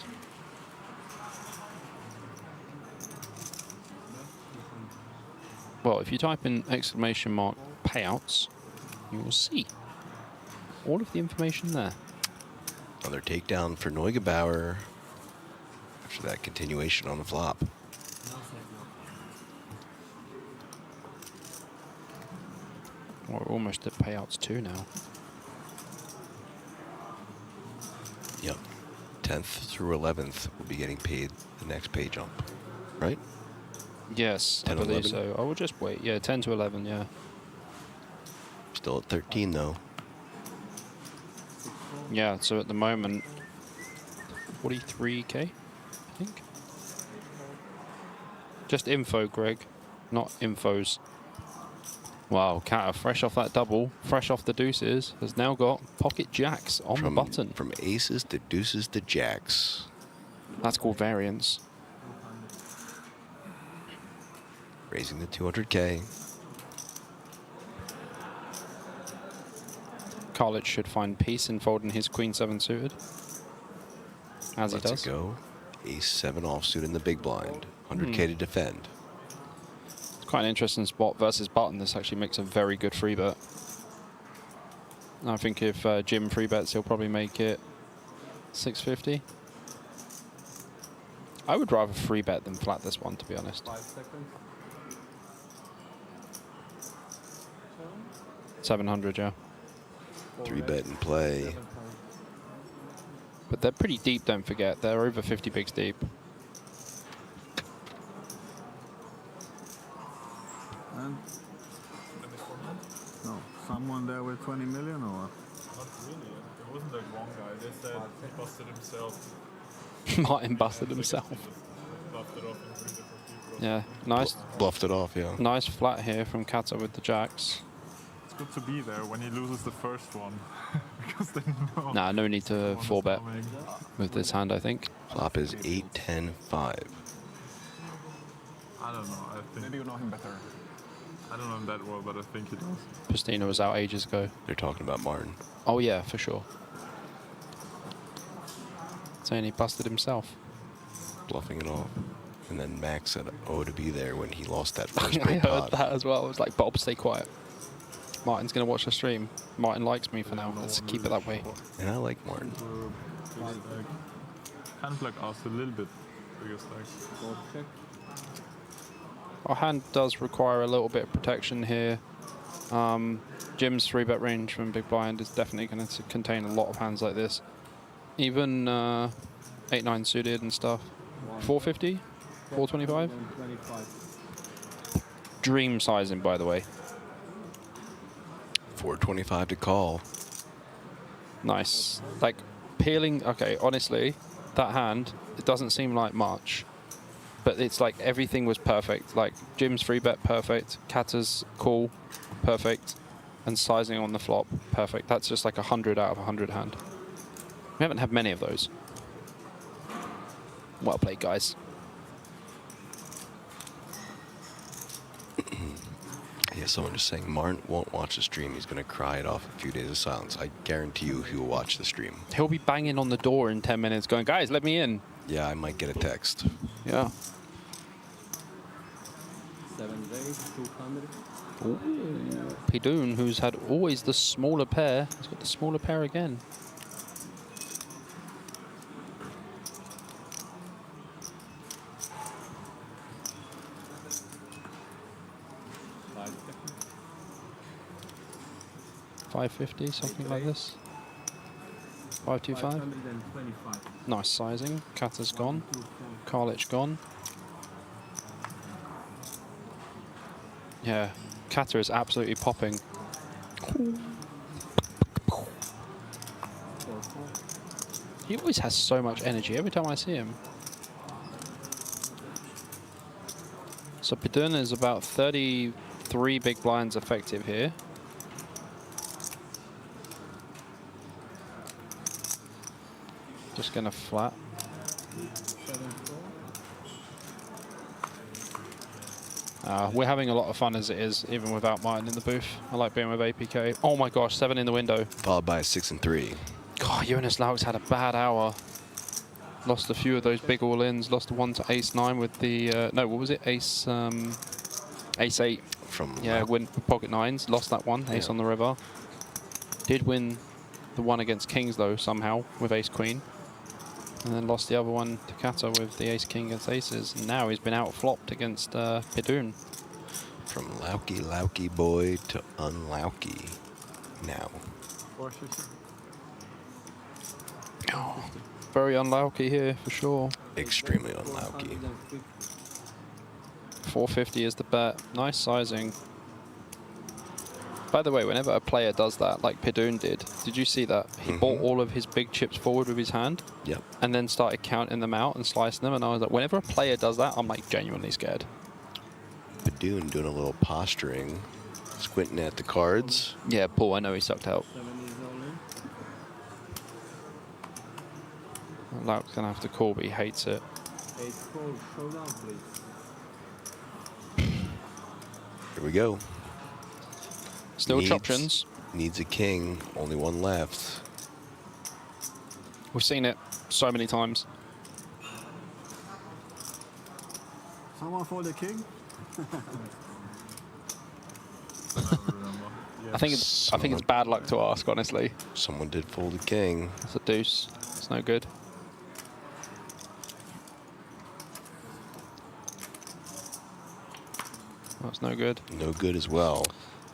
Well, if you type in !, payouts, you will see all of the information there. Another takedown for Neugebauer. After that continuation on the flop. We're almost at payouts 2 now. Yep. 10th through 11th will be getting paid the next pay jump. Right? Yes, 10 I believe 11? so. I will just wait. Yeah, 10 to 11, yeah. Still at 13 though. Yeah, so at the moment, 43K, I think. Just info, Greg. not infos. Wow, Kata, fresh off that double, fresh off the deuces, has now got pocket jacks on the button. From aces to deuces to jacks. That's called variance. Raising the 200K. Karlich should find peace in folding his Queen 7 suited. As he does. Let's go. Ace 7 offsuit in the big blind. 100K to defend. It's quite an interesting spot versus button. This actually makes a very good free bet. I think if Jim free bets, he'll probably make it 650. I would rather free bet than flat this one, to be honest. 5 seconds. 700, yeah. 3 bet and play. But they're pretty deep, don't forget. They're over 50 bigs deep. And no, someone there with 20 million or what? Not really. It wasn't like one guy. They said he busted himself. Martin busted himself. Bluffed it off in 3 different people. Yeah, nice. Bluffed it off, yeah. Nice flat here from Kata with the jacks. It's good to be there when he loses the first one. Because then you know. Nah, no need to 4-bet with this hand, I think. Flop is 8, 10, 5. I don't know. I think Maybe you know him better. I don't know him that well, but I think he does. Pustina was out ages ago. They're talking about Martin. Oh yeah, for sure. Saying he busted himself. Bluffing it off. And then Max said, oh, to be there when he lost that first I big heard pot. that as well. I was like, Bob, stay quiet. Martin's going to watch the stream. Martin likes me for now. Let's keep it that way. And I like Martin. Kind of like us a little bit. Because like. Our hand does require a little bit of protection here. Jim's 3-bet range from big blind is definitely going to contain a lot of hands like this. Even 8-9 suited and stuff. 450? 425? Dream sizing, by the way. 425 to call. Nice. Like, peeling... Okay, honestly, that hand, it doesn't seem like much. But it's like everything was perfect. Like, Jim's 3-bet, perfect. Kata's call, perfect. And sizing on the flop, perfect. That's just like 100 out of 100 hand. We haven't had many of those. Well played, guys. Yeah, someone just saying Martin won't watch the stream. He's going to cry it off a few days of silence. I guarantee you he will watch the stream. He'll be banging on the door in 10 minutes going, guys, let me in. Yeah, I might get a text. Yeah. 7 raise, 200. Ooh. Pidoon, who's had always the smaller pair, has got the smaller pair again. $550, something like this. 525. 525. Nice sizing. Kata's gone. Karlich gone. Yeah, Kata is absolutely popping. He always has so much energy every time I see him. So Pidoon is about 33 big blinds effective here. Just gonna flat. We're having a lot of fun as it is, even without Martin in the booth. I like being with APK. Oh my gosh, 7 in the window. Followed by a 6 and 3. God, Jonas Laux had a bad hour. Lost a few of those big all-ins. Lost one to ace-9 with the... no, what was it? Ace-8. From yeah, win pocket 9s. Lost that one, ace on the river. Did win the one against kings, though, somehow, with ace-queen. And then lost the other one to Kata with the ace-king against aces. And now he's been out-flopped against Pidoon. From Lauky boy to unlauky now. Oh, very unlucky here, for sure. Extremely unlucky. 450 is the bet. Nice sizing. By the way, whenever a player does that, like Pidoon did you see that? He brought all of his big chips forward with his hand. Yep. And then started counting them out and slicing them. And I was like, whenever a player does that, I'm like genuinely scared. Padoon doing a little posturing, squinting at the cards. Yeah, Paul, I know he sucked out. Lauk's going to have to call, but he hates it. Here we go. Still choptions. Needs a king. Only one left. We've seen it so many times. Someone for the king? I think it's bad luck to ask, honestly. Someone did fold a king. It's a deuce. It's no good. That's no good. No good as well.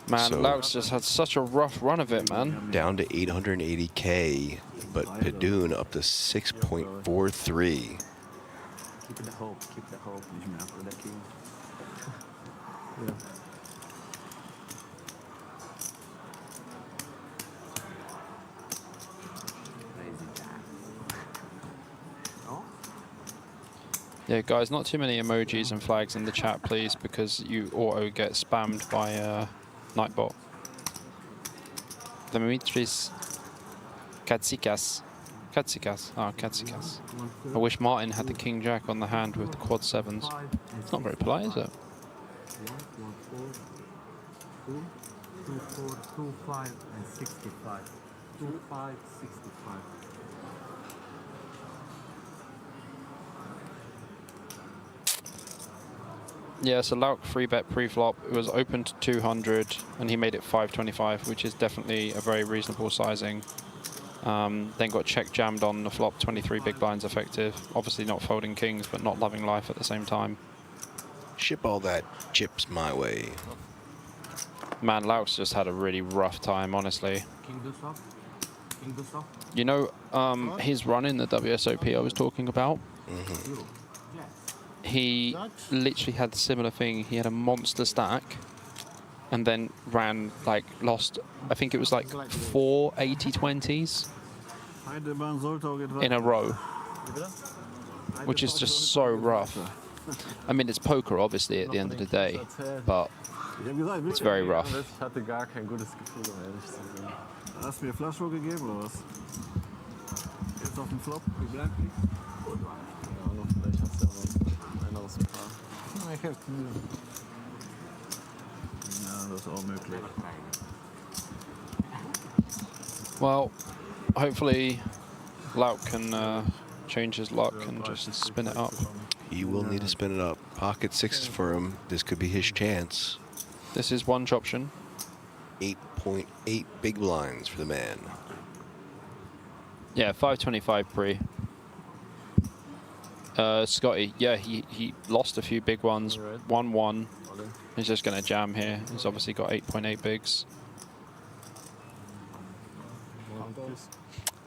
Man, So- Lauk's just had such a rough run of it, man. Down to 880K, but Padoon up to 6.43. Keep the hope, keep the hope. Niet meer voor de king. Yeah, guys, not too many emojis and flags in the chat, please, because you auto get spammed by Nightbot. Dimitris Katsikas. Katsikas. Oh, Katsikas. I wish Martin had the King Jack on the hand with the quad sevens. It's not very polite, is it? 2, 4, 2, 5, and 65. 2, 5, 65. Yeah, so Lauk free bet pre-flop. It was open to 200, and he made it 525, which is definitely a very reasonable sizing. Then got check jammed on the flop, 23 big blinds effective. Obviously not folding kings, but not loving life at the same time. Ship all that chips my way. Man, Lauk's just had a really rough time, honestly. King do soft. King do soft. You know, his run in the WSOP I was talking about, he literally had a similar thing. He had a monster stack and then ran, like, lost, I think it was like 4 80-20s in a row, which is just so rough. I mean, it's poker, obviously, at the end of the day, but it's very rough. Ich hatte gar kein gutes Gefühl, um ehrlich zu sein. Hast du mir Flaschrohr gegeben oder was? Jetzt auf dem Flop? Wie bleibt die? Ja, noch vielleicht hast du ja noch einen aus dem Paar. Ja, das ist auch möglich. Well, hopefully Lauk can change his luck and just spin it up. He will need to spin it up. Pocket sixes for him. This could be his chance. This is one option. 8.8 big blinds for the man. Yeah, 525 pre. Scotty, yeah, he lost a few big ones. 1-1. He's just going to jam here. He's obviously got 8.8 bigs.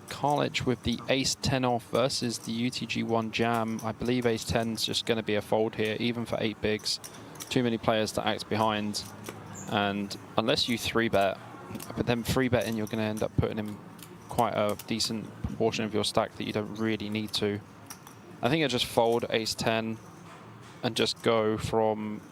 Carlich with the ace-10 off versus the UTG1 jam. I believe ace-10 is just going to be a fold here, even for 8 bigs. Too many players to act behind. And unless you 3-bet, but then 3-betting, you're going to end up putting in quite a decent proportion of your stack that you don't really need to. I think I just fold ace-10 and just go from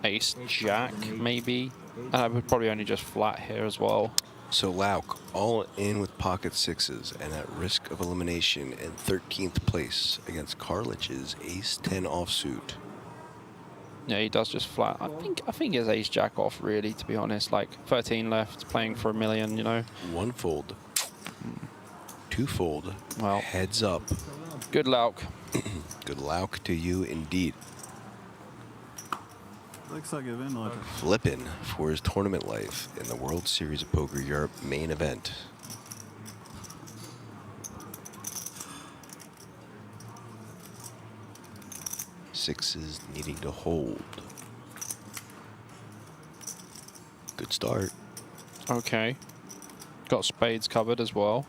ace-jack, maybe. And I would probably only just flat here as well. So Lauk all in with pocket sixes and at risk of elimination in 13th place against Carlich's ace-10 offsuit. Yeah, he does just flat. I think it's ace jack off, really, to be honest. Like 13 left, playing for $1 million, you know. 1 fold. 2 fold. Well, heads up. Good Lauk. Good Lauk to you indeed. Flipping for his tournament life in the World Series of Poker Europe main event. Sixes needing to hold. Good start. Okay. Got spades covered as well.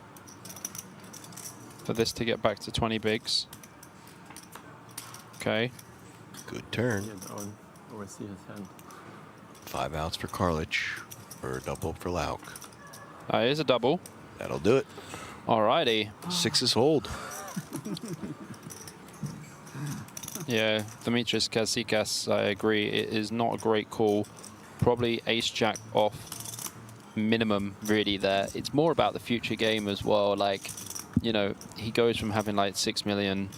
For this to get back to 20 bigs. Okay. Good turn. Oversee his hand. 5 outs for Carlich, or a double for Lauk. Here's a double. That'll do it. Alrighty. Sixes hold. Yeah, Dimitris Katsikas, I agree. It is not a great call. Probably ace-jack off minimum, really, there. It's more about the future game as well. Like, you know, he goes from having like 6 million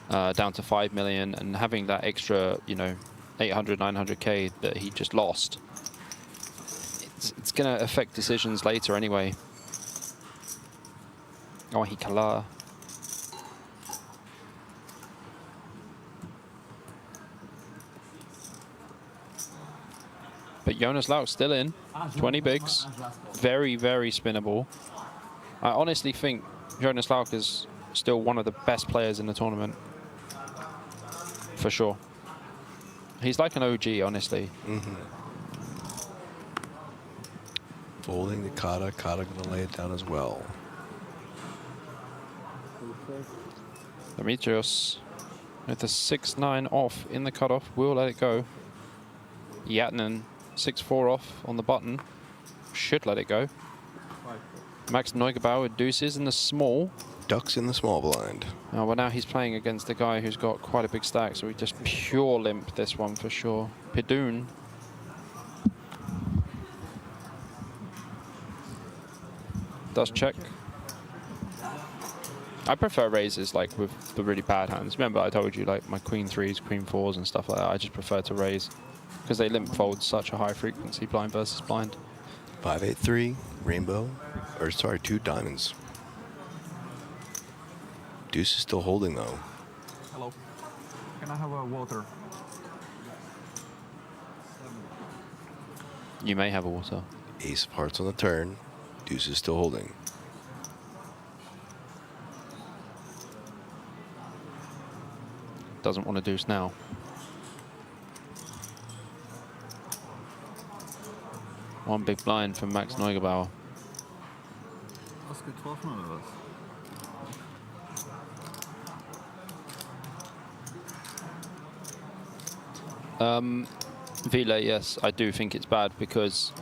down to 5 million, and having that extra, you know, 800, 900K that he just lost. It's going to affect decisions later anyway. Oh, he kala. But Jonas Lauk's still in. 20 bigs. Very, very spinnable. I honestly think Jonas Lauk is still one of the best players in the tournament. For sure. He's like an OG, honestly. Folding the Kata. Kata going to lay it down as well. Demetrios with the 6-9 off in the cutoff. Will let it go. Yatnen 6-4 off on the button. Should let it go. Max Neugebauer with deuces in the small. Ducks in the small blind. Oh, well, now he's playing against a guy who's got quite a big stack, so we just pure limp this one for sure. Pidoon. Does check. I prefer raises like with the really bad hands. Remember I told you like my queen threes, queen fours and stuff like that. I just prefer to raise because they limp fold such a high frequency blind versus blind. 5-8-3, rainbow, or sorry, 2 diamonds. Deuce is still holding though. Hello. Can I have a water? You may have a water. Ace of hearts on the turn. Deuce is still holding. Doesn't want to deuce now. One big blind from Max Neugebauer. Was getroffen oder was? Vila, yes, I do think it's bad because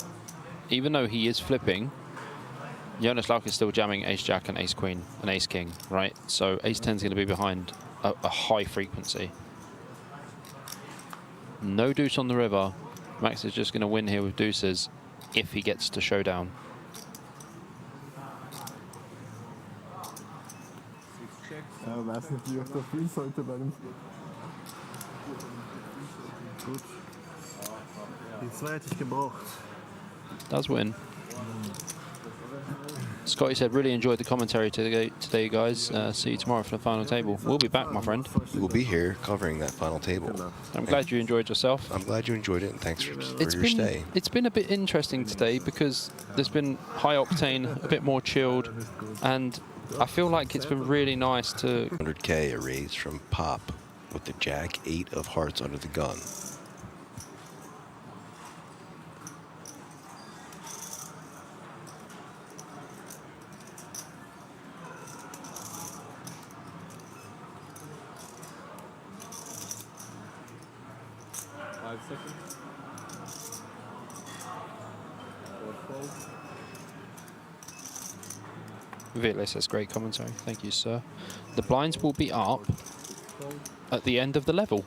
even though he is flipping, Jonas Lauk is still jamming ace-jack and ace-queen and ace-king, right? So ace-10 is going to be behind a high frequency. No deuce on the river. Max is just going to win here with deuces if he gets to showdown. Ja, weiß nicht, wie ich da viel sollte bei dem. Gut. Die 2 hätte ich gebraucht. Does win. Scotty said, really enjoyed the commentary today guys. See you tomorrow for the final table. We'll be back, my friend. We will be here covering that final table. I'm glad you enjoyed yourself. I'm glad you enjoyed it, and thanks for your stay. It's been a bit interesting today because there's been high octane, a bit more chilled, and I feel like it's been really nice to... 100K, a raise from Pop with the Jack 8 of hearts under the gun. Vila says, great commentary. Thank you, sir. The blinds will be up at the end of the level,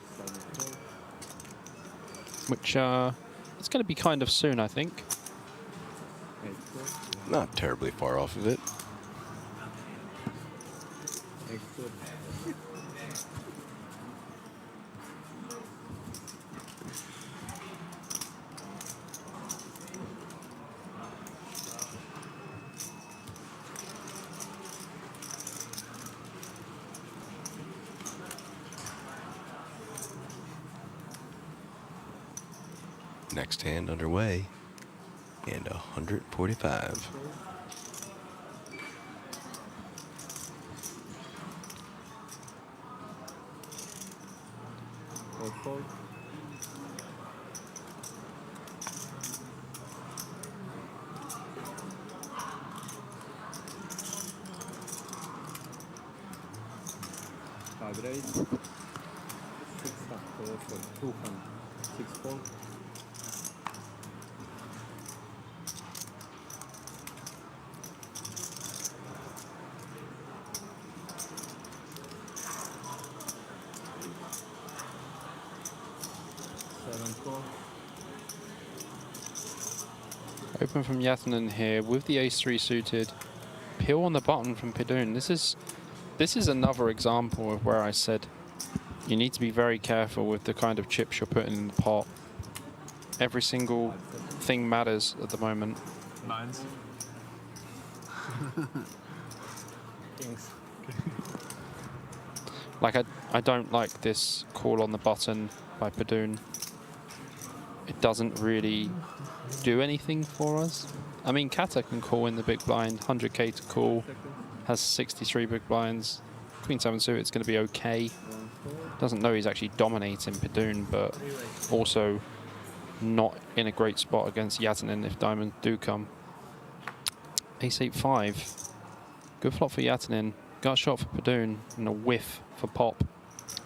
which it's going to be kind of soon, I think. Not terribly far off of it. Next hand underway, and 145. Open from Yatanen here with the ace-3 suited. Peel on the button from Pidun. This is another example of where I said you need to be very careful with the kind of chips you're putting in the pot. Every single thing matters at the moment. Nines. Kings. Like, I don't like this call on the button by Pidun. It doesn't really do anything for us. I mean, Kata can call in the big blind, 100k to call, has 63 big blinds. Queen 7 suit, it's going to be okay. Doesn't know he's actually dominating Pidun, but also not in a great spot against Yatanen if diamonds do come. Ace 8-5. Good flop for Yatanen. Gut shot for Pidun and a whiff for Pop.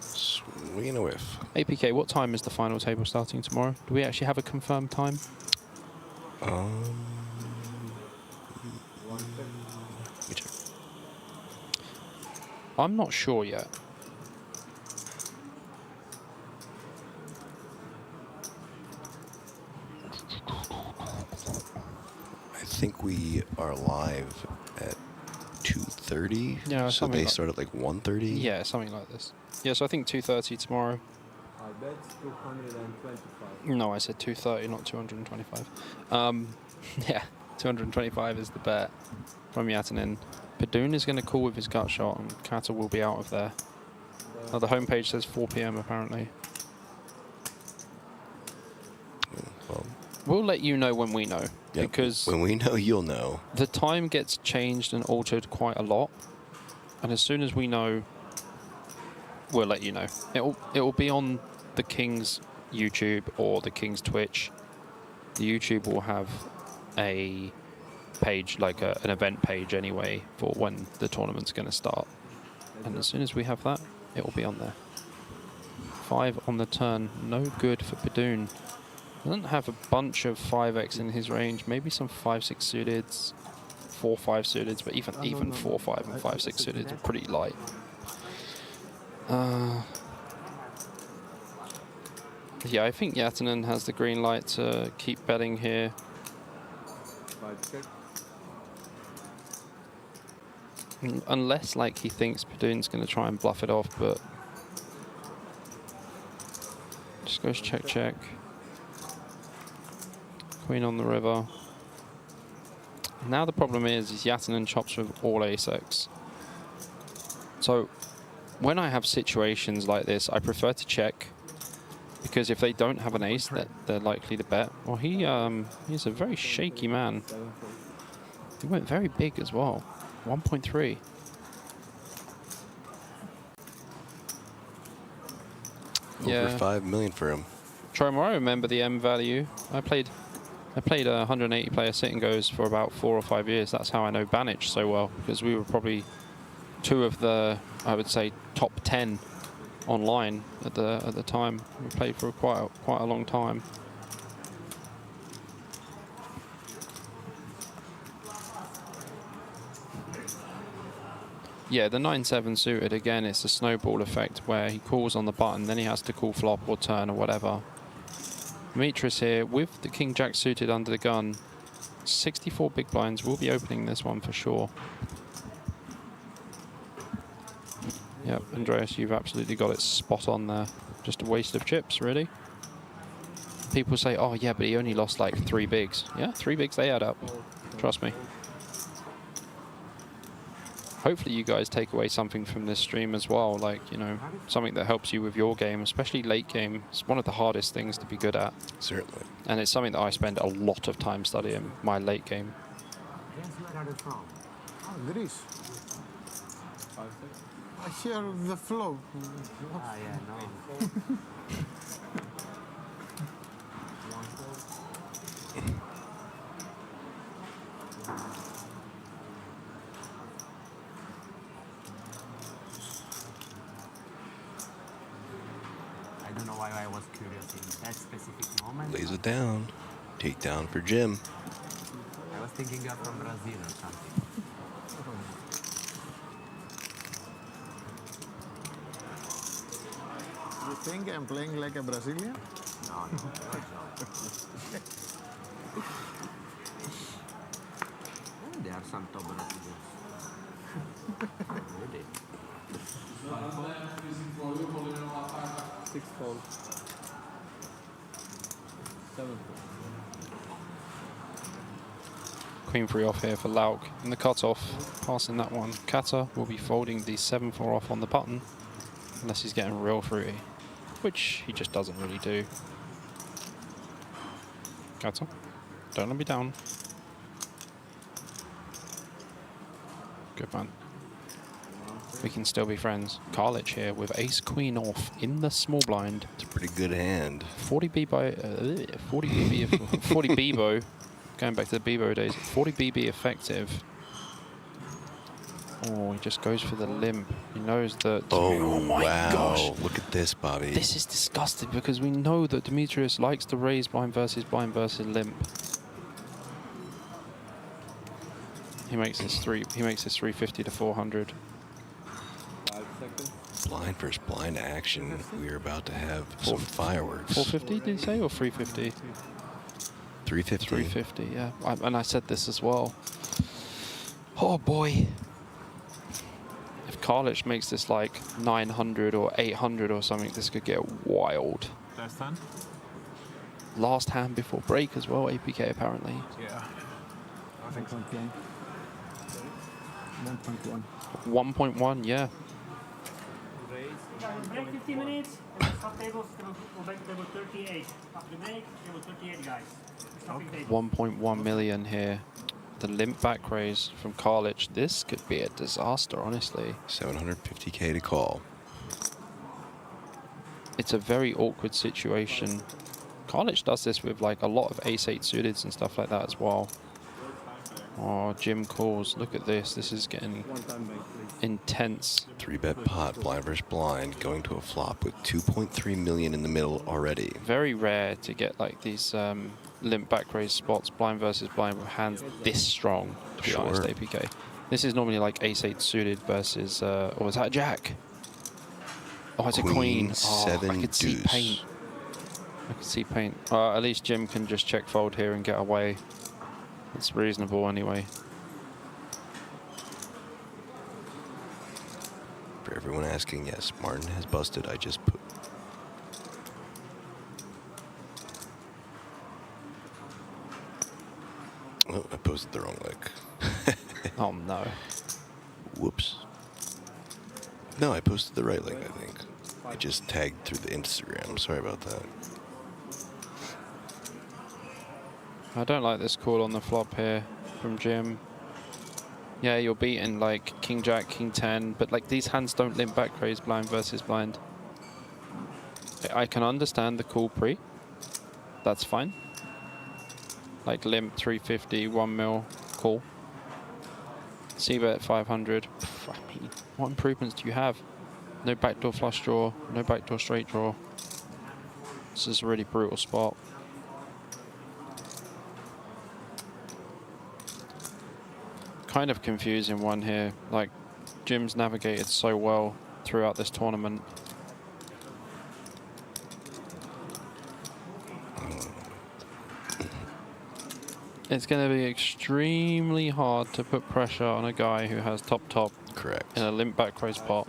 Swing and a whiff. APK, what time is the final table starting tomorrow? Do we actually have a confirmed time? Let me check. I'm not sure yet. I think we are live at 2:30. Yeah, so they like start at like 1:30. Yeah, something like this. Yeah, so I think 2:30 tomorrow. I bet 225. No, I said 2:30, not 225. Yeah, 225 is the bet from Yatanen. Pidun is going to call with his gut shot, and Kata will be out of there. Oh, the homepage says 4 p.m. apparently. Well, we'll let you know when we know. Yep. Because when we know, you'll know. The time gets changed and altered quite a lot, and as soon as we know, we'll let you know. It'll be on the King's YouTube or the King's Twitch. The YouTube will have a page, like an event page anyway, for when the tournament's going to start. And as soon as we have that, it will be on there. 5 on the turn, no good for Pidun. Doesn't have a bunch of 5x in his range, maybe some 5-6 suiteds, 4-5 suiteds, but even 4-5 and 5-6 suiteds are pretty light. Yeah, I think Yatanen has the green light to keep betting here. Unless, like, he thinks Pidun's going to try and bluff it off, but just goes check, check. Queen on the river. Now the problem is Yatanen chops with all ace-x. So when I have situations like this, I prefer to check, because if they don't have an ace, they're likely to bet. Well, he's a very shaky man. He went very big as well. 1.3. Over 5 million for him. Tromer, I remember the M value. I played 180 player sit and goes for about 4 or 5 years. That's how I know Banich so well, because we were probably 2 of the, I would say, top 10 online at the time. We played for quite a long time. Yeah, the 9-7 suited, again, it's a snowball effect where he calls on the button, then he has to call flop or turn or whatever. Demetrius here with the King-Jack suited under the gun. 64 big blinds. We'll be opening this one for sure. Yep, Andreas, you've absolutely got it spot on there. Just a waste of chips, really. People say, oh yeah, but he only lost like 3 bigs. Yeah, 3 bigs, they add up. Trust me. Hopefully you guys take away something from this stream as well, like, you know, something that helps you with your game, especially late game. It's one of the hardest things to be good at. Certainly. And it's something that I spend a lot of time studying, my late game. Where are they from? Oh, Greece. I hear the flow. Ah, yeah, no. I don't know why I was curious in that specific moment. Lays it down. Take down for Jim. I was thinking you're from Brazil or something. You think I'm playing like a Brazilian? No, there are some top Brazilians. Really? 6 fold. 7 Queen 3 off here for Lauk in the cutoff, passing that one. Kata will be folding the 7-4 off on the button, unless he's getting real fruity, which he just doesn't really do. Kata, don't let me down. Good man. We can still be friends. Karlich here with ace queen off in the small blind. It's a pretty good hand. 40 BB, 40 BB, 40 Bebo. Going back to the Bebo days. 40 BB effective. Oh, he just goes for the limp. He knows that. Oh my wow! gosh! Look at this, Bobby. This is disgusting because we know that Demetrius likes to raise blind versus limp. He makes this 350 to 400. 5 seconds. Blind versus blind action. We're about to have some fireworks. 450, did he say, or 350? 350. 350, yeah. And I said this as well. Oh boy. If Karlich makes this like 900 or 800 or something, this could get wild. Last hand? Last hand before break as well, APK apparently. Yeah. I think 1.1. 1.1, yeah. Break 15 minutes, and the stop tables will go back to table 38. After the break, table 38, guys. Stopping table. 1.1 million here. The limp back raise from Karlich. This could be a disaster, honestly. 750k to call. It's a very awkward situation. Karlich does this with like a lot of ace-8 suiteds and stuff like that as well. Oh, Jim calls. Look at this. This is getting intense. 3-bet pot, blind versus blind, going to a flop with 2.3 million in the middle already. Very rare to get like these limp back raise spots, blind versus blind, with hands this strong, to be honest, APK. This is normally like ace-8 suited versus, or is that a jack? Oh, it's a queen. Oh, 7 I could see deuce. paint. I could see paint. At least Jim can just check fold here and get away. It's reasonable anyway. For everyone asking, yes, Martin has busted. I just put. Oh, I posted the wrong link. Oh no. Whoops. No, I posted the right link, I think. I just tagged through the Instagram. Sorry about that. I don't like this call on the flop here from Jim. Yeah, you're beating like King Jack, King 10, but like these hands don't limp back raise blind versus blind. I can understand the call pre. That's fine. Like limp 350, 1 mil, call. C-bet 500. I mean, what improvements do you have? No backdoor flush draw, no backdoor straight draw. This is a really brutal spot. Kind of confusing one here. Like, Jim's navigated so well throughout this tournament. It's going to be extremely hard to put pressure on a guy who has top. Correct. In a limp back raise pot.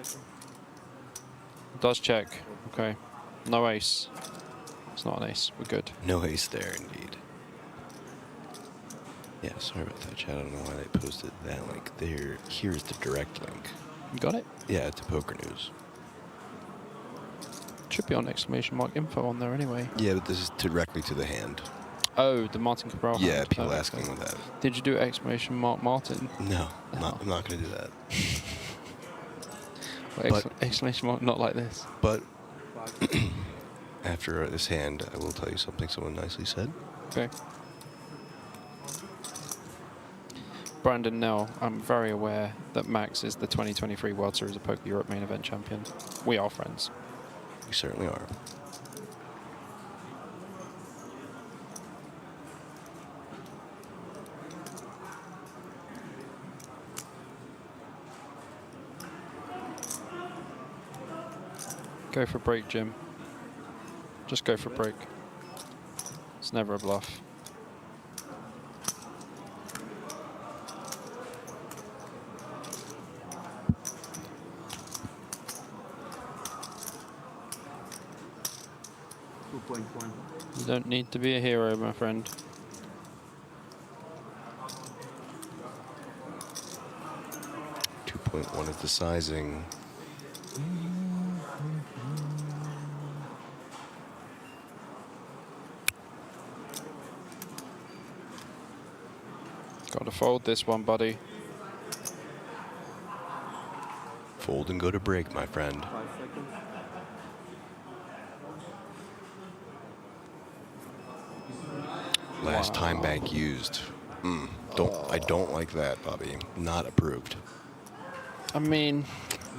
Does check. Okay. No ace. It's not an ace. We're good. No ace there, indeed. Yeah, sorry about that, chat. I don't know why they posted that link there. Here's the direct link. You got it? Yeah, to Poker News. Should be on exclamation mark info on there anyway. Yeah, but this is directly to the hand. Oh, the Martin Cabral Yeah, hand. people Oh, asking okay. that. Did you do exclamation mark Martin? No, I'm not going to do that. Well, exclamation mark not like this. But after this hand, I will tell you something someone nicely said. Okay. Brandon Nell, I'm very aware that Max is the 2023 World Series of Poker Europe main event champion. We are friends. We certainly are. Go for break, Jim. Just go for break. It's never a bluff. You don't need to be a hero, my friend. .1 is the sizing. Got to fold this one, buddy. Fold and go to break, my friend. 5 seconds. Last time bank used. I don't like that, Bobby. Not approved. I mean,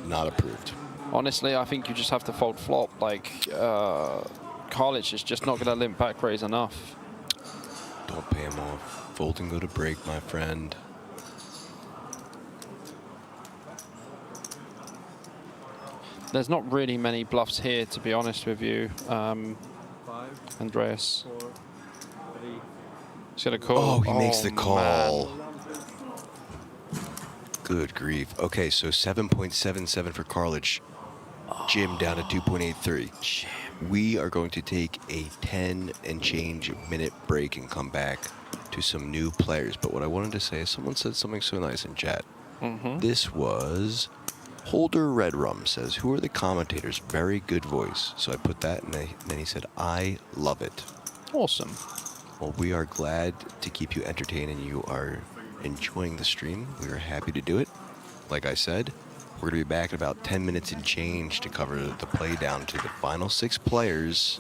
not approved. Honestly, I think you just have to fold flop. Like, Karlich is just not going to limp back raise enough. Don't pay him off. Fold and go to break, my friend. There's not really many bluffs here, to be honest with you, 5, Andreas. 4, 3. He's going to call. Oh, he makes the call. Man. Good grief. Okay, so 7.77 for Karlich. Jim down to 2.83. We are going to take a 10 and change minute break and come back to some new players. But what I wanted to say is someone said something so nice in chat. This was Holder Redrum says, who are the commentators? Very good voice. So I put that and then he said, I love it. Awesome. Well, we are glad to keep you entertained and you are enjoying the stream. We are happy to do it. Like I said, we're going to be back in about 10 minutes and change to cover the play down to the final 6 players.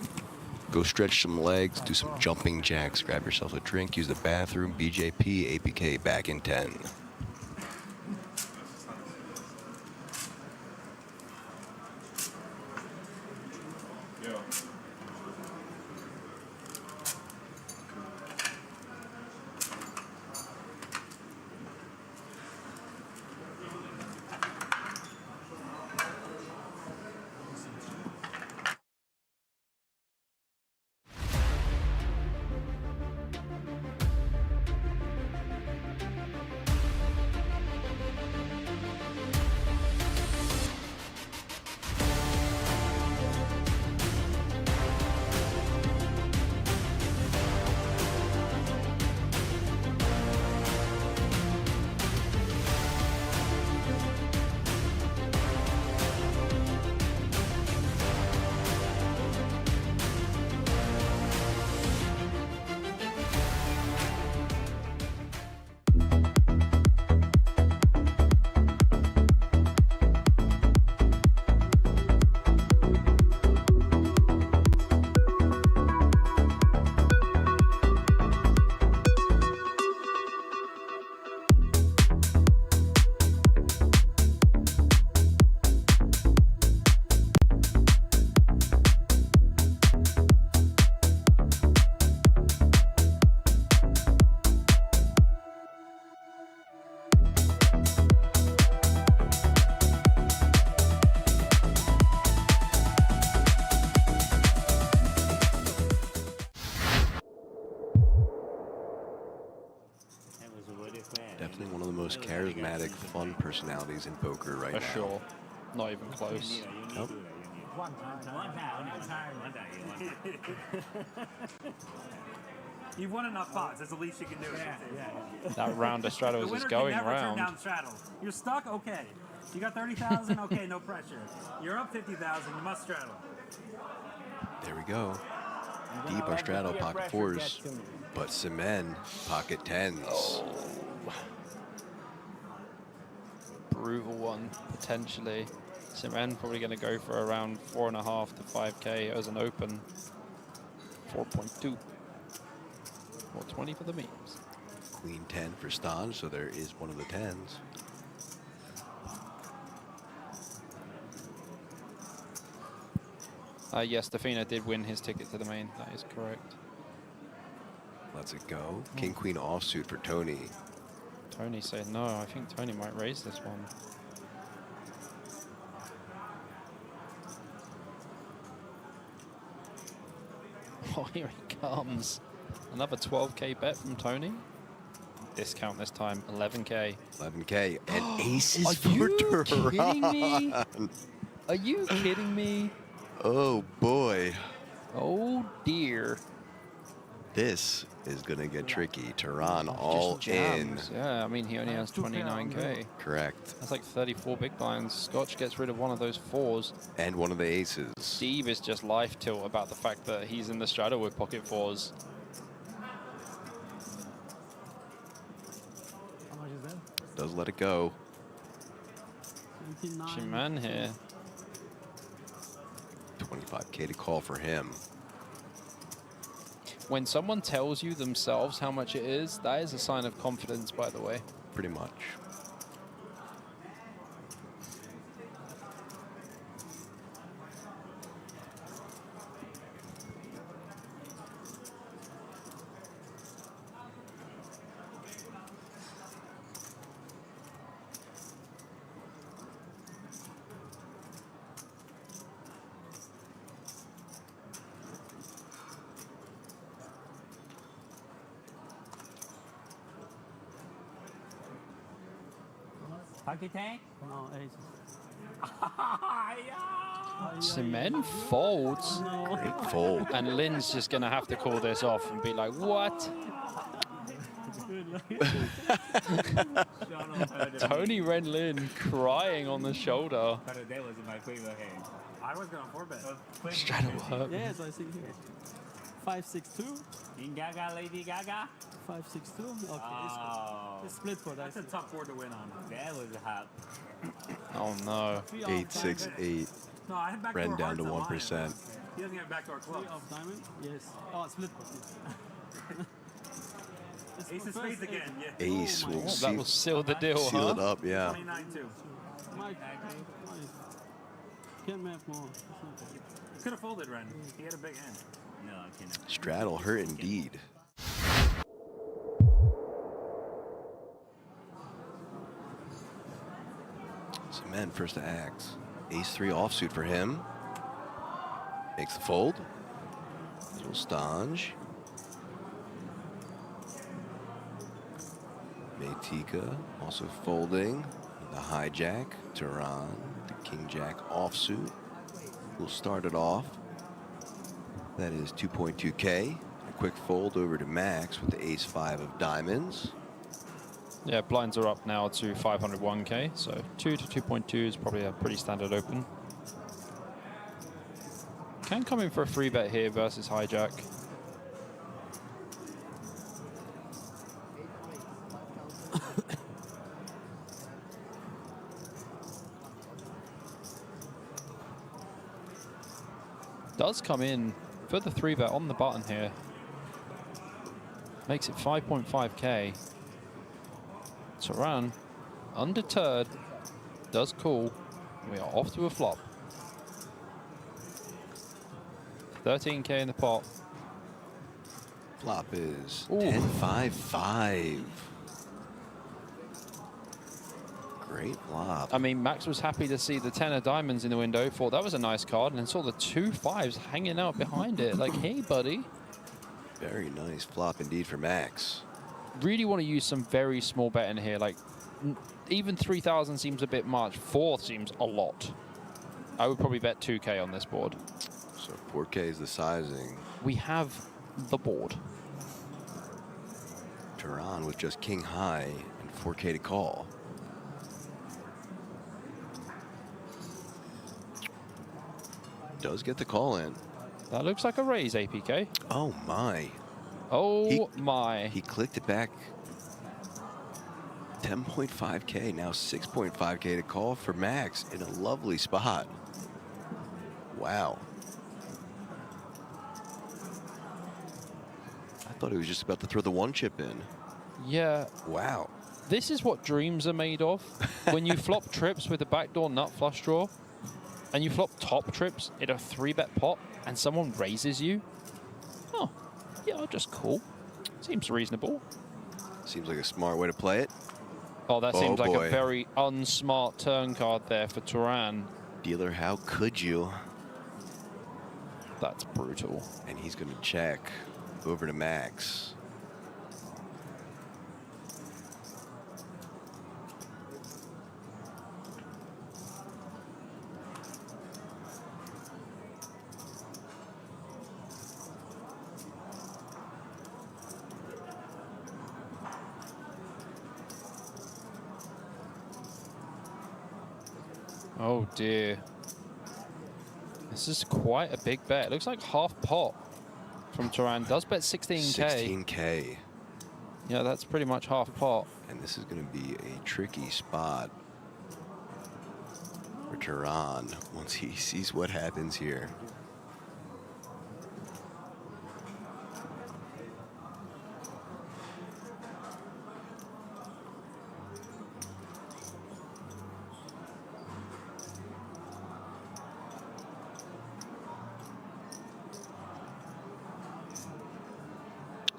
Go stretch some legs, do some jumping jacks, grab yourself a drink, use the bathroom, BJP, APK, back in 10. Definitely one of the most charismatic, fun personalities in poker right now. For sure. Not even close. Nope. One time. You've won enough pots. That's the least you can do. That round of straddles is going never round. Turn down straddle. You're stuck? Okay. You got 30,000? Okay, no pressure. You're up 50,000. You must straddle. There we go. Deep our straddle pocket 4s, but Semen pocket 10s. Brutal one, potentially. Simen probably going to go for around 4.5 to 5K as an open. 4.2. 420 for the memes. Queen 10 for Stan, so there is one of the 10s. Yes, Defina did win his ticket to the main. That is correct. Let's it go. King Queen offsuit for Tony. Tony said no. I think Tony might raise this one. Oh, here he comes. Another 12K bet from Tony. Discount this time, 11K. 11K and aces Are for you kidding me? Tehran. Are you kidding me? Oh boy. Oh dear. This is gonna get tricky. Tehran all Just in. jams. Yeah, I mean, he only has 29K. Correct. That's like 34 big blinds. Scotch gets rid of one of those fours. And one of the aces. Steve is just life tilt about the fact that he's in the straddle with pocket fours. How much is that? Does let it go. 79. Shiman here. 25K to call for him. When someone tells you themselves how much it is, that is a sign of confidence, by the way. Pretty much. Pocket tank? No, aces. Cement folds. Great fold. And Lynn's just going to have to call this off and be like, what? Tony Ren Lynn crying on the shoulder. That was in my favor hand. I was going for bet. Straddle work. Yes, I see here. 562. King Gaga, Lady Gaga. 562. Okay, Oh. it's split for that. That's a tough board to win on. That was hot. Oh no. 868. No, I had backdoor Ren down to hearts on mine. 1%. He doesn't have backdoor clubs. 3 of diamond. Yes. Oh, split. Ace of spades again. Yeah. Ace will That seal, will seal the deal, seal it huh? up, yeah. 29-2. Mike, can't math more. He could have folded, Ren. He had a big hand. No, I cannot. Straddle hurt indeed. Cement first to axe. Ace-3 offsuit for him. Makes the fold. Little stange. Maytika also folding. The hijack. Tehran. The king-jack offsuit. We'll start it off. That is 2.2K. A quick fold over to Max with the ace-5 of diamonds. Yeah, blinds are up now to 501K, so 2 to 2.2 is probably a pretty standard open. Can come in for a free bet here versus hijack. Does come in for the 3-bet on the button here. Makes it 5.5K. Tehran, undeterred, does call. We are off to a flop. 13K in the pot. Flop is Ooh. 10-5-5. Great flop. I mean, Max was happy to see the 10 of diamonds in the window, thought that was a nice card, and then saw the 2 5s hanging out behind it. Like, hey, buddy. Very nice flop indeed for Max. Really want to use some very small betting here. Like, even 3,000 seems a bit much. 4 seems a lot. I would probably bet 2K on this board. So 4K is the sizing. We have the board. Tehran with just king high and 4K to call. Does get the call in. That looks like a raise, APK. Oh my. Oh my. He clicked it back. 10.5K, now 6.5K to call for Max in a lovely spot. Wow. I thought he was just about to throw the 1 chip in. Yeah. Wow. This is what dreams are made of. When you flop trips with a backdoor nut flush draw, and you flop top trips in a 3-bet pot, and someone raises you. Oh, yeah, I'll just call. Seems reasonable. Seems like a smart way to play it. Oh, that seems like boy. a very unsmart turn card there for Tehran. Dealer, how could you? That's brutal. And he's going to check over to Max. Oh dear. This is quite a big bet. It looks like half pot from Turan. Does bet 16K. 16K. Yeah, that's pretty much half pot. And this is going to be a tricky spot for Turan once he sees what happens here.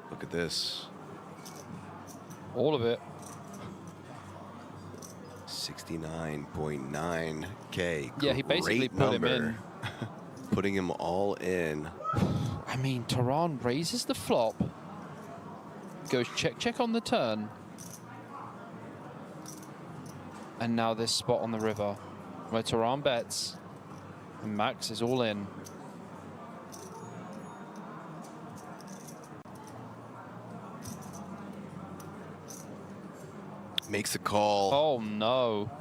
Look at this. All of it. 69.9K. Yeah, he basically Great put him in. number. Putting him all in. I mean, Turan raises the flop. Goes check, check on the turn. And now this spot on the river where Turan bets and Max is all in. Makes a call. Oh no.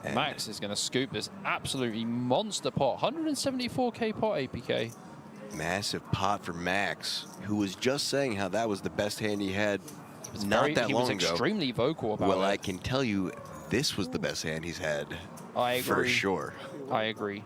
And Max is going to scoop this absolutely monster pot. 174K pot APK. massive pot for Max, who was just saying how that was the best hand he had not that long ago. He was extremely vocal about it. Well, I can tell you this was the best hand he's had. I agree. For sure. I agree.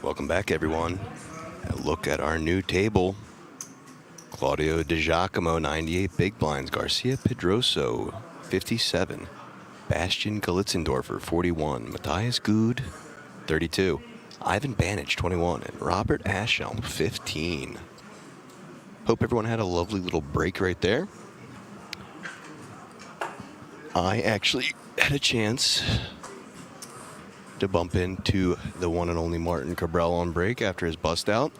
Welcome back, everyone. A look at our new table. Claudio Di Giacomo, 98 big blinds. Garcia Pedroso, 57. Bastian Galitzendorfer, 41. Matthias Good, 32. Ivan Banich, 21. And Robert Aschelm, 15. Hope everyone had a lovely little break right there. I actually had a chance to bump into the one and only Martin Cabral on break after his bust out.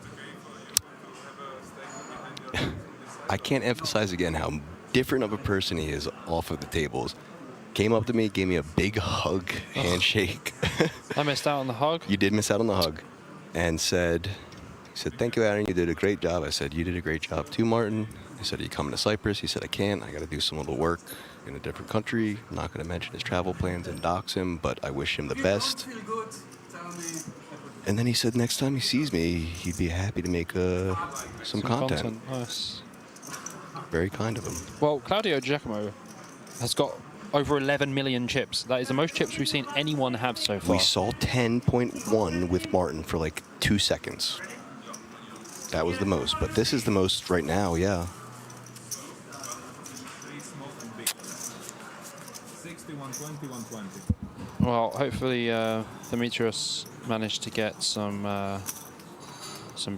I can't emphasize again how different of a person he is off of the tables. Came up to me, gave me a big hug, handshake. I missed out on the hug. You did miss out on the hug. And said, thank you, Aaron, you did a great job. I said, you did a great job too, Martin. He said, are you coming to Cyprus? He said, I can't. I got to do some little work in a different country. I'm not going to mention his travel plans and dox him, but I wish him the best. And then he said next time he sees me, he'd be happy to make some content. Nice. Very kind of him. Well, Claudio Giacomo has got over 11 million chips. That is the most chips we've seen anyone have so far. We saw 10.1 with Martin for like 2 seconds. That was the most, but this is the most right now, yeah. 60, 120, 120. Well, hopefully Demetrius managed to get some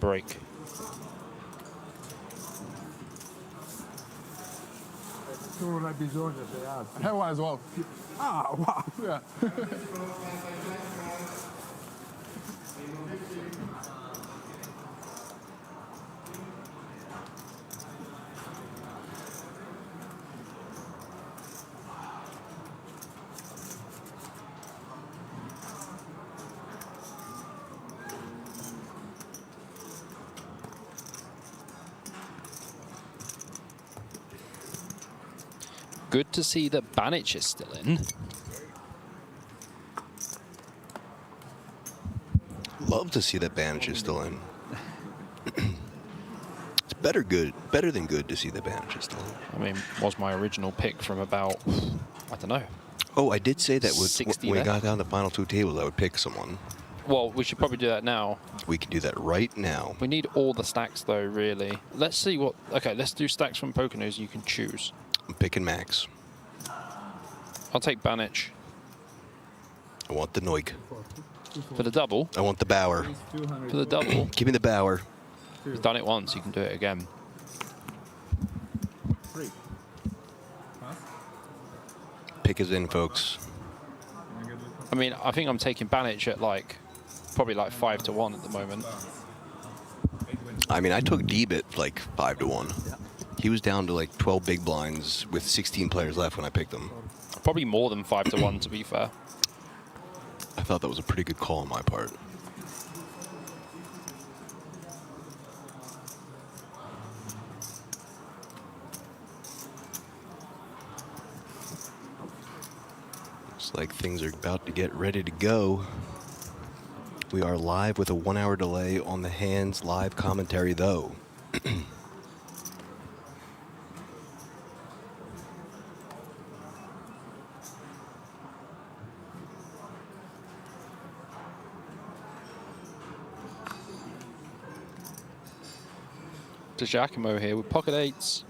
break. Sono bisogno se altri. I have one as well. Ah, wow. Yeah. Good to see that Banic is still in. Love to see that Banic is still in. It's better than good to see that Banic is still in. I mean, was my original pick from about, I don't know. Oh, I did say that when we left. got down the final two tables, I would pick someone. Well, we should probably do that now. We can do that right now. We need all the stacks, though, really. Let's see what... Okay, let's do stacks from Poconos you can choose. I'm picking Max. I'll take Banic. I want the Noik. For the double? I want the Bauer. For the double? Give me the Bauer. You've done it once, you can do it again. Pick is in, folks. I mean, I think I'm taking Banic at like, probably like 5 to 1 at the moment. I mean, I took Deeb at like 5 to 1. He was down to like 12 big blinds with 16 players left when I picked him. Probably more than 5 to 1, to be fair. I thought that was a pretty good call on my part. Looks like things are about to get ready to go. We are live with a 1-hour delay on the hands live commentary, though. To Giacomo here with pocket eights.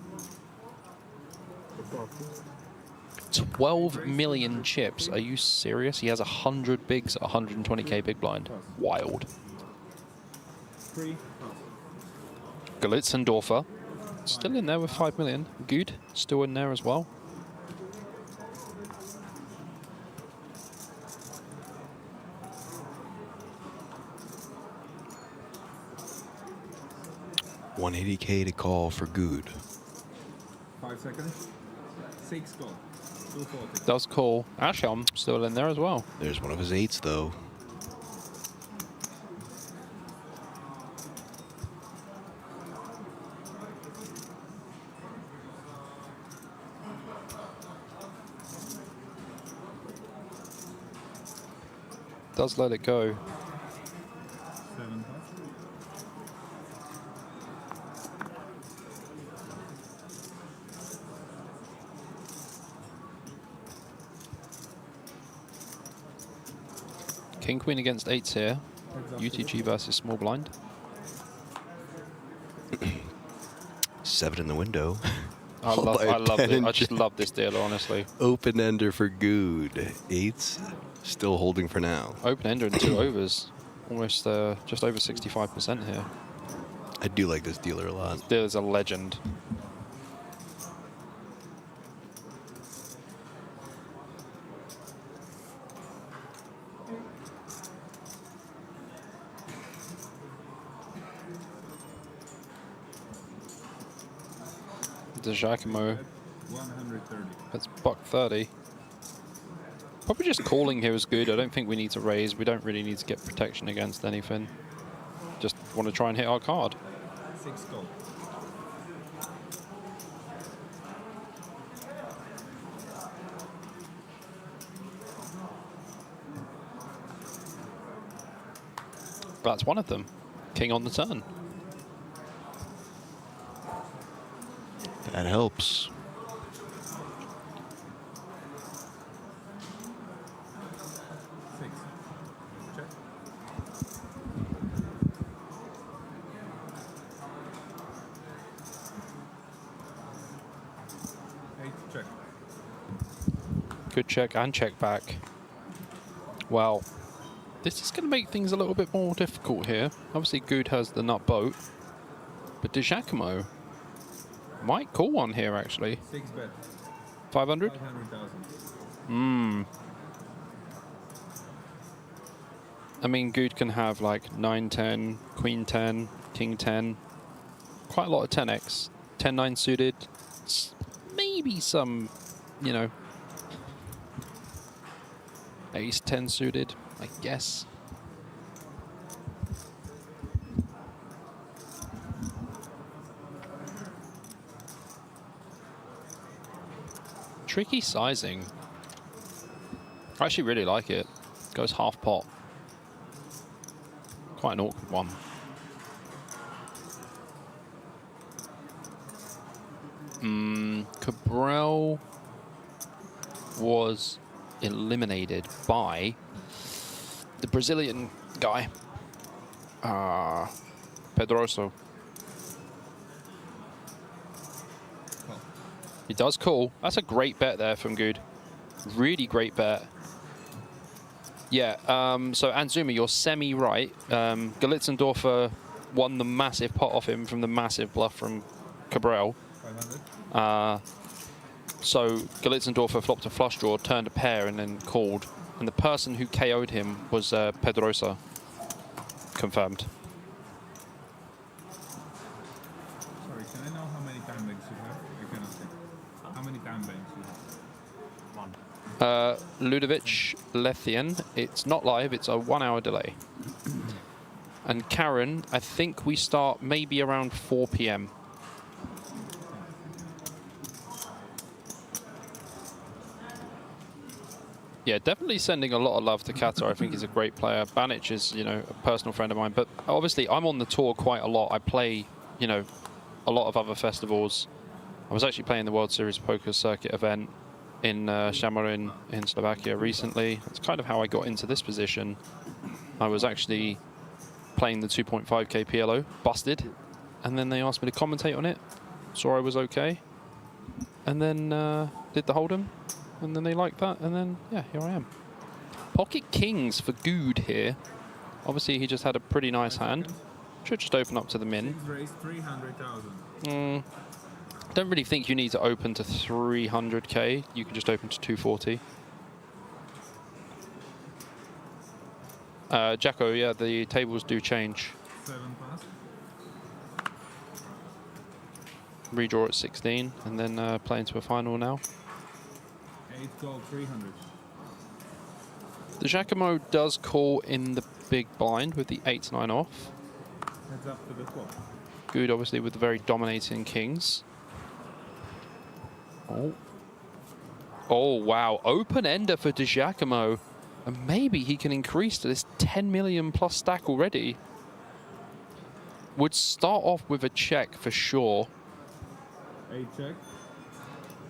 12 million chips. Are you serious? He has 100 bigs at 120k big blind. Wild. Galitzendorfer still in there with 5 million. Good, still in there as well. $180K to call for Good. 5 seconds. 6 goal. 240. Does call. Asham still in there as well. There's one of his eights, though. Does let it go. 7. King Queen against eights here. UTG versus small blind. 7 in the window. I love it. I just love this deal, honestly. Open ender for Good. Eights still holding for now. Open ender and 2 overs. Almost just over 65% here. I do like this dealer a lot. This dealer's a legend. De Giacomo. 130. That's $130. Probably just calling here is good. I don't think we need to raise. We don't really need to get protection against anything. Just want to try and hit our card. 6 goal. That's one of them. King on the turn. That helps. Check. 8. Check. Good check and check back. Well, this is going to make things a little bit more difficult here. Obviously, Good has the nut boat, but De Giacomo might call one here, actually. 6 bet. 500? 500,000. I mean, Good can have like 9-10, Queen 10, King 10. Quite a lot of 10x. 10-9 suited. Maybe some, you know, Ace 10 suited, I guess. Tricky sizing. I actually really like it. Goes half pot. Quite an awkward one. Cabral was eliminated by the Brazilian guy, Pedroso. He does call. That's a great bet there from Good. Really great bet. Yeah, so Anzuma, you're semi-right. Galitzendorfer won the massive pot off him from the massive bluff from Cabral. 500. So Galitzendorfer flopped a flush draw, turned a pair, and then called. And the person who KO'd him was Pedrosa. Confirmed. Sorry, can I know how many time banks you have? I cannot see. How many time banks you have? 1. Ludovic Lethian. It's not live, it's a 1-hour delay. And Karen, I think we start maybe around 4 p.m. Yeah, definitely sending a lot of love to Qatar. I think he's a great player. Banic is, you know, a personal friend of mine. But obviously, I'm on the tour quite a lot. I play, you know, a lot of other festivals. I was actually playing the World Series Poker Circuit event in Šamorín in Slovakia recently. That's kind of how I got into this position. I was actually playing the 2.5k PLO, busted. And then they asked me to commentate on it. Saw I was okay. And then did the Hold'em. And then they liked that, and then, yeah, here I am. Pocket Kings for Good here. Obviously, he just had a pretty nice hand. Should just open up to the min. Raised 300,000. Don't really think you need to open to 300k. You can just open to 240. Jacko, yeah, the tables do change. 7 pass. Redraw at 16, and then play into a final now. 8 gold, 300. The Giacomo does call in the big blind with the 8-9 off. Heads up to the flop. Good, obviously, with the very dominating kings. Oh, wow. Open ender for De Giacomo. And maybe he can increase to this 10 million plus stack already. Would start off with a check for sure. 8 check.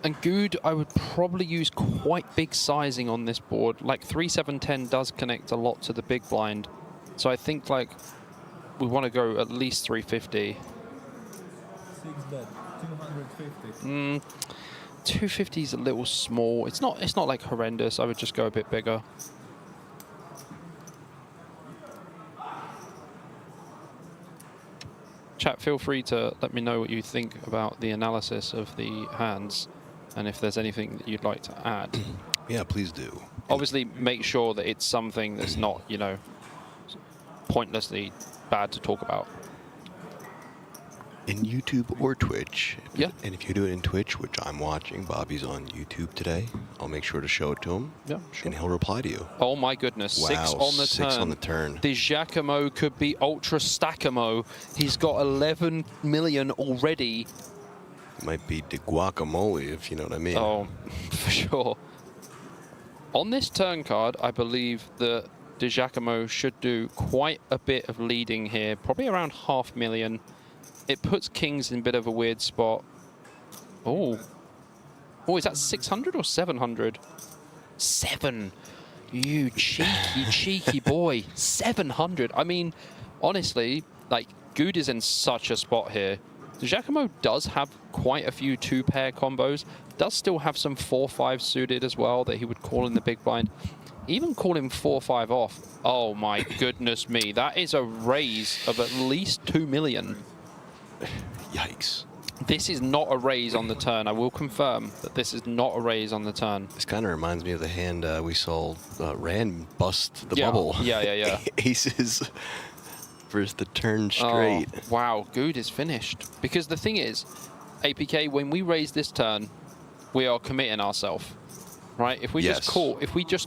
And Good, I would probably use quite big sizing on this board. Like 3-7-10 does connect a lot to the big blind. So I think like we want to go at least 350. 6 bet, 250. 250 is a little small. It's not like horrendous. I would just go a bit bigger. Chat, feel free to let me know what you think about the analysis of the hands. And if there's anything that you'd like to add. Yeah, please do. Obviously, make sure that it's something that's not, you know, pointlessly bad to talk about. In YouTube or Twitch. Yeah. And if you do it in Twitch, which I'm watching, Bobby's on YouTube today, I'll make sure to show it to him. Yeah, sure. And he'll reply to you. Oh my goodness, wow, 6 on the turn. 6 on the turn. The Giacomo could be ultra stackamo. He's got 11 million already. Might be de guacamole, if you know what I mean. Oh, for sure. On this turn card, I believe that De Giacomo should do quite a bit of leading here, probably around 500,000. It puts kings in a bit of a weird spot. Oh. Oh, is that 600 or 700? 7. You cheeky, cheeky boy. 700. I mean, honestly, like, Good is in such a spot here. Giacomo does have quite a few 2-pair combos. Does still have some 4-5 suited as well that he would call in the big blind. Even call him 4-5 off. Oh my goodness me. That is a raise of at least 2 million. Yikes. This is not a raise on the turn. I will confirm that this is not a raise on the turn. This kind of reminds me of the hand we saw Rand bust the Yeah. bubble. Yeah. Aces versus the turn straight. Oh, wow, Good is finished. Because the thing is, APK, when we raise this turn, we are committing ourselves, right? If we just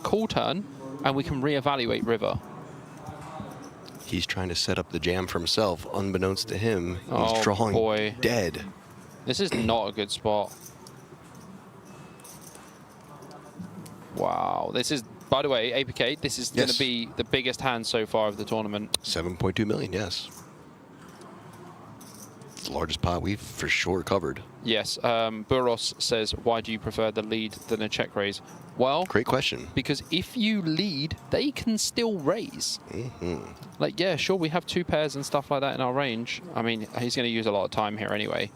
call turn, and we can reevaluate river. He's trying to set up the jam for himself, unbeknownst to him. Oh, He's drawing boy. dead. This is not a good spot. Wow, this is, by the way, APK, this is going to be the biggest hand so far of the tournament. 7.2 million, yes. It's the largest pot we've for sure covered. Yes, Buros says, why do you prefer the lead than a check raise? Well, great question. Because if you lead, they can still raise. Mm-hmm. Like, yeah, sure, we have 2 pairs and stuff like that in our range. I mean, he's going to use a lot of time here anyway.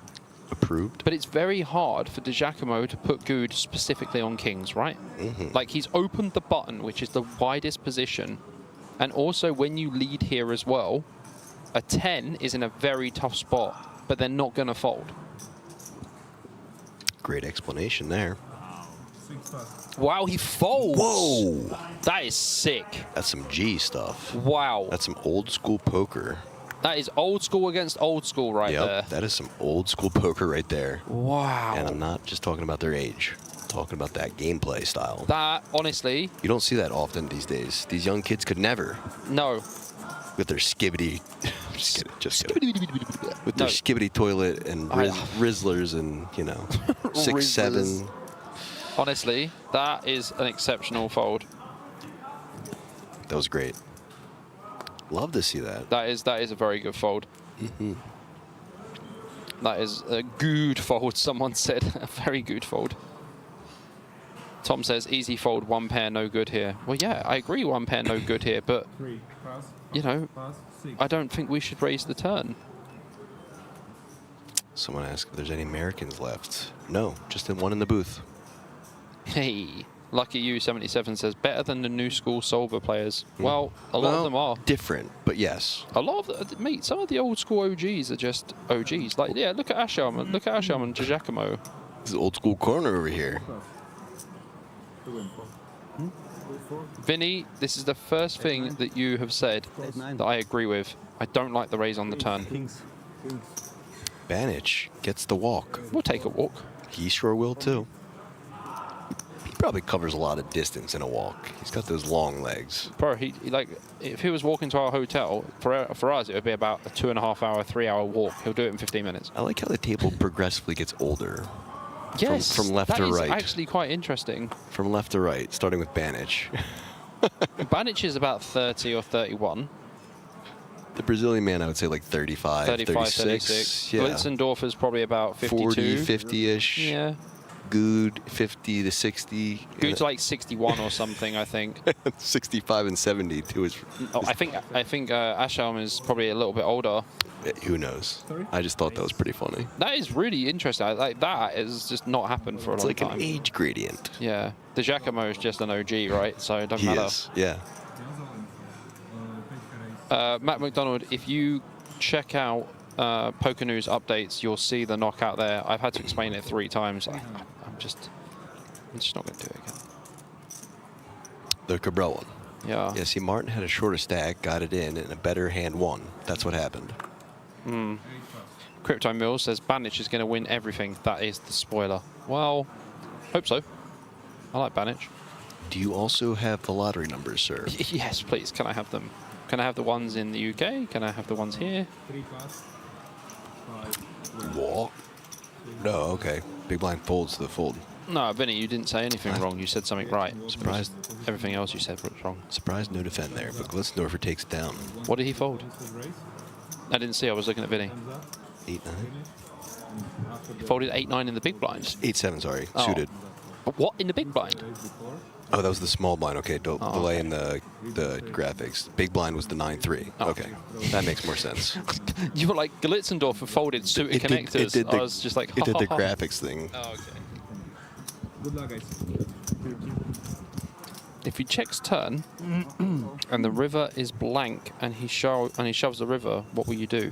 Approved. But it's very hard for Di Giacomo to put Good specifically on kings, right? Mm-hmm. Like, he's opened the button, which is the widest position. And also, when you lead here as well, a 10 is in a very tough spot, but they're not going to fold. Great explanation there. Wow, he folds. Whoa. That is sick. That's some G stuff. Wow. That's some old school poker. That is old school against old school right there. That is some old school poker right there. Wow. And I'm not just talking about their age. I'm talking about that gameplay style. That, honestly... You don't see that often these days. These young kids could never. No. With their skibbity... just kidding. With their skibbity toilet and Rizzlers and, you know, 6-7. Honestly, that is an exceptional fold. That was great. Love to see that. That is a very good fold. Mm-hmm. That is a good fold, someone said. A very good fold. Tom says, easy fold, 1 pair, no good here. Well, yeah, I agree, 1 pair, no good here, but, you know, I don't think we should raise the turn. Someone asked if there's any Americans left. No, just the one in the booth. Hey, Lucky You 77 says, better than the new school solver players. Well, a lot of them are. Different, but yes. A lot of them, mate, some of the old school OGs are just OGs. Like, yeah, look at Asham and Di Giacomo. This is old school corner over here. Vinny, this is the first thing that you have said that I agree with. I don't like the raise on the turn. Banich gets the walk. We'll take a walk. He sure will too. He probably covers a lot of distance in a walk. He's got those long legs. Bro, he like, if he was walking to our hotel, for us, it would be about a 2.5 hour, 3 hour walk. He'll do it in 15 minutes. I like how the table progressively gets older. Yes, from left to right. That is actually quite interesting. From left to right, starting with Banich. Banich is about 30 or 31. The Brazilian man, I would say like 35, 36. Yeah. Blitzendorf is probably about 52. 40, 50-ish. Yeah. Good, 50 to 60. Good's like 61 or something, I think. 65 and 70 too. I think Asham is probably a little bit older. Who knows? I just thought that was pretty funny. That is really interesting. Like, that has just not happened for a long time. It's like an age gradient. Yeah. The Giacomo is just an OG, right? So it doesn't matter. Is, yeah. Matt McDonald, if you check out Poker News updates, you'll see the knockout there. I've had to explain it 3 times. I'm just not going to do it again. The Cabral one. Yeah. Yeah, see, Martin had a shorter stack, got it in, and a better hand won. That's what happened. Crypto Mills says Banich is going to win everything. That is the spoiler. Well, hope so. I like Banich. Do you also have the lottery numbers, sir? Yes, please. Can I have them? Can I have the ones in the UK? Can I have the ones here? What? No, okay. Big blind folds to the fold. No, Vinny, you didn't say anything wrong. You said something right. Surprised. Everything else you said was wrong. Surprised no defend there, but Glitzendorfer takes it down. What did he fold? I didn't see. I was looking at Vinny. 8-9. He folded 8-9 in the big blind. 8-7, sorry. Oh. Suited. But what in the big blind? Oh, that was the small blind. Okay, delay in the graphics. Big blind was the 9-3. Okay, that makes more sense. You were like Glitzendorfer folded suited connectors. It did I was just like, it did the graphics thing. Oh, okay. Good luck, guys. If he checks turn and the river is blank and he shoves the river, what will you do?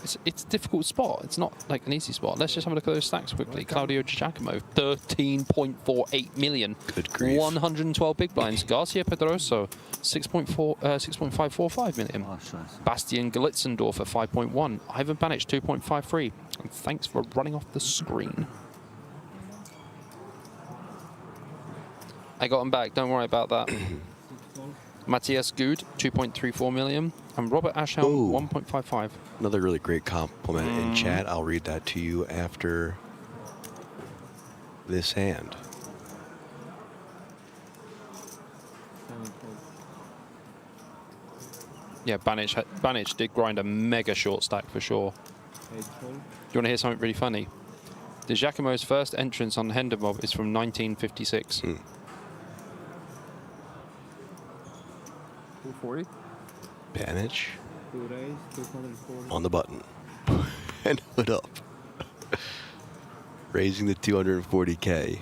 It's a difficult spot. It's not like an easy spot. Let's just have a look at those stacks quickly. Claudio Giacomo, 13.48 million. Good grief. 112 big blinds. Garcia Pedroso, 6.545 million. Bastian Glitzendorfer, 5.1. Ivan Banic, 2.53. And thanks for running off the screen. I got him back. Don't worry about that. Matthias Good, 2.34 million. And Robert Ashhelm, 1.55. Another really great compliment in chat. I'll read that to you after this hand. Yeah, Banic did grind a mega short stack for sure. Do you want to hear something really funny? The Giacomo's first entrance on Hendermob is from 1956. 240. Banic on the button and hood up. Raising the 240K.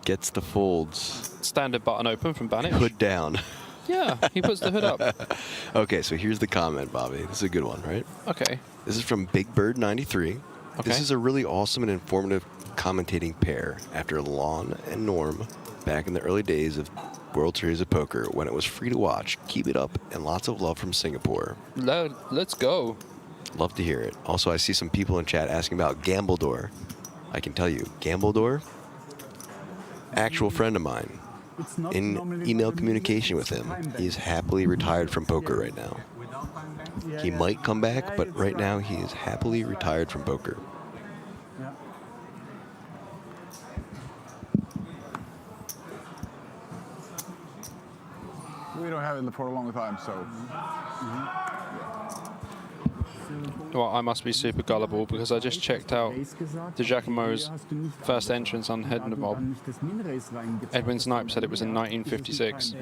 Gets the folds. Standard button open from Banic. Hood down. Yeah, he puts the hood up. Okay, so here's the comment, Bobby. This is a good one, right? Okay. This is from Big Bird 93. Okay. This is a really awesome and informative commentating pair after Lon and Norm back in the early days of World Series of Poker when it was free to watch. Keep it up, and lots of love from Singapore. Let's go. Love to hear it. Also, I see some people in chat asking about Gambledore. I can tell you, Gambledore, actual friend of mine. In email communication with him, he's happily retired from poker right now. He might come back, but right now he is happily retired from poker. We don't have it for a long time, so. Well, I must be super gullible because I just checked out the Giacomo's first entrance on Hendermob. Edwin Snipe said it was in 1956.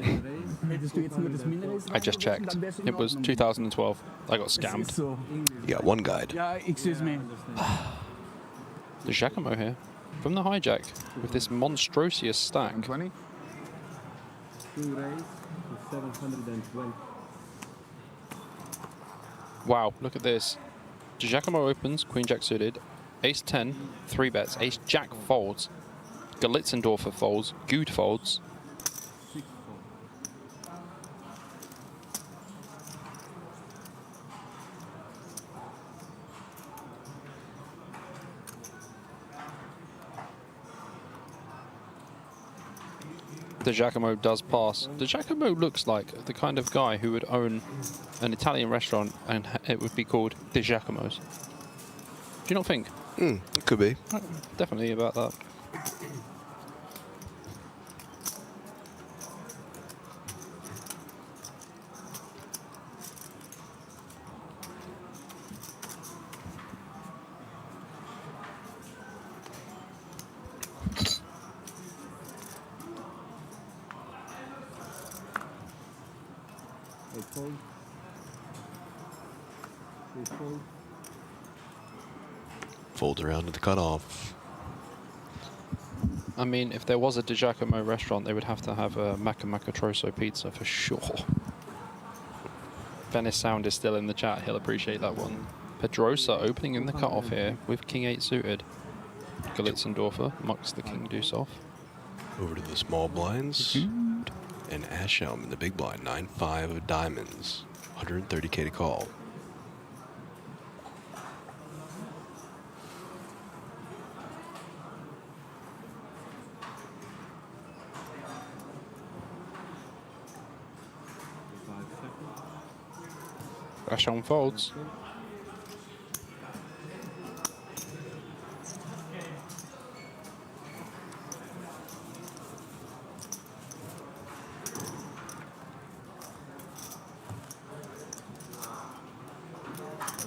I just checked. It was 2012. I got scammed. You got one guide. Yeah, excuse me. The Giacomo here from the hijack with this monstrosious stack. 20? 720. Wow, look at this. Giacomo opens, Queen Jack suited, Ace 10, 3 bets, Ace Jack folds, Glitzendorfer folds, Good folds. The Giacomo does pass. The Giacomo looks like the kind of guy who would own an Italian restaurant and it would be called the Giacomo's. Do you not think? It could be. Definitely about that. Folds around to the cutoff. I mean, if there was a Di Giacomo restaurant, they would have to have a Maca Troso pizza for sure. Venice Sound is still in the chat. He'll appreciate that one. Pedrosa opening in the cutoff here with King 8 suited. Glitzendorfer mucks the King deuce off. Over to the small blinds. And Ashhelm in the big blind. 9-5 of diamonds. 130K to call. Ashhelm folds.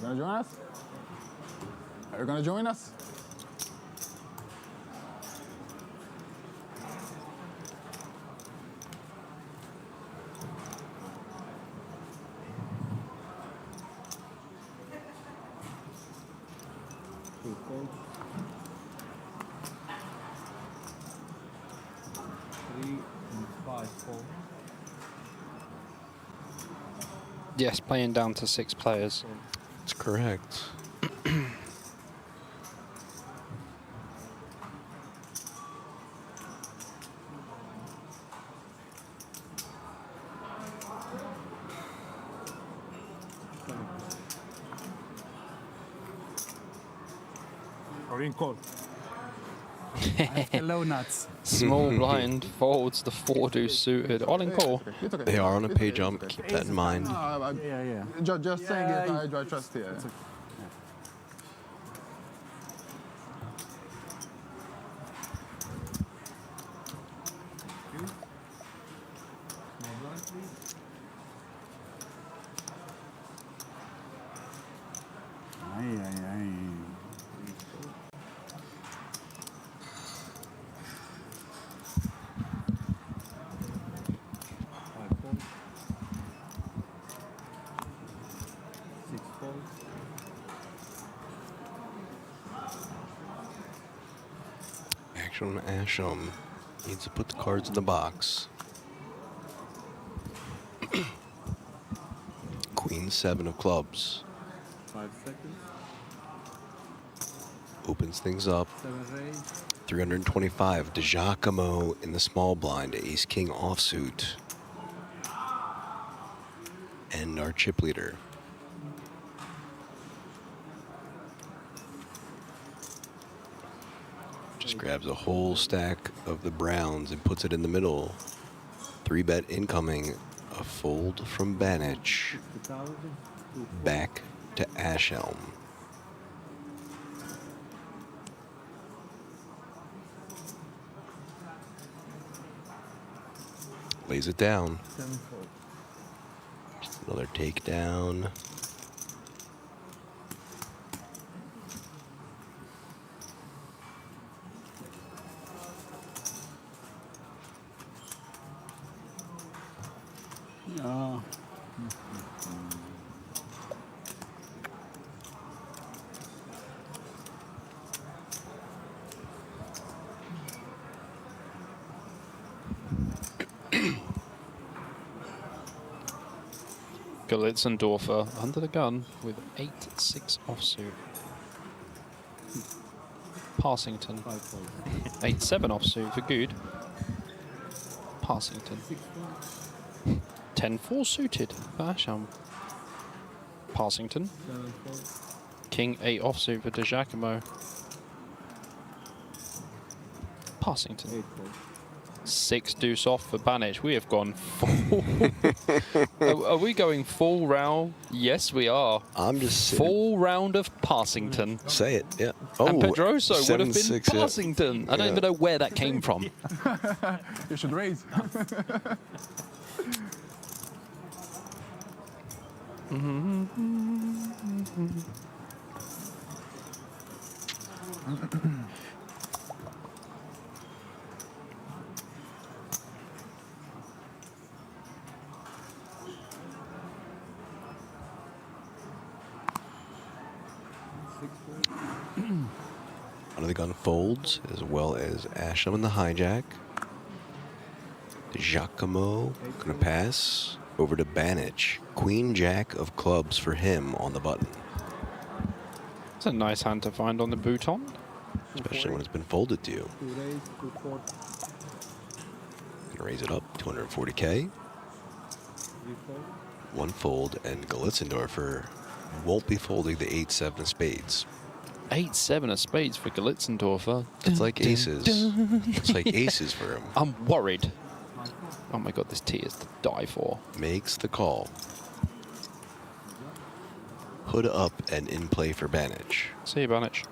Are you gonna join us? Are you gonna join us? Yes, playing down to 6 players. That's correct. Or in call. Hello, nuts. Small blind folds the 4-deuce suited. All in call. It's okay. They are on a pay jump. Keep that in mind. Yeah. Just saying it, I trust here. Action Asham needs to put the cards in the box. Queen 7 of clubs. 5 seconds. Opens things up. 7 raise. 325. DeGiacomo in the small blind. Ace King offsuit. And our chip leader. Just grabs a whole stack of the browns and puts it in the middle. 3-bet incoming. A fold from Banich. Back to Ashelm. Lays it down. Just another takedown. Yeah. Galitzendorfer under the gun with 8-6 offsuit. Passington. 8-7 offsuit for good. Passington. 10-4 suited for Asham. Passington. King 8 offsuit for DeGiacomo. Passington. 6 deuce off for Banich. We have gone full. Are we going full round? Yes, we are. I'm just full round of Passington. Say it, yeah. And Pedroso would have been 7-6, yeah. Passington. I don't even know where that came from. You should raise. Under the gun folds, as well as Asham in the hijack. Giacomo gonna pass over to Banich. Queen Jack of clubs for him on the button. It's a nice hand to find on the bouton. Especially when it's been folded to you. 2 raise, 2 fold. Gonna raise it up, 240K. 3 fold. 1 fold, and Galitzendorfer won't be folding the 8-7 of spades. 8-7 of spades for Galitzendorfer. It's like aces. It's like aces for him. I'm worried. Oh my god, this tee is to die for. Makes the call. Hood up and in play for Banich. See you, Banich.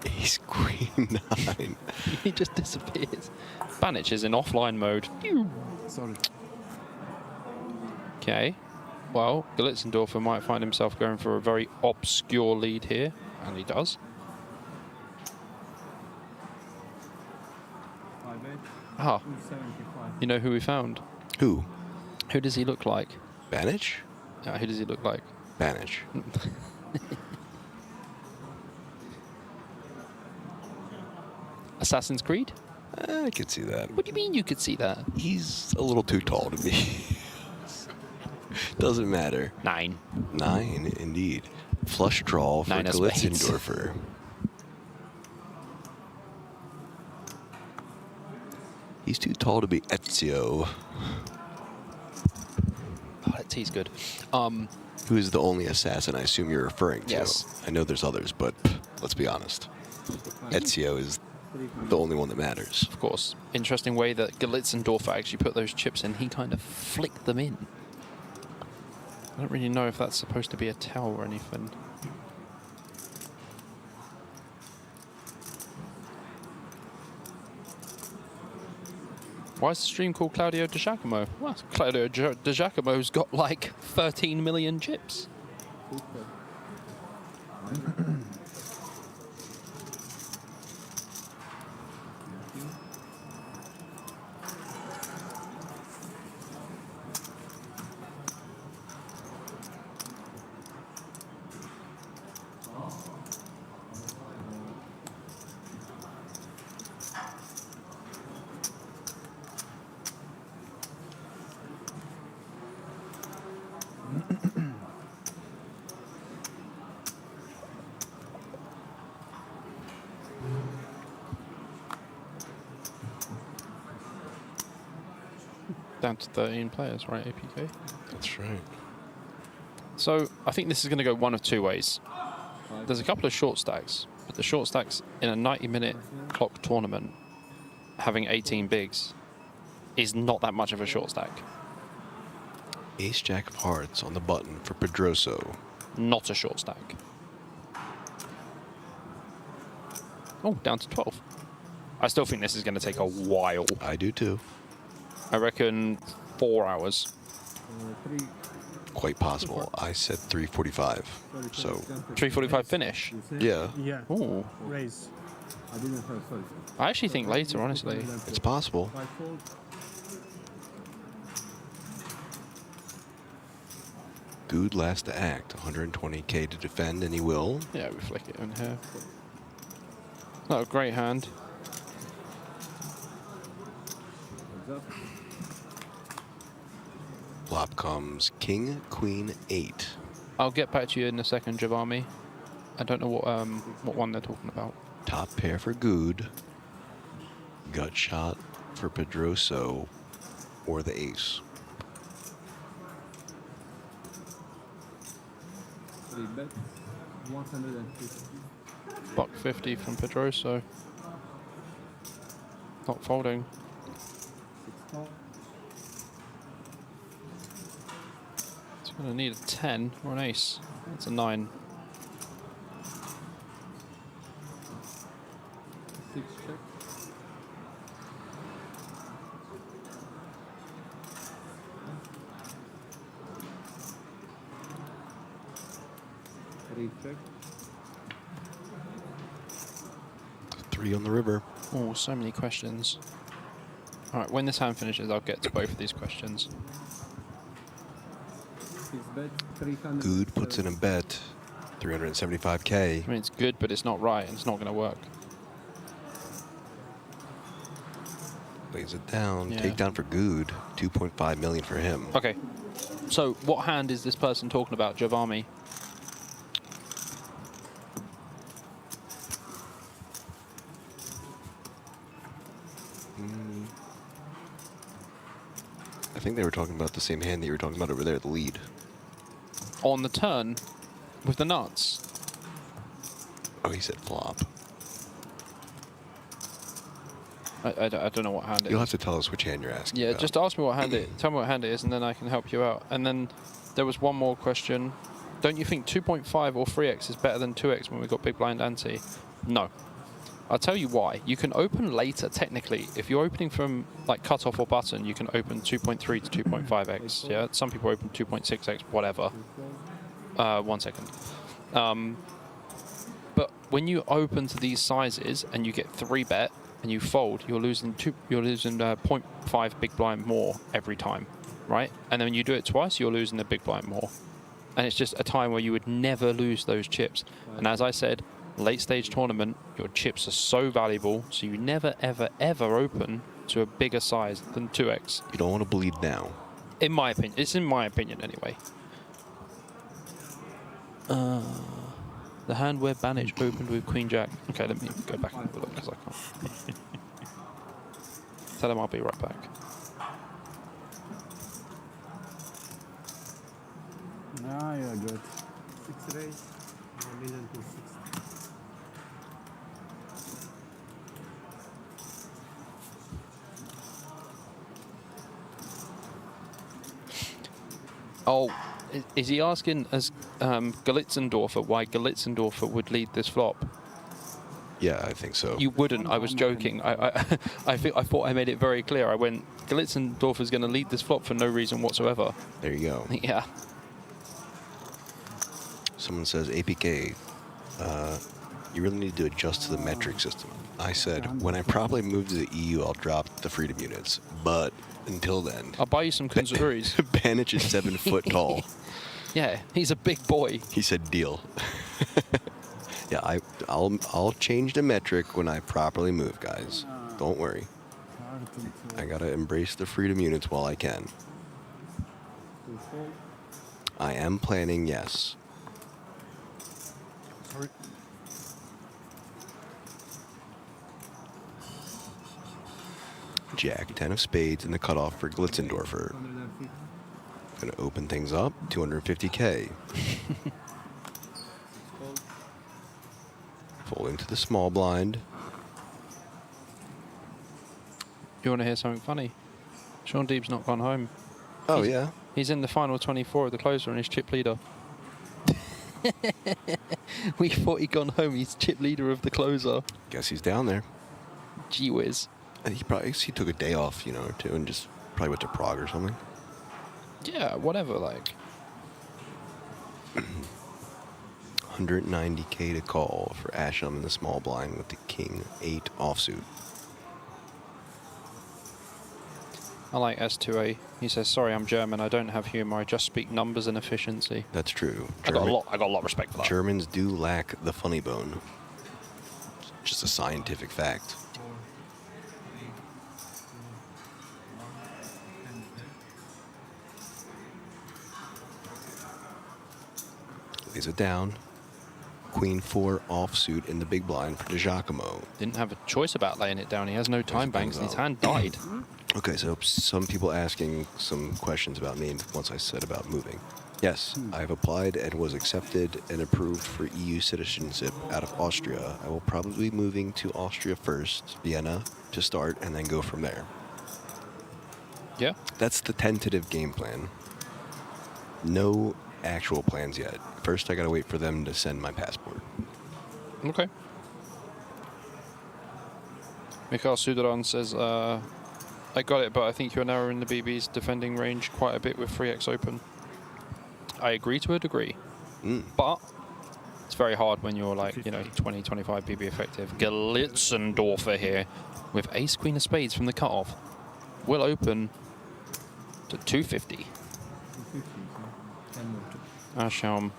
Ace Queen 9. He just disappears. Banich is in offline mode. Sorry. Okay. Well, Galitzendorfer might find himself going for a very obscure lead here. And he does. 5-8. Ah. 275. You know who we found? Who? Who does he look like? Banich? Yeah, who does he look like? Banich. Assassin's Creed? I could see that. What do you mean you could see that? He's a little too tall to me. Doesn't matter. 9. 9, indeed. Flush draw for 9 of spades. Glitzendorfer. He's too tall to be Ezio. Oh, that tea's good. Who is the only assassin I assume you're referring to? Yes. I know there's others, but let's be honest. Ezio is the only one that matters. Of course. Interesting way that Glitzendorfer actually put those chips in. He kind of flicked them in. I don't really know if that's supposed to be a towel or anything. Why is the stream called Claudio Di Giacomo? Well, Claudio Di Giacomo's got like 13 million chips. Down to 13 players, right, APK? That's right. So I think this is going to go one of two ways. There's a couple of short stacks, but the short stacks in a 90-minute clock tournament, having 18 bigs, is not that much of a short stack. Ace Jack of Hearts on the button for Pedroso. Not a short stack. Oh, down to 12. I still think this is going to take a while. I do too. I reckon 4 hours. Quite possible. I said 3:45. So 3:45 finish? Yeah. Yeah. Ooh. Raise. I didn't have sorry. I actually think later, honestly. It's possible. Good last to act. 120k to defend, and he will. Yeah, we flick it in here. Not a great hand. Flop comes King, Queen, 8. I'll get back to you in a second, Javami. I don't know what one they're talking about. Top pair for Good. Gut shot for Pedroso, or the ace. Three bet. 150. Buck 50 from Pedroso. Not folding. 6 call. It's going to need a 10 or an ace. It's a 9. 6 check. Three check. 3 on the river. Oh, so many questions. All right, when this hand finishes, I'll get to both of these questions. 6 bet. 300. Good puts in a bet. 375k. I mean, it's good, but it's not right, and it's not going to work. Lays it down. Yeah. Takedown for Good. 2.5 million for him. Okay. So, what hand is this person talking about, Javami? I think they were talking about the same hand that you were talking about over there, the lead. On the turn, with the nuts. Oh, he said flop. I don't know what hand it is. You'll have to tell us which hand you're asking Yeah, about. just ask me what hand it is. Tell me what hand it is, and then I can help you out. And then there was one more question. Don't you think 2.5 or 3x is better than 2x when we got big blind ante? No. I'll tell you why. You can open later, technically. If you're opening from like cutoff or button, you can open 2.3 to 2.5x. Yeah, some people open 2.6x, whatever. 1 second. But when you open to these sizes and you get 3 bet and you fold, you're losing 0.5 big blind more every time, right? And then when you do it twice, you're losing the big blind more. And it's just a time where you would never lose those chips. And as I said, Late stage tournament, your chips are so valuable, so you never, ever, ever open to a bigger size than 2x. You don't want to bleed now. In my opinion. It's in my opinion, anyway. The hand where Banich opened with Queen Jack. Okay, let me go back and have a look, because I can't. Tell him I'll be right back. Ah, yeah, good. 6 raise, 1 million to 60. Oh, is he asking as Galitzendorfer why Galitzendorfer would lead this flop? Yeah, I think so. You wouldn't. I was joking. I thought I made it very clear. I went, Galitzendorfer is going to lead this flop for no reason whatsoever. There you go. Yeah. Someone says, APK, you really need to adjust to the metric system. I said, when I probably move to the EU, I'll drop the freedom units. But until then... I'll buy you some Kunzuris. Banich is 7 foot tall. Yeah, he's a big boy. He said, deal. Yeah, I'll change the metric when I properly move, guys. Don't worry. I gotta embrace the freedom units while I can. I am planning, yes. Jack, 10 of spades, and the cutoff for Glitzendorfer. Gonna open things up, 250K. Folding to the small blind. You want to hear something funny? Sean Deeb's not gone home. Oh, he's, yeah? He's in the final 24 of the closer and he's chip leader. We thought he'd gone home. He's chip leader of the closer. Guess he's down there. Gee whiz. And he took a day off, you know, or two, and just probably went to Prague or something. Yeah, whatever, like. 190K to call for Asham in the small blind with the King 8 offsuit. I like S2A. He says, "Sorry, I'm German. I don't have humor. I just speak numbers and efficiency." That's true. I got a lot of respect for that. Germans do lack the funny bone. It's just a scientific fact. Lays it down. Queen 4 offsuit in the big blind for DiGiacomo. Didn't have a choice about laying it down. He has no time banks and his hand died. Okay, so some people asking some questions about me once I said about moving. Yes, I've applied and was accepted and approved for EU citizenship out of Austria. I will probably be moving to Austria first, Vienna, to start, and then go from there. Yeah. That's the tentative game plan. No actual plans yet. First, I gotta wait for them to send my passport. Okay. Mikhail Sudaran says, I got it, but I think you're narrowing the BB's defending range quite a bit with 3x open. I agree to a degree. But it's very hard when you're like, you know, 20, 25 BB effective. Galitzendorfer here with ace queen of spades from the cutoff will open to 250. Asham.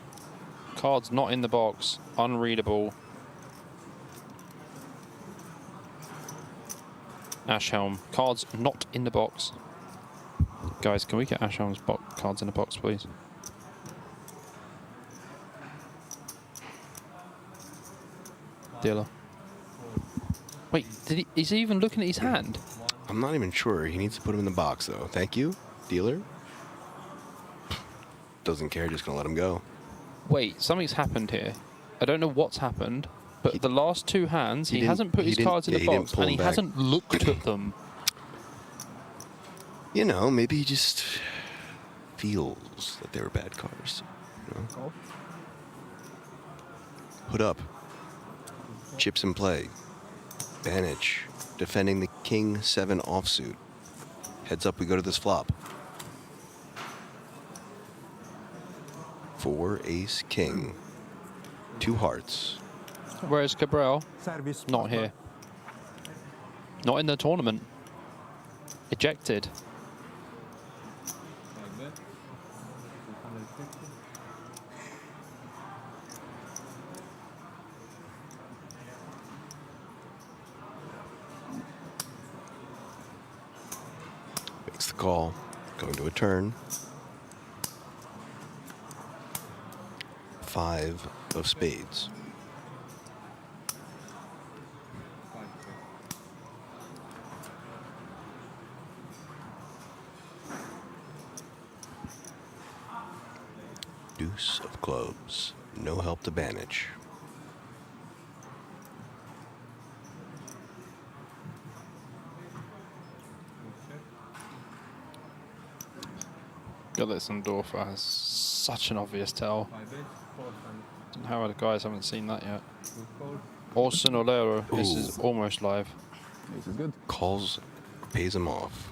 Cards not in the box. Unreadable. Ashhelm. Cards not in the box. Guys, can we get Ashhelm's cards in the box, please? Dealer. Wait, is he even looking at his hand? I'm not even sure. He needs to put him in the box, though. Thank you, dealer. Doesn't care, just gonna let him go. Wait, something's happened here. I don't know what's happened, but the last two hands, he hasn't put his cards in the box, and he hasn't looked at them. You know, maybe he just feels that they were bad cards. You know? Put up. Chips in play. Banich defending the King 7 offsuit. Heads up, we go to this flop. 4 ace king. 2 hearts. Where's Cabral? Not here. Not in the tournament. Ejected. the call. Going to a turn. 5 of spades. Deuce of clubs. No help to manage. Galitzendorfer has such an obvious tell. Don't know how the guys haven't seen that yet. Orson Olero, this is almost live. This is good. Calls, pays him off.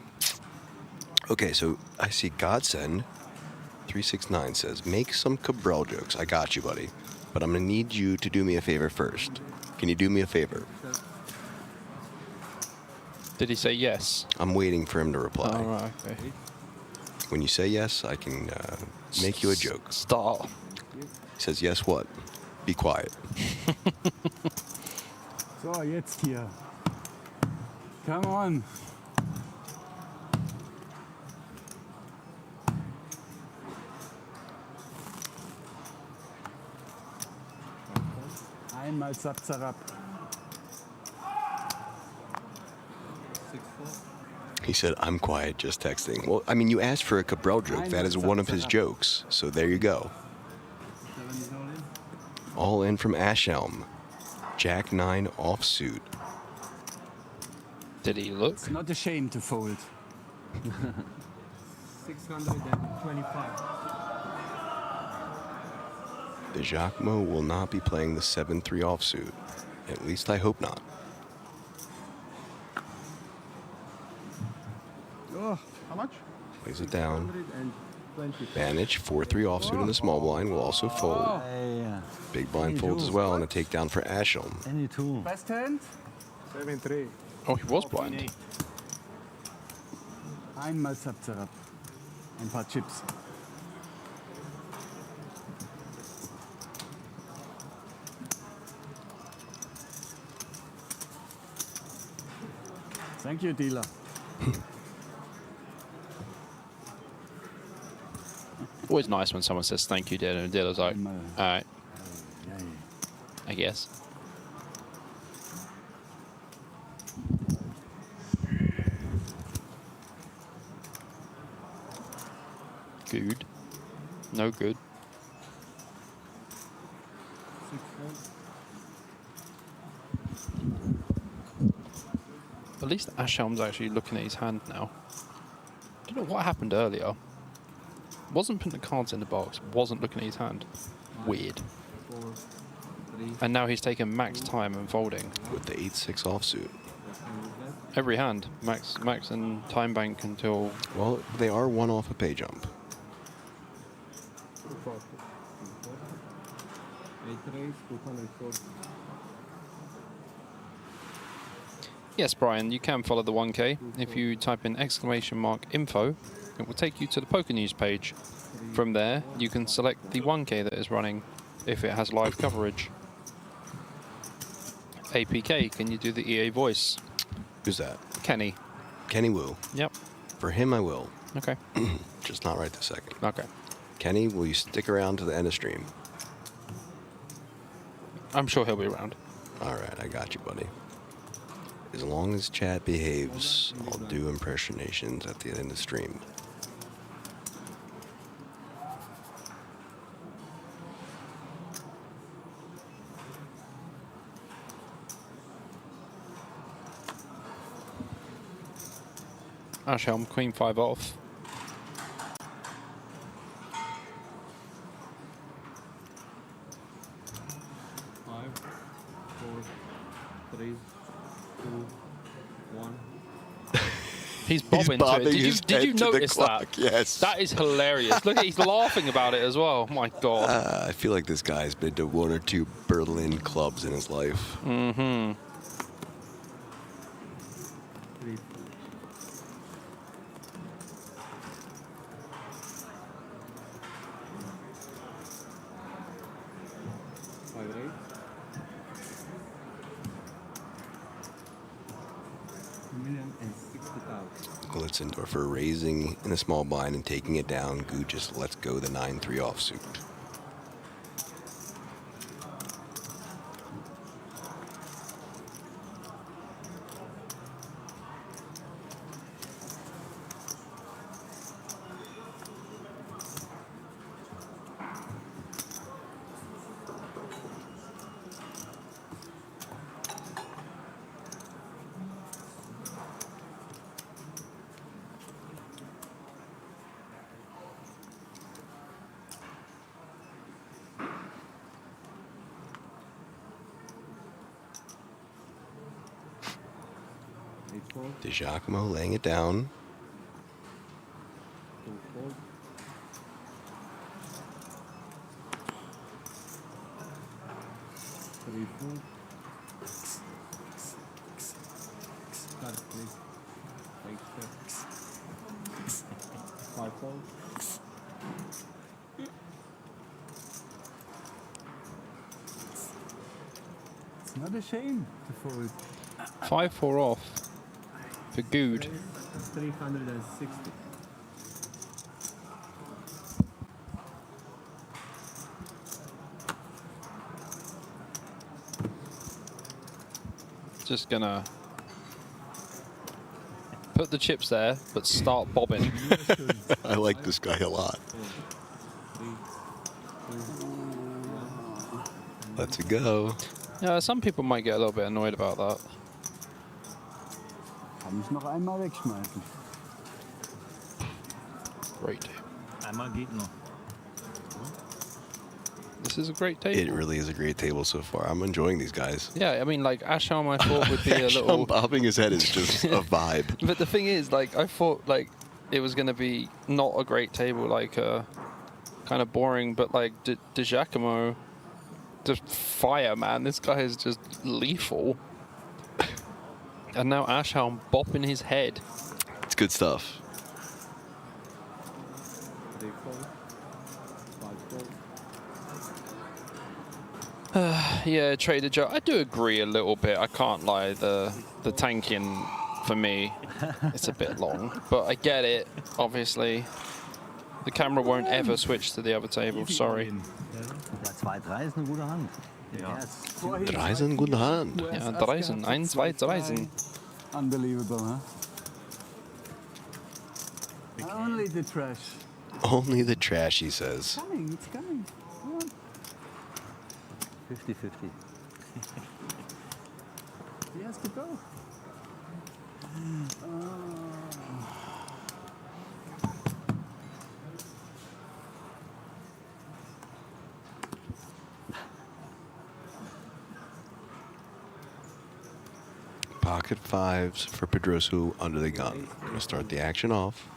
Okay, so I see Godsend 369 says, make some Cabral jokes. I got you, buddy. But I'm going to need you to do me a favor first. Can you do me a favor? Did he say yes? I'm waiting for him to reply. Oh, right, okay. When you say yes, I can make you a joke. Start. He says, yes, what? Be quiet. So, jetzt hier. Come on. Einmal zap, zarab. He said, I'm quiet, just texting. Well, I mean, you asked for a Cabral joke. That is one of his jokes. So there you go. All in from Ashelm. Jack 9 offsuit. Did he look? It's not a shame to fold. 625. The Jacquemot will not be playing the 7-3 offsuit. At least I hope not. Oh, how much? Plays it down. Manage 4-3 offsuit in the small blind will also fold. Big blind folds as well on a takedown for Ashelm. Any two. Best hand? 7-3. Oh, he was blind. Einmal zap, zarab. Ein paar Chips. Thank you, dealer. Always nice when someone says thank you, dealer, and the dealer's like, all right, I guess. Good. No good. At least Ashelm's actually looking at his hand now. I don't know what happened earlier. Wasn't putting the cards in the box, wasn't looking at his hand. Weird. And now he's taking max time and folding. With the 8-6 offsuit. Every hand, max and time bank until... Well, they are one off a pay jump. Yes, Brian, you can follow the 1K. If you type in !info, it will take you to the Poker News page. From there, you can select the 1K that is running if it has live coverage. APK, can you do the EA voice? Who's that? Kenny. Kenny Wu. Yep. For him, I will. Okay. Just not right this second. Okay. Kenny, will you stick around to the end of stream? I'm sure he'll be around. All right, I got you, buddy. As long as chat behaves, I'll do impersonations at the end of stream. Ashelm, Queen 5 off. He's bobbing, bobbing to it. his Did you head to the notice that? clock, yes. That is hilarious. Look, he's laughing about it as well. My God. I feel like this guy's been to 1 or 2 Berlin clubs in his life. Mm-hmm. Glitzendorfer raising in the small blind and taking it down. Gu just lets go the 9-3 offsuit. DiGiacomo laying it down. It's not a shame to fold. 5-4 off for Good. 360. Just gonna put the chips there, but start bobbing. I like this guy a lot. Let's it go. Yeah, some people might get a little bit annoyed about that. Kann mich noch einmal wegschmeißen. Great. Einmal geht noch. This is a great table. It really is a great table so far. I'm enjoying these guys. Yeah, I mean, like, Asham I thought would be a little... bobbing his head is just a vibe. But the thing is, like, I thought, like, it was going to be not a great table, like, kind of boring, but, like, DiGiacomo, just fire, man. This guy is just lethal. And now Asham bopping his head. It's good stuff. Yeah, Trader Joe. I do agree a little bit. I can't lie. The tanking for me, it's a bit long, but I get it. Obviously, the camera won't ever switch to the other table. Sorry. Ja, 2-3 ist eine gute Hand. Ja. 3 sind gute Hand. Ja, 3 sind 1, 2, 3 sind. Unbelievable, huh? Only the trash. Only the trash, he says. It's coming, it's coming. 50-50. He has to go. Pocket fives for Pedroso under the gun. Gonna start the action off.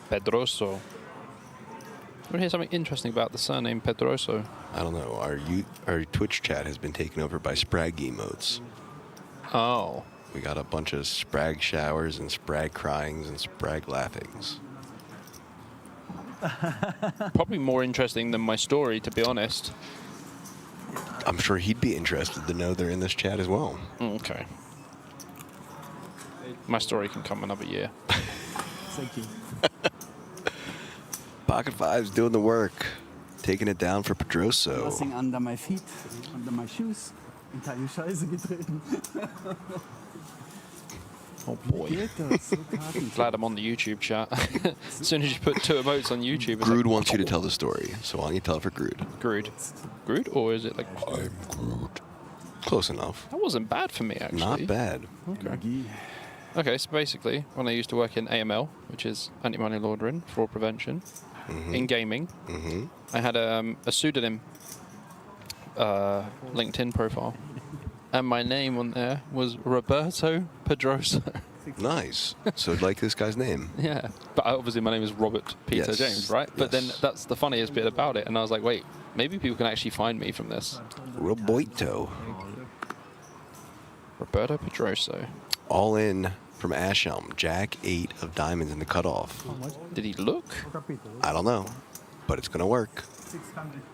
Pedroso. I want to hear something interesting about the surname Pedroso. I don't know. Our Twitch chat has been taken over by Sprag emotes. Oh. We got a bunch of Sprag showers and Sprag cryings and Sprag laughings. Probably more interesting than my story, to be honest. I'm sure he'd be interested to know they're in this chat as well. Okay. My story can come another year. Thank you. Pocket fives doing the work. Taking it down for Pedroso. Passing under my feet, under my shoes. Und keine Scheiße getreten. Oh boy. Glad I'm on the YouTube chat. As soon as you put 2 emotes on YouTube, Grood like, wants you to tell the story, so why don't you tell it for Grood? Grood. Grood, or is it like... I'm Grood. Close enough. That wasn't bad for me, actually. Not bad. Okay. Okay, so basically, when I used to work in AML, which is anti-money laundering, fraud prevention, in gaming, I had a pseudonym LinkedIn profile. And my name on there was Roberto Pedroso. Nice. So like this guy's name. Yeah. But obviously my name is Robert Peter Yes. James, right? But then that's the funniest bit about it. And I was like, wait, maybe people can actually find me from this. Roberto. Roberto Pedroso. All in from Asham. Jack 8 of diamonds in the cutoff. Did he look? I don't know, but it's going to work.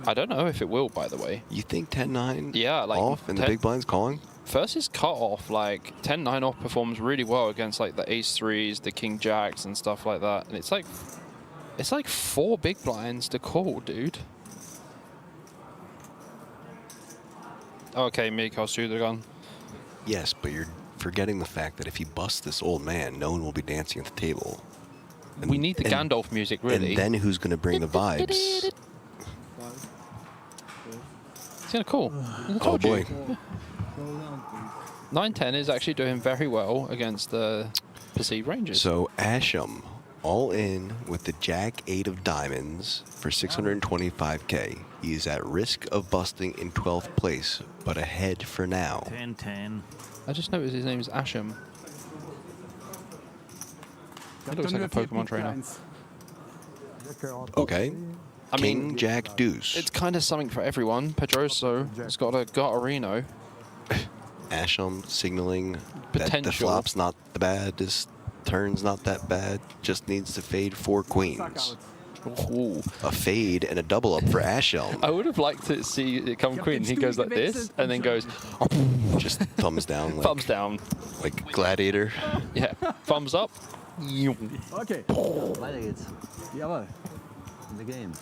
I don't know if it will, by the way. You think 10-9 yeah, like off and the big blind's calling? First is cut off, like 10-9 off performs really well against like the ace threes, the king jacks and stuff like that. And it's like 4 big blinds to call, dude. Okay, Mikhail Sudagan. Yes, but you're forgetting the fact that if he busts this old man, no one will be dancing at the table. And, we need the Gandalf music, really. And then who's going to bring the vibes? It's kind of cool. Oh, boy. 9-10 is actually doing very well against the perceived ranges. So Asham, all in with the Jack 8 of diamonds for 625K. He is at risk of busting in 12th place, but ahead for now. 10-10. I just noticed his name is Asham. He looks like a Pokemon trainer. Okay. I mean, King, Jack, Deuce. It's kind of something for everyone. Pedroso has got a Garterino. Asham signaling that the Potential. flop's not the baddest, turn's not that bad, just needs to fade 4 queens. Ooh. A fade and a double up for Asham. I would have liked to see it come queen. He goes like this and then goes just thumbs down. Like, thumbs down. Like Gladiator. Yeah. Thumbs up. Okay. Weiter geht's. Jawohl. In the game.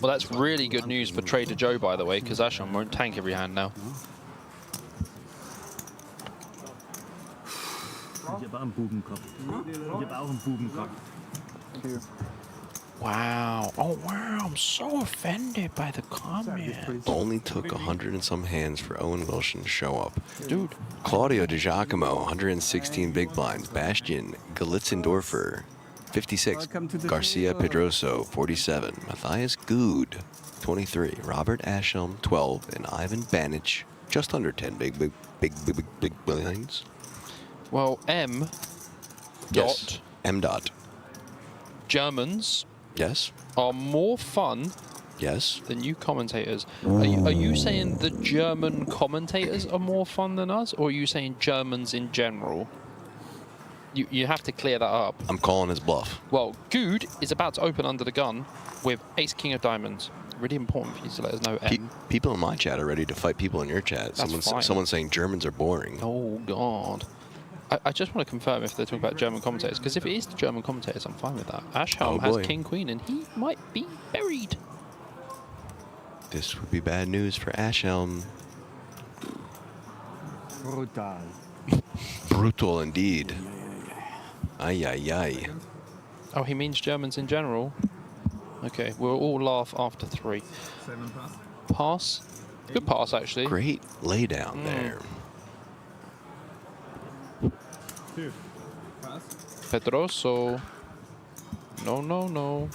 Well, that's really good news for Trader Joe, by the way, because Asham won't tank every hand now. Ich habe auch einen Bubenkopf. Ich habe auch einen Bubenkopf. Wow. Oh, wow. I'm so offended by the comment. Only took 100 and some hands for Owen Wilson to show up. Dude. Claudio Di Giacomo, 116 big blinds. Bastian Galitzendorfer, 56. Garcia Pedroso, 47. Matthias Good, 23. Robert Asham, 12. And Ivan Banic, just under 10 big blinds. Well, M. Yes. Dot. M. Dot. Germans. Yes. Are more fun. Yes. Than you commentators. Are you saying the German commentators are more fun than us, or are you saying Germans in general? You have to clear that up. I'm calling his bluff. Well, Good is about to open under the gun with Ace King of Diamonds. Really important for you to let us know. People in my chat are ready to fight people in your chat. Someone's saying Germans are boring. Oh, God. I just want to confirm if they're talking about German commentators, because if it is the German commentators, I'm fine with that. Ashhelm has King Queen, and he might be buried. This would be bad news for Ashhelm. Brutal. Brutal indeed. Ay, ay, ay. Oh, he means Germans in general? Okay, we'll all laugh after 3. 7 pass. Pass? Good pass, actually. Great laydown there. 2. Pass. Pedroso. No, no, no.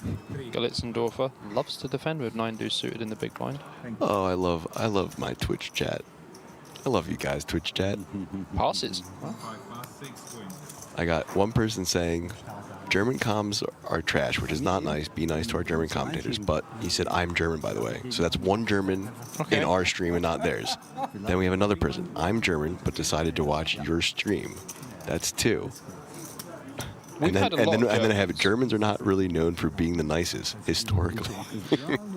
Galitzendorfer loves to defend with 9 deuce suited in the big blind. Oh, I love my Twitch chat. I love you guys, Twitch chat. Passes. 5 pass, 6 queen. I got one person saying German comms are trash, which is not nice. Be nice to our German commentators. But he said, I'm German, by the way. So that's one German in our stream and not theirs. Then we have another person. I'm German, but decided to watch your stream. That's 2. And then I have Germans are not really known for being the nicest historically.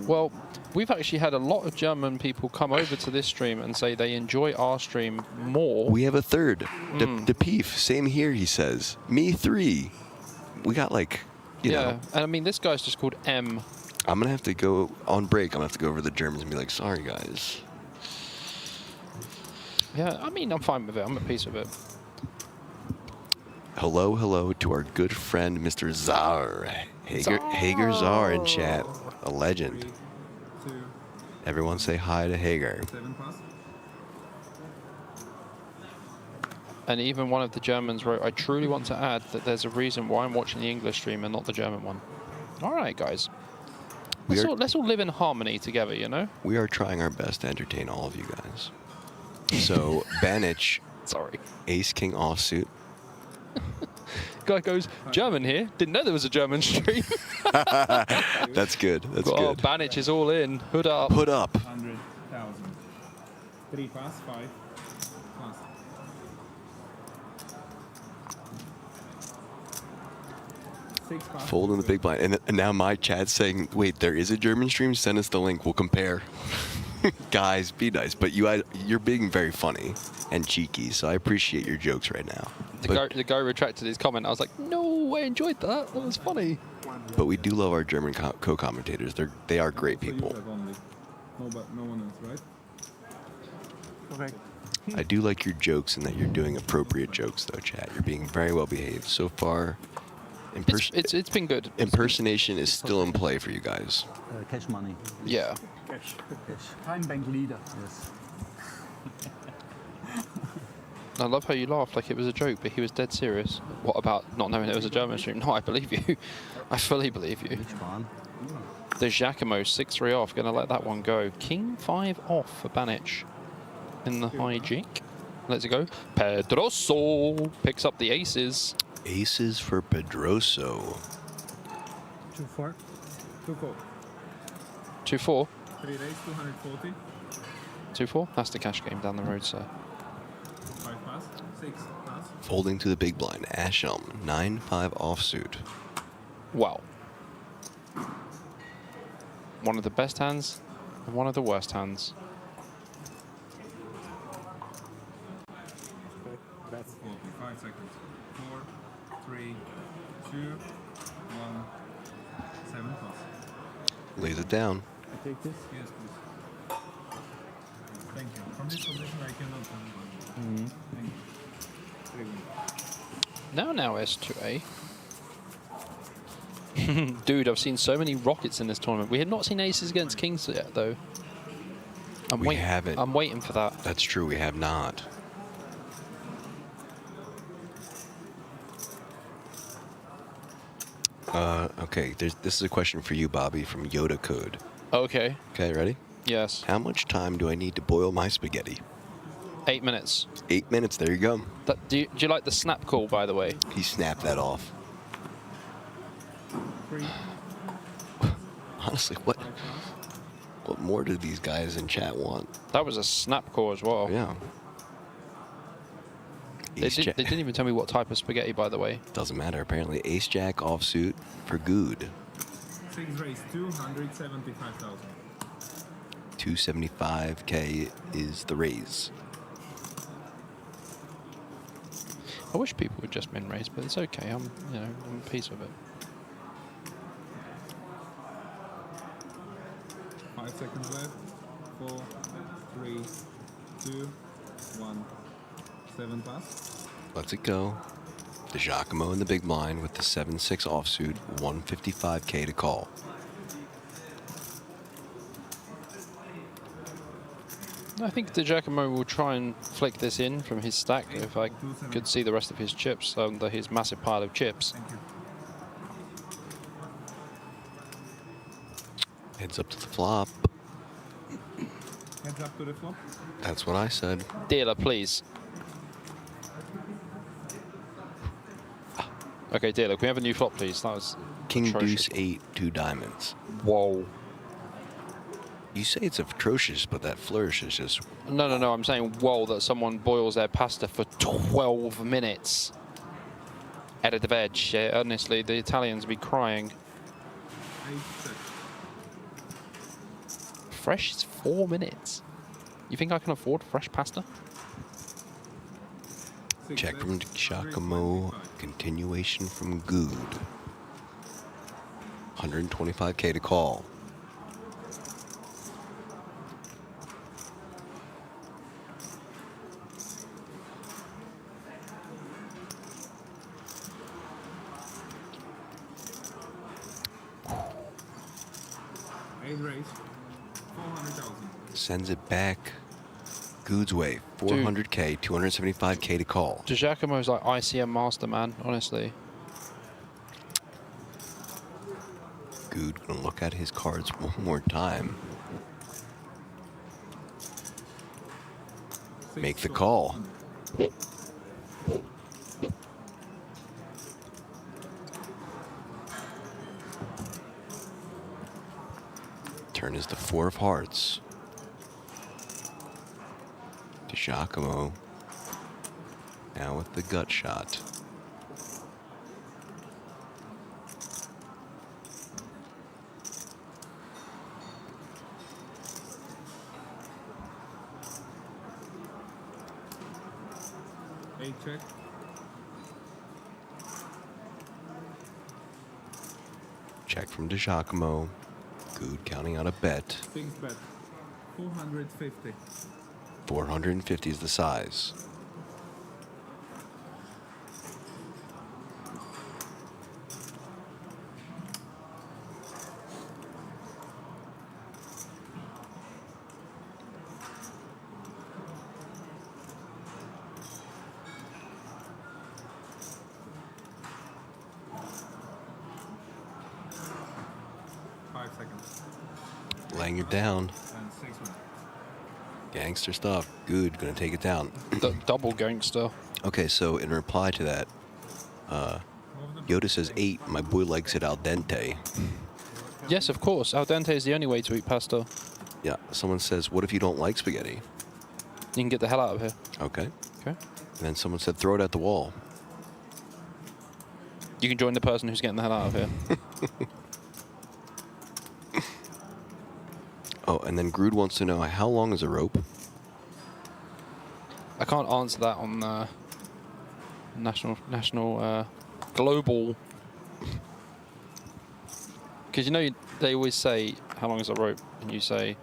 Well, we've actually had a lot of German people come over to this stream and say they enjoy our stream more. We have a third. The Peef, same here, he says. Me 3. We got like, you know. And I mean, this guy's just called M. I'm going to have to go on break. I'm going to have to go over to the Germans and be like, sorry, guys. Yeah, I mean, I'm fine with it. I'm at peace with it. Hello, hello to our good friend, Mr. Czar. Hager Czar in chat. A legend. 2. Everyone say hi to Hager. 7 pass. And even one of the Germans wrote, I truly want to add that there's a reason why I'm watching the English stream and not the German one. All right, guys. Let's all live in harmony together, you know? We are trying our best to entertain all of you guys. So, Banic. Sorry. Ace King offsuit. Guy goes, German here? Didn't know there was a German stream. That's good. That's good. Banic is all in. Hood up. Hood up. 100,000. 3 pass, 5 pass. Fold in the big blind. And now my chat's saying, wait, there is a German stream? Send us the link. We'll compare. Guys, be nice. But you're being very funny and cheeky, so I appreciate your jokes right now. The guy retracted his comment. I was like, no, I enjoyed that. That was funny. But we do love our German co-commentators. They are great people. No one else, right? Correct. I do like your jokes and that you're doing appropriate jokes, though, chat. You're being very well behaved so far. It's been good. Impersonation is still in play for you guys. Cash money. Yeah. Cash. Time bank leader. Yes. I love how you laughed like it was a joke, but he was dead serious. What about not knowing it was a German stream? No, I believe you. I fully believe you. Which one? The Giacomo 6-3 off, gonna let that one go. King 5 off for Banich in the high jink. Let's go. Pedroso picks up the aces. Aces for Pedroso. 2-4. 2-4. 2-4. 3 raise, 240. 2-4. That's the cash game down the road, sir. 5 pass, 6 pass. Folding to the big blind. Asham 9-5 offsuit. Wow. One of the best hands and one of the worst hands. That's 45 seconds. 4, 3, 2, 1, 7 pass. Lays it down. I take this? Yes, please. Thank you. From this position, I cannot. Thank you. Very good. Now S2A. Dude, I've seen so many rockets in this tournament. We have not seen aces against kings yet, though. We haven't. I'm waiting for that. That's true, we have not. Okay, this is a question for you, Bobby, from Yoda Code. Okay. Okay, ready? Yes. How much time do I need to boil my spaghetti? 8 minutes. 8 minutes, there you go. Do you like the snap call, by the way? He snapped that off. 3. Honestly, what more do these guys in chat want? That was a snap call as well. Yeah. They didn't even tell me what type of spaghetti, by the way. Doesn't matter, apparently. Ace Jack offsuit for good. 6 raise, 275,000. 275K is the raise. I wish people would just min raise, but it's okay. I'm at peace with it. 5 seconds left. 4, 3, 2, 1. 7 pass. Let's it go. The Giacomo in the big blind with the 7-6 offsuit, 155K to call. I think the Giacomo will try and flick this in from his stack if I could see the rest of his chips under his massive pile of chips. Heads up to the flop. Heads up to the flop. That's what I said. Dealer, please. Okay, dealer, can we have a new flop, please? That was King atrocious. Deuce 8, 2 diamonds. Whoa. You say it's atrocious, but that flourish is just... No, I'm saying whoa, that someone boils their pasta for 12 minutes. Out of the veg, yeah, honestly, the Italians be crying. Fresh is 4 minutes. You think I can afford fresh pasta? Check from Giacomo, continuation from Good. 125K to call. Raise, 400,000. Sends it back Good's way. 400K, 275K to call. Giacomo's like ICM master, man, honestly. Good gonna look at his cards one more time. Make the call. Turn is the 4 of hearts. Giacomo. Now with the gut shot. Eight check. Check from Giacomo. Good counting out a bet. Things bet. 450. 450 is the size. Laying it down. And 6 1. Gangster stuff. Good. Gonna take it down. Double gangster. Okay, so in reply to that, Yoda says 8. My boy likes it al dente. Yes, of course. Al dente is the only way to eat pasta. Yeah. Someone says, what if you don't like spaghetti? You can get the hell out of here. Okay. Okay. And then someone said, throw it at the wall. You can join the person who's getting the hell out of here. Oh, and then Grood wants to know, how long is a rope? I can't answer that on global. Because you know they always say how long is a rope, and you say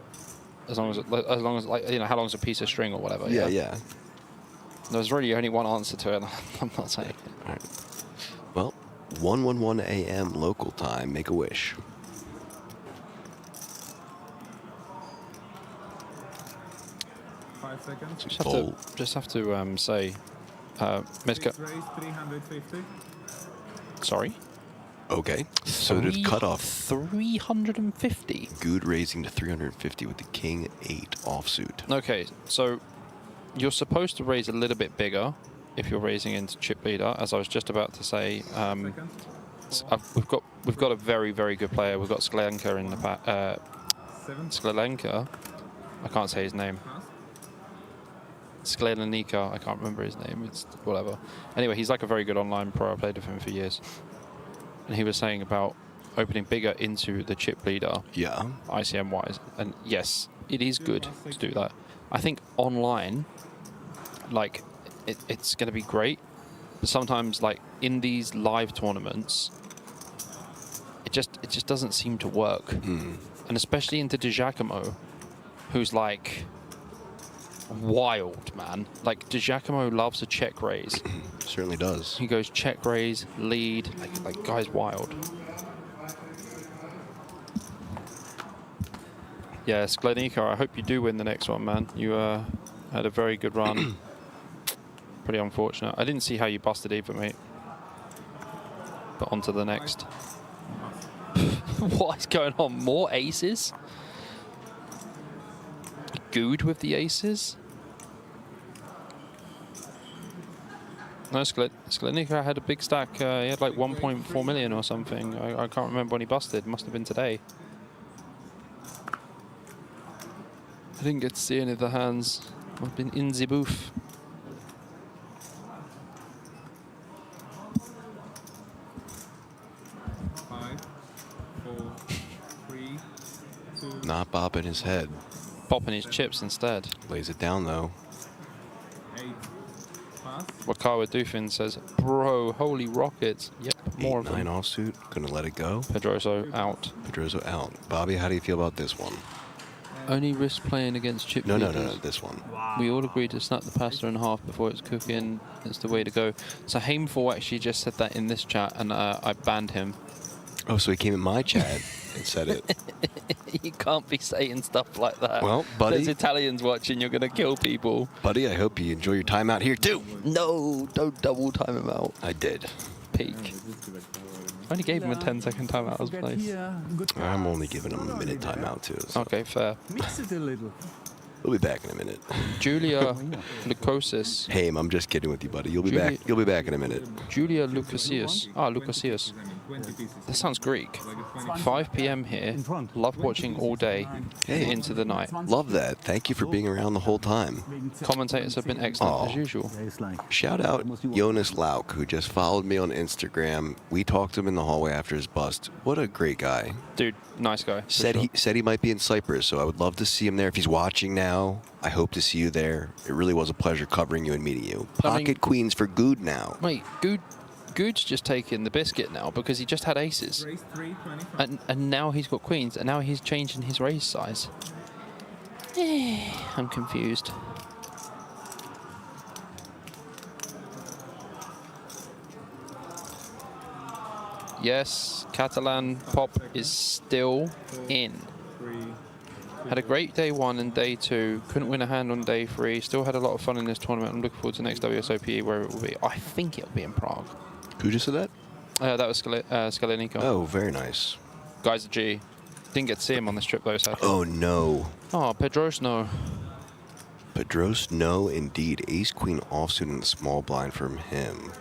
as long as like how long is a piece of string or whatever. Yeah. There's really only one answer to it. I'm not saying it. All right. Well, 1:11 a.m. local time. Make a wish. Seconds. Just have to say, Raise 350. Sorry. Okay. So did cut off 350. Good raising to 350 with the King 8 offsuit. Okay, so you're supposed to raise a little bit bigger if you're raising into chip leader, as I was just about to say. We've got a very, very good player. We've got Sklenka in the back. Sklenka. I can't say his name. Sklenika, I can't remember his name, it's whatever. Anyway, he's like a very good online pro. I played with him for years. And he was saying about opening bigger into the chip leader. Yeah. ICM wise. And yes, it is good to do that. I think online, like, it's going to be great. But sometimes, like, in these live tournaments, it just doesn't seem to work. And especially into DiGiacomo, who's like wild, man. Like, DiGiacomo loves a check raise. Certainly does. He goes check raise, lead, like guy's wild. Yeah, Sklenika, I hope you do win the next one, man. You had a very good run. Pretty unfortunate. I didn't see how you busted either, mate. But on to the next. What is going on? More aces? Good with the aces? No, Sklenika had a big stack. He had like 1.4 million or something. I can't remember when he busted. Must have been today. I didn't get to see any of the hands. I've been in the booth. Not bopping his head. Popping his chips instead. Lays it down though. 8. Pass. Wakawa Dufin says, bro, holy rockets. Yep, more 8, of them. 9 offsuit. Gonna let it go. Pedroso out. Pedroso out. Bobby, how do you feel about this one? Only risk playing against chip No, leaders. this one. We all agreed to snap the pasta in half before it's cooking. It's the way to go. So Hameful actually just said that in this chat, and I banned him. Oh, so he came in my chat and said it. You can't be saying stuff like that. Well, buddy. There's Italians watching. You're going to kill people. Buddy, I hope you enjoy your time out here too. No, don't double time him out. I did. Peak. I only gave him a 10-second timeout. That was nice. I'm only giving him a minute timeout too. So. Okay, fair. Mix it a little. We'll be back in a minute. Julia Lucosis. Hey, I'm just kidding with you, buddy. You'll be back. You'll be back in a minute. Julia Lucasius. Ah, Lucasius. 20 pieces. That sounds Greek. Like a 20. 5 p.m. here. Love watching all day into the night. Love that. Thank you for being around the whole time. Commentators have been excellent as usual. Shout out Jonas Lauk, who just followed me on Instagram. We talked to him in the hallway after his bust. What a great guy. Dude, nice guy. Said he might be in Cyprus, so I would love to see him there. If he's watching now, I hope to see you there. It really was a pleasure covering you and meeting you. Pocket queens for Good now. Mate, Good's just taking the biscuit now because he just had aces. Raise 3, 25. And now he's got queens, and now he's changing his raise size. I'm confused. Yes, Catalan Pop is still in. Had a great day 1 and day 2. Couldn't win a hand on day 3. Still had a lot of fun in this tournament. I'm looking forward to the next WSOPE where it will be. I think it'll be in Prague. Who just said that? That was Skalenico. Oh, very nice. Guy's a G. Didn't get to see him on this trip though, sadly. Oh, no. Oh, Pedros, no. Pedros, no, indeed. Ace Queen offsuit in the small blind from him.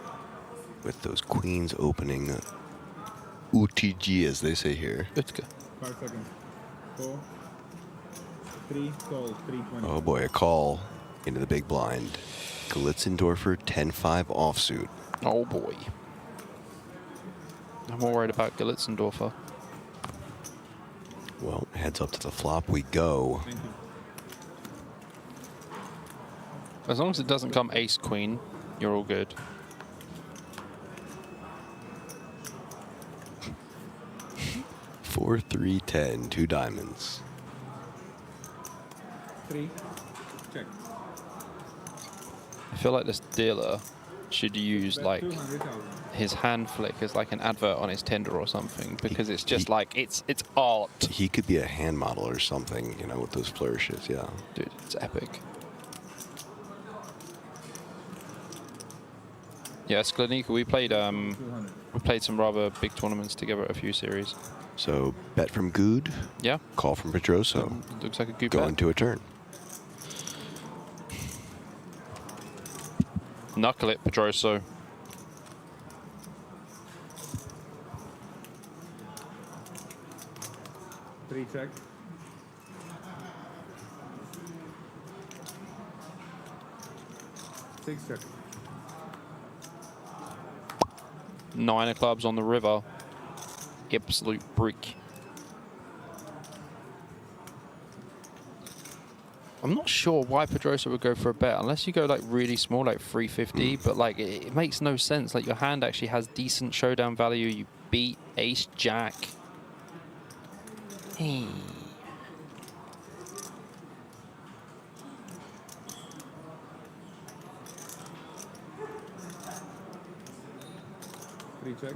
With those queens opening UTG, as they say here. 5 seconds. 4, 3, call, 320. Oh boy, a call into the big blind. Glitzendorfer 10-5 offsuit. Oh boy. I'm more worried about Glitzendorfer. Well, heads up to the flop we go. As long as it doesn't come ace queen, you're all good. Four, 3, 10, 2 diamonds. 3, check. I feel like this dealer should use Bet like 200,000. his hand flick as like an advert on his Tinder or something, because it's just like it's art. He could be a hand model or something, you know, with those flourishes, yeah. Dude, it's epic. Yeah, Sklenika, we played some rather big tournaments together at a few series. So bet from Good. Yeah. Call from Pedroso. Looks like a good Going bet. to a turn. Knuckle it, Pedroso. Three check. Six check. 9 of clubs on the river. Absolute brick. I'm not sure why Pedrosa would go for a bet unless you go like really small, like 350, but like it makes no sense. Like your hand actually has decent showdown value. You beat ace jack. Hey. Three check.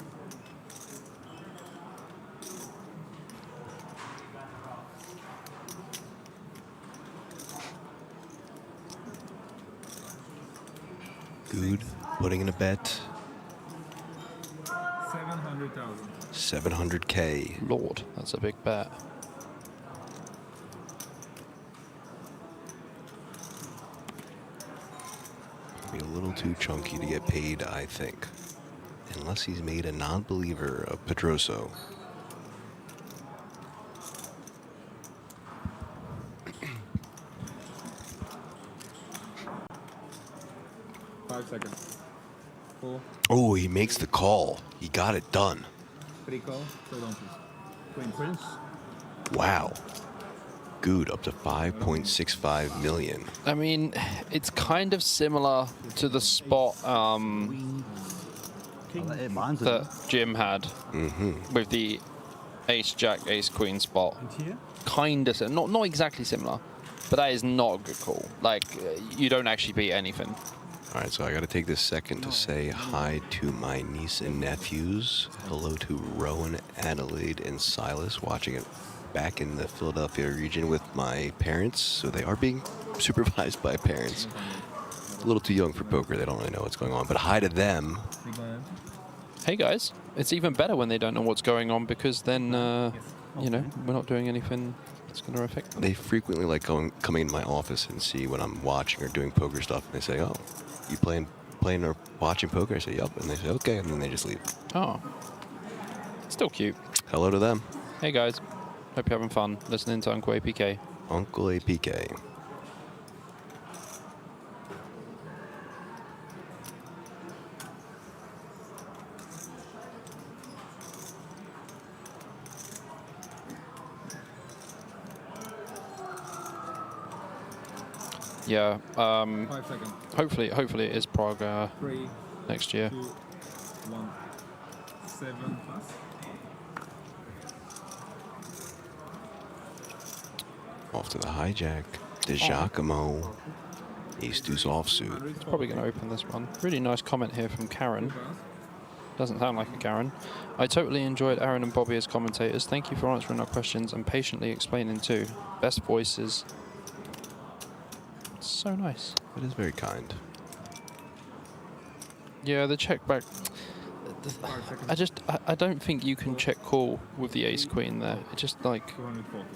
Good. Putting in a bet. 700,000. 700K. Lord, that's a big bet. Be a little too chunky to get paid, I think. Unless he's made a non-believer of Pedroso. Five seconds. 4. Oh, he makes the call. He got it done. 3 call. So don't lose. Queen prince. Wow. Good, up to 5.65 million. I mean, it's kind of similar to the spot that Jim had with the ace jack, ace queen spot. Kind of, not exactly similar, but that is not a good call. Like, you don't actually beat anything. All right, so I got to take this second to say hi to my niece and nephews. Hello to Rowan, Adelaide, and Silas, watching it back in the Philadelphia region with my parents. So they are being supervised by parents. A little too young for poker. They don't really know what's going on. But hi to them. Hey guys, it's even better when they don't know what's going on, because then, you know, we're not doing anything that's going to affect them. They frequently like coming into my office and see when I'm watching or doing poker stuff, and they say, "Oh, you playing or watching poker?" I say, "Yup," and they say, "Okay," and then they just leave. Oh. Still cute. Hello to them. Hey guys, hope you're having fun listening to Uncle APK. Uncle APK. Yeah. 5 seconds. Hopefully it is Prague 3, next year. 2, 1. 7 plus. Off to the hijack. De Giacomo. Ace-deuce offsuit. It's probably going to open this one. Really nice comment here from Karen. Doesn't sound like a Karen. I totally enjoyed Aaron and Bobby as commentators. Thank you for answering our questions and patiently explaining too. Best voices. So nice. It is very kind. Yeah, the check back. I don't think you can check call with the ace queen there. It just like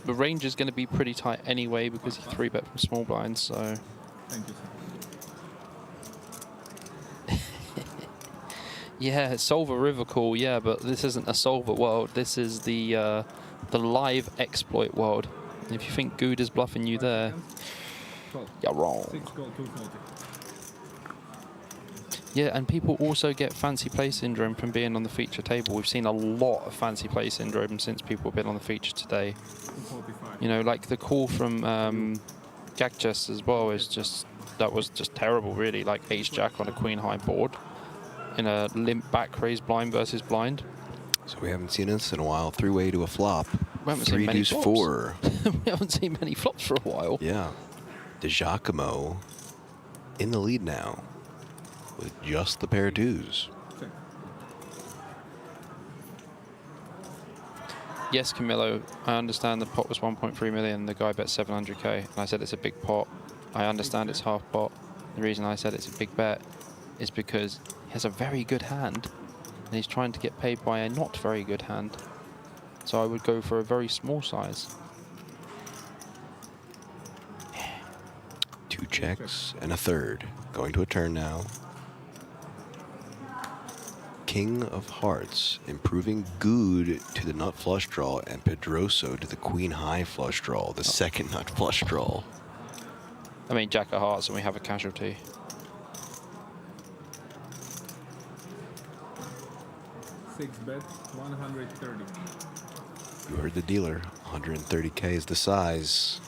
the range is going to be pretty tight anyway because you 3-bet from small blinds. So. Thank you, sir. Yeah, solver river call. Yeah, but this isn't a solver world. This is the live exploit world. And if you think Good is bluffing you there, you're wrong. 6 gold, 240. Yeah, and people also get fancy play syndrome from being on the feature table. We've seen a lot of fancy play syndrome since people have been on the feature today. 245. You know, like the call from Gagchess as well is just, that was just terrible really, like ace-jack on a queen-high board in a limp back raise blind versus blind. So we haven't seen this in a while. 3-way to a flop. We haven't seen many 3-deuce-4. We haven't seen many flops for a while. Yeah. De Giacomo in the lead now with just the pair of twos. Yes, Camillo, I understand the pot was 1.3 million. The guy bet 700k. And I said it's a big pot. I understand it's half pot. The reason I said it's a big bet is because he has a very good hand and he's trying to get paid by a not very good hand. So I would go for a very small size. 2 checks and a third. Going to a turn now. King of Hearts, improving Good to the nut flush draw and Pedroso to the queen high flush draw, the second nut flush draw. I mean, Jack of Hearts and we have a casualty. Six bet, 130. You heard the dealer, 130k is the size.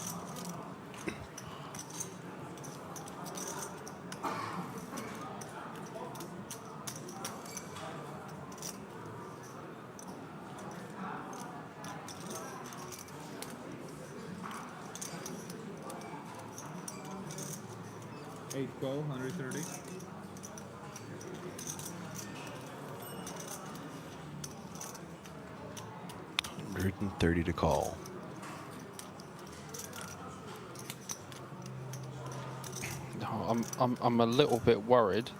Eight go, 130. $130 to call. No, I'm a little bit worried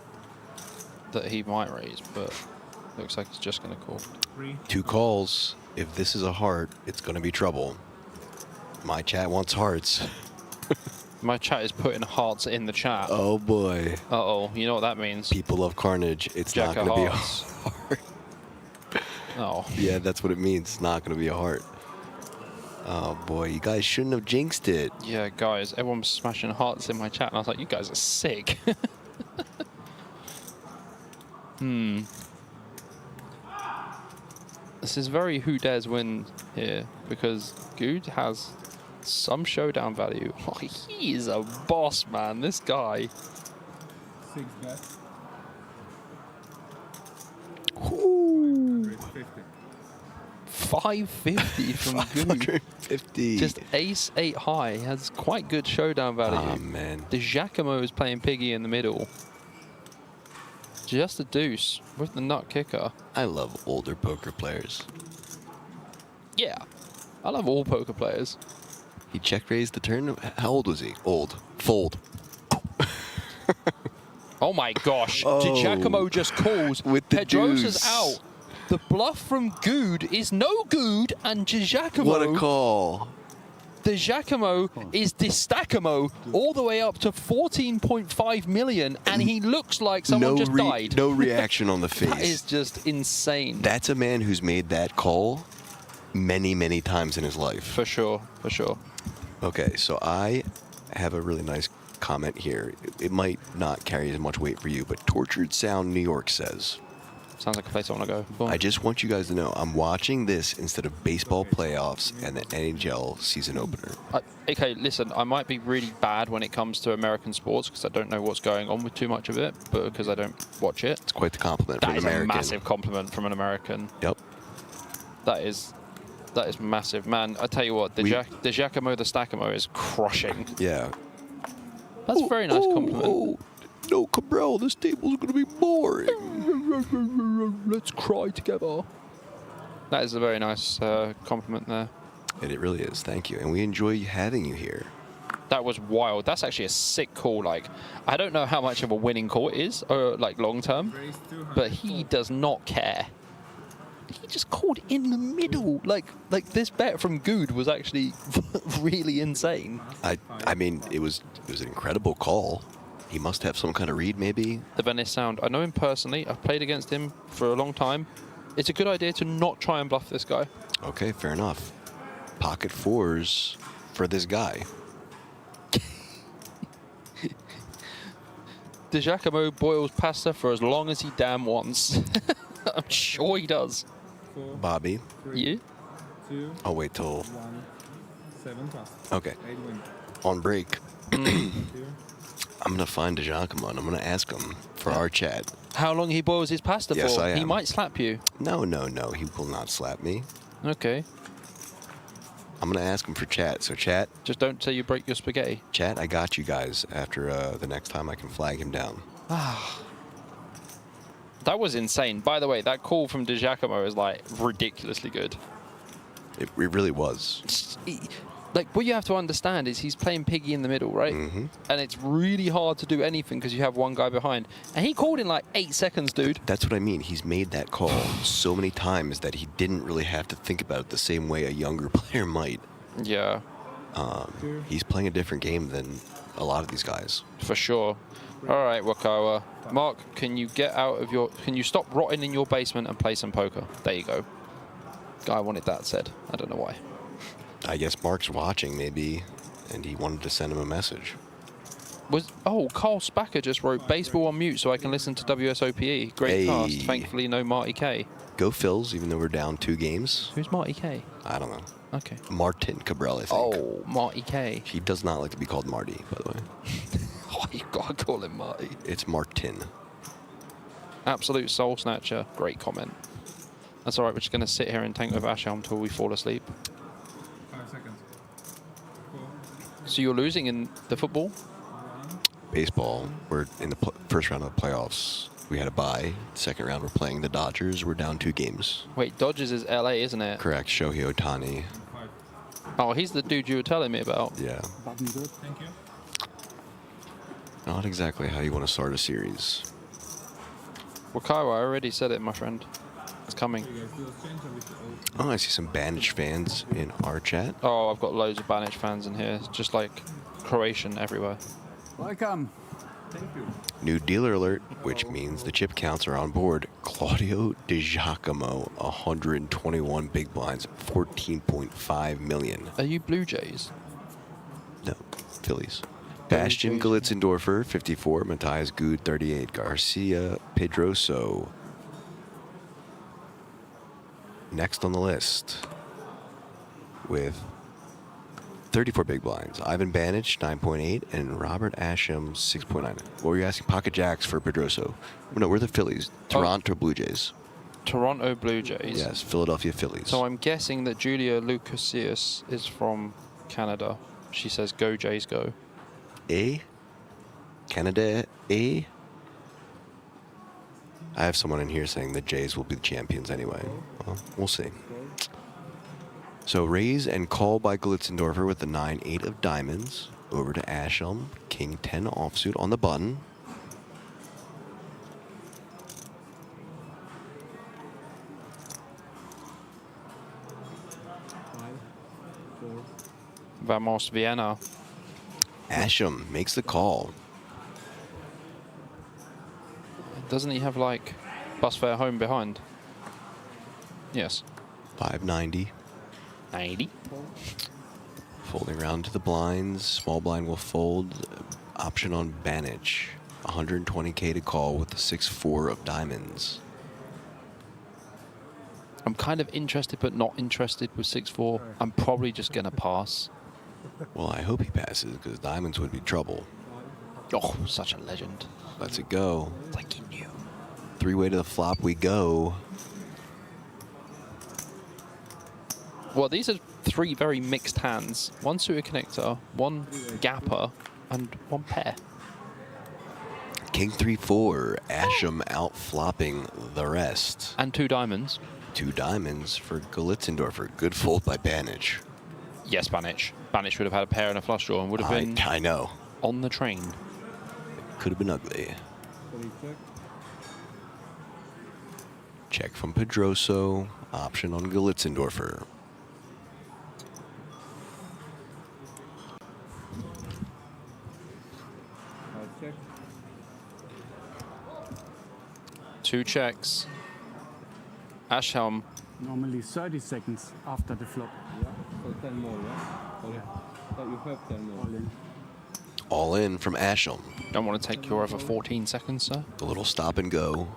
that he might raise, but looks like he's just going to call. 2 calls. If this is a heart, it's going to be trouble. My chat wants hearts. My chat is putting hearts in the chat. Oh boy. Uh-oh, you know what that means. People love carnage. It's Jack not going to be a hearts. heart. Oh. Yeah, that's what it means. It's not going to be a heart. Oh boy, you guys shouldn't have jinxed it. Yeah, guys, everyone was smashing hearts in my chat, and I was like, you guys are sick. This is very who dares win here, because Good has some showdown value. Oh, he is a boss, man, this guy. 6 bet. 550 from Good. 550. Just ace 8 high has quite good showdown value. Oh man. The Giacomo is playing piggy in the middle. Just a deuce with the nut kicker. I love older poker players. Yeah, I love all poker players. He check raised the turn. How old was he? Old. Fold. Oh my gosh. Oh. Giacomo just calls. With the Pedrosa's deuce. out. The bluff from Good is no good, and Giacomo. What a call. the Giacomo is Distacamo all the way up to 14.5 million, and he looks like someone just died. No reaction on the face. That is just insane. That's a man who's made that call many, many times in his life. For sure, for sure. Okay, so I have a really nice comment here. It might not carry as much weight for you, but Tortured Sound New York says, sounds like a place I want to go. Boom. I just want you guys to know I'm watching this instead of baseball playoffs and the NHL season opener. Okay, listen, I might be really bad when it comes to American sports because I don't know what's going on with too much of it, but because I don't watch it. It's quite the compliment from an American. That is a massive compliment from an American. Yep. That is massive. Man, I tell you what, the Giacomo the Stacamo is crushing. Yeah. That's a very nice compliment. No, Cabral, this table's going to be boring. Let's cry together. That is a very nice compliment there. And it really is. Thank you. And we enjoy having you here. That was wild. That's actually a sick call. Like, I don't know how much of a winning call it is, or like long term, but he does not care. He just called in the middle. Like this bet from Good was actually really insane. I mean, it was an incredible call. He must have some kind of read, maybe. The Venice Sound. I know him personally. I've played against him for a long time. It's a good idea to not try and bluff this guy. Okay, fair enough. Pocket fours for this guy. De Giacomo boils pasta for as long as he damn wants. I'm sure he does. Bobby. You? 2. I'll wait till... 1. 7 plus. Okay. 8 win. On break. I'm going to find DeJacquemont. I'm going to ask him for our chat. How long he boils his pasta for? Yes, I am. He might slap you. No. He will not slap me. Okay. I'm going to ask him for chat. So, chat. Just don't say you break your spaghetti. Chat, I got you guys after the next time I can flag him down. That was insane. By the way, that call from De Giacomo is like ridiculously good. It really was. Like, what you have to understand is he's playing piggy in the middle, right? Mm-hmm. And it's really hard to do anything because you have one guy behind. And he called in like 8 seconds, dude. That's what I mean. He's made that call so many times that he didn't really have to think about it the same way a younger player might. Yeah. He's playing a different game than a lot of these guys. For sure. All right, Wakawa. Mark, can you stop rotting in your basement and play some poker? There you go. Guy wanted that said. I don't know why. I guess Mark's watching, maybe, and he wanted to send him a message. Carl Spacker just wrote baseball on mute so I can listen to WSOPE. Great cast. Thankfully, no Marty K. Go Phils, even though we're down 2 games. Who's Marty K? I don't know. Okay. Martin Cabral, I think. Oh, Marty K. He does not like to be called Marty, by the way. Why you gotta call him Marty? It's Martin. Absolute soul snatcher. Great comment. That's all right. We're just going to sit here and tank with Ashel until we fall asleep. 5 seconds. 4. So you're losing in the football? Baseball, we're in the first round of the playoffs. We had a bye. Second round, we're playing the Dodgers. We're down 2 games. Wait, Dodgers is LA, isn't it? Correct. Shohei Ohtani. 5. Oh, he's the dude you were telling me about. Yeah. Button good. Thank you. Not exactly how you want to start a series. Wakawa, I already said it, my friend. It's coming. Oh, I see some Bandage fans in our chat. Oh, I've got loads of Bandage fans in here. It's just like Croatian everywhere. Welcome. Thank you. New dealer alert, which means the chip counts are on board. Claudio Di Giacomo, 121 big blinds, 14.5 million. Are you Blue Jays? No, Phillies. Bastian Glitzendorfer, 54. Matthias Good, 38. Garcia Pedroso. Next on the list with 34 big blinds. Ivan Banich, 9.8, and Robert Asham, 6.9. What were you asking? Pocket Jacks for Pedroso. No, we're the Phillies. Toronto Blue Jays. Toronto Blue Jays. Yes, Philadelphia Phillies. So I'm guessing that Julia Lucasius is from Canada. She says, "Go Jays, go." Canada, I have someone in here saying the Jays will be the champions anyway. Well, we'll see. So raise and call by Glitzendorfer with the 9-8 of diamonds. Over to Ashelm, King 10 offsuit on the button. Vamos Vienna. Asham makes the call. Doesn't he have like bus fare home behind? Yes. 590. 90. Folding around to the blinds. Small blind will fold. Option on Banich. 120K to call with the 6-4 of diamonds. I'm kind of interested, but not interested with 6-4. I'm probably just going to pass. Well, I hope he passes, because diamonds would be trouble. Oh, such a legend. Let's it go. Like he knew. 3-way to the flop we go. Well, these are 3 very mixed hands. 1 suited connector, 1 gapper, and 1 pair. King 3-4. Asham out flopping the rest. And 2 diamonds. 2 diamonds for Galitzendorfer. Good fold by Banich. Yes, Banich. Banich would have had a pair and a flush draw and would have been I know. on the train. Could have been ugly. Check from Pedroso. Option on Galitzendorfer. Check. 2 checks. Asham. Normally 30 seconds after the flop. Yeah, so 10 more, yeah? Yeah. You have 10 more. All in. All in from Asham. Don't want to take your over 14 seconds, sir. A little stop and go.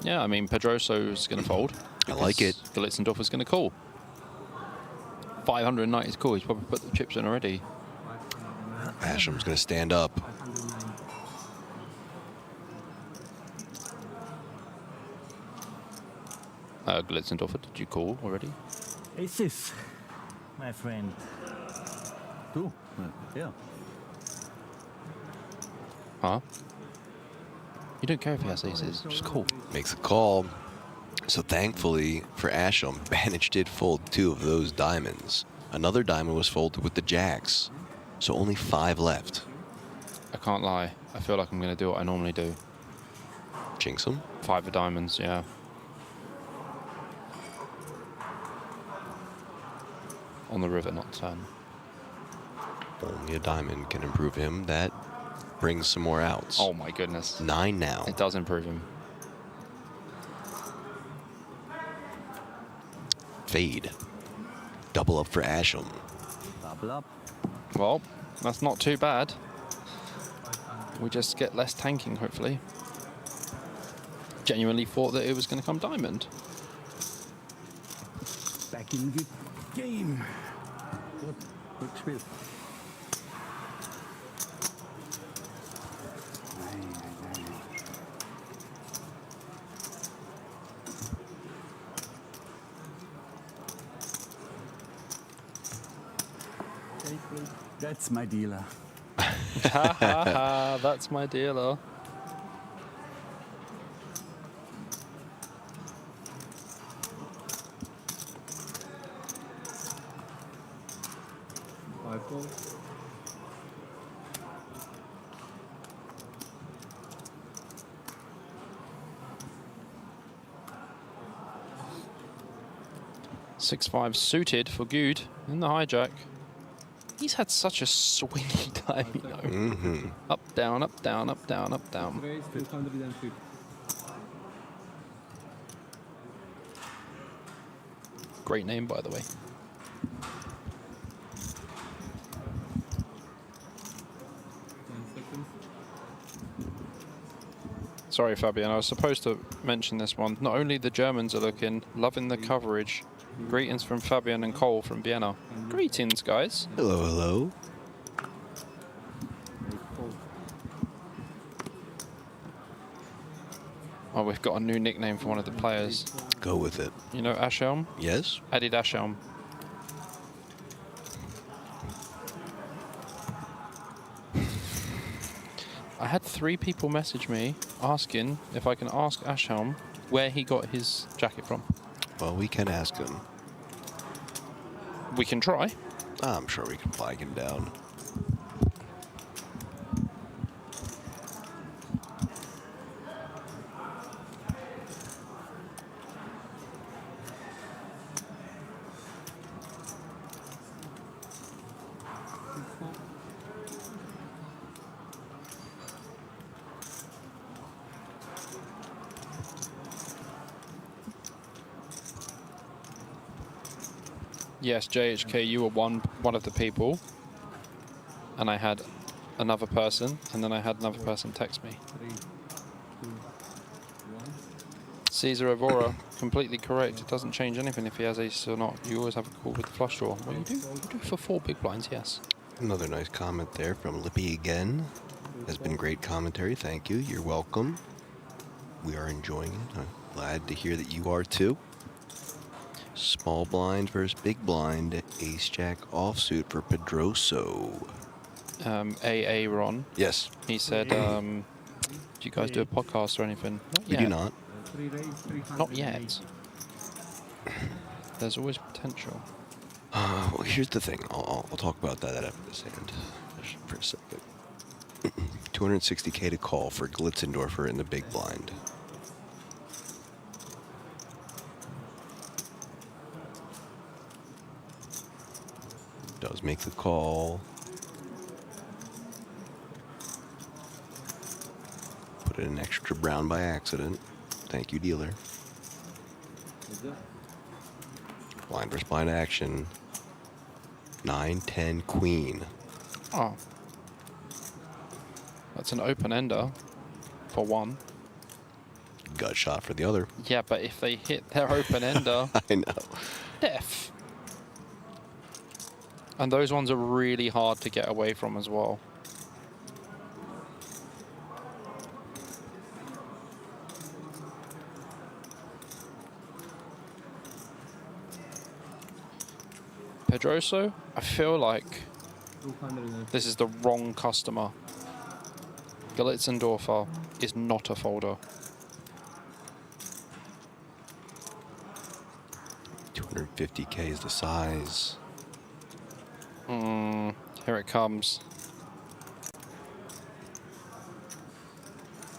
Yeah, I mean, Pedroso's going to fold. I like it. Galitzendorfer's going to call. 590 is cool. He's probably put the chips in already. Asham's going to stand up. Galitzendorfer, did you call already? Aces, my friend. 2? Yeah. Huh? You don't care if he has aces, just call. Makes a call. So thankfully for Asham, Banich did fold 2 of those diamonds. Another diamond was folded with the jacks. So only 5 left. I can't lie. I feel like I'm going to do what I normally do. Jinx him? 5 of diamonds, yeah. On the river, not turn. Only a diamond can improve him. That brings some more outs. Oh my goodness. 9 now. It does improve him. Fade. Double up for Asham. Double up. Well, that's not too bad. We just get less tanking, hopefully. Genuinely thought that it was going to come diamond. Back in the game. Good. Good spiel. That's my dealer. Ha ha ha, that's my dealer. iPhone. Six-five suited for good in the hijack. He's had such a swingy time, you know. Mm-hmm. Up, down, up, down, up, down, up, down. Raise 250. Great name, by the way. Sorry, Fabian, I was supposed to mention this one. Not only the Germans are looking, loving the coverage. Greetings from Fabian and Cole from Vienna. Greetings, guys. Hello, hello. Oh, we've got a new nickname for one of the players. Go with it. You know Ashelm? Yes. Eddie Ashelm. I had 3 people message me asking if I can ask Ashelm where he got his jacket from. Well, we can ask him. We can try. I'm sure we can flag him down. Yes, JHK, you were one of the people, and I had another person, and then I had another person text me. 3, 2, 1. Caesar Evora, completely correct. It doesn't change anything if he has ace or not. You always have a call with the flush draw. Well, you do for 4 big blinds, yes. Another nice comment there from Lippy again. Has been great commentary. Thank you. You're welcome. We are enjoying it. I'm glad to hear that you are too. Small blind versus big blind. Ace Jack offsuit for Pedroso. AA Ron. Yes. He said, do you guys do a podcast or anything? Not We yet. do not. Not yet. There's always potential. Well, here's the thing. I'll talk about that after this hand for a second. 260K to call for Glitzendorfer in the big blind. Does make the call. Put in an extra brown by accident. Thank you, dealer. Blind versus blind action. 9-10 queen. Oh. That's an open ender for one. Gut shot for the other. Yeah, but if they hit their open ender, I know. death. And those ones are really hard to get away from as well. Pedroso, I feel like this is the wrong customer. Glitzendorfer is not a folder. 250K is the size. Here it comes.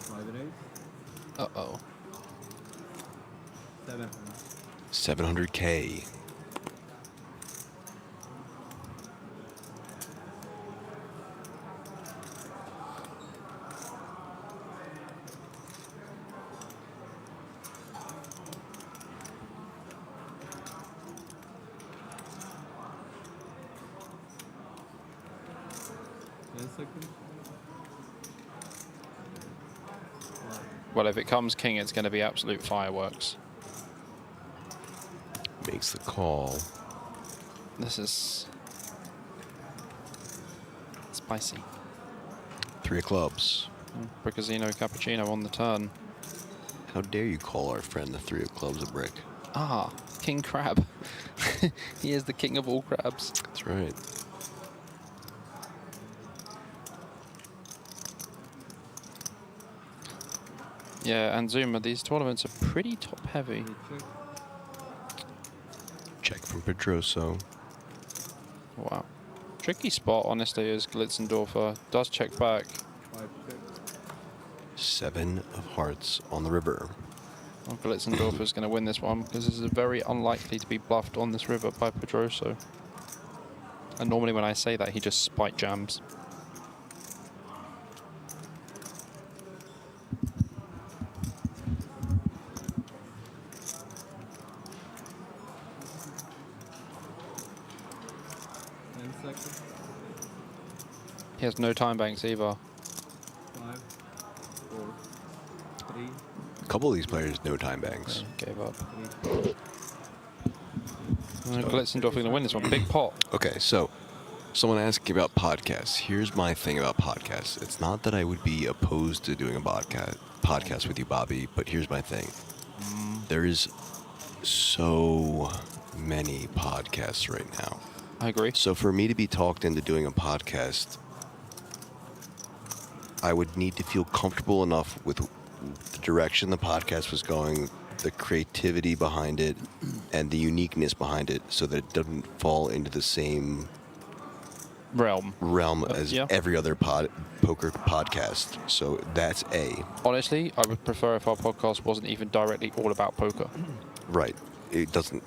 5-8. Uh-oh. 700K. Well, if it comes king, it's going to be absolute fireworks. Makes the call. This is spicy. 3 of clubs. Brickazino Cappuccino on the turn. How dare you call our friend the 3 of clubs a brick? Ah, King Crab. He is the king of all crabs. That's right. Yeah, and Zuma, these tournaments are pretty top heavy. Check from Pedroso. Wow. Tricky spot, honestly, is Glitzendorfer. Does check back. 7 of hearts on the river. Well, Glitzendorfer's going to win this one because this is very unlikely to be bluffed on this river by Pedroso. And normally when I say that, he just spike jams. He has no time banks either. 5, 4, 3. A couple of these players, no time banks. Gave up. Glitzendorfer going to win this one. Big pot. Okay, so someone asking about podcasts. Here's my thing about podcasts. It's not that I would be opposed to doing a podcast with you, Bobby, but here's my thing. There is so many podcasts right now. I agree. So for me to be talked into doing a podcast, I would need to feel comfortable enough with the direction the podcast was going, the creativity behind it, and the uniqueness behind it, so that it doesn't fall into the same realm as every other poker podcast. So that's A. Honestly, I would prefer if our podcast wasn't even directly all about poker. Right. It doesn't,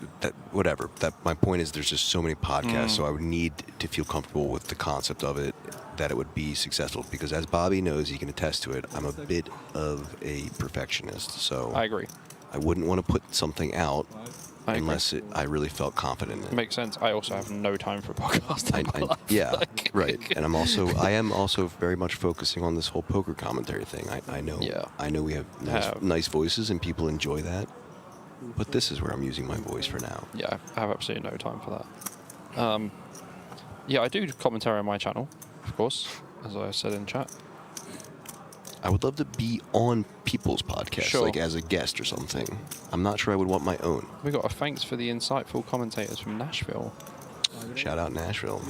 whatever. My point is there's just so many podcasts, so I would need to feel comfortable with the concept of it, that it would be successful. Because as Bobby knows, he can attest to it, I'm a bit of a perfectionist. So I agree. I wouldn't want to put something out unless I really felt confident in it. Makes sense. I also have no time for a podcast. Yeah, right. And I am also very much focusing on this whole poker commentary thing. I know. Yeah. I know we have nice voices and people enjoy that, but this is where I'm using my voice for now. Yeah, I have absolutely no time for that. Yeah, I do commentary on my channel, of course, as I said in chat. I would love to be on people's podcasts, like as a guest or something. I'm not sure I would want my own. We got a thanks for the insightful commentators from Nashville. Shout out Nashville.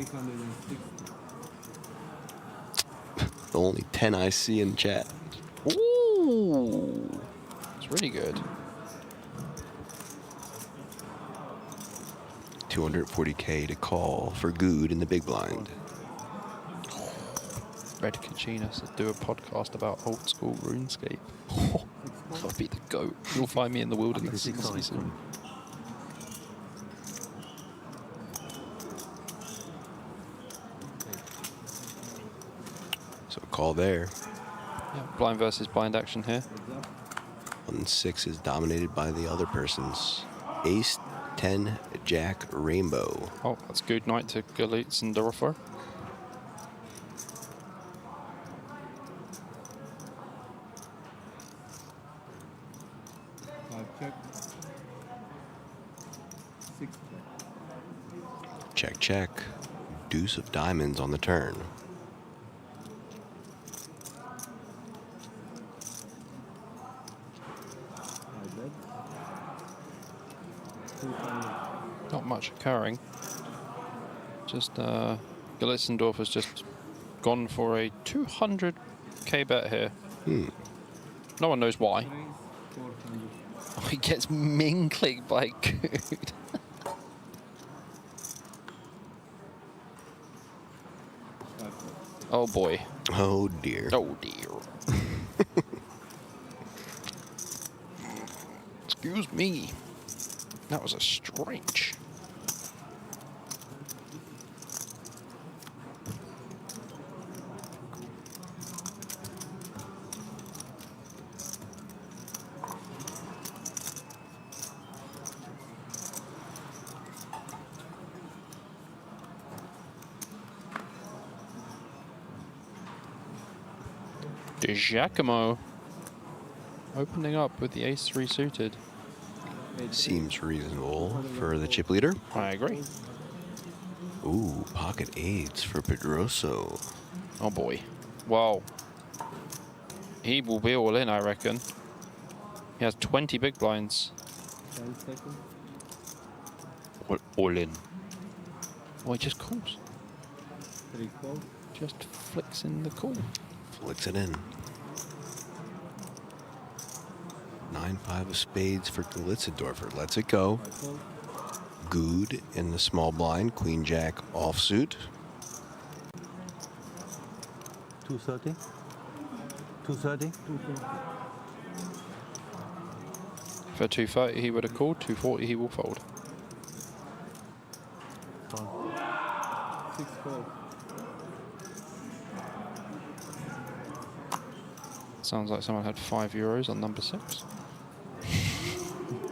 The only 10 I see in chat. Ooh, it's really good. 240K to call for Good in the big blind. Red Kachinas to do a podcast about old school RuneScape. I'll be the GOAT. You'll find me in the wilderness soon. So call there. Yeah, blind versus blind action here. 1-6 is dominated by the other person's ace, 10, jack, rainbow. Oh, that's good night to Galitz and Dorfer. Check, check. Deuce of diamonds on the turn. Not much occurring. Just Galitzendorf has just gone for a 200k bet here. No one knows why. Oh, he gets min-clicked by Good. Oh boy. Oh dear. Oh dear. Excuse me. That was a strange. Giacomo opening up with the ace-3 suited. Seems reasonable for the chip leader. I agree. Ooh, pocket eights for Pedroso. Oh boy. Wow. He will be all in, I reckon. He has 20 big blinds. 10 seconds. All in. Oh, he just calls. 3 calls. Just flicks in the call. Flicks it in. 9-5 of spades for Galitzendorfer. Lets it go. Good in the small blind. Queen Jack offsuit. 230. 230. For 230 he would have called. 240 he will fold. 6 calls. Sounds like someone had €5 on number 6.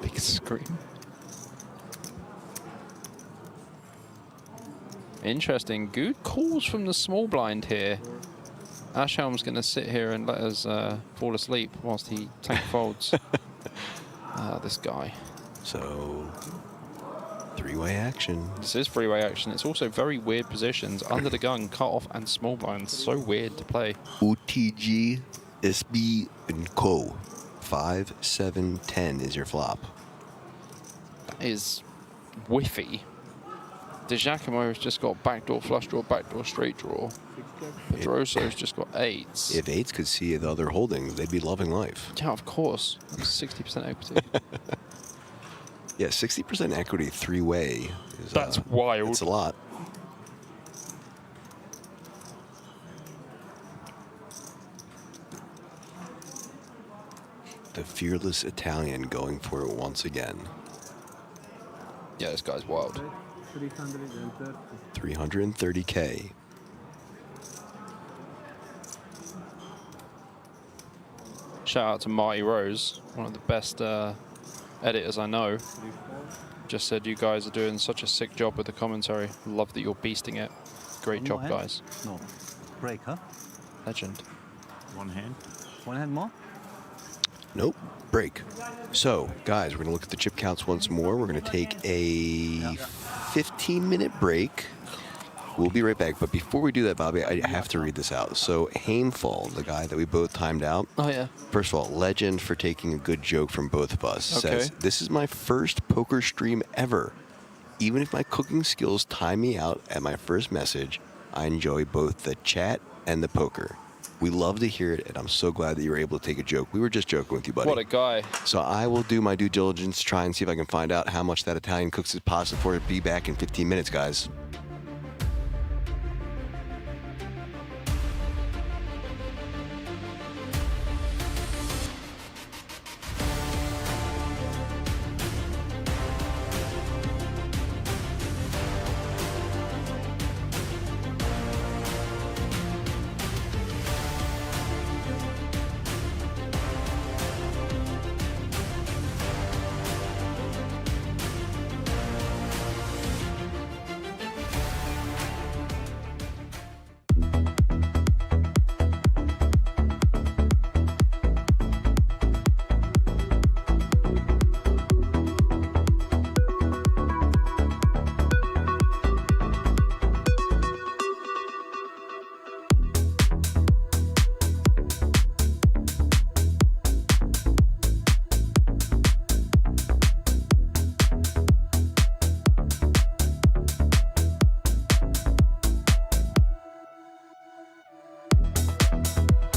Big scream. Interesting. Good calls from the small blind here. Ashhelm's going to sit here and let us fall asleep whilst he tank folds. This guy. So, three-way action. This is three-way action. It's also very weird positions. Under the gun, cut off, and small blind. So weird to play. UTG, SB, and Co. 5, 7, 10 is your flop. That is whiffy. De Giacomo has just got backdoor flush draw, backdoor straight draw. Pedroso's just got 8s. If 8s could see the other holdings, they'd be loving life. Yeah, of course. That's 60% equity. Yeah, 60% equity three-way. That's wild. It's a lot. The fearless Italian going for it once again. Yeah, this guy's wild. 330K. Shout out to Marty Rose, one of the best editors I know just said you guys are doing such a sick job with the commentary. Love that you're beasting it. Great One job, more hand? guys. No. Break, huh? Legend. One hand. One hand more? Nope. Break. So, guys, we're going to look at the chip counts once more. We're going to take a 15-minute break. We'll be right back. But before we do that, Bobby, I have to read this out. So, Haimfall, the guy that we both timed out. Oh, yeah. First of all, legend for taking a good joke from both of us. Okay. Says, this is my first poker stream ever. Even if my cooking skills time me out at my first message, I enjoy both the chat and the poker. We love to hear it, and I'm so glad that you were able to take a joke. We were just joking with you, buddy. What a guy. So I will do my due diligence, try and see if I can find out how much that Italian cooks his pasta for. Be back in 15 minutes, guys.